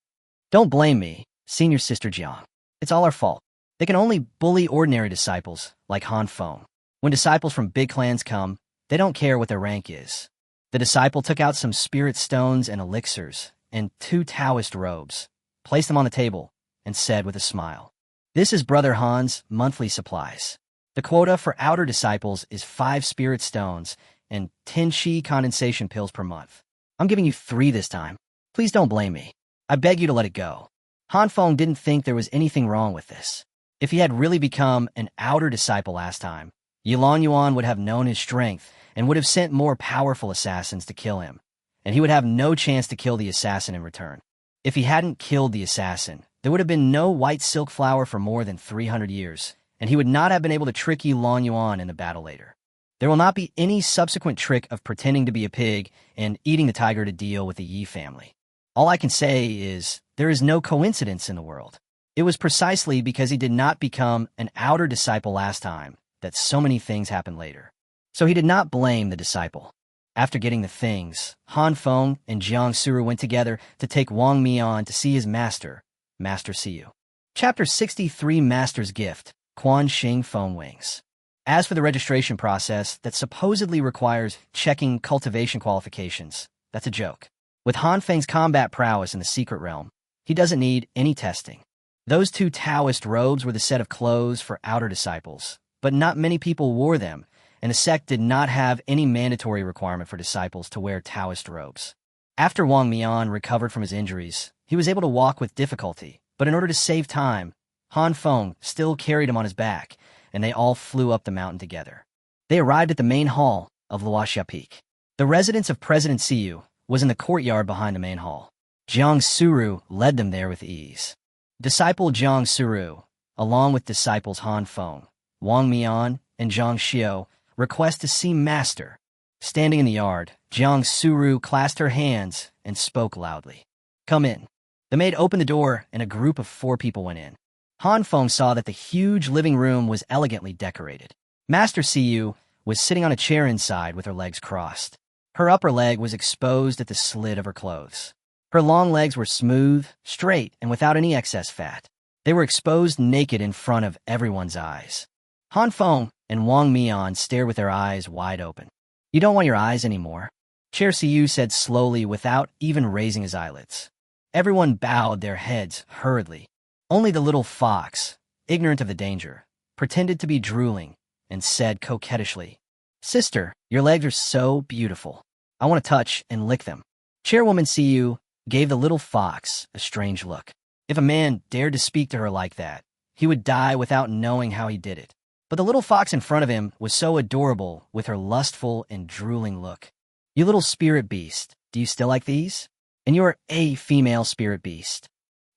Don't blame me, Senior Sister Jiang. It's all our fault. They can only bully ordinary disciples, like Han Feng. When disciples from big clans come, they don't care what their rank is. The disciple took out some spirit stones and elixirs, and 2 Taoist robes, placed them on the table, and said with a smile, This is Brother Han's monthly supplies. The quota for outer disciples is 5 spirit stones and 10 Qi condensation pills per month. I'm giving you 3 this time. Please don't blame me. I beg you to let it go. Han Feng didn't think there was anything wrong with this. If he had really become an outer disciple last time, Yilong Yuan would have known his strength and would have sent more powerful assassins to kill him, and he would have no chance to kill the assassin in return. If he hadn't killed the assassin, there would have been no white silk flower for more than 300 years, and he would not have been able to trick Yilong Yuan in the battle later. There will not be any subsequent trick of pretending to be a pig and eating the tiger to deal with the Yi family. All I can say is, there is no coincidence in the world. It was precisely because he did not become an outer disciple last time that so many things happened later. So he did not blame the disciple. After getting the things, Han Feng and Jang Suru went together to take Wong Mean to see his master, Master Siyu. Chapter 63, Master's Gift, Quan Xing Phone Wings. As for the registration process that supposedly requires checking cultivation qualifications, that's a joke. With Han Feng's combat prowess in the secret realm, he doesn't need any testing. Those 2 Taoist robes were the set of clothes for outer disciples, but not many people wore them, and the sect did not have any mandatory requirement for disciples to wear Taoist robes. After Wong Mean recovered from his injuries, he was able to walk with difficulty, but in order to save time, Han Feng still carried him on his back, and they all flew up the mountain together. They arrived at the main hall of Luoxia Peak. The residence of President Siyu was in the courtyard behind the main hall. Jang Suru led them there with ease. Disciple Jang Suru, along with disciples Han Feng, Wong Mean, and Zhang Xiao, request to see Master. Standing in the yard, Jang Suru clasped her hands and spoke loudly. Come in. The maid opened the door, and a group of 4 people went in. Han Feng saw that the huge living room was elegantly decorated. Master Siyu was sitting on a chair inside with her legs crossed. Her upper leg was exposed at the slit of her clothes. Her long legs were smooth, straight, and without any excess fat. They were exposed naked in front of everyone's eyes. Han Feng and Wong Mean stared with their eyes wide open. You don't want your eyes anymore, Chair Siyu said slowly without even raising his eyelids. Everyone bowed their heads hurriedly. Only the little fox, ignorant of the danger, pretended to be drooling and said coquettishly, Sister, your legs are so beautiful. I want to touch and lick them. Chairwoman Siyu gave the little fox a strange look. If a man dared to speak to her like that, he would die without knowing how he did it. But the little fox in front of him was so adorable with her lustful and drooling look. You little spirit beast, do you still like these? And you're a female spirit beast.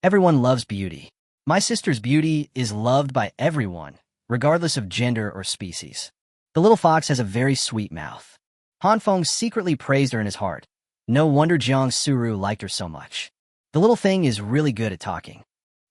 Everyone loves beauty. My sister's beauty is loved by everyone, regardless of gender or species. The little fox has a very sweet mouth. Han Feng secretly praised her in his heart. No wonder Jang Suru liked her so much. The little thing is really good at talking.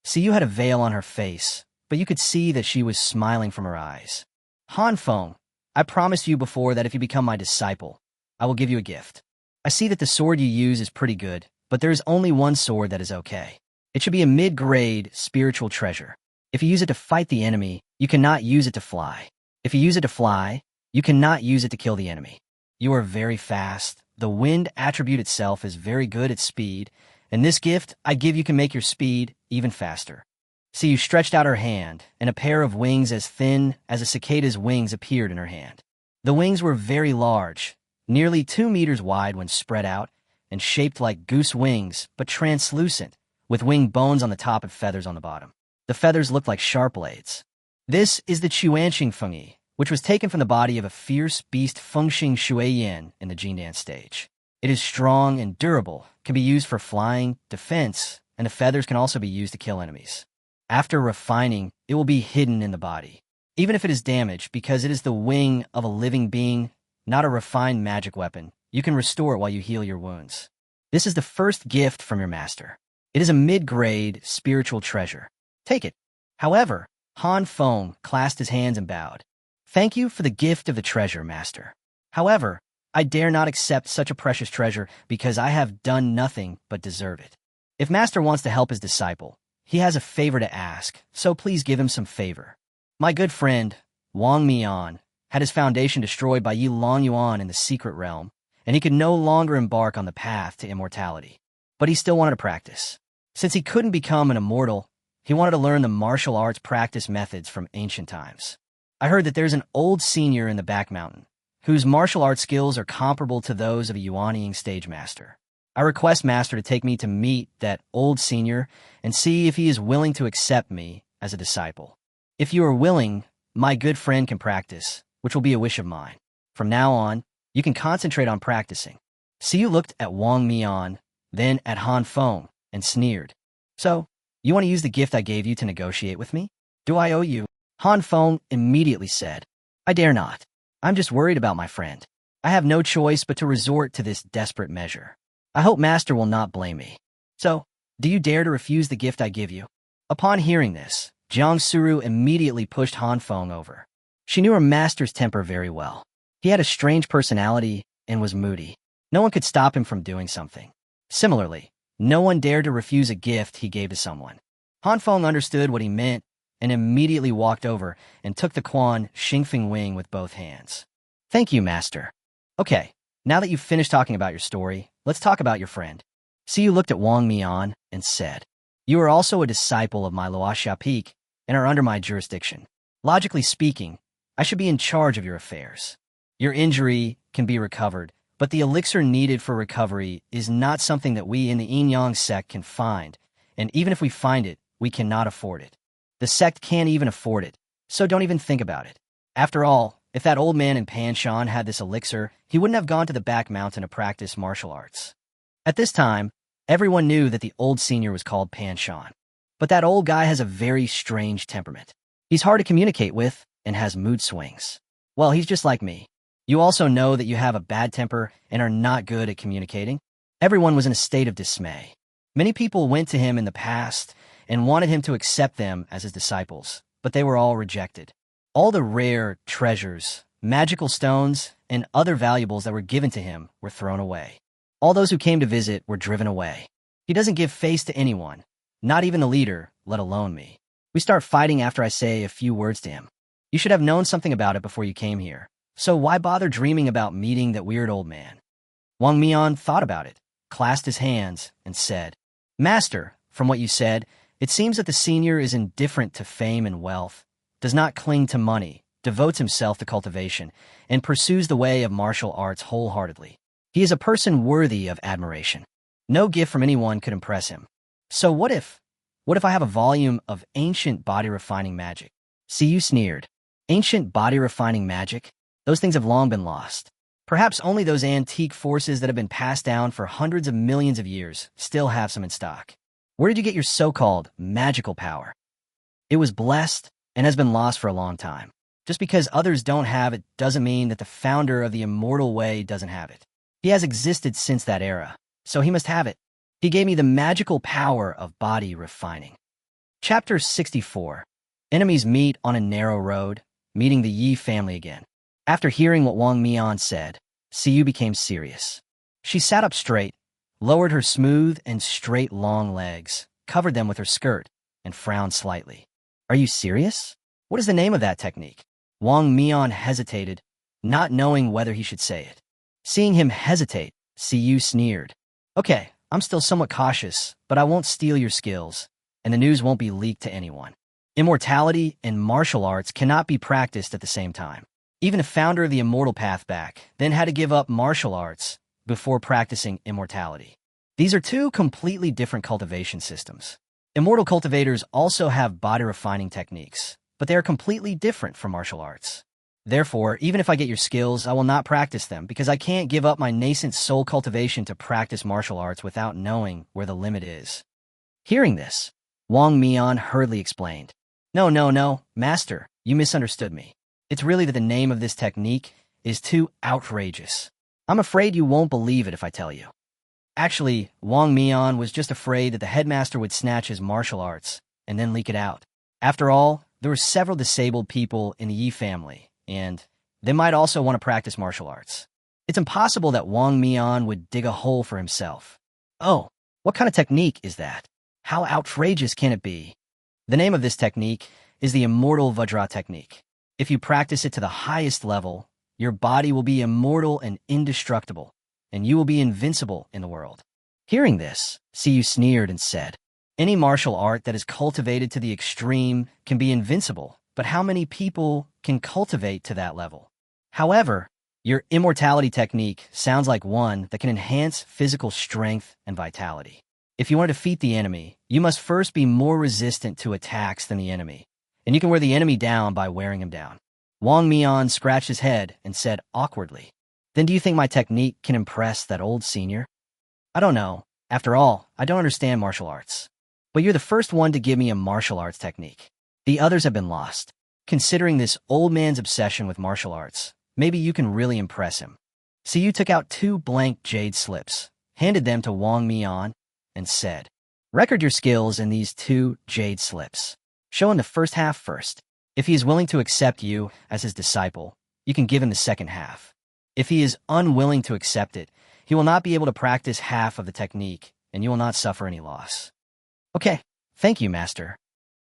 Siyu had a veil on her face, but you could see that she was smiling from her eyes. Han Feng, I promised you before that if you become my disciple, I will give you a gift. I see that the sword you use is pretty good, but there is only one sword that is okay. It should be a mid-grade spiritual treasure. If you use it to fight the enemy, you cannot use it to fly. If you use it to fly, you cannot use it to kill the enemy. You are very fast. The wind attribute itself is very good at speed, and this gift I give you can make your speed even faster. See, you stretched out her hand, and a pair of wings as thin as a cicada's wings appeared in her hand. The wings were very large, nearly 2 meters wide when spread out, and shaped like goose wings, but translucent, with wing bones on the top and feathers on the bottom. The feathers looked like sharp blades. This is the Chuanqing Fengyi, which was taken from the body of a fierce beast Fengxing Shuiyan in the Jindan stage. It is strong and durable, can be used for flying, defense, and the feathers can also be used to kill enemies. After refining, it will be hidden in the body, even if it is damaged, because it is the wing of a living being, not a refined magic weapon. You can restore it while you heal your wounds. This is the first gift from your master. It is a mid-grade spiritual treasure. Take it. However, Han Feng clasped his hands and bowed. Thank you for the gift of the treasure, master. However, I dare not accept such a precious treasure because I have done nothing but deserve it. If master wants to help his disciple, he has a favor to ask, so please give him some favor. My good friend, Wong Mean, had his foundation destroyed by Yilong Yuan in the secret realm, and he could no longer embark on the path to immortality. But he still wanted to practice. Since he couldn't become an immortal, he wanted to learn the martial arts practice methods from ancient times. I heard that there's an old senior in the back mountain, whose martial arts skills are comparable to those of a Yuanying stage master. I request master to take me to meet that old senior and see if he is willing to accept me as a disciple. If you are willing, my good friend can practice, which will be a wish of mine. From now on, you can concentrate on practicing. Siyu looked at Wong Mean, then at Han Feng, and sneered. So, you want to use the gift I gave you to negotiate with me? Do I owe you? Han Feng immediately said, I dare not. I'm just worried about my friend. I have no choice but to resort to this desperate measure. I hope master will not blame me. So, do you dare to refuse the gift I give you? Upon hearing this, Jang Suru immediately pushed Han Feng over. She knew her master's temper very well. He had a strange personality and was moody. No one could stop him from doing something. Similarly, no one dared to refuse a gift he gave to someone. Han Feng understood what he meant and immediately walked over and took the Quan Xingfeng wing with both hands. Thank you, master. Okay, now that you've finished talking about your story, let's talk about your friend. Siyu looked at Wong Mean and said, You are also a disciple of my Luoxia Peak and are under my jurisdiction. Logically speaking, I should be in charge of your affairs. Your injury can be recovered, but the elixir needed for recovery is not something that we in the Yin-Yang sect can find, and even if we find it, we cannot afford it. The sect can't even afford it, so don't even think about it. After all, if that old man in Panshan had this elixir, he wouldn't have gone to the back mountain to practice martial arts. At this time, everyone knew that the old senior was called Panshan. But that old guy has a very strange temperament. He's hard to communicate with and has mood swings. Well, he's just like me. You also know that you have a bad temper and are not good at communicating. Everyone was in a state of dismay. Many people went to him in the past and wanted him to accept them as his disciples, but they were all rejected. All the rare treasures, magical stones, and other valuables that were given to him were thrown away. All those who came to visit were driven away. He doesn't give face to anyone, not even the leader, let alone me. We start fighting after I say a few words to him. You should have known something about it before you came here. So why bother dreaming about meeting that weird old man? Wong Mean thought about it, clasped his hands, and said, Master, from what you said, it seems that the senior is indifferent to fame and wealth, does not cling to money, devotes himself to cultivation, and pursues the way of martial arts wholeheartedly. He is a person worthy of admiration. No gift from anyone could impress him. So what if I have a volume of ancient body-refining magic? Siyu sneered. Ancient body-refining magic? Those things have long been lost. Perhaps only those antique forces that have been passed down for hundreds of millions of years still have some in stock. Where did you get your so-called magical power? It was blessed and has been lost for a long time. Just because others don't have it doesn't mean that the founder of the immortal way doesn't have it. He has existed since that era, so he must have it. He gave me the magical power of body refining. Chapter 64. Enemies meet on a narrow road, meeting the Yi family again. After hearing what Wong Mean said, Siyu became serious. She sat up straight, lowered her smooth and straight long legs, covered them with her skirt, and frowned slightly. Are you serious? What is the name of that technique? Wong Mean hesitated, not knowing whether he should say it. Seeing him hesitate, Siyu sneered. Okay, I'm still somewhat cautious, but I won't steal your skills, and the news won't be leaked to anyone. Immortality and martial arts cannot be practiced at the same time. Even a founder of the immortal path back then had to give up martial arts before practicing immortality. These are two completely different cultivation systems. Immortal cultivators also have body refining techniques, but they are completely different from martial arts. Therefore, even if I get your skills, I will not practice them because I can't give up my nascent soul cultivation to practice martial arts without knowing where the limit is. Hearing this, Wong Mean hurriedly explained, No, master, you misunderstood me. It's really that the name of this technique is too outrageous. I'm afraid you won't believe it if I tell you. Actually, Wong Mean was just afraid that the headmaster would snatch his martial arts and then leak it out. After all, there were several disabled people in the Yi family, and they might also want to practice martial arts. It's impossible that Wong Mean would dig a hole for himself. Oh, what kind of technique is that? How outrageous can it be? The name of this technique is the Immortal Vajra technique. If you practice it to the highest level, your body will be immortal and indestructible, and you will be invincible in the world. Hearing this, Siyu sneered and said, Any martial art that is cultivated to the extreme can be invincible, but how many people can cultivate to that level? However, your immortality technique sounds like one that can enhance physical strength and vitality. If you want to defeat the enemy, you must first be more resistant to attacks than the enemy, and you can wear the enemy down by wearing him down. Wong Mean scratched his head and said awkwardly, Then do you think my technique can impress that old senior? I don't know. After all, I don't understand martial arts. But you're the first one to give me a martial arts technique. The others have been lost. Considering this old man's obsession with martial arts, maybe you can really impress him. So you took out 2 blank jade slips, handed them to Wong Mean, and said, Record your skills in these 2 jade slips. Show him the first half first. If he is willing to accept you as his disciple, you can give him the second half. If he is unwilling to accept it, he will not be able to practice half of the technique, and you will not suffer any loss. Okay, thank you, master.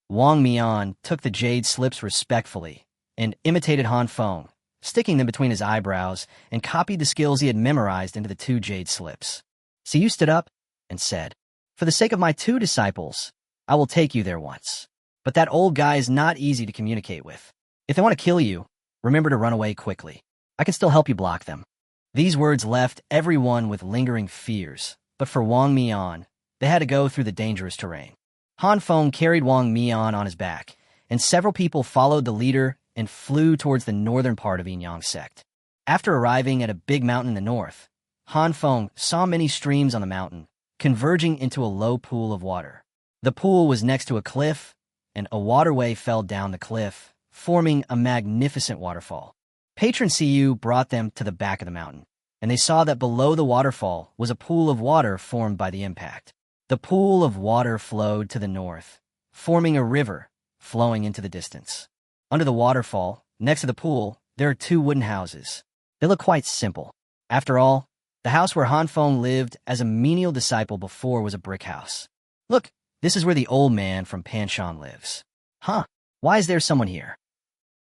Wong Mean took the jade slips respectfully and imitated Han Feng, sticking them between his eyebrows, and copied the skills he had memorized into the 2 jade slips. So you stood up and said, For the sake of my 2 disciples, I will take you there once. But that old guy is not easy to communicate with. If they want to kill you, remember to run away quickly. I can still help you block them. These words left everyone with lingering fears, but for Wong Mean, they had to go through the dangerous terrain. Han Feng carried Wong Mean on his back, and several people followed the leader and flew towards the northern part of Yin Yang sect. After arriving at a big mountain in the north, Han Feng saw many streams on the mountain, converging into a low pool of water. The pool was next to a cliff, and a waterway fell down the cliff, forming a magnificent waterfall. Patron Siyu brought them to the back of the mountain, and they saw that below the waterfall was a pool of water formed by the impact. The pool of water flowed to the north, forming a river flowing into the distance. Under the waterfall, next to the pool, there are 2 wooden houses. They look quite simple. After all, the house where Han Feng lived as a menial disciple before was a brick house. Look, this is where the old man from Panshan lives. Huh, why is there someone here?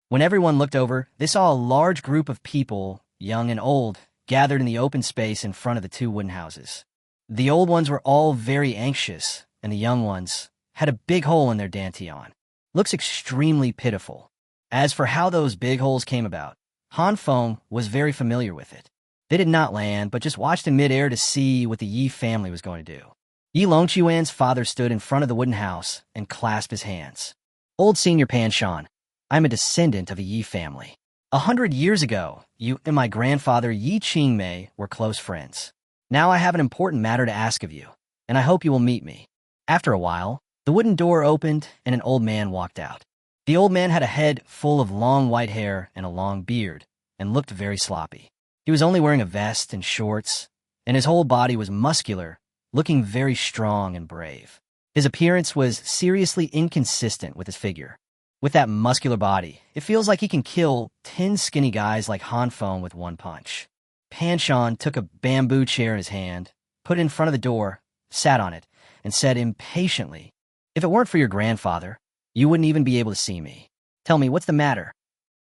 When everyone looked over, they saw a large group of people, young and old, gathered in the open space in front of the 2 wooden houses. The old ones were all very anxious, and the young ones had a big hole in their dantian. Looks extremely pitiful. As for how those big holes came about, Han Feng was very familiar with it. They did not land, but just watched in midair to see what the Yi family was going to do. Yilong Yuan's father stood in front of the wooden house and clasped his hands. Old Senior Panshan, I'm a descendant of a Yi family. 100 years ago, you and my grandfather Yi Qingmei were close friends. Now I have an important matter to ask of you, and I hope you will meet me. After a while, the wooden door opened and an old man walked out. The old man had a head full of long white hair and a long beard, and looked very sloppy. He was only wearing a vest and shorts, and his whole body was muscular, looking very strong and brave. His appearance was seriously inconsistent with his figure. With that muscular body, it feels like he can kill 10 skinny guys like Han Feng with one punch. Panshan took a bamboo chair in his hand, put it in front of the door, sat on it, and said impatiently, "If it weren't for your grandfather, you wouldn't even be able to see me. Tell me, what's the matter?"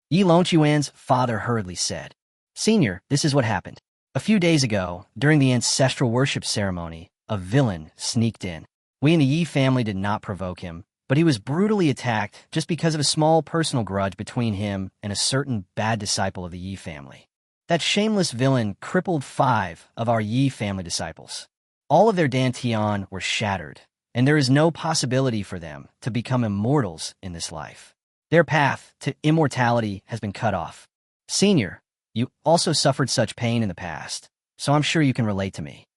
Yilong Yuan's father hurriedly said, "Senior, this is what happened. A few days ago, during the ancestral worship ceremony, a villain sneaked in. We in the Yi family did not provoke him, but he was brutally attacked just because of a small personal grudge between him and a certain bad disciple of the Yi family. That shameless villain crippled 5 of our Yi family disciples. All of their dantian were shattered, and there is no possibility for them to become immortals in this life. Their path to immortality has been cut off. Senior, you also suffered such pain in the past, so I'm sure you can relate to me."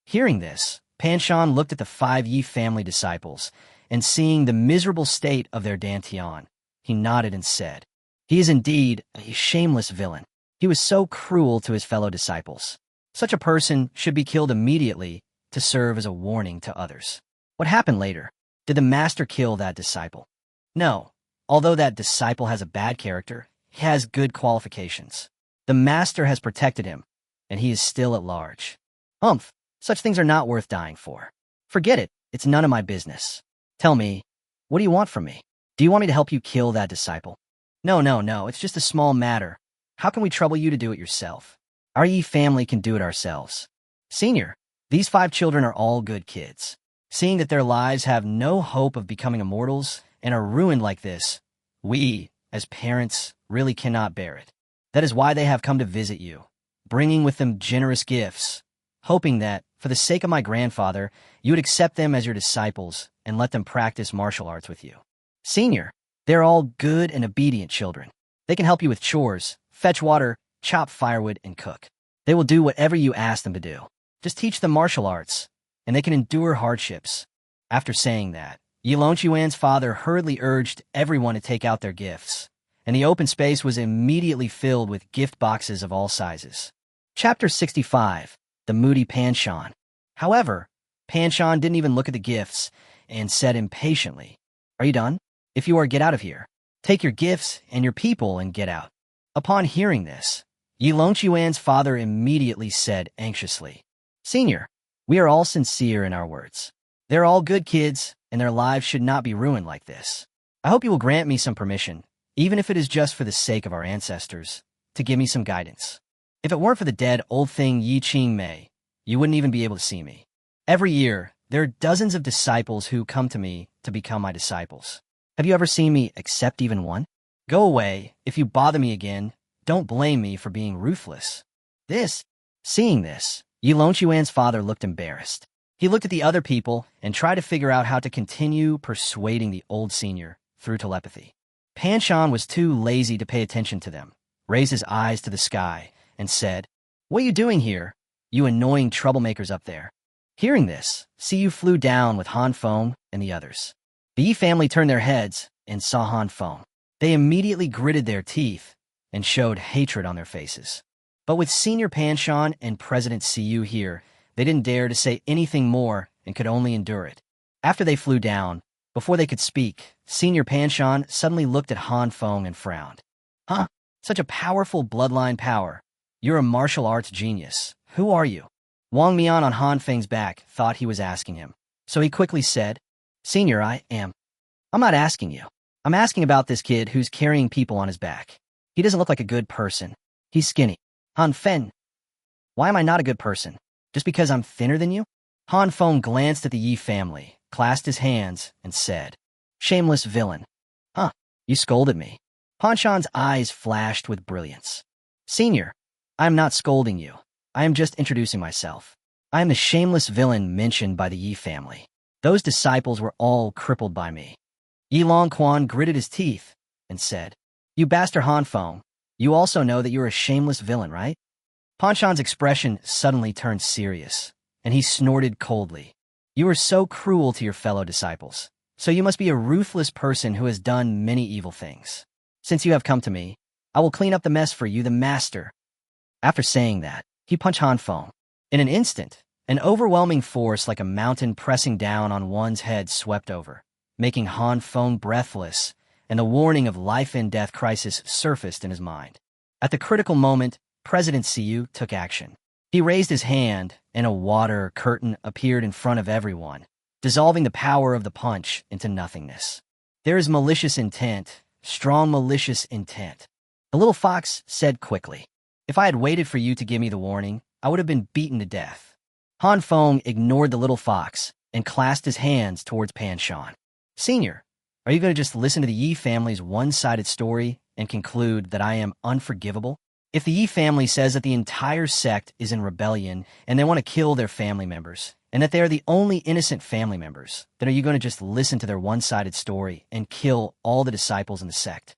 Hearing this, Panshan looked at the 5 Yi family disciples, and seeing the miserable state of their dantian, he nodded and said, "He is indeed a shameless villain. He was so cruel to his fellow disciples. Such a person should be killed immediately to serve as a warning to others." What happened later? Did the master kill that disciple? No. Although that disciple has a bad character, he has good qualifications. The master has protected him, and he is still at large. Such things are not worth dying for. Forget it. It's none of my business. Tell me, what do you want from me? Do you want me to help you kill that disciple? No. It's just a small matter. How can we trouble you to do it yourself? Our Yi family can do it ourselves. Senior, these 5 children are all good kids. Seeing that their lives have no hope of becoming immortals and are ruined like this, we, as parents, really cannot bear it. That is why they have come to visit you, bringing with them generous gifts, hoping that, for the sake of my grandfather, you would accept them as your disciples and let them practice martial arts with you. Senior, they're all good and obedient children. They can help you with chores, fetch water, chop firewood, and cook. They will do whatever you ask them to do. Just teach them martial arts, and they can endure hardships." After saying that, Yilong Yuan's father hurriedly urged everyone to take out their gifts, and the open space was immediately filled with gift boxes of all sizes. Chapter 65, The Moody Panshan. However, Panshan didn't even look at the gifts and said impatiently, "Are you done? If you are, get out of here. Take your gifts and your people and get out." Upon hearing this, Yilong Yuan's father immediately said anxiously, "Senior, we are all sincere in our words. They're all good kids, and their lives should not be ruined like this. I hope you will grant me some permission, even if it is just for the sake of our ancestors, to give me some guidance. If it weren't for the dead old thing Yi Ching Mei, you wouldn't even be able to see me. Every year, there are dozens of disciples who come to me to become my disciples. Have you ever seen me accept even one? Go away. If you bother me again, don't blame me for being ruthless." Seeing this, Yilong Yuan's father looked embarrassed. He looked at the other people and tried to figure out how to continue persuading the old senior through telepathy. Panshan was too lazy to pay attention to them, raised his eyes to the sky, and said, "What are you doing here, you annoying troublemakers up there?" Hearing this, Siyu flew down with Han Feng and the others. The Yi family turned their heads and saw Han Feng. They immediately gritted their teeth and showed hatred on their faces. But with Senior Panshan and President Siyu here, they didn't dare to say anything more and could only endure it. After they flew down, before they could speak, Senior Panshan suddenly looked at Han Feng and frowned. "Huh? Such a powerful bloodline power. You're a martial arts genius. Who are you?" Wong Mean on Han Feng's back thought he was asking him, so he quickly said, "Senior, I'm not asking you. I'm asking about this kid who's carrying people on his back. He doesn't look like a good person. He's skinny." Han Feng, "Why am I not a good person? Just because I'm thinner than you?" Han Feng glanced at the Yi family, clasped his hands, and said, "Shameless villain. Huh, you scolded me." Panshan's eyes flashed with brilliance. "Senior, I am not scolding you. I am just introducing myself. I am the shameless villain mentioned by the Yi family. Those disciples were all crippled by me." Yilong Yuan gritted his teeth and said, "You bastard Han Feng, you also know that you're a shameless villain, right?" Panshan's expression suddenly turned serious, and he snorted coldly. "You are so cruel to your fellow disciples, so you must be a ruthless person who has done many evil things. Since you have come to me, I will clean up the mess for you, the master." After saying that, he punched Han Feng. In an instant, an overwhelming force like a mountain pressing down on one's head swept over, making Han Feng breathless, and the warning of life and death crisis surfaced in his mind. At the critical moment, President Siyu took action. He raised his hand, and a water curtain appeared in front of everyone, dissolving the power of the punch into nothingness. There is malicious intent, strong malicious intent. The little fox said quickly, "If I had waited for you to give me the warning, I would have been beaten to death." Han Feng ignored the little fox and clasped his hands towards Pan Shan. "Senior, are you going to just listen to the Yi family's one-sided story and conclude that I am unforgivable? If the Yi family says that the entire sect is in rebellion and they want to kill their family members, and that they are the only innocent family members, then are you going to just listen to their one-sided story and kill all the disciples in the sect?"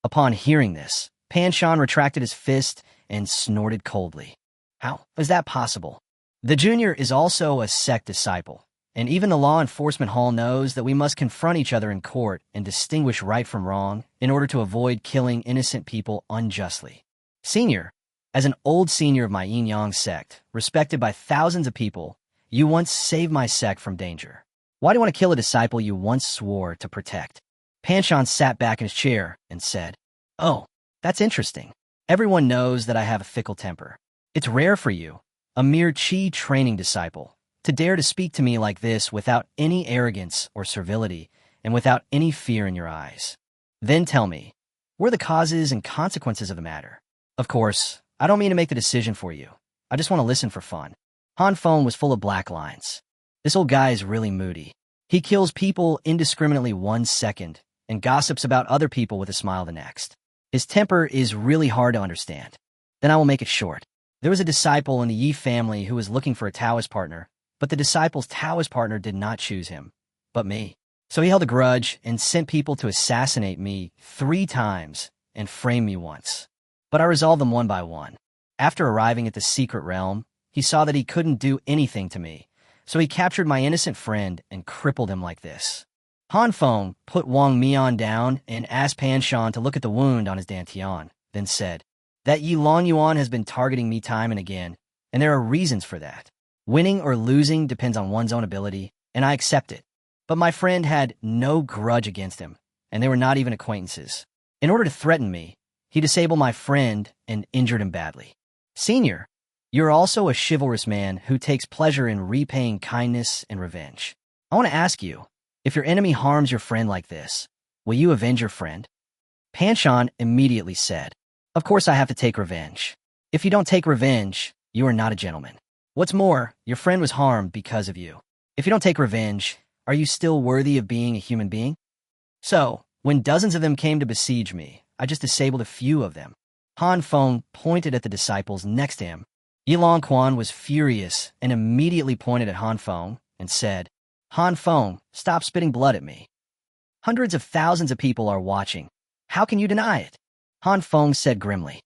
Upon hearing this, Pan Shan retracted his fist and snorted coldly. "How is that possible? The junior is also a sect disciple, and even the law enforcement hall knows that we must confront each other in court and distinguish right from wrong in order to avoid killing innocent people unjustly. Senior, as an old senior of my yin-yang sect, respected by thousands of people, you once saved my sect from danger. Why do you want to kill a disciple you once swore to protect?" Pan Shan sat back in his chair and said, "Oh, that's interesting. Everyone knows that I have a fickle temper. It's rare for you, a mere Qi training disciple, to dare to speak to me like this without any arrogance or servility and without any fear in your eyes. Then tell me, what are the causes and consequences of the matter? Of course, I don't mean to make the decision for you. I just want to listen for fun." Han Feng was full of black lines. This old guy is really moody. He kills people indiscriminately 1 second and gossips about other people with a smile the next. His temper is really hard to understand. Then I will make it short. There was a disciple in the Yi family who was looking for a Taoist partner, but the disciple's Taoist partner did not choose him, but me. So he held a grudge and sent people to assassinate me 3 times and frame me once. But I resolved them one by one. After arriving at the secret realm, he saw that he couldn't do anything to me, so he captured my innocent friend and crippled him like this. Han Feng put Wong Mean down and asked Pan Shan to look at the wound on his dantian, then said, "That Yilong Yuan has been targeting me time and again, and there are reasons for that. Winning or losing depends on one's own ability, and I accept it. But my friend had no grudge against him, and they were not even acquaintances. In order to threaten me, he disabled my friend and injured him badly. Senior, you're also a chivalrous man who takes pleasure in repaying kindness and revenge. I want to ask you, if your enemy harms your friend like this, will you avenge your friend?" Pan Shan immediately said, "Of course I have to take revenge. If you don't take revenge, you are not a gentleman. What's more, your friend was harmed because of you. If you don't take revenge, are you still worthy of being a human being?" So, when dozens of them came to besiege me, I just disabled a few of them. Han Feng pointed at the disciples next to him. Yilong Yuan was furious and immediately pointed at Han Feng and said, "Han Feng, stop spitting blood at me. Hundreds of thousands of people are watching. How can you deny it?" Han Feng said grimly.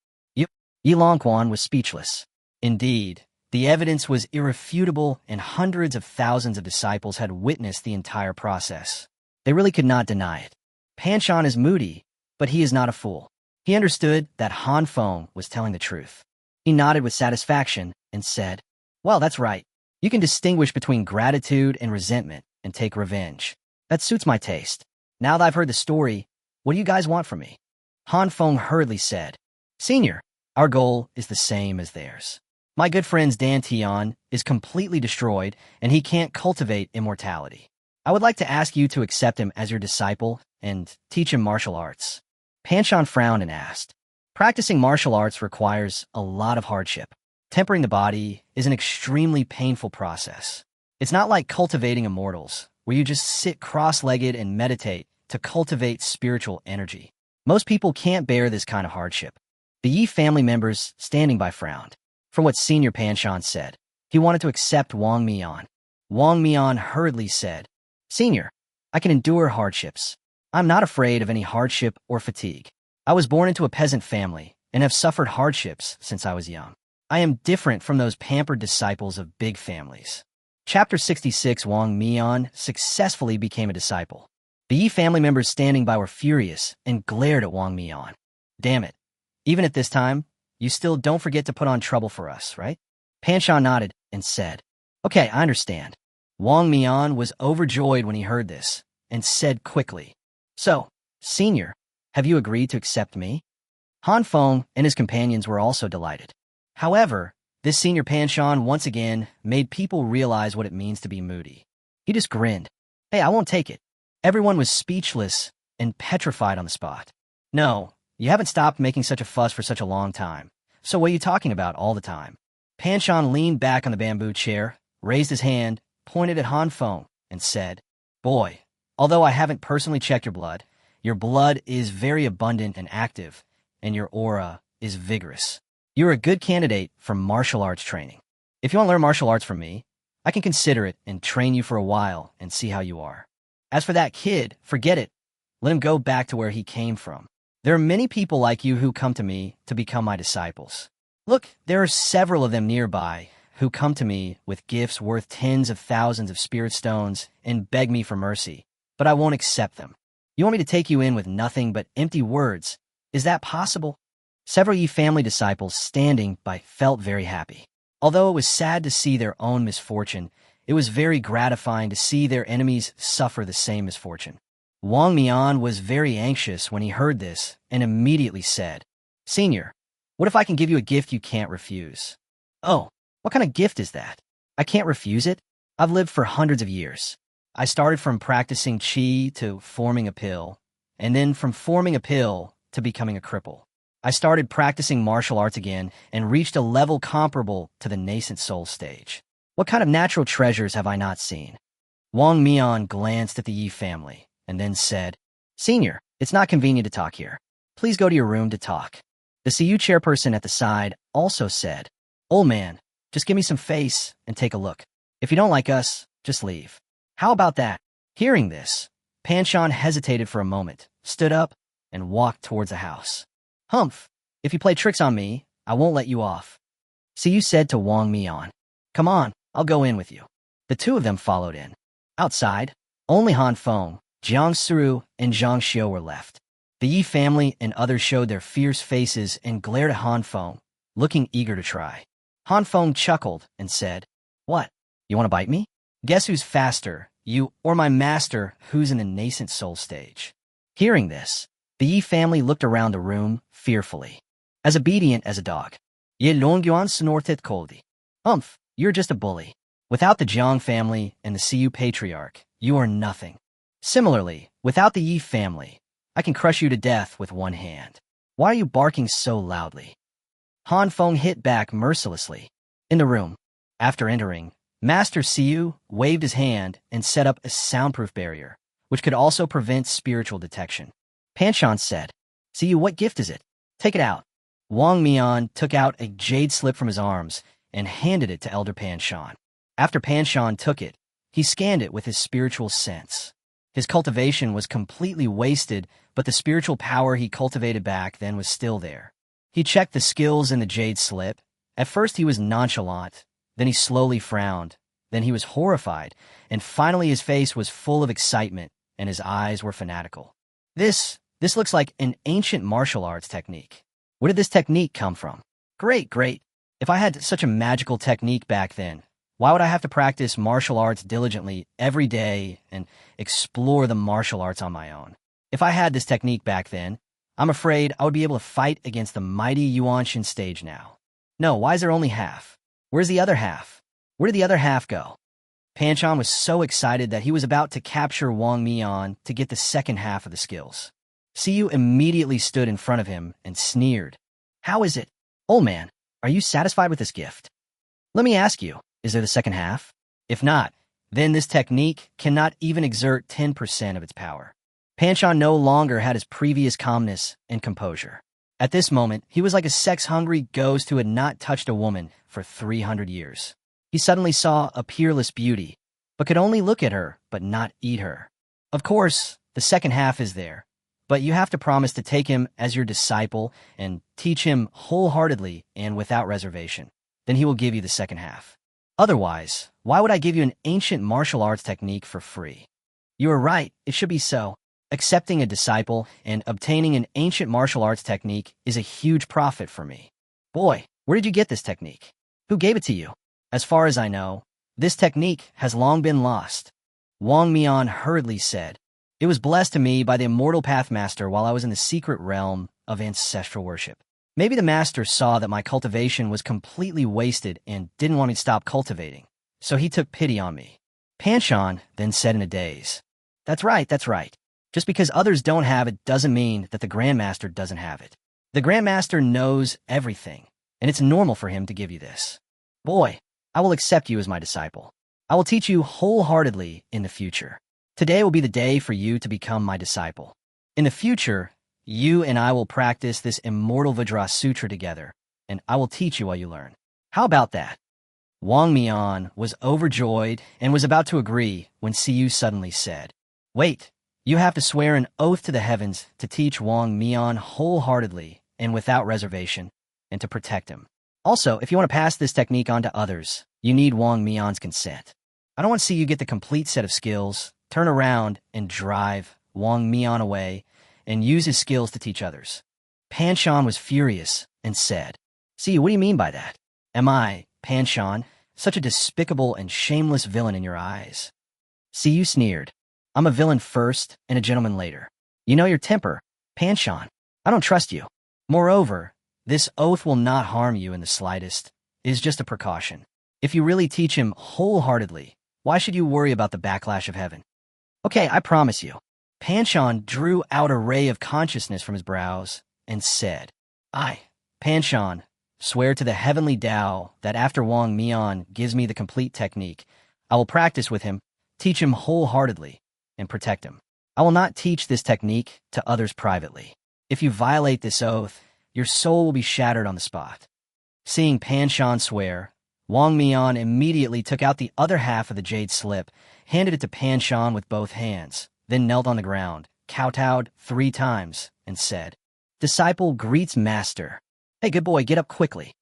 Yilong Yuan was speechless. Indeed, the evidence was irrefutable and hundreds of thousands of disciples had witnessed the entire process. They really could not deny it. Pan Shan is moody, but he is not a fool. He understood that Han Feng was telling the truth. He nodded with satisfaction and said, "Well, that's right. You can distinguish between gratitude and resentment and take revenge. That suits my taste. Now that I've heard the story, what do you guys want from me?" Han Feng hurriedly said, "Senior, our goal is the same as theirs. My good friend's dantian is completely destroyed and he can't cultivate immortality. I would like to ask you to accept him as your disciple and teach him martial arts." Pan Shan frowned and asked, "Practicing martial arts requires a lot of hardship. Tempering the body is an extremely painful process. It's not like cultivating immortals, where you just sit cross-legged and meditate to cultivate spiritual energy. Most people can't bear this kind of hardship." The Yi family members standing by frowned. From what Senior Pan Shan said, he wanted to accept Wong Mean. Wong Mean hurriedly said, "Senior, I can endure hardships. I'm not afraid of any hardship or fatigue. I was born into a peasant family and have suffered hardships since I was young. I am different from those pampered disciples of big families." Chapter 66. Wong Mean successfully became a disciple. The Yi family members standing by were furious and glared at Wong Mean. "Damn it. Even at this time, you still don't forget to put on trouble for us, right?" Pan Shan nodded and said, "Okay, I understand." Wong Mean was overjoyed when he heard this and said quickly, "So, Senior, have you agreed to accept me?" Han Feng and his companions were also delighted. However, this senior Panshan once again made people realize what it means to be moody. He just grinned. Hey, I won't take it. Everyone was speechless and petrified on the spot. No, you haven't stopped making such a fuss for such a long time. So what are you talking about all the time? Panshan leaned back on the bamboo chair, raised his hand, pointed at Han Feng, and said, Boy, although I haven't personally checked your blood is very abundant and active, and your aura is vigorous. You're a good candidate for martial arts training. If you want to learn martial arts from me, I can consider it and train you for a while and see how you are. As for that kid, forget it. Let him go back to where he came from. There are many people like you who come to me to become my disciples. Look, there are several of them nearby who come to me with gifts worth tens of thousands of spirit stones and beg me for mercy, but I won't accept them. You want me to take you in with nothing but empty words? Is that possible? Several Yi family disciples standing by felt very happy. Although it was sad to see their own misfortune, it was very gratifying to see their enemies suffer the same misfortune. Wong Mean was very anxious when he heard this and immediately said, Senior, what if I can give you a gift you can't refuse? Oh, what kind of gift is that? I can't refuse it. I've lived for hundreds of years. I started from practicing qi to forming a pill, and then from forming a pill to becoming a cripple. I started practicing martial arts again and reached a level comparable to the Nascent Soul stage. What kind of natural treasures have I not seen? Wong Mean glanced at the Yi family and then said, Senior, it's not convenient to talk here. Please go to your room to talk. The CU chairperson at the side also said, Old man, just give me some face and take a look. If you don't like us, just leave. How about that? Hearing this, Panshan hesitated for a moment, stood up, and walked towards the house. Humph, if you play tricks on me, I won't let you off. CU said to Wong Mean, Come on, I'll go in with you. The two of them followed in. Outside, only Han Feng, Jang Suru, and Zhang Xiu were left. The Yi family and others showed their fierce faces and glared at Han Feng, looking eager to try. Han Feng chuckled and said, What, you want to bite me? Guess who's faster, you or my master who's in the Nascent Soul stage? Hearing this, the Yi family looked around the room fearfully. As obedient as a dog. Yilong Yuan snorted coldly. Humph, you're just a bully. Without the Jiang family and the CU patriarch, you are nothing. Similarly, without the Yi family, I can crush you to death with one hand. Why are you barking so loudly? Han Feng hit back mercilessly. In the room, after entering, Master CU waved his hand and set up a soundproof barrier, which could also prevent spiritual detection. Panshan said, CU, what gift is it? Take it out. Wong Mean took out a jade slip from his arms and handed it to Elder Panshan. After Panshan took it, he scanned it with his spiritual sense. His cultivation was completely wasted, but the spiritual power he cultivated back then was still there. He checked the skills in the jade slip. At first he was nonchalant, then he slowly frowned, then he was horrified, and finally his face was full of excitement and his eyes were fanatical. This looks like an ancient martial arts technique. Where did this technique come from? Great. If I had such a magical technique back then, why would I have to practice martial arts diligently every day and explore the martial arts on my own? If I had this technique back then, I'm afraid I would be able to fight against the mighty Yuanshan stage now. No, why is there only half? Where's the other half? Where did the other half go? Panshan was so excited that he was about to capture Wong Mean to get the second half of the skills. CU immediately stood in front of him and sneered. How is it? Old man, are you satisfied with this gift? Let me ask you, is there the second half? If not, then this technique cannot even exert 10% of its power. Panshan no longer had his previous calmness and composure. At this moment, he was like a sex-hungry ghost who had not touched a woman for 300 years. He suddenly saw a peerless beauty, but could only look at her but not eat her. Of course, the second half is there, but you have to promise to take him as your disciple and teach him wholeheartedly and without reservation. Then he will give you the second half. Otherwise, why would I give you an ancient martial arts technique for free? You are right, it should be so. Accepting a disciple and obtaining an ancient martial arts technique is a huge profit for me. Boy, where did you get this technique? Who gave it to you? As far as I know, this technique has long been lost. Wong Mean hurriedly said, It was blessed to me by the immortal Pathmaster while I was in the secret realm of ancestral worship. Maybe the master saw that my cultivation was completely wasted and didn't want me to stop cultivating, so he took pity on me. Panchon then said in a daze, That's right. Just because others don't have it doesn't mean that the Grandmaster doesn't have it. The Grandmaster knows everything, and it's normal for him to give you this. Boy, I will accept you as my disciple. I will teach you wholeheartedly in the future. Today will be the day for you to become my disciple. In the future, you and I will practice this immortal Vajra Sutra together, and I will teach you while you learn. How about that? Wong Mean was overjoyed and was about to agree when Siyu suddenly said, Wait, you have to swear an oath to the heavens to teach Wong Mean wholeheartedly and without reservation, and to protect him. Also, if you want to pass this technique on to others, you need Wong Mean's consent. I don't want to see you get the complete set of skills, turn around and drive Wong Mean away, and use his skills to teach others. Panchon was furious and said, See, what do you mean by that? Am I, Panchon, such a despicable and shameless villain in your eyes? Siyu sneered. I'm a villain first and a gentleman later. You know your temper, Panchon. I don't trust you. Moreover, this oath will not harm you in the slightest. It is just a precaution. If you really teach him wholeheartedly, why should you worry about the backlash of heaven? Okay, I promise you. Panchon drew out a ray of consciousness from his brows and said, I, Panchon, swear to the heavenly Tao that after Wong Mean gives me the complete technique, I will practice with him, teach him wholeheartedly, and protect him. I will not teach this technique to others privately. If you violate this oath, your soul will be shattered on the spot. Seeing Panchon swear, Wong Mean immediately took out the other half of the jade slip, handed it to Panchon with both hands, then knelt on the ground, kowtowed 3 times, and said, Disciple greets master. Hey, good boy, get up quickly.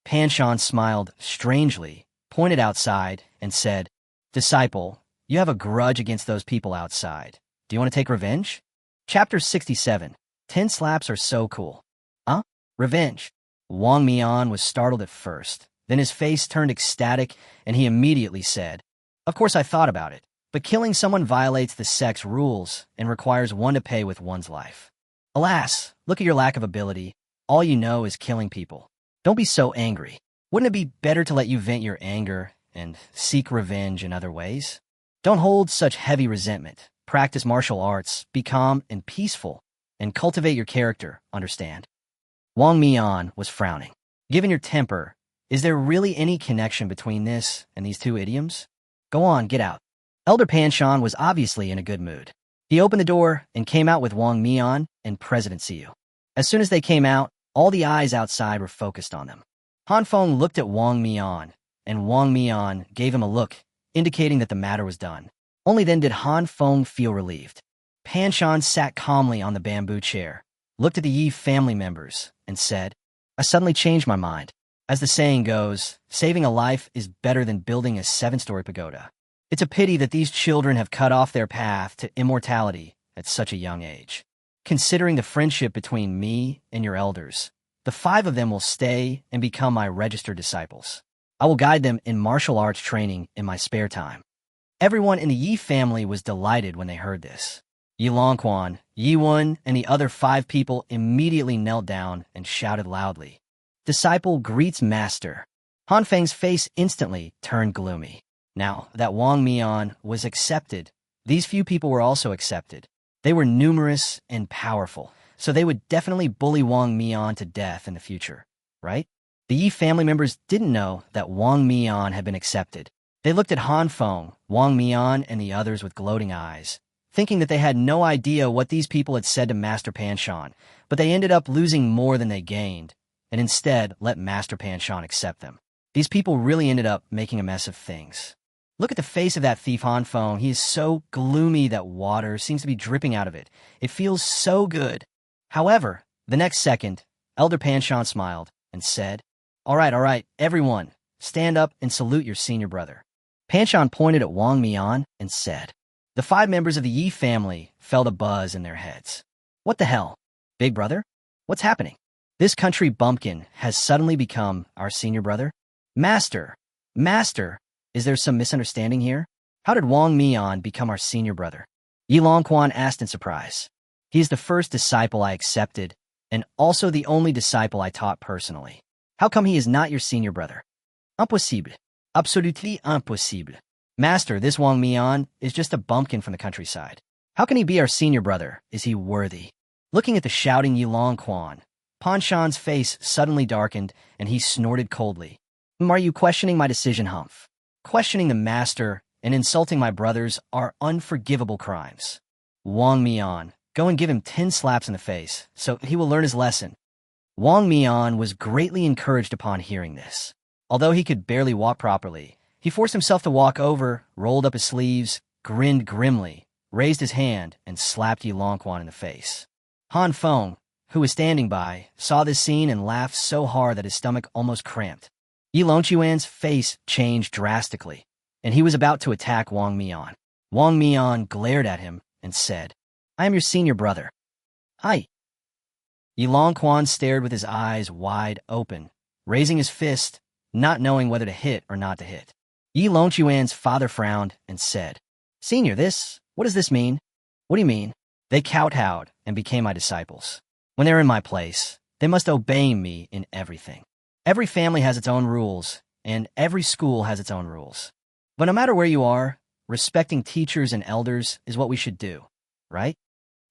Panchon smiled strangely, pointed outside, and said, Disciple, you have a grudge against those people outside. Do you want to take revenge? Chapter 67. 10 slaps are so cool. Huh? Revenge. Wong Mean was startled at first. Then his face turned ecstatic, and he immediately said, Of course I thought about it, but killing someone violates the sex rules and requires one to pay with one's life. Alas, look at your lack of ability. All you know is killing people. Don't be so angry. Wouldn't it be better to let you vent your anger and seek revenge in other ways? Don't hold such heavy resentment. Practice martial arts, be calm and peaceful, and cultivate your character, understand? Wong Mean was frowning. Given your temper, is there really any connection between this and these 2 idioms? Go on, get out. Elder Panchon was obviously in a good mood. He opened the door and came out with Wong Mean and President Siyu. As soon as they came out, all the eyes outside were focused on them. Han Feng looked at Wong Mean, and Wong Mean gave him a look, indicating that the matter was done. Only then did Han Feng feel relieved. Panchon sat calmly on the bamboo chair, looked at the Yi family members, and said, I suddenly changed my mind. As the saying goes, saving a life is better than building a 7-story pagoda. It's a pity that these children have cut off their path to immortality at such a young age. Considering the friendship between me and your elders, the 5 of them will stay and become my registered disciples. I will guide them in martial arts training in my spare time. Everyone in the Yi family was delighted when they heard this. Yilong Yuan, Yiwen, and the other 5 people immediately knelt down and shouted loudly, Disciple greets master. Han Feng's face instantly turned gloomy. Now that Wong Mean was accepted, these few people were also accepted. They were numerous and powerful, so they would definitely bully Wong Mean to death in the future, right? The Yi family members didn't know that Wong Mean had been accepted. They looked at Han Feng, Wong Mean, and the others with gloating eyes, thinking that they had no idea what these people had said to Master Panchon, but they ended up losing more than they gained, and instead let Master Panchon accept them. These people really ended up making a mess of things. Look at the face of that thief Han Feng. He is so gloomy that water seems to be dripping out of it. It feels so good. However, the next second, Elder Panchon smiled and said, All right, everyone, stand up and salute your senior brother. Panchon pointed at Wong Mean and said. The 5 members of the Yi family felt a buzz in their heads. What the hell? Big brother? What's happening? This country bumpkin has suddenly become our senior brother? Master! Is there some misunderstanding here? How did Wong Mean become our senior brother? Yilong Yuan asked in surprise. He is the first disciple I accepted, and also the only disciple I taught personally. How come he is not your senior brother? Impossible. Absolutely impossible. Master, this Wong Mean is just a bumpkin from the countryside. How can he be our senior brother? Is he worthy? Looking at the shouting Yilong Yuan, Pan Shan's face suddenly darkened, and he snorted coldly. Are you questioning my decision, Humph? Questioning the master and insulting my brothers are unforgivable crimes. Wong Mean, go and give him 10 slaps in the face, so he will learn his lesson. Wong Mean was greatly encouraged upon hearing this. Although he could barely walk properly, he forced himself to walk over, rolled up his sleeves, grinned grimly, raised his hand, and slapped Yilong Yuan in the face. Han Feng, who was standing by, saw this scene and laughed so hard that his stomach almost cramped. Yilong Yuan's face changed drastically, and he was about to attack Wong Mean. Wong Mean glared at him and said, I am your senior brother. Hi. Yilong Yuan stared with his eyes wide open, raising his fist, not knowing whether to hit or not to hit. Yilong Yuan's father frowned and said, Senior, what does this mean? What do you mean? They kowtowed and became my disciples. When they're in my place, they must obey me in everything. Every family has its own rules, and every school has its own rules. But no matter where you are, respecting teachers and elders is what we should do, right?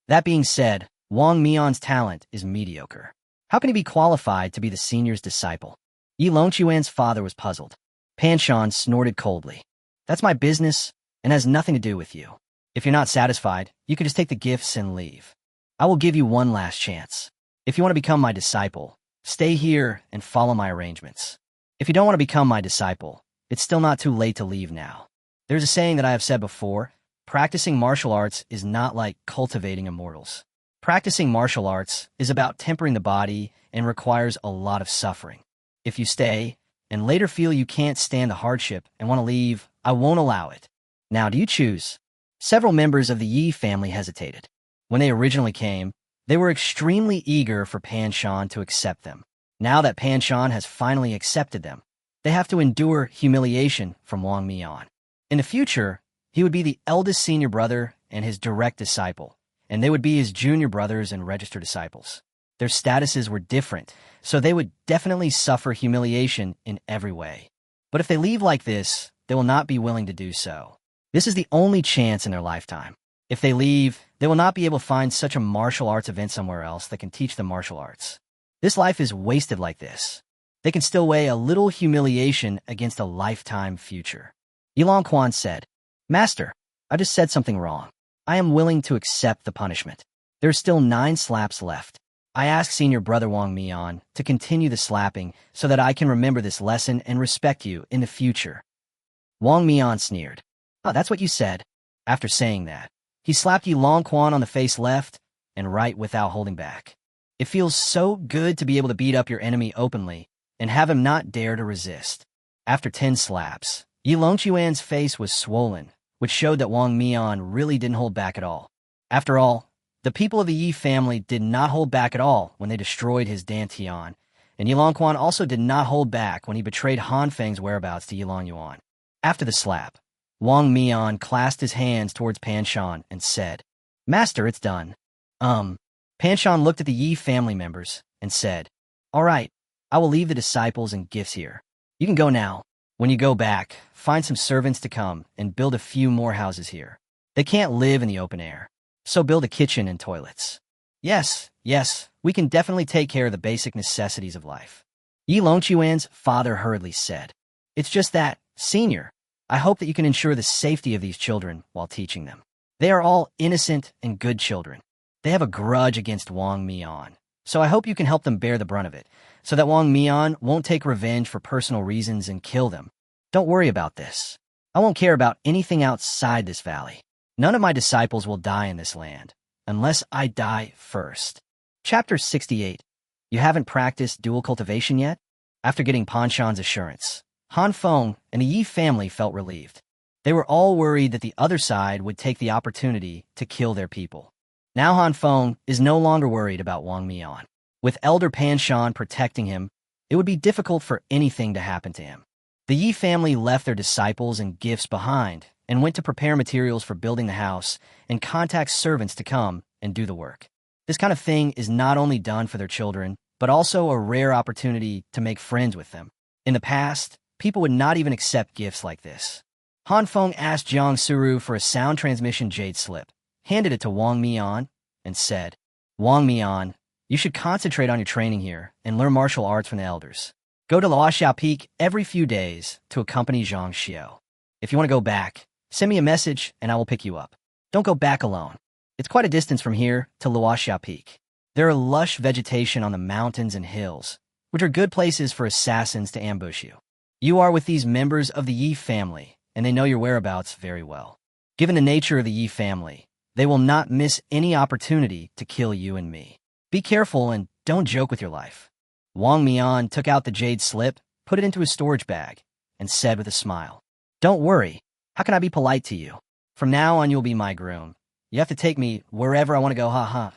That being said, Wong Mean's talent is mediocre. How can he be qualified to be the senior's disciple? Yilong Yuan's father was puzzled. Pan Shan snorted coldly. That's my business and has nothing to do with you. If you're not satisfied, you can just take the gifts and leave. I will give you one last chance. If you want to become my disciple, stay here and follow my arrangements. If you don't want to become my disciple, it's still not too late to leave now. There's a saying that I have said before, practicing martial arts is not like cultivating immortals. Practicing martial arts is about tempering the body and requires a lot of suffering. If you stay, and later feel you can't stand the hardship and want to leave, I won't allow it. Now, do you choose? Several members of the Yi family hesitated. When they originally came, they were extremely eager for Pan Shan to accept them. Now that Pan Shan has finally accepted them, they have to endure humiliation from Wong Mean. In the future, he would be the eldest senior brother and his direct disciple, and they would be his junior brothers and registered disciples. Their statuses were different, so they would definitely suffer humiliation in every way. But if they leave like this, they will not be willing to do so. This is the only chance in their lifetime. If they leave, they will not be able to find such a martial arts event somewhere else that can teach them martial arts. This life is wasted like this. They can still weigh a little humiliation against a lifetime future. Yilong Yuan said, Master, I just said something wrong. I am willing to accept the punishment. There are still 9 slaps left. I ask senior brother Wong Mean to continue the slapping so that I can remember this lesson and respect you in the future. Wong Mean sneered. Oh, that's what you said. After saying that, he slapped Yilong Yuan on the face left and right without holding back. It feels so good to be able to beat up your enemy openly and have him not dare to resist. After 10 slaps, Yilong Yuan's face was swollen, which showed that Wong Mean really didn't hold back at all. After all, the people of the Yi family did not hold back at all when they destroyed his Dantian, and Yilong Yuan also did not hold back when he betrayed Han Feng's whereabouts to Yilong Yuan. After the slap, Wong Mean clasped his hands towards Pan Shan and said, Master, it's done. Pan Shan looked at the Yi family members and said, All right, I will leave the disciples and gifts here. You can go now. When you go back, find some servants to come and build a few more houses here. They can't live in the open air, so build a kitchen and toilets. Yes, we can definitely take care of the basic necessities of life. Yilong Yuan's father hurriedly said, It's just that, Senior, I hope that you can ensure the safety of these children while teaching them. They are all innocent and good children. They have a grudge against Wong Mean, so I hope you can help them bear the brunt of it, so that Wong Mean won't take revenge for personal reasons and kill them. Don't worry about this. I won't care about anything outside this valley. None of my disciples will die in this land, unless I die first. Chapter 68. You haven't practiced dual cultivation yet? After getting Pan Shan's assurance, Han Feng and the Yi family felt relieved. They were all worried that the other side would take the opportunity to kill their people. Now Han Feng is no longer worried about Wong Mean. With Elder Pan Shan protecting him, it would be difficult for anything to happen to him. The Yi family left their disciples and gifts behind and went to prepare materials for building the house and contact servants to come and do the work. This kind of thing is not only done for their children, but also a rare opportunity to make friends with them. In the past, people would not even accept gifts like this. Han Feng asked Jang Suru for a sound transmission jade slip, handed it to Wong Mean, and said, Wong Mean, you should concentrate on your training here and learn martial arts from the elders. Go to Luoxiao Peak every few days to accompany Zhang Xiao. If you want to go back, send me a message and I will pick you up. Don't go back alone. It's quite a distance from here to Luoxiao Peak. There are lush vegetation on the mountains and hills, which are good places for assassins to ambush you. You are with these members of the Yi family, and they know your whereabouts very well. Given the nature of the Yi family, they will not miss any opportunity to kill you and me. Be careful and don't joke with your life. Wong Mean took out the jade slip, put it into his storage bag, and said with a smile, Don't worry. How can I be polite to you? From now on, you'll be my groom. You have to take me wherever I want to go, ha.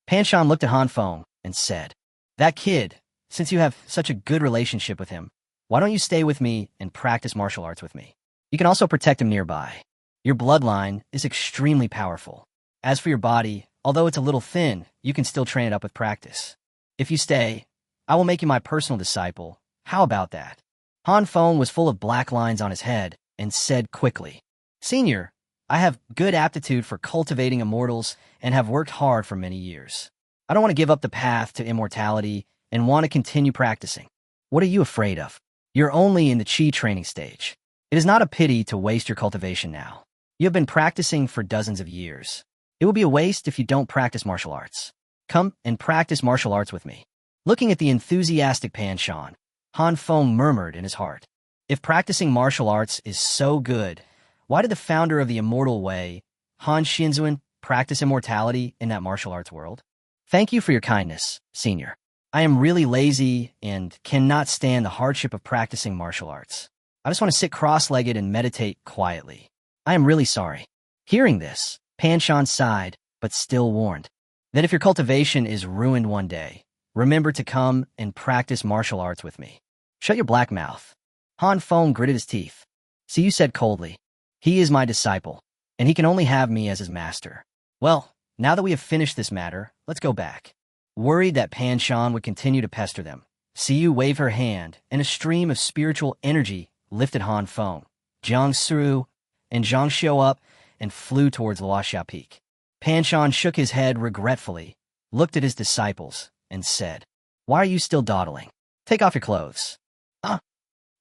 Pan Shan looked at Han Feng and said, That kid, since you have such a good relationship with him, why don't you stay with me and practice martial arts with me? You can also protect him nearby. Your bloodline is extremely powerful. As for your body, although it's a little thin, you can still train it up with practice. If you stay, I will make you my personal disciple. How about that? Han Feng was full of black lines on his head and said quickly, Senior, I have good aptitude for cultivating immortals and have worked hard for many years. I don't want to give up the path to immortality and want to continue practicing. What are you afraid of? You're only in the Qi training stage. It is not a pity to waste your cultivation now. You have been practicing for dozens of years. It will be a waste if you don't practice martial arts. Come and practice martial arts with me. Looking at the enthusiastic Pan Shan, Han Feng murmured in his heart, If practicing martial arts is so good, why did the founder of the immortal way, Han Xinzuan, practice immortality in that martial arts world? Thank you for your kindness, Senior. I am really lazy and cannot stand the hardship of practicing martial arts. I just want to sit cross-legged and meditate quietly. I am really sorry. Hearing this, Pan Shan sighed, but still warned that if your cultivation is ruined one day, remember to come and practice martial arts with me. Shut your black mouth. Han Feng gritted his teeth. Siyu said coldly, He is my disciple, and he can only have me as his master. Well, now that we have finished this matter, let's go back. Worried that Pan Shan would continue to pester them, Siyu waved her hand, and a stream of spiritual energy lifted Han Feng, Jang Suru, and Zhang Xiao up and flew towards Luoxiao Peak. Pan Shan shook his head regretfully, looked at his disciples, and said, Why are you still dawdling? Take off your clothes.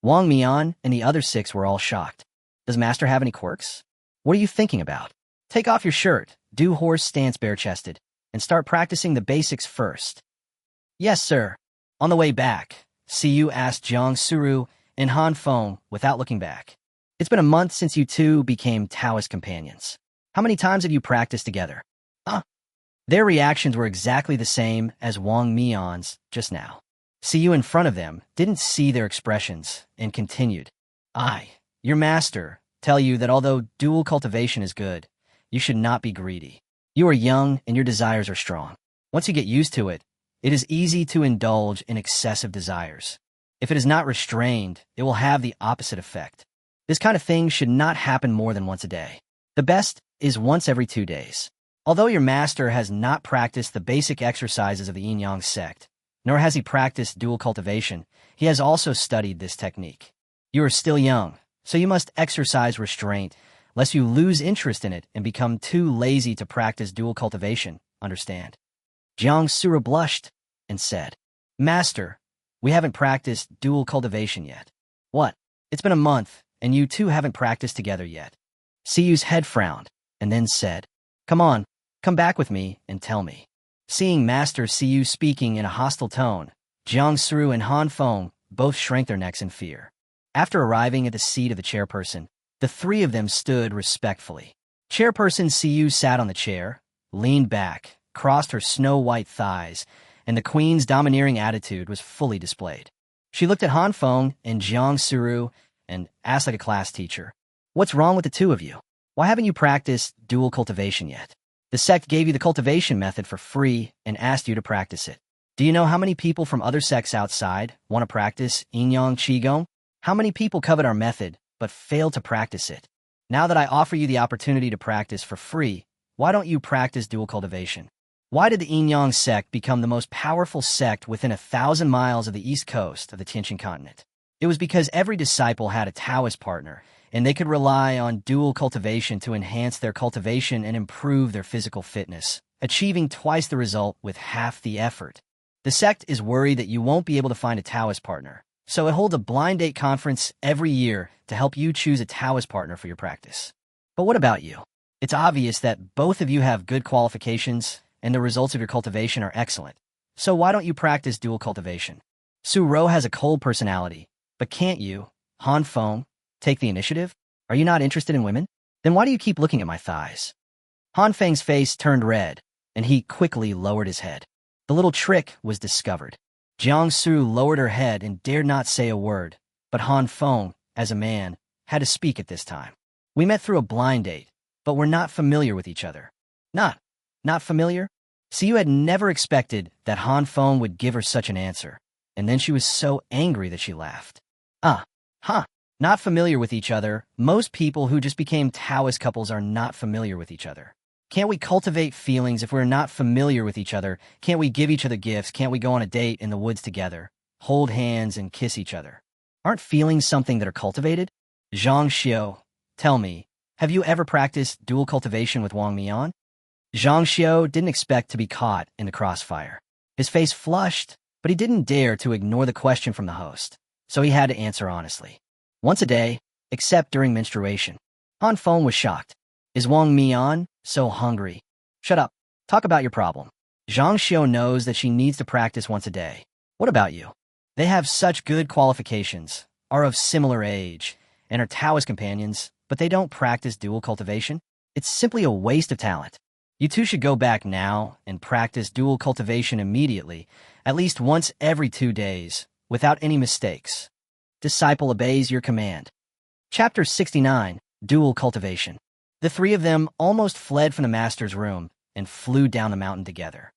Wong Mean and the other 6 were all shocked. Does Master have any quirks? What are you thinking about? Take off your shirt, do horse stance bare-chested, and start practicing the basics first. Yes, sir. On the way back, Siyu asked Jang Suru and Han Feng without looking back. It's been a month since you two became Taoist companions. How many times have you practiced together? Their reactions were exactly the same as Wong Mean's just now. Siyu in front of them didn't see their expressions and continued, your master, tell you that although dual cultivation is good, you should not be greedy. You are young and your desires are strong. Once you get used to it, it is easy to indulge in excessive desires. If it is not restrained, it will have the opposite effect. This kind of thing should not happen more than once a day. The best is once every 2 days. Although your master has not practiced the basic exercises of the Yin-Yang sect, nor has he practiced dual cultivation, he has also studied this technique. You are still young, so you must exercise restraint, lest you lose interest in it and become too lazy to practice dual cultivation, understand? Jang Suru blushed and said, Master, we haven't practiced dual cultivation yet. What? It's been a month, and you two haven't practiced together yet. Siyu's head frowned, and then said, Come on, come back with me and tell me. Seeing Master Siyu speaking in a hostile tone, Jang Suru and Han Feng both shrank their necks in fear. After arriving at the seat of the chairperson, the 3 of them stood respectfully. Chairperson Siyu sat on the chair, leaned back, crossed her snow-white thighs, and the queen's domineering attitude was fully displayed. She looked at Han Feng and Jang Suru and asked like a class teacher, What's wrong with the 2 of you? Why haven't you practiced dual cultivation yet? The sect gave you the cultivation method for free and asked you to practice it. Do you know how many people from other sects outside want to practice Yin-Yang Qigong? How many people covet our method but fail to practice it? Now that I offer you the opportunity to practice for free, why don't you practice dual cultivation? Why did the Yingyang sect become the most powerful sect within 1,000 miles of the east coast of the Tianqian continent? It was because every disciple had a Taoist partner, and they could rely on dual cultivation to enhance their cultivation and improve their physical fitness, achieving twice the result with half the effort. The sect is worried that you won't be able to find a Taoist partner, so it holds a blind date conference every year to help you choose a Taoist partner for your practice. But what about you? It's obvious that both of you have good qualifications, and the results of your cultivation are excellent. So why don't you practice dual cultivation? Su Ro has a cold personality, but can't you, Han Feng, take the initiative? Are you not interested in women? Then why do you keep looking at my thighs? Han Feng's face turned red, and he quickly lowered his head. The little trick was discovered. Jang Suru lowered her head and dared not say a word, but Han Feng, as a man, had to speak at this time. We met through a blind date, but we're not familiar with each other. Not familiar? See, you had never expected that Han Feng would give her such an answer, and then she was so angry that she laughed. Not familiar with each other. Most people who just became Taoist couples are not familiar with each other. Can't we cultivate feelings if we're not familiar with each other? Can't we give each other gifts? Can't we go on a date in the woods together, hold hands and kiss each other? Aren't feelings something that are cultivated? Zhang Xiu, tell me, have you ever practiced dual cultivation with Wong Mean? Zhang Xiu didn't expect to be caught in the crossfire. His face flushed, but he didn't dare to ignore the question from the host, so he had to answer honestly. Once a day, except during menstruation. Han Feng was shocked. Is Wong Mean so hungry? Shut up. Talk about your problem. Zhang Xiu knows that she needs to practice once a day. What about you? They have such good qualifications, are of similar age, and are Taoist companions, but they don't practice dual cultivation? It's simply a waste of talent. You two should go back now and practice dual cultivation immediately, at least once every 2 days, without any mistakes. Disciple obeys your command. Chapter 69, Dual Cultivation. The three of them almost fled from the master's room and flew down the mountain together.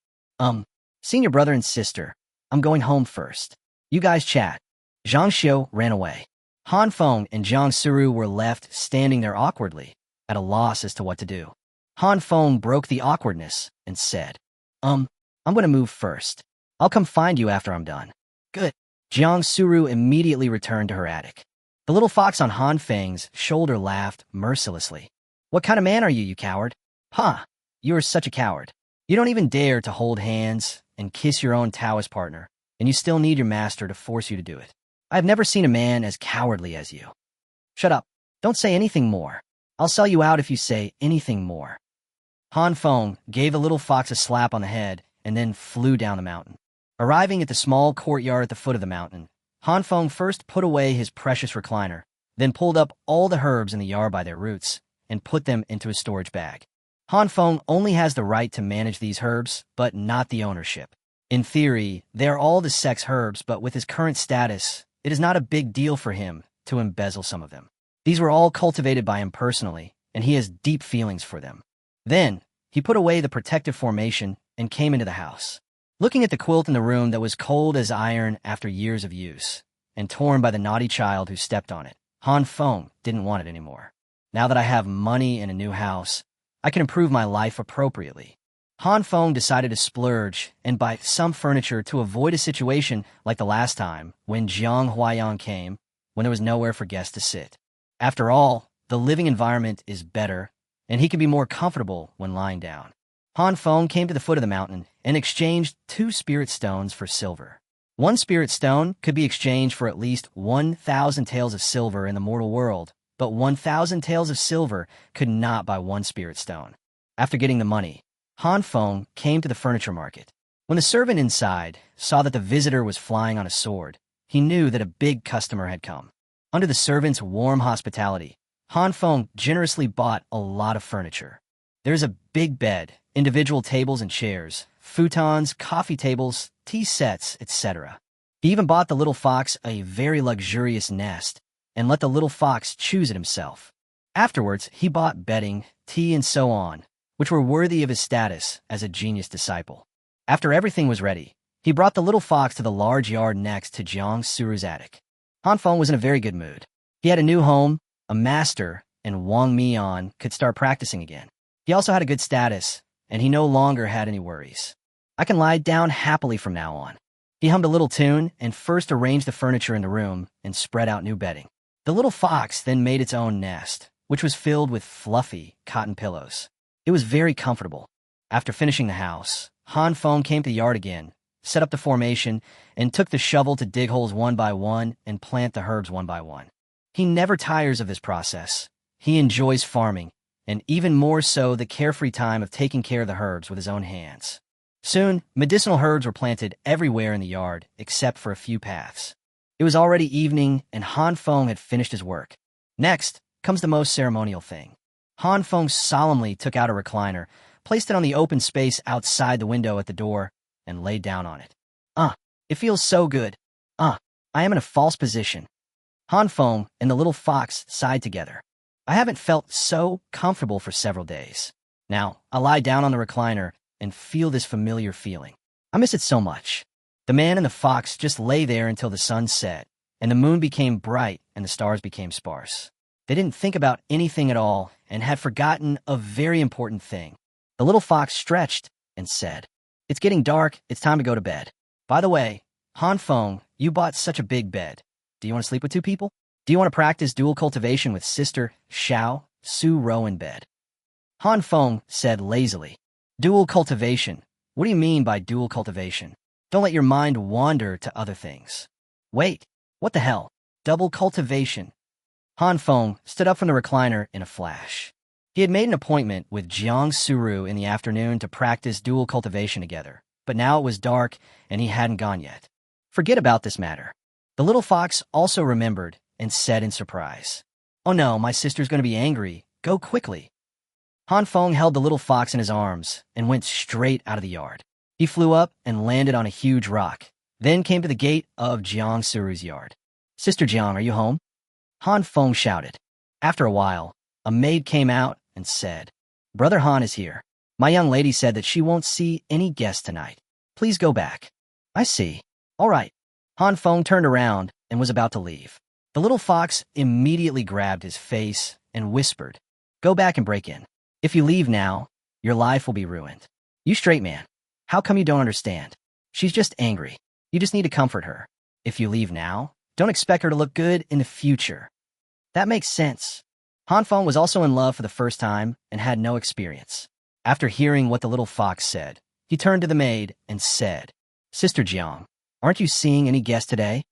Senior brother and sister, I'm going home first. You guys chat. Zhang Xiu ran away. Han Feng and Jang Suru were left standing there awkwardly, at a loss as to what to do. Han Feng broke the awkwardness and said, I'm going to move first. I'll come find you after I'm done. Good. Jang Suru immediately returned to her attic. The little fox on Han Feng's shoulder laughed mercilessly. What kind of man are you, you coward? You are such a coward. You don't even dare to hold hands and kiss your own Taoist partner, and you still need your master to force you to do it. I've never seen a man as cowardly as you. Shut up. Don't say anything more. I'll sell you out if you say anything more. Han Feng gave the little fox a slap on the head and then flew down the mountain. Arriving at the small courtyard at the foot of the mountain, Han Feng first put away his precious recliner, then pulled up all the herbs in the yard by their roots and put them into his storage bag. Han Feng only has the right to manage these herbs, but not the ownership. In theory, they are all the sect's herbs, but with his current status, it is not a big deal for him to embezzle some of them. These were all cultivated by him personally, and he has deep feelings for them. Then, he put away the protective formation and came into the house. Looking at the quilt in the room that was cold as iron after years of use, and torn by the naughty child who stepped on it, Han Feng didn't want it anymore. Now that I have money and a new house, I can improve my life appropriately. Han Feng decided to splurge and buy some furniture to avoid a situation like the last time when Jiang Huayan came, when there was nowhere for guests to sit. After all, the living environment is better, and he can be more comfortable when lying down. Han Feng came to the foot of the mountain and exchanged 2 spirit stones for silver. 1 spirit stone could be exchanged for at least 1,000 taels of silver in the mortal world, but 1,000 taels of silver could not buy 1 spirit stone. After getting the money, Han Feng came to the furniture market. When the servant inside saw that the visitor was flying on a sword, he knew that a big customer had come. Under the servant's warm hospitality, Han Feng generously bought a lot of furniture. There's a big bed, individual tables and chairs, futons, coffee tables, tea sets, etc. He even bought the little fox a very luxurious nest and let the little fox choose it himself. Afterwards, he bought bedding, tea, and so on, which were worthy of his status as a genius disciple. After everything was ready, he brought the little fox to the large yard next to Jang Suru's attic. Han Feng was in a very good mood. He had a new home, a master, and Wong Mean could start practicing again. He also had a good status, and he no longer had any worries. I can lie down happily from now on. He hummed a little tune and first arranged the furniture in the room and spread out new bedding. The little fox then made its own nest, which was filled with fluffy cotton pillows. It was very comfortable. After finishing the house, Han Feng came to the yard again, set up the formation, and took the shovel to dig holes one by one and plant the herbs one by one. He never tires of this process. He enjoys farming, and even more so the carefree time of taking care of the herbs with his own hands. Soon, medicinal herbs were planted everywhere in the yard, except for a few paths. It was already evening, and Han Feng had finished his work. Next comes the most ceremonial thing. Han Feng solemnly took out a recliner, placed it on the open space outside the window at the door, and laid down on it. It feels so good. I am in a false position. Han Feng and the little fox sighed together. I haven't felt so comfortable for several days. Now, I lie down on the recliner and feel this familiar feeling. I miss it so much. The man and the fox just lay there until the sun set, and the moon became bright and the stars became sparse. They didn't think about anything at all and had forgotten a very important thing. The little fox stretched and said, "It's getting dark, it's time to go to bed. By the way, Han Feng, you bought such a big bed. Do you want to sleep with two people? Do you want to practice dual cultivation with Sister Xiao Su Ro in bed?" Han Feng said lazily, "Dual cultivation? What do you mean by dual cultivation? Don't let your mind wander to other things." "Wait, what the hell? Double cultivation?" Han Feng stood up from the recliner in a flash. He had made an appointment with Jang Suru in the afternoon to practice dual cultivation together, but now it was dark and he hadn't gone yet. Forget about this matter. The little fox also remembered and said in surprise, "Oh no, my sister's going to be angry. Go quickly." Han Feng held the little fox in his arms and went straight out of the yard. He flew up and landed on a huge rock, then came to the gate of Jang Suru's yard. "Sister Jiang, are you home?" Han Feng shouted. After a while, a maid came out and said, "Brother Han is here. My young lady said that she won't see any guests tonight. Please go back." "I see. All right." Han Feng turned around and was about to leave. The little fox immediately grabbed his face and whispered, "Go back and break in. If you leave now, your life will be ruined. You straight man. How come you don't understand? She's just angry. You just need to comfort her. If you leave now, don't expect her to look good in the future." That makes sense. Han Feng was also in love for the first time and had no experience. After hearing what the little fox said, he turned to the maid and said, "Sister Jiang, aren't you seeing any guests today?"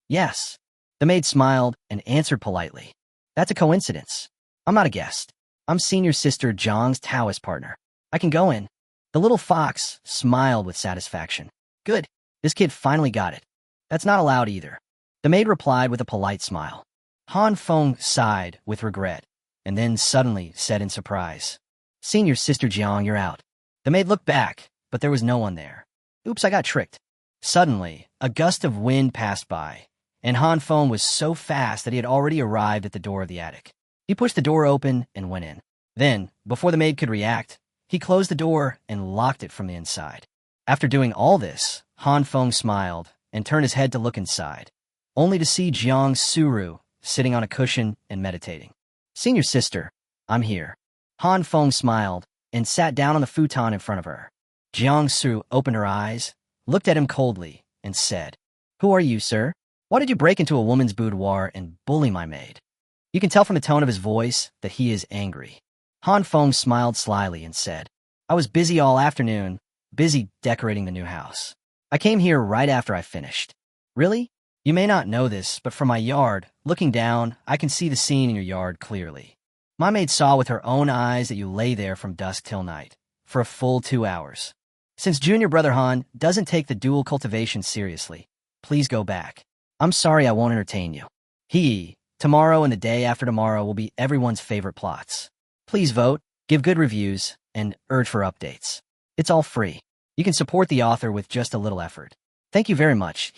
"Yes." The maid smiled and answered politely, "That's a coincidence. I'm not a guest. I'm senior sister Jiang's Taoist partner. I can go in." The little fox smiled with satisfaction. "Good. This kid finally got it. That's not allowed either." The maid replied with a polite smile. Han Feng sighed with regret, and then suddenly said in surprise, "Senior Sister Jiang, you're out." The maid looked back, but there was no one there. "Oops, I got tricked." Suddenly, a gust of wind passed by, and Han Feng was so fast that he had already arrived at the door of the attic. He pushed the door open and went in. Then, before the maid could react, he closed the door and locked it from the inside. After doing all this, Han Feng smiled and turned his head to look inside, only to see Jang Suru sitting on a cushion and meditating. "Senior sister, I'm here." Han Feng smiled and sat down on the futon in front of her. Jang Suru opened her eyes, looked at him coldly, and said, "Who are you, sir? Why did you break into a woman's boudoir and bully my maid?" You can tell from the tone of his voice that he is angry. Han Feng smiled slyly and said, "I was busy all afternoon, busy decorating the new house. I came here right after I finished." "Really? You may not know this, but from my yard, looking down, I can see the scene in your yard clearly. My maid saw with her own eyes that you lay there from dusk till night, for a full 2 hours. Since Junior Brother Han doesn't take the dual cultivation seriously, please go back. I'm sorry I won't entertain you. Tomorrow and the day after tomorrow will be everyone's favorite plots. Please vote, give good reviews, and urge for updates. It's all free. You can support the author with just a little effort. Thank you very much.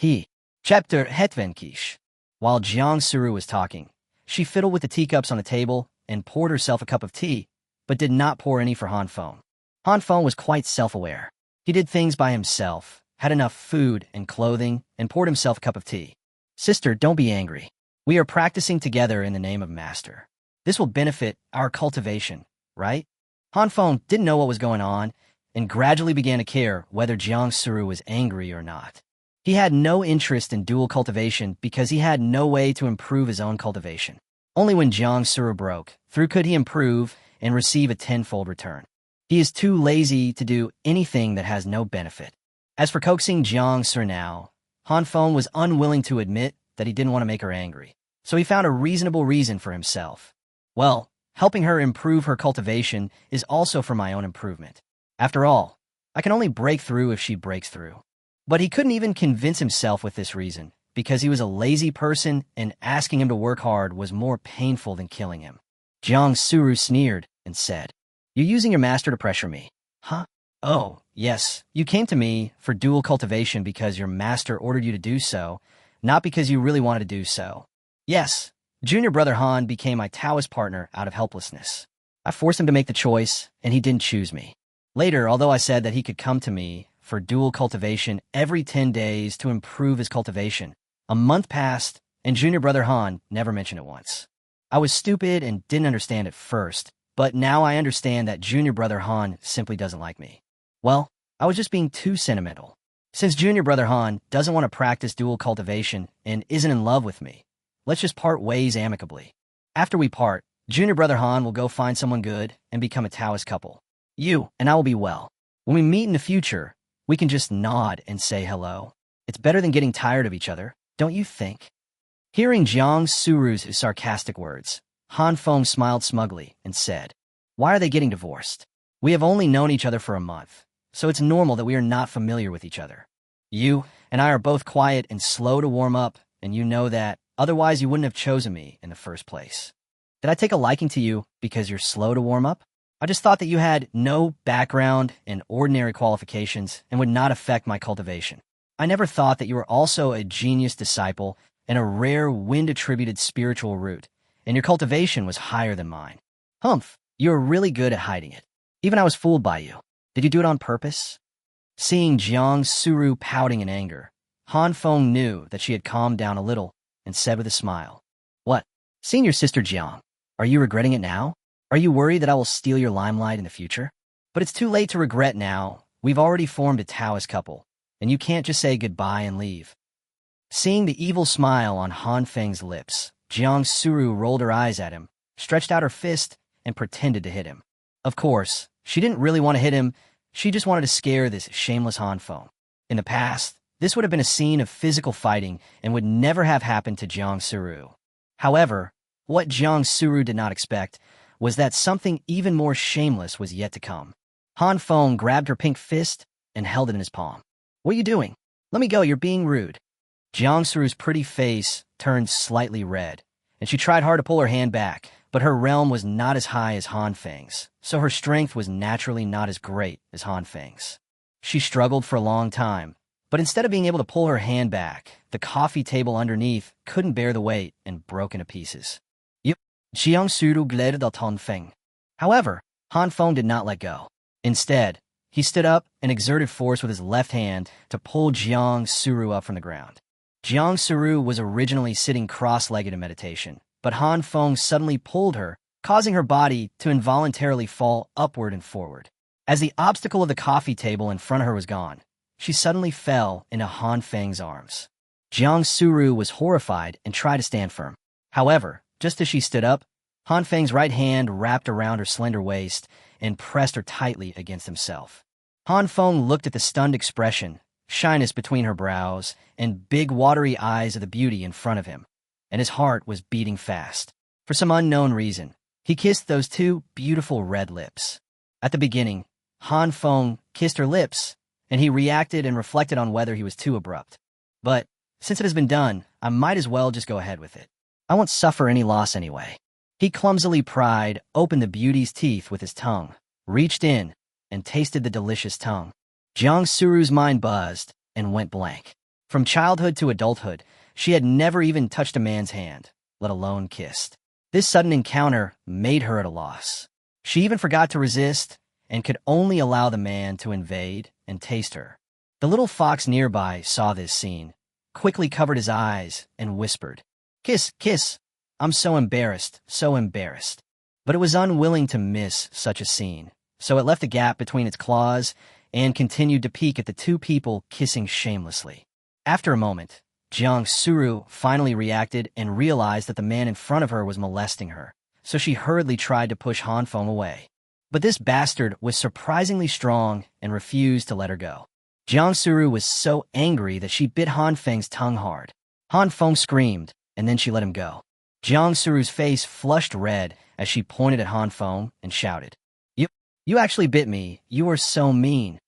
Chapter Hetvenkish. While Jang Suru was talking, she fiddled with the teacups on the table and poured herself a cup of tea, but did not pour any for Han Feng. Han Feng was quite self-aware. He did things by himself, had enough food and clothing, and poured himself a cup of tea. "Sister, don't be angry. We are practicing together in the name of Master. This will benefit our cultivation, right?" Han Feng didn't know what was going on and gradually began to care whether Jang Suru was angry or not. He had no interest in dual cultivation because he had no way to improve his own cultivation. Only when Jang Suru broke through could he improve and receive a tenfold return. He is too lazy to do anything that has no benefit. As for coaxing Jang Suru now, Han Feng was unwilling to admit that he didn't want to make her angry, so he found a reasonable reason for himself. Well, helping her improve her cultivation is also for my own improvement. After all, I can only break through if she breaks through. But he couldn't even convince himself with this reason, because he was a lazy person and asking him to work hard was more painful than killing him. Jang Suru sneered and said, "You're using your master to pressure me, huh? Oh, yes, you came to me for dual cultivation because your master ordered you to do so, not because you really wanted to do so. Yes, junior brother Han became my Taoist partner out of helplessness. I forced him to make the choice, and he didn't choose me. Later, although I said that he could come to me for dual cultivation every 10 days to improve his cultivation, a month passed, and junior brother Han never mentioned it once. I was stupid and didn't understand at first, but now I understand that junior brother Han simply doesn't like me. Well, I was just being too sentimental. Since junior brother Han doesn't want to practice dual cultivation and isn't in love with me, let's just part ways amicably. After we part, junior brother Han will go find someone good and become a Taoist couple. You and I will be well. When we meet in the future, we can just nod and say hello. It's better than getting tired of each other, don't you think?" Hearing Jang Suru's sarcastic words, Han Feng smiled smugly and said, "Why are they getting divorced? We have only known each other for a month, so it's normal that we are not familiar with each other. You and I are both quiet and slow to warm up, and you know that, otherwise you wouldn't have chosen me in the first place. Did I take a liking to you because you're slow to warm up? I just thought that you had no background and ordinary qualifications and would not affect my cultivation. I never thought that you were also a genius disciple and a rare wind-attributed spiritual root, and your cultivation was higher than mine. Humph, you're really good at hiding it. Even I was fooled by you. Did you do it on purpose?" Seeing Jang Suru pouting in anger, Han Feng knew that she had calmed down a little and said with a smile, "What? Seeing your sister Jiang, are you regretting it now? Are you worried that I will steal your limelight in the future? But it's too late to regret now. We've already formed a Taoist couple, and you can't just say goodbye and leave." Seeing the evil smile on Han Feng's lips, Jang Suru rolled her eyes at him, stretched out her fist, and pretended to hit him. Of course, she didn't really want to hit him. She just wanted to scare this shameless Han Feng. In the past, this would have been a scene of physical fighting and would never have happened to Jang Suru. However, what Jang Suru did not expect was that something even more shameless was yet to come. Han Feng grabbed her pink fist and held it in his palm. "What are you doing? Let me go, you're being rude." Jang Suru's pretty face turned slightly red, and she tried hard to pull her hand back, but her realm was not as high as Han Feng's, so her strength was naturally not as great as Han Feng's. She struggled for a long time, but instead of being able to pull her hand back, the coffee table underneath couldn't bear the weight and broke into pieces. Jang Suru glared at Han Feng. However, Han Feng did not let go. Instead, he stood up and exerted force with his left hand to pull Jang Suru up from the ground. Jang Suru was originally sitting cross-legged in meditation, but Han Feng suddenly pulled her, causing her body to involuntarily fall upward and forward. As the obstacle of the coffee table in front of her was gone, she suddenly fell into Han Feng's arms. Jang Suru was horrified and tried to stand firm. However, just as she stood up, Han Feng's right hand wrapped around her slender waist and pressed her tightly against himself. Han Feng looked at the stunned expression, shyness between her brows, and big watery eyes of the beauty in front of him, and his heart was beating fast. For some unknown reason, he kissed those two beautiful red lips. At the beginning, Han Feng kissed her lips, and he reacted and reflected on whether he was too abrupt. But since it has been done, I might as well just go ahead with it. I won't suffer any loss anyway. He clumsily pried open the beauty's teeth with his tongue, reached in, and tasted the delicious tongue. Jang Suru's mind buzzed and went blank. From childhood to adulthood, she had never even touched a man's hand, let alone kissed. This sudden encounter made her at a loss. She even forgot to resist and could only allow the man to invade and taste her. The little fox nearby saw this scene, quickly covered his eyes, and whispered, "Kiss, kiss. I'm so embarrassed, so embarrassed." But it was unwilling to miss such a scene, so it left a gap between its claws and continued to peek at the two people kissing shamelessly. After a moment, Jang Suru finally reacted and realized that the man in front of her was molesting her, so she hurriedly tried to push Han Feng away. But this bastard was surprisingly strong and refused to let her go. Jang Suru was so angry that she bit Han Feng's tongue hard. Han Feng screamed, and then she let him go. Jang Suru's face flushed red as she pointed at Han Feng and shouted, You actually bit me. You were so mean.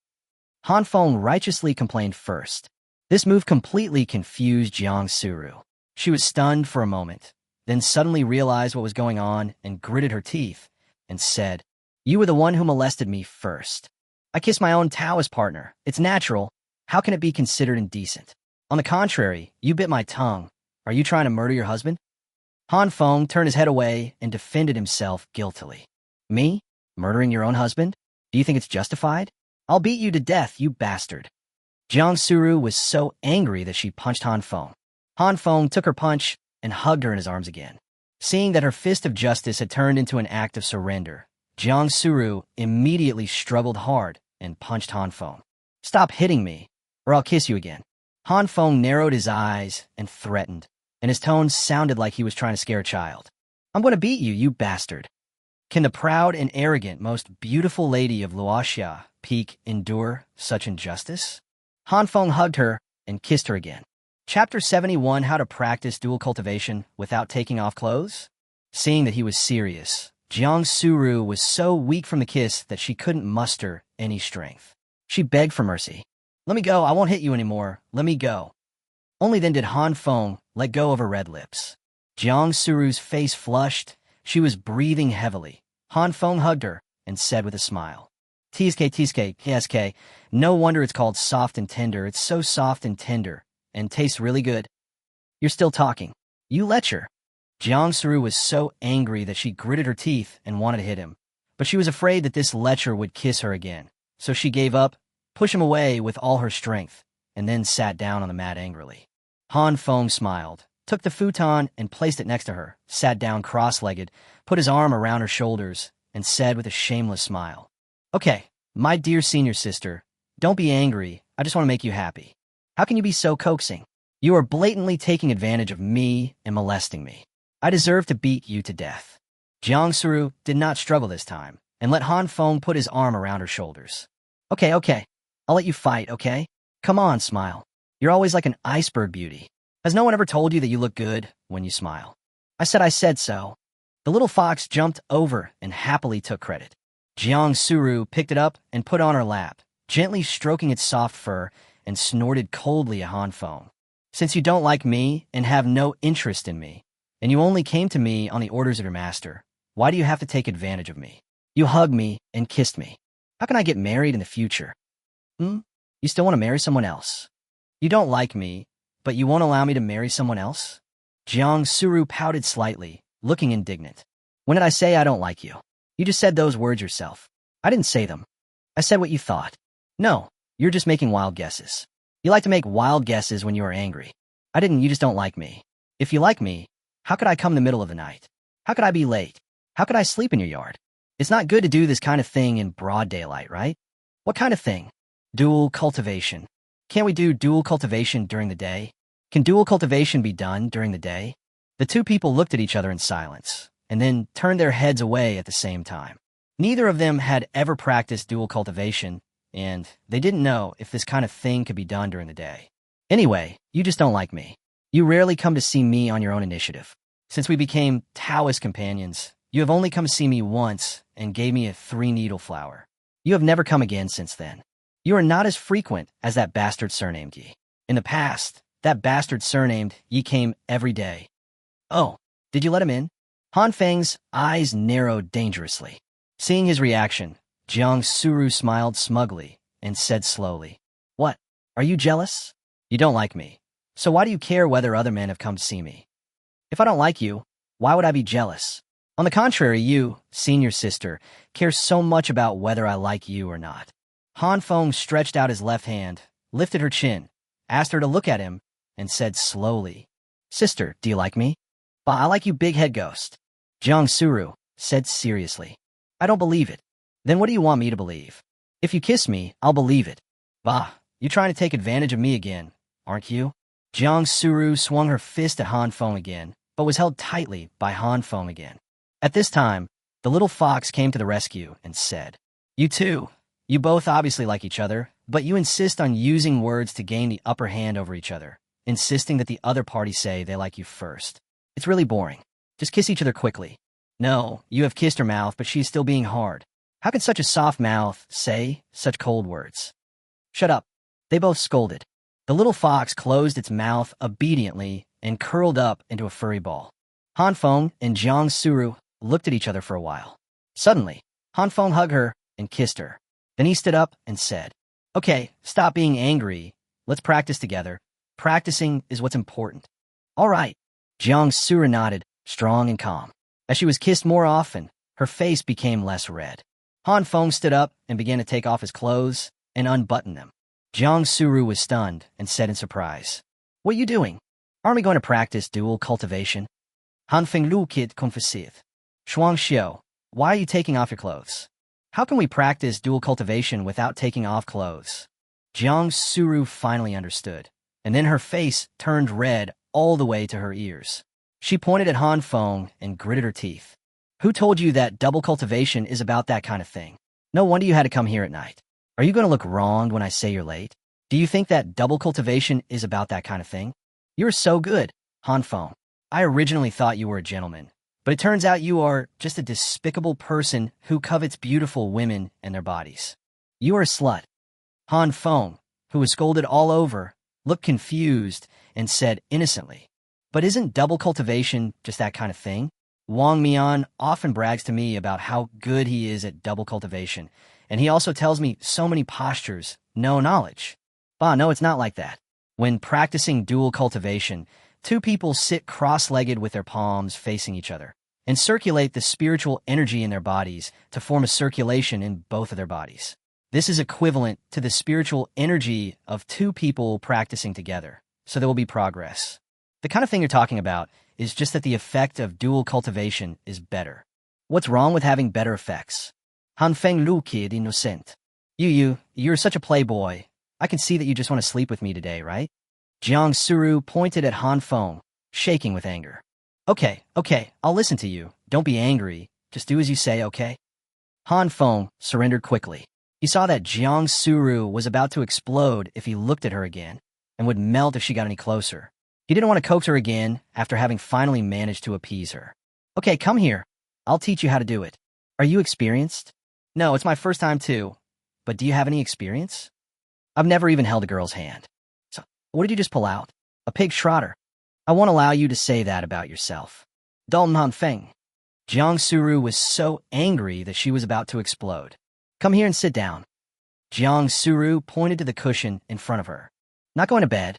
Han Feng righteously complained first. This move completely confused Jang Suru. She was stunned for a moment, then suddenly realized what was going on and gritted her teeth and said, You were the one who molested me first. I kissed my own Taoist partner. It's natural. How can it be considered indecent? On the contrary, you bit my tongue. Are you trying to murder your husband? Han Feng turned his head away and defended himself guiltily. Me? Murdering your own husband? Do you think it's justified? I'll beat you to death, you bastard. Jang Suru was so angry that she punched Han Feng. Han Feng took her punch and hugged her in his arms again. Seeing that her fist of justice had turned into an act of surrender, Jang Suru immediately struggled hard and punched Han Feng. Stop hitting me, or I'll kiss you again. Han Feng narrowed his eyes and threatened, and his tone sounded like he was trying to scare a child. I'm going to beat you, you bastard. Can the proud and arrogant, most beautiful lady of Luoxia Peak endure such injustice? Han Feng hugged her and kissed her again. Chapter 71, How to Practice Dual Cultivation Without Taking Off Clothes? Seeing that he was serious, Jang Suru was so weak from the kiss that she couldn't muster any strength. She begged for mercy. Let me go, I won't hit you anymore. Let me go. Only then did Han Feng let go of her red lips. Jang Suru's face flushed. She was breathing heavily. Han Feng hugged her and said with a smile, Tsk, yes, K. No wonder it's called soft and tender. It's so soft and tender, and tastes really good. You're still talking. You lecher. Jang Suru was so angry that she gritted her teeth and wanted to hit him, but she was afraid that this lecher would kiss her again, so she gave up, pushed him away with all her strength, and then sat down on the mat angrily. Han Feng smiled, took the futon and placed it next to her, sat down cross-legged, put his arm around her shoulders, and said with a shameless smile, Okay, my dear senior sister, don't be angry. I just want to make you happy. How can you be so coaxing? You are blatantly taking advantage of me and molesting me. I deserve to beat you to death. Jang Suru did not struggle this time and let Han Feng put his arm around her shoulders. Okay, I'll let you fight, okay? Come on, smile. You're always like an iceberg beauty. Has no one ever told you that you look good when you smile? I said so. The little fox jumped over and happily took credit. Jang Suru picked it up and put it on her lap, gently stroking its soft fur, and snorted coldly at Han Feng. Since you don't like me and have no interest in me, and you only came to me on the orders of your master, why do you have to take advantage of me? You hugged me and kissed me. How can I get married in the future? You still want to marry someone else? You don't like me, but you won't allow me to marry someone else? Jang Suru pouted slightly, looking indignant. When did I say I don't like you? You just said those words yourself. I didn't say them. I said what you thought. No, you're just making wild guesses. You like to make wild guesses when you are angry. I didn't, you just don't like me. If you like me, how could I come in the middle of the night? How could I be late? How could I sleep in your yard? It's not good to do this kind of thing in broad daylight, right? What kind of thing? Dual cultivation. Can't we do dual cultivation during the day? Can dual cultivation be done during the day? The two people looked at each other in silence, and then turned their heads away at the same time. Neither of them had ever practiced dual cultivation, and they didn't know if this kind of thing could be done during the day. Anyway, you just don't like me. You rarely come to see me on your own initiative. Since we became Taoist companions, you have only come to see me once and gave me a 3-needle flower. You have never come again since then. You are not as frequent as that bastard surnamed Yi. In the past, that bastard surnamed Yi came every day. Oh, did you let him in? Han Feng's eyes narrowed dangerously. Seeing his reaction, Jang Suru smiled smugly and said slowly, What? Are you jealous? You don't like me. So why do you care whether other men have come to see me? If I don't like you, why would I be jealous? On the contrary, you, senior sister, care so much about whether I like you or not. Han Feng stretched out his left hand, lifted her chin, asked her to look at him, and said slowly, Sister, do you like me? Bah, I like you, big head ghost. Jang Suru said seriously, I don't believe it. Then what do you want me to believe? If you kiss me, I'll believe it. Bah, you trying to take advantage of me again, aren't you? Jang Suru swung her fist at Han Feng again, but was held tightly by Han Feng again. At this time, the little fox came to the rescue and said, "You two, you both obviously like each other, but you insist on using words to gain the upper hand over each other, insisting that the other party say they like you first. It's really boring. Just kiss each other quickly. No, you have kissed her mouth, but she is still being hard. How can such a soft mouth say such cold words?" "Shut up," they both scolded. The little fox closed its mouth obediently and curled up into a furry ball. Han Feng and Jang Suru looked at each other for a while. Suddenly, Han Feng hugged her and kissed her. Then he stood up and said, "Okay, stop being angry. Let's practice together. Practicing is what's important." "All right." Jang Suru nodded, strong and calm. As she was kissed more often, her face became less red. Han Feng stood up and began to take off his clothes and unbutton them. Jang Suru was stunned and said in surprise, "What are you doing? Aren't we going to practice dual cultivation?" Han Feng Lu Kit Confessith. Shuang Xiao, why are you taking off your clothes? How can we practice dual cultivation without taking off clothes? Jang Suru finally understood, and then her face turned red all the way to her ears. She pointed at Han Feng and gritted her teeth. "Who told you that double cultivation is about that kind of thing? No wonder you had to come here at night. Are you going to look wronged when I say you're late? Do you think that double cultivation is about that kind of thing? You're so good, Han Feng. I originally thought you were a gentleman, but it turns out you are just a despicable person who covets beautiful women and their bodies. You are a slut." Han Feng, who was scolded all over, looked confused and said innocently, "But isn't double cultivation just that kind of thing? Wong Mean often brags to me about how good he is at double cultivation, and he also tells me so many postures, no knowledge." "Bah, no, it's not like that. When practicing dual cultivation, two people sit cross-legged with their palms facing each other and circulate the spiritual energy in their bodies to form a circulation in both of their bodies. This is equivalent to the spiritual energy of two people practicing together, so there will be progress. The kind of thing you're talking about is just that the effect of dual cultivation is better. What's wrong with having better effects?" Han Feng Lu Kid Innocent. You're such a playboy. I can see that you just want to sleep with me today, right? Jang Suru pointed at Han Feng, shaking with anger. Okay, I'll listen to you. Don't be angry. Just do as you say, okay?" Han Feng surrendered quickly. He saw that Jang Suru was about to explode if he looked at her again, and would melt if she got any closer. He didn't want to coax her again after having finally managed to appease her. "Okay, come here. I'll teach you how to do it. Are you experienced?" "No, it's my first time too. But do you have any experience?" "I've never even held a girl's hand." "So, what did you just pull out? A pig schrotter?" "I won't allow you to say that about yourself." Dalton Han Feng. Jang Suru was so angry that she was about to explode. "Come here and sit down." Jang Suru pointed to the cushion in front of her. "Not going to bed?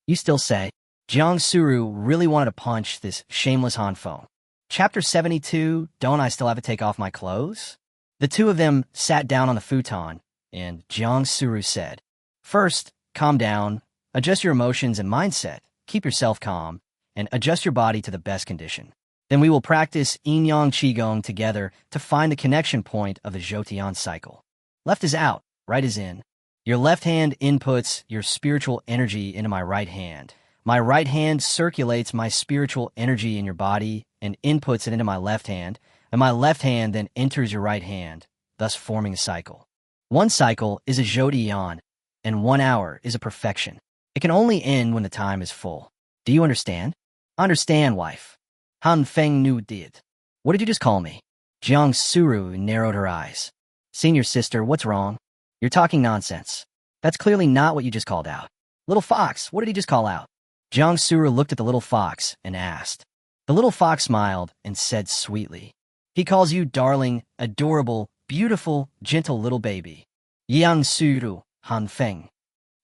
You still say?" Jang Suru really wanted to punch this shameless Han Feng. Chapter 72, Don't I Still Have to Take Off My Clothes? The two of them sat down on the futon, and Jang Suru said, "First, calm down, adjust your emotions and mindset, keep yourself calm, and adjust your body to the best condition. Then we will practice Yin-Yang Qigong together to find the connection point of the Zhoutian cycle. Left is out, right is in. Your left hand inputs your spiritual energy into my right hand. My right hand circulates my spiritual energy in your body and inputs it into my left hand, and my left hand then enters your right hand, thus forming a cycle. One cycle is a Zhoutian, and 1 hour is a perfection. It can only end when the time is full. Do you understand?" "Understand, wife." Han Feng Nu did. "What did you just call me?" Jang Suru narrowed her eyes. "Senior sister, what's wrong? You're talking nonsense. That's clearly not what you just called out." "Little fox, what did he just call out?" Jang Suru looked at the little fox and asked. The little fox smiled and said sweetly, "He calls you darling, adorable, beautiful, gentle little baby." Yang Suru, Han Feng.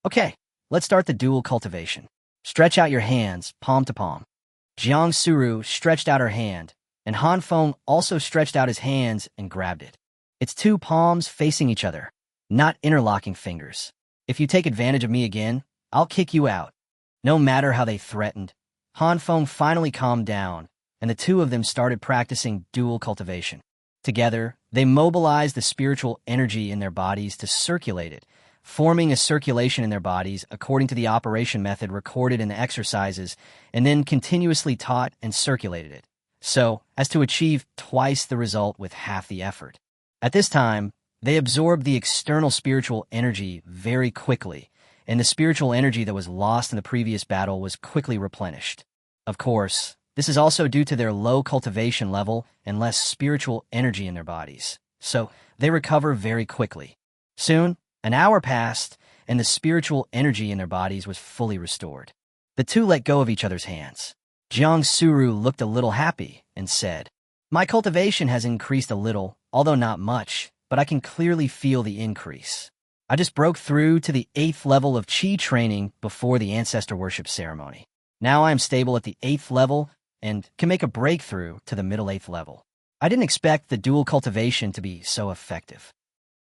"Okay, let's start the dual cultivation. Stretch out your hands, palm to palm." Jang Suru stretched out her hand, and Han Feng also stretched out his hands and grabbed it. It's two palms facing each other, not interlocking fingers. "If you take advantage of me again, I'll kick you out." No matter how they threatened, Han Feng finally calmed down, and the two of them started practicing dual cultivation. Together, They mobilized the spiritual energy in their bodies to circulate it, forming a circulation in their bodies according to the operation method recorded in the exercises, and then continuously taught and circulated it, so as to achieve twice the result with half the effort. At this time, they absorbed the external spiritual energy very quickly, and the spiritual energy that was lost in the previous battle was quickly replenished. Of course, this is also due to their low cultivation level and less spiritual energy in their bodies, so they recover very quickly. Soon, an hour passed, and the spiritual energy in their bodies was fully restored. The two let go of each other's hands. Jang Suru looked a little happy and said, "My cultivation has increased a little, although not much, but I can clearly feel the increase. I just broke through to the 8th level of Qi training before the ancestor worship ceremony. Now I am stable at the 8th level and can make a breakthrough to the middle 8th level. I didn't expect the dual cultivation to be so effective."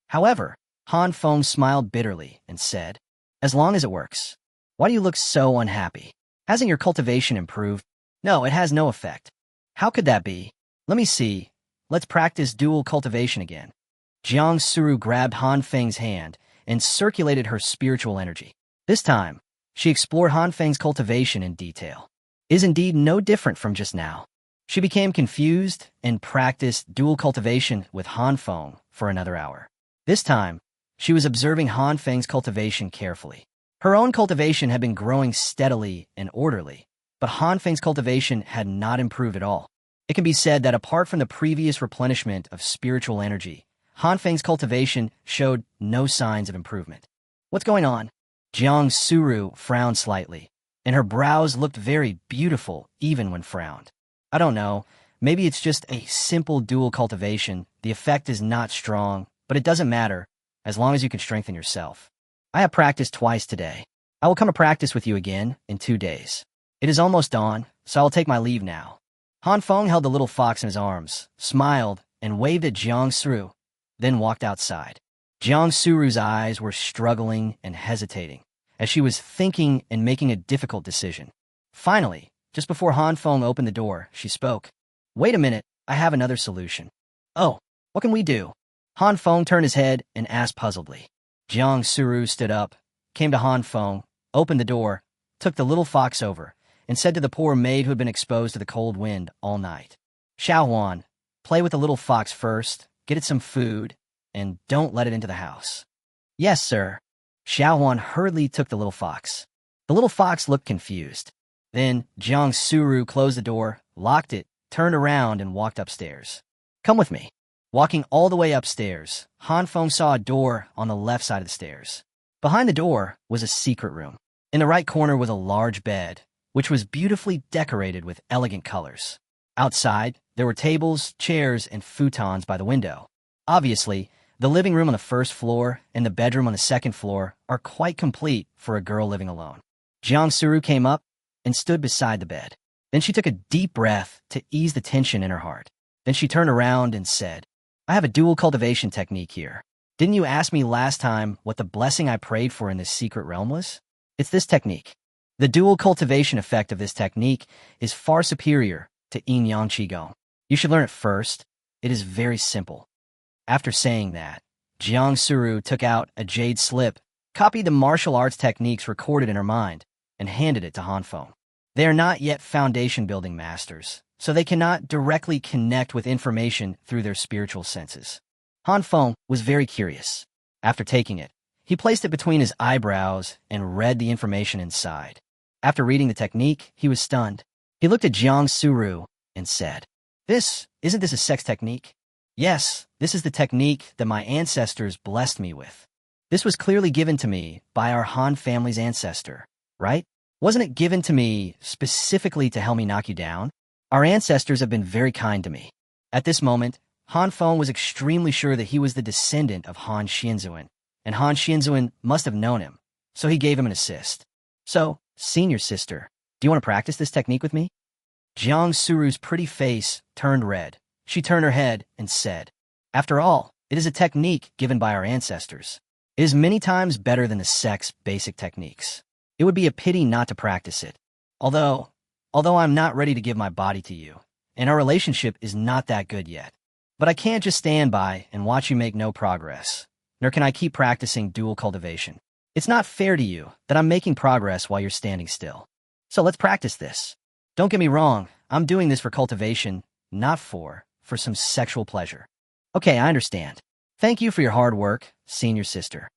However, Han Feng smiled bitterly and said, "As long as it works. Why do you look so unhappy? Hasn't your cultivation improved?" "No, it has no effect." "How could that be? Let me see. Let's practice dual cultivation again." Jang Suru grabbed Han Feng's hand and circulated her spiritual energy. This time, she explored Han Feng's cultivation in detail. It is indeed no different from just now. She became confused and practiced dual cultivation with Han Feng for another hour. This time, she was observing Han Feng's cultivation carefully. Her own cultivation had been growing steadily and orderly, but Han Feng's cultivation had not improved at all. It can be said that apart from the previous replenishment of spiritual energy, Han Feng's cultivation showed no signs of improvement. "What's going on?" Jang Suru frowned slightly, and her brows looked very beautiful even when frowned. "I don't know. Maybe it's just a simple dual cultivation. The effect is not strong, but it doesn't matter, as long as you can strengthen yourself. I have practiced twice today. I will come to practice with you again in 2 days. It is almost dawn, so I will take my leave now." Han Feng held the little fox in his arms, smiled, and waved at Jang Suru, then walked outside. Jang Suru's eyes were struggling and hesitating, as she was thinking and making a difficult decision. Finally, just before Han Feng opened the door, she spoke. "Wait a minute, I have another solution." "Oh, what can we do?" Han Feng turned his head and asked puzzledly. Jang Suru stood up, came to Han Feng, opened the door, took the little fox over, and said to the poor maid who had been exposed to the cold wind all night, "Xiaohuan, play with the little fox first, get it some food, and don't let it into the house." "Yes, sir." Xiaohuan hurriedly took the little fox. The little fox looked confused. Then Jang Suru closed the door, locked it, turned around, and walked upstairs. "Come with me." Walking all the way upstairs, Han Feng saw a door on the left side of the stairs. Behind the door was a secret room. In the right corner was a large bed, which was beautifully decorated with elegant colors. Outside, there were tables, chairs, and futons by the window. Obviously, the living room on the first floor and the bedroom on the second floor are quite complete for a girl living alone. Jang Suru came up and stood beside the bed. Then she took a deep breath to ease the tension in her heart. Then she turned around and said, "I have a dual cultivation technique here. Didn't you ask me last time what the blessing I prayed for in this secret realm was? It's this technique. The dual cultivation effect of this technique is far superior to yin-yang qigong. You should learn it first. It is very simple." After saying that, Jang Suru took out a jade slip, copied the martial arts techniques recorded in her mind, and handed it to Han Feng. They are not yet foundation-building masters, so they cannot directly connect with information through their spiritual senses. Han Feng was very curious. After taking it, he placed it between his eyebrows and read the information inside. After reading the technique, he was stunned. He looked at Jang Suru and said, Isn't this a sex technique?" "Yes, this is the technique that my ancestors blessed me with. This was clearly given to me by our Han family's ancestor, right? Wasn't it given to me specifically to help me knock you down? Our ancestors have been very kind to me." At this moment, Han Feng was extremely sure that he was the descendant of Han Xianzuan, and Han Xianzuan must have known him, so he gave him an assist. "So, senior sister, do you want to practice this technique with me?" Jang Suru's pretty face turned red. She turned her head and said, "After all, it is a technique given by our ancestors. It is many times better than the sex basic techniques. It would be a pity not to practice it. Although I'm not ready to give my body to you, and our relationship is not that good yet. But I can't just stand by and watch you make no progress, nor can I keep practicing dual cultivation. It's not fair to you that I'm making progress while you're standing still. So let's practice this. Don't get me wrong, I'm doing this for cultivation, not for some sexual pleasure. Okay, I understand. Thank you for your hard work, senior sister.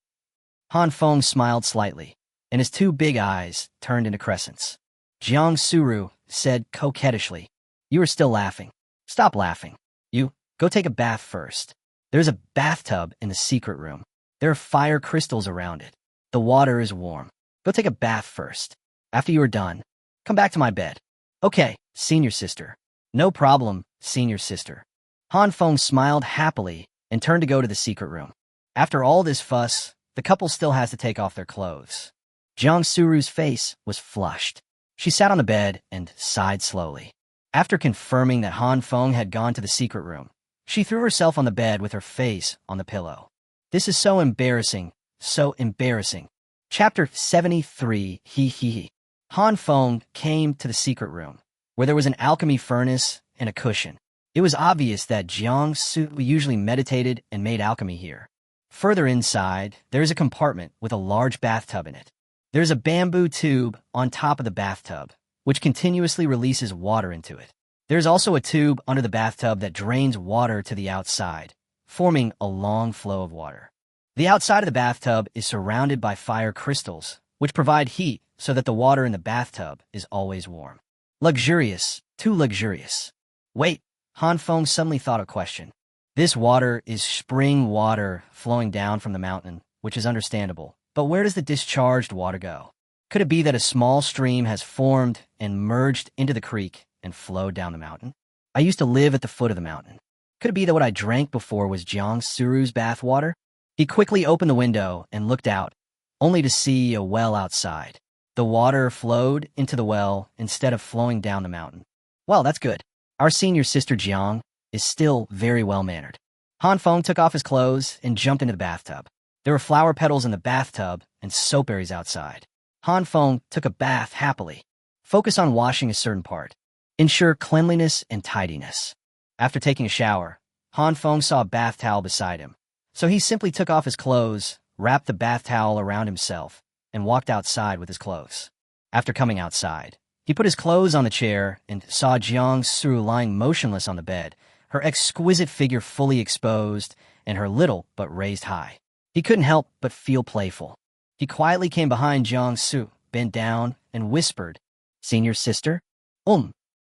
Han Feng smiled slightly, and his two big eyes turned into crescents. Jang Suru said coquettishly, "You are still laughing. Stop laughing. You, go take a bath first. There's a bathtub in the secret room. There are fire crystals around it. The water is warm. Go take a bath first. After you are done, come back to my bed." "Okay, senior sister." "No problem, senior sister." Han Feng smiled happily and turned to go to the secret room. After all this fuss, the couple still has to take off their clothes. Jang Suru's face was flushed. She sat on the bed and sighed slowly. After confirming that Han Feng had gone to the secret room, she threw herself on the bed with her face on the pillow. This is so embarrassing, so embarrassing. Chapter 73, Hee Hee Hee. Han Feng came to the secret room, where there was an alchemy furnace and a cushion. It was obvious that Jang Suru usually meditated and made alchemy here. Further inside, there is a compartment with a large bathtub in it. There's a bamboo tube on top of the bathtub, which continuously releases water into it. There's also a tube under the bathtub that drains water to the outside, forming a long flow of water. The outside of the bathtub is surrounded by fire crystals, which provide heat so that the water in the bathtub is always warm. Luxurious, too luxurious. Wait, Han Feng suddenly thought of a question. This water is spring water flowing down from the mountain, which is understandable. But where does the discharged water go? Could it be that a small stream has formed and merged into the creek and flowed down the mountain? I used to live at the foot of the mountain. Could it be that what I drank before was Jang Suru's bath water? He quickly opened the window and looked out, only to see a well outside. The water flowed into the well instead of flowing down the mountain. Well, that's good. Our senior sister Jiang is still very well-mannered. Han Feng took off his clothes and jumped into the bathtub. There were flower petals in the bathtub and soapberries outside. Han Feng took a bath happily. Focus on washing a certain part. Ensure cleanliness and tidiness. After taking a shower, Han Feng saw a bath towel beside him. So he simply took off his clothes, wrapped the bath towel around himself, and walked outside with his clothes. After coming outside, he put his clothes on the chair and saw Jang Suru lying motionless on the bed, her exquisite figure fully exposed and her little but raised high. He couldn't help but feel playful. He quietly came behind Jang Suru, bent down, and whispered, "Senior sister?"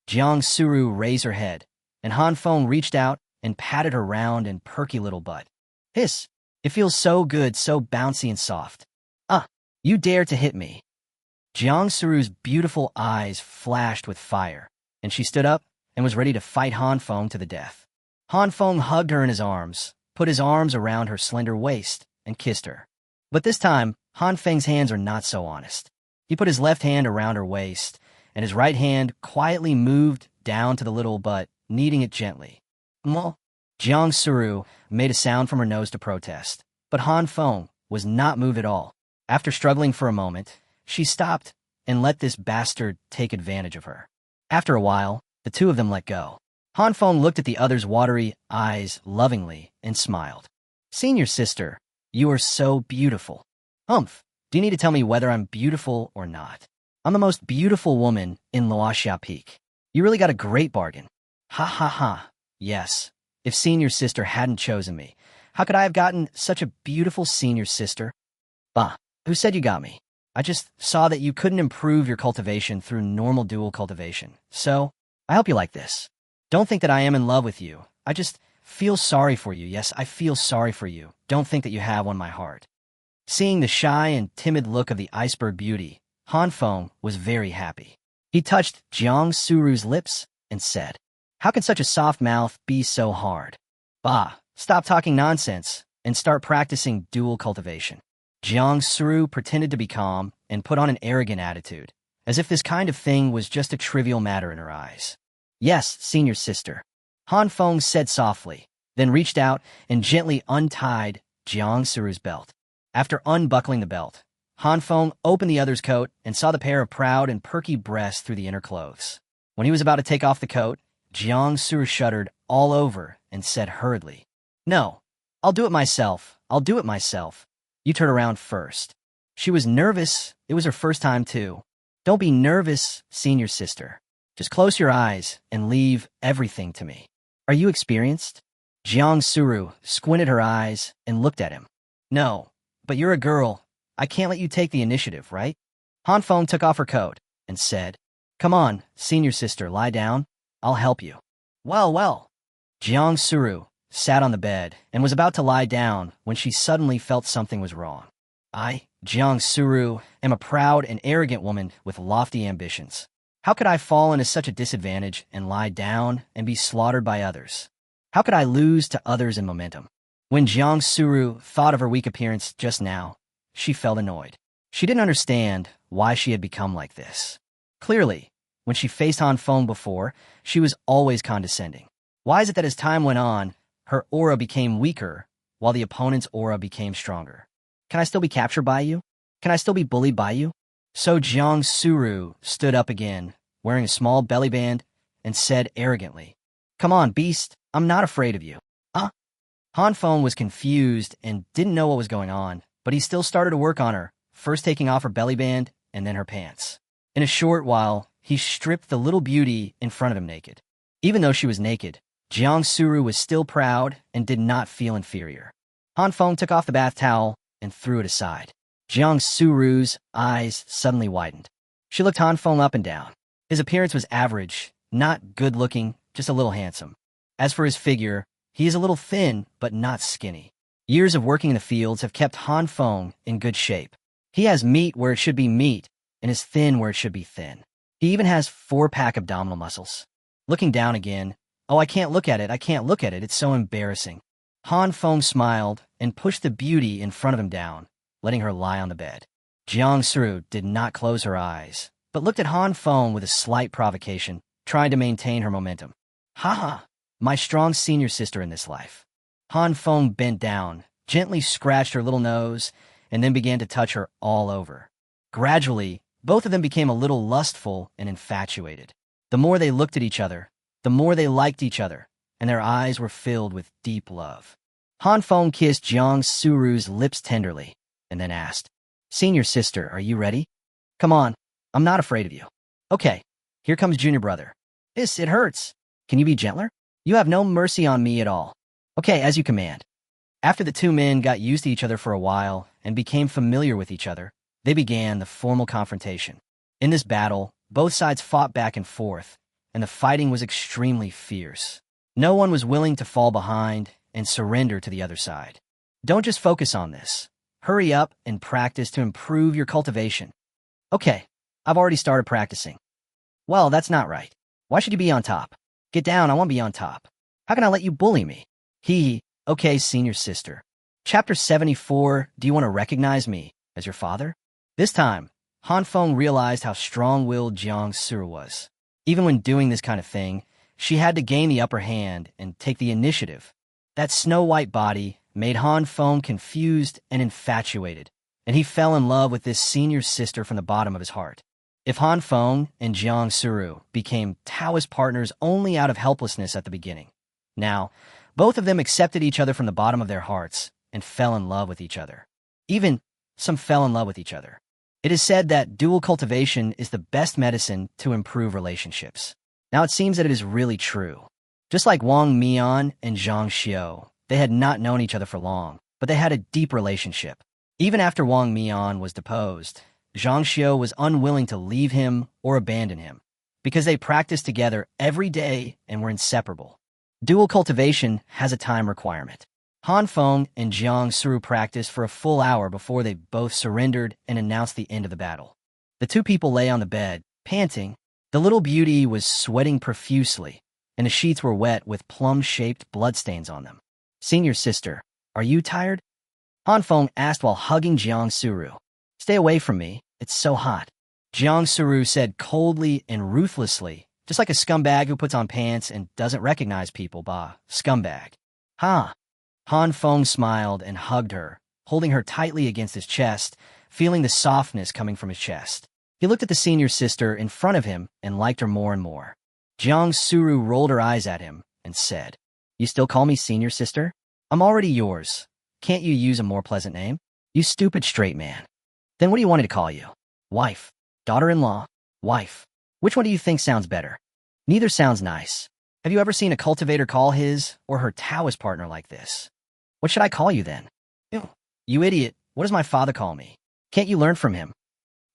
Jang Suru raised her head, and Han Feng reached out and patted her round and perky little butt. "Hiss, it feels so good, so bouncy and soft. You dare to hit me." Jang Suru's beautiful eyes flashed with fire, and she stood up and was ready to fight Han Feng to the death. Han Feng hugged her in his arms, put his arms around her slender waist, and kissed her. But this time, Han Feng's hands are not so honest. He put his left hand around her waist, and his right hand quietly moved down to the little butt, kneading it gently. Jang Suru made a sound from her nose to protest, but Han Feng was not moved at all. After struggling for a moment, she stopped and let this bastard take advantage of her. After a while, the two of them let go. Han Feng looked at the other's watery eyes lovingly and smiled. "Senior sister, you are so beautiful." Do you need to tell me whether I'm beautiful or not? I'm the most beautiful woman in Luoxia Peak. You really got a great bargain. Ha ha ha. Yes, if senior sister hadn't chosen me, how could I have gotten such a beautiful senior sister? Bah, who said you got me? I just saw that you couldn't improve your cultivation through normal dual cultivation. So, I hope you like this. Don't think that I am in love with you. I just feel sorry for you. Yes, I feel sorry for you. Don't think that you have won my heart. Seeing the shy and timid look of the iceberg beauty, Han Feng was very happy. He touched Jang Suru's lips and said, "How can such a soft mouth be so hard? Bah, stop talking nonsense and start practicing dual cultivation." Jang Suru pretended to be calm and put on an arrogant attitude, as if this kind of thing was just a trivial matter in her eyes. "Yes, senior sister," Han Feng said softly, then reached out and gently untied Jang Suru's belt. After unbuckling the belt, Han Feng opened the other's coat and saw the pair of proud and perky breasts through the inner clothes. When he was about to take off the coat, Jang Suru shuddered all over and said hurriedly, "No, I'll do it myself. I'll do it myself. You turn around first." She was nervous. It was her first time, too. "Don't be nervous, senior sister. Just close your eyes and leave everything to me. Are you experienced?" Jang Suru squinted her eyes and looked at him. "No, but you're a girl. I can't let you take the initiative, right?" Han Feng took off her coat and said, "Come on, senior sister, lie down. I'll help you." Well. Jang Suru sat on the bed and was about to lie down when she suddenly felt something was wrong. "I, Jang Suru, am a proud and arrogant woman with lofty ambitions. How could I fall into such a disadvantage and lie down and be slaughtered by others? How could I lose to others in momentum?" When Jang Suru thought of her weak appearance just now, she felt annoyed. She didn't understand why she had become like this. Clearly, when she faced Han Feng before, she was always condescending. Why is it that as time went on, her aura became weaker while the opponent's aura became stronger? Can I still be captured by you? Can I still be bullied by you? So Jang Suru stood up again, wearing a small belly band, and said arrogantly, "Come on, beast, I'm not afraid of you." Han Feng was confused and didn't know what was going on, but he still started to work on her, first taking off her belly band and then her pants. In a short while, he stripped the little beauty in front of him naked. Even though she was naked, Jang Suru was still proud and did not feel inferior. Han Feng took off the bath towel and threw it aside. Jang Suru's eyes suddenly widened. She looked Han Feng up and down. His appearance was average, not good-looking, just a little handsome. As for his figure, he is a little thin, but not skinny. Years of working in the fields have kept Han Feng in good shape. He has meat where it should be meat, and is thin where it should be thin. He even has 4-pack abdominal muscles. Looking down again, "Oh, I can't look at it, it's so embarrassing." Han Feng smiled and pushed the beauty in front of him down, letting her lie on the bed. Jang Suru did not close her eyes, but looked at Han Feng with a slight provocation, trying to maintain her momentum. "Ha! My strong senior sister in this life." Han Feng bent down, gently scratched her little nose, and then began to touch her all over. Gradually, both of them became a little lustful and infatuated. The more they looked at each other, the more they liked each other, and their eyes were filled with deep love. Han Feng kissed Jang Suru's lips tenderly, and then asked, "Senior sister, are you ready? Come on, I'm not afraid of you." "Okay, here comes junior brother." It hurts. Can you be gentler? You have no mercy on me at all." "Okay, as you command." After the two men got used to each other for a while and became familiar with each other, they began the formal confrontation. In this battle, both sides fought back and forth, and the fighting was extremely fierce. No one was willing to fall behind and surrender to the other side. Don't just focus on this. Hurry up and practice to improve your cultivation. "Okay, I've already started practicing." "Well, that's not right. Why should you be on top? Get down, I want to be on top. How can I let you bully me?" Okay, senior sister. Chapter 74, Do you want to recognize me as your father? This time, Han Feng realized how strong-willed Jang Suru was. Even when doing this kind of thing, she had to gain the upper hand and take the initiative. That snow-white body made Han Feng confused and infatuated, and he fell in love with this senior sister from the bottom of his heart. If Han Feng and Jang Suru became Taoist partners only out of helplessness at the beginning, now, both of them accepted each other from the bottom of their hearts and fell in love with each other. Even some fell in love with each other. It is said that dual cultivation is the best medicine to improve relationships. Now it seems that it is really true. Just like Wong Mean and Zhang Xiu, they had not known each other for long, but they had a deep relationship. Even after Wong Mean was deposed, Zhang Xiu was unwilling to leave him or abandon him, because they practiced together every day and were inseparable. Dual cultivation has a time requirement. Han Feng and Jang Suru practiced for a full hour before they both surrendered and announced the end of the battle. The two people lay on the bed, panting. The little beauty was sweating profusely, and the sheets were wet with plum-shaped bloodstains on them. "Senior sister, are you tired?" Han Feng asked while hugging Jang Suru. "Stay away from me. It's so hot." Jang Suru said coldly and ruthlessly, just like a scumbag who puts on pants and doesn't recognize people. Bah, scumbag. "Ha." Han Feng smiled and hugged her, holding her tightly against his chest, feeling the softness coming from his chest. He looked at the senior sister in front of him and liked her more and more. Jang Suru rolled her eyes at him and said, You still call me senior sister? I'm already yours. Can't you use a more pleasant name? You stupid straight man. Then what do you want me to call you? Wife. Daughter-in-law. Wife. Which one do you think sounds better? Neither sounds nice. Have you ever seen a cultivator call his or her Taoist partner like this? What should I call you then? Ew. You idiot. What does my father call me? Can't you learn from him?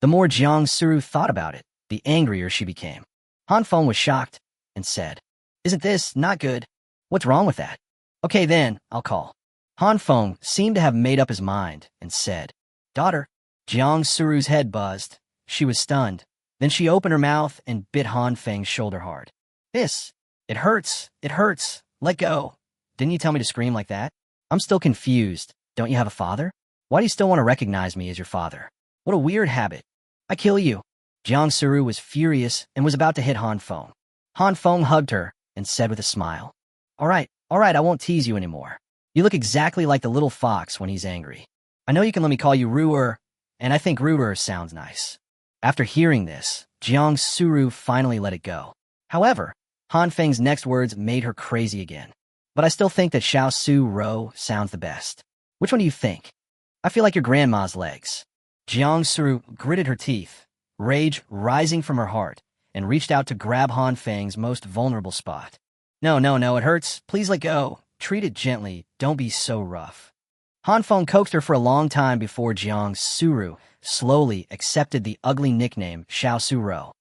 The more Jang Suru thought about it, the angrier she became. Han Feng was shocked and said, Isn't this not good? What's wrong with that? Okay then, I'll call. Han Feng seemed to have made up his mind and said, Daughter. Jang Suru's head buzzed. She was stunned. Then she opened her mouth and bit Han Feng's shoulder hard. It hurts. It hurts. Let go. Didn't you tell me to scream like that? I'm still confused. Don't you have a father? Why do you still want to recognize me as your father? What a weird habit. I kill you. Jang Suru was furious and was about to hit Han Feng. Han Feng hugged her and said with a smile, All right, I won't tease you anymore. You look exactly like the little fox when he's angry. I know you can let me call you Ruer, and I think Ruer sounds nice. After hearing this, Jang Suru finally let it go. However, Han Feng's next words made her crazy again. But I still think that Xiao Su Ro sounds the best. Which one do you think? I feel like your grandma's legs. Jang Suru gritted her teeth, rage rising from her heart, and reached out to grab Han Feng's most vulnerable spot. No, it hurts. Please let go. Treat it gently. Don't be so rough. Han Feng coaxed her for a long time before Jang Suru slowly accepted the ugly nickname Xiao Su Ro.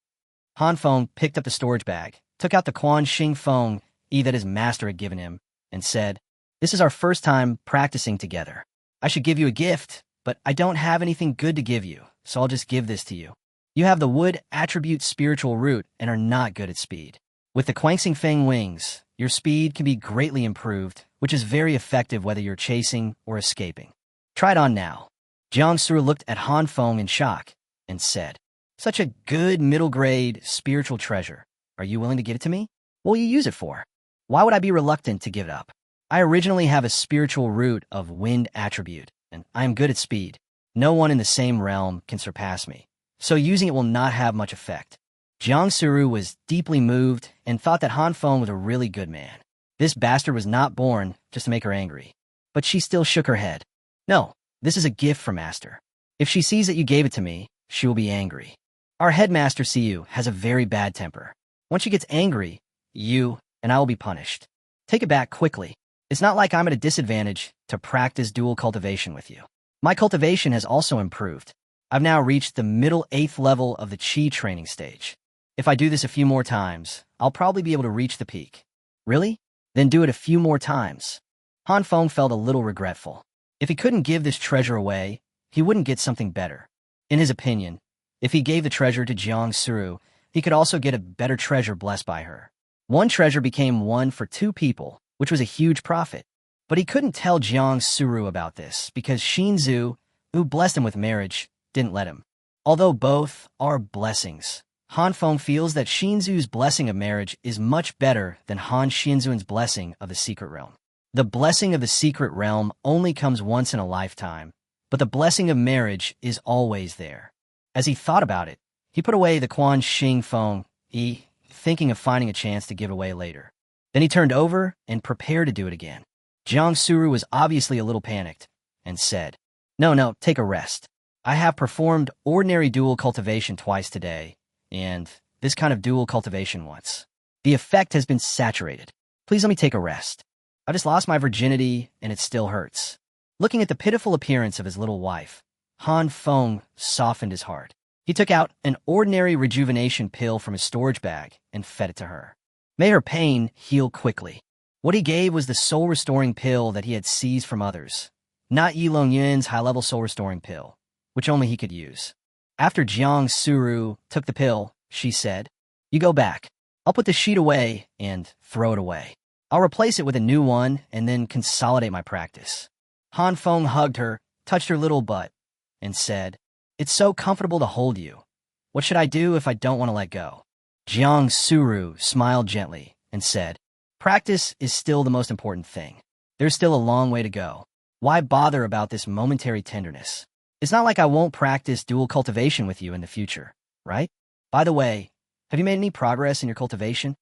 Han Feng picked up the storage bag, took out the Quan Xing Feng that his master had given him, and said, This is our first time practicing together. I should give you a gift, but I don't have anything good to give you, so I'll just give this to you. You have the wood attribute spiritual root and are not good at speed. With the Quangxing Feng wings, your speed can be greatly improved, which is very effective whether you're chasing or escaping. Try it on now. Jang Suru looked at Han Feng in shock and said, Such a good middle-grade spiritual treasure. Are you willing to give it to me? What will you use it for? Why would I be reluctant to give it up? I originally have a spiritual root of wind attribute, and I am good at speed. No one in the same realm can surpass me, so using it will not have much effect. Jang Suru was deeply moved and thought that Han Feng was a really good man. This bastard was not born just to make her angry. But she still shook her head. No, this is a gift from Master. If she sees that you gave it to me, she will be angry. Our headmaster Siu has a very bad temper. Once she gets angry, you and I will be punished. Take it back quickly. It's not like I'm at a disadvantage to practice dual cultivation with you. My cultivation has also improved. I've now reached the middle 8th level of the Qi training stage. If I do this a few more times, I'll probably be able to reach the peak. Really? Then do it a few more times. Han Feng felt a little regretful. If he couldn't give this treasure away, he wouldn't get something better. In his opinion, if he gave the treasure to Jang Suru, he could also get a better treasure blessed by her. One treasure became one for 2 people, which was a huge profit. But he couldn't tell Jang Suru about this because Shinzu, who blessed him with marriage, didn't let him. Although both are blessings, Han Feng feels that Shinzu's blessing of marriage is much better than Han Shinzu's blessing of the secret realm. The blessing of the secret realm only comes once in a lifetime, but the blessing of marriage is always there. As he thought about it, he put away the Quan Xing Feng, thinking of finding a chance to give away later. Then he turned over and prepared to do it again. Jang Suru was obviously a little panicked and said, No, take a rest. I have performed ordinary dual cultivation twice today, and this kind of dual cultivation once. The effect has been saturated. Please let me take a rest. I just lost my virginity, and it still hurts. Looking at the pitiful appearance of his little wife, Han Feng softened his heart. He took out an ordinary rejuvenation pill from his storage bag and fed it to her. May her pain heal quickly. What he gave was the soul-restoring pill that he had seized from others, not Yilong Yuan's high-level soul-restoring pill, which only he could use. After Jang Suru took the pill, she said, You go back. I'll put the sheet away and throw it away. I'll replace it with a new one and then consolidate my practice. Han Feng hugged her, touched her little butt, and said, It's so comfortable to hold you. What should I do if I don't want to let go? Jang Suru smiled gently and said, Practice is still the most important thing. There's still a long way to go. Why bother about this momentary tenderness? It's not like I won't practice dual cultivation with you in the future, right? By the way, have you made any progress in your cultivation?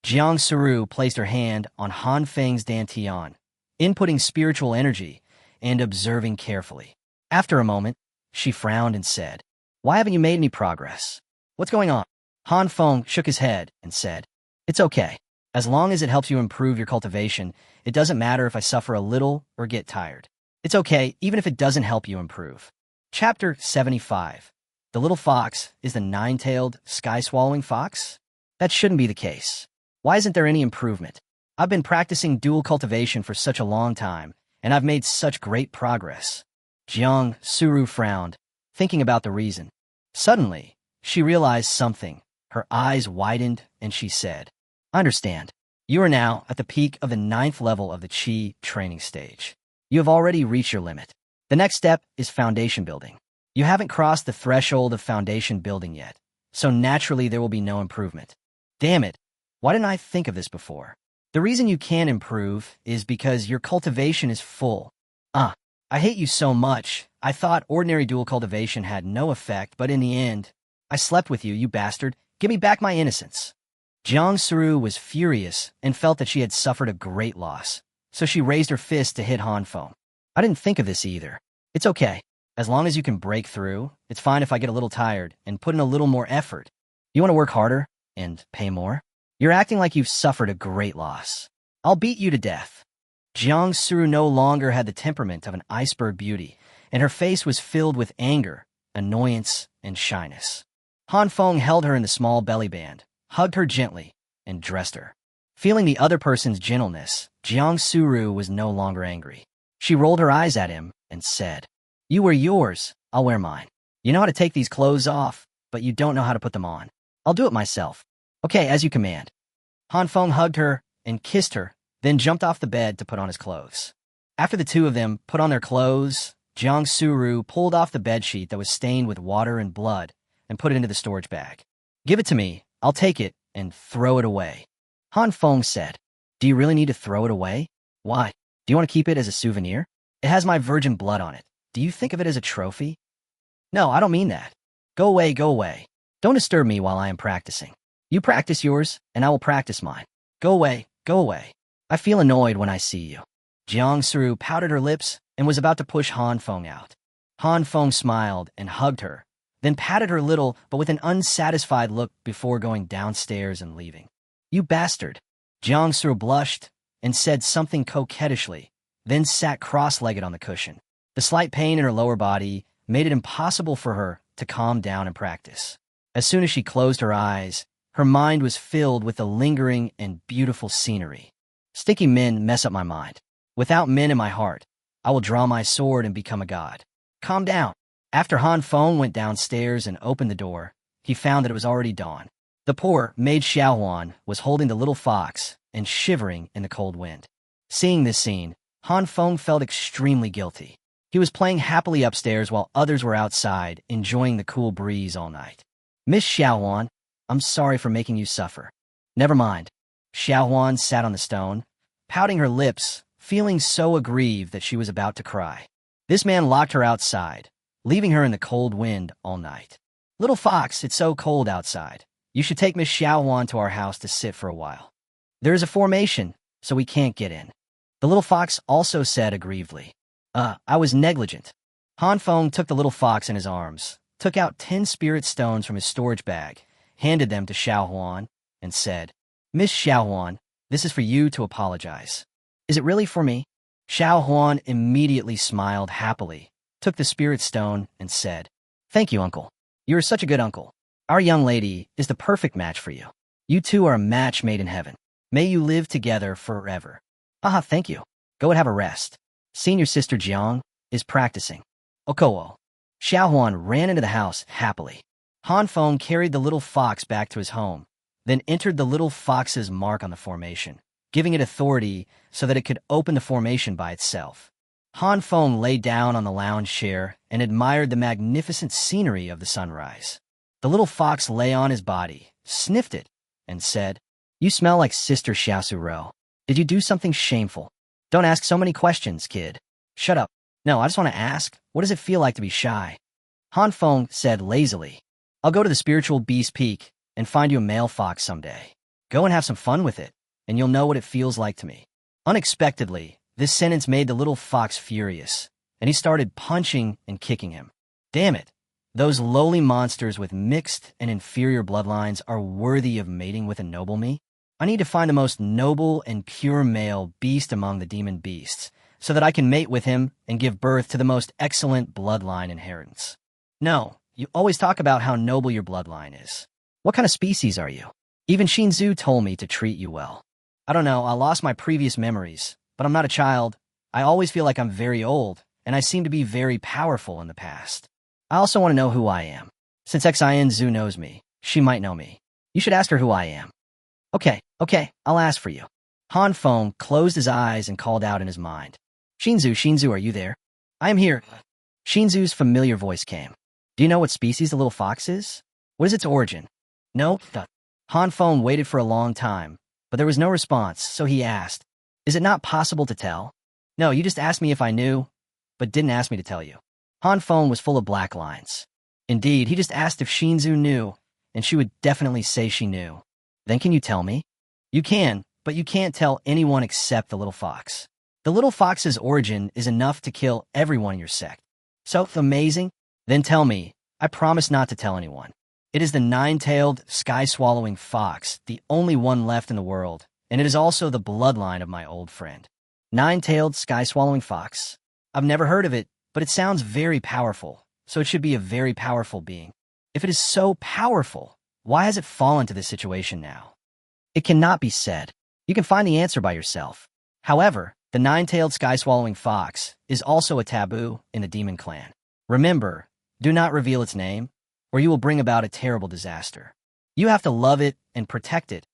Jang Suru placed her hand on Han Feng's dantian, inputting spiritual energy and observing carefully. After a moment, she frowned and said, "Why haven't you made any progress? What's going on?" Han Feng shook his head and said, "It's okay. As long as it helps you improve your cultivation, it doesn't matter if I suffer a little or get tired. It's okay, even if it doesn't help you improve." Chapter 75. The little fox is the nine-tailed, sky-swallowing fox? That shouldn't be the case. Why isn't there any improvement? I've been practicing dual cultivation for such a long time, and I've made such great progress. Jang Suru frowned, thinking about the reason. Suddenly, she realized something. Her eyes widened, and she said, "I understand. You are now at the peak of the 9th level of the Qi training stage. You have already reached your limit. The next step is foundation building. You haven't crossed the threshold of foundation building yet, so naturally there will be no improvement. Damn it, why didn't I think of this before? The reason you can't improve is because your cultivation is full. I hate you so much. I thought ordinary dual cultivation had no effect, but in the end, I slept with you, you bastard. Give me back my innocence." Jang Suru was furious and felt that she had suffered a great loss, so she raised her fist to hit Han Feng. "I didn't think of this either. It's okay. As long as you can break through, it's fine if I get a little tired and put in a little more effort. You want to work harder and pay more? You're acting like you've suffered a great loss. I'll beat you to death." Jang Suru no longer had the temperament of an iceberg beauty, and her face was filled with anger, annoyance, and shyness. Han Feng held her in the small belly band, hugged her gently, and dressed her. Feeling the other person's gentleness, Jang Suru was no longer angry. She rolled her eyes at him and said, "You wear yours, I'll wear mine. You know how to take these clothes off, but you don't know how to put them on. I'll do it myself. Okay, as you command." Han Feng hugged her and kissed her, then jumped off the bed to put on his clothes. After the two of them put on their clothes, Jang Suru pulled off the bedsheet that was stained with water and blood and put it into the storage bag. "Give it to me, I'll take it and throw it away." Han Feng said, "Do you really need to throw it away? Why? Do you want to keep it as a souvenir? It has my virgin blood on it. Do you think of it as a trophy?" "No, I don't mean that. Go away, go away. Don't disturb me while I am practicing. You practice yours, and I will practice mine. Go away, go away. I feel annoyed when I see you." Jang Suru pouted her lips and was about to push Han Feng out. Han Feng smiled and hugged her, then patted her little but with an unsatisfied look before going downstairs and leaving. "You bastard." Jang Suru blushed and said something coquettishly, then sat cross-legged on the cushion. The slight pain in her lower body made it impossible for her to calm down and practice. As soon as she closed her eyes, her mind was filled with the lingering and beautiful scenery. Sticky men mess up my mind. Without men in my heart, I will draw my sword and become a god. Calm down. After Han Feng went downstairs and opened the door, he found that it was already dawn. The poor maid Xiaohuan was holding the little fox and shivering in the cold wind. Seeing this scene, Han Feng felt extremely guilty. He was playing happily upstairs while others were outside, enjoying the cool breeze all night. "Miss Xiaohuan, I'm sorry for making you suffer." "Never mind." Xiaohuan sat on the stone, pouting her lips, feeling so aggrieved that she was about to cry. This man locked her outside, leaving her in the cold wind all night. "Little fox, it's so cold outside. You should take Miss Xiaohuan to our house to sit for a while. There is a formation, so we can't get in." The little fox also said aggrievedly, I was negligent." Han Feng took the little fox in his arms, took out 10 spirit stones from his storage bag, handed them to Xiaohuan, and said, "Miss Xiaohuan, this is for you to apologize." "Is it really for me?" Xiaohuan immediately smiled happily, took the spirit stone, and said, "Thank you, uncle. You are such a good uncle. Our young lady is the perfect match for you. You two are a match made in heaven. May you live together forever." Thank you. Go and have a rest. Senior sister Jiang is practicing. Okowo. Xiaohuan ran into the house happily. Han Feng carried the little fox back to his home, then entered the little fox's mark on the formation, giving it authority so that it could open the formation by itself. Han Feng lay down on the lounge chair and admired the magnificent scenery of the sunrise. The little fox lay on his body, sniffed it, and said, "You smell like Sister Xiaosuro. Did you do something shameful? Don't ask so many questions, kid." "Shut up. No, I just want to ask, what does it feel like to be shy?" Han Feng said lazily, "I'll go to the spiritual beast peak and find you a male fox someday." Go and have some fun with it, and you'll know what it feels like to me. Unexpectedly, this sentence made the little fox furious, and he started punching and kicking him. Damn it! Those lowly monsters with mixed and inferior bloodlines are worthy of mating with a noble me? I need to find the most noble and pure male beast among the demon beasts, so that I can mate with him and give birth to the most excellent bloodline inheritance. No, you always talk about how noble your bloodline is. What kind of species are you? Even Shinzu told me to treat you well. I don't know, I lost my previous memories, but I'm not a child. I always feel like I'm very old, and I seem to be very powerful in the past. I also want to know who I am. Since Xin Zhu knows me, she might know me. You should ask her who I am. Okay, I'll ask for you. Han Feng closed his eyes and called out in his mind. Shinzu, are you there? I am here. Shinzu's familiar voice came. Do you know what species the little fox is? What is its origin? No? Han Feng waited for a long time, but there was no response, so he asked, Is it not possible to tell? No, you just asked me if I knew, but didn't ask me to tell you. Han Feng was full of black lines. Indeed, he just asked if Shinzu knew, and she would definitely say she knew. Then can you tell me? You can, but you can't tell anyone except the little fox. The little fox's origin is enough to kill everyone in your sect. So amazing? Then tell me. I promise not to tell anyone. It is the nine-tailed, sky-swallowing fox, the only one left in the world, and it is also the bloodline of my old friend. Nine-tailed, sky-swallowing fox? I've never heard of it, but it sounds very powerful, so it should be a very powerful being. If it is so powerful, why has it fallen to this situation now? It cannot be said. You can find the answer by yourself. However, the nine-tailed sky-swallowing fox is also a taboo in the demon clan. Remember, do not reveal its name, or you will bring about a terrible disaster. You have to love it and protect it,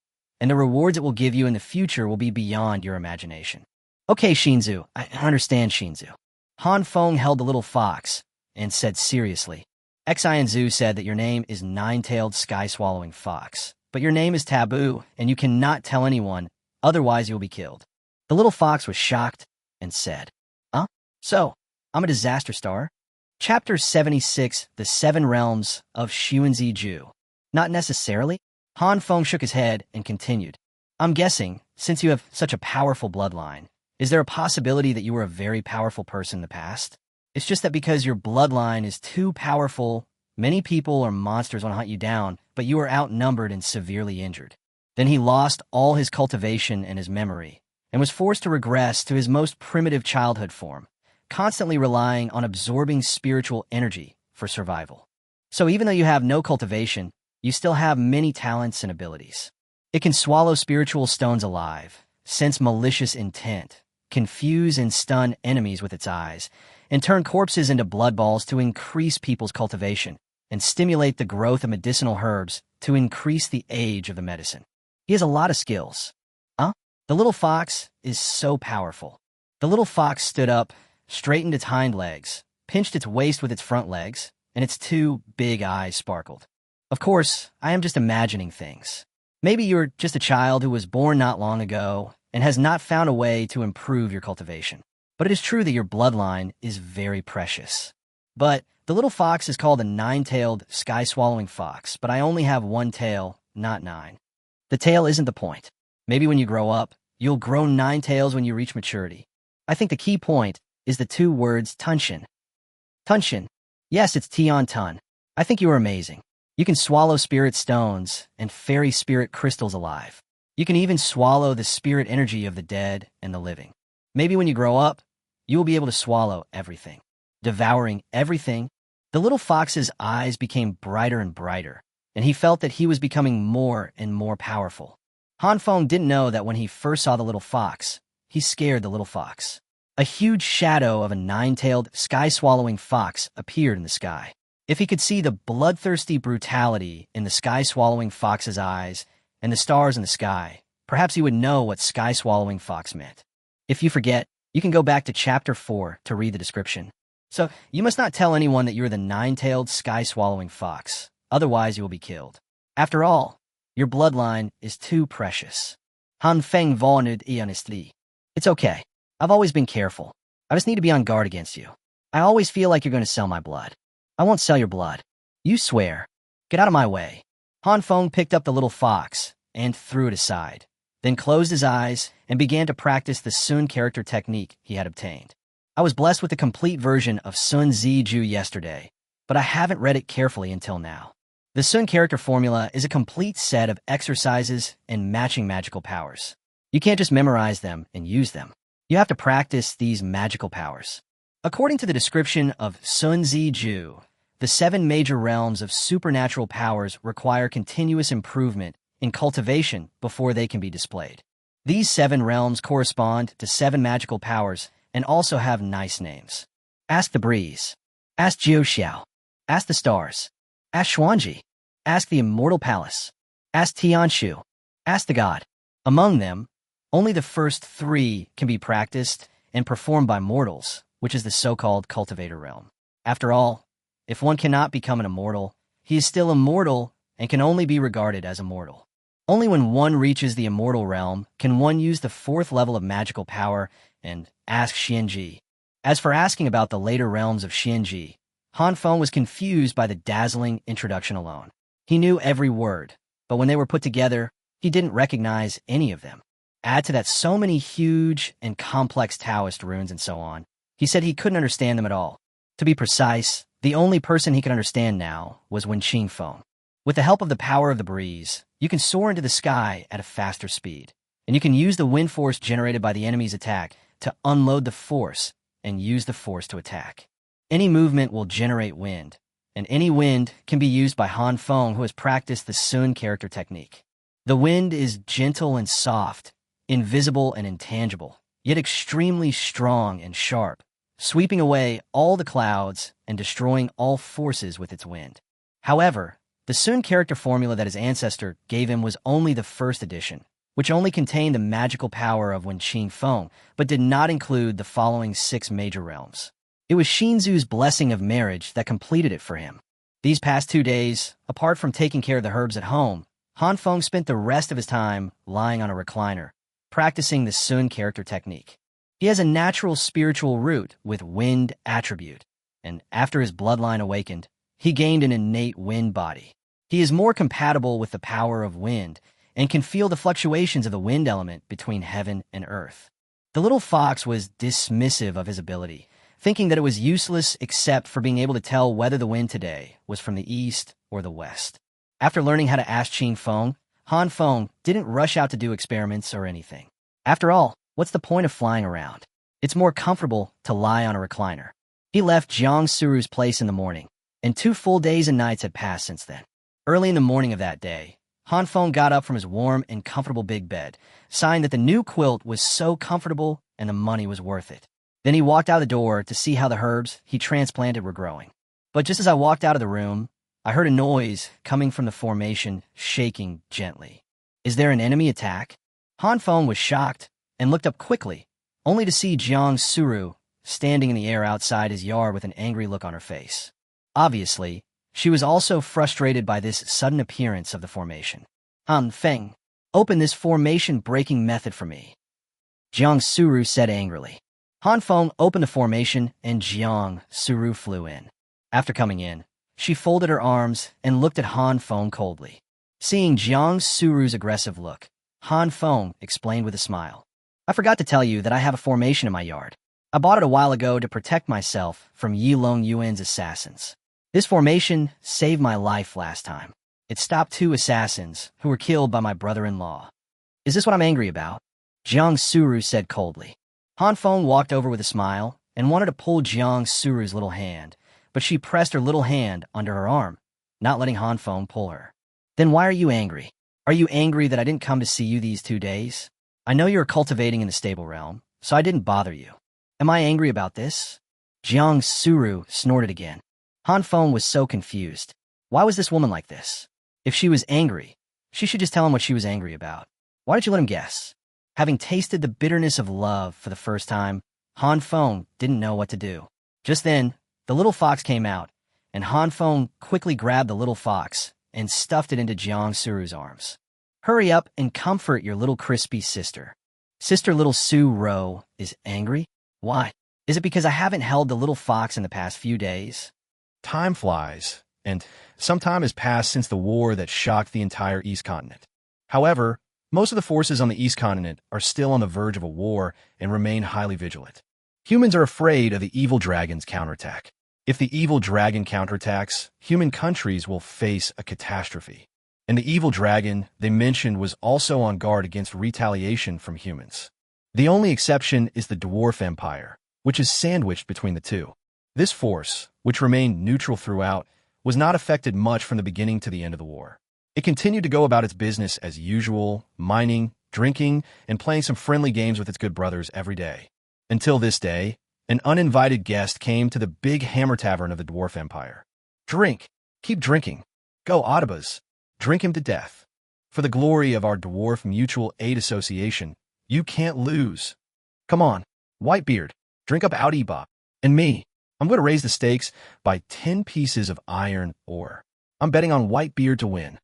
and the rewards it will give you in the future will be beyond your imagination. Okay, Shinzu, I understand, Shinzu. Han Feng held the little fox and said seriously, Xin Zhu said that your name is Nine-Tailed Sky-Swallowing Fox, but your name is taboo, and you cannot tell anyone, otherwise you will be killed. The little fox was shocked and said, So, I'm a disaster star? Chapter 76, The Seven Realms of Xuanzi Ju. Not necessarily. Han Feng shook his head and continued. I'm guessing, since you have such a powerful bloodline, is there a possibility that you were a very powerful person in the past? It's just that because your bloodline is too powerful, many people or monsters want to hunt you down, but you are outnumbered and severely injured. Then he lost all his cultivation and his memory, and was forced to regress to his most primitive childhood form, constantly relying on absorbing spiritual energy for survival. So even though you have no cultivation, you still have many talents and abilities. It can swallow spiritual stones alive, sense malicious intent, confuse and stun enemies with its eyes, and turn corpses into blood balls to increase people's cultivation, and stimulate the growth of medicinal herbs to increase the age of the medicine. He has a lot of skills. The little fox is so powerful. The little fox stood up, straightened its hind legs, pinched its waist with its front legs, and its two big eyes sparkled. Of course, I am just imagining things. Maybe you're just a child who was born not long ago and has not found a way to improve your cultivation. But it is true that your bloodline is very precious. But the little fox is called a nine-tailed, sky-swallowing fox, but I only have one tail, not nine. The tail isn't the point. Maybe when you grow up, you'll grow 9 tails when you reach maturity. I think the key point is the two words Tunshin. Tunshin. Yes, it's Tion Tun. I think you are amazing. You can swallow spirit stones and fairy spirit crystals alive. You can even swallow the spirit energy of the dead and the living. Maybe when you grow up, you will be able to swallow everything. Devouring everything, the little fox's eyes became brighter and brighter, and he felt that he was becoming more and more powerful. Han Feng didn't know that when he first saw the little fox, he scared the little fox. A huge shadow of a 9-tailed, sky-swallowing fox appeared in the sky. If he could see the bloodthirsty brutality in the sky-swallowing fox's eyes and the stars in the sky, perhaps he would know what sky-swallowing fox meant. If you forget, you can go back to Chapter 4 to read the description. So, you must not tell anyone that you are the 9-tailed, sky-swallowing fox, otherwise you will be killed. After all, your bloodline is too precious. Han Feng vaunted honestly. It's okay. I've always been careful. I just need to be on guard against you. I always feel like you're going to sell my blood. I won't sell your blood. You swear. Get out of my way. Han Feng picked up the little fox and threw it aside, then closed his eyes and began to practice the Sun character technique he had obtained. I was blessed with the complete version of Sun Zi Ju yesterday, but I haven't read it carefully until now. The Sun character formula is a complete set of exercises and matching magical powers. You can't just memorize them and use them. You have to practice these magical powers. According to the description of Sun Zi Ju, the 7 major realms of supernatural powers require continuous improvement in cultivation before they can be displayed. These 7 realms correspond to 7 magical powers and also have nice names. Ask the breeze. Ask Jiu Xiao. Ask the stars. Ask Xuanji. Ask the immortal palace. Ask Tianshu. Ask the god. Among them, only the first 3 can be practiced and performed by mortals, which is the so-called cultivator realm. After all, if one cannot become an immortal, he is still immortal and can only be regarded as immortal. Only when one reaches the immortal realm can one use the 4th level of magical power and ask Xianji. As for asking about the later realms of Xianji, Han Feng was confused by the dazzling introduction alone. He knew every word, but when they were put together, he didn't recognize any of them. Add to that so many huge and complex Taoist runes and so on, he said he couldn't understand them at all. To be precise, the only person he could understand now was Wen Qingfeng. With the help of the power of the breeze, you can soar into the sky at a faster speed, and you can use the wind force generated by the enemy's attack to unload the force and use the force to attack. Any movement will generate wind, and any wind can be used by Han Feng, who has practiced the Sun character technique. The wind is gentle and soft, invisible and intangible, yet extremely strong and sharp, sweeping away all the clouds and destroying all forces with its wind. However, the Sun character formula that his ancestor gave him was only the first edition, which only contained the magical power of Wen Qingfeng, but did not include the following 6 major realms. It was Shinzu's blessing of marriage that completed it for him. These past 2 days, apart from taking care of the herbs at home, Han Feng spent the rest of his time lying on a recliner, practicing the Sun character technique. He has a natural spiritual root with wind attribute, and after his bloodline awakened, he gained an innate wind body. He is more compatible with the power of wind and can feel the fluctuations of the wind element between heaven and earth. The little fox was dismissive of his ability, thinking that it was useless except for being able to tell whether the wind today was from the east or the west. After learning how to ask Qingfeng, Han Feng didn't rush out to do experiments or anything. After all, what's the point of flying around? It's more comfortable to lie on a recliner. He left Jang Suru's place in the morning, and 2 full days and nights had passed since then. Early in the morning of that day, Han Feng got up from his warm and comfortable big bed, sighing that the new quilt was so comfortable and the money was worth it. Then he walked out the door to see how the herbs he transplanted were growing. But just as I walked out of the room, I heard a noise coming from the formation, shaking gently. Is there an enemy attack? Han Feng was shocked and looked up quickly, only to see Jang Suru standing in the air outside his yard with an angry look on her face. Obviously, she was also frustrated by this sudden appearance of the formation. Han Feng, open this formation-breaking method for me, Jang Suru said angrily. Han Feng opened the formation and Jang Suru flew in. After coming in, she folded her arms and looked at Han Feng coldly. Seeing Jang Suru's aggressive look, Han Feng explained with a smile. I forgot to tell you that I have a formation in my yard. I bought it a while ago to protect myself from Yilong Yuan's assassins. This formation saved my life last time. It stopped 2 assassins who were killed by my brother-in-law. Is this what I'm angry about? Jang Suru said coldly. Han Feng walked over with a smile and wanted to pull Jang Suru's little hand, but she pressed her little hand under her arm, not letting Han Feng pull her. Then why are you angry? Are you angry that I didn't come to see you these 2 days? I know you're cultivating in the stable realm, so I didn't bother you. Am I angry about this? Jang Suru snorted again. Han Feng was so confused. Why was this woman like this? If she was angry, she should just tell him what she was angry about. Why did you let him guess? Having tasted the bitterness of love for the first time, Han Feng didn't know what to do. Just then, the little fox came out, and Han Feng quickly grabbed the little fox and stuffed it into Jang Suru's arms. Hurry up and comfort your little crispy sister. Sister little Su Ro is angry? Why? Is it because I haven't held the little fox in the past few days? Time flies, and some time has passed since the war that shocked the entire East Continent. However, most of the forces on the East Continent are still on the verge of a war and remain highly vigilant. Humans are afraid of the evil dragon's counterattack. If the evil dragon counterattacks, human countries will face a catastrophe. And the evil dragon they mentioned was also on guard against retaliation from humans. The only exception is the Dwarf Empire, which is sandwiched between the two. This force, which remained neutral throughout, was not affected much from the beginning to the end of the war. It continued to go about its business as usual, mining, drinking, and playing some friendly games with its good brothers every day. Until this day, an uninvited guest came to the Big Hammer Tavern of the Dwarf Empire. Drink. Keep drinking. Go, Audibas. Drink him to death. For the glory of our Dwarf Mutual Aid Association, you can't lose. Come on, Whitebeard, drink up Audibas. And me, I'm going to raise the stakes by 10 pieces of iron ore. I'm betting on Whitebeard to win.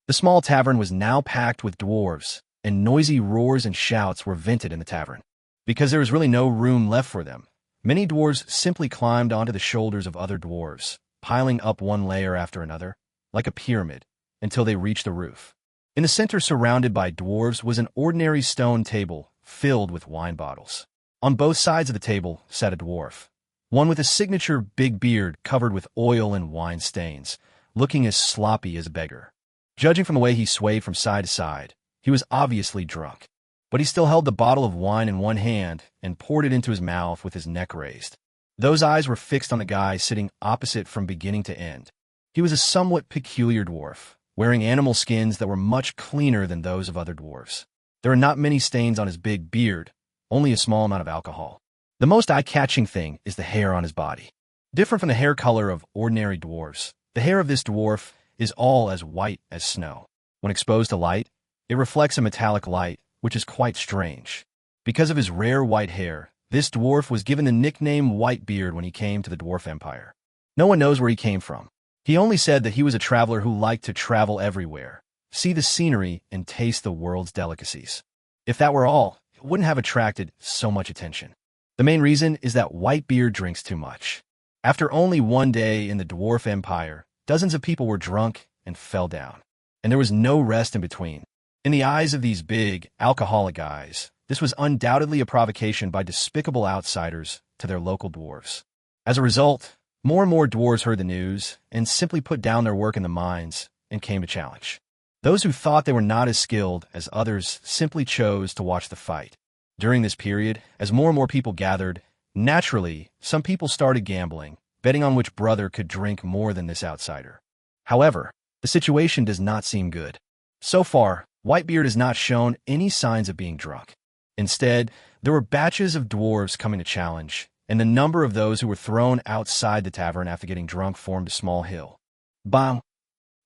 The small tavern was now packed with dwarves, and noisy roars and shouts were vented in the tavern. Because there was really no room left for them, many dwarves simply climbed onto the shoulders of other dwarves, piling up one layer after another, like a pyramid, until they reached the roof. In the center, surrounded by dwarves, was an ordinary stone table filled with wine bottles. On both sides of the table sat a dwarf, one with a signature big beard covered with oil and wine stains, looking as sloppy as a beggar. Judging from the way he swayed from side to side, he was obviously drunk. But he still held the bottle of wine in one hand and poured it into his mouth with his neck raised. Those eyes were fixed on the guy sitting opposite from beginning to end. He was a somewhat peculiar dwarf, wearing animal skins that were much cleaner than those of other dwarves. There are not many stains on his big beard, only a small amount of alcohol. The most eye-catching thing is the hair on his body. Different from the hair color of ordinary dwarves, the hair of this dwarf is all as white as snow. When exposed to light, it reflects a metallic light, which is quite strange. Because of his rare white hair, this dwarf was given the nickname Whitebeard when he came to the Dwarf Empire. No one knows where he came from. He only said that he was a traveler who liked to travel everywhere, see the scenery, and taste the world's delicacies. If that were all, it wouldn't have attracted so much attention. The main reason is that Whitebeard drinks too much. After only one day in the Dwarf Empire, dozens of people were drunk and fell down. And there was no rest in between. In the eyes of these big, alcoholic guys, this was undoubtedly a provocation by despicable outsiders to their local dwarves. As a result, more and more dwarves heard the news and simply put down their work in the mines and came to challenge. Those who thought they were not as skilled as others simply chose to watch the fight. During this period, as more and more people gathered, naturally, some people started gambling, betting on which brother could drink more than this outsider. However, the situation does not seem good. So far, Whitebeard has not shown any signs of being drunk. Instead, there were batches of dwarves coming to challenge, and the number of those who were thrown outside the tavern after getting drunk formed a small hill. Bang!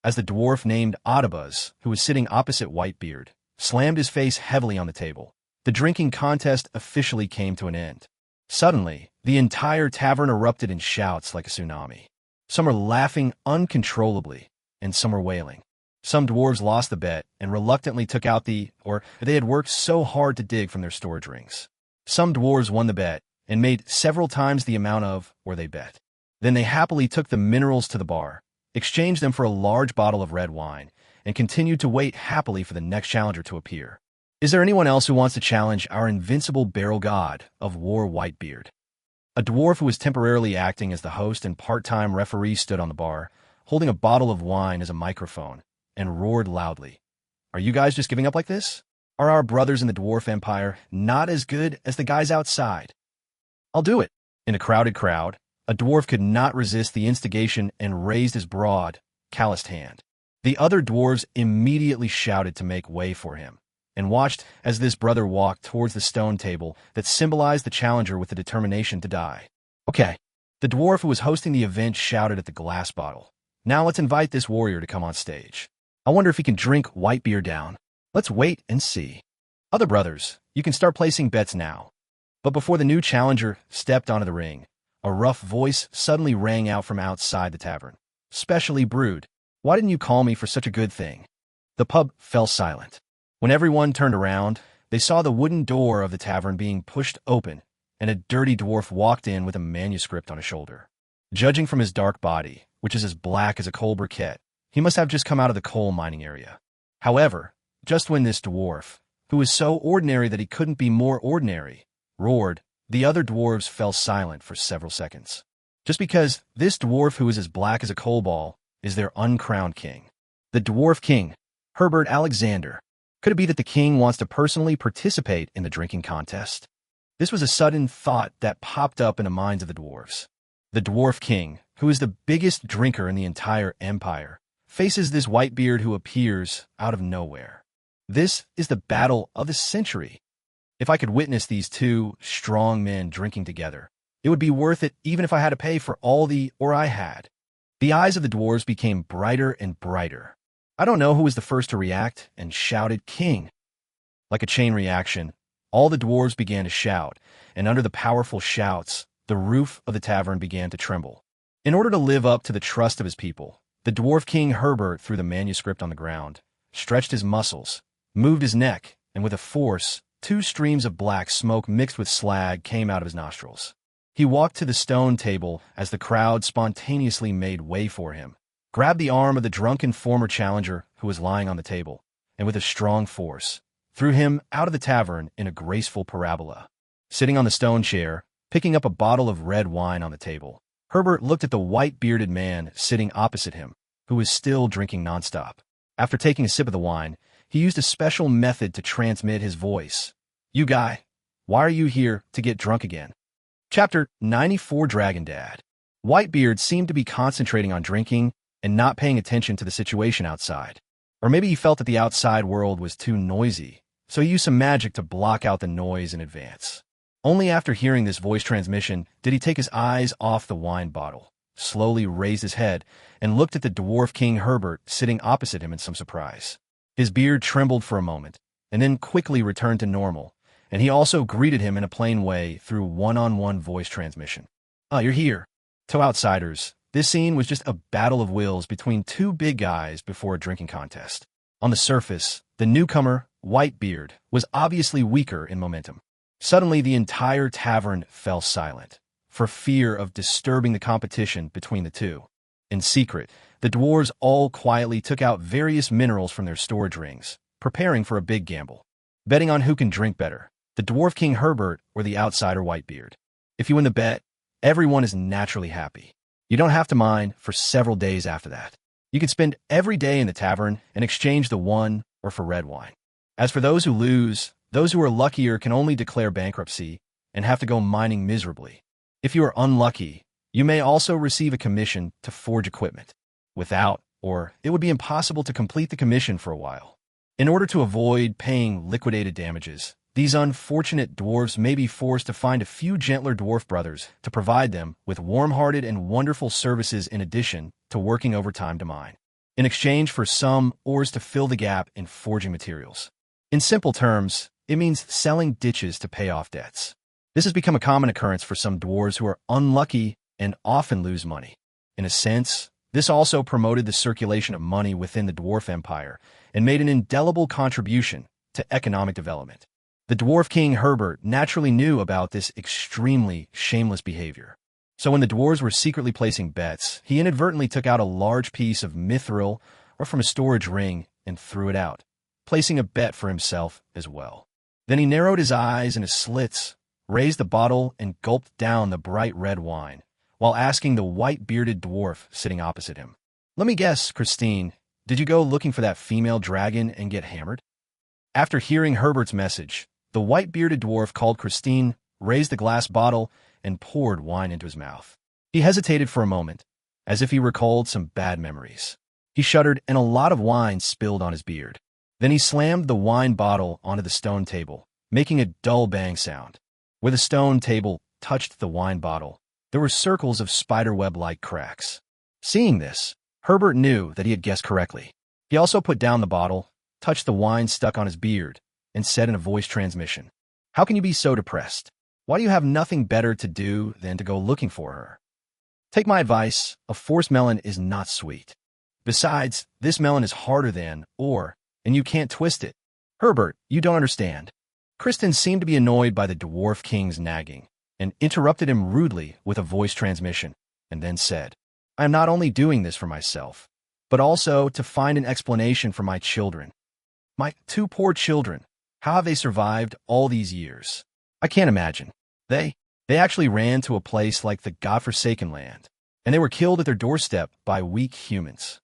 As the dwarf named Audibas, who was sitting opposite Whitebeard, slammed his face heavily on the table, the drinking contest officially came to an end. Suddenly, the entire tavern erupted in shouts like a tsunami. Some were laughing uncontrollably, and some were wailing. Some dwarves lost the bet and reluctantly took out they had worked so hard to dig from their storage rings. Some dwarves won the bet and made several times the amount they bet. Then they happily took the minerals to the bar, exchanged them for a large bottle of red wine, and continued to wait happily for the next challenger to appear. Is there anyone else who wants to challenge our invincible barrel god of war, Whitebeard? A dwarf who was temporarily acting as the host and part-time referee stood on the bar, holding a bottle of wine as a microphone, and roared loudly. Are you guys just giving up like this? Are our brothers in the Dwarf Empire not as good as the guys outside? I'll do it. In a crowded crowd, a dwarf could not resist the instigation and raised his broad, calloused hand. The other dwarves immediately shouted to make way for him, and watched as this brother walked towards the stone table that symbolized the challenger with the determination to die. Okay, the dwarf who was hosting the event shouted at the glass bottle. Now let's invite this warrior to come on stage. I wonder if he can drink Whitebeard down. Let's wait and see. Other brothers, you can start placing bets now. But before the new challenger stepped onto the ring, a rough voice suddenly rang out from outside the tavern. Specially brewed. Why didn't you call me for such a good thing? The pub fell silent. When everyone turned around, they saw the wooden door of the tavern being pushed open, and a dirty dwarf walked in with a manuscript on his shoulder. Judging from his dark body, which is as black as a coal briquette, he must have just come out of the coal mining area. However, Just when this dwarf, who was so ordinary that he couldn't be more ordinary, roared, the other dwarves fell silent for several seconds. Just because this dwarf who is as black as a coal ball is their uncrowned king. The dwarf king, Herbert Alexander. Could it be that the king wants to personally participate in the drinking contest? This was a sudden thought that popped up in the minds of the dwarves. The dwarf king, who is the biggest drinker in the entire empire, faces this Whitebeard who appears out of nowhere. This is the battle of the century. If I could witness these two strong men drinking together, it would be worth it even if I had to pay for all I had. The eyes of the dwarves became brighter and brighter. I don't know who was the first to react and shouted, "King!" Like a chain reaction, all the dwarves began to shout, and under the powerful shouts, the roof of the tavern began to tremble. In order to live up to the trust of his people, the dwarf king Herbert threw the manuscript on the ground, stretched his muscles, moved his neck, and with a force, 2 streams of black smoke mixed with slag came out of his nostrils. He walked to the stone table as the crowd spontaneously made way for him, grabbed the arm of the drunken former challenger who was lying on the table, and with a strong force, threw him out of the tavern in a graceful parabola. Sitting on the stone chair, picking up a bottle of red wine on the table, Herbert looked at the white-bearded man sitting opposite him, who was still drinking nonstop. After taking a sip of the wine, he used a special method to transmit his voice. "You guy, why are you here to get drunk again?" Chapter 94 Dragon Dad. Whitebeard seemed to be concentrating on drinking and not paying attention to the situation outside. Or maybe he felt that the outside world was too noisy, so he used some magic to block out the noise in advance. Only after hearing this voice transmission did he take his eyes off the wine bottle, slowly raised his head, and looked at the dwarf king Herbert sitting opposite him in some surprise. His beard trembled for a moment, and then quickly returned to normal, and he also greeted him in a plain way through one-on-one voice transmission. You're here." To outsiders, this scene was just a battle of wills between 2 big guys before a drinking contest. On the surface, the newcomer, Whitebeard, was obviously weaker in momentum. Suddenly, the entire tavern fell silent, for fear of disturbing the competition between the two. In secret, the dwarves all quietly took out various minerals from their storage rings, preparing for a big gamble, betting on who can drink better, the dwarf king Herbert or the outsider Whitebeard. If you win the bet, everyone is naturally happy. You don't have to mine for several days after that. You can spend every day in the tavern and exchange the won or for red wine. As for those who lose, those who are luckier can only declare bankruptcy and have to go mining miserably. If you are unlucky, you may also receive a commission to forge equipment. Without, or it would be impossible to complete the commission for a while. In order to avoid paying liquidated damages, these unfortunate dwarves may be forced to find a few gentler dwarf brothers to provide them with warm-hearted and wonderful services in addition to working overtime to mine, in exchange for some ores to fill the gap in forging materials. In simple terms, it means selling ditches to pay off debts. This has become a common occurrence for some dwarves who are unlucky and often lose money. In a sense, this also promoted the circulation of money within the dwarf empire and made an indelible contribution to economic development. The dwarf king Herbert naturally knew about this extremely shameless behavior. So when the dwarves were secretly placing bets, he inadvertently took out a large piece of mithril or from a storage ring and threw it out, placing a bet for himself as well. Then he narrowed his eyes and his slits, raised the bottle, and gulped down the bright red wine, while asking the white-bearded dwarf sitting opposite him, "Let me guess, Christine, did you go looking for that female dragon and get hammered?" After hearing Herbert's message, the white-bearded dwarf called Christine, raised the glass bottle, and poured wine into his mouth. He hesitated for a moment, as if he recalled some bad memories. He shuddered, and a lot of wine spilled on his beard. Then he slammed the wine bottle onto the stone table, making a dull bang sound. Where the stone table touched the wine bottle, there were circles of spiderweb-like cracks. Seeing this, Herbert knew that he had guessed correctly. He also put down the bottle, touched the wine stuck on his beard, and said in a voice transmission, "How can you be so depressed? Why do you have nothing better to do than to go looking for her? Take my advice, a forced melon is not sweet. Besides, this melon is harder than, and you can't twist it. Herbert, you don't understand." Kristen seemed to be annoyed by the dwarf king's nagging, and interrupted him rudely with a voice transmission, and then said, "I am not only doing this for myself, but also to find an explanation for my children. My two poor children. How have they survived all these years? I can't imagine. They actually ran to a place like the godforsaken land, and they were killed at their doorstep by weak humans.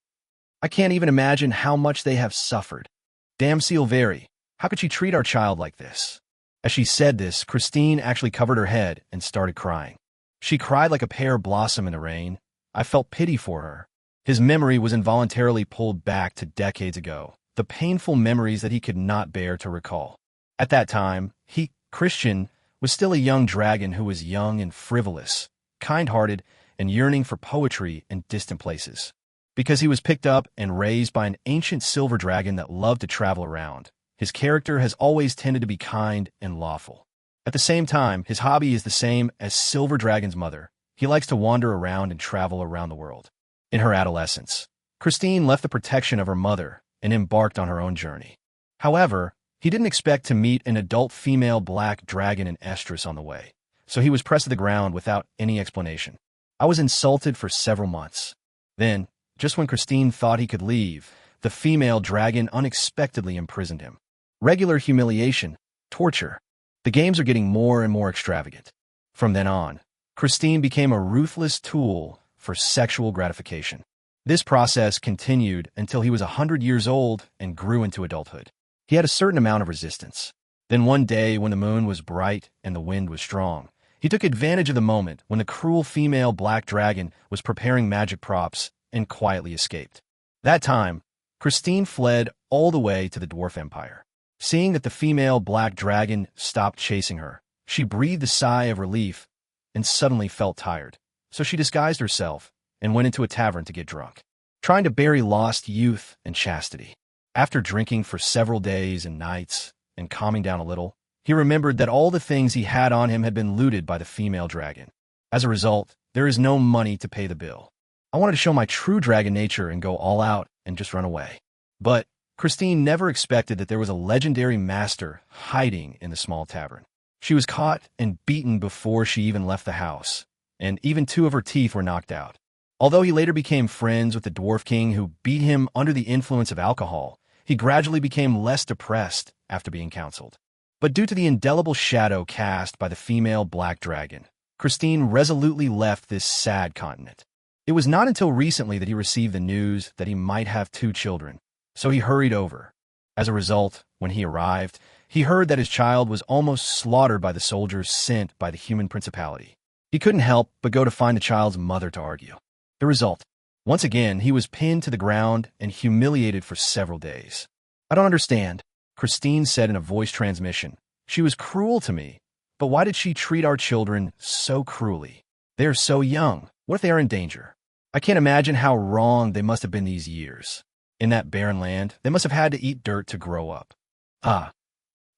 I can't even imagine how much they have suffered. Damn Silveri, how could she treat our child like this? As she said this, Christine actually covered her head and started crying. She cried like a pear blossom in the rain. I felt pity for her. His memory was involuntarily pulled back to decades ago, the painful memories that he could not bear to recall. At that time, he, Christian, was still a young dragon who was young and frivolous, kind-hearted, and yearning for poetry in distant places. Because he was picked up and raised by an ancient silver dragon that loved to travel around, his character has always tended to be kind and lawful. At the same time, his hobby is the same as Silver Dragon's mother. He likes to wander around and travel around the world. In her adolescence, Christine left the protection of her mother and embarked on her own journey. However, he didn't expect to meet an adult female black dragon in estrus on the way, so he was pressed to the ground without any explanation. I was insulted for several months. Then, just when Christine thought he could leave, the female dragon unexpectedly imprisoned him. Regular humiliation, torture. The games are getting more and more extravagant. From then on, Christine became a ruthless tool for sexual gratification. This process continued until he was 100 years old and grew into adulthood. He had a certain amount of resistance. Then one day, when the moon was bright and the wind was strong, he took advantage of the moment when the cruel female black dragon was preparing magic props and quietly escaped. That time, Christine fled all the way to the Dwarf Empire. Seeing that the female black dragon stopped chasing her, she breathed a sigh of relief and suddenly felt tired. So she disguised herself and went into a tavern to get drunk, trying to bury lost youth and chastity. After drinking for several days and nights and calming down a little, he remembered that all the things he had on him had been looted by the female dragon. As a result, there is no money to pay the bill. I wanted to show my true dragon nature and go all out and just run away. But Christine never expected that there was a legendary master hiding in the small tavern. She was caught and beaten before she even left the house, and even 2 of her teeth were knocked out. Although he later became friends with the Dwarf King who beat him under the influence of alcohol, he gradually became less depressed after being counseled. But due to the indelible shadow cast by the female black dragon, Christine resolutely left this sad continent. It was not until recently that he received the news that he might have 2 children, so he hurried over. As a result, when he arrived, he heard that his child was almost slaughtered by the soldiers sent by the human principality. He couldn't help but go to find the child's mother to argue. The result: once again, he was pinned to the ground and humiliated for several days. I don't understand, Christine said in a voice transmission. She was cruel to me, but why did she treat our children so cruelly? They are so young. What if they are in danger? I can't imagine how wrong they must have been these years. In that barren land, they must have had to eat dirt to grow up. Ah.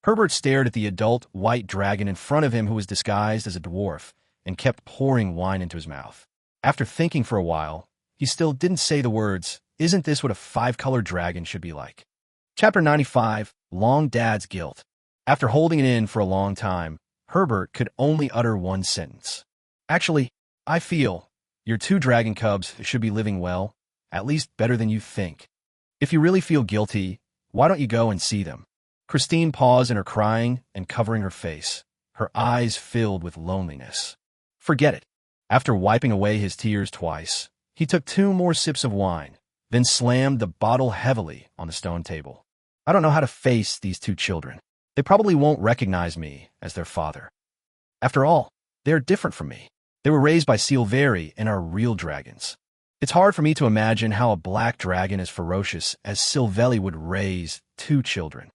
Herbert stared at the adult white dragon in front of him who was disguised as a dwarf and kept pouring wine into his mouth. After thinking for a while, he still didn't say the words, "Isn't this what a 5-color dragon should be like?" Chapter 95, Long Dad's Guilt. After holding it in for a long time, Herbert could only utter one sentence. Actually, I feel your 2 dragon cubs should be living well, at least better than you think. If you really feel guilty, why don't you go and see them? Christine paused in her crying and covering her face, her eyes filled with loneliness. Forget it. After wiping away his tears twice, he took 2 more sips of wine, then slammed the bottle heavily on the stone table. I don't know how to face these 2 children. They probably won't recognize me as their father. After all, they are different from me. They were raised by Silveri and are real dragons. It's hard for me to imagine how a black dragon as ferocious as Silvelli would raise 2 children.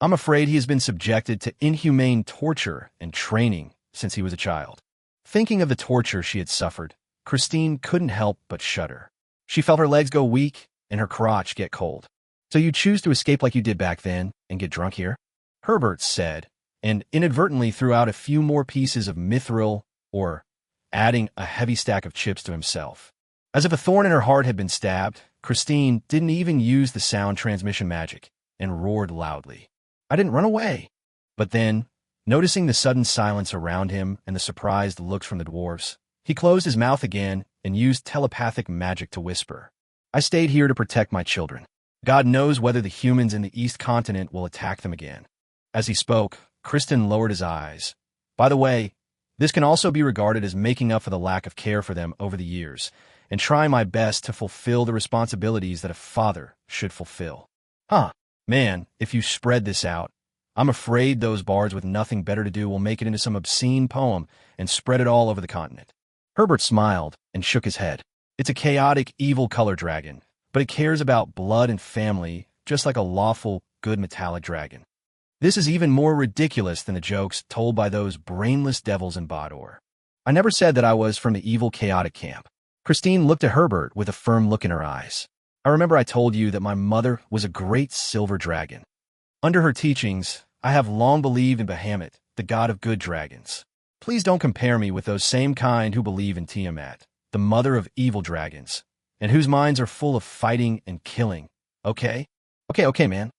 I'm afraid he has been subjected to inhumane torture and training since he was a child. Thinking of the torture she had suffered, Christine couldn't help but shudder. She felt her legs go weak and her crotch get cold. So you choose to escape like you did back then and get drunk here? Herbert said, and inadvertently threw out a few more pieces of mithril, or adding a heavy stack of chips to himself. As if a thorn in her heart had been stabbed, Christine didn't even use the sound transmission magic and roared loudly. I didn't run away. But then, noticing the sudden silence around him and the surprised looks from the dwarfs, he closed his mouth again and used telepathic magic to whisper. I stayed here to protect my children. God knows whether the humans in the East Continent will attack them again. As he spoke, Kristen lowered his eyes. By the way, this can also be regarded as making up for the lack of care for them over the years, and trying my best to fulfill the responsibilities that a father should fulfill. Man, if you spread this out, I'm afraid those bards with nothing better to do will make it into some obscene poem and spread it all over the continent. Herbert smiled and shook his head. It's a chaotic, evil color dragon, but it cares about blood and family just like a lawful, good metallic dragon. This is even more ridiculous than the jokes told by those brainless devils in Bador. I never said that I was from the evil, chaotic camp. Christine looked at Herbert with a firm look in her eyes. I remember I told you that my mother was a great silver dragon. Under her teachings, I have long believed in Bahamut, the god of good dragons. Please don't compare me with those same kind who believe in Tiamat, the mother of evil dragons, and whose minds are full of fighting and killing, okay? Okay, man.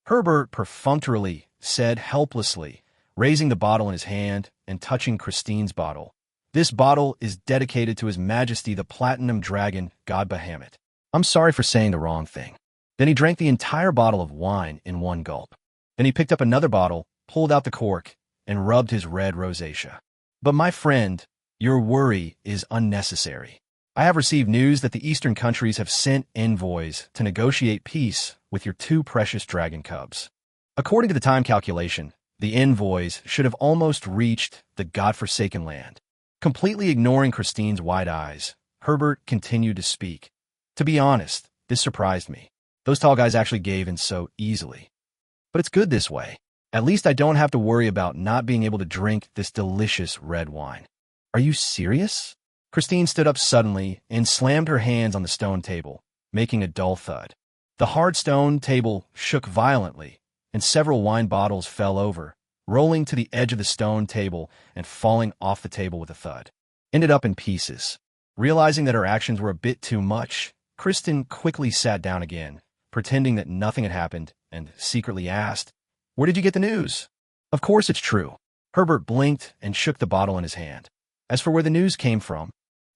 Herbert perfunctorily said helplessly, raising the bottle in his hand and touching Christine's bottle. This bottle is dedicated to His Majesty the Platinum Dragon, God Bahamut. I'm sorry for saying the wrong thing. Then he drank the entire bottle of wine in one gulp. Then he picked up another bottle, pulled out the cork, and rubbed his red rosacea. But my friend, your worry is unnecessary. I have received news that the Eastern countries have sent envoys to negotiate peace with your two precious dragon cubs. According to the time calculation, the envoys should have almost reached the godforsaken land. Completely ignoring Christine's wide eyes, Herbert continued to speak. To be honest, this surprised me. Those tall guys actually gave in so easily. But it's good this way. At least I don't have to worry about not being able to drink this delicious red wine. Are you serious? Christine stood up suddenly and slammed her hands on the stone table, making a dull thud. The hard stone table shook violently, and several wine bottles fell over, rolling to the edge of the stone table and falling off the table with a thud. Ended up in pieces. Realizing that her actions were a bit too much, Kristen quickly sat down again, pretending that nothing had happened, and secretly asked, "Where did you get the news?" Of course it's true. Herbert blinked and shook the bottle in his hand. As for where the news came from,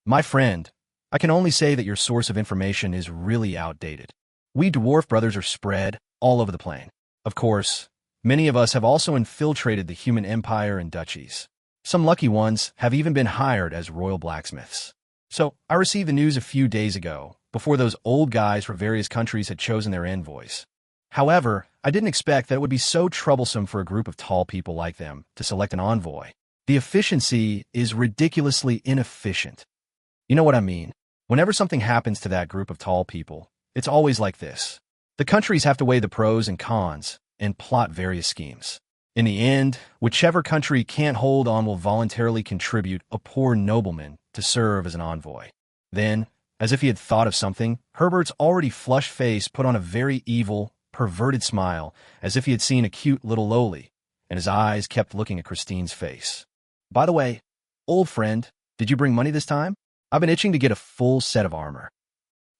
my friend, I can only say that your source of information is really outdated. We dwarf brothers are spread all over the plane. Of course, many of us have also infiltrated the human empire and duchies. Some lucky ones have even been hired as royal blacksmiths. So I received the news a few days ago, before those old guys from various countries had chosen their envoys. However, I didn't expect that it would be so troublesome for a group of tall people like them to select an envoy. The efficiency is ridiculously inefficient. You know what I mean? Whenever something happens to that group of tall people, it's always like this. The countries have to weigh the pros and cons and plot various schemes. In the end, whichever country can't hold on will voluntarily contribute a poor nobleman to serve as an envoy. Then, as if he had thought of something, Herbert's already flushed face put on a very evil, perverted smile, as if he had seen a cute little loli, and his eyes kept looking at Christine's face. By the way, old friend, did you bring money this time? I've been itching to get a full set of armor.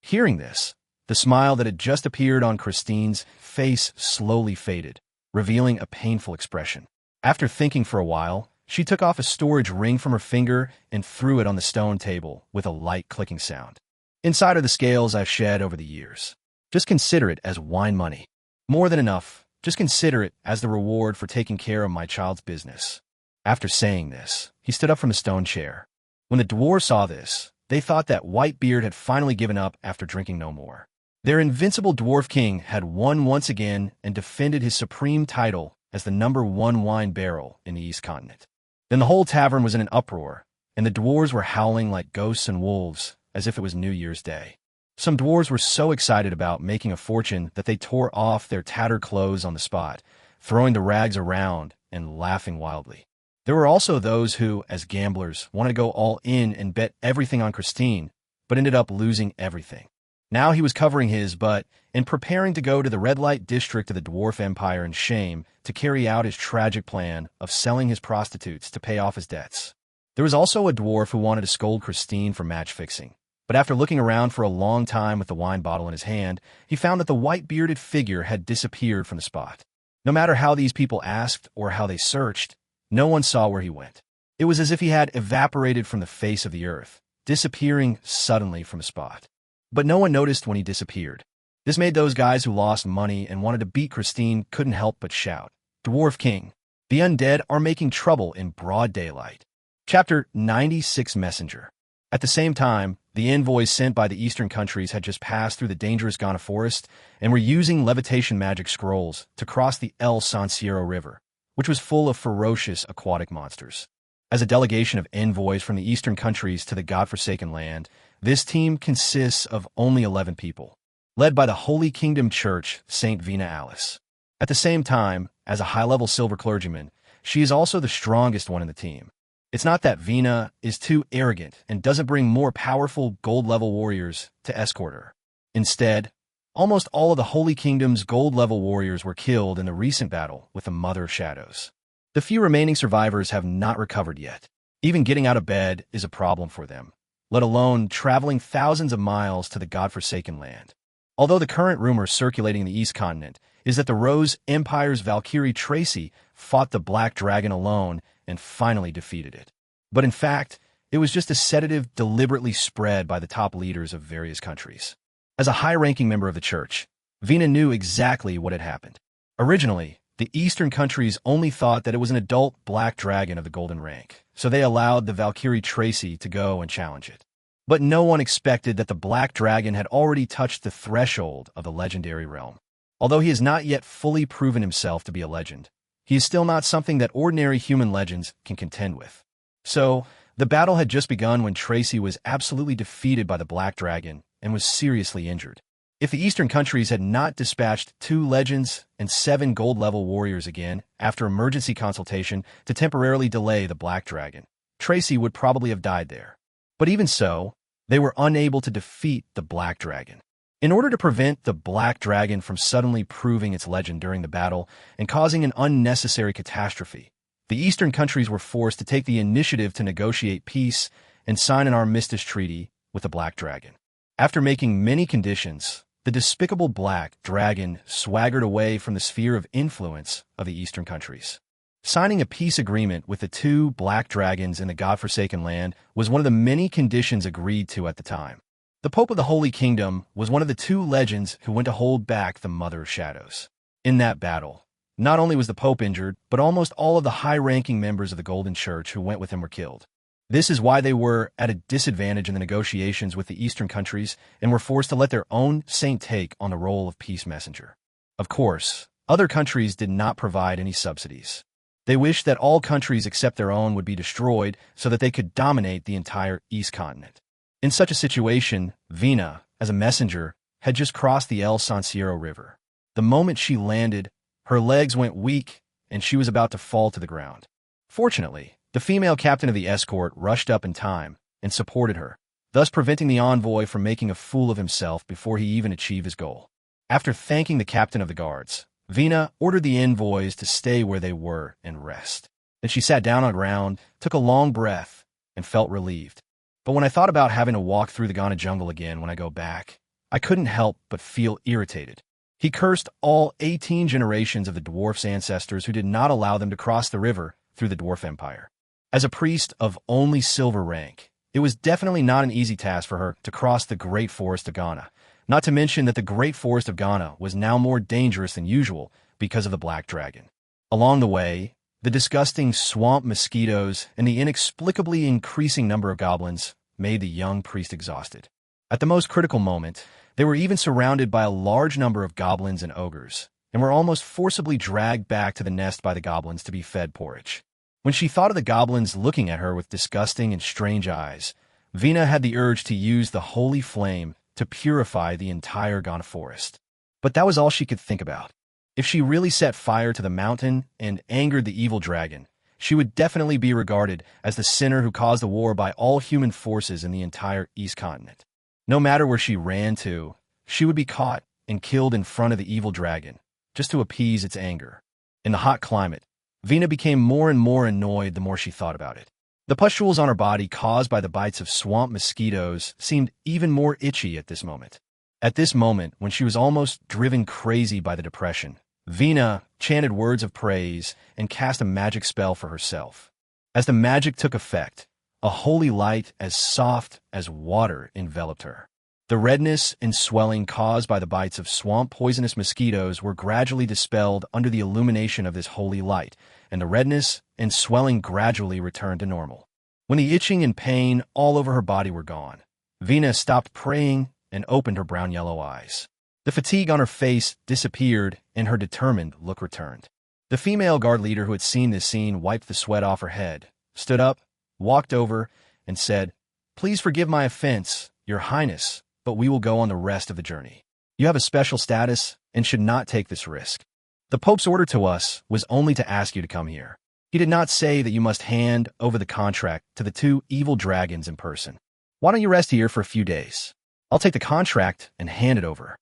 Hearing this, the smile that had just appeared on Christine's face slowly faded, revealing a painful expression. After thinking for a while, she took off a storage ring from her finger and threw it on the stone table with a light clicking sound. Inside are the scales I've shed over the years. Just consider it as wine money. More than enough, just consider it as the reward for taking care of my child's business. After saying this, he stood up from the stone chair. When the dwarves saw this, they thought that Whitebeard had finally given up after drinking no more. Their invincible dwarf king had won once again and defended his supreme title as the #1 wine barrel in the East Continent. Then the whole tavern was in an uproar, and the dwarves were howling like ghosts and wolves as if it was New Year's Day. Some dwarves were so excited about making a fortune that they tore off their tattered clothes on the spot, throwing the rags around and laughing wildly. There were also those who, as gamblers, wanted to go all in and bet everything on Christine, but ended up losing everything. Now he was covering his butt and preparing to go to the red light district of the dwarf empire in shame to carry out his tragic plan of selling his prostitutes to pay off his debts. There was also a dwarf who wanted to scold Christine for match fixing, but after looking around for a long time with the wine bottle in his hand, he found that the white-bearded figure had disappeared from the spot. No matter how these people asked or how they searched, no one saw where he went. It was as if he had evaporated from the face of the earth, disappearing suddenly from a spot. But no one noticed when he disappeared. This made those guys who lost money and wanted to beat Christine couldn't help but shout, "Dwarf King, the undead are making trouble in broad daylight." Chapter 96 Messenger. At the same time, the envoys sent by the eastern countries had just passed through the dangerous Ghana forest and were using levitation magic scrolls to cross the El Sanciero River, which was full of ferocious aquatic monsters. As a delegation of envoys from the eastern countries to the godforsaken land, this team consists of only 11 people, led by the Holy Kingdom Church, Saint Vina Alice. At the same time, as a high-level silver clergyman, she is also the strongest one in the team. It's not that Vina is too arrogant and doesn't bring more powerful gold-level warriors to escort her. Instead, almost all of the Holy Kingdom's gold-level warriors were killed in the recent battle with the Mother of Shadows. The few remaining survivors have not recovered yet. Even getting out of bed is a problem for them, let alone traveling thousands of miles to the godforsaken land. Although the current rumor circulating the East Continent is that the Rose Empire's Valkyrie Tracy fought the Black Dragon alone and finally defeated it. But in fact, it was just a sedative deliberately spread by the top leaders of various countries. As a high-ranking member of the church, Vina knew exactly what had happened. Originally, the eastern countries only thought that it was an adult black dragon of the golden rank, so they allowed the Valkyrie Tracy to go and challenge it. But no one expected that the black dragon had already touched the threshold of the legendary realm. Although he has not yet fully proven himself to be a legend, he is still not something that ordinary human legends can contend with. So, the battle had just begun when Tracy was absolutely defeated by the black dragon and was seriously injured. If the eastern countries had not dispatched 2 legends and 7 gold-level warriors again after emergency consultation to temporarily delay the black dragon, Tracy would probably have died there. But even so, they were unable to defeat the black dragon. In order to prevent the black dragon from suddenly proving its legend during the battle and causing an unnecessary catastrophe, the eastern countries were forced to take the initiative to negotiate peace and sign an armistice treaty with the black dragon. After making many conditions, the despicable black dragon swaggered away from the sphere of influence of the eastern countries. Signing a peace agreement with the 2 black dragons in the godforsaken land was one of the many conditions agreed to at the time. The Pope of the Holy Kingdom was one of the 2 legends who went to hold back the Mother of Shadows. In that battle, not only was the Pope injured, but almost all of the high-ranking members of the Golden Church who went with him were killed. This is why they were at a disadvantage in the negotiations with the eastern countries and were forced to let their own saint take on the role of peace messenger. Of course, other countries did not provide any subsidies. They wished that all countries except their own would be destroyed so that they could dominate the entire East Continent. In such a situation, Vina, as a messenger, had just crossed the El Sanciero River. The moment she landed, her legs went weak and she was about to fall to the ground. Fortunately, the female captain of the escort rushed up in time and supported her, thus preventing the envoy from making a fool of himself before he even achieved his goal. After thanking the captain of the guards, Vina ordered the envoys to stay where they were and rest. Then she sat down on the ground, took a long breath, and felt relieved. But when I thought about having to walk through the Ghana jungle again when I go back, I couldn't help but feel irritated. He cursed all 18 generations of the dwarf's ancestors who did not allow them to cross the river through the dwarf empire. As a priest of only silver rank, it was definitely not an easy task for her to cross the Great Forest of Ghana, not to mention that the Great Forest of Ghana was now more dangerous than usual because of the Black Dragon. Along the way, the disgusting swamp mosquitoes and the inexplicably increasing number of goblins made the young priest exhausted. At the most critical moment, they were even surrounded by a large number of goblins and ogres, and were almost forcibly dragged back to the nest by the goblins to be fed porridge. When she thought of the goblins looking at her with disgusting and strange eyes, Vina had the urge to use the holy flame to purify the entire Ghana forest. But that was all she could think about. If she really set fire to the mountain and angered the evil dragon, she would definitely be regarded as the sinner who caused the war by all human forces in the entire East Continent. No matter where she ran to, she would be caught and killed in front of the evil dragon, just to appease its anger. In the hot climate, Vina became more and more annoyed the more she thought about it. The pustules on her body caused by the bites of swamp mosquitoes seemed even more itchy at this moment. At this moment, when she was almost driven crazy by the depression, Vina chanted words of praise and cast a magic spell for herself. As the magic took effect, a holy light as soft as water enveloped her. The redness and swelling caused by the bites of swamp poisonous mosquitoes were gradually dispelled under the illumination of this holy light, and the redness and swelling gradually returned to normal. When the itching and pain all over her body were gone, Vina stopped praying and opened her brown-yellow eyes. The fatigue on her face disappeared, and her determined look returned. The female guard leader who had seen this scene wiped the sweat off her head, stood up, walked over, and said, "Please forgive my offense, Your Highness, but we will go on the rest of the journey. You have a special status and should not take this risk. The Pope's order to us was only to ask you to come here. He did not say that you must hand over the contract to the two evil dragons in person. Why don't you rest here for a few days? I'll take the contract and hand it over.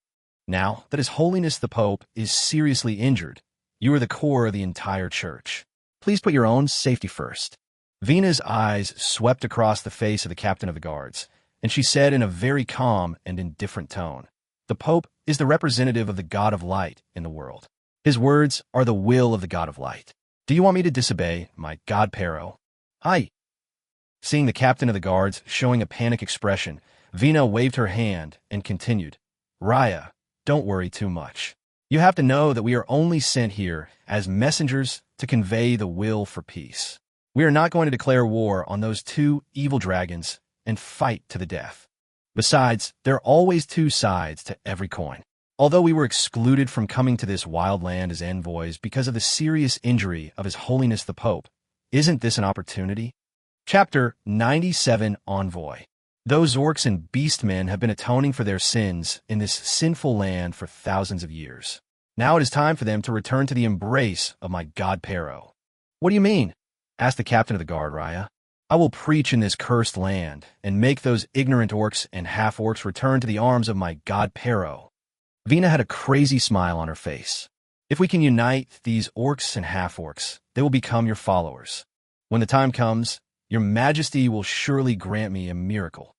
Now that His Holiness the Pope is seriously injured, you are the core of the entire church. Please put your own safety first." Vina's eyes swept across the face of the captain of the guards, and she said in a very calm and indifferent tone, "The Pope is the representative of the God of Light in the world. His words are the will of the God of Light. Do you want me to disobey my God Pero?" "Aye." Seeing the captain of the guards showing a panic expression, Vina waved her hand and continued, "Raya, don't worry too much. You have to know that we are only sent here as messengers to convey the will for peace. We are not going to declare war on those two evil dragons and fight to the death. Besides, there are always two sides to every coin. Although we were excluded from coming to this wild land as envoys because of the serious injury of His Holiness the Pope, isn't this an opportunity?" Chapter 97 Envoy. Those orcs and beastmen have been atoning for their sins in this sinful land for thousands of years. Now it is time for them to return to the embrace of my God Pero. "What do you mean?" asked the captain of the guard, Raya. "I will preach in this cursed land and make those ignorant orcs and half-orcs return to the arms of my God Pero." Vina had a crazy smile on her face. "If we can unite these orcs and half-orcs, they will become your followers. When the time comes, Your Majesty will surely grant me a miracle."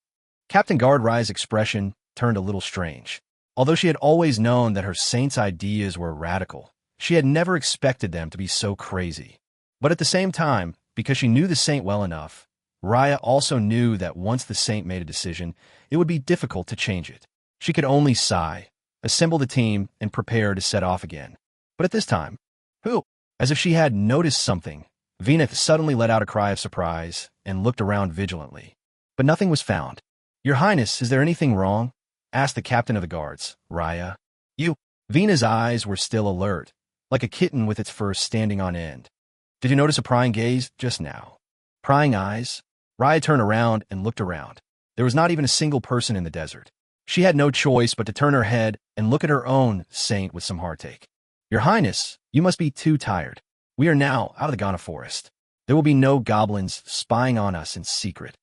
Captain Guard Raya's expression turned a little strange. Although she had always known that her saint's ideas were radical, she had never expected them to be so crazy. But at the same time, because she knew the saint well enough, Raya also knew that once the saint made a decision, it would be difficult to change it. She could only sigh, assemble the team, and prepare to set off again. But at this time, who? As if she had noticed something, Vina suddenly let out a cry of surprise and looked around vigilantly. But nothing was found. "Your Highness, is there anything wrong?" asked the captain of the guards, Raya. "You." Vina's eyes were still alert, like a kitten with its fur standing on end. "Did you notice a prying gaze just now?" Prying eyes? Raya turned around and looked around. There was not even a single person in the desert. She had no choice but to turn her head and look at her own saint with some heartache. "Your Highness, you must be too tired. We are now out of the Ghana forest. There will be no goblins spying on us in secret."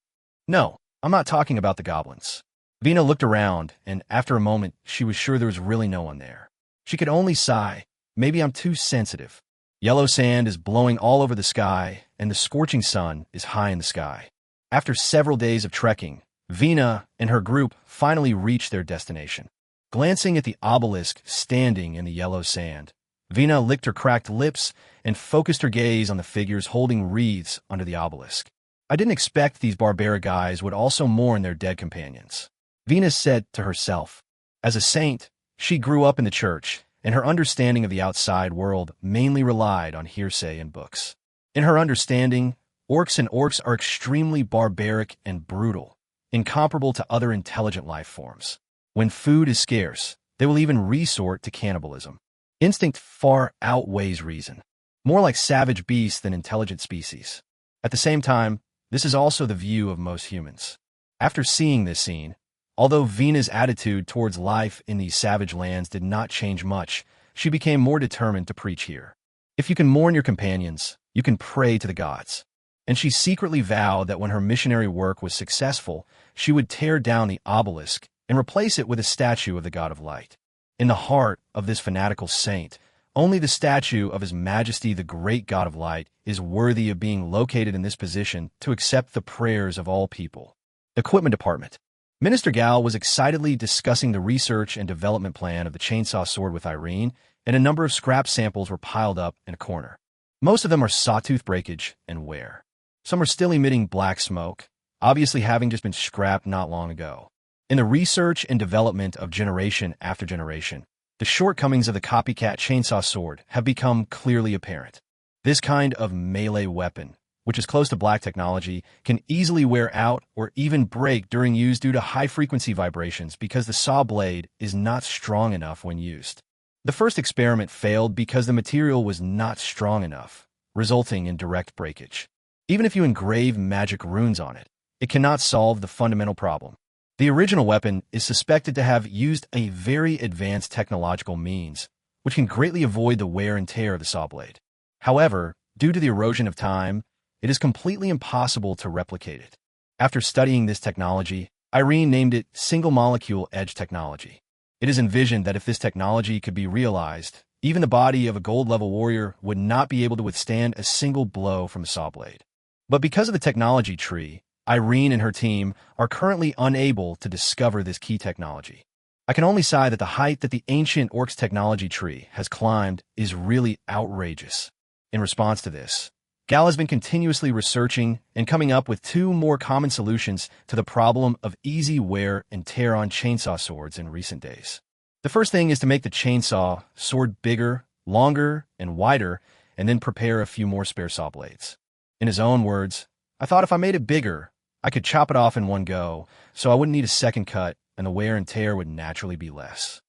"No, I'm not talking about the goblins." Vina looked around, and after a moment, she was sure there was really no one there. She could only sigh, "Maybe I'm too sensitive." Yellow sand is blowing all over the sky, and the scorching sun is high in the sky. After several days of trekking, Vina and her group finally reached their destination. Glancing at the obelisk standing in the yellow sand, Vina licked her cracked lips and focused her gaze on the figures holding wreaths under the obelisk. "I didn't expect these barbaric guys would also mourn their dead companions," Vina said to herself. As a saint, she grew up in the church, and her understanding of the outside world mainly relied on hearsay and books. In her understanding, orcs and orcs are extremely barbaric and brutal, incomparable to other intelligent life forms. When food is scarce, they will even resort to cannibalism. Instinct far outweighs reason, more like savage beasts than intelligent species. At the same time, this is also the view of most humans. After seeing this scene, although Vina's attitude towards life in these savage lands did not change much, she became more determined to preach here. If you can mourn your companions, you can pray to the gods. And she secretly vowed that when her missionary work was successful, she would tear down the obelisk and replace it with a statue of the God of Light. In the heart of this fanatical saint, only the statue of His Majesty the Great God of Light is worthy of being located in this position to accept the prayers of all people. Equipment Department. Minister Gao was excitedly discussing the research and development plan of the chainsaw sword with Irene, and a number of scrap samples were piled up in a corner. Most of them are sawtooth breakage and wear. Some are still emitting black smoke, obviously having just been scrapped not long ago. In the research and development of generation after generation, the shortcomings of the copycat chainsaw sword have become clearly apparent. This kind of melee weapon, which is close to black technology, can easily wear out or even break during use due to high-frequency vibrations because the saw blade is not strong enough when used. The first experiment failed because the material was not strong enough, resulting in direct breakage. Even if you engrave magic runes on it, it cannot solve the fundamental problem. The original weapon is suspected to have used a very advanced technological means, which can greatly avoid the wear and tear of the saw blade. However, due to the erosion of time, it is completely impossible to replicate it. After studying this technology, Irene named it single-molecule edge technology. It is envisioned that if this technology could be realized, even the body of a gold-level warrior would not be able to withstand a single blow from a saw blade. But because of the technology tree, Irene and her team are currently unable to discover this key technology. I can only sigh that the height that the ancient Orc's technology tree has climbed is really outrageous. In response to this, Gal has been continuously researching and coming up with two more common solutions to the problem of easy wear and tear on chainsaw swords in recent days. The first thing is to make the chainsaw sword bigger, longer, and wider, and then prepare a few more spare saw blades. In his own words, I thought if I made it bigger, I could chop it off in one go, so I wouldn't need a second cut, and the wear and tear would naturally be less.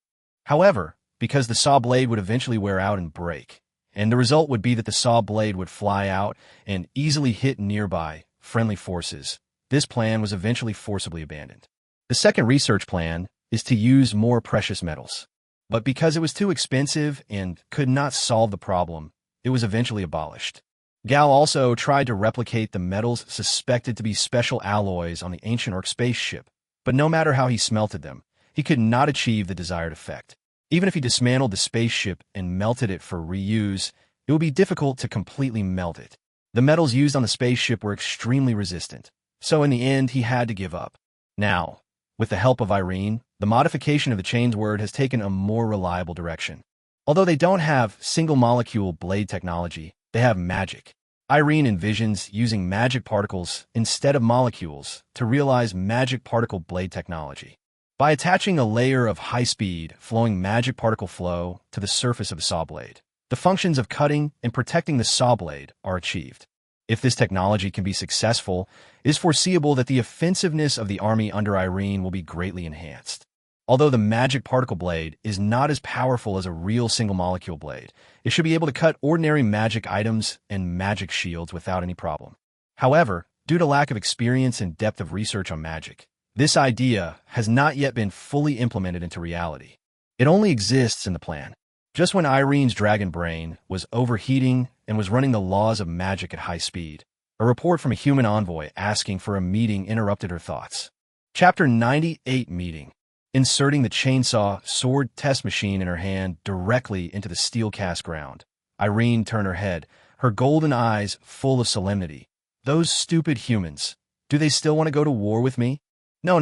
However, because the saw blade would eventually wear out and break, and the result would be that the saw blade would fly out and easily hit nearby, friendly forces, this plan was eventually forcibly abandoned. The second research plan is to use more precious metals. But because it was too expensive and could not solve the problem, it was eventually abolished. Gal also tried to replicate the metals suspected to be special alloys on the ancient Orc spaceship, but no matter how he smelted them, he could not achieve the desired effect. Even if he dismantled the spaceship and melted it for reuse, it would be difficult to completely melt it. The metals used on the spaceship were extremely resistant, so in the end he had to give up. Now, with the help of Irene, the modification of the chain's word has taken a more reliable direction. Although they don't have single-molecule blade technology, they have magic. Irene envisions using magic particles instead of molecules to realize magic particle blade technology. By attaching a layer of high-speed, flowing magic particle flow to the surface of a saw blade, the functions of cutting and protecting the saw blade are achieved. If this technology can be successful, it is foreseeable that the offensiveness of the army under Irene will be greatly enhanced. Although the magic particle blade is not as powerful as a real single-molecule blade, it should be able to cut ordinary magic items and magic shields without any problem. However, due to lack of experience and depth of research on magic, this idea has not yet been fully implemented into reality. It only exists in the plan. Just when Irene's dragon brain was overheating and was running the laws of magic at high speed, a report from a human envoy asking for a meeting interrupted her thoughts. Chapter 98 Meeting. Inserting the chainsaw sword test machine in her hand directly into the steel cast ground, Irene turned her head, her golden eyes full of solemnity. Those stupid humans. Do they still want to go to war with me? No,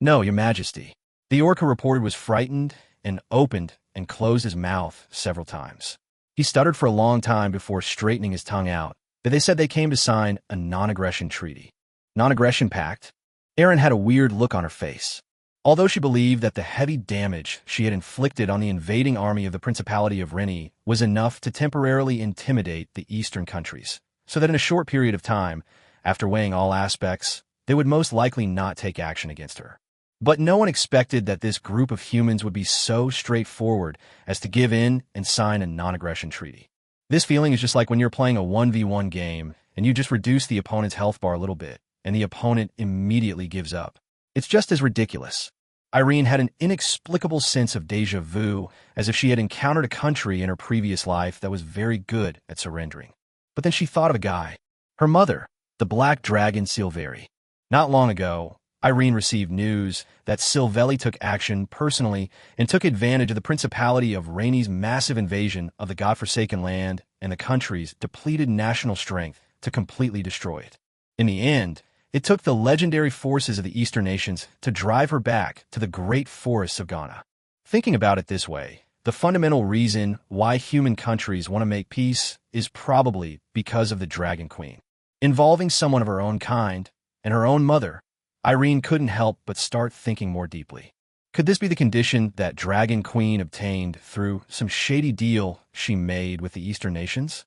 Your Majesty. The Orca reporter was frightened and opened and closed his mouth several times. He stuttered for a long time before straightening his tongue out, but they said they came to sign a non-aggression treaty. Non-aggression pact? Erin had a weird look on her face. Although she believed that the heavy damage she had inflicted on the invading army of the Principality of Rennie was enough to temporarily intimidate the eastern countries, so that in a short period of time, after weighing all aspects, they would most likely not take action against her. But no one expected that this group of humans would be so straightforward as to give in and sign a non-aggression treaty. This feeling is just like when you're playing a 1v1 game and you just reduce the opponent's health bar a little bit, and the opponent immediately gives up. It's just as ridiculous. Irene had an inexplicable sense of déjà vu, as if she had encountered a country in her previous life that was very good at surrendering. But then she thought of a guy. Her mother, the Black Dragon Silveri. Not long ago, Irene received news that Silvelli took action personally and took advantage of the Principality of Rennie's massive invasion of the godforsaken land and the country's depleted national strength to completely destroy it. In the end, it took the legendary forces of the Eastern nations to drive her back to the great forests of Ghana. Thinking about it this way, the fundamental reason why human countries want to make peace is probably because of the Dragon Queen. Involving someone of her own kind and her own mother, Irene couldn't help but start thinking more deeply. Could this be the condition that Dragon Queen obtained through some shady deal she made with the Eastern nations?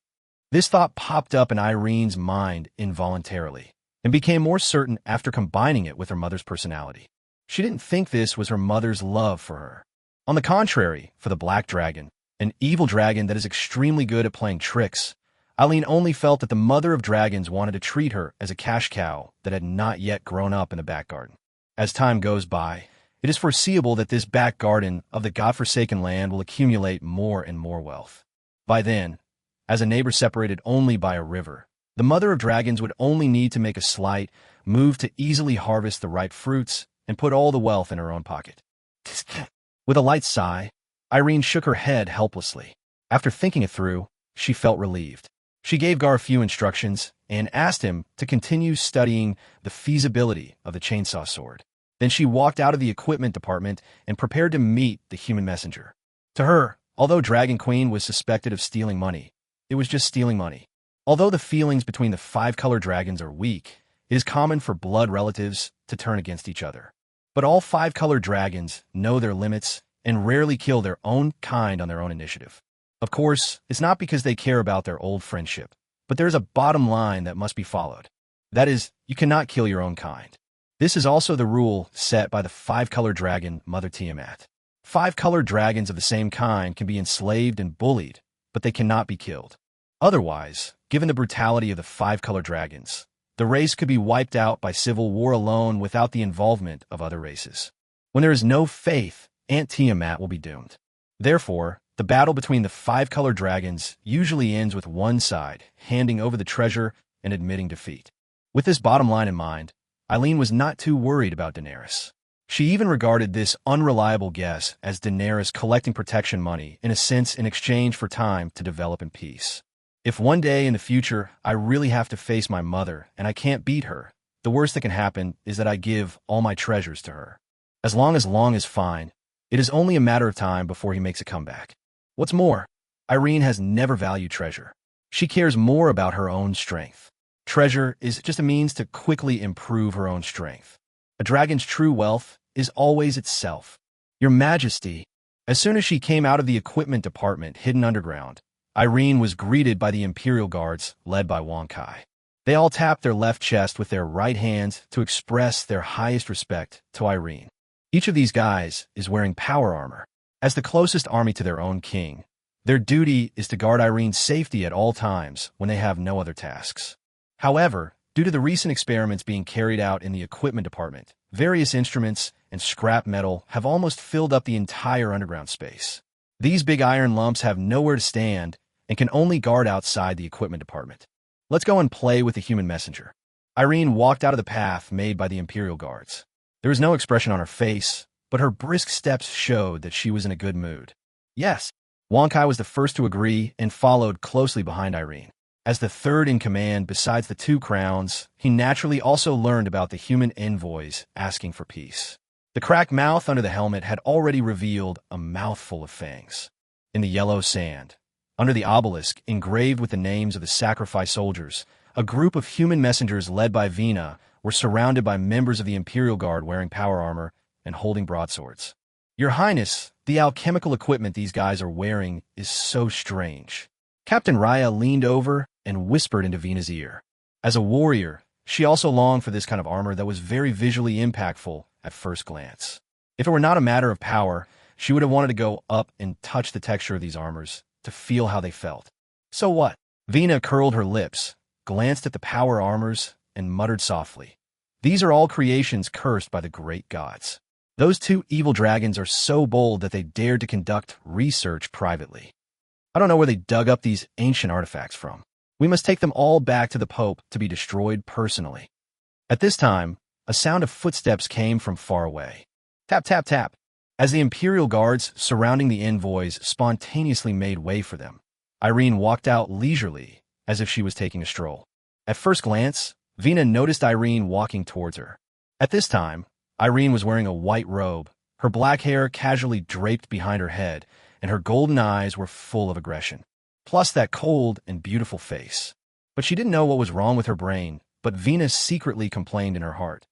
This thought popped up in Irene's mind involuntarily, and became more certain after combining it with her mother's personality. She didn't think this was her mother's love for her. On the contrary, for the Black Dragon, an evil dragon that is extremely good at playing tricks, Eileen only felt that the mother of dragons wanted to treat her as a cash cow that had not yet grown up in the back garden. As time goes by, it is foreseeable that this back garden of the godforsaken land will accumulate more and more wealth. By then, as a neighbor separated only by a river, the mother of dragons would only need to make a slight move to easily harvest the ripe fruits and put all the wealth in her own pocket. With a light sigh, Irene shook her head helplessly. After thinking it through, she felt relieved. She gave Gar a few instructions and asked him to continue studying the feasibility of the chainsaw sword. Then she walked out of the equipment department and prepared to meet the human messenger. To her, although Dragon Queen was suspected of stealing money, it was just stealing money. Although the feelings between the five-color dragons are weak, it is common for blood relatives to turn against each other. But all five-color dragons know their limits and rarely kill their own kind on their own initiative. Of course, it's not because they care about their old friendship, but there's a bottom line that must be followed. That is, you cannot kill your own kind. This is also the rule set by the five-color dragon Mother Tiamat. Five-color dragons of the same kind can be enslaved and bullied, but they cannot be killed. Otherwise, given the brutality of the five-color dragons, the race could be wiped out by civil war alone without the involvement of other races. When there is no faith, Aunt Tiamat will be doomed. Therefore, the battle between the five-color dragons usually ends with one side handing over the treasure and admitting defeat. With this bottom line in mind, Eileen was not too worried about Daenerys. She even regarded this unreliable guess as Daenerys collecting protection money, in a sense in exchange for time to develop in peace. If one day in the future I really have to face my mother and I can't beat her, the worst that can happen is that I give all my treasures to her. As long is fine, it is only a matter of time before he makes a comeback. What's more, Irene has never valued treasure. She cares more about her own strength. Treasure is just a means to quickly improve her own strength. A dragon's true wealth is always itself. Your Majesty. As soon as she came out of the equipment department hidden underground, Irene was greeted by the Imperial Guards led by Wong Kai. They all tapped their left chest with their right hands to express their highest respect to Irene. Each of these guys is wearing power armor. As the closest army to their own king, their duty is to guard Irene's safety at all times when they have no other tasks. However, due to the recent experiments being carried out in the equipment department, various instruments and scrap metal have almost filled up the entire underground space. These big iron lumps have nowhere to stand and can only guard outside the equipment department. Let's go and play with the human messenger. Irene walked out of the path made by the Imperial Guards. There was no expression on her face, but her brisk steps showed that she was in a good mood. Yes, Wong Kai was the first to agree and followed closely behind Irene. As the third in command besides the two crowns, he naturally also learned about the human envoys asking for peace. The cracked mouth under the helmet had already revealed a mouthful of fangs. In the yellow sand, under the obelisk engraved with the names of the sacrificed soldiers, a group of human messengers led by Vina were surrounded by members of the Imperial Guard wearing power armor and holding broadswords. Your Highness, the alchemical equipment these guys are wearing is so strange. Captain Raya leaned over and whispered into Vina's ear. As a warrior, she also longed for this kind of armor that was very visually impactful at first glance. If it were not a matter of power, she would have wanted to go up and touch the texture of these armors to feel how they felt. So what? Vina curled her lips, glanced at the power armors, and muttered softly. These are all creations cursed by the great gods. Those two evil dragons are so bold that they dared to conduct research privately. I don't know where they dug up these ancient artifacts from. We must take them all back to the Pope to be destroyed personally. At this time, a sound of footsteps came from far away. Tap, tap, tap. As the Imperial Guards surrounding the envoys spontaneously made way for them, Irene walked out leisurely, as if she was taking a stroll. At first glance, Vina noticed Irene walking towards her. At this time, Irene was wearing a white robe, her black hair casually draped behind her head, and her golden eyes were full of aggression. Plus that cold and beautiful face. But she didn't know what was wrong with her brain, but Venus secretly complained in her heart.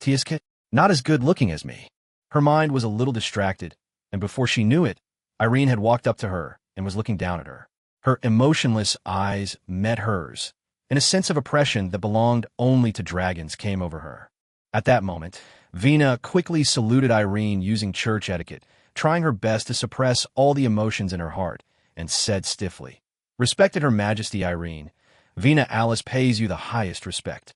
Tiaske, not as good looking as me. Her mind was a little distracted, and before she knew it, Irene had walked up to her and was looking down at her. Her emotionless eyes met hers, and a sense of oppression that belonged only to dragons came over her. At that moment, Vina quickly saluted Irene using church etiquette, trying her best to suppress all the emotions in her heart, and said stiffly, "Respected Her Majesty Irene, Vina Alice pays you the highest respect."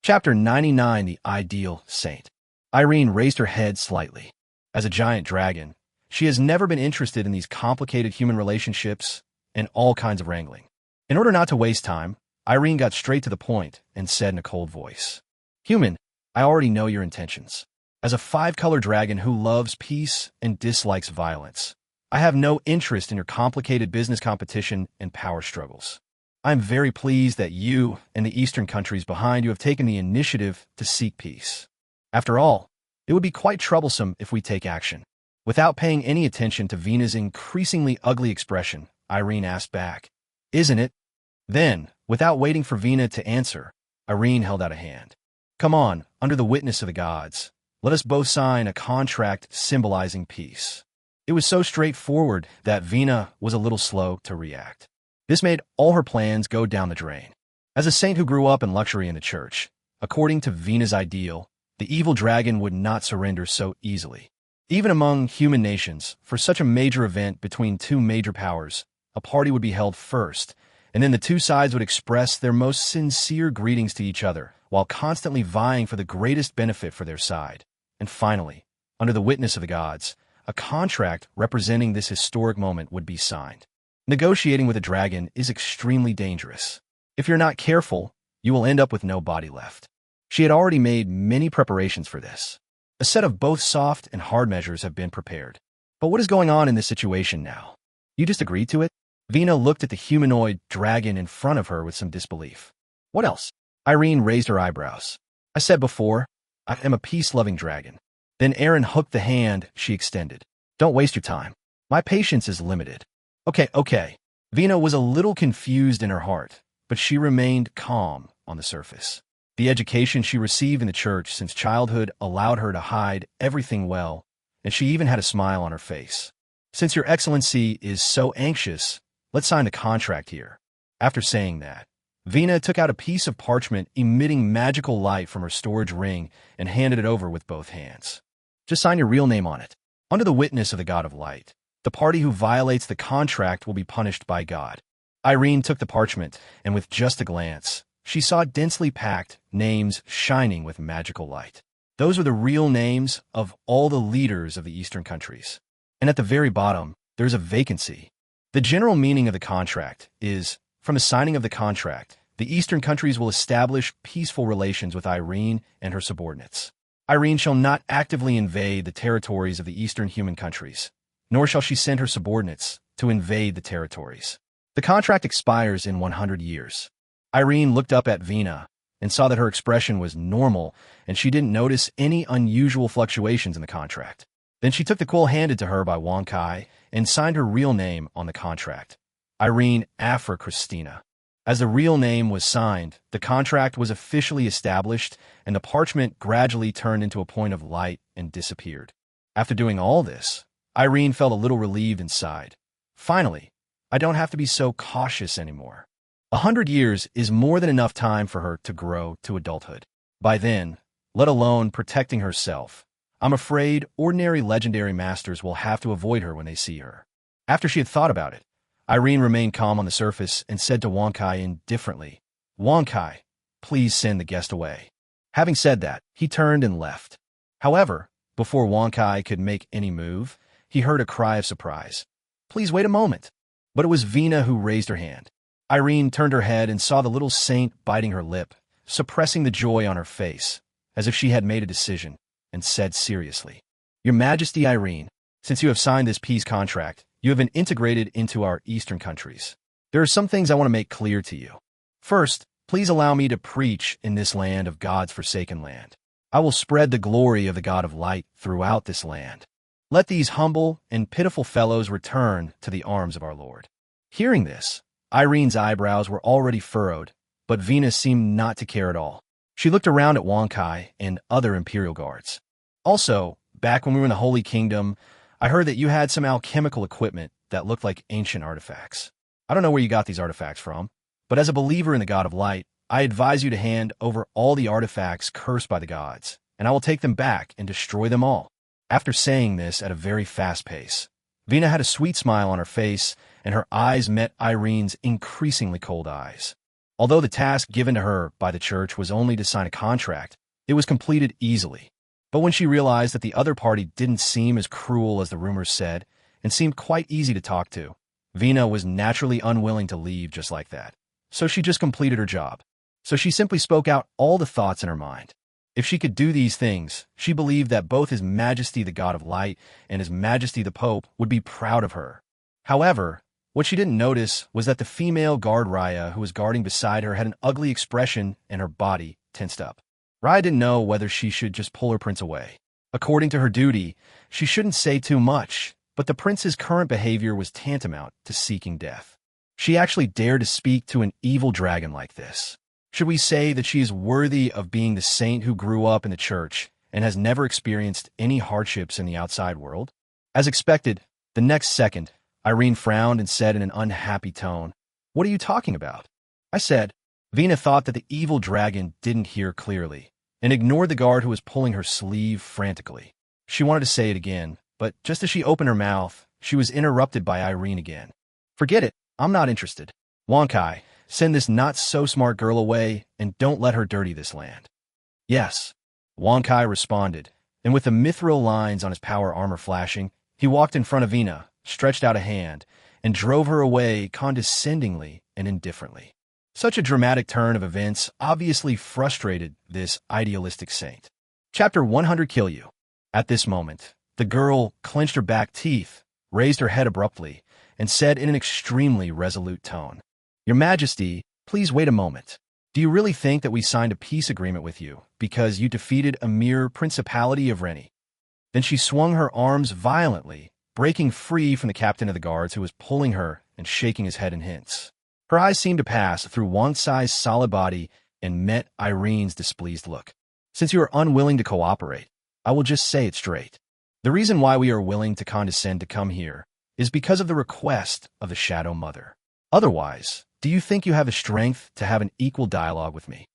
Chapter 99, The Ideal Saint. Irene raised her head slightly. As a giant dragon, she has never been interested in these complicated human relationships and all kinds of wrangling. In order not to waste time, Irene got straight to the point and said in a cold voice, "Human, I already know your intentions. As a five-color dragon who loves peace and dislikes violence, I have no interest in your complicated business competition and power struggles. I'm very pleased that you and the eastern countries behind you have taken the initiative to seek peace. After all, it would be quite troublesome if we take action." Without paying any attention to Vina's increasingly ugly expression, Irene asked back, "Isn't it?" Then, without waiting for Vina to answer, Irene held out a hand. "Come on, under the witness of the gods, let us both sign a contract symbolizing peace." It was so straightforward that Vina was a little slow to react. This made all her plans go down the drain. As a saint who grew up in luxury in the church, according to Vina's ideal, the evil dragon would not surrender so easily. Even among human nations, for such a major event between two major powers, a party would be held first, and then the two sides would express their most sincere greetings to each other, while constantly vying for the greatest benefit for their side. And finally, under the witness of the gods, a contract representing this historic moment would be signed. Negotiating with a dragon is extremely dangerous. If you're not careful, you will end up with no body left. She had already made many preparations for this. A set of both soft and hard measures have been prepared. But what is going on in this situation now? You just agreed to it? Vina looked at the humanoid dragon in front of her with some disbelief. What else? Irene raised her eyebrows. I said before, I am a peace-loving dragon. Then Aaron hooked the hand she extended. Don't waste your time. My patience is limited. Okay. Vina was a little confused in her heart, but she remained calm on the surface. The education she received in the church since childhood allowed her to hide everything well, and she even had a smile on her face. Since Your Excellency is so anxious, let's sign the contract here. After saying that, Vina took out a piece of parchment emitting magical light from her storage ring and handed it over with both hands. Just sign your real name on it. Under the witness of the God of Light, the party who violates the contract will be punished by God. Irene took the parchment, and with just a glance, she saw densely packed names shining with magical light. Those were the real names of all the leaders of the eastern countries. And at the very bottom, there's a vacancy. The general meaning of the contract is, from the signing of the contract, the eastern countries will establish peaceful relations with Irene and her subordinates. Irene shall not actively invade the territories of the eastern human countries, nor shall she send her subordinates to invade the territories. The contract expires in 100 years. Irene looked up at Vina and saw that her expression was normal and she didn't notice any unusual fluctuations in the contract. Then she took the quill handed to her by Wong Kai and signed her real name on the contract, Irene Afra Christina. As the real name was signed, the contract was officially established and the parchment gradually turned into a point of light and disappeared. After doing all this, Irene felt a little relieved inside. Finally, I don't have to be so cautious anymore. 100 years is more than enough time for her to grow to adulthood. By then, let alone protecting herself, I'm afraid ordinary legendary masters will have to avoid her when they see her. After she had thought about it, Irene remained calm on the surface and said to Wong Kai indifferently, Wong Kai, please send the guest away. Having said that, he turned and left. However, before Wong Kai could make any move, he heard a cry of surprise. Please wait a moment. But it was Vina who raised her hand. Irene turned her head and saw the little saint biting her lip, suppressing the joy on her face, as if she had made a decision, and said seriously, Your Majesty Irene, since you have signed this peace contract, you have been integrated into our eastern countries. There are some things I want to make clear to you. First, please allow me to preach in this land of God's forsaken land. I will spread the glory of the God of Light throughout this land. Let these humble and pitiful fellows return to the arms of our Lord. Hearing this, Irene's eyebrows were already furrowed, but Vina seemed not to care at all. She looked around at Wong Kai and other Imperial guards. Also, back when we were in the Holy Kingdom, I heard that you had some alchemical equipment that looked like ancient artifacts. I don't know where you got these artifacts from, but as a believer in the God of Light, I advise you to hand over all the artifacts cursed by the gods, and I will take them back and destroy them all. After saying this at a very fast pace, Vina had a sweet smile on her face, and her eyes met Irene's increasingly cold eyes. Although the task given to her by the church was only to sign a contract, it was completed easily. But when she realized that the other party didn't seem as cruel as the rumors said, and seemed quite easy to talk to, Vina was naturally unwilling to leave just like that. So she just completed her job. So she simply spoke out all the thoughts in her mind. If she could do these things, she believed that both His Majesty the God of Light and His Majesty the Pope would be proud of her. However, what she didn't notice was that the female guard Raya who was guarding beside her had an ugly expression and her body tensed up. Raya didn't know whether she should just pull her prince away. According to her duty, she shouldn't say too much, but the prince's current behavior was tantamount to seeking death. She actually dared to speak to an evil dragon like this. Should we say that she is worthy of being the saint who grew up in the church and has never experienced any hardships in the outside world? As expected, the next second, Irene frowned and said in an unhappy tone, "What are you talking about?" I said. Vina thought that the evil dragon didn't hear clearly and ignored the guard who was pulling her sleeve frantically. She wanted to say it again, but just as she opened her mouth, she was interrupted by Irene again. "Forget it. I'm not interested. Wong Kai, send this not-so-smart girl away and don't let her dirty this land." "Yes," Wong Kai responded, and with the mithril lines on his power armor flashing, he walked in front of Vina, stretched out a hand, and drove her away condescendingly and indifferently. Such a dramatic turn of events obviously frustrated this idealistic saint. Chapter 100 Kill You. At this moment, the girl clenched her back teeth, raised her head abruptly, and said in an extremely resolute tone, "Your Majesty, please wait a moment. Do you really think that we signed a peace agreement with you because you defeated a mere principality of Rennie?" Then she swung her arms violently, breaking free from the captain of the guards who was pulling her and shaking his head in hints. Her eyes seemed to pass through Wang Tsai's solid body and met Irene's displeased look. "Since you are unwilling to cooperate, I will just say it straight. The reason why we are willing to condescend to come here is because of the request of the Shadow Mother. Otherwise, do you think you have the strength to have an equal dialogue with me?"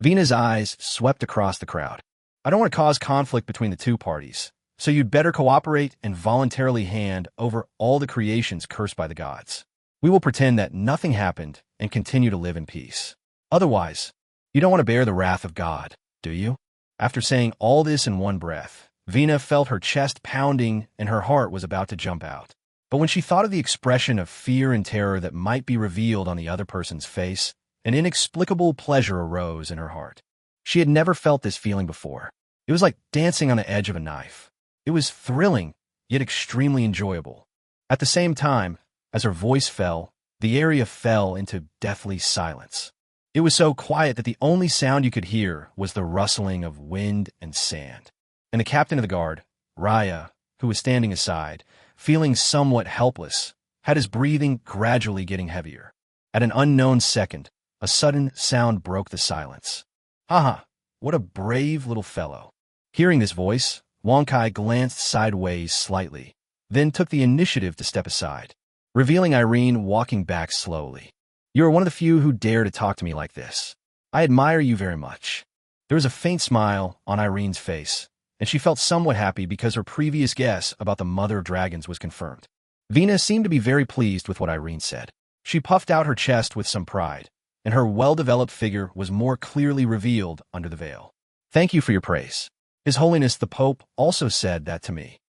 Vina's eyes swept across the crowd. "I don't want to cause conflict between the two parties, so you'd better cooperate and voluntarily hand over all the creations cursed by the gods. We will pretend that nothing happened and continue to live in peace. Otherwise, you don't want to bear the wrath of God, do you?" After saying all this in one breath, Vina felt her chest pounding and her heart was about to jump out. But when she thought of the expression of fear and terror that might be revealed on the other person's face, an inexplicable pleasure arose in her heart. She had never felt this feeling before. It was like dancing on the edge of a knife. It was thrilling, yet extremely enjoyable. At the same time, as her voice fell, the area fell into deathly silence. It was so quiet that the only sound you could hear was the rustling of wind and sand. And the captain of the guard, Raya, who was standing aside, feeling somewhat helpless, had his breathing gradually getting heavier. At an unknown second, a sudden sound broke the silence. "Haha, what a brave little fellow." Hearing this voice, Wong Kai glanced sideways slightly, then took the initiative to step aside, revealing Irene walking back slowly. "You are one of the few who dare to talk to me like this. I admire you very much." There was a faint smile on Irene's face, and she felt somewhat happy because her previous guess about the mother of dragons was confirmed. Vina seemed to be very pleased with what Irene said. She puffed out her chest with some pride, and her well-developed figure was more clearly revealed under the veil. "Thank you for your praise. His Holiness the Pope also said that to me."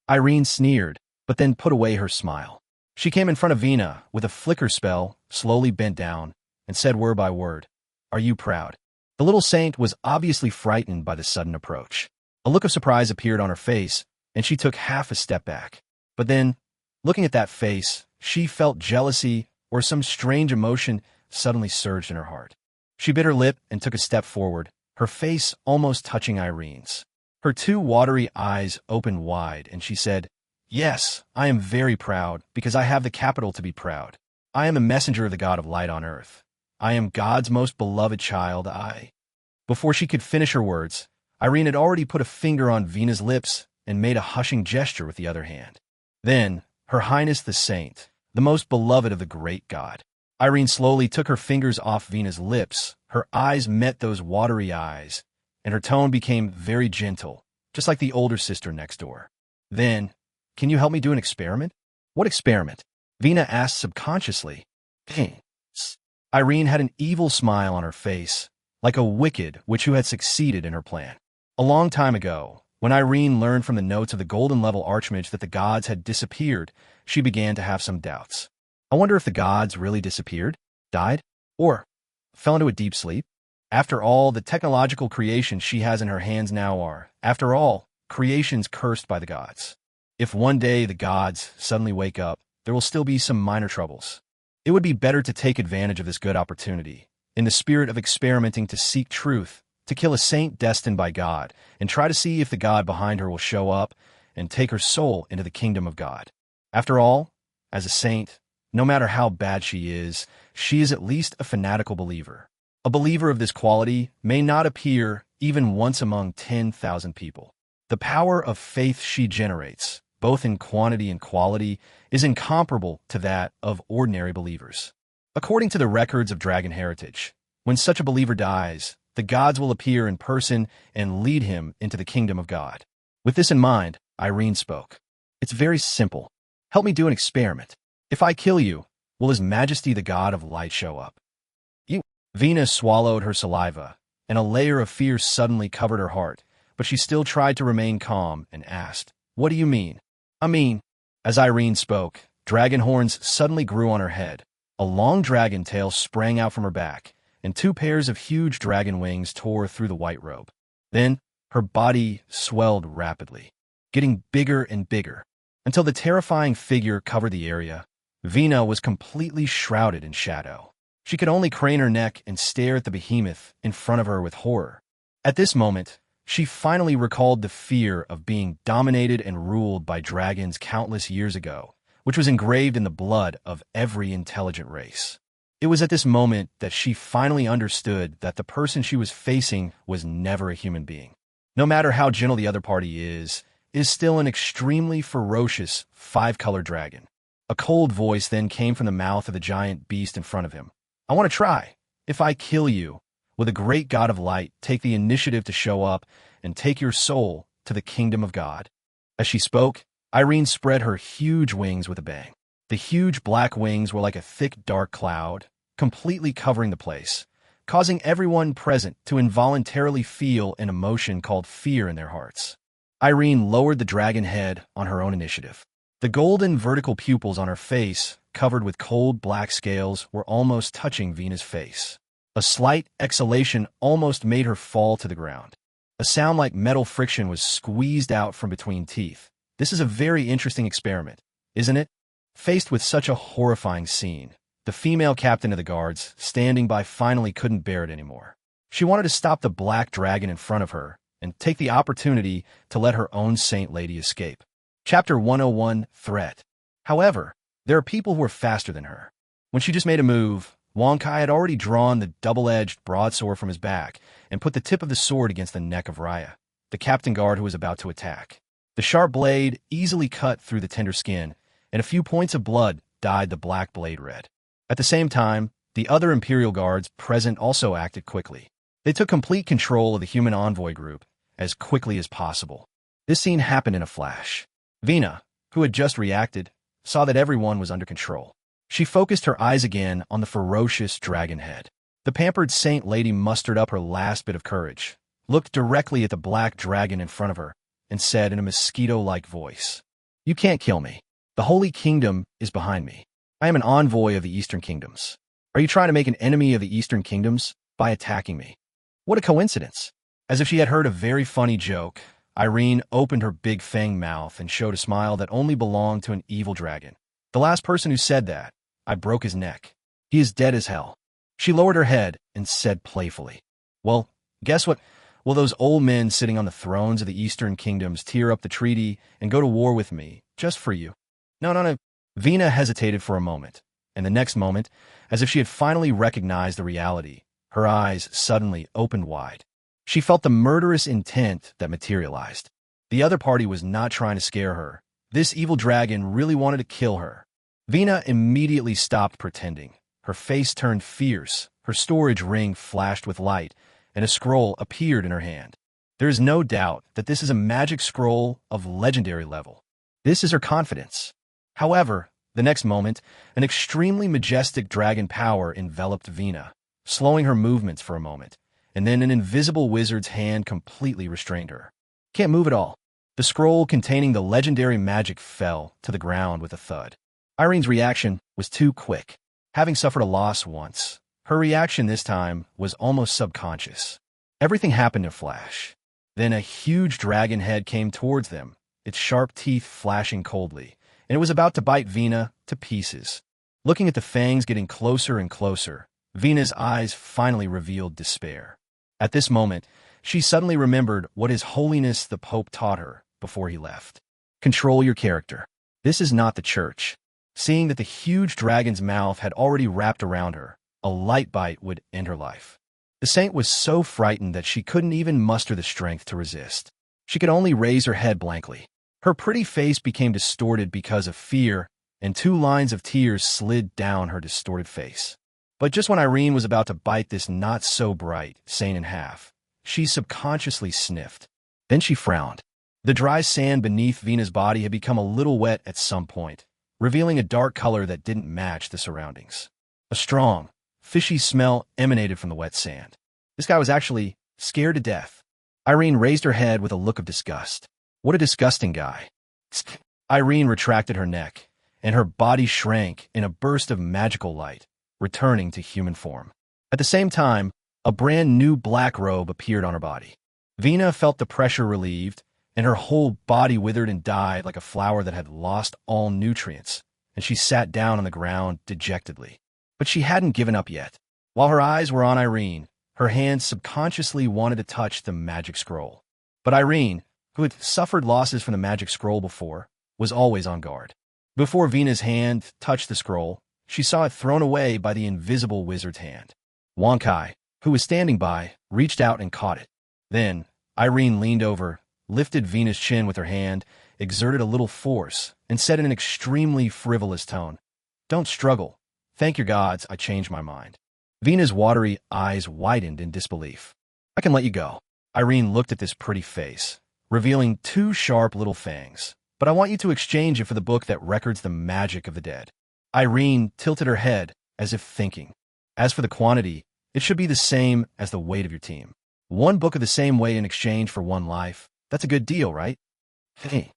Irene sneered, but then put away her smile. She came in front of Vina with a flicker spell, slowly bent down, and said word by word, "Are you proud?" The little saint was obviously frightened by the sudden approach. A look of surprise appeared on her face, and she took half a step back. But then, looking at that face, she felt jealousy or some strange emotion suddenly surged in her heart. She bit her lip and took a step forward, her face almost touching Irene's. Her two watery eyes opened wide, and she said, "Yes, I am very proud, because I have the capital to be proud. I am a messenger of the God of Light on earth. I am God's most beloved child. Before she could finish her words, Irene had already put a finger on Vina's lips and made a hushing gesture with the other hand. Then, Her Highness the Saint, the most beloved of the great god. Irene slowly took her fingers off Vina's lips, her eyes met those watery eyes, and her tone became very gentle, just like the older sister next door. Then, can you help me do an experiment? What experiment? Vina asked subconsciously. Thanks. Irene had an evil smile on her face, like a wicked witch who had succeeded in her plan. A long time ago, when Irene learned from the notes of the golden-level archmage that the gods had disappeared, she began to have some doubts. I wonder if the gods really disappeared, died, or fell into a deep sleep? After all, the technological creations she has in her hands now are, after all, creations cursed by the gods. If one day the gods suddenly wake up, there will still be some minor troubles. It would be better to take advantage of this good opportunity, in the spirit of experimenting to seek truth, to kill a saint destined by God, and try to see if the god behind her will show up and take her soul into the kingdom of God. After all, as a saint, no matter how bad she is at least a fanatical believer. A believer of this quality may not appear even once among 10,000 people. The power of faith she generates, both in quantity and quality, is incomparable to that of ordinary believers. According to the records of Dragon Heritage, when such a believer dies, the gods will appear in person and lead him into the kingdom of God. With this in mind, Irene spoke. It's very simple. Help me do an experiment. If I kill you, will His Majesty the God of Light show up? Vina swallowed her saliva, and a layer of fear suddenly covered her heart, but she still tried to remain calm and asked, What do you mean? I mean, as Irene spoke, dragon horns suddenly grew on her head. A long dragon tail sprang out from her back, and 2 pairs of huge dragon wings tore through the white robe. Then, her body swelled rapidly, getting bigger and bigger, until the terrifying figure covered the area. Vina was completely shrouded in shadow. She could only crane her neck and stare at the behemoth in front of her with horror. At this moment, she finally recalled the fear of being dominated and ruled by dragons countless years ago, which was engraved in the blood of every intelligent race. It was at this moment that she finally understood that the person she was facing was never a human being. No matter how gentle the other party is still an extremely ferocious 5-colored dragon. A cold voice then came from the mouth of the giant beast in front of him. I want to try. If I kill you, will the great God of light take the initiative to show up and take your soul to the kingdom of God? As she spoke, Irene spread her huge wings with a bang. The huge black wings were like a thick dark cloud, completely covering the place, causing everyone present to involuntarily feel an emotion called fear in their hearts. Irene lowered the dragon head on her own initiative. The golden vertical pupils on her face, covered with cold black scales, were almost touching Vina's face. A slight exhalation almost made her fall to the ground. A sound like metal friction was squeezed out from between teeth. This is a very interesting experiment, isn't it? Faced with such a horrifying scene, the female captain of the guards, standing by, finally couldn't bear it anymore. She wanted to stop the black dragon in front of her and take the opportunity to let her own saint lady escape. Chapter 101, Threat. However, there are people who are faster than her. When she just made a move, Wong Kai had already drawn the double-edged broadsword from his back and put the tip of the sword against the neck of Raya, the captain guard who was about to attack. The sharp blade easily cut through the tender skin, and a few points of blood dyed the black blade red. At the same time, the other Imperial guards present also acted quickly. They took complete control of the human envoy group as quickly as possible. This scene happened in a flash. Vina, who had just reacted, saw that everyone was under control. She focused her eyes again on the ferocious dragon head. The pampered saint lady mustered up her last bit of courage, looked directly at the black dragon in front of her, and said in a mosquito-like voice, You can't kill me. The Holy Kingdom is behind me. I am an envoy of the Eastern Kingdoms. Are you trying to make an enemy of the Eastern Kingdoms by attacking me? What a coincidence. As if she had heard a very funny joke, Irene opened her big fang mouth and showed a smile that only belonged to an evil dragon. The last person who said that, I broke his neck. He is dead as hell. She lowered her head and said playfully, Well, guess what? Will those old men sitting on the thrones of the Eastern Kingdoms tear up the treaty and go to war with me, just for you? No. Vina hesitated for a moment, and the next moment, as if she had finally recognized the reality, her eyes suddenly opened wide. She felt the murderous intent that materialized. The other party was not trying to scare her. This evil dragon really wanted to kill her. Vina immediately stopped pretending. Her face turned fierce, her storage ring flashed with light, and a scroll appeared in her hand. There is no doubt that this is a magic scroll of legendary level. This is her confidence. However, the next moment, an extremely majestic dragon power enveloped Vina, slowing her movements for a moment, and then an invisible wizard's hand completely restrained her. Can't move at all. The scroll containing the legendary magic fell to the ground with a thud. Irene's reaction was too quick. Having suffered a loss once, her reaction this time was almost subconscious. Everything happened in a flash. Then a huge dragon head came towards them, its sharp teeth flashing coldly, and it was about to bite Vina to pieces. Looking at the fangs getting closer and closer, Vina's eyes finally revealed despair. At this moment, she suddenly remembered what His Holiness the Pope taught her before he left. Control your character. This is not the church. Seeing that the huge dragon's mouth had already wrapped around her, a light bite would end her life. The saint was so frightened that she couldn't even muster the strength to resist. She could only raise her head blankly. Her pretty face became distorted because of fear, and 2 lines of tears slid down her distorted face. But just when Irene was about to bite this not-so-bright saint in half, she subconsciously sniffed. Then she frowned. The dry sand beneath Vina's body had become a little wet at some point, revealing a dark color that didn't match the surroundings. A strong, fishy smell emanated from the wet sand. This guy was actually scared to death. Irene raised her head with a look of disgust. What a disgusting guy. Irene retracted her neck, and her body shrank in a burst of magical light, returning to human form. At the same time, a brand new black robe appeared on her body. Vina felt the pressure relieved, and her whole body withered and died like a flower that had lost all nutrients, and she sat down on the ground dejectedly. But she hadn't given up yet. While her eyes were on Irene, her hands subconsciously wanted to touch the magic scroll. But Irene, who had suffered losses from the magic scroll before, was always on guard. Before Vina's hand touched the scroll, she saw it thrown away by the invisible wizard's hand. Wong Kai, who was standing by, reached out and caught it. Then, Irene leaned over, lifted Vina's chin with her hand, exerted a little force, and said in an extremely frivolous tone, "Don't struggle. Thank your gods, I changed my mind." Vina's watery eyes widened in disbelief. "I can let you go." Irene looked at this pretty face, revealing 2 sharp little fangs. "But I want you to exchange it for the book that records the magic of the dead." Irene tilted her head, as if thinking. "As for the quantity, it should be the same as the weight of your team. 1 book of the same weight in exchange for 1 life. That's a good deal, right?" "Hey,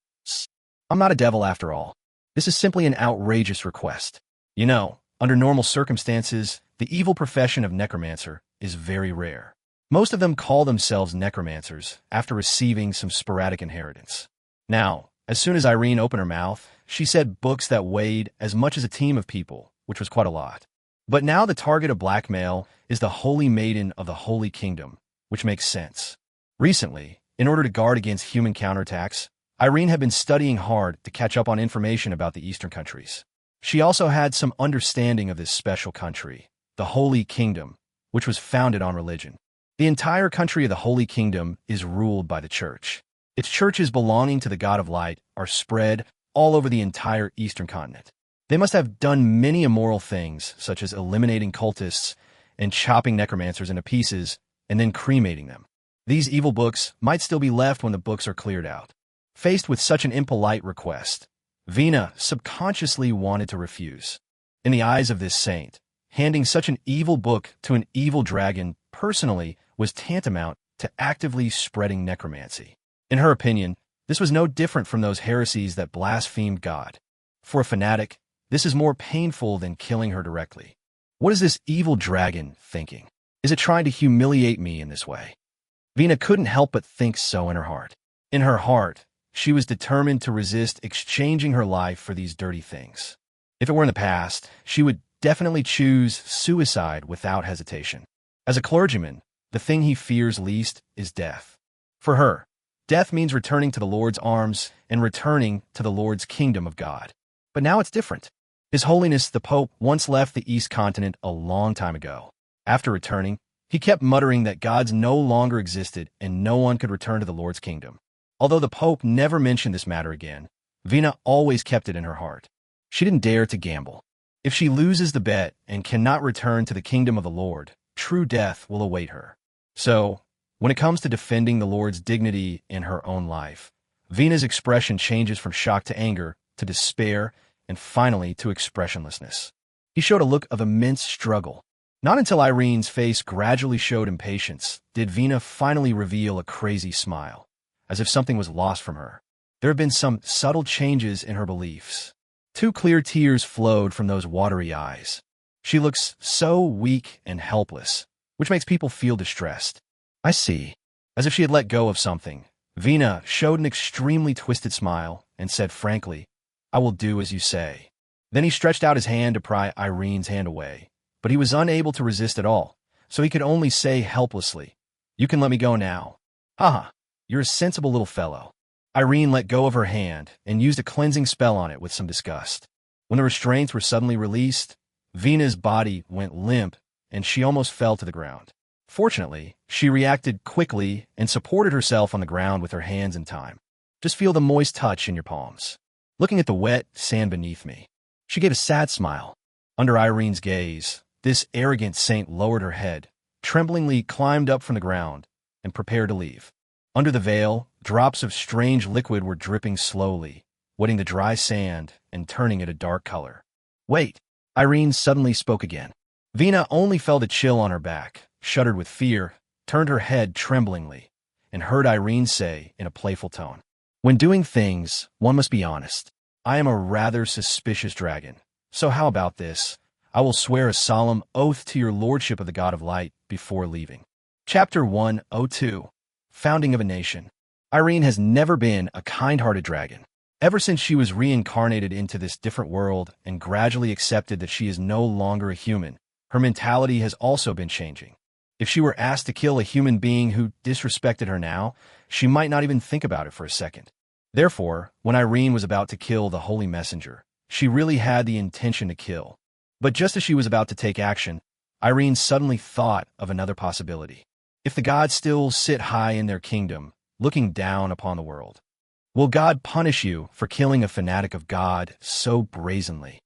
I'm not a devil after all. This is simply an outrageous request. You know, under normal circumstances, the evil profession of necromancer is very rare. Most of them call themselves necromancers after receiving some sporadic inheritance." Now, as soon as Irene opened her mouth, she said books that weighed as much as a team of people, which was quite a lot. But now the target of blackmail is the Holy Maiden of the Holy Kingdom, which makes sense. Recently, in order to guard against human counterattacks, Irene had been studying hard to catch up on information about the Eastern countries. She also had some understanding of this special country, the Holy Kingdom, which was founded on religion. The entire country of the Holy Kingdom is ruled by the church. Its churches belonging to the God of Light are spread all over the entire Eastern continent. They must have done many immoral things, such as eliminating cultists and chopping necromancers into pieces and then cremating them. These evil books might still be left when the books are cleared out. Faced with such an impolite request, Vina subconsciously wanted to refuse. In the eyes of this saint, handing such an evil book to an evil dragon personally was tantamount to actively spreading necromancy. In her opinion, this was no different from those heresies that blasphemed God. For a fanatic, this is more painful than killing her directly. What is this evil dragon thinking? Is it trying to humiliate me in this way? Vina couldn't help but think so in her heart. In her heart, she was determined to resist exchanging her life for these dirty things. If it were in the past, she would definitely choose suicide without hesitation. As a clergyman, the thing he fears least is death. For her, death means returning to the Lord's arms and returning to the Lord's kingdom of God. But now it's different. His Holiness the Pope once left the East Continent a long time ago. After returning, He kept muttering that gods no longer existed and no one could return to the Lord's kingdom. Although the Pope never mentioned this matter again, Vina always kept it in her heart. She didn't dare to gamble. If she loses the bet and cannot return to the kingdom of the Lord, true death will await her. So, when it comes to defending the Lord's dignity in her own life, Vina's expression changes from shock to anger, to despair, and finally to expressionlessness. He showed a look of immense struggle. Not until Irene's face gradually showed impatience did Vina finally reveal a crazy smile, as if something was lost from her. There have been some subtle changes in her beliefs. 2 clear tears flowed from those watery eyes. She looks so weak and helpless, which makes people feel distressed. I see. As if she had let go of something, Vina showed an extremely twisted smile and said frankly, I will do as you say. Then he stretched out his hand to pry Irene's hand away, but he was unable to resist at all, so he could only say helplessly, You can let me go now. Haha, you're a sensible little fellow. Irene let go of her hand and used a cleansing spell on it with some disgust. When the restraints were suddenly released, Vina's body went limp and she almost fell to the ground. Fortunately, she reacted quickly and supported herself on the ground with her hands in time. Just feel the moist touch in your palms. Looking at the wet sand beneath me. She gave a sad smile. Under Irene's gaze, this arrogant saint lowered her head, tremblingly climbed up from the ground, and prepared to leave. Under the veil, drops of strange liquid were dripping slowly, wetting the dry sand and turning it a dark color. Wait, Irene suddenly spoke again. Vina only felt a chill on her back, shuddered with fear, turned her head tremblingly, and heard Irene say in a playful tone, When doing things, one must be honest. I am a rather suspicious dragon, so how about this? I will swear a solemn oath to your lordship of the God of Light before leaving. Chapter 102. Founding of a Nation. Irene has never been a kind-hearted dragon. Ever since she was reincarnated into this different world and gradually accepted that she is no longer a human, her mentality has also been changing. If she were asked to kill a human being who disrespected her now, she might not even think about it for a second. Therefore, when Irene was about to kill the Holy Messenger, she really had the intention to kill. But just as she was about to take action, Irene suddenly thought of another possibility. If the gods still sit high in their kingdom, looking down upon the world, will God punish you for killing a fanatic of God so brazenly?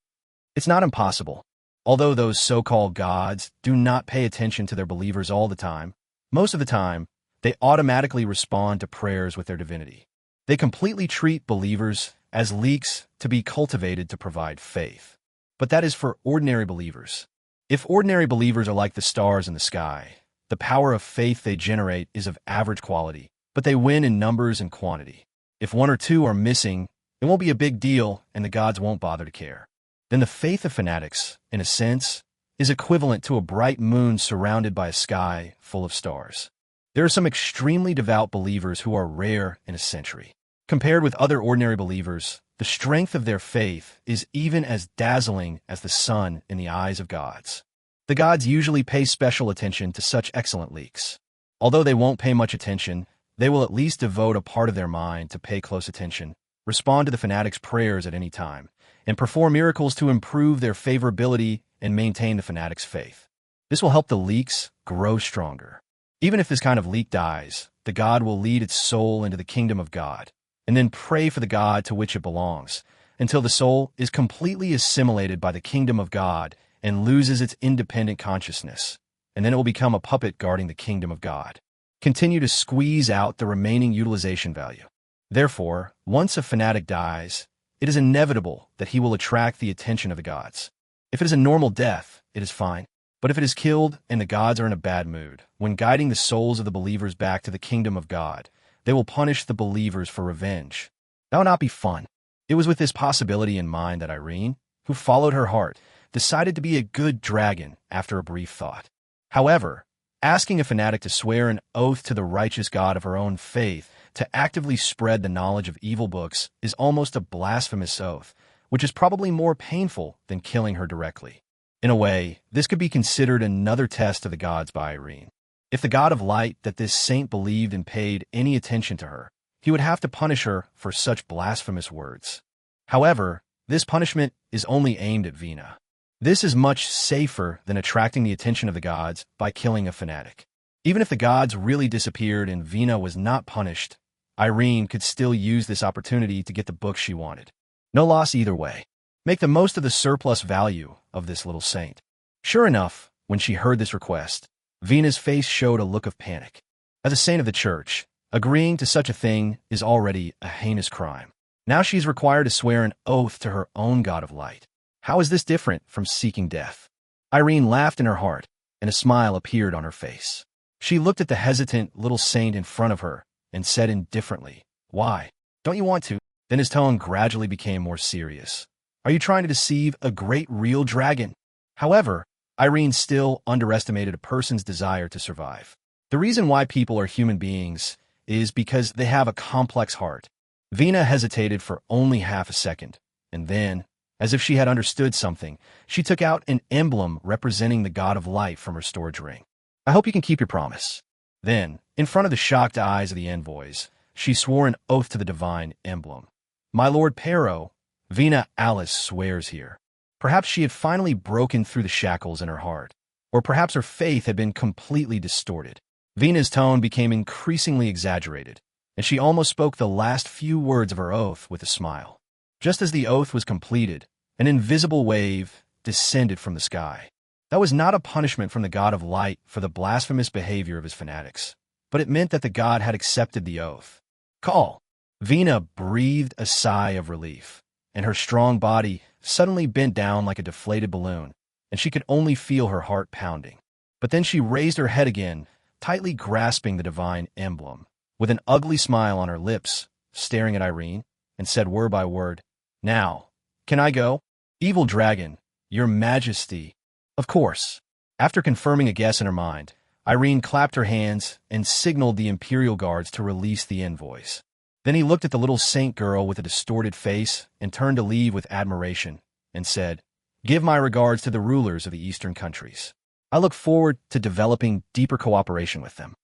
It's not impossible. Although those so-called gods do not pay attention to their believers all the time, most of the time, they automatically respond to prayers with their divinity. They completely treat believers as leeks to be cultivated to provide faith. But that is for ordinary believers. If ordinary believers are like the stars in the sky, the power of faith they generate is of average quality, but they win in numbers and quantity. If 1 or 2 are missing, it won't be a big deal and the gods won't bother to care. Then the faith of fanatics, in a sense, is equivalent to a bright moon surrounded by a sky full of stars. There are some extremely devout believers who are rare in a century. Compared with other ordinary believers, the strength of their faith is even as dazzling as the sun in the eyes of gods. The gods usually pay special attention to such excellent leaks. Although they won't pay much attention, they will at least devote a part of their mind to pay close attention, respond to the fanatic's prayers at any time, and perform miracles to improve their favorability and maintain the fanatic's faith. This will help the leeks grow stronger. Even if this kind of leek dies, the god will lead its soul into the kingdom of God, and then pray for the god to which it belongs, until the soul is completely assimilated by the kingdom of God and loses its independent consciousness, and then it will become a puppet guarding the kingdom of God. Continue to squeeze out the remaining utilization value. Therefore, once a fanatic dies, it is inevitable that he will attract the attention of the gods. If it is a normal death, it is fine. But if it is killed and the gods are in a bad mood, when guiding the souls of the believers back to the kingdom of God, they will punish the believers for revenge. That would not be fun. It was with this possibility in mind that Irene, who followed her heart, decided to be a good dragon after a brief thought. However, asking a fanatic to swear an oath to the righteous God of her own faith to actively spread the knowledge of evil books is almost a blasphemous oath, which is probably more painful than killing her directly. In a way, this could be considered another test of the gods by Irene. If the God of light that this saint believed and paid any attention to her, he would have to punish her for such blasphemous words. However, this punishment is only aimed at Vina. This is much safer than attracting the attention of the gods by killing a fanatic. Even if the gods really disappeared and Vina was not punished, Irene could still use this opportunity to get the book she wanted. No loss either way. Make the most of the surplus value of this little saint. Sure enough, when she heard this request, Vina's face showed a look of panic. As a saint of the church, agreeing to such a thing is already a heinous crime. Now she's required to swear an oath to her own god of light. How is this different from seeking death? Irene laughed in her heart, and a smile appeared on her face. She looked at the hesitant little saint in front of her and said indifferently, "Why? Don't you want to?" Then his tone gradually became more serious. "Are you trying to deceive a great real dragon?" However, Irene still underestimated a person's desire to survive. The reason why people are human beings is because they have a complex heart. Vina hesitated for only half a second, and then, as if she had understood something, she took out an emblem representing the god of light from her storage ring. "I hope you can keep your promise." Then, in front of the shocked eyes of the envoys, she swore an oath to the divine emblem. "My lord Pero, Vina Alice swears here." Perhaps she had finally broken through the shackles in her heart, or perhaps her faith had been completely distorted. Vina's tone became increasingly exaggerated, and she almost spoke the last few words of her oath with a smile. Just as the oath was completed, an invisible wave descended from the sky. That was not a punishment from the god of light for the blasphemous behavior of his fanatics, but it meant that the god had accepted the oath. "Call!" Vina breathed a sigh of relief, and her strong body suddenly bent down like a deflated balloon, and she could only feel her heart pounding. But then she raised her head again, tightly grasping the divine emblem, with an ugly smile on her lips, staring at Irene, and said word by word, "Now, can I go? Evil dragon, your majesty." Of course. After confirming a guess in her mind, Irene clapped her hands and signaled the imperial guards to release the envoys. Then he looked at the little saint girl with a distorted face and turned to leave with admiration, and said, "Give my regards to the rulers of the eastern countries. I look forward to developing deeper cooperation with them.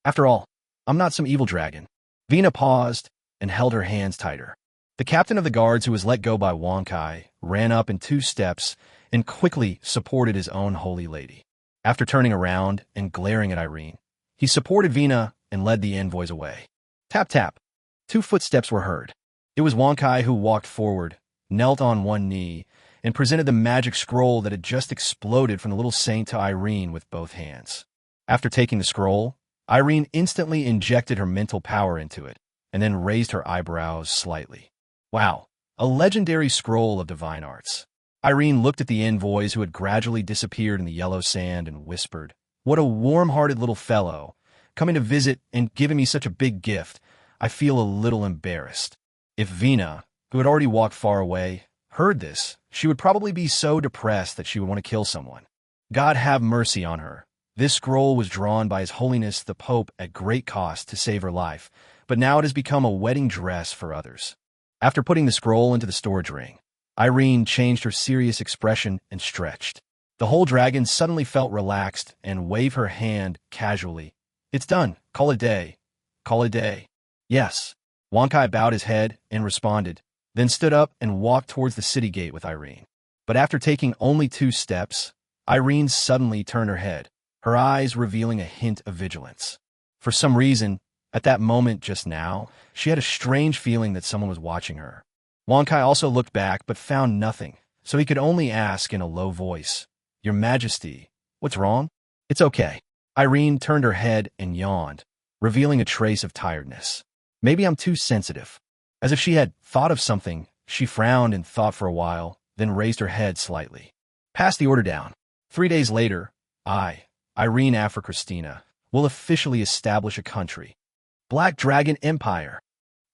After all, I'm not some evil dragon." Vina paused and held her hands tighter. The captain of the guards, who was let go by Wong Kai, ran up in 2 steps and quickly supported his own holy lady. After turning around and glaring at Irene, he supported Vina and led the envoys away. Tap tap. 2 footsteps were heard. It was Wong Kai who walked forward, knelt on one knee, and presented the magic scroll that had just exploded from the little saint to Irene with both hands. After taking the scroll, Irene instantly injected her mental power into it, and then raised her eyebrows slightly. Wow, a legendary scroll of divine arts. Irene looked at the envoys who had gradually disappeared in the yellow sand and whispered, "What a warm-hearted little fellow, coming to visit and giving me such a big gift. I feel a little embarrassed." If Vina, who had already walked far away, heard this, she would probably be so depressed that she would want to kill someone. God have mercy on her. This scroll was drawn by His Holiness the Pope at great cost to save her life, but now it has become a wedding dress for others. After putting the scroll into the storage ring, Irene changed her serious expression and stretched. The whole dragon suddenly felt relaxed and waved her hand casually. "It's done. Call it day. Call it day." "Yes." Wong Kai bowed his head and responded, then stood up and walked towards the city gate with Irene. But after taking only 2 steps, Irene suddenly turned her head, her eyes revealing a hint of vigilance. For some reason, at that moment just now, she had a strange feeling that someone was watching her. Wong Kai also looked back but found nothing, so he could only ask in a low voice, "Your Majesty, what's wrong?" "It's okay." Irene turned her head and yawned, revealing a trace of tiredness. "Maybe I'm too sensitive." As if she had thought of something, she frowned and thought for a while, then raised her head slightly. "Pass the order down. 3 days later, I, Irene Afra Christina, will officially establish a country. Black Dragon Empire."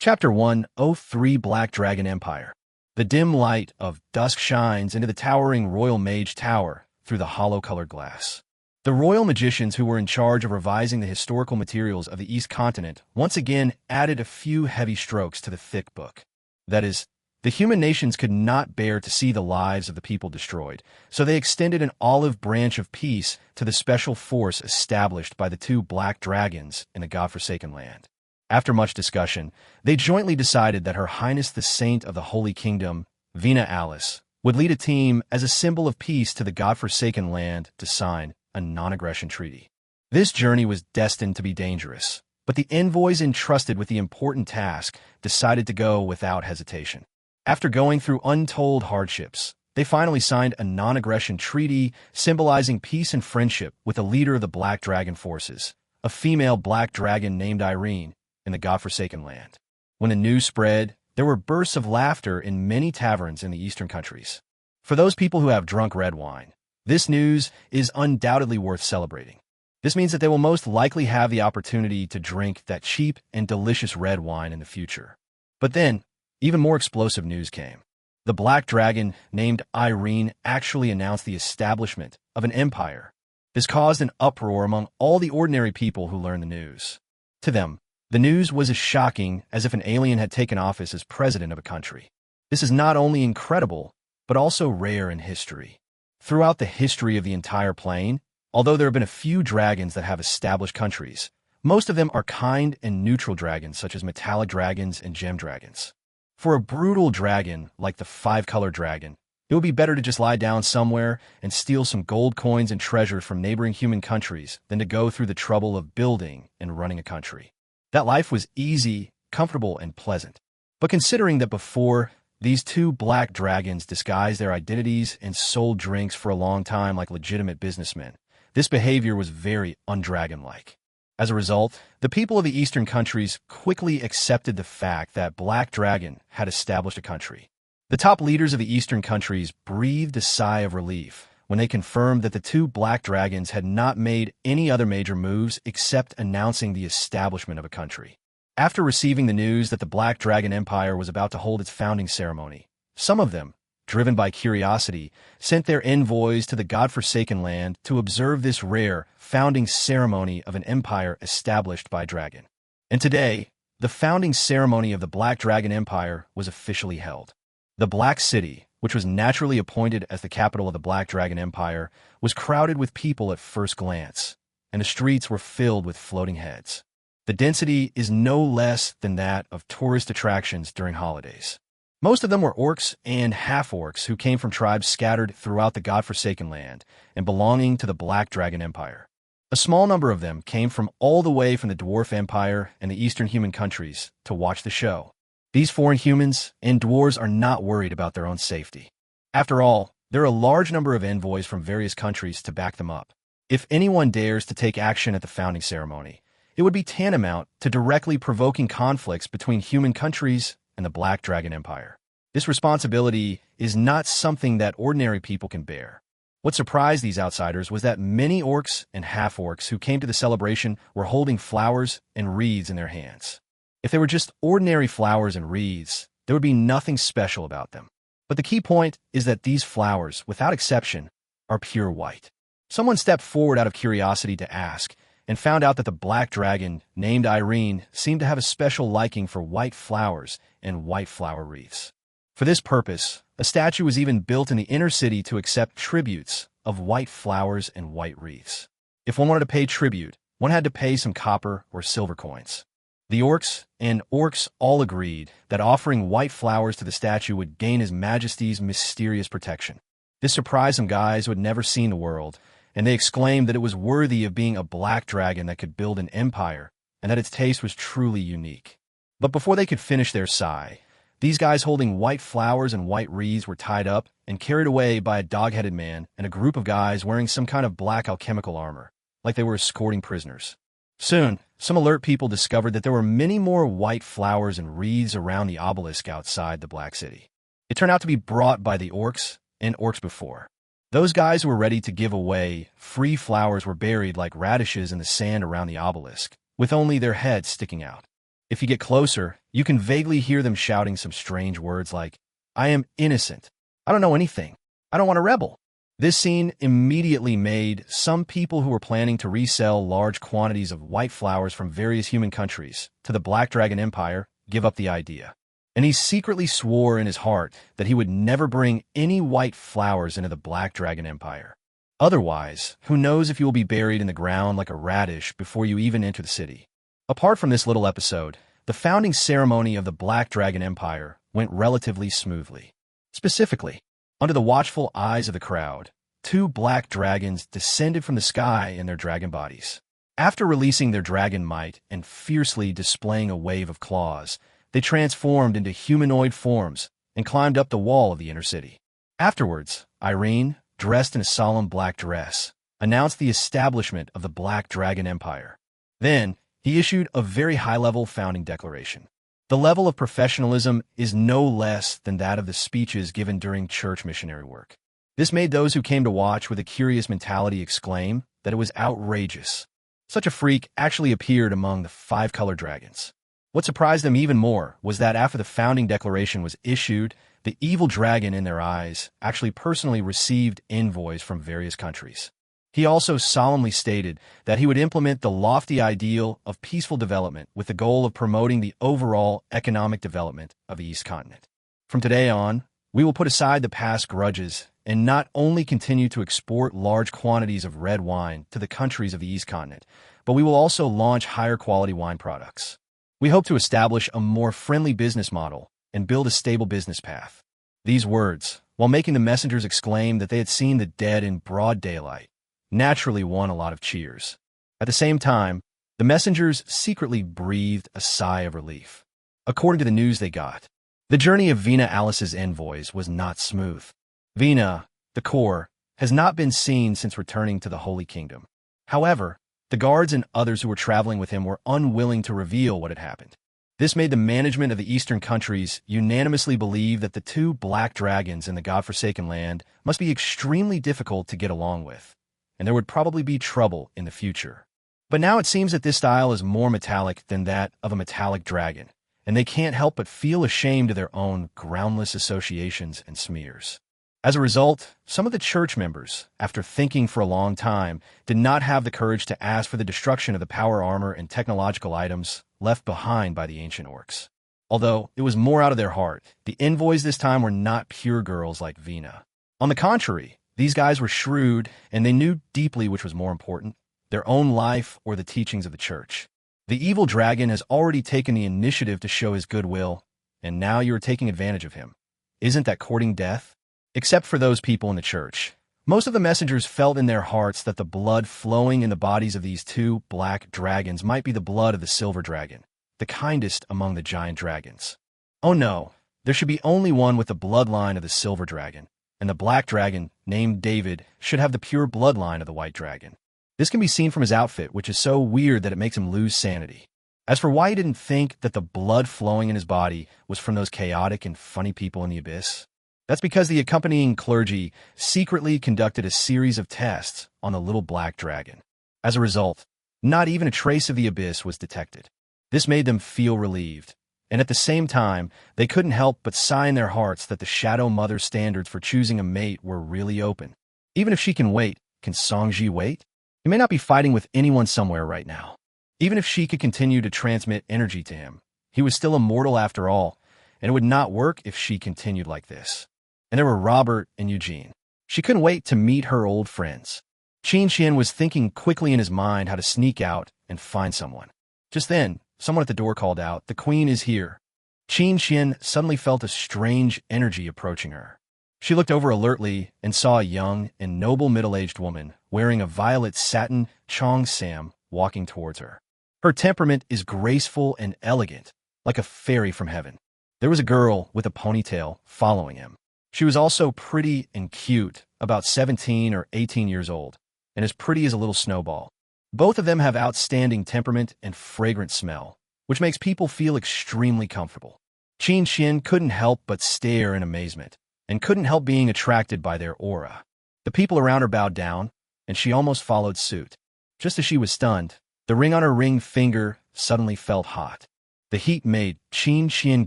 Chapter 103 Black Dragon Empire. The dim light of dusk shines into the towering Royal Mage Tower through the hollow-colored glass. The royal magicians who were in charge of revising the historical materials of the East Continent once again added a few heavy strokes to the thick book. That is, the human nations could not bear to see the lives of the people destroyed, so they extended an olive branch of peace to the special force established by the 2 black dragons in the godforsaken land. After much discussion, they jointly decided that Her Highness the Saint of the Holy Kingdom, Vina Alice, would lead a team as a symbol of peace to the godforsaken land to sign a non-aggression treaty. This journey was destined to be dangerous, but the envoys entrusted with the important task decided to go without hesitation. After going through untold hardships, they finally signed a non-aggression treaty symbolizing peace and friendship with the leader of the Black Dragon forces, a female black dragon named Irene, in the godforsaken land. When the news spread, there were bursts of laughter in many taverns in the eastern countries. For those people who have drunk red wine, this news is undoubtedly worth celebrating. This means that they will most likely have the opportunity to drink that cheap and delicious red wine in the future. But then, even more explosive news came. The Black Dragon, named Irene, actually announced the establishment of an empire. This caused an uproar among all the ordinary people who learned the news. To them, the news was as shocking as if an alien had taken office as president of a country. This is not only incredible, but also rare in history. Throughout the history of the entire plane, although there have been a few dragons that have established countries, most of them are kind and neutral dragons such as metallic dragons and gem dragons. For a brutal dragon like the five-color dragon, it would be better to just lie down somewhere and steal some gold coins and treasures from neighboring human countries than to go through the trouble of building and running a country. That life was easy, comfortable, and pleasant. But considering that before, these two black dragons disguised their identities and sold drinks for a long time like legitimate businessmen, this behavior was very undragon-like. As a result, the people of the eastern countries quickly accepted the fact that Black Dragon had established a country. The top leaders of the eastern countries breathed a sigh of relief when they confirmed that the two Black Dragons had not made any other major moves except announcing the establishment of a country. After receiving the news that the Black Dragon Empire was about to hold its founding ceremony, some of them, driven by curiosity, sent their envoys to the godforsaken land to observe this rare founding ceremony of an empire established by dragon. And today, the founding ceremony of the Black Dragon Empire was officially held. The Black City, which was naturally appointed as the capital of the Black Dragon Empire, was crowded with people at first glance, and the streets were filled with floating heads. The density is no less than that of tourist attractions during holidays. Most of them were orcs and half-orcs who came from tribes scattered throughout the godforsaken land and belonging to the Black Dragon Empire. A small number of them came from all the way from the Dwarf Empire and the eastern human countries to watch the show. These foreign humans and dwarves are not worried about their own safety. After all, there are a large number of envoys from various countries to back them up. If anyone dares to take action at the founding ceremony, it would be tantamount to directly provoking conflicts between human countries and the Black Dragon Empire. This responsibility is not something that ordinary people can bear. What surprised these outsiders was that many orcs and half-orcs who came to the celebration were holding flowers and wreaths in their hands. If they were just ordinary flowers and wreaths, there would be nothing special about them. But the key point is that these flowers, without exception, are pure white. Someone stepped forward out of curiosity to ask, and found out that the Black Dragon, named Irene, seemed to have a special liking for white flowers and white flower wreaths. For this purpose, a statue was even built in the inner city to accept tributes of white flowers and white wreaths. If one wanted to pay tribute, one had to pay some copper or silver coins. The orcs and orcs all agreed that offering white flowers to the statue would gain His Majesty's mysterious protection. This surprised some guys who had never seen the world, and they exclaimed that it was worthy of being a black dragon that could build an empire, and that its taste was truly unique. But before they could finish their sigh, these guys holding white flowers and white wreaths were tied up and carried away by a dog-headed man and a group of guys wearing some kind of black alchemical armor, like they were escorting prisoners. Soon, some alert people discovered that there were many more white flowers and wreaths around the obelisk outside the Black City. It turned out to be brought by the orcs and orcs before. Those guys who were ready to give away free flowers were buried like radishes in the sand around the obelisk, with only their heads sticking out. If you get closer, you can vaguely hear them shouting some strange words like, "I am innocent. I don't know anything. I don't want to rebel." This scene immediately made some people who were planning to resell large quantities of white flowers from various human countries to the Black Dragon Empire give up the idea. And he secretly swore in his heart that he would never bring any white flowers into the Black Dragon Empire. Otherwise, who knows if you will be buried in the ground like a radish before you even enter the city. Apart from this little episode, the founding ceremony of the Black Dragon Empire went relatively smoothly. Specifically, Under the watchful eyes of the crowd, two black dragons descended from the sky in their dragon bodies. After releasing their dragon might and fiercely displaying a wave of claws, they transformed into humanoid forms and climbed up the wall of the inner city. Afterwards, Irene, dressed in a solemn black dress, announced the establishment of the Black Dragon Empire. Then, he issued a very high-level founding declaration. The level of professionalism is no less than that of the speeches given during church missionary work. This made those who came to watch with a curious mentality exclaim that it was outrageous. Such a freak actually appeared among the five-colored dragons. What surprised them even more was that after the founding declaration was issued, the evil dragon in their eyes actually personally received envoys from various countries. He also solemnly stated that he would implement the lofty ideal of peaceful development with the goal of promoting the overall economic development of the East Continent. From today on, we will put aside the past grudges and not only continue to export large quantities of red wine to the countries of the East Continent, but we will also launch higher quality wine products. We hope to establish a more friendly business model and build a stable business path. These words, while making the messengers exclaim that they had seen the dead in broad daylight, naturally won a lot of cheers. At the same time, the messengers secretly breathed a sigh of relief. According to the news they got, the journey of Vina Alice's envoys was not smooth. Vina, the core, has not been seen since returning to the Holy Kingdom. However, the guards and others who were traveling with him were unwilling to reveal what had happened. This made the management of the eastern countries unanimously believe that the two black dragons in the godforsaken land must be extremely difficult to get along with, and there would probably be trouble in the future. But now it seems that this style is more metallic than that of a metallic dragon, and they can't help but feel ashamed of their own groundless associations and smears. As a result, some of the church members, after thinking for a long time, did not have the courage to ask for the destruction of the power armor and technological items left behind by the ancient orcs. Although it was more out of their heart, the envoys this time were not pure girls like Vina. On the contrary, these guys were shrewd, and they knew deeply which was more important, their own life or the teachings of the church. The evil dragon has already taken the initiative to show his goodwill, and now you are taking advantage of him. Isn't that courting death? Except for those people in the church. Most of the messengers felt in their hearts that the blood flowing in the bodies of these two black dragons might be the blood of the silver dragon, the kindest among the giant dragons. Oh no, there should be only one with the bloodline of the silver dragon, and the black dragon, named David, should have the pure bloodline of the white dragon. This can be seen from his outfit, which is so weird that it makes him lose sanity. As for why he didn't think that the blood flowing in his body was from those chaotic and funny people in the abyss, that's because the accompanying clergy secretly conducted a series of tests on the little black dragon. As a result, not even a trace of the abyss was detected. This made them feel relieved, and at the same time, they couldn't help but sigh in their hearts that the Shadow Mother's standards for choosing a mate were really open. Even if she can wait, can Songji wait? He may not be fighting with anyone somewhere right now. Even if she could continue to transmit energy to him, he was still a mortal after all, and it would not work if she continued like this. And there were Robert and Eugene. She couldn't wait to meet her old friends. Qin Xian was thinking quickly in his mind how to sneak out and find someone. Just then, someone at the door called out, "The queen is here." Qin Xian suddenly felt a strange energy approaching her. She looked over alertly and saw a young and noble middle-aged woman wearing a violet satin cheongsam walking towards her. Her temperament is graceful and elegant, like a fairy from heaven. There was a girl with a ponytail following him. She was also pretty and cute, about 17 or 18 years old, and as pretty as a little snowball. Both of them have outstanding temperament and fragrant smell, which makes people feel extremely comfortable. Qin Xian couldn't help but stare in amazement, and couldn't help being attracted by their aura. The people around her bowed down, and she almost followed suit. Just as she was stunned, the ring on her ring finger suddenly felt hot. The heat made Qin Xian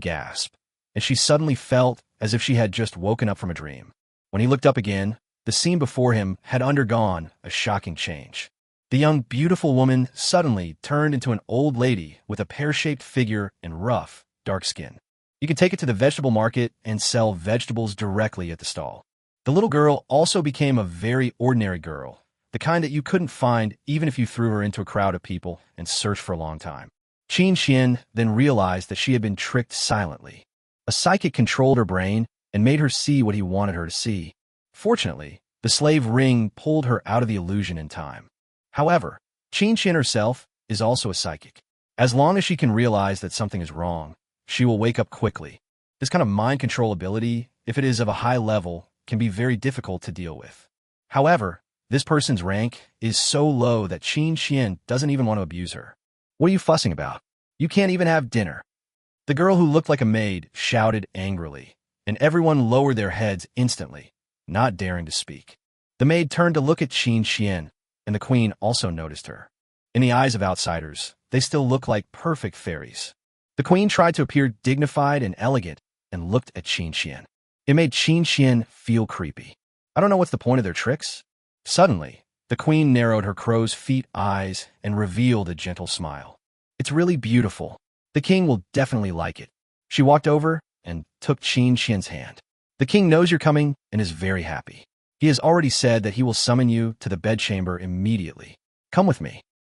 gasp, and she suddenly felt as if she had just woken up from a dream. When he looked up again, the scene before him had undergone a shocking change. The young, beautiful woman suddenly turned into an old lady with a pear-shaped figure and rough, dark skin. You could take it to the vegetable market and sell vegetables directly at the stall. The little girl also became a very ordinary girl, the kind that you couldn't find even if you threw her into a crowd of people and searched for a long time. Qin Xian then realized that she had been tricked silently. A psychic controlled her brain and made her see what he wanted her to see. Fortunately, the slave ring pulled her out of the illusion in time. However, Qin Qian herself is also a psychic. As long as she can realize that something is wrong, she will wake up quickly. This kind of mind control ability, if it is of a high level, can be very difficult to deal with. However, this person's rank is so low that Qin Qian doesn't even want to abuse her. What are you fussing about? You can't even have dinner. The girl who looked like a maid shouted angrily, and everyone lowered their heads instantly, not daring to speak. The maid turned to look at Qin Qian, and the queen also noticed her. In the eyes of outsiders, they still look like perfect fairies. The queen tried to appear dignified and elegant and looked at Qin Qian. It made Qin Qian feel creepy. I don't know what's the point of their tricks. Suddenly, the queen narrowed her crow's feet eyes and revealed a gentle smile. It's really beautiful. The king will definitely like it. She walked over and took Qin Qian's hand. The king knows you're coming and is very happy. He has already said that he will summon you to the bedchamber immediately. Come with me.